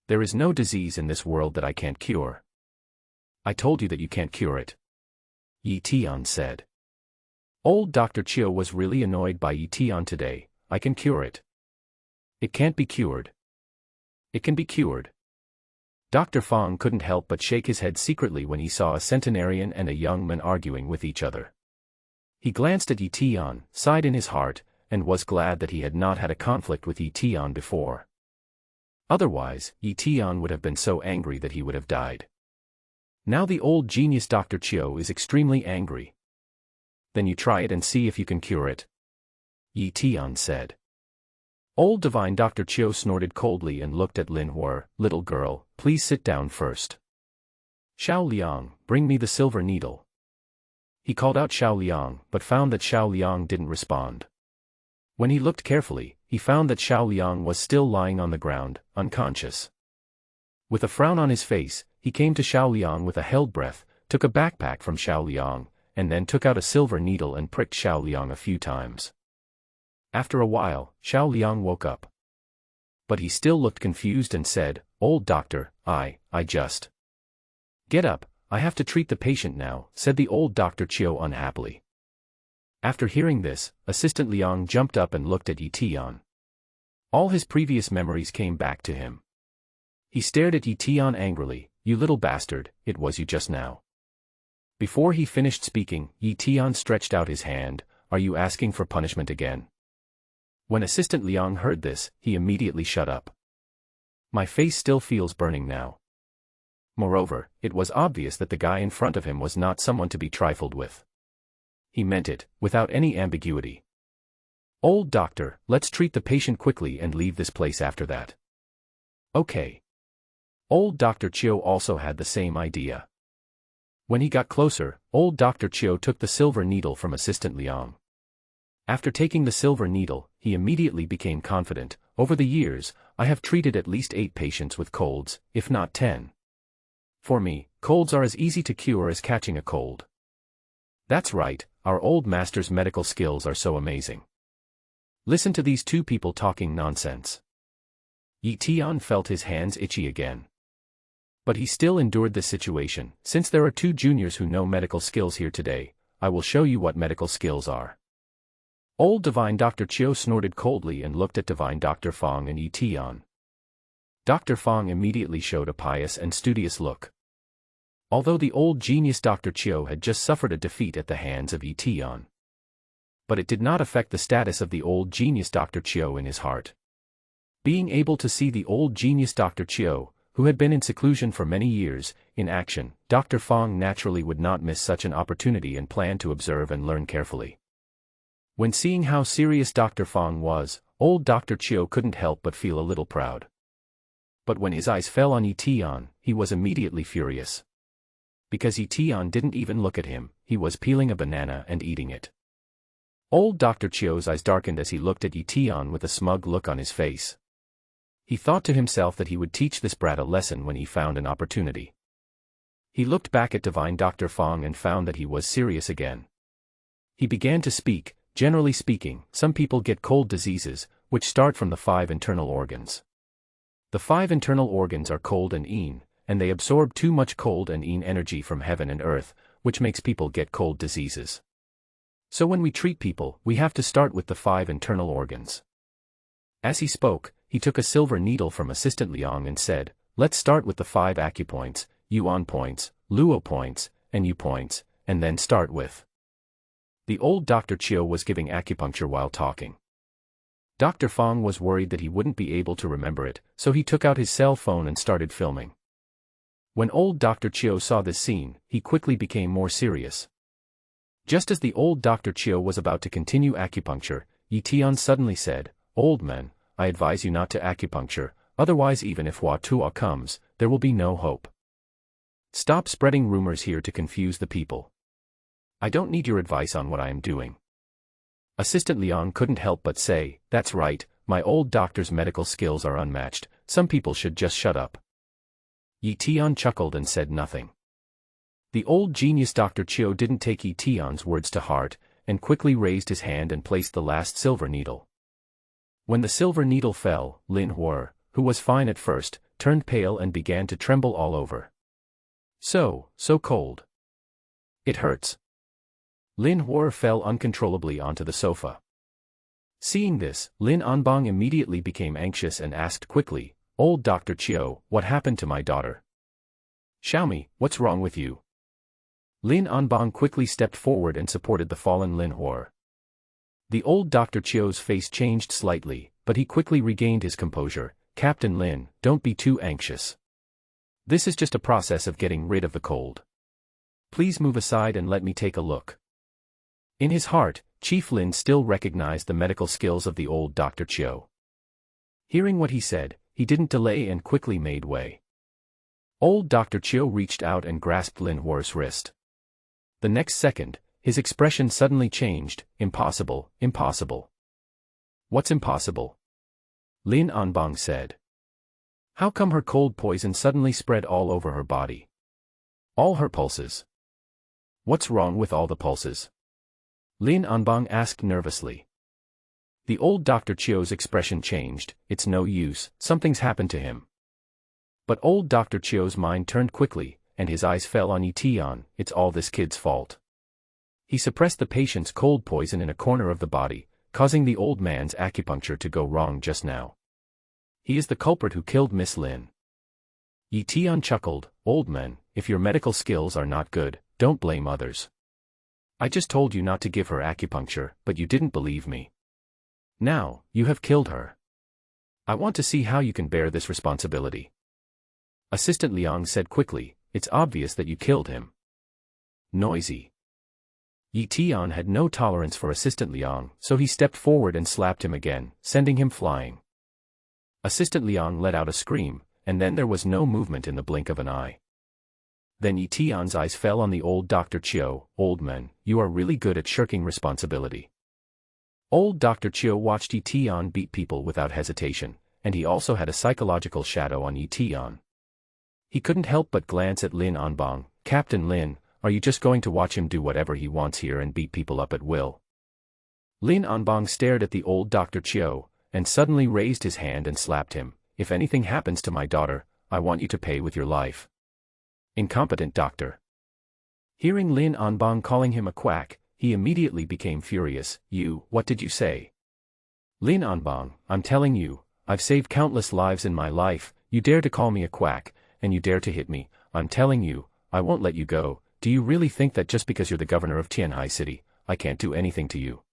There is no disease in this world that I can't cure." "I told you that you can't cure it," Yi Tian said. Old Dr. Chio was really annoyed by Yi Tian today. "I can cure it." "It can't be cured." "It can be cured." Dr. Fong couldn't help but shake his head secretly when he saw a centenarian and a young man arguing with each other. He glanced at Yi Tian, sighed in his heart, and was glad that he had not had a conflict with Yi Tian before. Otherwise, Yi Tian would have been so angry that he would have died. Now the old genius Dr. Chio is extremely angry. "Then you try it and see if you can cure it," Yi Tian said. Old divine Dr. Chio snorted coldly and looked at Lin Hua. "Little girl, please sit down first. Xiao Liang, bring me the silver needle." He called out Xiao Liang, but found that Xiao Liang didn't respond. When he looked carefully, he found that Xiao Liang was still lying on the ground, unconscious. With a frown on his face, he came to Xiao Liang with a held breath, took a backpack from Xiao Liang, and then took out a silver needle and pricked Xiao Liang a few times. After a while, Xiao Liang woke up. But he still looked confused and said, "Old doctor, I just..." "Get up, I have to treat the patient now," said the old Dr. Chio unhappily. After hearing this, Assistant Liang jumped up and looked at Yi Tian. All his previous memories came back to him. He stared at Yi Tian angrily. "You little bastard, it was you just now." Before he finished speaking, Yi Tian stretched out his hand. "Are you asking for punishment again?" When Assistant Liang heard this, he immediately shut up. "My face still feels burning now." Moreover, it was obvious that the guy in front of him was not someone to be trifled with. He meant it, without any ambiguity. "Old doctor, let's treat the patient quickly and leave this place after that." "Okay." Old Dr. Chio also had the same idea. When he got closer, old Dr. Chio took the silver needle from Assistant Liang. After taking the silver needle, he immediately became confident. "Over the years, I have treated at least 8 patients with colds, if not 10. For me, colds are as easy to cure as catching a cold." That's right, our old master's medical skills are so amazing. Listen to these two people talking nonsense. Yi Tian felt his hands itchy again. But he still endured this situation. "Since there are 2 juniors who know medical skills here today, I will show you what medical skills are." Old divine Dr. Chio snorted coldly and looked at divine Dr. Fong and Yi Tian. Dr. Fong immediately showed a pious and studious look. Although the old genius Dr. Chio had just suffered a defeat at the hands of Yi Tian. But it did not affect the status of the old genius Dr. Chio in his heart. Being able to see the old genius Dr. Chio, who had been in seclusion for many years, in action, Dr. Fong naturally would not miss such an opportunity and planned to observe and learn carefully. When seeing how serious Dr. Fong was, old Dr. Chio couldn't help but feel a little proud. But when his eyes fell on Yi Tian, he was immediately furious. Because Yi Tian didn't even look at him, he was peeling a banana and eating it. Old Dr. Chio's eyes darkened as he looked at Yi Tian with a smug look on his face. He thought to himself that he would teach this brat a lesson when he found an opportunity. He looked back at divine Dr. Fong and found that he was serious again. He began to speak. "Generally speaking, some people get cold diseases, which start from the 5 internal organs. The 5 internal organs are cold and yin, and they absorb too much cold and yin energy from heaven and earth, which makes people get cold diseases. So when we treat people, we have to start with the 5 internal organs. As he spoke, he took a silver needle from Assistant Liang and said, let's start with the 5 acupoints, Yuan points, Luo points, and Yu points, and then start with. The old Dr. Chio was giving acupuncture while talking. Dr. Fong was worried that he wouldn't be able to remember it, so he took out his cell phone and started filming. When old Dr. Chio saw this scene, he quickly became more serious. Just as the old Dr. Chio was about to continue acupuncture, Eton suddenly said, "Old man, I advise you not to acupuncture, otherwise even if Hua Tua comes, there will be no hope. Stop spreading rumors here to confuse the people. I don't need your advice on what I am doing." Assistant Liang couldn't help but say, "That's right, my old doctor's medical skills are unmatched, some people should just shut up." Eton chuckled and said nothing. The old genius Dr. Chio didn't take Eton's words to heart, and quickly raised his hand and placed the last silver needle. When the silver needle fell, Lin Hua, who was fine at first, turned pale and began to tremble all over. So cold. It hurts. Lin Hua fell uncontrollably onto the sofa. Seeing this, Lin Anbang immediately became anxious and asked quickly, "Old Dr. Chio, what happened to my daughter? Xiaomi, what's wrong with you?" Lin Anbang quickly stepped forward and supported the fallen Lin Hua. The old Dr. Chio's face changed slightly, but he quickly regained his composure. "Captain Lin, don't be too anxious. This is just a process of getting rid of the cold. Please move aside and let me take a look." In his heart, Chief Lin still recognized the medical skills of the old Dr. Chio. Hearing what he said, he didn't delay and quickly made way. Old Dr. Chio reached out and grasped Lin Hua's wrist. The next second, his expression suddenly changed. "Impossible, impossible." "What's impossible?" Lin Anbang said. "How come her cold poison suddenly spread all over her body? All her pulses. What's wrong with all the pulses?" Lin Anbang asked nervously. The old Dr. Chio's expression changed. "It's no use, something's happened to him." But old Dr. Chio's mind turned quickly, and his eyes fell on Eton. "It's all this kid's fault. He suppressed the patient's cold poison in a corner of the body, causing the old man's acupuncture to go wrong just now. He is the culprit who killed Miss Lin." Eton chuckled. "Old man, if your medical skills are not good, don't blame others. I just told you not to give her acupuncture, but you didn't believe me. Now, you have killed her. I want to see how you can bear this responsibility." Assistant Liang said quickly, "It's obvious that you killed him." Noisy. Eton had no tolerance for Assistant Liang, so he stepped forward and slapped him again, sending him flying. Assistant Liang let out a scream, and then there was no movement in the blink of an eye. Then Eton's eyes fell on the old Dr. Chio. "Old man, you are really good at shirking responsibility." Old Dr. Chio watched Eton beat people without hesitation, and he also had a psychological shadow on Eton. He couldn't help but glance at Lin Anbang. "Captain Lin, are you just going to watch him do whatever he wants here and beat people up at will?" Lin Anbang stared at the old Dr. Chio, and suddenly raised his hand and slapped him. "If anything happens to my daughter, I want you to pay with your life. Incompetent doctor." Hearing Lin Anbang calling him a quack, he immediately became furious. What did you say?" "Lin Anbang, I'm telling you, I've saved countless lives in my life, you dare to call me a quack, and you dare to hit me. I'm telling you, I won't let you go. Do you really think that just because you're the governor of Tianhai City, I can't do anything to you?"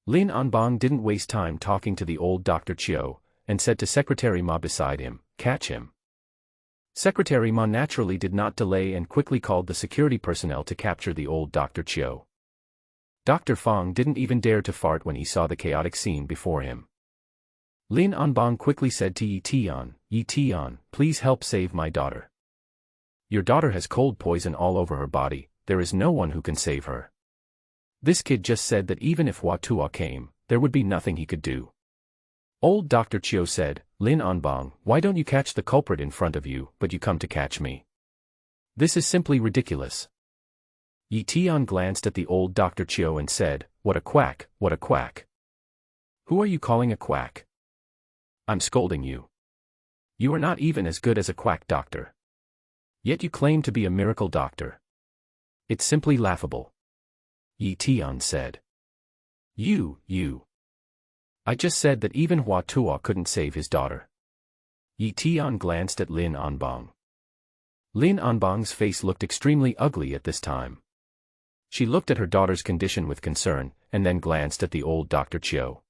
Lin Anbang didn't waste time talking to the old Dr. Chio, and said to Secretary Ma beside him, "Catch him." Secretary Ma naturally did not delay and quickly called the security personnel to capture the old Dr. Chio. Dr. Fong didn't even dare to fart when he saw the chaotic scene before him. Lin Anbang quickly said to Eton, "Eton, please help save my daughter. Your daughter has cold poison all over her body, there is no one who can save her. This kid just said that even if Hua Tua came, there would be nothing he could do." Old Dr. Chio said, "Lin Anbang, why don't you catch the culprit in front of you, but you come to catch me? This is simply ridiculous." Eton glanced at the old Dr. Chio and said, "What a quack, what a quack. Who are you calling a quack? I'm scolding you. You are not even as good as a quack doctor. Yet you claim to be a miracle doctor. It's simply laughable." Eton said. You. I just said that even Hua Tuo couldn't save his daughter. Eton glanced at Lin Anbang. Lin Anbang's face looked extremely ugly at this time. She looked at her daughter's condition with concern, and then glanced at the old Dr. Chio.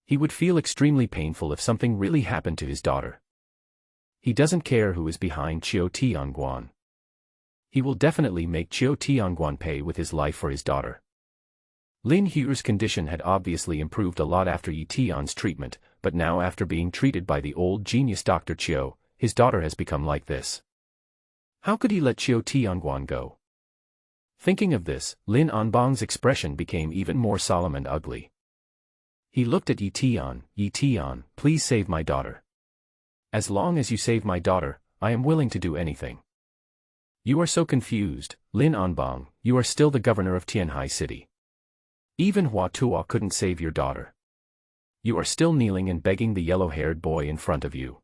He would feel extremely painful if something really happened to his daughter. He doesn't care who is behind Chio Tianguan. He will definitely make Chio Tianguan pay with his life for his daughter. Lin Hua's condition had obviously improved a lot after Eton's treatment, but now after being treated by the old genius Dr. Chio, his daughter has become like this. How could he let Chio Tianguan go? Thinking of this, Lin Anbang's expression became even more solemn and ugly. He looked at Eton, please save my daughter. As long as you save my daughter, I am willing to do anything. You are so confused, Lin Anbang, you are still the governor of Tianhai City. Even Hua Tuo couldn't save your daughter. You are still kneeling and begging the yellow-haired boy in front of you.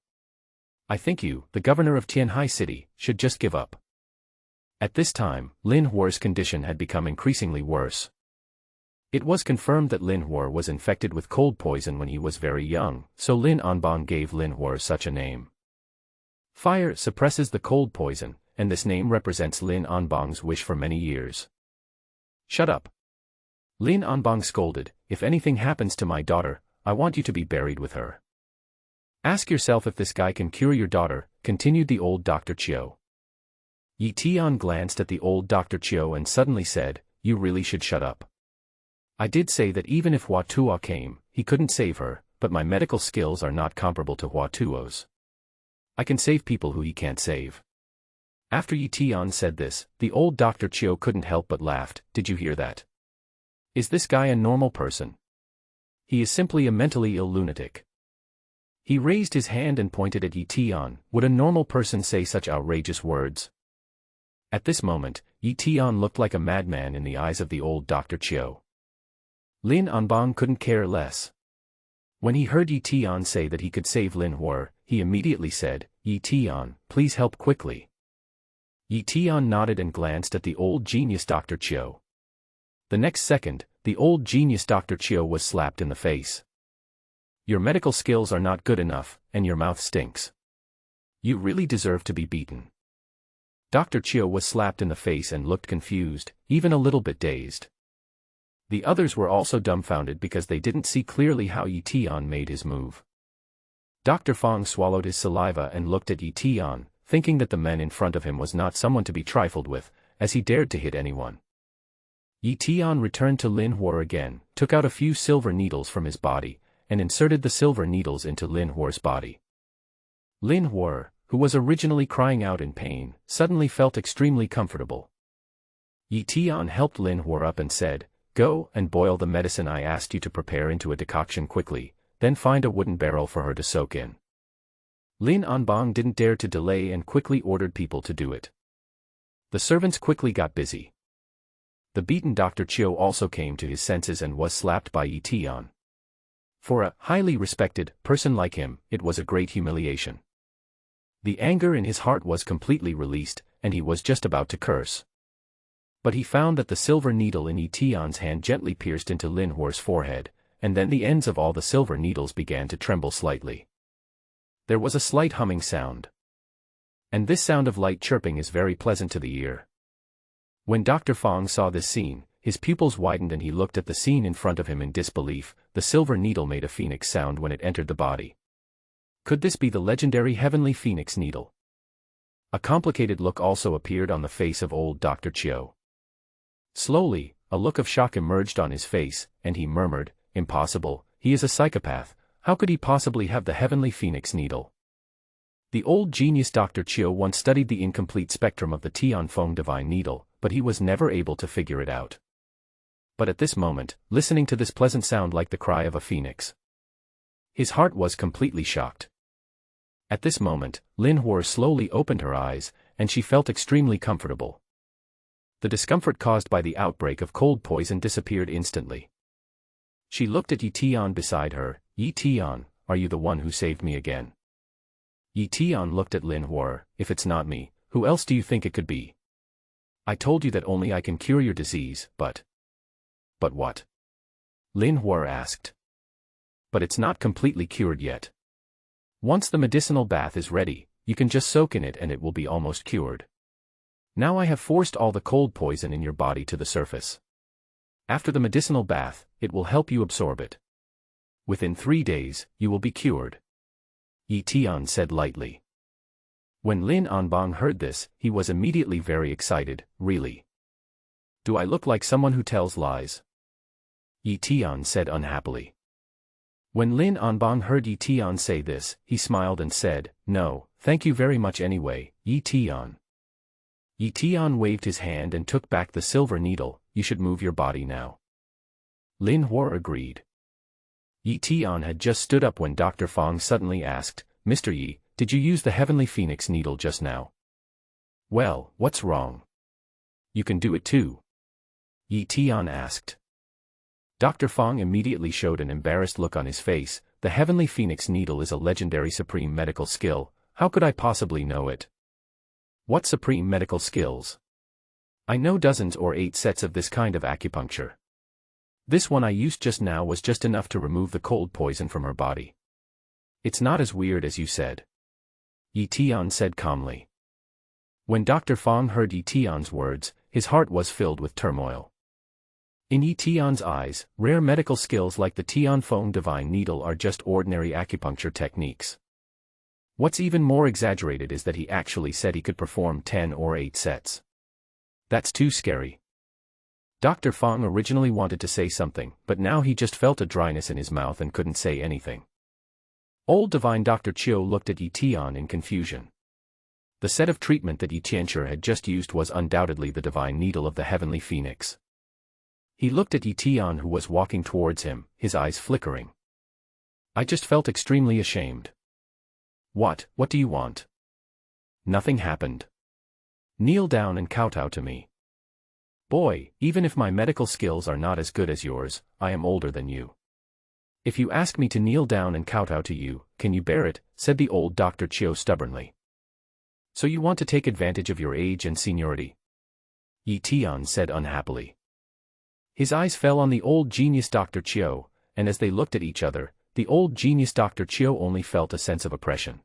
I think you, the governor of Tianhai City, should just give up. At this time, Lin Hua's condition had become increasingly worse. It was confirmed that Lin Hua was infected with cold poison when he was very young, so Lin Anbang gave Lin Hua such a name. Fire suppresses the cold poison, and this name represents Lin Anbang's wish for many years. Shut up. Lin Anbang scolded, if anything happens to my daughter, I want you to be buried with her. Ask yourself if this guy can cure your daughter, continued the old Dr. Chio. Eton glanced at the old Dr. Chio and suddenly said, you really should shut up. I did say that even if Hua Tuo came, he couldn't save her, but my medical skills are not comparable to Hua Tuo's. I can save people who he can't save. After Eton said this, the old Dr. Chio couldn't help but laughed. Did you hear that? Is this guy a normal person? He is simply a mentally ill lunatic. He raised his hand and pointed at Eton. Would a normal person say such outrageous words? At this moment, Eton looked like a madman in the eyes of the old Dr. Chio. Lin Anbang couldn't care less. When he heard Eton say that he could save Lin Hua, he immediately said, Eton, please help quickly. Eton nodded and glanced at the old genius Dr. Chio. The next second, the old genius Dr. Chio was slapped in the face. Your medical skills are not good enough, and your mouth stinks. You really deserve to be beaten. Dr. Chio was slapped in the face and looked confused, even a little bit dazed. The others were also dumbfounded because they didn't see clearly how Eton made his move. Dr. Fong swallowed his saliva and looked at Eton, thinking that the man in front of him was not someone to be trifled with, as he dared to hit anyone. Eton returned to Lin Hua again, took out a few silver needles from his body, and inserted the silver needles into Lin Hua's body. Lin Hua, who was originally crying out in pain, suddenly felt extremely comfortable. Eton helped Lin Hua up and said, go and boil the medicine I asked you to prepare into a decoction quickly, then find a wooden barrel for her to soak in. Lin Anbang didn't dare to delay and quickly ordered people to do it. The servants quickly got busy. The beaten Dr. Chio also came to his senses and was slapped by Eton. For a highly respected person like him, it was a great humiliation. The anger in his heart was completely released, and he was just about to curse. But he found that the silver needle in Eton's hand gently pierced into Lin Hua's forehead, and then the ends of all the silver needles began to tremble slightly. There was a slight humming sound. And this sound of light chirping is very pleasant to the ear. When Dr. Fong saw this scene, his pupils widened and he looked at the scene in front of him in disbelief. The silver needle made a phoenix sound when it entered the body. Could this be the legendary heavenly phoenix needle? A complicated look also appeared on the face of old Dr. Chio. Slowly, a look of shock emerged on his face, and he murmured, impossible, he is a psychopath, how could he possibly have the heavenly phoenix needle? The old genius Dr. Chio once studied the incomplete spectrum of the Tianfeng divine needle, but he was never able to figure it out. But at this moment, listening to this pleasant sound like the cry of a phoenix, his heart was completely shocked. At this moment, Lin Hua slowly opened her eyes, and she felt extremely comfortable. The discomfort caused by the outbreak of cold poison disappeared instantly. She looked at Eton beside her. Eton, are you the one who saved me again? Eton looked at Lin Hua. If it's not me, who else do you think it could be? I told you that only I can cure your disease, but But what? Lin Hua asked. But it's not completely cured yet. Once the medicinal bath is ready, you can just soak in it and it will be almost cured. Now I have forced all the cold poison in your body to the surface. After the medicinal bath, it will help you absorb it. Within 3 days, you will be cured. Eton said lightly. When Lin Anbang heard this, he was immediately very excited. Really? Do I look like someone who tells lies? Eton said unhappily. When Lin Anbang heard Eton say this, he smiled and said, "No, thank you very much anyway, Eton." Eton waved his hand and took back the silver needle. "You should move your body now." Lin Hua agreed. Eton had just stood up when Dr. Fong suddenly asked, "Mr. Yi, did you use the Heavenly Phoenix needle just now?" "Well, what's wrong? You can do it too," Eton asked. Dr. Fong immediately showed an embarrassed look on his face. "The Heavenly Phoenix needle is a legendary supreme medical skill. How could I possibly know it?" "What supreme medical skills? I know dozens or 8 sets of this kind of acupuncture. This one I used just now was just enough to remove the cold poison from her body. It's not as weird as you said," Eton said calmly. When Dr. Fong heard Eton's words, his heart was filled with turmoil. In Eton's eyes, rare medical skills like the Tianfeng divine needle are just ordinary acupuncture techniques. What's even more exaggerated is that he actually said he could perform 10 or 8 sets. That's too scary. Dr. Fong originally wanted to say something, but now he just felt a dryness in his mouth and couldn't say anything. Old divine Dr. Chio looked at Eton in confusion. The set of treatment that Tianchu had just used was undoubtedly the divine needle of the Heavenly Phoenix. He looked at Eton who was walking towards him, his eyes flickering. "I just felt extremely ashamed." What do you want?" "Nothing happened. Kneel down and kowtow to me." "Boy, even if my medical skills are not as good as yours, I am older than you. If you ask me to kneel down and kowtow to you, can you bear it?" said the old Dr. Chio stubbornly. "So you want to take advantage of your age and seniority?" Eton said unhappily. His eyes fell on the old genius Dr. Chio, and as they looked at each other, the old genius Dr. Chio only felt a sense of oppression.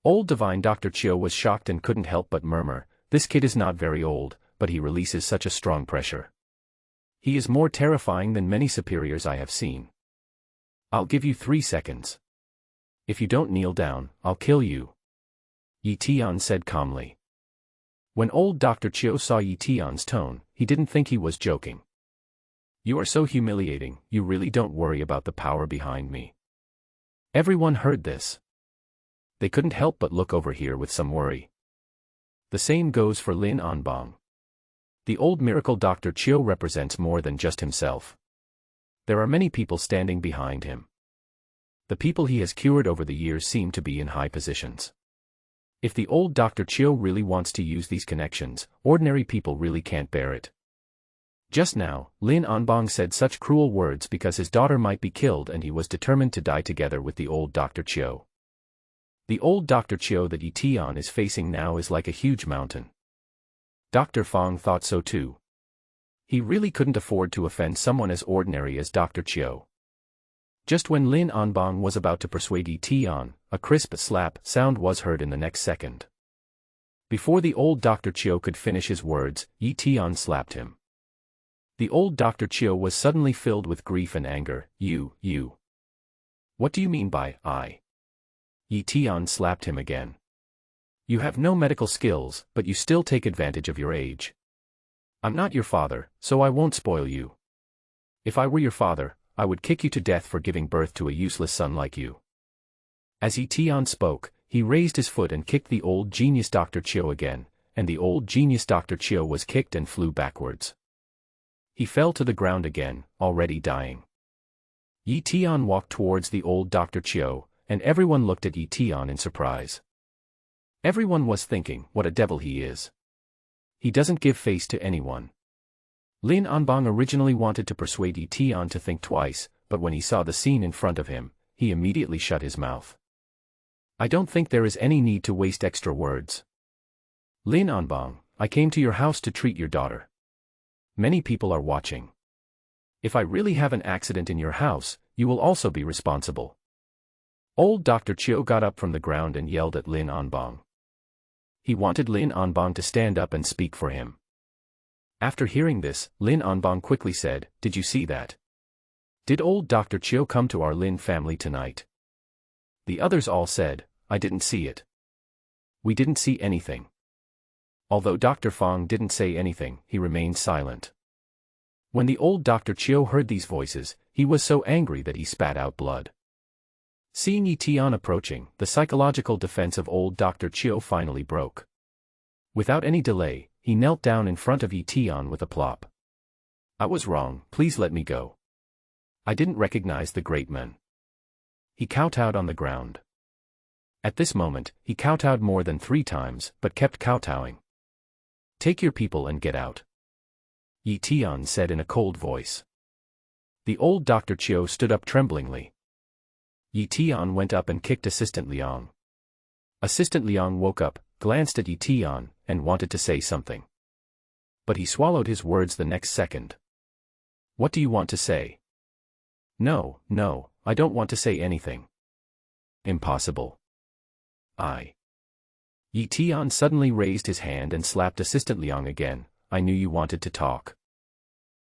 Old divine Dr. Chio was shocked and couldn't help but murmur, "This kid is not very old, but he releases such a strong pressure. He is more terrifying than many superiors I have seen. I'll give you 3 seconds. If you don't kneel down, I'll kill you," Eton said calmly. When old Dr. Chio saw Eton's tone, he didn't think he was joking. "You are so humiliating, you really don't worry about the power behind me." Everyone heard this. They couldn't help but look over here with some worry. The same goes for Lin Anbang. The old miracle Dr. Chio represents more than just himself. There are many people standing behind him. The people he has cured over the years seem to be in high positions. If the old Dr. Chio really wants to use these connections, ordinary people really can't bear it. Just now, Lin Anbang said such cruel words because his daughter might be killed and he was determined to die together with the old Dr. Chio. The old Dr. Chio that Eton is facing now is like a huge mountain. Dr. Fong thought so too. He really couldn't afford to offend someone as ordinary as Dr. Chio. Just when Lin Anbang was about to persuade Eton, a crisp slap sound was heard in the next second. Before the old Dr. Chio could finish his words, Eton slapped him. The old Dr. Chio was suddenly filled with grief and anger. You. What do you mean by, I? Eton slapped him again. You have no medical skills, but you still take advantage of your age. I'm not your father, so I won't spoil you. If I were your father, I would kick you to death for giving birth to a useless son like you. As Eton spoke, he raised his foot and kicked the old genius Dr. Chio again, and the old genius Dr. Chio was kicked and flew backwards. He fell to the ground again, already dying. Eton walked towards the old Dr. Chio, and everyone looked at Eton in surprise. Everyone was thinking, what a devil he is. He doesn't give face to anyone. Lin Anbang originally wanted to persuade Eton to think twice, but when he saw the scene in front of him, he immediately shut his mouth. I don't think there is any need to waste extra words. Lin Anbang, I came to your house to treat your daughter. Many people are watching. If I really have an accident in your house, you will also be responsible. Old Dr. Chio got up from the ground and yelled at Lin Anbang. He wanted Lin Anbang to stand up and speak for him. After hearing this, Lin Anbang quickly said, "Did you see that? Did old Dr. Chio come to our Lin family tonight?" The others all said, "I didn't see it. We didn't see anything." Although Dr. Fong didn't say anything, he remained silent. When the old Dr. Chio heard these voices, he was so angry that he spat out blood. Seeing Eton approaching, the psychological defense of old Dr. Chio finally broke. Without any delay, he knelt down in front of Eton with a plop. "I was wrong, please let me go. I didn't recognize the great man." He kowtowed on the ground. At this moment, he kowtowed more than 3 times, but kept kowtowing. "Take your people and get out," Eton said in a cold voice. The old Dr. Chio stood up tremblingly. Eton went up and kicked Assistant Liang. Assistant Liang woke up, glanced at Eton, and wanted to say something. But he swallowed his words the next second. "What do you want to say?" No, I don't want to say anything." "Impossible." Eton suddenly raised his hand and slapped Assistant Liang again. "I knew you wanted to talk."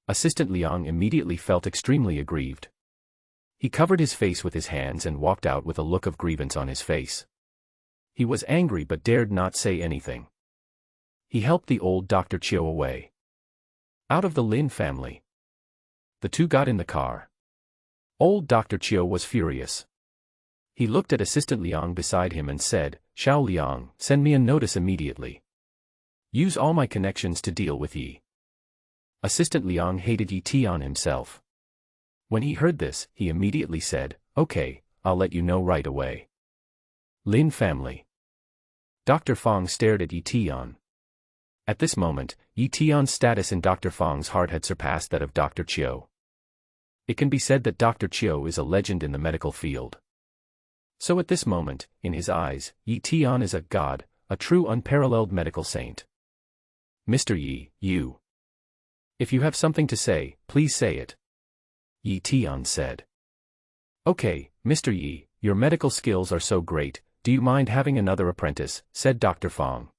Assistant Liang immediately felt extremely aggrieved. He covered his face with his hands and walked out with a look of grievance on his face. He was angry but dared not say anything. He helped the old Dr. Chio away. Out of the Lin family. The two got in the car. Old Dr. Chio was furious. He looked at Assistant Liang beside him and said, "Xiao Liang, send me a notice immediately. Use all my connections to deal with ye." Assistant Liang hated Eton himself. When he heard this, he immediately said, "Okay, I'll let you know right away." Lin family. Dr. Fong stared at Eton. At this moment, Eton's status in Dr. Fong's heart had surpassed that of Dr. Chio. It can be said that Dr. Chio is a legend in the medical field. So at this moment, in his eyes, Eton is a god, a true unparalleled medical saint. "Mr. Yi, you. If you have something to say, please say it," Eton said. "Okay, Mr. Yi, your medical skills are so great, do you mind having another apprentice?" said Dr. Fong.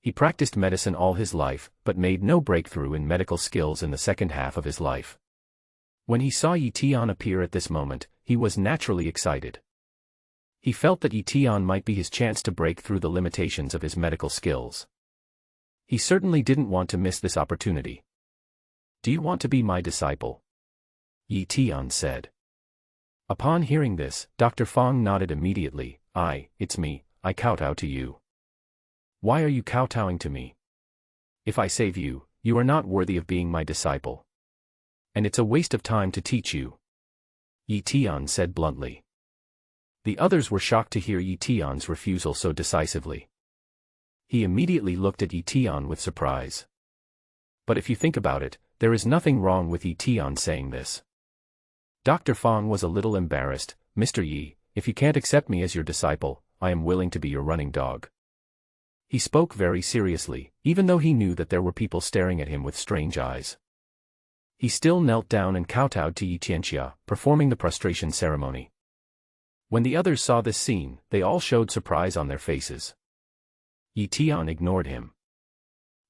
He practiced medicine all his life, but made no breakthrough in medical skills in the second half of his life. When he saw Eton appear at this moment, he was naturally excited. He felt that Eton might be his chance to break through the limitations of his medical skills. He certainly didn't want to miss this opportunity. "Do you want to be my disciple?" Eton said. Upon hearing this, Dr. Fong nodded immediately. It's me, I kowtow to you." "Why are you kowtowing to me? If I save you, you are not worthy of being my disciple. And it's a waste of time to teach you," Eton said bluntly. The others were shocked to hear Eton's refusal so decisively. He immediately looked at Eton with surprise. But if you think about it, there is nothing wrong with Eton saying this. Dr. Fong was a little embarrassed. "Mr. Yi, if you can't accept me as your disciple, I am willing to be your running dog." He spoke very seriously, even though he knew that there were people staring at him with strange eyes. He still knelt down and kowtowed to Yi Tianxia, performing the prostration ceremony. When the others saw this scene, they all showed surprise on their faces. Eton ignored him.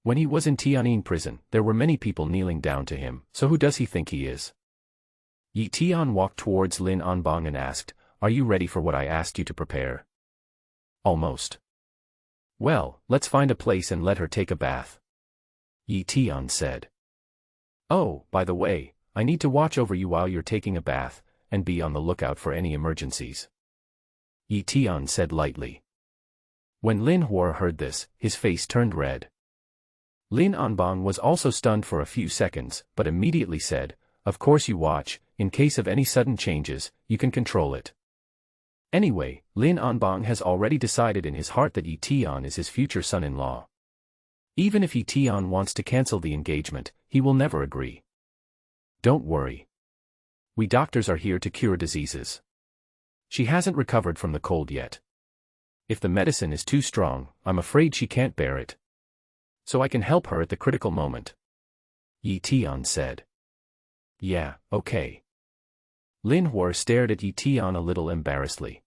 When he was in Tianjin prison, there were many people kneeling down to him, so who does he think he is? Eton walked towards Lin Anbang and asked, "Are you ready for what I asked you to prepare?" "Almost." "Well, let's find a place and let her take a bath," Eton said. "Oh, by the way, I need to watch over you while you're taking a bath, and be on the lookout for any emergencies," Eton said lightly. When Lin Hua heard this, his face turned red. Lin Anbang was also stunned for a few seconds, but immediately said, "Of course you watch, in case of any sudden changes, you can control it." Anyway, Lin Anbang has already decided in his heart that Eton is his future son-in-law. Even if Eton wants to cancel the engagement, he will never agree. "Don't worry. We doctors are here to cure diseases. She hasn't recovered from the cold yet. If the medicine is too strong, I'm afraid she can't bear it. So I can help her at the critical moment," Eton said. Yeah, okay. Lin Hua stared at Eton a little embarrassedly.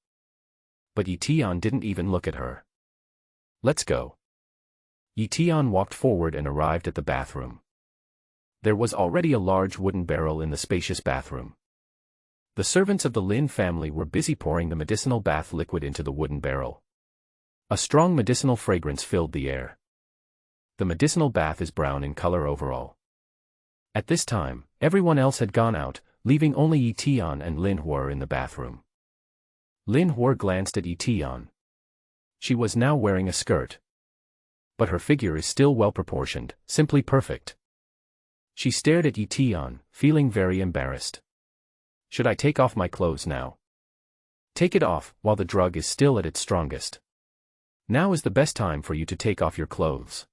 But Eton didn't even look at her. Let's go. Eton walked forward and arrived at the bathroom. There was already a large wooden barrel in the spacious bathroom. The servants of the Lin family were busy pouring the medicinal bath liquid into the wooden barrel. A strong medicinal fragrance filled the air. The medicinal bath is brown in color overall. At this time, everyone else had gone out, leaving only Eton and Lin Hua in the bathroom. Lin Hua glanced at Eton. She was now wearing a skirt. But her figure is still well proportioned, simply perfect. She stared at Eton, feeling very embarrassed. Should I take off my clothes now? Take it off, while the drug is still at its strongest. Now is the best time for you to take off your clothes.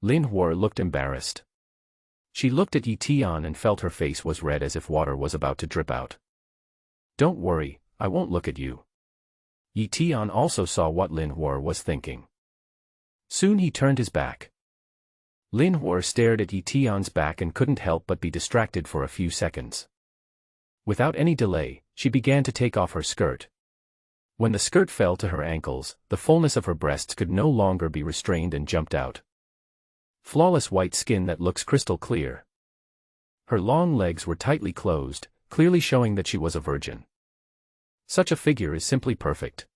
Lin Hua looked embarrassed. She looked at Eton and felt her face was red as if water was about to drip out. Don't worry, I won't look at you. Eton also saw what Lin Hua was thinking. Soon he turned his back. Lin Hua stared at Eton's back and couldn't help but be distracted for a few seconds. Without any delay, she began to take off her skirt. When the skirt fell to her ankles, the fullness of her breasts could no longer be restrained and jumped out. Flawless white skin that looks crystal clear. Her long legs were tightly closed, clearly showing that she was a virgin. Such a figure is simply perfect.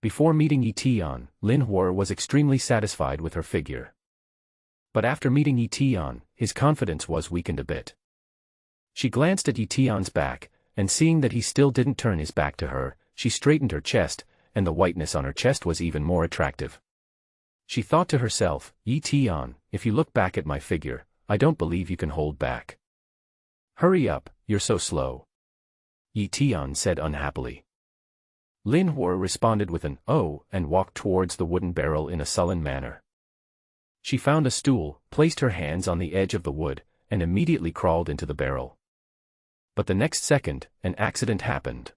Before meeting Eton, Lin Hua was extremely satisfied with her figure. But after meeting Eton, his confidence was weakened a bit. She glanced at Eton's back, and seeing that he still didn't turn his back to her, she straightened her chest, and the whiteness on her chest was even more attractive. She thought to herself, Eton, if you look back at my figure, I don't believe you can hold back. Hurry up, you're so slow. Eton said unhappily. Lin Hua responded with an "oh" and walked towards the wooden barrel in a sullen manner. She found a stool, placed her hands on the edge of the wood, and immediately crawled into the barrel. But the next second, an accident happened.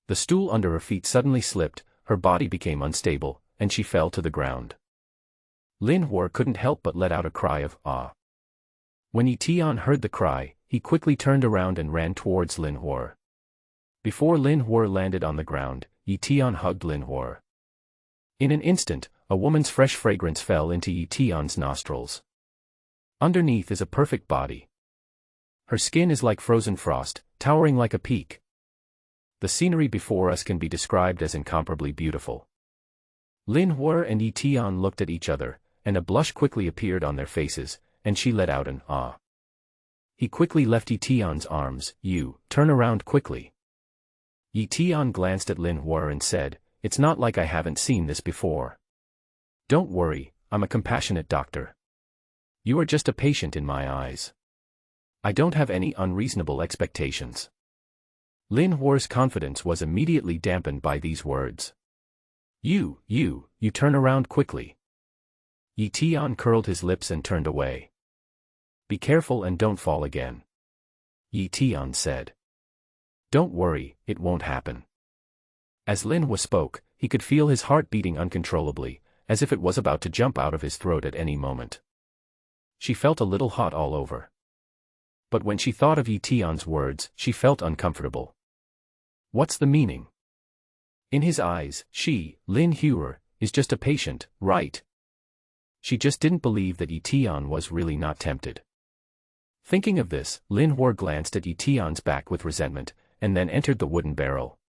The stool under her feet suddenly slipped, her body became unstable, and she fell to the ground. Lin Hua couldn't help but let out a cry of "ah." When Eton heard the cry, he quickly turned around and ran towards Lin Hua. Before Lin Hua landed on the ground, Eton hugged Lin Hua. In an instant, a woman's fresh fragrance fell into Eton's nostrils. Underneath is a perfect body. Her skin is like frozen frost, towering like a peak. The scenery before us can be described as incomparably beautiful. Lin Hua and Eton looked at each other, and a blush quickly appeared on their faces, and she let out an "ah." He quickly left Eton's arms. "You, turn around quickly." Eton glanced at Lin Hua and said, "It's not like I haven't seen this before. Don't worry, I'm a compassionate doctor. You are just a patient in my eyes. I don't have any unreasonable expectations." Lin Hua's confidence was immediately dampened by these words. You turn around quickly." Eton curled his lips and turned away. "Be careful and don't fall again," Eton said. "Don't worry, it won't happen." As Lin Hua spoke, he could feel his heart beating uncontrollably, as if it was about to jump out of his throat at any moment. She felt a little hot all over. But when she thought of Eton's words, she felt uncomfortable. What's the meaning? In his eyes, she, Lin Hua, is just a patient, right? She just didn't believe that Eton was really not tempted. Thinking of this, Lin Hua glanced at Eton's back with resentment, and then entered the wooden barrel.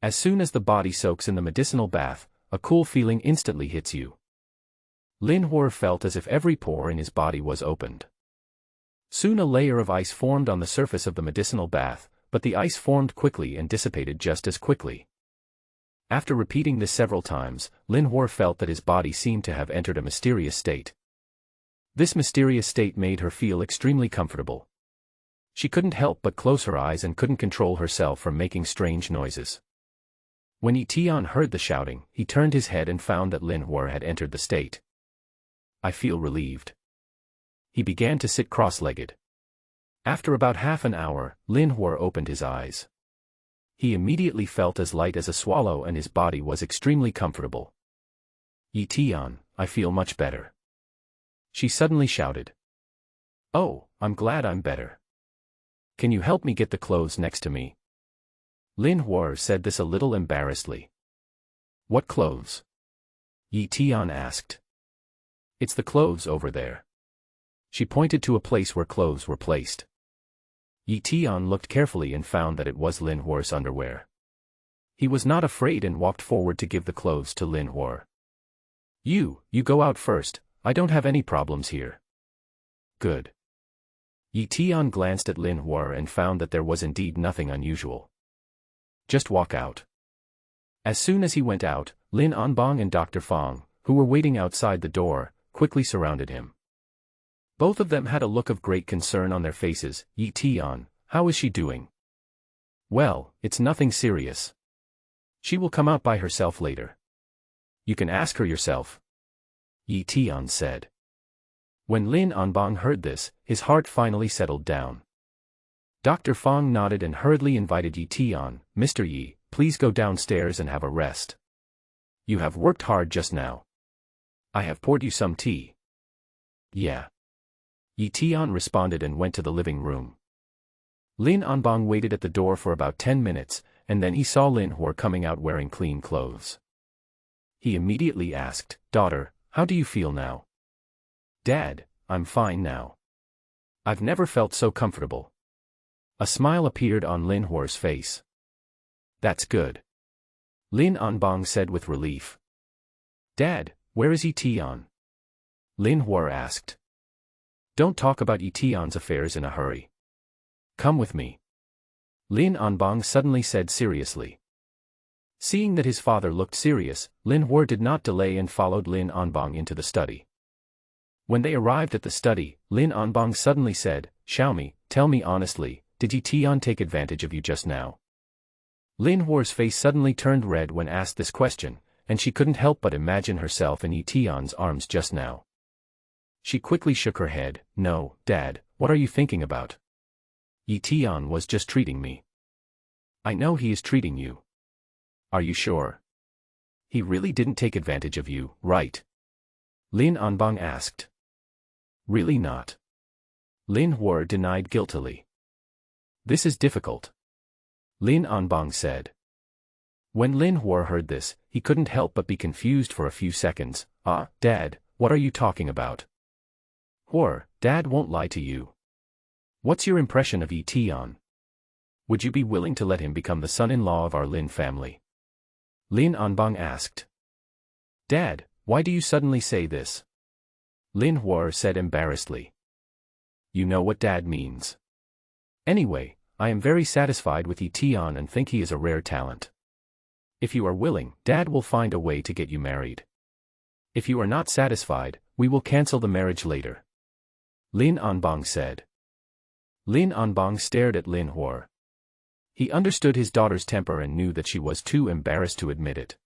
As soon as the body soaks in the medicinal bath, a cool feeling instantly hits you. Lin Hua felt as if every pore in his body was opened. Soon a layer of ice formed on the surface of the medicinal bath, but the ice formed quickly and dissipated just as quickly. After repeating this several times, Lin Hua felt that his body seemed to have entered a mysterious state. This mysterious state made her feel extremely comfortable. She couldn't help but close her eyes and couldn't control herself from making strange noises. When Eton heard the shouting, he turned his head and found that Lin Hua had entered the state. "I feel relieved." He began to sit cross-legged. After about half an hour, Lin Hua opened his eyes. He immediately felt as light as a swallow and his body was extremely comfortable. "Eton, I feel much better." She suddenly shouted. "Oh, I'm glad I'm better." Can you help me get the clothes next to me? Lin Hua said this a little embarrassedly. What clothes? Eton asked. It's the clothes over there. She pointed to a place where clothes were placed. Eton looked carefully and found that it was Lin Hua's underwear. He was not afraid and walked forward to give the clothes to Lin Hua. You go out first, I don't have any problems here. Good. Eton glanced at Lin Hua and found that there was indeed nothing unusual. Just walk out. As soon as he went out, Lin Anbang and Dr. Fong, who were waiting outside the door, quickly surrounded him. Both of them had a look of great concern on their faces. Eton, how is she doing? Well, it's nothing serious. She will come out by herself later. You can ask her yourself. Eton said. When Lin Anbang heard this, his heart finally settled down. Dr. Fong nodded and hurriedly invited Eton, Mr. Yi, please go downstairs and have a rest. You have worked hard just now. I have poured you some tea. Yeah. Eton responded and went to the living room. Lin Anbang waited at the door for about 10 minutes, and then he saw Lin Hua coming out wearing clean clothes. He immediately asked, Daughter, how do you feel now? Dad, I'm fine now. I've never felt so comfortable. A smile appeared on Lin Hua's face. That's good. Lin Anbang said with relief. Dad, where is Eton? Lin Hua asked. Don't talk about Eton's affairs in a hurry. Come with me. Lin Anbang suddenly said seriously. Seeing that his father looked serious, Lin Hua did not delay and followed Lin Anbang into the study. When they arrived at the study, Lin Anbang suddenly said, Xiaomi, tell me honestly, did Eton take advantage of you just now? Lin Hua's face suddenly turned red when asked this question, and she couldn't help but imagine herself in Eton's arms just now. She quickly shook her head. No, Dad, what are you thinking about? Eton was just treating me. I know he is treating you. Are you sure? He really didn't take advantage of you, right? Lin Anbang asked. Really not. Lin Hua denied guiltily. This is difficult. Lin Anbang said. When Lin Hua heard this, he couldn't help but be confused for a few seconds. Dad, what are you talking about? Hua, Dad won't lie to you. What's your impression of Eton? Would you be willing to let him become the son-in-law of our Lin family? Lin Anbang asked. Dad, why do you suddenly say this? Lin Hua said embarrassedly. You know what Dad means. Anyway, I am very satisfied with Eton and think he is a rare talent. If you are willing, Dad will find a way to get you married. If you are not satisfied, we will cancel the marriage later. Lin Anbang said. Lin Anbang stared at Lin Hua. He understood his daughter's temper and knew that she was too embarrassed to admit it.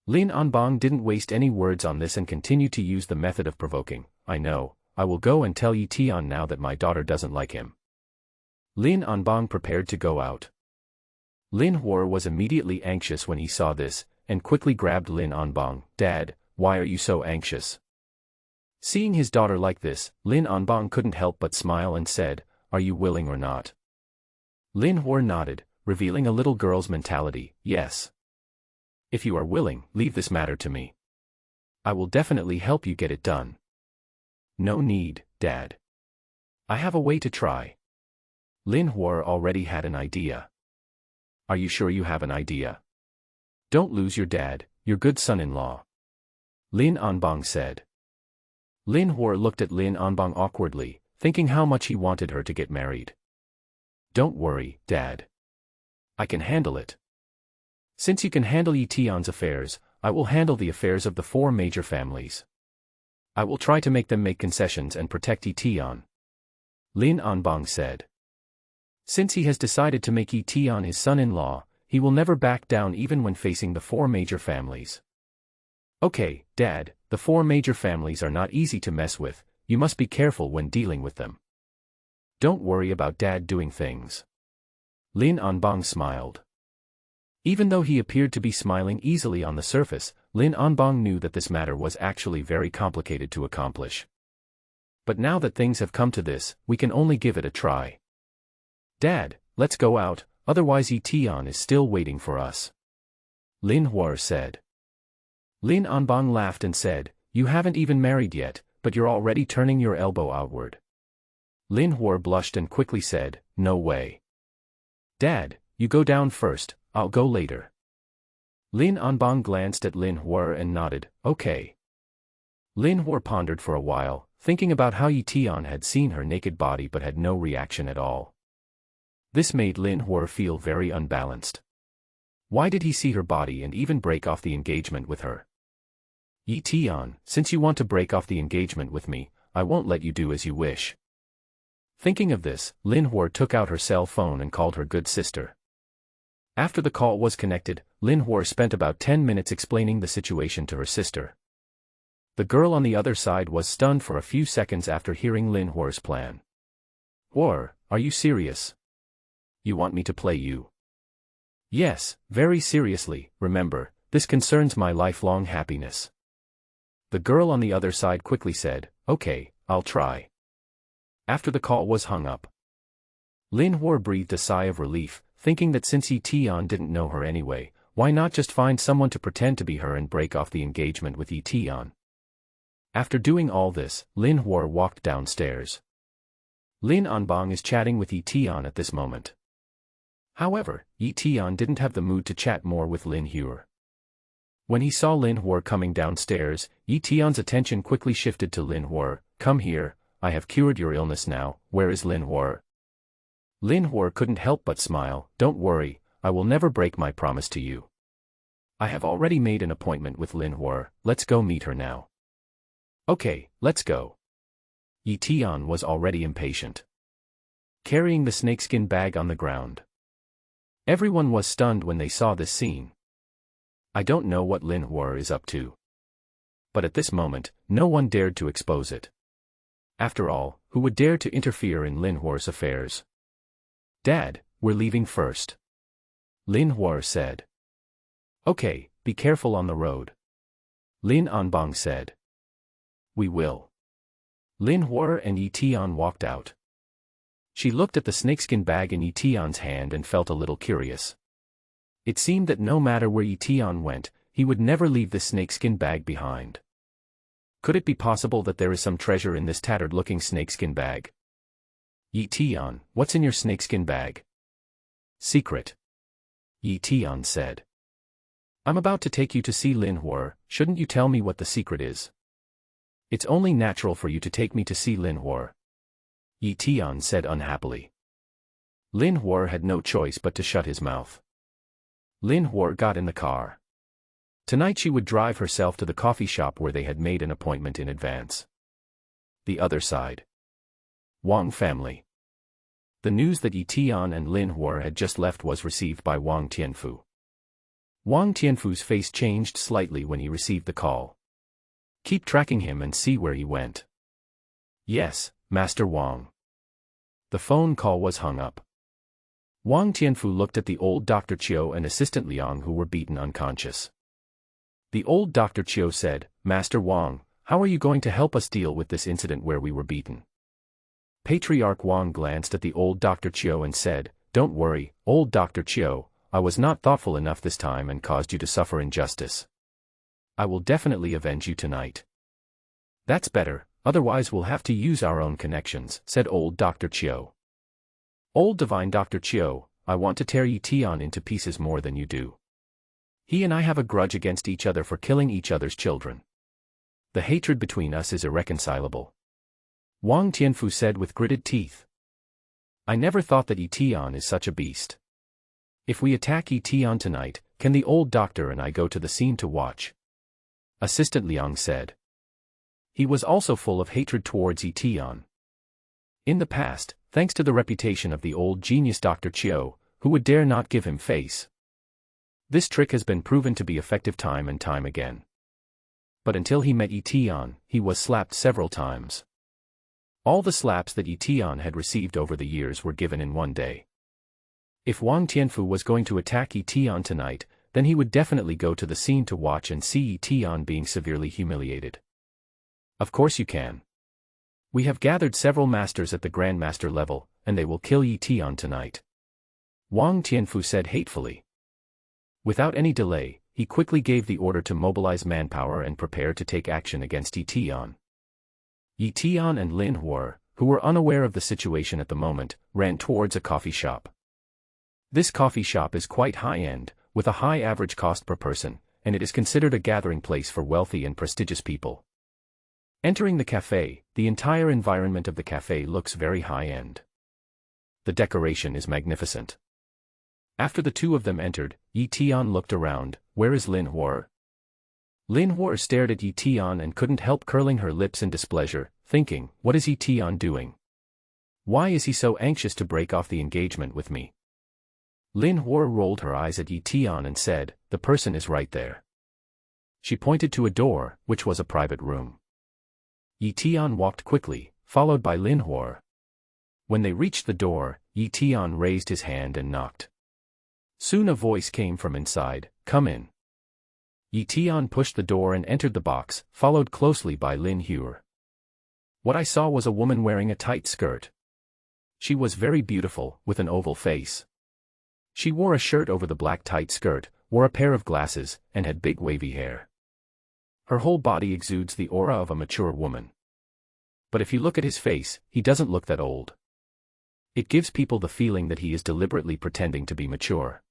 Lin Anbang didn't waste any words on this and continued to use the method of provoking. I know, I will go and tell Eton now that my daughter doesn't like him. Lin Anbang prepared to go out. Lin Hua was immediately anxious when he saw this, and quickly grabbed Lin Anbang. Dad, why are you so anxious? Seeing his daughter like this, Lin Anbang couldn't help but smile and said, Are you willing or not? Lin Hua nodded, revealing a little girl's mentality. Yes. If you are willing, leave this matter to me. I will definitely help you get it done. No need, Dad. I have a way to try. Lin Hua already had an idea. Are you sure you have an idea? Don't lose your dad, your good son-in-law. Lin Anbang said. Lin Hua looked at Lin Anbang awkwardly, thinking how much he wanted her to get married. Don't worry, Dad. I can handle it. Since you can handle Eton's affairs, I will handle the affairs of the 4 major families. I will try to make them make concessions and protect Eton. Lin Anbang said. Since he has decided to make Eton his son-in-law, he will never back down even when facing the 4 major families. Okay, Dad, the 4 major families are not easy to mess with, you must be careful when dealing with them. Don't worry about Dad doing things. Lin Anbang smiled. Even though he appeared to be smiling easily on the surface, Lin Anbang knew that this matter was actually very complicated to accomplish. But now that things have come to this, we can only give it a try. Dad, let's go out, otherwise Eton is still waiting for us. Lin Hua said. Lin Anbang laughed and said, you haven't even married yet, but you're already turning your elbow outward. Lin Hua blushed and quickly said, no way. Dad, you go down first, I'll go later. Lin Anbang glanced at Lin Hua and nodded, okay. Lin Hua pondered for a while, thinking about how Eton had seen her naked body but had no reaction at all. This made Lin Hua feel very unbalanced. Why did he see her body and even break off the engagement with her? Eton, since you want to break off the engagement with me, I won't let you do as you wish. Thinking of this, Lin Hua took out her cell phone and called her good sister. After the call was connected, Lin Hua spent about 10 minutes explaining the situation to her sister. The girl on the other side was stunned for a few seconds after hearing Lin Hua's plan. Hua, are you serious? You want me to play you? Yes, very seriously, remember, this concerns my lifelong happiness. The girl on the other side quickly said, okay, I'll try. After the call was hung up, Lin Hua breathed a sigh of relief, thinking that since Eton didn't know her anyway, why not just find someone to pretend to be her and break off the engagement with Eton. After doing all this, Lin Hua walked downstairs. Lin Anbang is chatting with Eton at this moment. However, Eton didn't have the mood to chat more with Lin Hua. When he saw Lin Hua coming downstairs, Eton's attention quickly shifted to Lin Hua. Come here, I have cured your illness now, where is Lin Hua? Lin Hua couldn't help but smile, don't worry, I will never break my promise to you. I have already made an appointment with Lin Hua, let's go meet her now. Okay, let's go. Eton was already impatient, carrying the snakeskin bag on the ground. Everyone was stunned when they saw this scene. I don't know what Lin Hua is up to. But at this moment, no one dared to expose it. After all, who would dare to interfere in Lin Hua's affairs? Dad, we're leaving first. Lin Hua said. Okay, be careful on the road. Lin Anbang said. We will. Lin Hua and Eton walked out. She looked at the snakeskin bag in Eton's hand and felt a little curious. It seemed that no matter where Eton went, he would never leave the snakeskin bag behind. Could it be possible that there is some treasure in this tattered-looking snakeskin bag? Eton, what's in your snakeskin bag? Secret. Eton said. I'm about to take you to see Lin Hua, shouldn't you tell me what the secret is? It's only natural for you to take me to see Lin Hua. Eton said unhappily. Lin Hua had no choice but to shut his mouth. Lin Hua got in the car. Tonight she would drive herself to the coffee shop where they had made an appointment in advance. The other side. Wong family. The news that Eton and Lin Hua had just left was received by Wong Tianfu. Wong Tianfu's face changed slightly when he received the call. Keep tracking him and see where he went. Yes, Master Wong. The phone call was hung up. Wong Tianfu looked at the old Dr. Chio and Assistant Liang who were beaten unconscious. The old Dr. Chio said, Master Wong, how are you going to help us deal with this incident where we were beaten? Patriarch Wong glanced at the old Dr. Chio and said, don't worry, old Dr. Chio, I was not thoughtful enough this time and caused you to suffer injustice. I will definitely avenge you tonight. That's better. Otherwise we'll have to use our own connections, said old Dr. Chio. Old divine Dr. Chio, I want to tear Eton into pieces more than you do. He and I have a grudge against each other for killing each other's children. The hatred between us is irreconcilable. Wong Tianfu said with gritted teeth. I never thought that Eton is such a beast. If we attack Eton tonight, can the old doctor and I go to the scene to watch? Assistant Liang said. He was also full of hatred towards Eton. In the past, thanks to the reputation of the old genius Dr. Chio, who would dare not give him face. This trick has been proven to be effective time and time again. But until he met Eton, he was slapped several times. All the slaps that Eton had received over the years were given in one day. If Wong Tianfu was going to attack Eton tonight, then he would definitely go to the scene to watch and see Eton being severely humiliated. Of course you can. We have gathered several masters at the Grandmaster level, and they will kill Yi Tian tonight. Wong Tianfu said hatefully. Without any delay, he quickly gave the order to mobilize manpower and prepare to take action against Yi Tian. Yi Tian and Lin Hua, who were unaware of the situation at the moment, ran towards a coffee shop. This coffee shop is quite high-end, with a high average cost per person, and it is considered a gathering place for wealthy and prestigious people. Entering the cafe, the entire environment of the cafe looks very high-end. The decoration is magnificent. After the two of them entered, Yi Tian looked around. Where is Lin Hua? Lin Hua stared at Yi Tian and couldn't help curling her lips in displeasure, thinking, what is Yi Tian doing? Why is he so anxious to break off the engagement with me? Lin Hua rolled her eyes at Yi Tian and said, the person is right there. She pointed to a door, which was a private room. Yi Tian walked quickly, followed by Lin Hua. When they reached the door, Yi Tian raised his hand and knocked. Soon a voice came from inside, come in. Yi Tian pushed the door and entered the box, followed closely by Lin Hua. What I saw was a woman wearing a tight skirt. She was very beautiful, with an oval face. She wore a shirt over the black tight skirt, wore a pair of glasses, and had big wavy hair. Her whole body exudes the aura of a mature woman. But if you look at his face, he doesn't look that old. It gives people the feeling that he is deliberately pretending to be mature.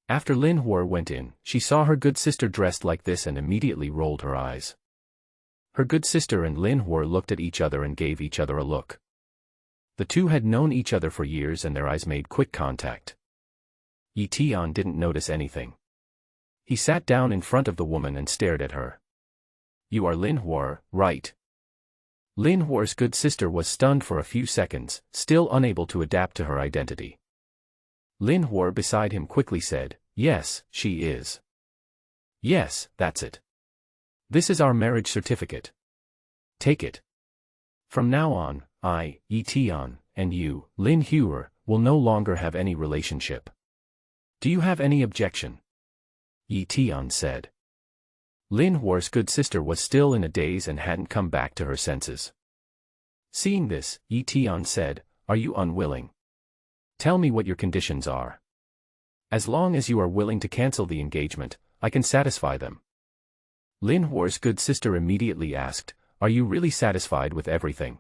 After Lin Hua went in, she saw her good sister dressed like this and immediately rolled her eyes. Her good sister and Lin Hua looked at each other and gave each other a look. The two had known each other for years and their eyes made quick contact. Yi Tian didn't notice anything. He sat down in front of the woman and stared at her. You are Lin Hua, right? Lin Hua's good sister was stunned for a few seconds, still unable to adapt to her identity. Lin Hua beside him quickly said, yes, she is. Yes, that's it. This is our marriage certificate. Take it. From now on, I, Yi Tian, and you, Lin Hua, will no longer have any relationship. Do you have any objection? Yi Tian said. Lin Hua's good sister was still in a daze and hadn't come back to her senses. Seeing this, Yi Tian said, are you unwilling? Tell me what your conditions are. As long as you are willing to cancel the engagement, I can satisfy them. Lin Hua's good sister immediately asked, are you really satisfied with everything?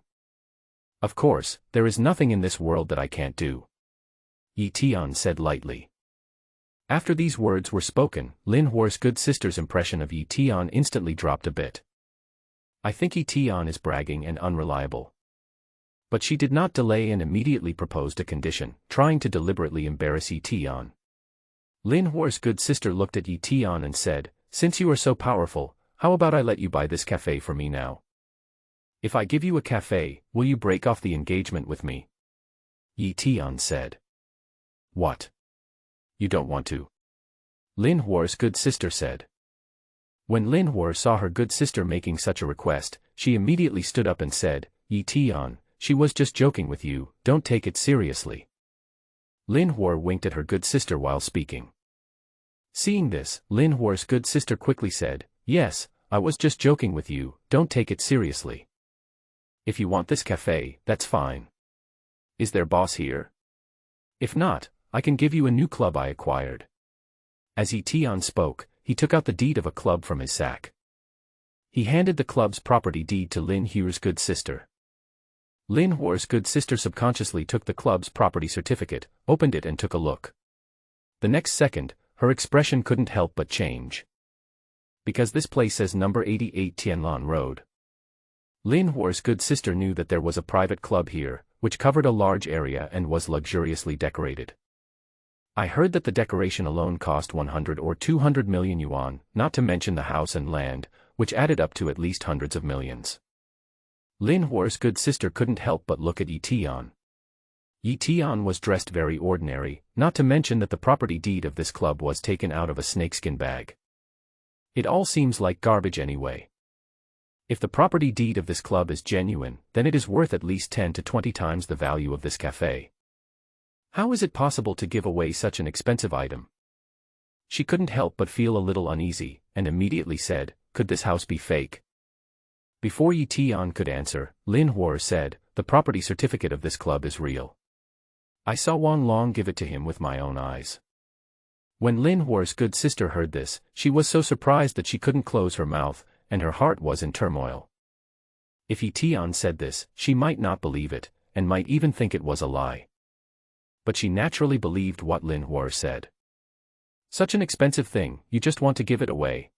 Of course, there is nothing in this world that I can't do. Yi Tian said lightly. After these words were spoken, Lin Hua's good sister's impression of Yi Tian instantly dropped a bit. I think Yi Tian is bragging and unreliable. But she did not delay and immediately proposed a condition, trying to deliberately embarrass Yi Tian. Lin Hua's good sister looked at Yi Tian and said, since you are so powerful, how about I let you buy this cafe for me now? If I give you a cafe, will you break off the engagement with me? Yi Tian said. What? You don't want to? Lin Hua's good sister said. When Lin Hua saw her good sister making such a request, she immediately stood up and said, Yi Tian, she was just joking with you, don't take it seriously. Lin Hua winked at her good sister while speaking. Seeing this, Lin Hua's good sister quickly said, yes, I was just joking with you, don't take it seriously. If you want this cafe, that's fine. Is their boss here? If not, I can give you a new club I acquired. As Yi Tian spoke, he took out the deed of a club from his sack. He handed the club's property deed to Lin Hua's good sister. Lin Hua's good sister subconsciously took the club's property certificate, opened it and took a look. The next second, her expression couldn't help but change. Because this place says number 88 Tianlan Road. Lin Hua's good sister knew that there was a private club here, which covered a large area and was luxuriously decorated. I heard that the decoration alone cost 100 or 200 million yuan, not to mention the house and land, which added up to at least hundreds of millions. Lin Hua's good sister couldn't help but look at Yi Tian. Yi Tian was dressed very ordinary, not to mention that the property deed of this club was taken out of a snakeskin bag. It all seems like garbage anyway. If the property deed of this club is genuine, then it is worth at least 10 to 20 times the value of this cafe. How is it possible to give away such an expensive item? She couldn't help but feel a little uneasy, and immediately said, could this house be fake? Before Eton could answer, Lin Hua said, "The property certificate of this club is real. I saw Wong Long give it to him with my own eyes." When Lin Hua's good sister heard this, she was so surprised that she couldn't close her mouth, and her heart was in turmoil. If Eton said this, she might not believe it, and might even think it was a lie. But she naturally believed what Lin Hua said. "Such an expensive thing, you just want to give it away?"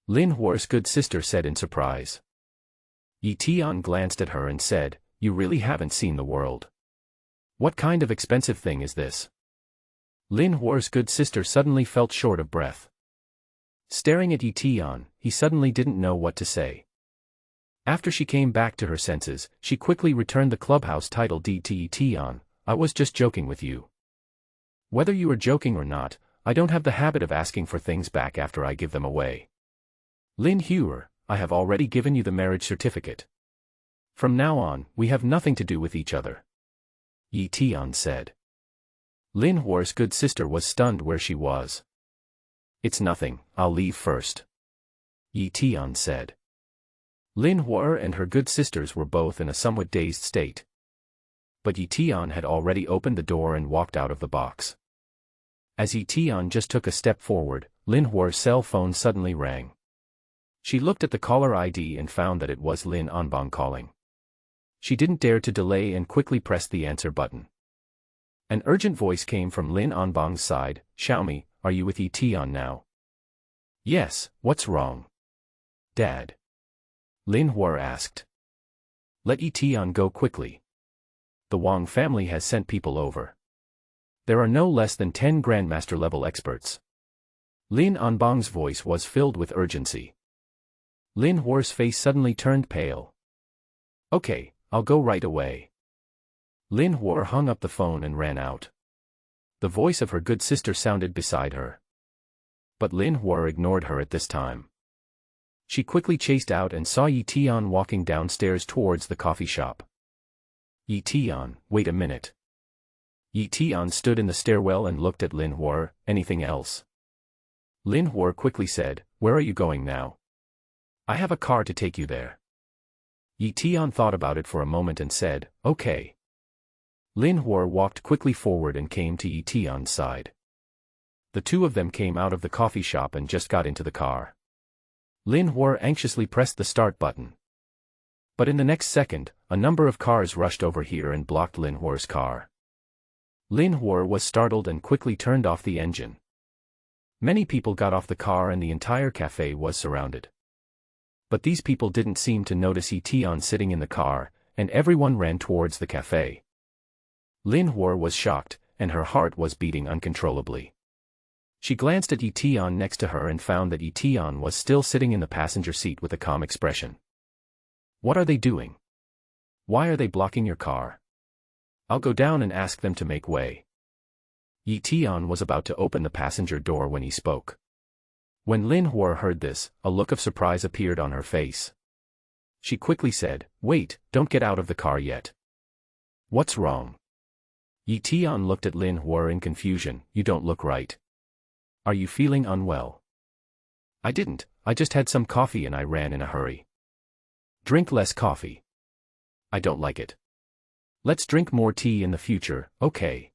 Lin Hua's good sister said in surprise. Eton glanced at her and said, "You really haven't seen the world. What kind of expensive thing is this?" Lin Hua's good sister suddenly felt short of breath. Staring at Eton, he suddenly didn't know what to say. After she came back to her senses, she quickly returned the clubhouse title deed to Eton. "I was just joking with you. Whether you are joking or not, I don't have the habit of asking for things back after I give them away. Lin Hua, I have already given you the marriage certificate. From now on, we have nothing to do with each other," Eton said. Lin Hua's good sister was stunned where she was. "It's nothing, I'll leave first," Eton said. Lin Hua and her good sisters were both in a somewhat dazed state. But Eton had already opened the door and walked out of the box. As Eton just took a step forward, Lin Hua's cell phone suddenly rang. She looked at the caller ID and found that it was Lin Onbong calling. She didn't dare to delay and quickly pressed the answer button. An urgent voice came from Lin Onbong's side. "Xiaomi, are you with Eton now?" "Yes, what's wrong?" "Dad?" Lin Hua asked. "Let Eton go quickly. The Wong family has sent people over. There are no less than 10 Grandmaster level experts." Lin Onbong's voice was filled with urgency. Lin Hua's face suddenly turned pale. "Okay, I'll go right away." Lin Hua hung up the phone and ran out. The voice of her good sister sounded beside her. But Lin Hua ignored her at this time. She quickly chased out and saw Eton walking downstairs towards the coffee shop. "Eton, wait a minute." Eton stood in the stairwell and looked at Lin Hua. "Anything else?" Lin Hua quickly said, "Where are you going now?" "I have a car to take you there." Eton thought about it for a moment and said, "Okay." Lin Hua walked quickly forward and came to Eton's side. The two of them came out of the coffee shop and just got into the car. Lin Hua anxiously pressed the start button. But in the next second, a number of cars rushed over here and blocked Lin Hua's car. Lin Hua was startled and quickly turned off the engine. Many people got off the car and the entire cafe was surrounded. But these people didn't seem to notice Eton sitting in the car, and everyone ran towards the cafe. Lin Hua was shocked, and her heart was beating uncontrollably. She glanced at Eton next to her and found that Eton was still sitting in the passenger seat with a calm expression. "What are they doing? Why are they blocking your car? I'll go down and ask them to make way." Eton was about to open the passenger door when he spoke. When Lin Hua heard this, a look of surprise appeared on her face. She quickly said, "Wait, don't get out of the car yet." "What's wrong?" Eton looked at Lin Hua in confusion. "You don't look right. Are you feeling unwell?" "I didn't, I just had some coffee and I ran in a hurry." "Drink less coffee. I don't like it. Let's drink more tea in the future, okay?"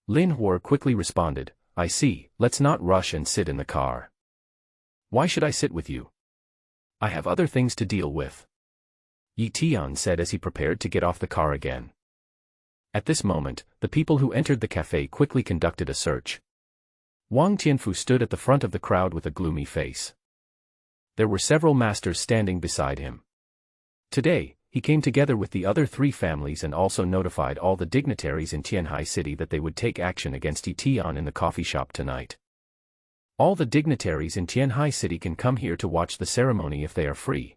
Lin Hua quickly responded, "I see, let's not rush and sit in the car." "Why should I sit with you? I have other things to deal with," Eton said as he prepared to get off the car again. At this moment, the people who entered the cafe quickly conducted a search. Wong Tianfu stood at the front of the crowd with a gloomy face. There were several masters standing beside him. Today, he came together with the other 3 families and also notified all the dignitaries in Tianhai City that they would take action against Eton in the coffee shop tonight. All the dignitaries in Tianhai City can come here to watch the ceremony if they are free.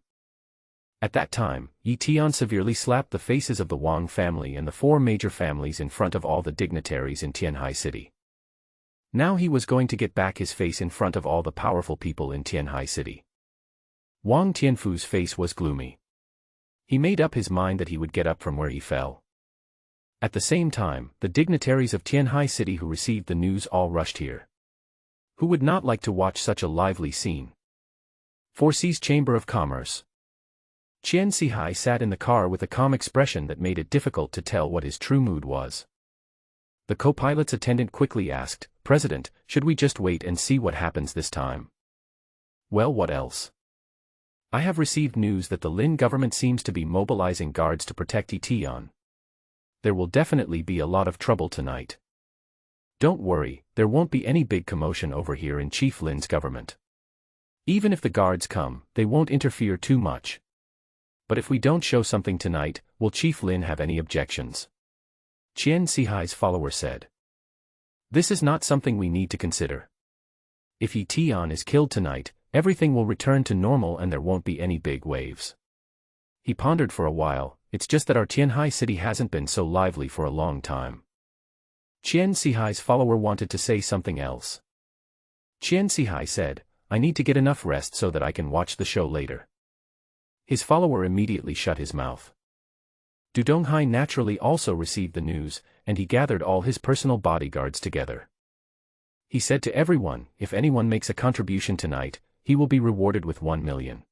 At that time, Eton severely slapped the faces of the Wong family and the 4 major families in front of all the dignitaries in Tianhai City. Now he was going to get back his face in front of all the powerful people in Tianhai City. Wong Tianfu's face was gloomy. He made up his mind that he would get up from where he fell. At the same time, the dignitaries of Tianhai City who received the news all rushed here. Who would not like to watch such a lively scene? 4C's Chamber of Commerce. Chen Seahawk sat in the car with a calm expression that made it difficult to tell what his true mood was. The co-pilot's attendant quickly asked, "President, should we just wait and see what happens this time?" "Well, what else? I have received news that the Lin government seems to be mobilizing guards to protect Eton. There will definitely be a lot of trouble tonight. Don't worry, there won't be any big commotion over here in Chief Lin's government. Even if the guards come, they won't interfere too much. But if we don't show something tonight, will Chief Lin have any objections?" Chen Seahawk's follower said. "This is not something we need to consider. If Eton is killed tonight, everything will return to normal and there won't be any big waves." He pondered for a while. "It's just that our Tianhai city hasn't been so lively for a long time." Chen Seahawk's follower wanted to say something else. Chen Seahawk said, "I need to get enough rest so that I can watch the show later." His follower immediately shut his mouth. Donghai naturally also received the news, and he gathered all his personal bodyguards together. He said to everyone, "If anyone makes a contribution tonight, he will be rewarded with 1 million.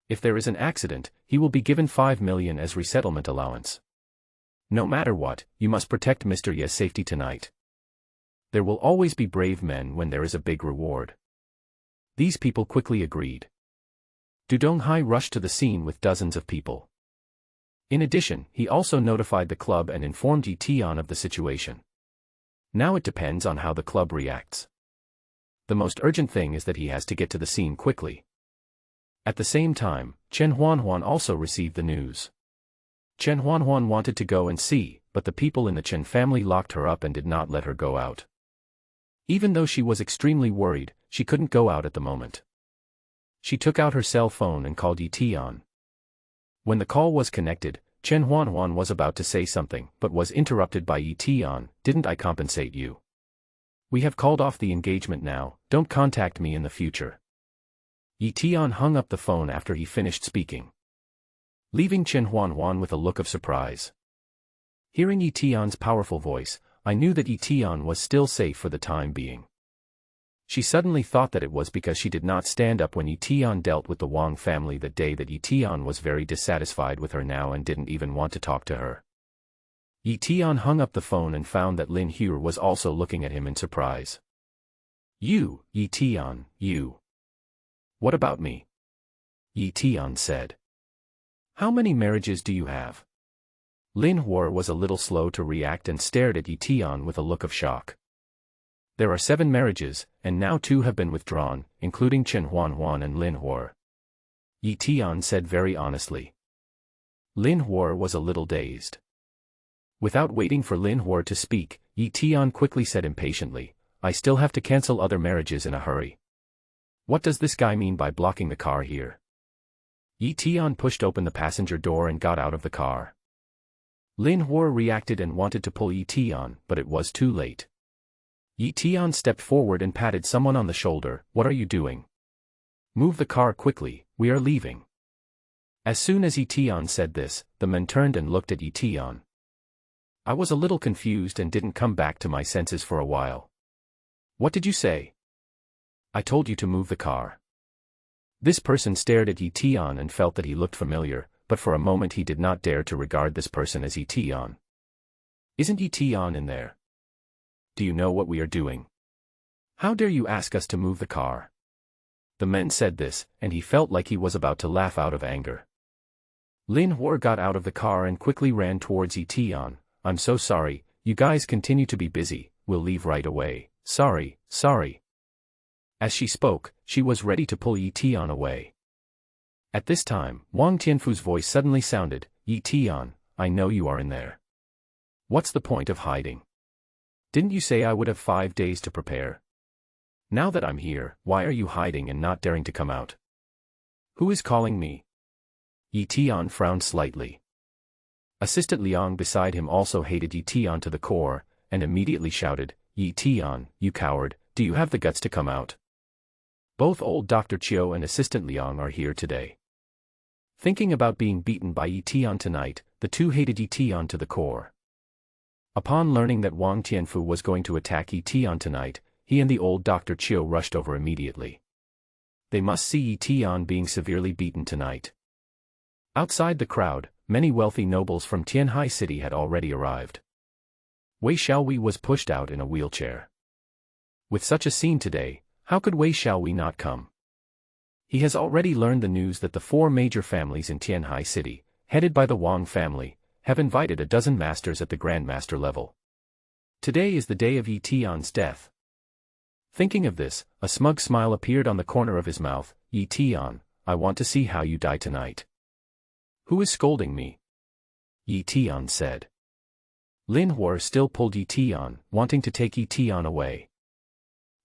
If there is an accident, he will be given 5 million as resettlement allowance. No matter what, you must protect Mr. Ye's safety tonight. There will always be brave men when there is a big reward." These people quickly agreed. Donghai rushed to the scene with dozens of people. In addition, he also notified the club and informed Eton of the situation. Now it depends on how the club reacts. The most urgent thing is that he has to get to the scene quickly. At the same time, Chen Juanjuan also received the news. Chen Juanjuan wanted to go and see, but the people in the Chen family locked her up and did not let her go out. Even though she was extremely worried, she couldn't go out at the moment. She took out her cell phone and called Eton. When the call was connected, Chen Juanjuan was about to say something but was interrupted by Eton. "Didn't I compensate you? We have called off the engagement now, don't contact me in the future." Eton hung up the phone after he finished speaking, leaving Chen Juanjuan with a look of surprise. Hearing Eton's powerful voice, I knew that Eton was still safe for the time being. She suddenly thought that it was because she did not stand up when Eton dealt with the Wong family that day that Eton was very dissatisfied with her now and didn't even want to talk to her. Eton hung up the phone and found that Lin Hua was also looking at him in surprise. "You, Eton, you. What about me?" Eton said. "How many marriages do you have?" Lin Hua was a little slow to react and stared at Eton with a look of shock. "There are 7 marriages, and now 2 have been withdrawn, including Chen Juanjuan and Lin Hua," Eton said very honestly. Lin Hua was a little dazed. Without waiting for Lin Hua to speak, Eton quickly said impatiently, "I still have to cancel other marriages in a hurry. What does this guy mean by blocking the car here?" Eton pushed open the passenger door and got out of the car. Lin Hua reacted and wanted to pull Eton, but it was too late. Eton stepped forward and patted someone on the shoulder. "What are you doing? Move the car quickly, we are leaving." As soon as Eton said this, the men turned and looked at Eton. I was a little confused and didn't come back to my senses for a while. "What did you say?" "I told you to move the car." This person stared at Eton and felt that he looked familiar, but for a moment he did not dare to regard this person as Eton. "Isn't Eton in there? Do you know what we are doing? How dare you ask us to move the car?" The men said this, and he felt like he was about to laugh out of anger. Lin Hua got out of the car and quickly ran towards Eton. "I'm so sorry, you guys continue to be busy, we'll leave right away, sorry." As she spoke, she was ready to pull Eton away. At this time, Wong Tianfu's voice suddenly sounded, "Eton, I know you are in there. What's the point of hiding? Didn't you say I would have 5 days to prepare? Now that I'm here, why are you hiding and not daring to come out? Who is calling me?" Eton frowned slightly. Assistant Liang beside him also hated Eton to the core, and immediately shouted, "Eton, you coward, do you have the guts to come out?" Both old Dr. Chio and Assistant Liang are here today. Thinking about being beaten by Eton tonight, the two hated Eton to the core. Upon learning that Wong Tianfu was going to attack Eton tonight, he and the old Dr. Chio rushed over immediately. They must see Eton being severely beaten tonight. Outside the crowd, many wealthy nobles from Tianhai City had already arrived. Wei Xiaowei was pushed out in a wheelchair. With such a scene today, how could Wei Xiaowei not come? He has already learned the news that the 4 major families in Tianhai City, headed by the Wang family, have invited a dozen masters at the Grandmaster level. Today is the day of Eton's death. Thinking of this, a smug smile appeared on the corner of his mouth. Eton, I want to see how you die tonight. Who is scolding me? Eton said. Lin Hua still pulled Eton, wanting to take Eton away.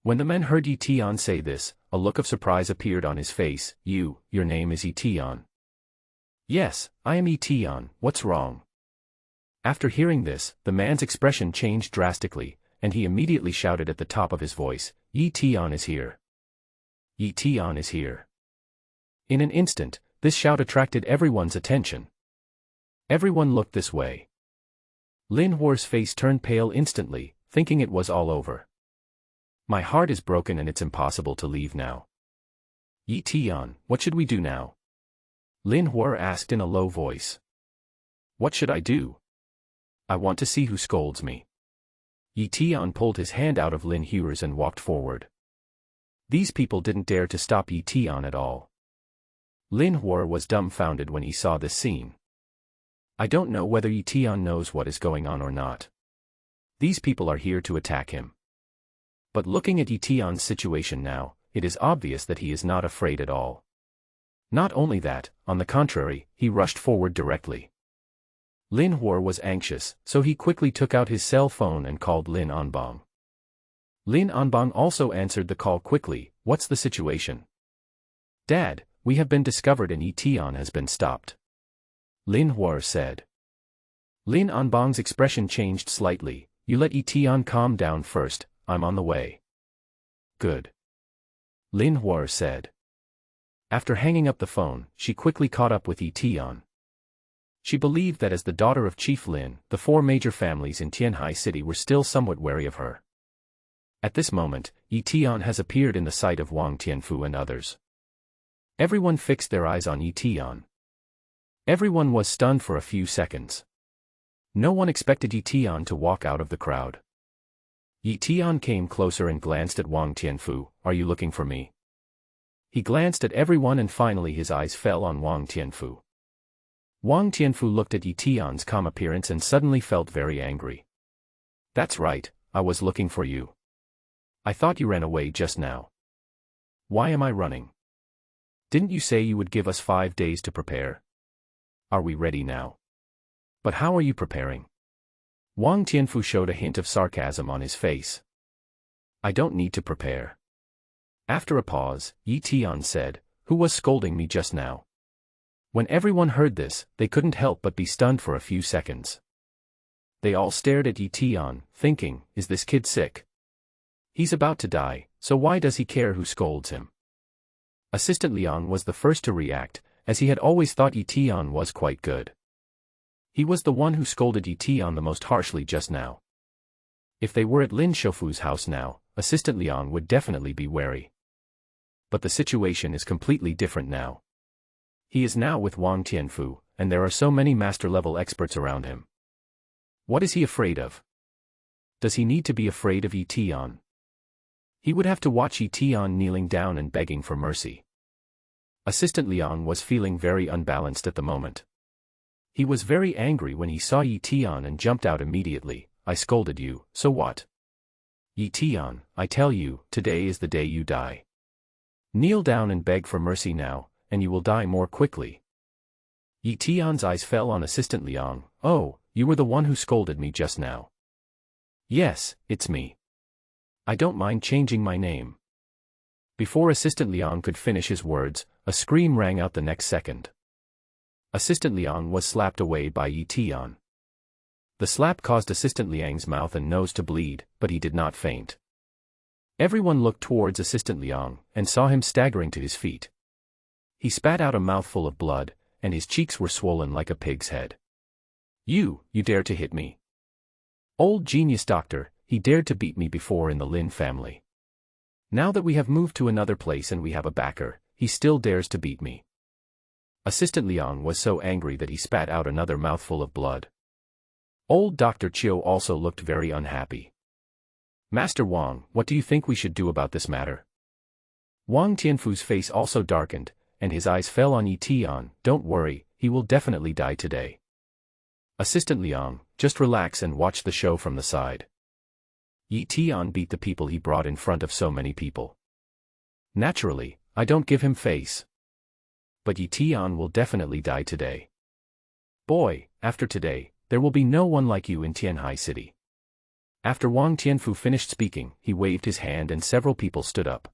When the men heard Eton say this, a look of surprise appeared on his face. Your name is Eton. Yes, I am Eton, what's wrong? After hearing this, the man's expression changed drastically, and he immediately shouted at the top of his voice, Eton is here. Eton is here. In an instant, this shout attracted everyone's attention. Everyone looked this way. Lin Hua's face turned pale instantly, thinking it was all over. My heart is broken and it's impossible to leave now. Eton, what should we do now? Lin Hua asked in a low voice. What should I do? I want to see who scolds me. Eton pulled his hand out of Lin Hua's and walked forward. These people didn't dare to stop Eton at all. Lin Hua was dumbfounded when he saw this scene. I don't know whether Eton knows what is going on or not. These people are here to attack him. But looking at Eton's situation now, it is obvious that he is not afraid at all. Not only that, on the contrary, he rushed forward directly. Lin Hua was anxious, so he quickly took out his cell phone and called Lin Anbang. Lin Anbang also answered the call quickly. What's the situation? Dad, we have been discovered and Eton has been stopped. Lin Hua said. Lin Anbang's expression changed slightly. You let Eton calm down first, I'm on the way. Good. Lin Hua said. After hanging up the phone, she quickly caught up with Eton. She believed that as the daughter of Chief Lin, the 4 major families in Tianhai City were still somewhat wary of her. At this moment, Eton has appeared in the sight of Wong Tianfu and others. Everyone fixed their eyes on Eton. Everyone was stunned for a few seconds. No one expected Eton to walk out of the crowd. Eton came closer and glanced at Wong Tianfu. Are you looking for me? He glanced at everyone and finally his eyes fell on Wong Tianfu. Wong Tianfu looked at Eton's calm appearance and suddenly felt very angry. That's right, I was looking for you. I thought you ran away just now. Why am I running? Didn't you say you would give us 5 days to prepare? Are we ready now? But how are you preparing? Wong Tianfu showed a hint of sarcasm on his face. I don't need to prepare. After a pause, Eton said, Who was scolding me just now? When everyone heard this, they couldn't help but be stunned for a few seconds. They all stared at Eton, thinking, is this kid sick? He's about to die, so why does he care who scolds him? Assistant Liang was the first to react, as he had always thought Eton was quite good. He was the one who scolded Eton the most harshly just now. If they were at Lin Shofu's house now, Assistant Liang would definitely be wary. But the situation is completely different now. He is now with Wong Tianfu, and there are so many master-level experts around him. What is he afraid of? Does he need to be afraid of Eton? He would have to watch Eton kneeling down and begging for mercy. Assistant Liang was feeling very unbalanced at the moment. He was very angry when he saw Eton and jumped out immediately. I scolded you, so what? Eton, I tell you, today is the day you die. Kneel down and beg for mercy now, and you will die more quickly. Eton's eyes fell on Assistant Liang. Oh, you were the one who scolded me just now. Yes, it's me. I don't mind changing my name. Before Assistant Liang could finish his words, a scream rang out the next second. Assistant Liang was slapped away by Eton. The slap caused Assistant Liang's mouth and nose to bleed, but he did not faint. Everyone looked towards Assistant Liang, and saw him staggering to his feet. He spat out a mouthful of blood, and his cheeks were swollen like a pig's head. You dare to hit me. Old genius doctor, he dared to beat me before in the Lin family. Now that we have moved to another place and we have a backer, he still dares to beat me. Assistant Liang was so angry that he spat out another mouthful of blood. Old Dr. Chio also looked very unhappy. Master Wong, what do you think we should do about this matter? Wong Tianfu's face also darkened, and his eyes fell on Eton. Don't worry, he will definitely die today. Assistant Liang, just relax and watch the show from the side. Eton beat the people he brought in front of so many people. Naturally, I don't give him face. But Eton will definitely die today. Boy, after today, there will be no one like you in Tianhai City. After Wong Tianfu finished speaking, he waved his hand and several people stood up.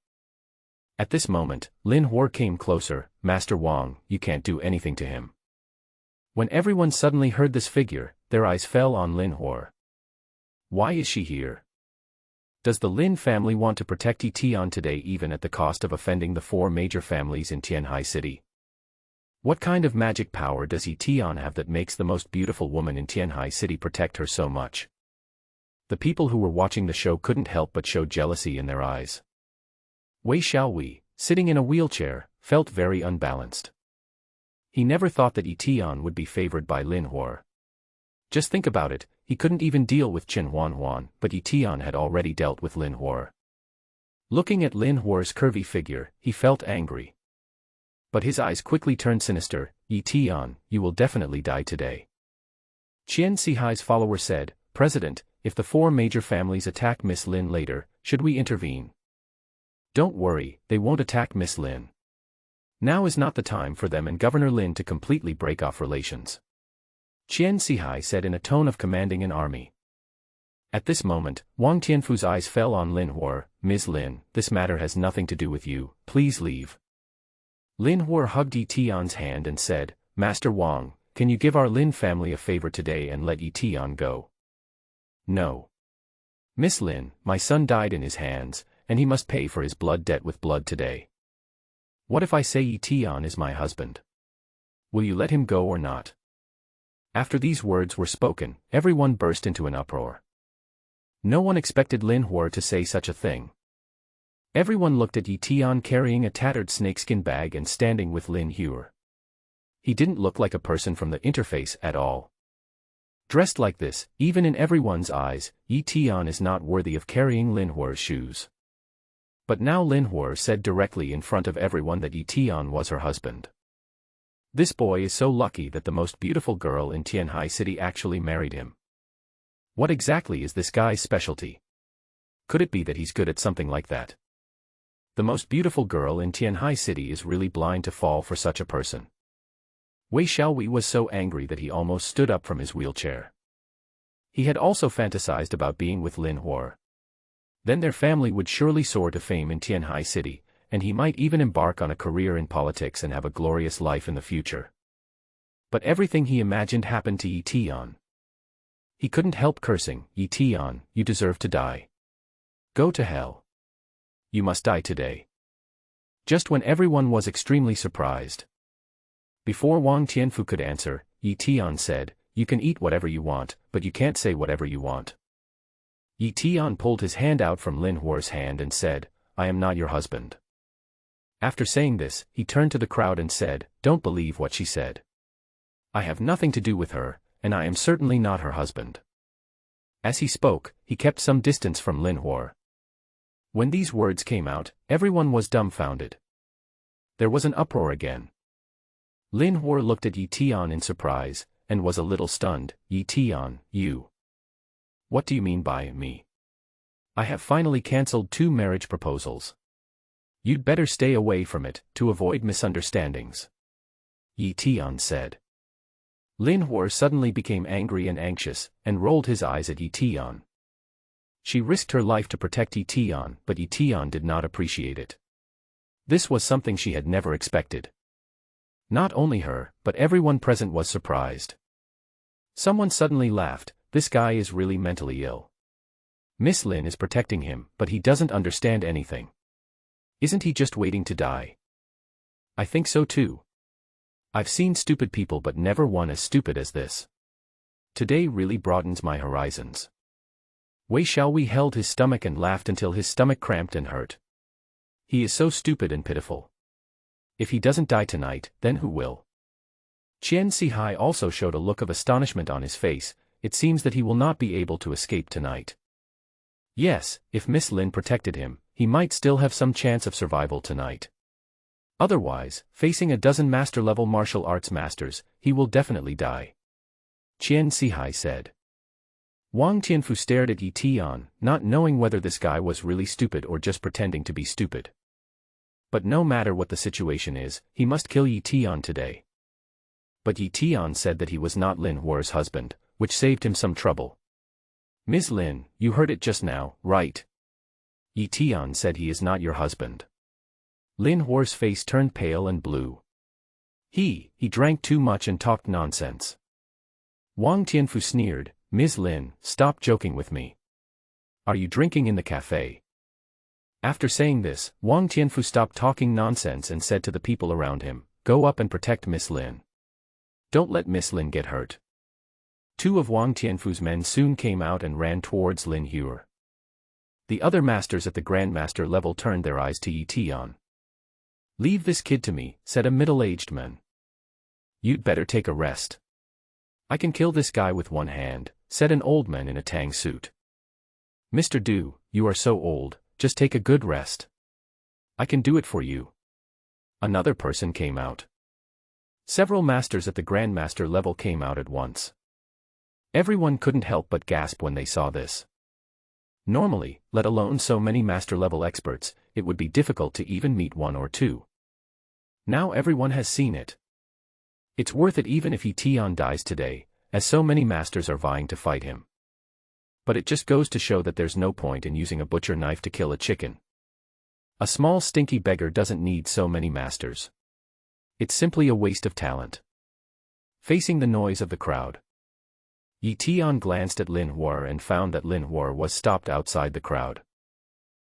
At this moment, Lin Hua came closer. Master Wong, you can't do anything to him. When everyone suddenly heard this figure, their eyes fell on Lin Hua. Why is she here? Does the Lin family want to protect Eton today even at the cost of offending the 4 major families in Tianhai City? What kind of magic power does Eton have that makes the most beautiful woman in Tianhai City protect her so much? The people who were watching the show couldn't help but show jealousy in their eyes. Wei Xiaowei, sitting in a wheelchair, felt very unbalanced. He never thought that Eton would be favored by Lin Hua. Just think about it, he couldn't even deal with Chen Juanjuan, but Eton had already dealt with Lin Hua. Looking at Lin Hua's curvy figure, he felt angry. But his eyes quickly turned sinister. Eton, you will definitely die today. Chen Seahawk's follower said, President, if the 4 major families attack Miss Lin later, should we intervene? Don't worry, they won't attack Miss Lin. Now is not the time for them and Governor Lin to completely break off relations. Chen Seahawk said in a tone of commanding an army. At this moment, Wong Tianfu's eyes fell on Lin Hua. Ms. Lin, this matter has nothing to do with you, please leave. Lin Hua hugged Eton's hand and said, Master Wong, can you give our Lin family a favor today and let Eton go? No. Miss Lin, my son died in his hands, and he must pay for his blood debt with blood today. What if I say Eton is my husband? Will you let him go or not? After these words were spoken, everyone burst into an uproar. No one expected Lin Hua to say such a thing. Everyone looked at Eton carrying a tattered snakeskin bag and standing with Lin Hua. He didn't look like a person from the interface at all. Dressed like this, even in everyone's eyes, Eton is not worthy of carrying Lin Hua's shoes. But now Lin Hua said directly in front of everyone that Eton was her husband. This boy is so lucky that the most beautiful girl in Tianhai City actually married him. What exactly is this guy's specialty? Could it be that he's good at something like that? The most beautiful girl in Tianhai City is really blind to fall for such a person. Wei Xiaowei was so angry that he almost stood up from his wheelchair. He had also fantasized about being with Lin Hua. Then their family would surely soar to fame in Tianhai City, and he might even embark on a career in politics and have a glorious life in the future. But everything he imagined happened to Eton. He couldn't help cursing, Eton, you deserve to die. Go to hell. You must die today. Just when everyone was extremely surprised. Before Wong Tianfu could answer, Eton said, you can eat whatever you want, but you can't say whatever you want. Eton pulled his hand out from Lin Hua's hand and said, I am not your husband. After saying this, he turned to the crowd and said, don't believe what she said. I have nothing to do with her, and I am certainly not her husband. As he spoke, he kept some distance from Lin Hua. When these words came out, everyone was dumbfounded. There was an uproar again. Lin Hua looked at Eton in surprise, and was a little stunned. Eton, you. What do you mean by me? I have finally cancelled 2 marriage proposals. You'd better stay away from it, to avoid misunderstandings. Eton said. Lin Hua suddenly became angry and anxious, and rolled his eyes at Eton. She risked her life to protect Eton, but Eton did not appreciate it. This was something she had never expected. Not only her, but everyone present was surprised. Someone suddenly laughed, this guy is really mentally ill. Miss Lin is protecting him, but he doesn't understand anything. Isn't he just waiting to die? I think so too. I've seen stupid people but never one as stupid as this. Today really broadens my horizons. Wei Xiaowei held his stomach and laughed until his stomach cramped and hurt. He is so stupid and pitiful. If he doesn't die tonight, then who will? Chen Seahawk also showed a look of astonishment on his face. It seems that he will not be able to escape tonight. Yes, if Miss Lin protected him, he might still have some chance of survival tonight. Otherwise, facing a dozen master-level martial arts masters, he will definitely die. Chen Seahawk said. Wong Tianfu stared at Eton, not knowing whether this guy was really stupid or just pretending to be stupid. But no matter what the situation is, he must kill Eton today. But Eton said that he was not Lin Hua's husband, which saved him some trouble. Ms. Lin, you heard it just now, right? Eton said he is not your husband. Lin Hua's face turned pale and blue. He drank too much and talked nonsense. Wong Tianfu sneered, Ms. Lin, stop joking with me. Are you drinking in the cafe? After saying this, Wong Tianfu stopped talking nonsense and said to the people around him, go up and protect Miss Lin. Don't let Miss Lin get hurt. Two of Wong Tianfu's men soon came out and ran towards Lin Hua. The other masters at the Grandmaster level turned their eyes to Eton. Leave this kid to me, said a middle-aged man. You'd better take a rest. I can kill this guy with one hand, said an old man in a tang suit. Mr. Du, you are so old, just take a good rest. I can do it for you. Another person came out. Several masters at the Grandmaster level came out at once. Everyone couldn't help but gasp when they saw this. Normally, let alone so many master-level experts, it would be difficult to even meet one or two. Now everyone has seen it. It's worth it even if Eton dies today, as so many masters are vying to fight him. But it just goes to show that there's no point in using a butcher knife to kill a chicken. A small stinky beggar doesn't need so many masters. It's simply a waste of talent. Facing the noise of the crowd, Eton glanced at Lin Hua and found that Lin Hua was stopped outside the crowd.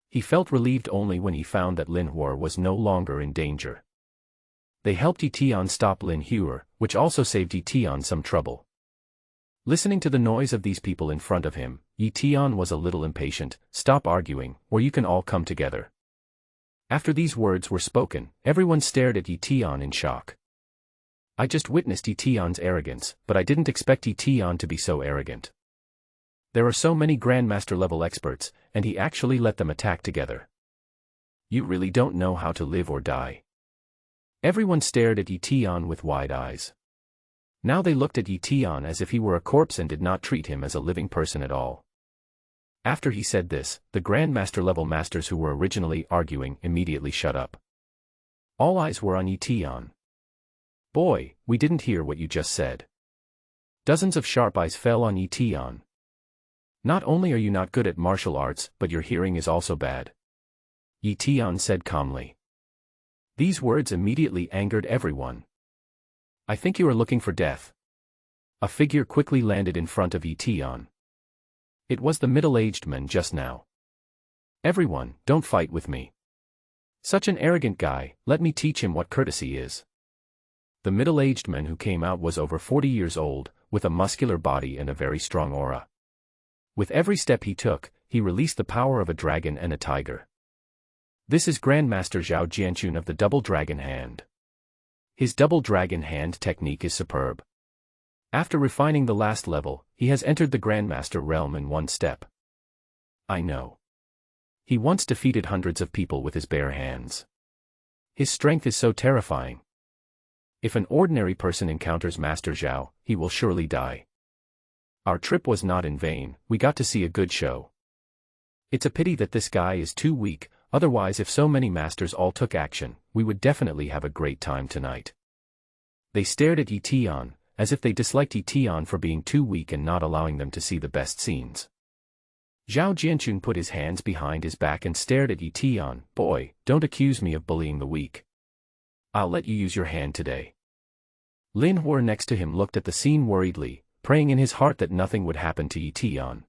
He felt relieved only when he found that Lin Hua was no longer in danger. They helped Eton stop Lin Hua, which also saved Eton some trouble. Listening to the noise of these people in front of him, Eton was a little impatient. Stop arguing, or you can all come together. After these words were spoken, everyone stared at Eton in shock. I just witnessed Eton's arrogance, but I didn't expect Eton to be so arrogant. There are so many Grandmaster-level experts, and he actually let them attack together. You really don't know how to live or die. Everyone stared at Eton with wide eyes. Now they looked at Eton as if he were a corpse and did not treat him as a living person at all. After he said this, the Grandmaster-level masters who were originally arguing immediately shut up. All eyes were on Eton. Boy, we didn't hear what you just said. Dozens of sharp eyes fell on Eton. Not only are you not good at martial arts, but your hearing is also bad. Eton said calmly. These words immediately angered everyone. I think you are looking for death. A figure quickly landed in front of Eton. It was the middle-aged man just now. Everyone, don't fight with me. Such an arrogant guy, let me teach him what courtesy is. The middle-aged man who came out was over 40 years old, with a muscular body and a very strong aura. With every step he took, he released the power of a dragon and a tiger. This is Grandmaster Zhao Jianchun of the Double Dragon Hand. His Double Dragon Hand technique is superb. After refining the last level, he has entered the Grandmaster realm in one step. I know. He once defeated hundreds of people with his bare hands. His strength is so terrifying. If an ordinary person encounters Master Zhao, he will surely die. Our trip was not in vain, we got to see a good show. It's a pity that this guy is too weak, otherwise if so many masters all took action, we would definitely have a great time tonight. They stared at Eton, as if they disliked Eton for being too weak and not allowing them to see the best scenes. Zhao Jianchun put his hands behind his back and stared at Eton. Boy, don't accuse me of bullying the weak. I'll let you use your hand today. Lin Hua next to him looked at the scene worriedly, praying in his heart that nothing would happen to Eton.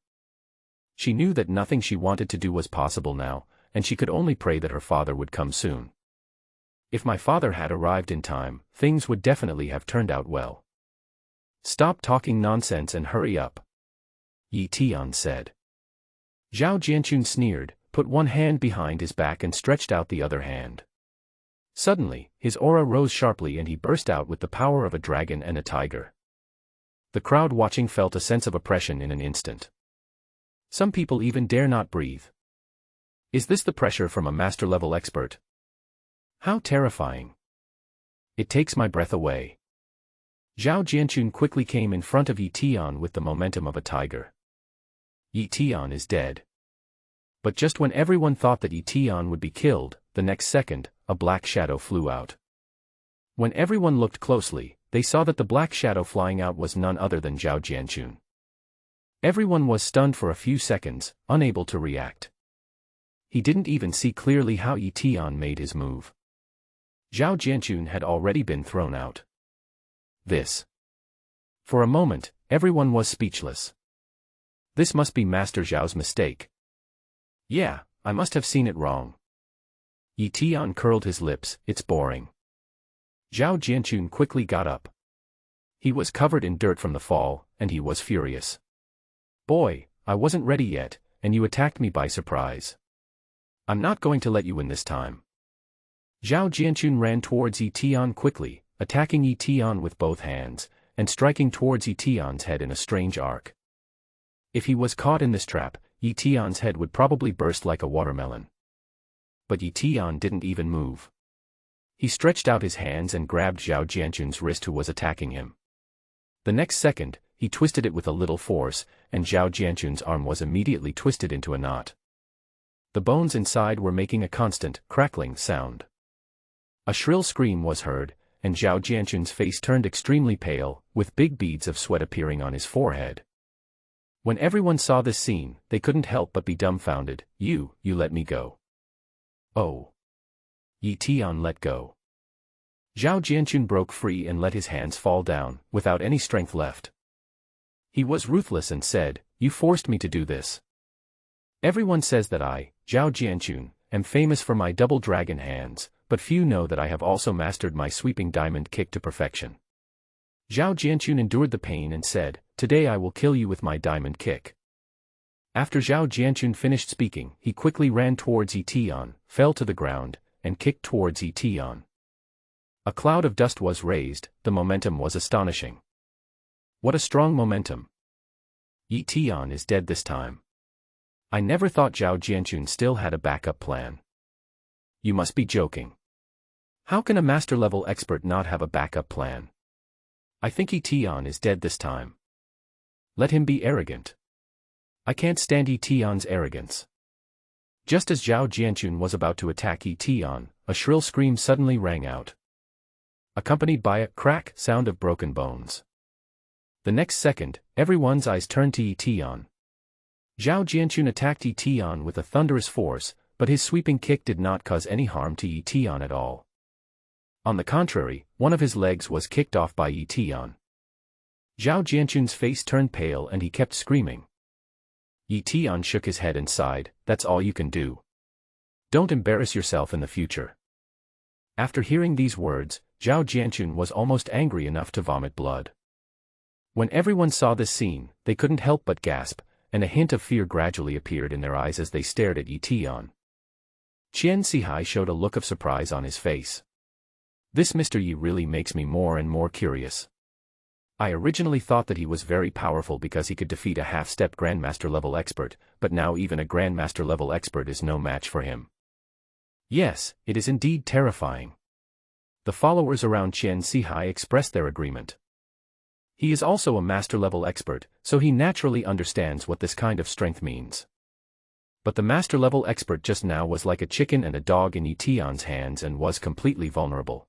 She knew that nothing she wanted to do was possible now, and she could only pray that her father would come soon. If my father had arrived in time, things would definitely have turned out well. Stop talking nonsense and hurry up, Eton said. Zhao Jianchun sneered, put one hand behind his back and stretched out the other hand. Suddenly, his aura rose sharply and he burst out with the power of a dragon and a tiger. The crowd watching felt a sense of oppression in an instant. Some people even dare not breathe. Is this the pressure from a master-level expert? How terrifying. It takes my breath away. Zhao Jianchun quickly came in front of Eton with the momentum of a tiger. Eton is dead. But just when everyone thought that Eton would be killed, the next second, a black shadow flew out. When everyone looked closely, they saw that the black shadow flying out was none other than Zhao Jianchun. Everyone was stunned for a few seconds, unable to react. He didn't even see clearly how Eton made his move. Zhao Jianchun had already been thrown out. This. For a moment, everyone was speechless. This must be Master Zhao's mistake. Yeah, I must have seen it wrong. Eton curled his lips, it's boring. Zhao Jianchun quickly got up. He was covered in dirt from the fall, and he was furious. Boy, I wasn't ready yet, and you attacked me by surprise. I'm not going to let you win this time. Zhao Jianchun ran towards Eton quickly, attacking Eton with both hands, and striking towards Eton's head in a strange arc. If he was caught in this trap, Eton's head would probably burst like a watermelon. But Eton didn't even move. He stretched out his hands and grabbed Zhao Jianchun's wrist who was attacking him. The next second, he twisted it with a little force, and Zhao Jianchun's arm was immediately twisted into a knot. The bones inside were making a constant, crackling sound. A shrill scream was heard, and Zhao Jianchun's face turned extremely pale, with big beads of sweat appearing on his forehead. When everyone saw this scene, they couldn't help but be dumbfounded. You let me go. Oh. Eton let go. Zhao Jianchun broke free and let his hands fall down, without any strength left. He was ruthless and said, you forced me to do this. Everyone says that I, Zhao Jianchun, am famous for my double dragon hands, but few know that I have also mastered my sweeping diamond kick to perfection. Zhao Jianchun endured the pain and said, today I will kill you with my diamond kick. After Zhao Jianchun finished speaking, he quickly ran towards Eton, fell to the ground, and kicked towards Eton. A cloud of dust was raised, the momentum was astonishing. What a strong momentum. Eton is dead this time. I never thought Zhao Jianchun still had a backup plan. You must be joking. How can a master-level expert not have a backup plan? I think Eton is dead this time. Let him be arrogant. I can't stand Eton's arrogance. Just as Zhao Jianchun was about to attack Eton, a shrill scream suddenly rang out, accompanied by a crack sound of broken bones. The next second, everyone's eyes turned to Eton. Zhao Jianchun attacked Eton with a thunderous force, but his sweeping kick did not cause any harm to Eton at all. On the contrary, one of his legs was kicked off by Eton. Zhao Jianchun's face turned pale and he kept screaming. Eton shook his head and sighed, that's all you can do. Don't embarrass yourself in the future. After hearing these words, Zhao Jianchun was almost angry enough to vomit blood. When everyone saw this scene, they couldn't help but gasp, and a hint of fear gradually appeared in their eyes as they stared at Eton. Chen Seahawk showed a look of surprise on his face. This Mr. Yi really makes me more and more curious. I originally thought that he was very powerful because he could defeat a half-step Grandmaster-level expert, but now even a Grandmaster-level expert is no match for him. Yes, it is indeed terrifying. The followers around Chen Seahawk expressed their agreement. He is also a master-level expert, so he naturally understands what this kind of strength means. But the master-level expert just now was like a chicken and a dog in Eton's hands and was completely vulnerable.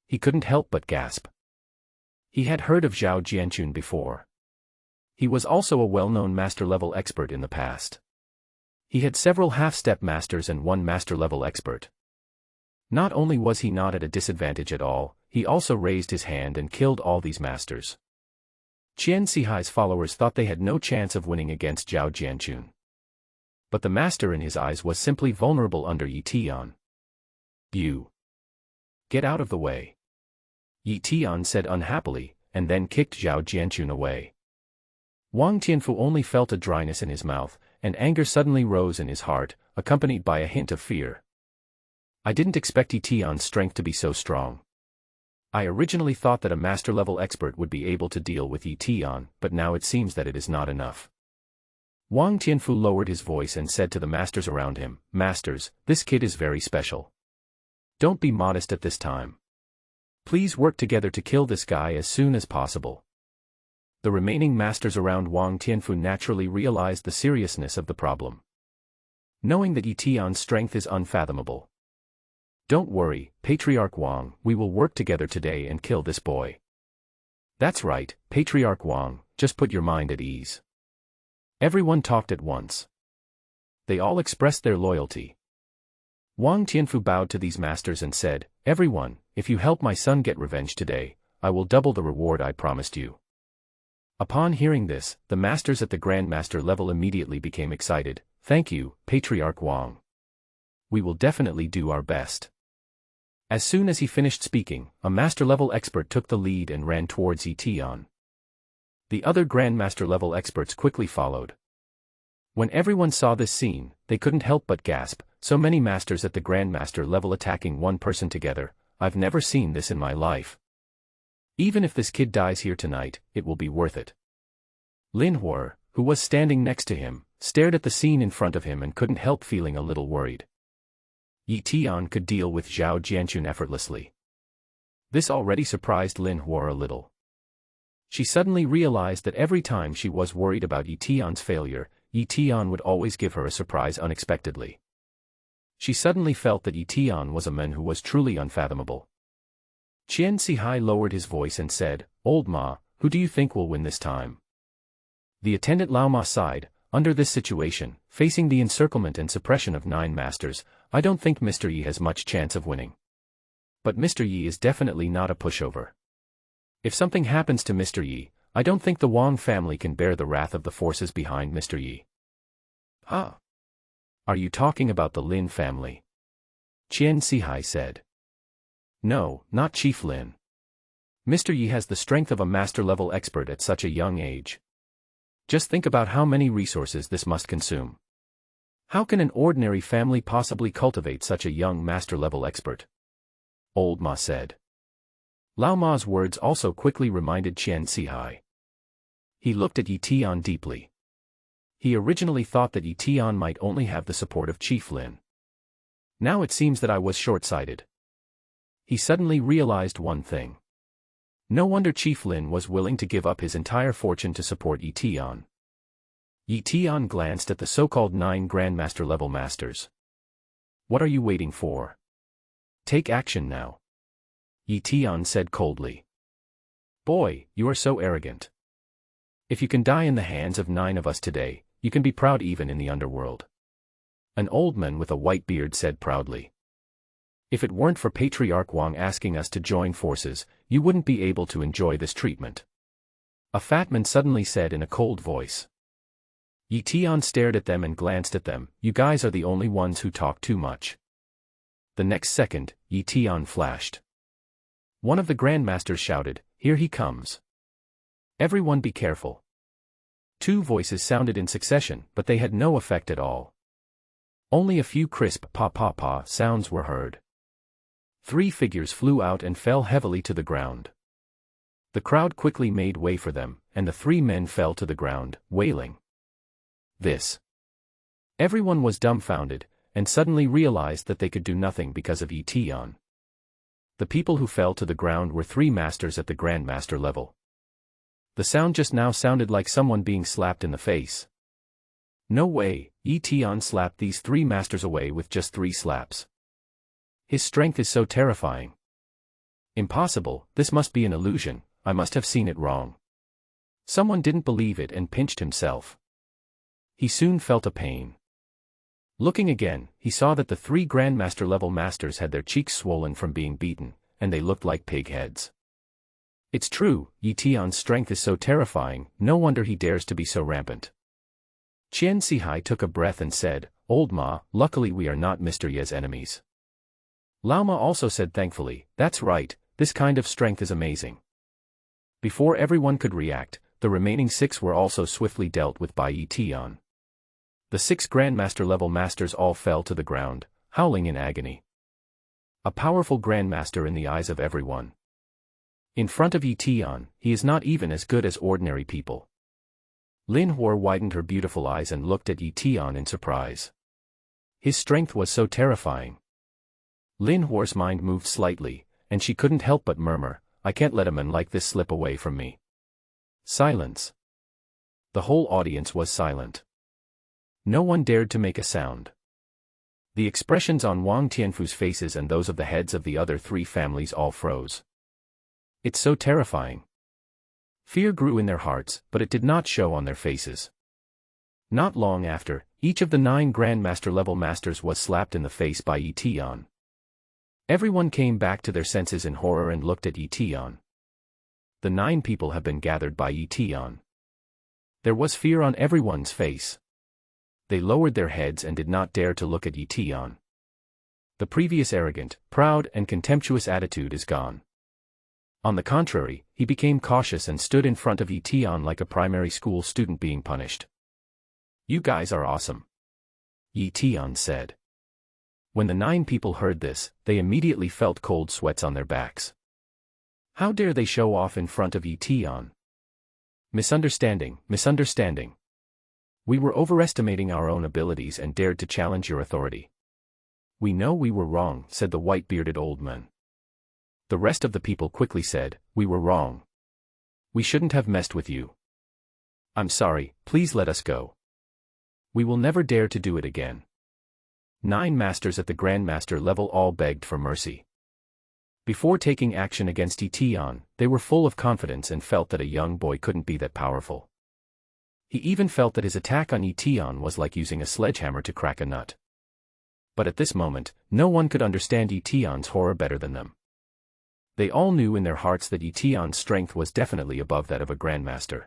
He couldn't help but gasp. He had heard of Zhao Jianchun before. He was also a well-known master-level expert in the past. He had several half-step masters and one master-level expert. Not only was he not at a disadvantage at all, he also raised his hand and killed all these masters. Chen Seahawk's followers thought they had no chance of winning against Zhao Jianchun. But the master in his eyes was simply vulnerable under Eton. You. Get out of the way. Eton said unhappily, and then kicked Zhao Jianchun away. Wong Tianfu only felt a dryness in his mouth, and anger suddenly rose in his heart, accompanied by a hint of fear. I didn't expect Eton's strength to be so strong. I originally thought that a master-level expert would be able to deal with Eton, but now it seems that it is not enough. Wong Tianfu lowered his voice and said to the masters around him, "Masters, this kid is very special. Don't be modest at this time. Please work together to kill this guy as soon as possible." The remaining masters around Wong Tianfu naturally realized the seriousness of the problem. Knowing that Eton's strength is unfathomable. "Don't worry, Patriarch Wong, we will work together today and kill this boy." "That's right, Patriarch Wong, just put your mind at ease." Everyone talked at once. They all expressed their loyalty. Wong Tianfu bowed to these masters and said, "Everyone, if you help my son get revenge today, I will double the reward I promised you." Upon hearing this, the masters at the Grandmaster level immediately became excited. "Thank you, Patriarch Wong. We will definitely do our best." As soon as he finished speaking, a master-level expert took the lead and ran towards Eton. The other Grandmaster-level experts quickly followed. When everyone saw this scene, they couldn't help but gasp, so many masters at the Grandmaster level attacking one person together, I've never seen this in my life. Even if this kid dies here tonight, it will be worth it. Lin Hua, who was standing next to him, stared at the scene in front of him and couldn't help feeling a little worried. Eton could deal with Zhao Jianchun effortlessly. This already surprised Lin Hua a little. She suddenly realized that every time she was worried about Eton's failure, Eton would always give her a surprise unexpectedly. She suddenly felt that Eton was a man who was truly unfathomable. Chen Seahawk lowered his voice and said, "Old Ma, who do you think will win this time?" The attendant Lao Ma sighed. "Under this situation, facing the encirclement and suppression of 9 masters, I don't think Mr. Yi has much chance of winning. But Mr. Yi is definitely not a pushover. If something happens to Mr. Yi, I don't think the Wong family can bear the wrath of the forces behind Mr. Yi." "Huh? Are you talking about the Lin family?" Chen Seahawk said. "No, not Chief Lin. Mr. Yi has the strength of a master-level expert at such a young age. Just think about how many resources this must consume. How can an ordinary family possibly cultivate such a young master-level expert?" Old Ma said. Lao Ma's words also quickly reminded Chen Seahawk. He looked at Eton deeply. He originally thought that Eton might only have the support of Chief Lin. Now it seems that I was short-sighted. He suddenly realized one thing. No wonder Chief Lin was willing to give up his entire fortune to support Eton. Eton glanced at the so-called 9 Grandmaster-level masters. "What are you waiting for? Take action now," Eton said coldly. "Boy, you are so arrogant. If you can die in the hands of 9 of us today, you can be proud even in the underworld," an old man with a white beard said proudly. "If it weren't for Patriarch Wong asking us to join forces, you wouldn't be able to enjoy this treatment," a fat man suddenly said in a cold voice. Eton stared at them and glanced at them. "You guys are the only ones who talk too much." The next second, Eton flashed. One of the Grandmasters shouted, "Here he comes. Everyone be careful." 2 voices sounded in succession, but they had no effect at all. Only a few crisp pa-pa-pa sounds were heard. 3 figures flew out and fell heavily to the ground. The crowd quickly made way for them, and the 3 men fell to the ground, wailing. This. Everyone was dumbfounded, and suddenly realized that they could do nothing because of Eton. The people who fell to the ground were 3 masters at the Grandmaster level. The sound just now sounded like someone being slapped in the face. No way, Eton slapped these 3 masters away with just 3 slaps. His strength is so terrifying. Impossible, this must be an illusion, I must have seen it wrong. Someone didn't believe it and pinched himself. He soon felt a pain. Looking again, he saw that the 3 Grandmaster level masters had their cheeks swollen from being beaten, and they looked like pig heads. It's true, Eton's strength is so terrifying, no wonder he dares to be so rampant. Chen Seahawk took a breath and said, "Old Ma, luckily we are not Mr. Ye's enemies." Lao Ma also said thankfully, "That's right, this kind of strength is amazing." Before everyone could react, the remaining 6 were also swiftly dealt with by Eton. The 6 Grandmaster level masters all fell to the ground, howling in agony. A powerful Grandmaster in the eyes of everyone. In front of Eton, he is not even as good as ordinary people. Lin Hua widened her beautiful eyes and looked at Eton in surprise. His strength was so terrifying. Lin Hua's mind moved slightly, and she couldn't help but murmur, I can't let a man like this slip away from me. Silence. The whole audience was silent. No one dared to make a sound. The expressions on Wong Tianfu's faces and those of the heads of the other three families all froze. It's so terrifying. Fear grew in their hearts, but it did not show on their faces. Not long after, each of the 9 Grandmaster-level masters was slapped in the face by Eton. Everyone came back to their senses in horror and looked at Eton. The 9 people have been gathered by Eton. There was fear on everyone's face. They lowered their heads and did not dare to look at Eton. The previous arrogant, proud and contemptuous attitude is gone. On the contrary, he became cautious and stood in front of Eton like a primary school student being punished. You guys are awesome. Eton said. When the 9 people heard this, they immediately felt cold sweats on their backs. How dare they show off in front of Eton? Misunderstanding, misunderstanding. We were overestimating our own abilities and dared to challenge your authority. We know we were wrong, said the white-bearded old man. The rest of the people quickly said, we were wrong. We shouldn't have messed with you. I'm sorry, please let us go. We will never dare to do it again. 9 masters at the Grandmaster level all begged for mercy. Before taking action against Eton, they were full of confidence and felt that a young boy couldn't be that powerful. He even felt that his attack on Eton was like using a sledgehammer to crack a nut. But at this moment, no one could understand Eton's horror better than them. They all knew in their hearts that Eton's strength was definitely above that of a Grandmaster.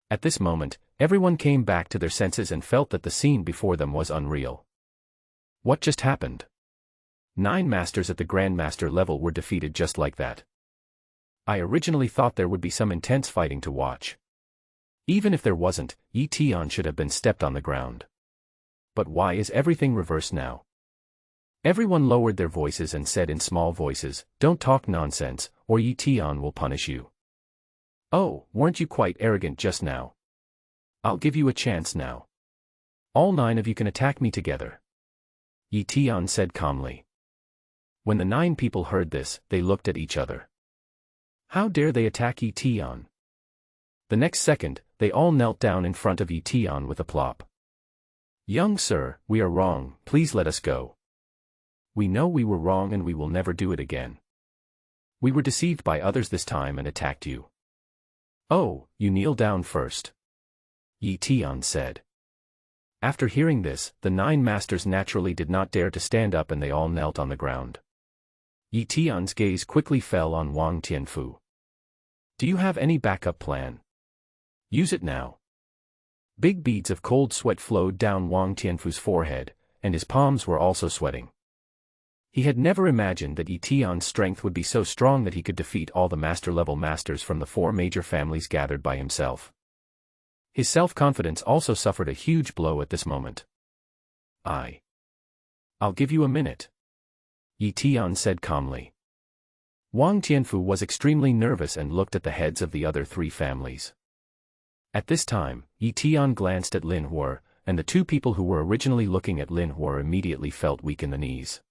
At this moment, everyone came back to their senses and felt that the scene before them was unreal. What just happened? 9 masters at the Grandmaster level were defeated just like that. I originally thought there would be some intense fighting to watch. Even if there wasn't, Eton should have been stepped on the ground. But why is everything reversed now? Everyone lowered their voices and said in small voices, don't talk nonsense, or Eton will punish you. Oh, weren't you quite arrogant just now? I'll give you a chance now. All 9 of you can attack me together. Eton said calmly. When the 9 people heard this, they looked at each other. How dare they attack Eton? The next second, they all knelt down in front of Eton with a plop. Young sir, we are wrong, please let us go. We know we were wrong and we will never do it again. We were deceived by others this time and attacked you. Oh, you kneel down first. Eton said. After hearing this, the 9 masters naturally did not dare to stand up and they all knelt on the ground. Eton's gaze quickly fell on Wong Tianfu. Do you have any backup plan? Use it now. Big beads of cold sweat flowed down Wong Tianfu's forehead, and his palms were also sweating. He had never imagined that Eton's strength would be so strong that he could defeat all the master-level masters from the 4 major families gathered by himself. His self-confidence also suffered a huge blow at this moment. I'll give you a minute. Eton said calmly. Wong Tianfu was extremely nervous and looked at the heads of the other 3 families. At this time, Eton glanced at Lin Hua, and the 2 people who were originally looking at Lin Hua immediately felt weak in the knees.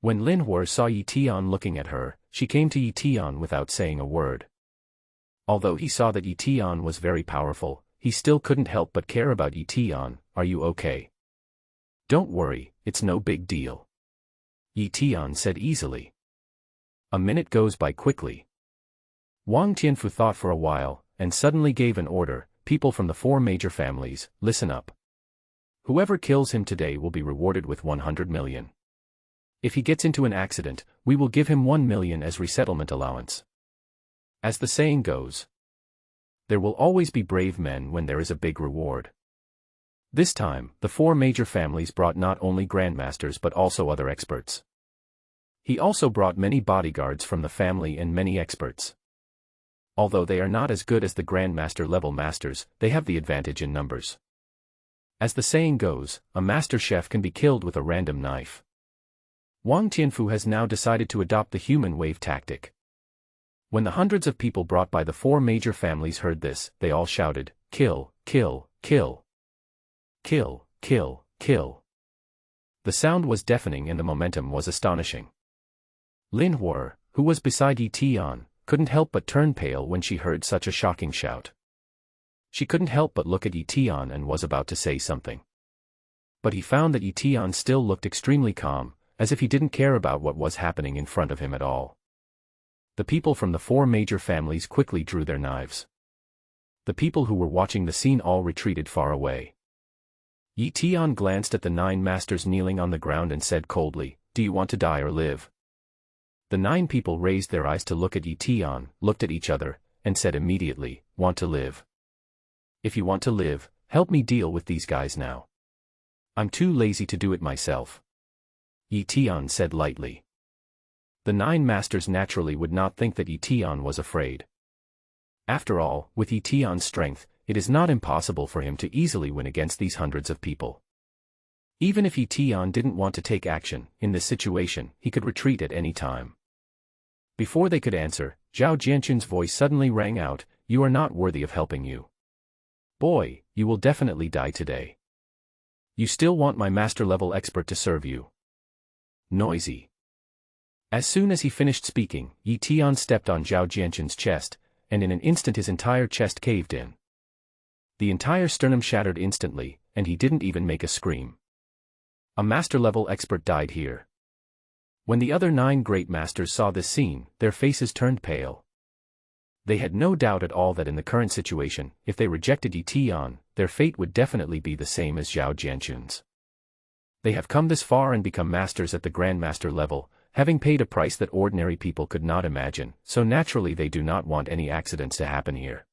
When Lin Hua saw Eton looking at her, she came to Eton without saying a word. Although he saw that Eton was very powerful, he still couldn't help but care about Eton. Are you okay? Don't worry, it's no big deal. Eton said easily. A minute goes by quickly. Wong Tianfu thought for a while, and suddenly gave an order, people from the 4 major families, listen up. Whoever kills him today will be rewarded with 100 million. If he gets into an accident, we will give him 1 million as resettlement allowance. As the saying goes, there will always be brave men when there is a big reward. This time, the 4 major families brought not only grandmasters but also other experts. He also brought many bodyguards from the family and many experts. Although they are not as good as the grandmaster level masters, they have the advantage in numbers. As the saying goes, a master chef can be killed with a random knife. Wong Tianfu has now decided to adopt the human wave tactic. When the hundreds of people brought by the four major families heard this, they all shouted, "Kill, kill, kill. Kill, kill, kill." The sound was deafening and the momentum was astonishing. Lin Hua, who was beside Eton, couldn't help but turn pale when she heard such a shocking shout. She couldn't help but look at Eton and was about to say something. But he found that Eton still looked extremely calm, as if he didn't care about what was happening in front of him at all. The people from the four major families quickly drew their knives. The people who were watching the scene all retreated far away. Eton glanced at the 9 masters kneeling on the ground and said coldly, "Do you want to die or live?" The 9 people raised their eyes to look at Eton, looked at each other, and said immediately, "Want to live. If you want to live, help me deal with these guys now. I'm too lazy to do it myself," Eton said lightly. The 9 masters naturally would not think that Eton was afraid. After all, with Eton's strength, it is not impossible for him to easily win against these hundreds of people. Even if Eton didn't want to take action, in this situation, he could retreat at any time. Before they could answer, Zhao Jianqun's voice suddenly rang out, "You are not worthy of helping you. Boy, you will definitely die today. You still want my master-level expert to serve you." Noisy. As soon as he finished speaking, Eton stepped on Zhao Jianqun's chest, and in an instant his entire chest caved in. The entire sternum shattered instantly, and he didn't even make a scream. A master-level expert died here. When the other 9 great masters saw this scene, their faces turned pale. They had no doubt at all that in the current situation, if they rejected Eton, their fate would definitely be the same as Zhao Jianqun's. They have come this far and become masters at the Grandmaster level, having paid a price that ordinary people could not imagine, so naturally they do not want any accidents to happen here.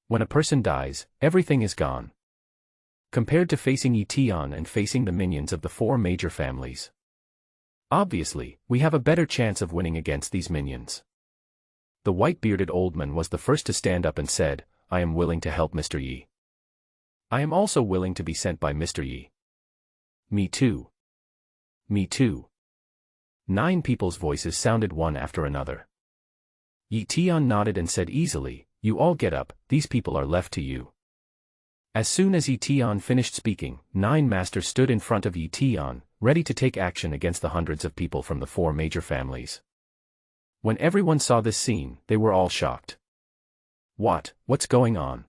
When a person dies, everything is gone. Compared to facing Eton and facing the minions of the 4 major families. Obviously, we have a better chance of winning against these minions. The white-bearded old man was the first to stand up and said, "I am willing to help Mr. Yi. I am also willing to be sent by Mr. Yi." "Me too. Me too." 9 people's voices sounded one after another. Eton nodded and said easily, "You all get up, these people are left to you." As soon as Eton finished speaking, 9 masters stood in front of Eton, ready to take action against the hundreds of people from the 4 major families. When everyone saw this scene, they were all shocked. What's going on?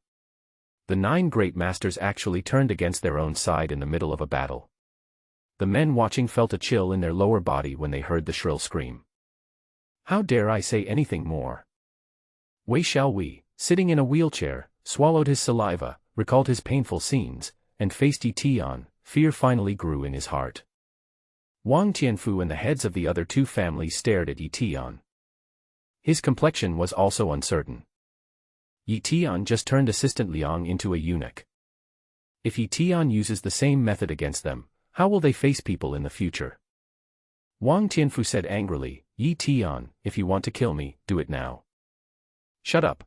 The 9 great masters actually turned against their own side in the middle of a battle. The men watching felt a chill in their lower body when they heard the shrill scream. How dare I say anything more? Wei Xiaowei, sitting in a wheelchair, swallowed his saliva, recalled his painful scenes, and faced Eton. Fear finally grew in his heart. Wong Tianfu and the heads of the other 2 families stared at Eton. His complexion was also uncertain. Eton just turned Assistant Liang into a eunuch. If Eton uses the same method against them, how will they face people in the future? Wong Tianfu said angrily, "Eton, if you want to kill me, do it now." "Shut up."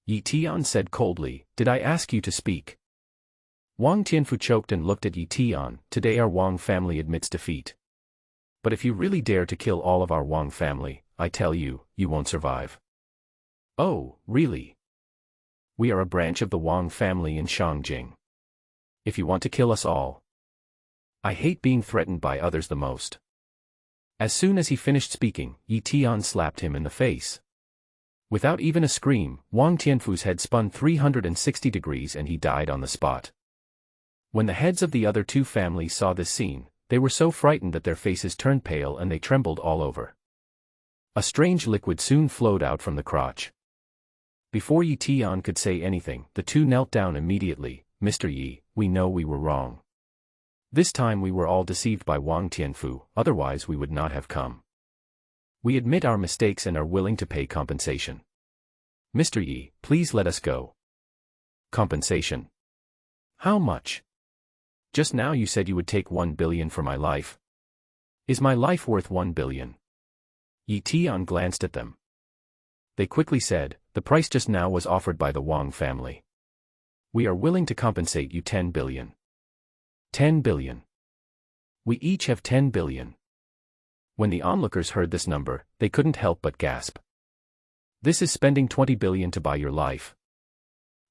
Eton said coldly, "Did I ask you to speak?" Wong Tianfu choked and looked at Eton. "Today our Wong family admits defeat. But if you really dare to kill all of our Wong family, I tell you, you won't survive." "Oh, really? We are a branch of the Wong family in Shangjing. If you want to kill us all. I hate being threatened by others the most." As soon as he finished speaking, Eton slapped him in the face. Without even a scream, Wong Tianfu's head spun 360 degrees and he died on the spot. When the heads of the other 2 families saw this scene, they were so frightened that their faces turned pale and they trembled all over. A strange liquid soon flowed out from the crotch. Before Eton could say anything, the 2 knelt down immediately. "Mr. Yi, we know we were wrong. This time we were all deceived by Wong Tianfu, otherwise we would not have come. We admit our mistakes and are willing to pay compensation. Mr. Yi, please let us go." "Compensation? How much? Just now you said you would take 1 billion for my life. Is my life worth 1 billion? Eton glanced at them. They quickly said, "The price just now was offered by the Wong family. We are willing to compensate you 10 billion. 10 billion. We each have 10 billion. When the onlookers heard this number, they couldn't help but gasp. This is spending 20 billion to buy your life.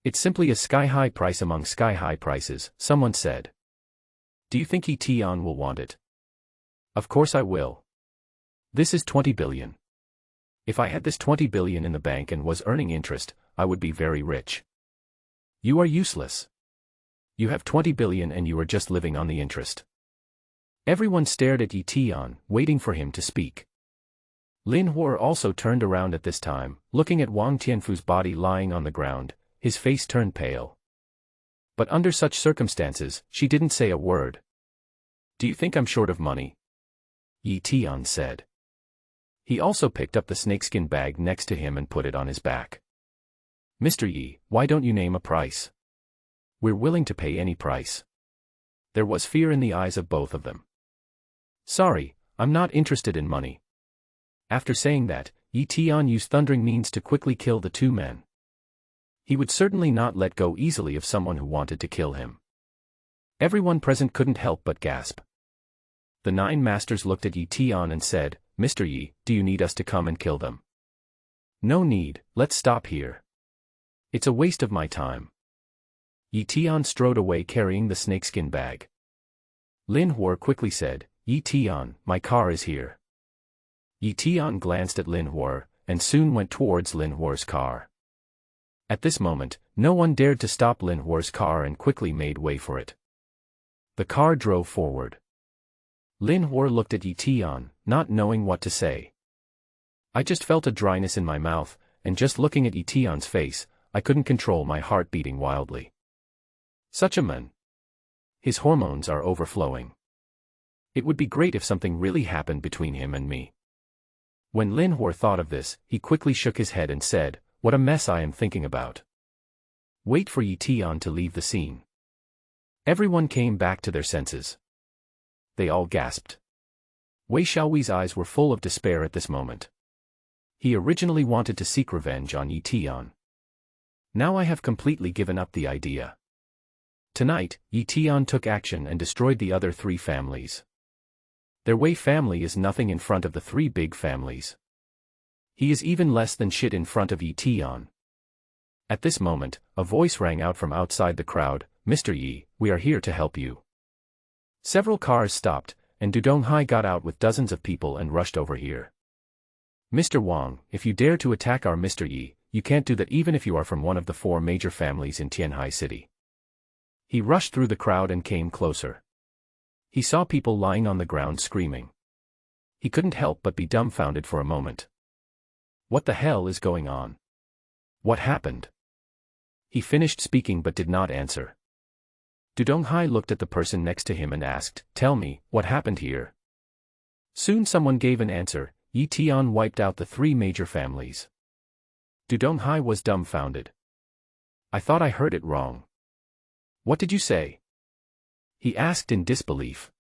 It's simply a sky-high price among sky-high prices, someone said. Do you think Eton will want it? Of course I will. This is 20 billion. If I had this 20 billion in the bank and was earning interest, I would be very rich. You are useless. You have 20 billion and you are just living on the interest. Everyone stared at Eton, waiting for him to speak. Lin Hua also turned around at this time, looking at Wong Tianfu's body lying on the ground, his face turned pale. But under such circumstances, she didn't say a word. Do you think I'm short of money? Eton said. He also picked up the snakeskin bag next to him and put it on his back. Mr. Yi, why don't you name a price? We're willing to pay any price. There was fear in the eyes of both of them. Sorry, I'm not interested in money. After saying that, Eton used thundering means to quickly kill the two men. He would certainly not let go easily of someone who wanted to kill him. Everyone present couldn't help but gasp. The 9 masters looked at Eton and said, Mr. Yi, do you need us to come and kill them? No need, let's stop here. It's a waste of my time. Eton strode away carrying the snakeskin bag. Lin Hua quickly said, Eton, my car is here. Eton glanced at Lin Hua, and soon went towards Lin Hua's car. At this moment, no one dared to stop Lin Hua's car and quickly made way for it. The car drove forward. Lin Hua looked at Eton, not knowing what to say. I just felt a dryness in my mouth, and just looking at Eton's face, I couldn't control my heart beating wildly. Such a man. His hormones are overflowing. It would be great if something really happened between him and me. When Lin Hua thought of this, he quickly shook his head and said, what a mess I am thinking about. Wait for Eton to leave the scene. Everyone came back to their senses. They all gasped. Wei Xiaohui's eyes were full of despair at this moment. He originally wanted to seek revenge on Eton. Now I have completely given up the idea. Tonight, Eton took action and destroyed the other 3 families. Their Wei family is nothing in front of the 3 big families. He is even less than shit in front of Eton. At this moment, a voice rang out from outside the crowd, Mr. Yi, we are here to help you. Several cars stopped, and Donghai got out with dozens of people and rushed over here. Mr. Wong, if you dare to attack our Mr. Yi, you can't do that even if you are from one of the 4 major families in Tianhai City. He rushed through the crowd and came closer. He saw people lying on the ground screaming. He couldn't help but be dumbfounded for a moment. What the hell is going on? What happened? He finished speaking but did not answer. Donghai looked at the person next to him and asked, tell me, what happened here? Soon someone gave an answer, Eton wiped out the 3 major families. Donghai was dumbfounded. I thought I heard it wrong. What did you say? He asked in disbelief.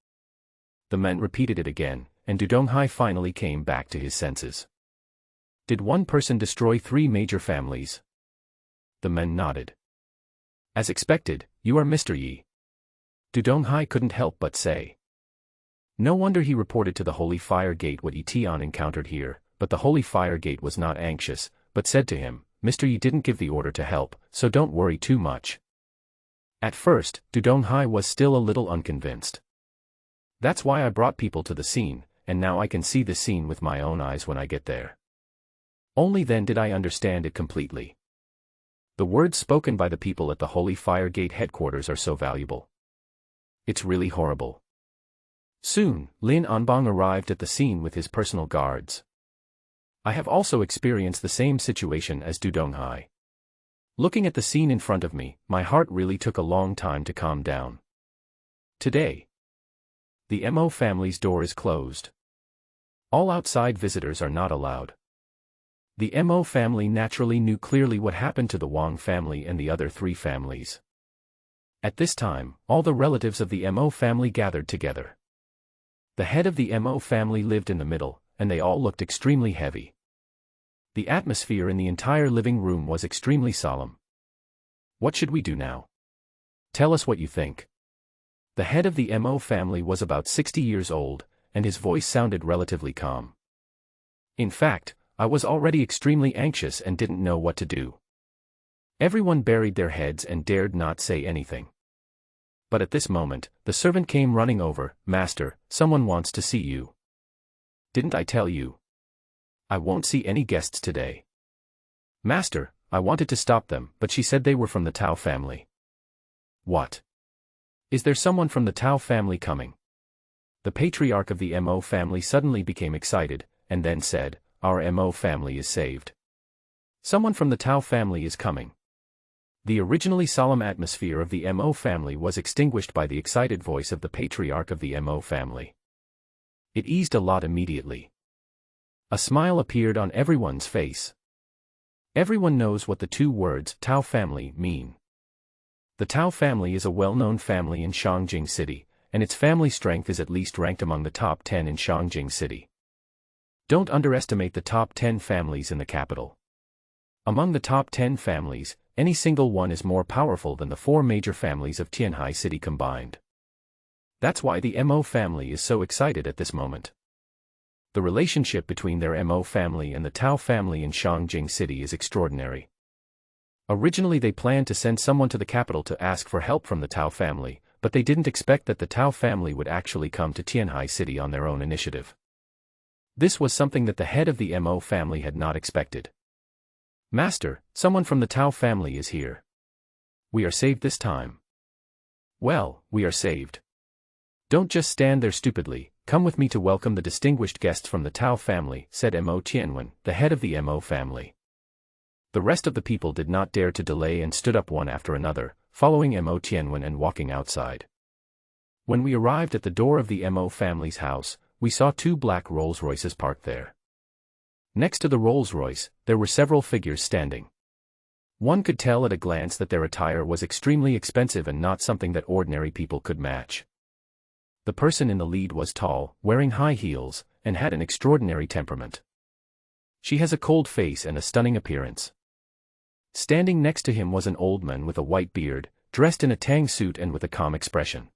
The men repeated it again, and Donghai finally came back to his senses. Did one person destroy 3 major families? The men nodded. As expected, you are Mr. Yi. Donghai couldn't help but say. No wonder he reported to the Holy Fire Gate what Eton encountered here, but the Holy Fire Gate was not anxious, but said to him, Mr. Yi didn't give the order to help, so don't worry too much. At first, Donghai was still a little unconvinced. That's why I brought people to the scene, and now I can see the scene with my own eyes when I get there. Only then did I understand it completely. The words spoken by the people at the Holy Fire Gate headquarters are so valuable. It's really horrible. Soon, Lin Anbang arrived at the scene with his personal guards. I have also experienced the same situation as Donghai. Looking at the scene in front of me, my heart really took a long time to calm down. Today, the Mo family's door is closed. All outside visitors are not allowed. The Mo family naturally knew clearly what happened to the Wong family and the other 3 families. At this time, all the relatives of the Mo family gathered together. The head of the Mo family lived in the middle, and they all looked extremely heavy. The atmosphere in the entire living room was extremely solemn. What should we do now? Tell us what you think. The head of the Mo family was about 60 years old, and his voice sounded relatively calm. In fact, I was already extremely anxious and didn't know what to do. Everyone buried their heads and dared not say anything. But at this moment, the servant came running over. "Master, someone wants to see you." "Didn't I tell you? I won't see any guests today." "Master, I wanted to stop them, but she said they were from the Tao family." "What? Is there someone from the Tao family coming?" The patriarch of the Mo family suddenly became excited, and then said, "Our Mo family is saved. Someone from the Tao family is coming." The originally solemn atmosphere of the Mo family was extinguished by the excited voice of the patriarch of the Mo family. It eased a lot immediately. A smile appeared on everyone's face. Everyone knows what the two words Tao family mean. The Tao family is a well-known family in Shangjing City, and its family strength is at least ranked among the top 10 in Shangjing City. Don't underestimate the top 10 families in the capital. Among the top 10 families, any single one is more powerful than the 4 major families of Tianhai City combined. That's why the Mo family is so excited at this moment. The relationship between their Mo family and the Tao family in Shangjing City is extraordinary. Originally they planned to send someone to the capital to ask for help from the Tao family, but they didn't expect that the Tao family would actually come to Tianhai City on their own initiative. This was something that the head of the Mo family had not expected. "Master, someone from the Tao family is here. We are saved this time." "Well, we are saved. Don't just stand there stupidly, come with me to welcome the distinguished guests from the Tao family," said Mo Tianwen, the head of the Mo family. The rest of the people did not dare to delay and stood up one after another, following Mo Tianwen and walking outside. When we arrived at the door of the Mo family's house, we saw 2 black Rolls-Royces parked there. Next to the Rolls-Royce, there were several figures standing. One could tell at a glance that their attire was extremely expensive and not something that ordinary people could match. The person in the lead was tall, wearing high heels, and had an extraordinary temperament. She has a cold face and a stunning appearance. Standing next to him was an old man with a white beard, dressed in a tang suit and with a calm expression.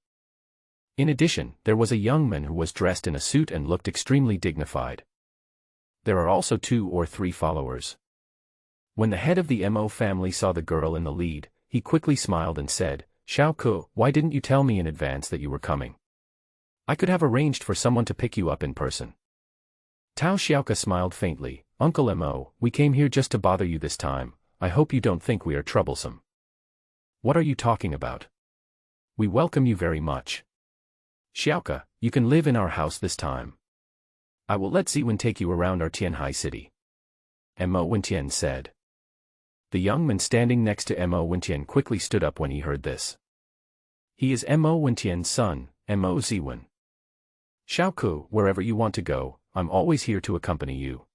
In addition, there was a young man who was dressed in a suit and looked extremely dignified. There are also 2 or 3 followers. When the head of the Mo family saw the girl in the lead, he quickly smiled and said, "Xiao Ke, why didn't you tell me in advance that you were coming? I could have arranged for someone to pick you up in person." Tao Xiaoke smiled faintly, "Uncle Mo, we came here just to bother you this time. I hope you don't think we are troublesome." "What are you talking about? We welcome you very much. Xiaoke, you can live in our house this time. I will let Ziwen take you around our Tianhai City," Mo Wentian said. The young man standing next to Mo Wentian quickly stood up when he heard this. He is Mo Wentian's son, Mo Ziwen. "Xiaoke, wherever you want to go, I'm always here to accompany you,"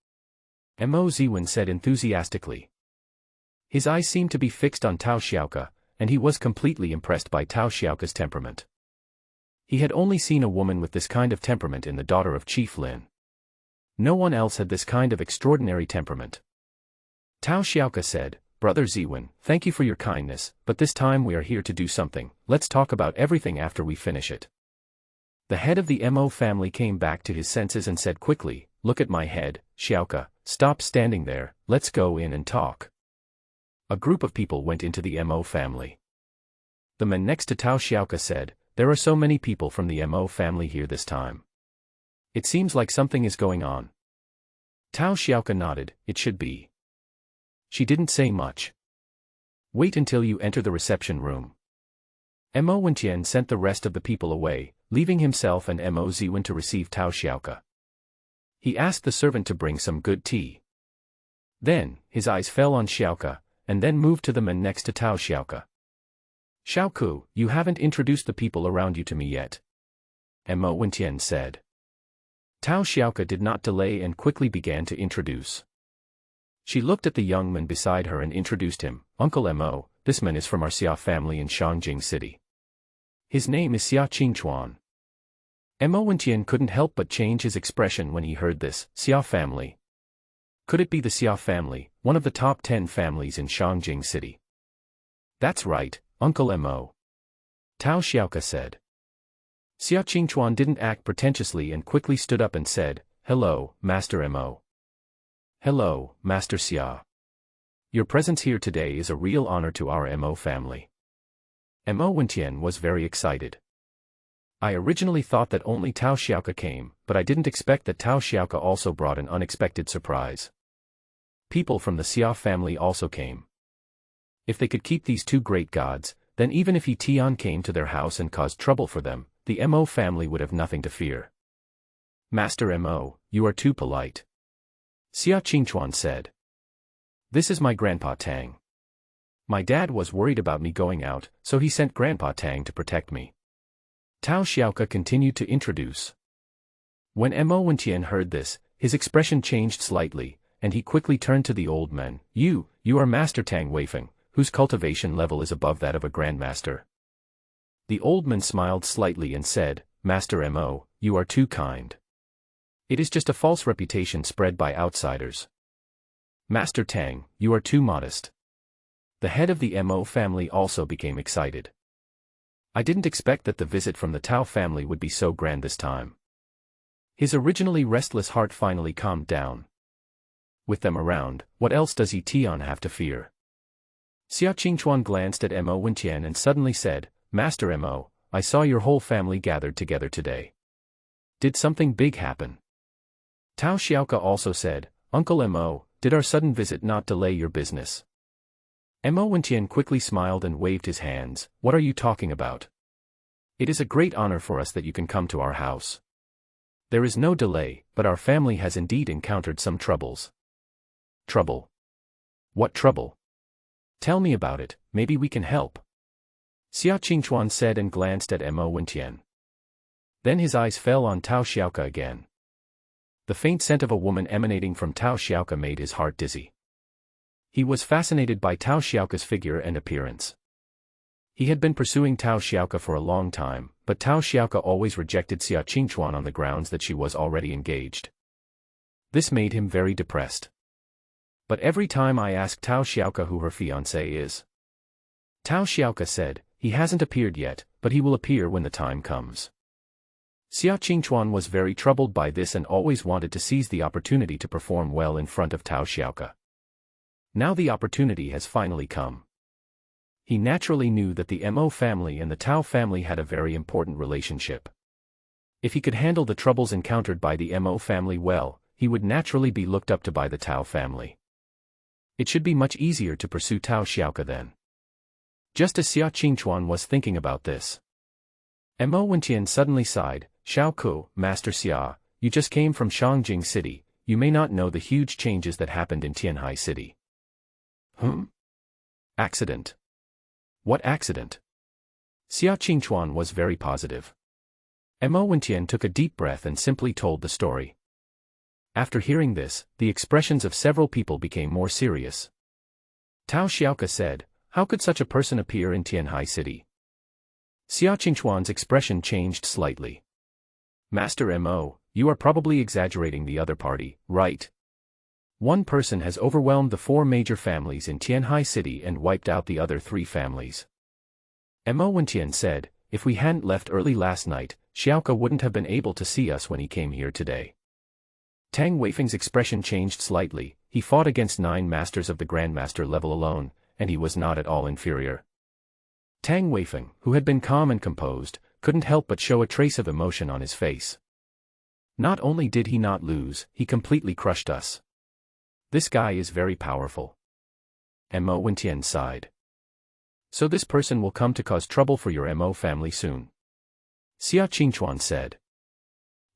Mo Ziwen said enthusiastically. His eyes seemed to be fixed on Tao Xiaoke, and he was completely impressed by Tao Xiaoke's temperament. He had only seen a woman with this kind of temperament in the daughter of Chief Lin. No one else had this kind of extraordinary temperament. Tao Xiaoke said, "Brother Ziwen, thank you for your kindness, but this time we are here to do something. Let's talk about everything after we finish it." The head of the Mo family came back to his senses and said quickly, "Look at my head, Xiaoke, stop standing there, let's go in and talk." A group of people went into the Mo family. The man next to Tao Xiaoke said, "There are so many people from the Mo family here this time. It seems like something is going on." Tao Xiaoke nodded, "It should be." She didn't say much. "Wait until you enter the reception room." Mo Wentian sent the rest of the people away, leaving himself and Mo Ziwen to receive Tao Xiaoke. He asked the servant to bring some good tea. Then, his eyes fell on Xiaoke, and then moved to the man next to Tao Xiaoke. "Xiaoke, you haven't introduced the people around you to me yet," Mo Wentian said. Tao Xiaoke did not delay and quickly began to introduce. She looked at the young man beside her and introduced him, "Uncle Mo, this man is from our Xia family in Shangjing City. His name is Xia Qingchuan." Mo Wentian couldn't help but change his expression when he heard this, Xia family. Could it be the Xia family, one of the top 10 families in Shangjing City? "That's right, Uncle Mo," Tao Xiaoke said. Xia Qingchuan didn't act pretentiously and quickly stood up and said, "Hello, Master Mo. Hello, Master Xia. Your presence here today is a real honor to our Mo family." Mo Wentian was very excited. I originally thought that only Tao Xiaoke came, but I didn't expect that Tao Xiaoke also brought an unexpected surprise. People from the Xia family also came. If they could keep these two great gods, then even if Tian came to their house and caused trouble for them, the Mo family would have nothing to fear. "Master Mo, you are too polite," Xia Qingchuan said. "This is my Grandpa Tang. My dad was worried about me going out, so he sent Grandpa Tang to protect me." Tao Xiaoke continued to introduce. When Mo Wentian heard this, his expression changed slightly, and he quickly turned to the old man. You are Master Tang Weifeng, whose cultivation level is above that of a Grandmaster." The old man smiled slightly and said, "Master Mo, you are too kind. It is just a false reputation spread by outsiders. Master Tang, you are too modest." The head of the Mo family also became excited. I didn't expect that the visit from the Tao family would be so grand this time. His originally restless heart finally calmed down. With them around, what else does Tian have to fear? Xia Qingchuan glanced at Mo Wentian and suddenly said, "Master Mo, I saw your whole family gathered together today. Did something big happen?" Tao Xiaoke also said, "Uncle Mo, did our sudden visit not delay your business?" Mo Wentian quickly smiled and waved his hands. "What are you talking about? It is a great honor for us that you can come to our house. There is no delay, but our family has indeed encountered some troubles." "Trouble? What trouble? Tell me about it, maybe we can help," Xia Qingchuan said and glanced at Mo Wentian. Then his eyes fell on Tao Xiaoke again. The faint scent of a woman emanating from Tao Xiaoke made his heart dizzy. He was fascinated by Tao Xiaoke's figure and appearance. He had been pursuing Tao Xiaoke for a long time, but Tao Xiaoke always rejected Xia Qingchuan on the grounds that she was already engaged. This made him very depressed. "But every time I ask Tao Xiaoke who her fiancé is," Tao Xiaoke said, "he hasn't appeared yet, but he will appear when the time comes." Xia Qingchuan was very troubled by this and always wanted to seize the opportunity to perform well in front of Tao Xiaoke. Now the opportunity has finally come. He naturally knew that the Mo family and the Tao family had a very important relationship. If he could handle the troubles encountered by the Mo family well, he would naturally be looked up to by the Tao family. It should be much easier to pursue Tao Xiaoke then. Just as Xia Qingchuan was thinking about this, Mo Wentian suddenly sighed. "Xiaoke, Master Xia, you just came from Shangjing City, you may not know the huge changes that happened in Tianhai City." Accident? What accident? Xia Qingchuan was very positive. Mo Wentian took a deep breath and simply told the story. After hearing this, the expressions of several people became more serious. Tao Xiaoke said, "How could such a person appear in Tianhai City?" Xia Qingchuan's expression changed slightly. "Master Mo, you are probably exaggerating the other party, right? One person has overwhelmed the 4 major families in Tianhai City and wiped out the other 3 families." Mo Wentian said, "If we hadn't left early last night, Xiaoke wouldn't have been able to see us when he came here today." Tang Weifeng's expression changed slightly. He fought against 9 masters of the Grandmaster level alone, and he was not at all inferior. Tang Weifeng, who had been calm and composed, couldn't help but show a trace of emotion on his face. "Not only did he not lose, he completely crushed us. This guy is very powerful." Mo Wentian sighed. "So this person will come to cause trouble for your Mo family soon?" Xia Qingchuan said.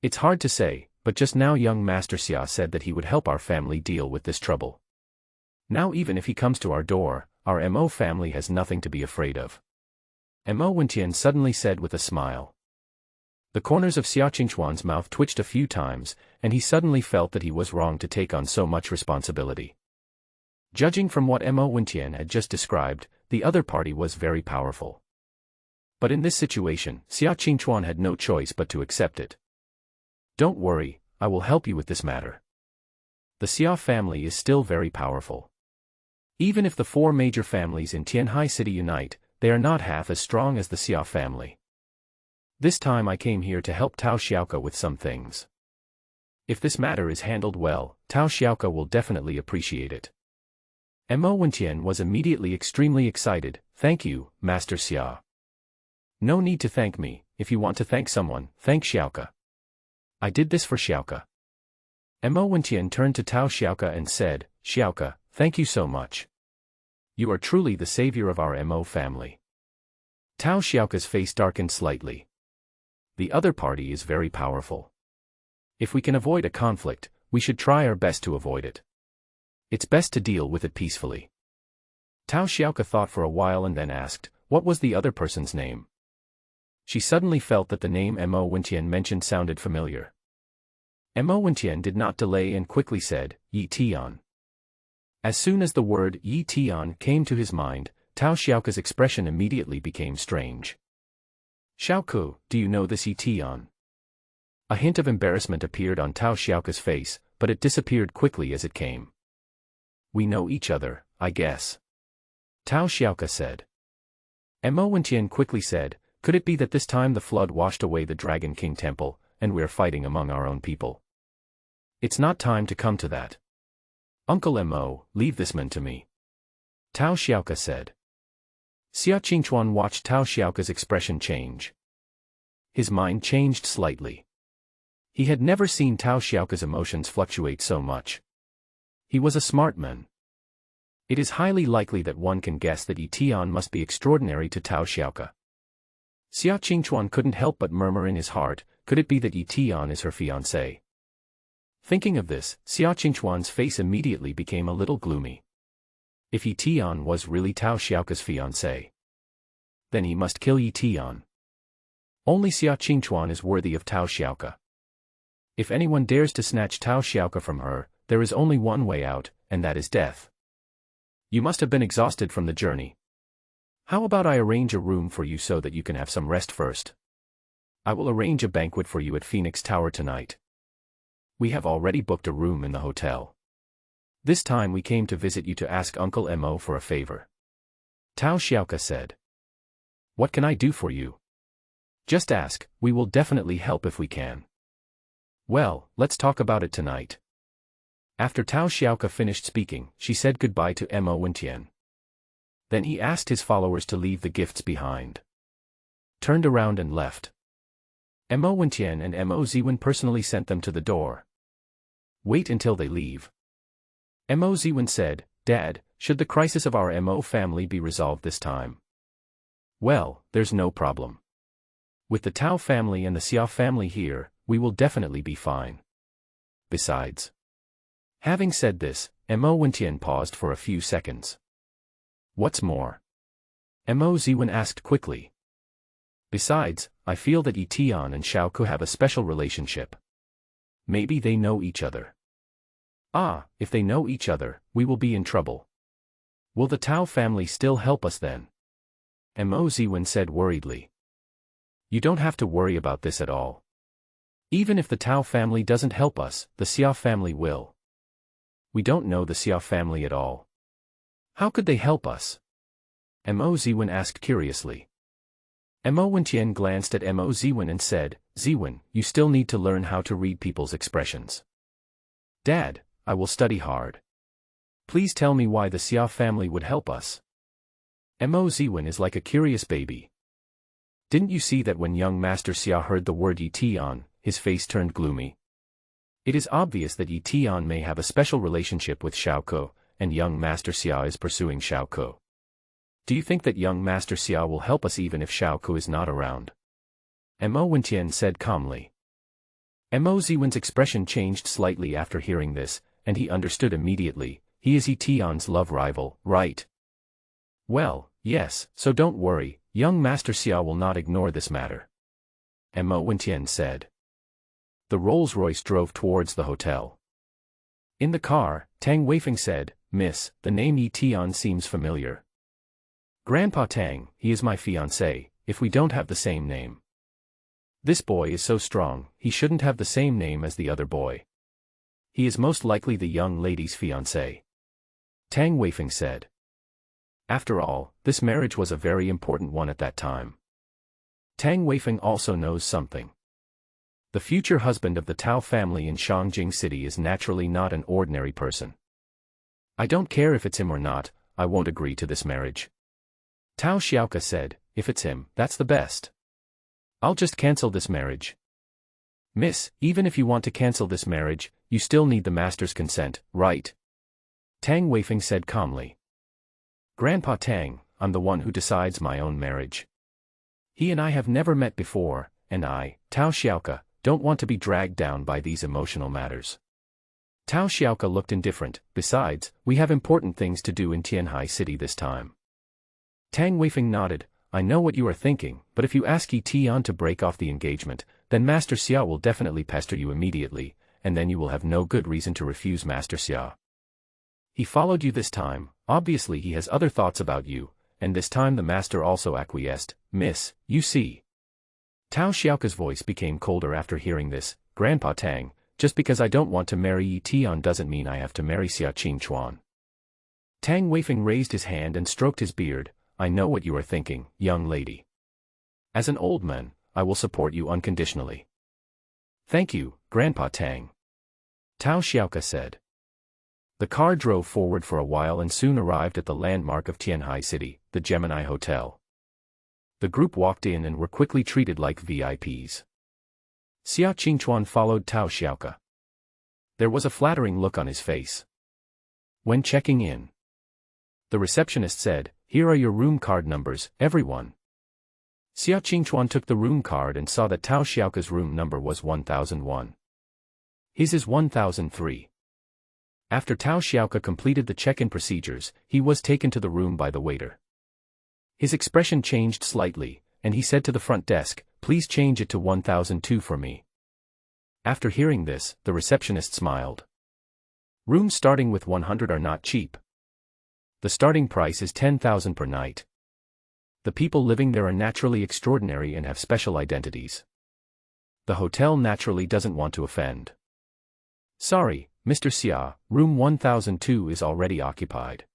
"It's hard to say, but just now young Master Xia said that he would help our family deal with this trouble. Now even if he comes to our door, our Mo family has nothing to be afraid of." Mo Wentian suddenly said with a smile. The corners of Xia Qingchuan's mouth twitched a few times, and he suddenly felt that he was wrong to take on so much responsibility. Judging from what Mo Wentian had just described, the other party was very powerful. But in this situation, Xia Qingchuan had no choice but to accept it. "Don't worry, I will help you with this matter. The Xia family is still very powerful. Even if the 4 major families in Tianhai City unite, they are not half as strong as the Xia family. This time I came here to help Tao Xiaoke with some things. If this matter is handled well, Tao Xiaoke will definitely appreciate it. Mo Wentian was immediately extremely excited. Thank you, Master Xia. No need to thank me. If you want to thank someone, thank Xiaoke. I did this for Xiaoke. Mo Wentian turned to Tao Xiaoke and said, Xiaoke, thank you so much. You are truly the savior of our Mo family. Tao Xiaoke's face darkened slightly. The other party is very powerful. If we can avoid a conflict, we should try our best to avoid it. It's best to deal with it peacefully. Tao Xiaoke thought for a while and then asked, what was the other person's name? She suddenly felt that the name Mo Wentian mentioned sounded familiar. Mo Wentian did not delay and quickly said, Yi Tian. As soon as the word Yi Tian came to his mind, Tao Xiaoke's expression immediately became strange. Xiaoke, do you know this Yi Tian? A hint of embarrassment appeared on Tao Xiaoke's face, but it disappeared quickly as it came. We know each other, I guess. Tao Xiaoke said. Mo Wentian quickly said, could it be that this time the flood washed away the Dragon King Temple, and we're fighting among our own people? It's not time to come to that. Uncle Mo, leave this man to me. Tao Xiaoke said. Xia Qingchuan watched Tao Xiaoke's expression change. His mind changed slightly. He had never seen Tao Xiaoke's emotions fluctuate so much. He was a smart man. It is highly likely that one can guess that Yi Tian must be extraordinary to Tao Xiaoke. Xia Qingchuan couldn't help but murmur in his heart, could it be that Yi Tian is her fiancé? Thinking of this, Xia Qingchuan's face immediately became a little gloomy. If Yi Tian was really Tao Xiaoke's fiancé, then he must kill Yi Tian. Only Xia Qingchuan is worthy of Tao Xiaoke. If anyone dares to snatch Tao Xiaoke from her, there is only one way out, and that is death. You must have been exhausted from the journey. How about I arrange a room for you so that you can have some rest first? I will arrange a banquet for you at Phoenix Tower tonight. We have already booked a room in the hotel. This time we came to visit you to ask Uncle Mo for a favor. Tao Xiaoke said. What can I do for you? Just ask, we will definitely help if we can. Well, let's talk about it tonight. After Tao Xiaoke finished speaking, she said goodbye to Mo Wentian. Then he asked his followers to leave the gifts behind. Turned around and left. Mo Wentian and Mo Ziwen personally sent them to the door. Wait until they leave. Mo Ziwen said, Dad, should the crisis of our Mo family be resolved this time? Well, there's no problem. With the Tao family and the Xia family here, we will definitely be fine. Besides. Having said this, Mo Wentian paused for a few seconds. What's more? Mo Ziwen asked quickly. Besides, I feel that Yi Tian and Xiaoke have a special relationship. Maybe they know each other. Ah, if they know each other, we will be in trouble. Will the Tao family still help us then? Mo Ziwen said worriedly. You don't have to worry about this at all. Even if the Tao family doesn't help us, the Xia family will. We don't know the Xia family at all. How could they help us? Mo Ziwen asked curiously. Mo Wentian glanced at Mo Ziwen and said, Ziwen, you still need to learn how to read people's expressions. Dad, I will study hard. Please tell me why the Xia family would help us. Mo Ziwen is like a curious baby. Didn't you see that when young Master Xia heard the word Yi Tian, his face turned gloomy? It is obvious that Yi Tian may have a special relationship with Xiaoke, and young Master Xia is pursuing Xiaoke. Do you think that young Master Xia will help us even if Xiaoke is not around? Mo Wentian said calmly. Mo Ziwen's expression changed slightly after hearing this, and he understood immediately, he is Yi Tian's love rival, right? Well, yes, so don't worry, young Master Xia will not ignore this matter. Mo Wentian said. The Rolls-Royce drove towards the hotel. In the car, Tang Weifeng said, Miss, the name Yi Tian seems familiar. Grandpa Tang, he is my fiancé, if we don't have the same name. This boy is so strong, he shouldn't have the same name as the other boy. He is most likely the young lady's fiancé. Tang Weifeng said. After all, this marriage was a very important one at that time. Tang Weifeng also knows something. The future husband of the Tao family in Shangjing City is naturally not an ordinary person. I don't care if it's him or not, I won't agree to this marriage. Tao Xiaoka said, if it's him, that's the best. I'll just cancel this marriage. Miss, even if you want to cancel this marriage, you still need the master's consent, right? Tang Weifeng said calmly. Grandpa Tang, I'm the one who decides my own marriage. He and I have never met before, and I, Tao Xiaoka, don't want to be dragged down by these emotional matters. Tao Xiaoka looked indifferent. Besides, we have important things to do in Tianhai City this time. Tang Weifeng nodded. I know what you are thinking, but if you ask Eton to break off the engagement, then Master Xia will definitely pester you immediately, and then you will have no good reason to refuse Master Xia. He followed you this time, obviously he has other thoughts about you, and this time the master also acquiesced. Miss, you see. Tao Xiaoka's voice became colder after hearing this. Grandpa Tang, just because I don't want to marry Eton doesn't mean I have to marry Xia Qingchuan. Tang Weifeng raised his hand and stroked his beard. I know what you are thinking, young lady. As an old man, I will support you unconditionally. Thank you, Grandpa Tang. Tao Xiaoka said. The car drove forward for a while and soon arrived at the landmark of Tianhai City, the Gemini Hotel. The group walked in and were quickly treated like VIPs. Xia Qingchuan followed Tao Xiaoka. There was a flattering look on his face. When checking in, the receptionist said, here are your room card numbers, everyone. Xia Qingchuan took the room card and saw that Tao Xiaoka's room number was 1001. His is 1003. After Tao Xiaoka completed the check-in procedures, he was taken to the room by the waiter. His expression changed slightly, and he said to the front desk, please change it to 1002 for me. After hearing this, the receptionist smiled. Rooms starting with 100 are not cheap. The starting price is 10,000 per night. The people living there are naturally extraordinary and have special identities. The hotel naturally doesn't want to offend. Sorry, Mr. Xia, room 1002 is already occupied.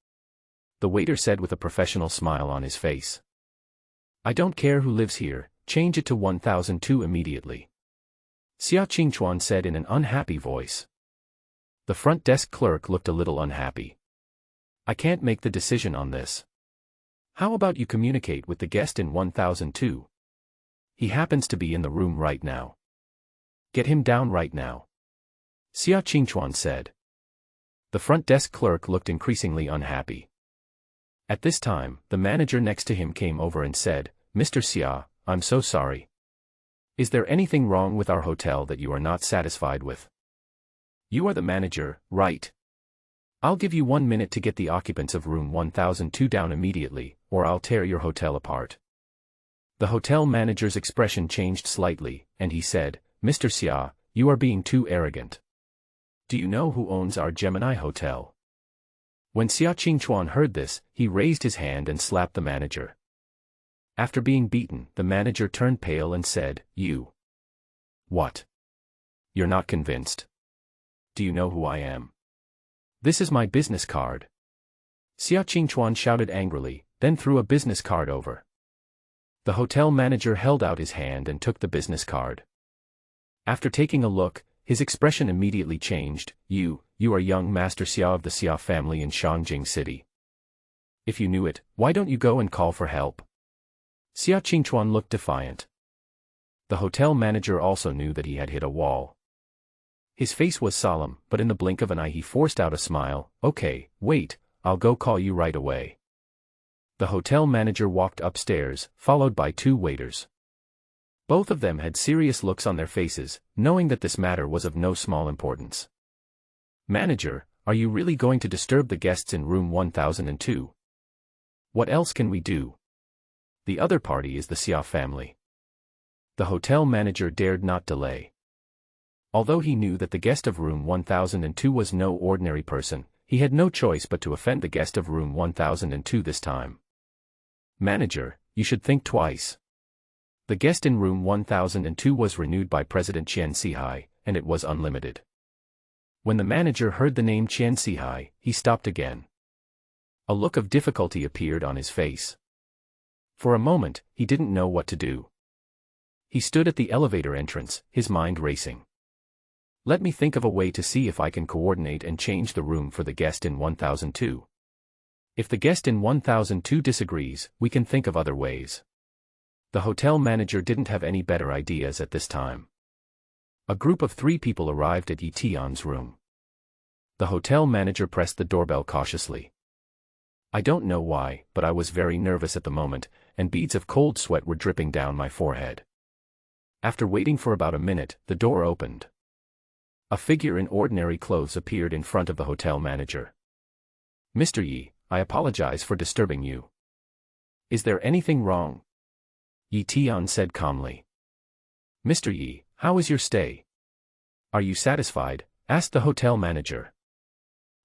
The waiter said with a professional smile on his face. I don't care who lives here, change it to 1002 immediately. Xia Qingchuan said in an unhappy voice. The front desk clerk looked a little unhappy. I can't make the decision on this. How about you communicate with the guest in 1002? He happens to be in the room right now. Get him down right now. Xia Qingchuan said. The front desk clerk looked increasingly unhappy. At this time, the manager next to him came over and said, Mr. Xia, I'm so sorry. Is there anything wrong with our hotel that you are not satisfied with? You are the manager, right? I'll give you 1 minute to get the occupants of room 1002 down immediately, or I'll tear your hotel apart. The hotel manager's expression changed slightly, and he said, Mr. Xia, you are being too arrogant. Do you know who owns our Gemini Hotel? When Xia Qingchuan heard this, he raised his hand and slapped the manager. After being beaten, the manager turned pale and said, You. What? You're not convinced? Do you know who I am? This is my business card. Xia Qingchuan shouted angrily, then threw a business card over. The hotel manager held out his hand and took the business card. After taking a look, his expression immediately changed. You are young Master Xia of the Xia family in Shangjing City. If you knew it, why don't you go and call for help? Xia Qingchuan looked defiant. The hotel manager also knew that he had hit a wall. His face was solemn, but in the blink of an eye he forced out a smile. Okay, wait, I'll go call you right away. The hotel manager walked upstairs, followed by 2 waiters. Both of them had serious looks on their faces, knowing that this matter was of no small importance. Manager, are you really going to disturb the guests in room 1002? What else can we do? The other party is the Xia family. The hotel manager dared not delay. Although he knew that the guest of room 1002 was no ordinary person, he had no choice but to offend the guest of room 1002 this time. Manager, you should think twice. The guest in room 1002 was renewed by President Chen Seahawk, and it was unlimited. When the manager heard the name Chen Seahawk, he stopped again. A look of difficulty appeared on his face. For a moment, he didn't know what to do. He stood at the elevator entrance, his mind racing. Let me think of a way to see if I can coordinate and change the room for the guest in 1002. If the guest in 1002 disagrees, we can think of other ways. The hotel manager didn't have any better ideas at this time. A group of 3 people arrived at Eton's room. The hotel manager pressed the doorbell cautiously. I don't know why, but I was very nervous at the moment, and beads of cold sweat were dripping down my forehead. After waiting for about a minute, the door opened. A figure in ordinary clothes appeared in front of the hotel manager. Mr. Yi, I apologize for disturbing you. Is there anything wrong? Eton said calmly. Mr. Yi, how is your stay? Are you satisfied? Asked the hotel manager.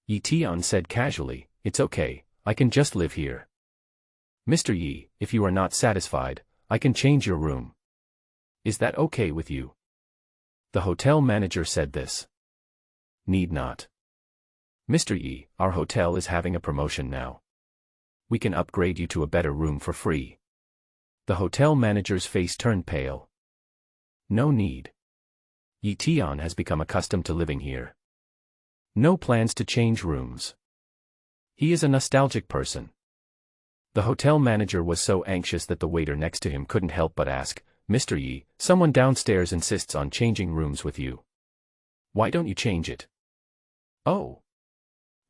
Eton said casually, it's okay, I can just live here. Mr. Yi, if you are not satisfied, I can change your room. Is that okay with you? The hotel manager said this. Need not. Mr. Yi, our hotel is having a promotion now. We can upgrade you to a better room for free. The hotel manager's face turned pale. No need. Eton has become accustomed to living here. No plans to change rooms. He is a nostalgic person. The hotel manager was so anxious that the waiter next to him couldn't help but ask, Mr. Yi, someone downstairs insists on changing rooms with you. Why don't you change it? Oh.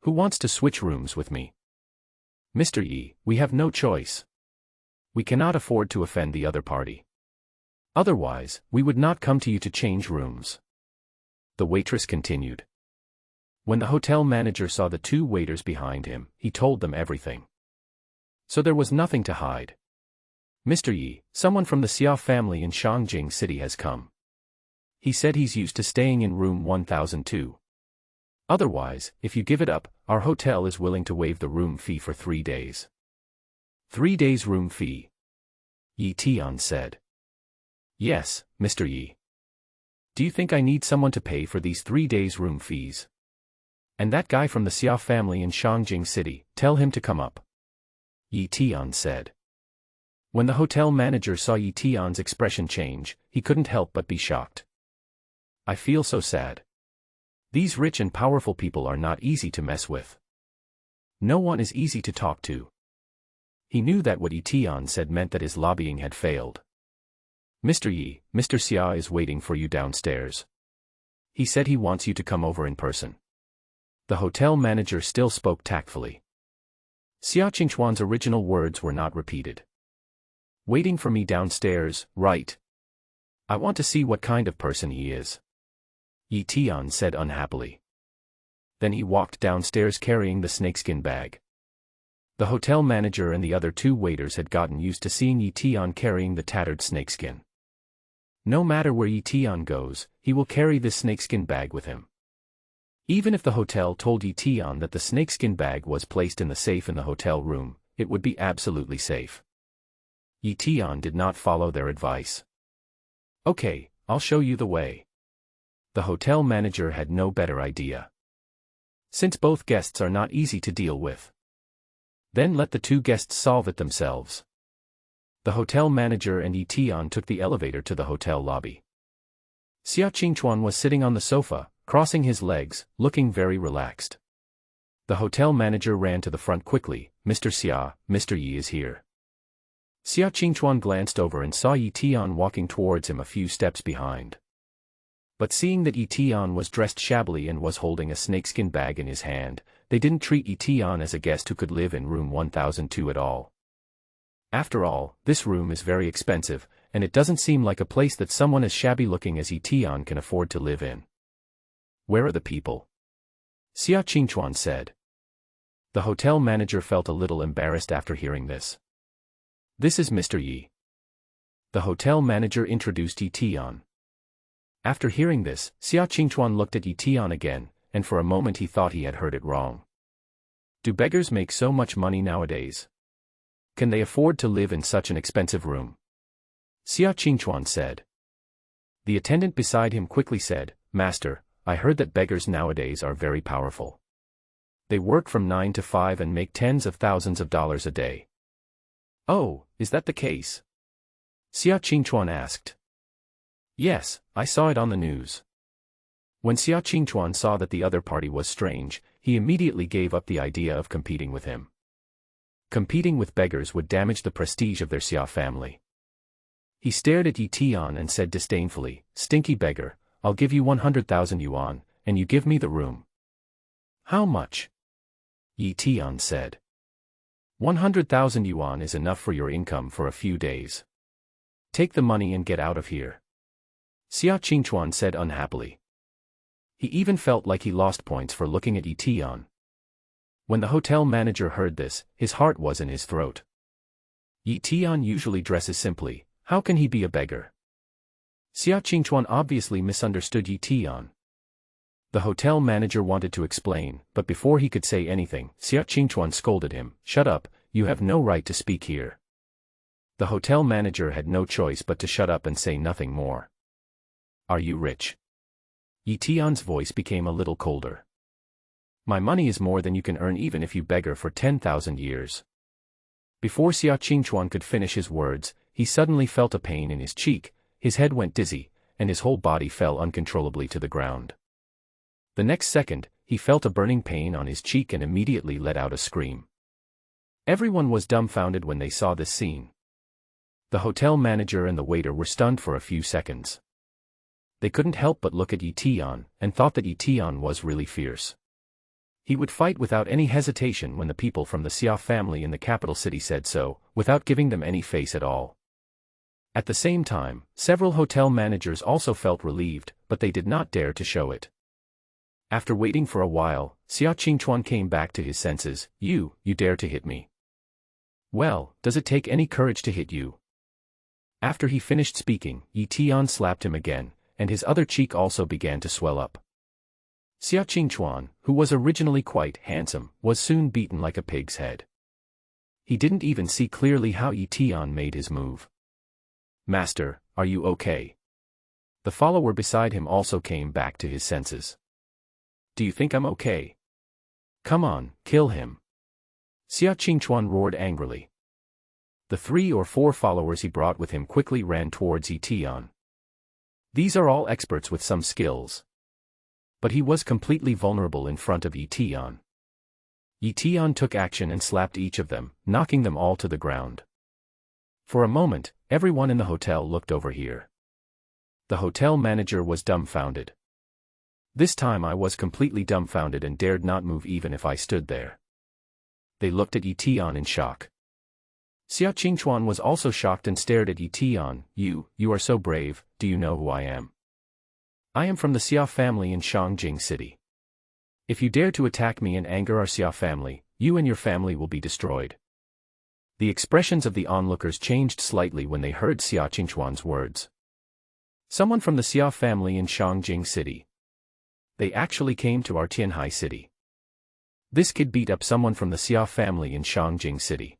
Who wants to switch rooms with me? Mr. Yi, we have no choice. We cannot afford to offend the other party. Otherwise, we would not come to you to change rooms. The waitress continued. When the hotel manager saw the 2 waiters behind him, he told them everything. So there was nothing to hide. Mr. Yi, someone from the Xia family in Shangjing City has come. He said he's used to staying in room 1002. Otherwise, if you give it up, our hotel is willing to waive the room fee for 3 days. 3 days room fee. Eton said. Yes, Mr. Yi. Do you think I need someone to pay for these 3 days room fees? And that guy from the Xia family in Shangjing City, tell him to come up. Eton said. When the hotel manager saw Eton's expression change, he couldn't help but be shocked. I feel so sad. These rich and powerful people are not easy to mess with. No one is easy to talk to. He knew that what Eton said meant that his lobbying had failed. Mr. Yi, Mr. Xia is waiting for you downstairs. He said he wants you to come over in person. The hotel manager still spoke tactfully. Xia Qingchuan's original words were not repeated. Waiting for me downstairs, right? I want to see what kind of person he is. Eton said unhappily. Then he walked downstairs carrying the snakeskin bag. The hotel manager and the other 2 waiters had gotten used to seeing Eton carrying the tattered snakeskin. No matter where Eton goes, he will carry this snakeskin bag with him. Even if the hotel told Eton that the snakeskin bag was placed in the safe in the hotel room, it would be absolutely safe. Eton did not follow their advice. Okay, I'll show you the way. The hotel manager had no better idea. Since both guests are not easy to deal with, then let the 2 guests solve it themselves. The hotel manager and Eton took the elevator to the hotel lobby. Xia Qingchuan was sitting on the sofa, crossing his legs, looking very relaxed. The hotel manager ran to the front quickly. Mr. Xia, Mr. Yi is here. Xia Qingchuan glanced over and saw Eton walking towards him a few steps behind. But seeing that Eton was dressed shabbily and was holding a snakeskin bag in his hand, they didn't treat Eton as a guest who could live in room 1002 at all. After all, this room is very expensive, and it doesn't seem like a place that someone as shabby-looking as Eton can afford to live in. Where are the people? Xia Qingchuan said. The hotel manager felt a little embarrassed after hearing this. This is Mr. Yi. The hotel manager introduced Eton. After hearing this, Xia Qingchuan looked at Eton again, and for a moment he thought he had heard it wrong. Do beggars make so much money nowadays? Can they afford to live in such an expensive room? Xia Qingchuan said. The attendant beside him quickly said, Master, I heard that beggars nowadays are very powerful. They work from 9 to 5 and make tens of thousands of dollars a day. Oh, is that the case? Xia Qingchuan asked. Yes, I saw it on the news. When Xia Qingchuan saw that the other party was strange, he immediately gave up the idea of competing with him. Competing with beggars would damage the prestige of their Xia family. He stared at Eton and said disdainfully, "Stinky beggar, I'll give you 100,000 yuan, and you give me the room." "How much?" Eton said. 100,000 yuan is enough for your income for a few days. Take the money and get out of here. Xia Qingchuan said unhappily. He even felt like he lost points for looking at Eton. When the hotel manager heard this, his heart was in his throat. Eton usually dresses simply, how can he be a beggar? Xia Qingchuan obviously misunderstood Eton. The hotel manager wanted to explain, but before he could say anything, Xia Qingchuan scolded him, "Shut up, you have no right to speak here." The hotel manager had no choice but to shut up and say nothing more. "Are you rich?" Eton's voice became a little colder. "My money is more than you can earn even if you beggar for 10,000 years. Before Xia Qingchuan could finish his words, he suddenly felt a pain in his cheek, his head went dizzy, and his whole body fell uncontrollably to the ground. The next second, he felt a burning pain on his cheek and immediately let out a scream. Everyone was dumbfounded when they saw this scene. The hotel manager and the waiter were stunned for a few seconds. They couldn't help but look at Eton, and thought that Eton was really fierce. He would fight without any hesitation when the people from the Xia family in the capital city said so, without giving them any face at all. At the same time, several hotel managers also felt relieved, but they did not dare to show it. After waiting for a while, Xia Qingchuan came back to his senses. You dare to hit me? Well, does it take any courage to hit you?" After he finished speaking, Eton slapped him again, and his other cheek also began to swell up. Xia Qingchuan, who was originally quite handsome, was soon beaten like a pig's head. He didn't even see clearly how Eton made his move. "Master, are you okay?" The follower beside him also came back to his senses. "Do you think I'm okay? Come on, kill him." Xia Qingchuan roared angrily. The 3 or 4 followers he brought with him quickly ran towards Eton. These are all experts with some skills. But he was completely vulnerable in front of Eton. Eton took action and slapped each of them, knocking them all to the ground. For a moment, everyone in the hotel looked over here. The hotel manager was dumbfounded. This time I was completely dumbfounded and dared not move even if I stood there. They looked at Eton in shock. Xia Qingchuan was also shocked and stared at Eton. You are so brave, do you know who I am?" "I am from the Xia family in Shangjing City. If you dare to attack me and anger our Xia family, you and your family will be destroyed." The expressions of the onlookers changed slightly when they heard Xia Qingchuan's words. Someone from the Xia family in Shangjing City. They actually came to our Tianhai city. This kid beat up someone from the Xia family in Shangjing City.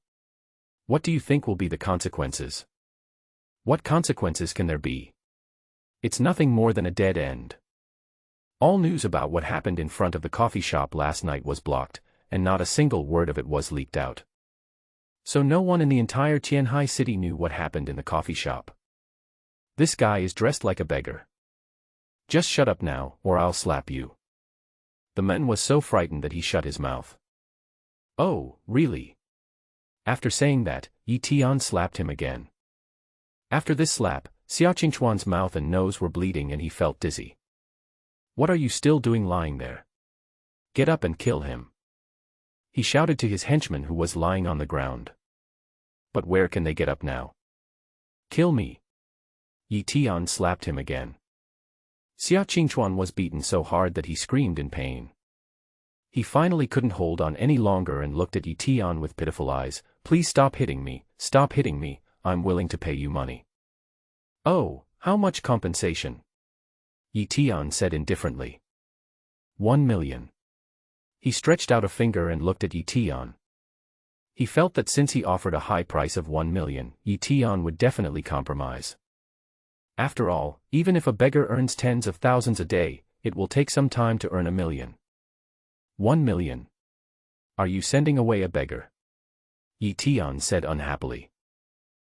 What do you think will be the consequences? What consequences can there be? It's nothing more than a dead end. All news about what happened in front of the coffee shop last night was blocked, and not a single word of it was leaked out. So no one in the entire Tianhai city knew what happened in the coffee shop. This guy is dressed like a beggar. Just shut up now, or I'll slap you. The man was so frightened that he shut his mouth. Oh, really? After saying that, Eton slapped him again. After this slap, Xia Qingchuan's mouth and nose were bleeding and he felt dizzy. What are you still doing lying there? Get up and kill him. He shouted to his henchman who was lying on the ground. But where can they get up now? Kill me. Eton slapped him again. Xia Qingchuan was beaten so hard that he screamed in pain. He finally couldn't hold on any longer and looked at Eton with pitiful eyes. Please stop hitting me, I'm willing to pay you money. Oh, how much compensation? Eton said indifferently. 1 million. He stretched out a finger and looked at Eton. He felt that since he offered a high price of 1 million, Eton would definitely compromise. After all, even if a beggar earns tens of thousands a day, it will take some time to earn 1 million. 1 million. Are you sending away a beggar? Eton said unhappily.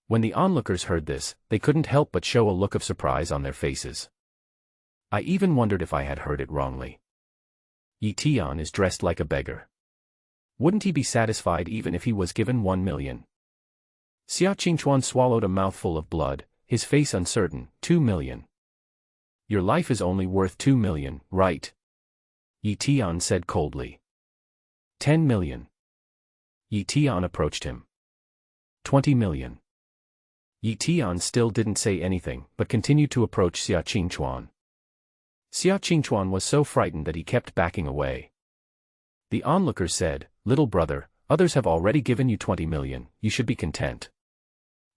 When the onlookers heard this, they couldn't help but show a look of surprise on their faces. I even wondered if I had heard it wrongly. Eton is dressed like a beggar. Wouldn't he be satisfied even if he was given 1 million? Xia Qingchuan swallowed a mouthful of blood, his face uncertain. 2 million. Your life is only worth 2 million, right? Eton said coldly. 10 million. Eton approached him. 20 million. Eton still didn't say anything, but continued to approach Xia Qingchuan. Xia Qingchuan was so frightened that he kept backing away. The onlookers said, "Little brother, others have already given you 20 million, you should be content.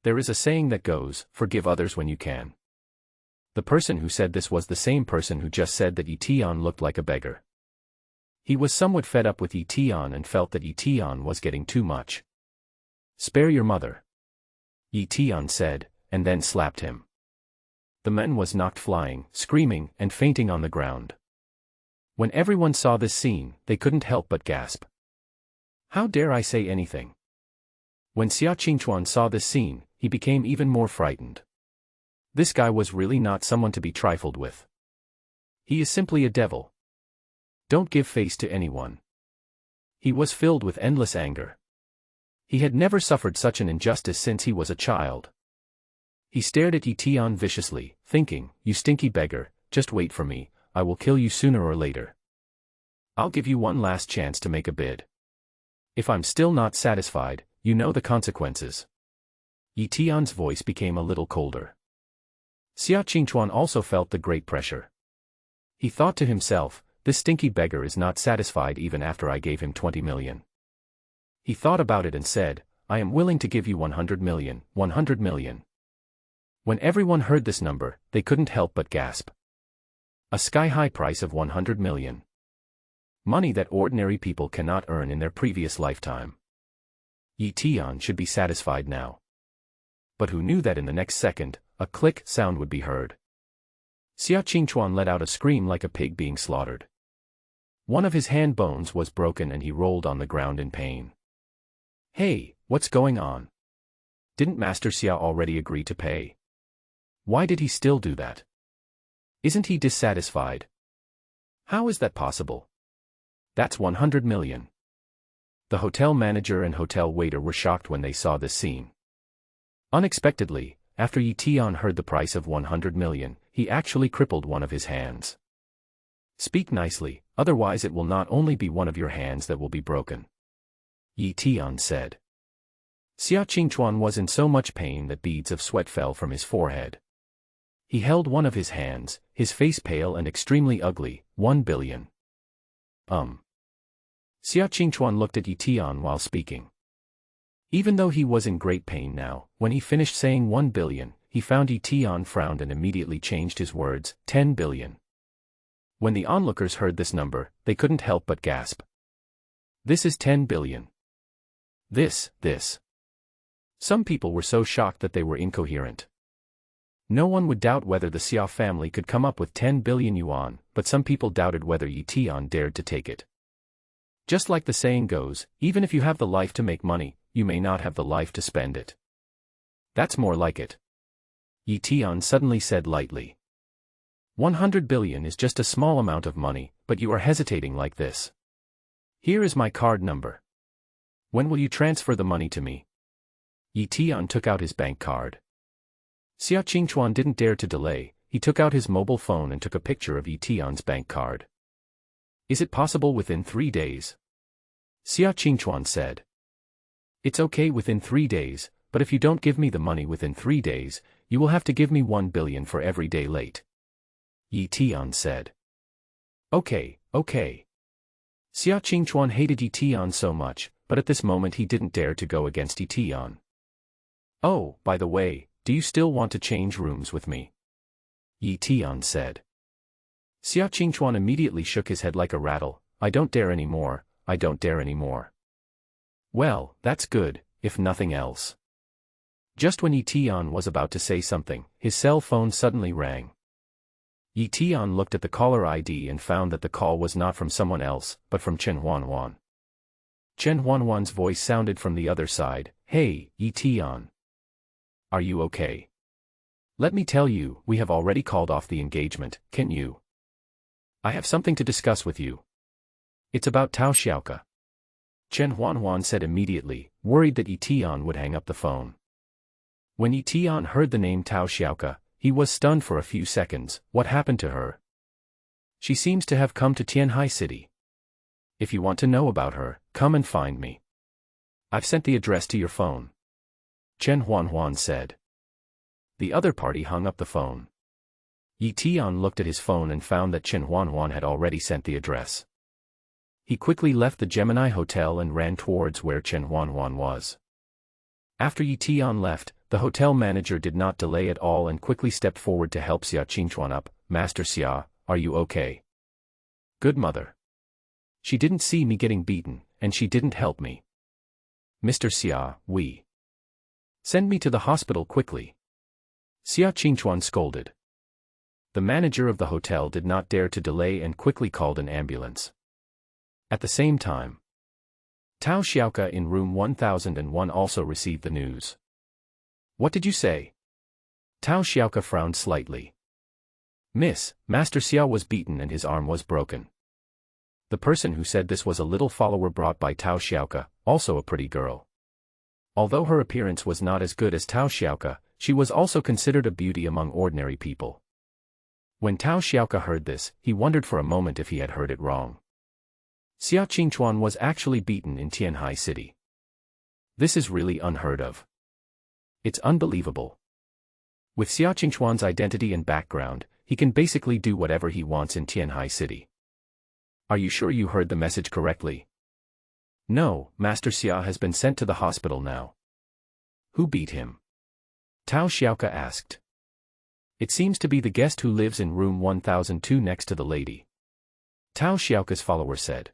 There is a saying that goes, forgive others when you can." The person who said this was the same person who just said that Eton looked like a beggar. He was somewhat fed up with Eton and felt that Eton was getting too much. "Spare your mother," Eton said, and then slapped him. The man was knocked flying, screaming, and fainting on the ground. When everyone saw this scene, they couldn't help but gasp. How dare I say anything? When Xia Qingchuan saw this scene, he became even more frightened. This guy was really not someone to be trifled with. He is simply a devil. Don't give face to anyone. He was filled with endless anger. He had never suffered such an injustice since he was a child. He stared at Eton viciously, thinking, "You stinky beggar, just wait for me, I will kill you sooner or later. I'll give you one last chance to make a bid. If I'm still not satisfied, you know the consequences." Eton's voice became a little colder. Xia Qingchuan also felt the great pressure. He thought to himself, this stinky beggar is not satisfied even after I gave him 20 million. He thought about it and said, "I am willing to give you 100 million, 100 million. When everyone heard this number, they couldn't help but gasp. A sky-high price of 100 million. Money that ordinary people cannot earn in their previous lifetime. Eton should be satisfied now. But who knew that in the next second, a click sound would be heard. Xia Qingchuan let out a scream like a pig being slaughtered. One of his hand bones was broken and he rolled on the ground in pain. Hey, what's going on? Didn't Master Xia already agree to pay? Why did he still do that? Isn't he dissatisfied? How is that possible? That's 100 million. The hotel manager and hotel waiter were shocked when they saw this scene. Unexpectedly, after Eton heard the price of 100 million, he actually crippled one of his hands. Speak nicely, otherwise it will not only be one of your hands that will be broken. Eton said. Xia Qingchuan was in so much pain that beads of sweat fell from his forehead. He held one of his hands, his face pale and extremely ugly. 1 billion. Xia Qingchuan looked at Eton while speaking. Even though he was in great pain now, when he finished saying 1 billion, he found Eton frowned and immediately changed his words, 10 billion. When the onlookers heard this number, they couldn't help but gasp. This is 10 billion. This. Some people were so shocked that they were incoherent. No one would doubt whether the Xia family could come up with 10 billion yuan, but some people doubted whether Eton dared to take it. Just like the saying goes, even if you have the life to make money, you may not have the life to spend it. That's more like it. Eton suddenly said lightly. 100 billion is just a small amount of money, but you are hesitating like this. Here is my card number. When will you transfer the money to me? Eton took out his bank card. Xia Qingchuan didn't dare to delay, he took out his mobile phone and took a picture of Eton's bank card. Is it possible within 3 days? Xia Qingchuan said. It's okay within 3 days, but if you don't give me the money within 3 days, you will have to give me 1 billion for every day late. Eton said. Okay. Xia Qingchuan hated Eton so much, but at this moment he didn't dare to go against Eton. Oh, by the way, do you still want to change rooms with me? Eton said. Xia Qingchuan immediately shook his head like a rattle. I don't dare anymore. Well, that's good, if nothing else. Just when Eton was about to say something, his cell phone suddenly rang. Eton looked at the caller ID and found that the call was not from someone else, but from Chen Juanjuan. Chen Juanjuan's voice sounded from the other side. Hey, Eton. Are you okay? Let me tell you, we have already called off the engagement, can't you? I have something to discuss with you. It's about Tao Xiaoke. Chen Juanjuan said immediately, worried that Eton would hang up the phone. When Eton heard the name Tao Xiaoke, he was stunned for a few seconds. What happened to her? She seems to have come to Tianhai City. If you want to know about her, come and find me. I've sent the address to your phone. Chen Juanjuan said. The other party hung up the phone. Eton looked at his phone and found that Chen Juanjuan had already sent the address. He quickly left the Gemini Hotel and ran towards where Chen Juanjuan was. After Eton left, the hotel manager did not delay at all and quickly stepped forward to help Xia Qingchuan up. Master Xia, are you okay? Good mother. She didn't see me getting beaten, and she didn't help me. Mr. Xia, we. Send me to the hospital quickly. Xia Qingchuan scolded. The manager of the hotel did not dare to delay and quickly called an ambulance. At the same time, Tao Xiaoke in room 1001 also received the news. What did you say? Tao Xiaoke frowned slightly. Miss, Master Xia was beaten and his arm was broken. The person who said this was a little follower brought by Tao Xiaoke, also a pretty girl. Although her appearance was not as good as Tao Xiaoke, she was also considered a beauty among ordinary people. When Tao Xiaoke heard this, he wondered for a moment if he had heard it wrong. Xia Qingchuan was actually beaten in Tianhai City. This is really unheard of. It's unbelievable. With Xia Qingchuan's identity and background, he can basically do whatever he wants in Tianhai City. Are you sure you heard the message correctly? No, Master Xia has been sent to the hospital now. Who beat him? Tao Xiaoke asked. It seems to be the guest who lives in room 1002 next to the lady. Tao Xiaoke's follower said.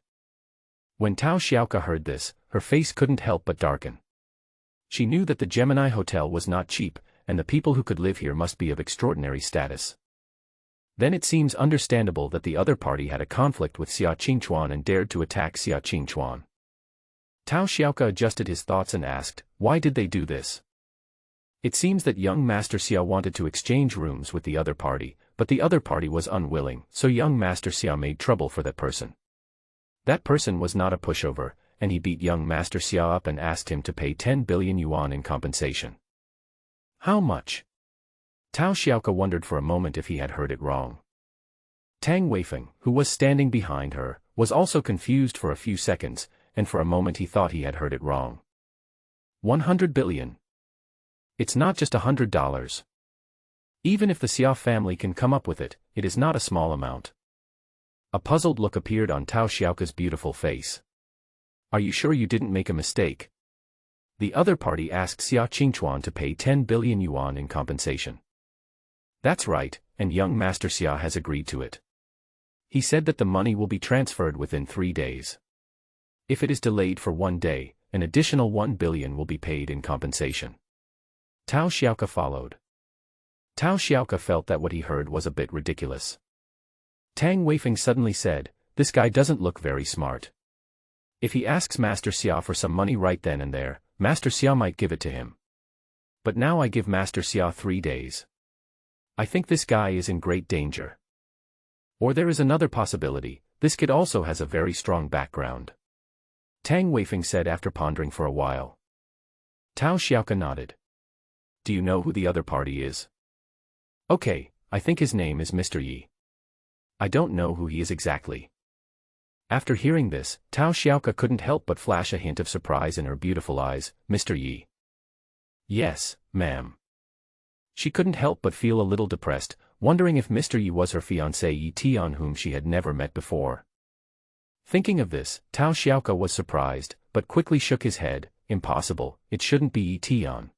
When Tao Xiaoke heard this, her face couldn't help but darken. She knew that the Gemini Hotel was not cheap, and the people who could live here must be of extraordinary status. Then it seems understandable that the other party had a conflict with Xia Qingchuan and dared to attack Xia Qingchuan. Tao Xiaoke adjusted his thoughts and asked, why did they do this? It seems that young Master Xia wanted to exchange rooms with the other party, but the other party was unwilling, so young Master Xia made trouble for that person. That person was not a pushover, and he beat young Master Xia up and asked him to pay 10 billion yuan in compensation. How much? Tao Xiaoke wondered for a moment if he had heard it wrong. Tang Weifeng, who was standing behind her, was also confused for a few seconds, and for a moment he thought he had heard it wrong. 100 billion. It's not just $100. Even if the Xia family can come up with it, it is not a small amount. A puzzled look appeared on Tao Xiaoke's beautiful face. Are you sure you didn't make a mistake? The other party asked Xia Qingchuan to pay 10 billion yuan in compensation. That's right, and young Master Xia has agreed to it. He said that the money will be transferred within 3 days. If it is delayed for 1 day, an additional 1 billion will be paid in compensation. Tao Xiaoke followed. Tao Xiaoke felt that what he heard was a bit ridiculous. Tang Weifeng suddenly said, this guy doesn't look very smart. If he asks Master Xia for some money right then and there, Master Xia might give it to him. But now I give Master Xia 3 days. I think this guy is in great danger. Or there is another possibility, this kid also has a very strong background. Tang Weifeng said after pondering for a while. Tao Xiaoke nodded. Do you know who the other party is? Okay, I think his name is Mr. Yi. I don't know who he is exactly. After hearing this, Tao Xiaoke couldn't help but flash a hint of surprise in her beautiful eyes. Mr. Yi. Yes, ma'am. She couldn't help but feel a little depressed, wondering if Mr. Yi was her fiancé Eton whom she had never met before. Thinking of this, Tao Xiaoke was surprised, but quickly shook his head. Impossible, it shouldn't be Eton.